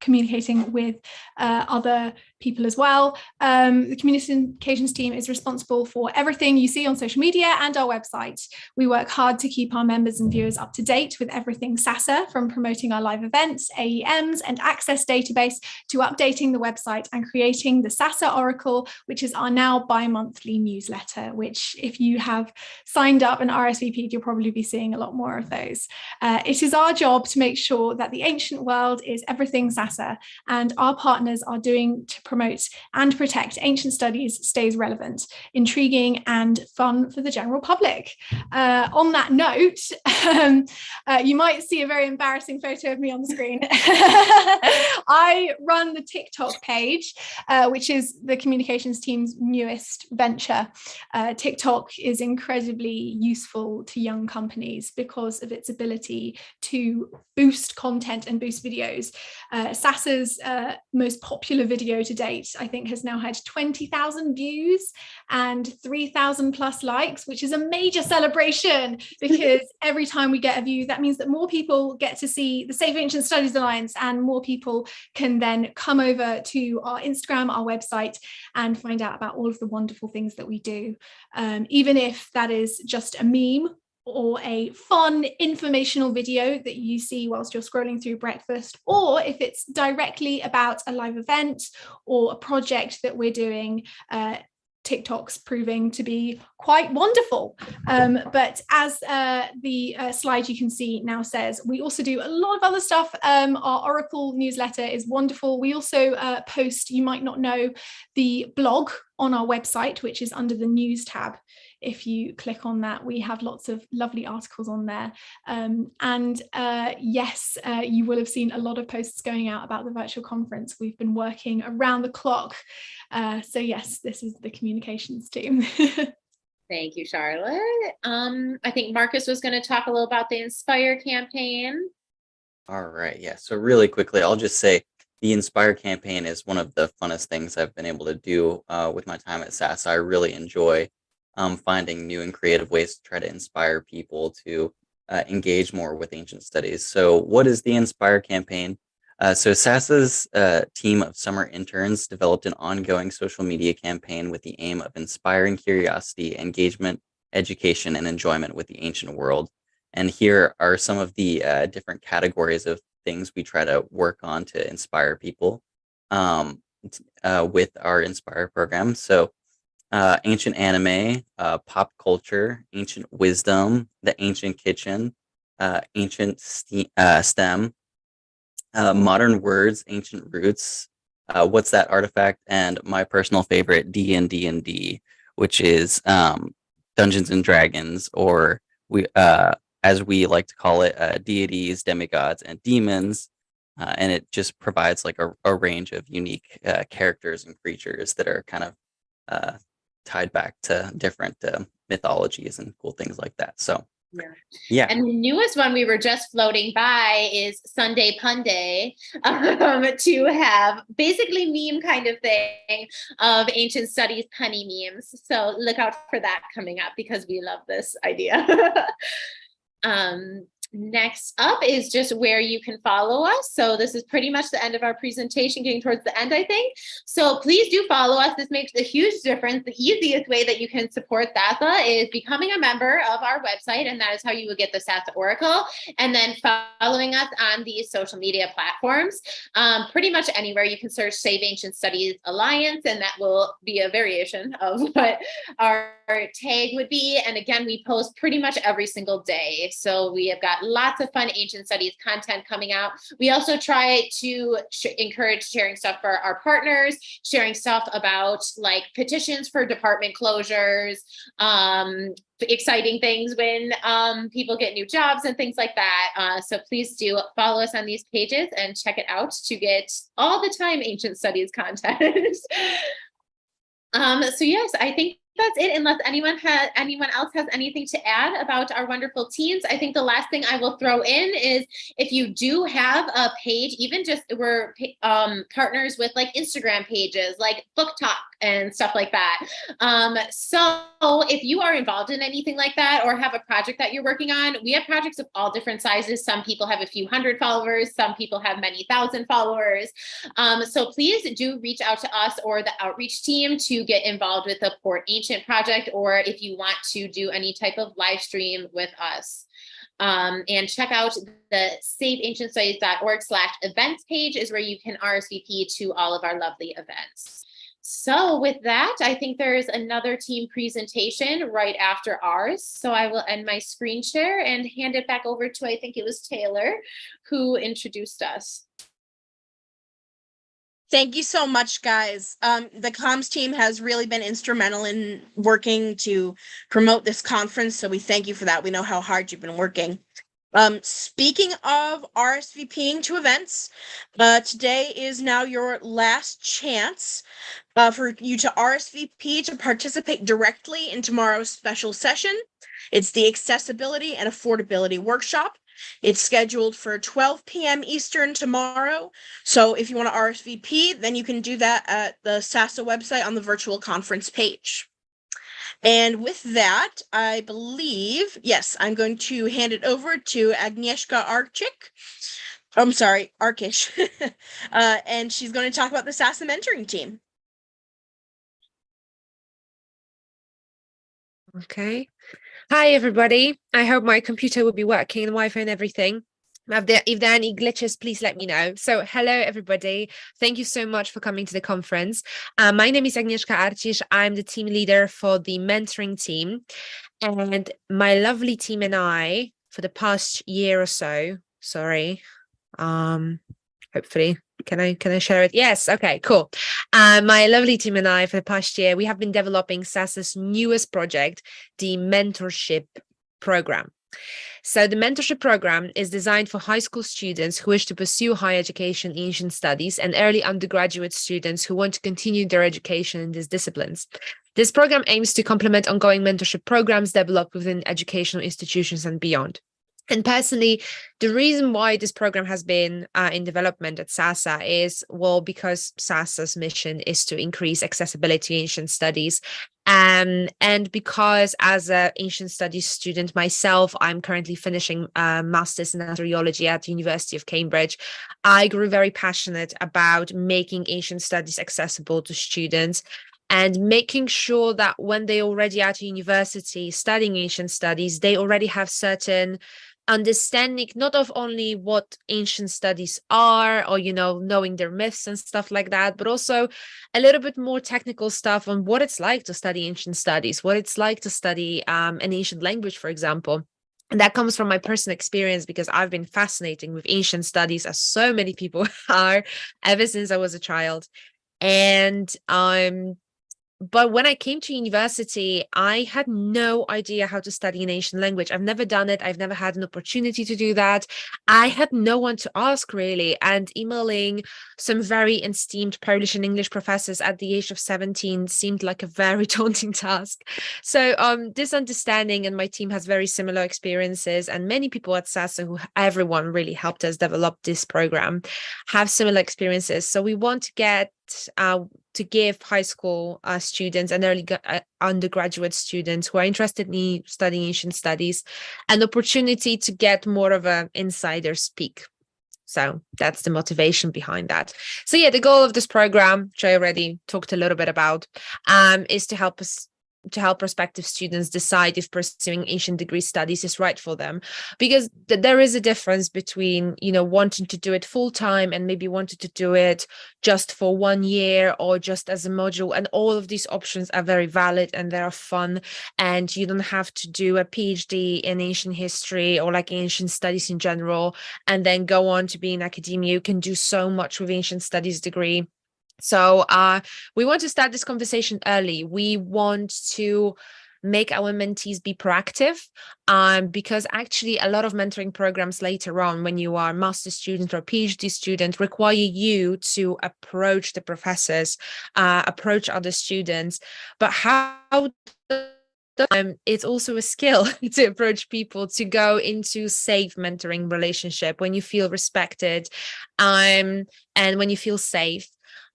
communicating with other people as well. The communications team is responsible for everything you see on social media and our website. We work hard to keep our members and viewers up to date with everything Sasa, from promoting our live events, AEMs, and access database to updating the website and creating the Sasa Oracle, which is our now bi-monthly newsletter, which if you have signed up and RSVP'd, you'll probably be seeing a lot more of those. It is our job to make sure that the ancient world is everything Sasa, and our partners are doing to promote and protect ancient studies stays relevant, intriguing, and fun for the general public. On that note, you might see a very embarrassing photo of me on the screen. I run the TikTok page, which is the communications team's newest venture. TikTok is incredibly useful to young companies because of its ability to boost content and boost videos. Sasa's most popular video to date, I think, has now had 20,000 views and 3,000 plus likes, which is a major celebration, because every time we get a view, that means that more people get to see the Save Ancient Studies Alliance, and more people can then come over to our Instagram, our website, and find out about all of the wonderful things that we do. Even if that is just a meme or a fun informational video that you see whilst you're scrolling through breakfast, or if it's directly about a live event or a project that we're doing, TikTok's proving to be quite wonderful. But as the slide you can see now says, we also do a lot of other stuff. Our Oracle newsletter is wonderful. We also post, you might not know, the blog on our website, which is under the news tab. If you click on that, we have lots of lovely articles on there. Yes, you will have seen a lot of posts going out about the virtual conference. We've been working around the clock. So yes, this is the communications team. Thank you, Charlotte. I think Marcus was going to talk a little about the Inspire campaign. All right, yeah. So really quickly, I'll just say the Inspire campaign is one of the funnest things I've been able to do with my time at Sasa. I really enjoy finding new and creative ways to try to inspire people to engage more with ancient studies. So what is the Inspire campaign? So Sasa's team of summer interns developed an ongoing social media campaign with the aim of inspiring curiosity, engagement, education, and enjoyment with the ancient world. And here are some of the different categories of things we try to work on to inspire people with our Inspire program. So ancient anime, pop culture, ancient wisdom, the ancient kitchen, ancient STEM, modern words, ancient roots, what's that artifact, and my personal favorite, D&D, which is Dungeons and Dragons, or as we like to call it, deities, demigods, and demons. And it just provides like a range of unique characters and creatures that are kind of tied back to different mythologies and cool things like that. So yeah. And the newest one we were just floating by is Sunday Pun Day, to have basically meme kind of thing of ancient studies punny memes. So look out for that coming up, because we love this idea. Next up is just where you can follow us. So this is pretty much the end of our presentation, getting towards the end, I think. So please do follow us. This makes a huge difference. The easiest way that you can support Sasa is becoming a member of our website, and that is how you will get the Sasa Oracle, and then following us on these social media platforms. Pretty much anywhere you can search Save Ancient Studies Alliance, and that will be a variation of what our tag would be. And again, we post pretty much every single day. So we have got lots of fun ancient studies content coming out. We also try to encourage sharing stuff for our partners, sharing stuff about like petitions for department closures, exciting things when people get new jobs and things like that. So please do follow us on these pages and check it out to get all the time ancient studies content. So yes, I think that's it, unless anyone else has anything to add about our wonderful teams. I think the last thing I will throw in is if you do have a page, even just we're partners with like Instagram pages, like Book Talk and stuff like that. So if you are involved in anything like that or have a project that you're working on, we have projects of all different sizes. Some people have a few hundred followers, some people have many thousand followers. So please do reach out to us or the outreach team to get involved with the Port Ancient project, or if you want to do any type of live stream with us. And check out the saveancientstudies.org/events page is where you can RSVP to all of our lovely events. So with that, I think there is another team presentation right after ours. So I will end my screen share and hand it back over to, I think it was Taylor, who introduced us. Thank you so much, guys. The comms team has really been instrumental in working to promote this conference, so we thank you for that. We know how hard you've been working. Speaking of RSVPing to events, today is now your last chance for you to RSVP to participate directly in tomorrow's special session. It's the Accessibility and Affordability Workshop. It's scheduled for 12 p.m. Eastern tomorrow. So if you want to RSVP, then you can do that at the Sasa website on the virtual conference page. And with that, I believe, yes, I'm going to hand it over to Agnieszka Arkish, and she's going to talk about the Sasa mentoring team. Okay. Hi, everybody. I hope my computer will be working, and Wi-Fi and everything. If there are any glitches, please let me know. So hello, everybody. Thank you so much for coming to the conference. My name is Agnieszka Arkish. I'm the team leader for the mentoring team. And my lovely team and I, for the past year or so, hopefully, can I share it? Yes. Okay, cool. My lovely team and I, for the past year, we have been developing Sasa's newest project, the mentorship program. So the mentorship program is designed for high school students who wish to pursue higher education in Asian studies and early undergraduate students who want to continue their education in these disciplines. This program aims to complement ongoing mentorship programs developed within educational institutions and beyond. And personally, the reason why this program has been in development at Sasa is, well, because Sasa's mission is to increase accessibility in ancient studies. And because as an ancient studies student myself, I'm currently finishing a master's in theology at the University of Cambridge. I grew very passionate about making ancient studies accessible to students and making sure that when they already at university studying ancient studies, they already have certain understanding not of only what ancient studies are or, knowing their myths and stuff like that, but also a little bit more technical stuff on what it's like to study ancient studies, what it's like to study an ancient language, for example. And that comes from my personal experience because I've been fascinating with ancient studies, as so many people are, ever since I was a child. And but when I came to university, I had no idea how to study an Asian language. I've never done it. I've never had an opportunity to do that. I had no one to ask, really. And emailing some very esteemed Polish and English professors at the age of 17 seemed like a very daunting task. So this understanding, and my team has very similar experiences, and many people at Sasa, everyone really helped us develop this program, have similar experiences. So we want to get to give high school students and early undergraduate students who are interested in studying ancient studies an opportunity to get more of an insider speak. So that's the motivation behind that. So yeah, the goal of this program, which I already talked a little bit about, is to help prospective students decide if pursuing ancient degree studies is right for them, because there is a difference between wanting to do it full time and maybe wanting to do it just for 1 year or just as a module, and all of these options are very valid and they are fun, and you don't have to do a PhD in ancient history or like ancient studies in general and then go on to be in academia. You can do so much with ancient studies degree. So we want to start this conversation early. We want to make our mentees be proactive, because actually a lot of mentoring programs later on, when you are a master's student or PhD student, require you to approach the professors, approach other students. But how it's also a skill to approach people, to go into safe mentoring relationship when you feel respected, and when you feel safe.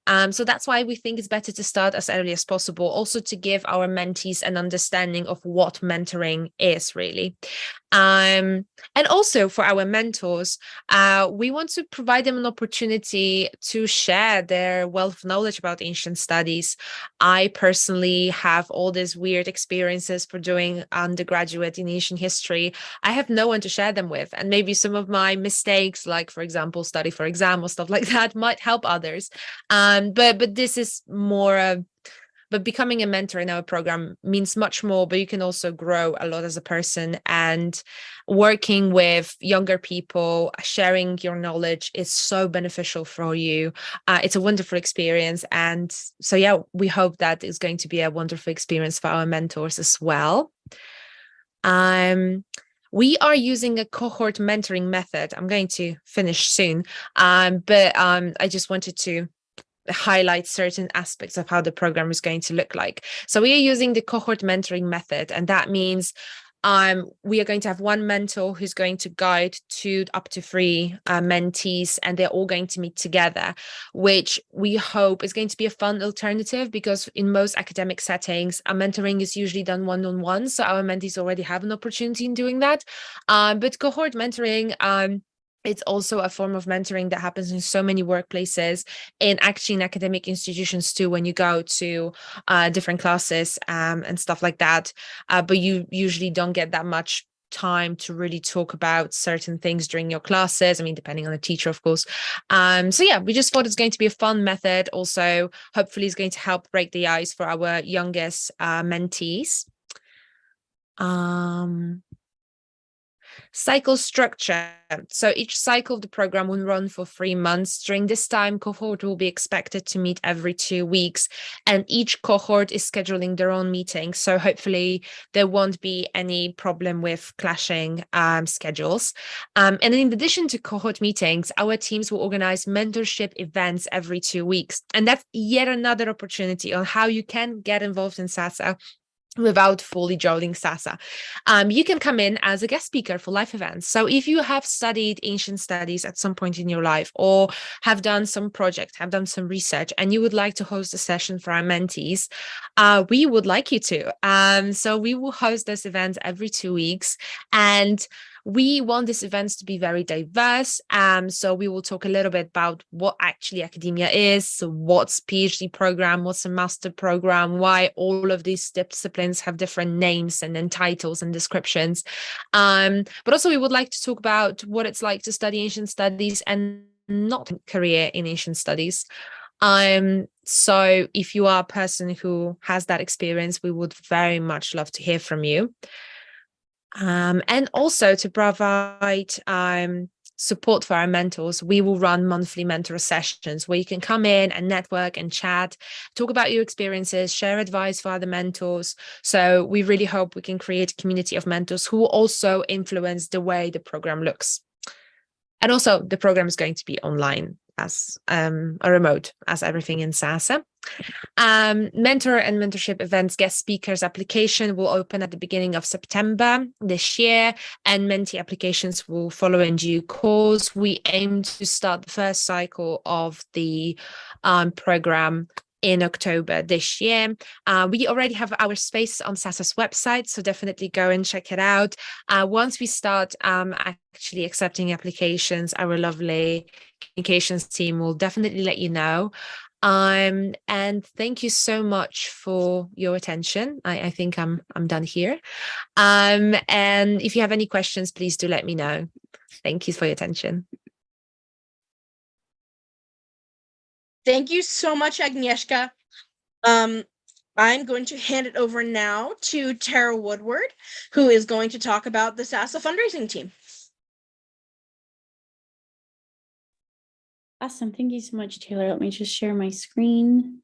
So that's why we think it's better to start as early as possible, also to give our mentees an understanding of what mentoring is really. And also for our mentors, we want to provide them an opportunity to share their wealth of knowledge about ancient studies. I personally have all these weird experiences for doing undergraduate in ancient history. I have no one to share them with. And maybe some of my mistakes, like, for example, study for exam or stuff like that, might help others. But this is more but becoming a mentor in our program means much more, but you can also grow a lot as a person, and working with younger people, sharing your knowledge is so beneficial for you. It's a wonderful experience. And so, yeah, we hope that is going to be a wonderful experience for our mentors as well. We are using a cohort mentoring method. I'm going to finish soon, but I just wanted to highlight certain aspects of how the program is going to look like. So we are using the cohort mentoring method, and that means we are going to have one mentor who's going to guide up to 3 mentees, and they're all going to meet together, which we hope is going to be a fun alternative, because in most academic settings, mentoring is usually done one-on-one. So our mentees already have an opportunity in doing that. But cohort mentoring, it's also a form of mentoring that happens in so many workplaces, and actually in academic institutions too, when you go to different classes and stuff like that. But you usually don't get that much time to really talk about certain things during your classes. I mean, depending on the teacher, of course. So yeah, we just thought it's going to be a fun method. Also, hopefully it's going to help break the ice for our youngest mentees. Cycle structure. So each cycle of the program will run for 3 months. During this time, cohort will be expected to meet every 2 weeks, and each cohort is scheduling their own meetings. So hopefully there won't be any problem with clashing schedules. And in addition to cohort meetings, our teams will organize mentorship events every 2 weeks. And that's yet another opportunity on how you can get involved in Sasa without fully joining Sasa. You can come in as a guest speaker for live events. So if you have studied ancient studies at some point in your life, or have done some project, have done some research, and you would like to host a session for our mentees, we would like you to. So we will host those events every 2 weeks, and we want these events to be very diverse. So we will talk a little bit about what actually academia is, so what's PhD program, what's a master program, why all of these disciplines have different names and then titles and descriptions. But also we would like to talk about what it's like to study ancient studies and not a career in ancient studies. So if you are a person who has that experience, we would very much love to hear from you. And also to provide support for our mentors, we will run monthly mentor sessions where you can come in and network and chat, talk about your experiences, share advice for other mentors. So we really hope we can create a community of mentors who will also influence the way the program looks. And also the program is going to be online as a remote, as everything in Sasa. Mentor and mentorship events guest speakers application will open at the beginning of September this year, and mentee applications will follow in due course. We aim to start the first cycle of the program in October this year. We already have our space on Sasa's website, so definitely go and check it out. Once we start actually accepting applications, our lovely communications team will definitely let you know. And thank you so much for your attention. I think I'm done here. And if you have any questions, please do let me know. Thank you for your attention. Thank you so much, Agnieszka. I'm going to hand it over now to Tara Woodward, who is going to talk about the Sasa fundraising team. Awesome. Thank you so much, Taylor. Let me just share my screen.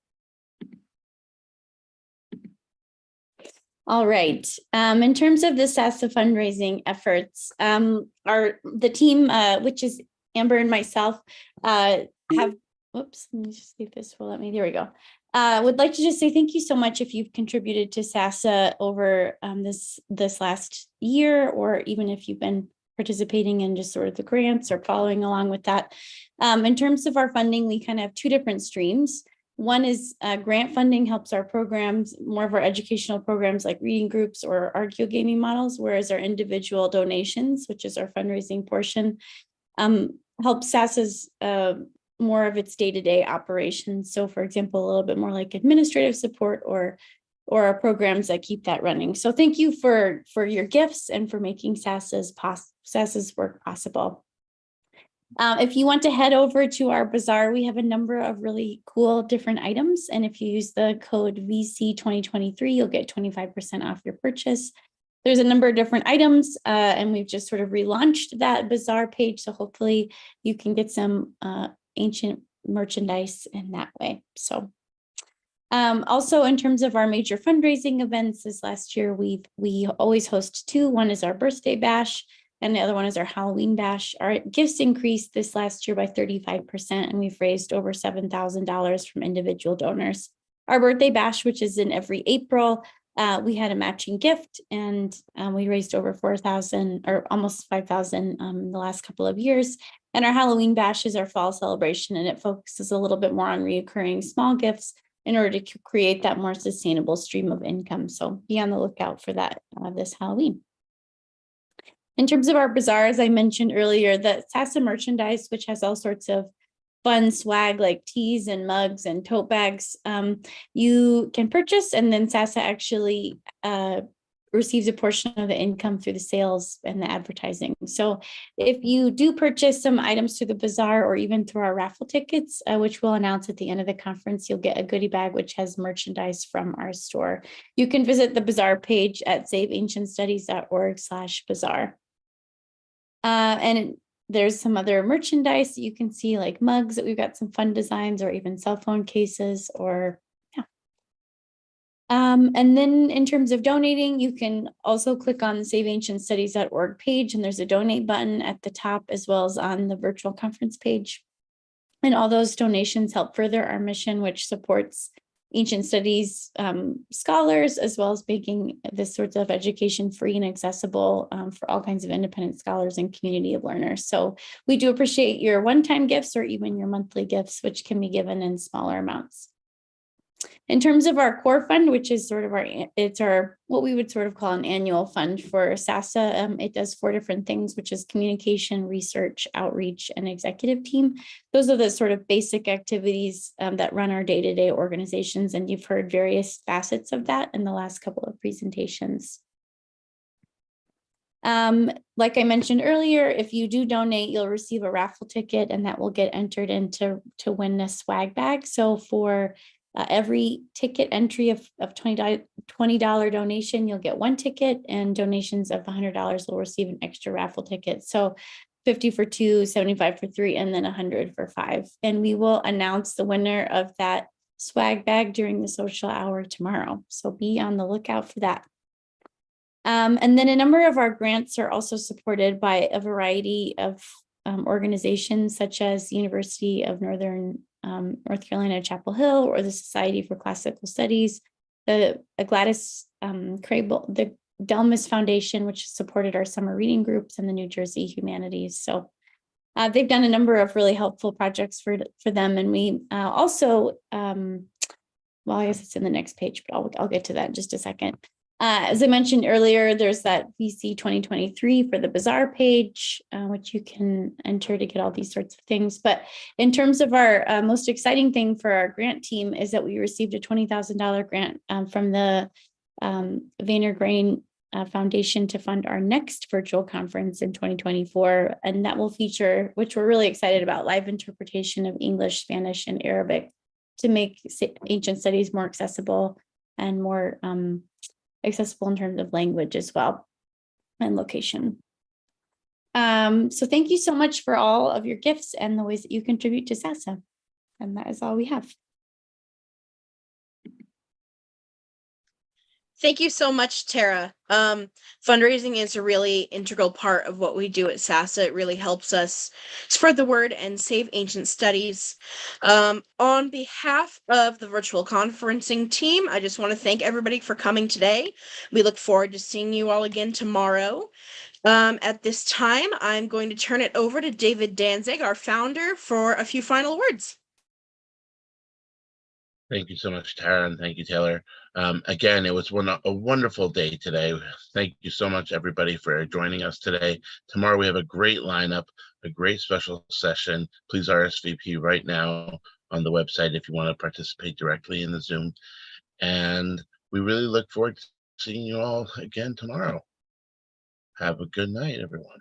All right. In terms of the Sasa fundraising efforts, the team, which is Amber and myself, have, whoops, let me just see if this will let me, there we go. Would like to just say thank you so much if you've contributed to Sasa over this last year, or even if you've been participating in just sort of the grants or following along with that. In terms of our funding, we kind of have two different streams. One is grant funding helps our programs, more of our educational programs like reading groups or archaeogaming models, whereas our individual donations, which is our fundraising portion, helps Sasa's more of its day-to-day operations. So for example, a little bit more like administrative support or our programs that keep that running. So thank you for your gifts and for making Sasa's work possible. If you want to head over to our bazaar, we have a number of really cool different items. And if you use the code VC2023, you'll get 25% off your purchase. There's a number of different items, and we've just sort of relaunched that bazaar page. So hopefully you can get some ancient merchandise in that way. So also in terms of our major fundraising events this last year, we always host two. One is our birthday bash, and the other one is our Halloween bash. Our gifts increased this last year by 35%, and we've raised over $7,000 from individual donors. Our birthday bash, which is in every April, we had a matching gift, and we raised over 4,000 or almost 5,000 in the last couple of years. And our Halloween bash is our fall celebration, and it focuses a little bit more on reoccurring small gifts in order to create that more sustainable stream of income. So be on the lookout for that this Halloween. In terms of our bazaar, as I mentioned earlier, the Sasa merchandise, which has all sorts of fun swag like teas and mugs and tote bags, you can purchase, and then Sasa actually receives a portion of the income through the sales and the advertising. So if you do purchase some items through the bazaar or even through our raffle tickets, which we'll announce at the end of the conference, you'll get a goodie bag which has merchandise from our store. You can visit the bazaar page at saveancientstudies.org/bazaar. And there's some other merchandise that you can see, like mugs that we've got some fun designs, or even cell phone cases, or yeah. And then in terms of donating, you can also click on the saveancientstudies.org page, and there's a donate button at the top as well as on the virtual conference page. And all those donations help further our mission, which supports ancient studies scholars, as well as making this sort of education free and accessible for all kinds of independent scholars and community of learners. So we do appreciate your one-time gifts or even your monthly gifts, which can be given in smaller amounts. In terms of our core fund, which is sort of our what we would sort of call an annual fund for Sasa, it does 4 different things, which is communication, research, outreach, and executive team. Those are the sort of basic activities that run our day-to-day organizations, and you've heard various facets of that in the last couple of presentations. Like I mentioned earlier, if you do donate, you'll receive a raffle ticket, and that will get entered into to win a swag bag. So for every ticket entry of $20 donation, you'll get 1 ticket, and donations of $100 will receive an extra raffle ticket. So 50 for 2, 75 for 3, and then 100 for 5. And we will announce the winner of that swag bag during the social hour tomorrow. So be on the lookout for that. And then a number of our grants are also supported by a variety of organizations, such as the University of North Carolina, Chapel Hill, or the Society for Classical Studies, the Gladys Crable, the Delmas Foundation, which supported our summer reading groups, and the New Jersey Humanities. So they've done a number of really helpful projects for them. And we also, well, I guess it's in the next page, but I'll get to that in just a second. As I mentioned earlier, there's that VC 2023 for the bazaar page, which you can enter to get all these sorts of things. But in terms of our most exciting thing for our grant team is that we received a $20,000 grant from the Vayner Grain Foundation to fund our next virtual conference in 2024. And that will feature, which we're really excited about, live interpretation of English, Spanish, and Arabic to make ancient studies more accessible and more accessible in terms of language as well, and location. So thank you so much for all of your gifts and the ways that you contribute to Sasa. And that is all we have. Thank you so much, Tara. Fundraising is a really integral part of what we do at Sasa. It really helps us spread the word and save ancient studies. On behalf of the virtual conferencing team, I just want to thank everybody for coming today. We look forward to seeing you all again tomorrow. At this time, I'm going to turn it over to David Danzig, our founder, for a few final words. Thank you so much, Tara, and thank you, Taylor. Again, it was a wonderful day today. Thank you so much, everybody, for joining us today. Tomorrow we have a great lineup, a great special session. Please RSVP right now on the website if you want to participate directly in the Zoom. And we really look forward to seeing you all again tomorrow. Have a good night, everyone.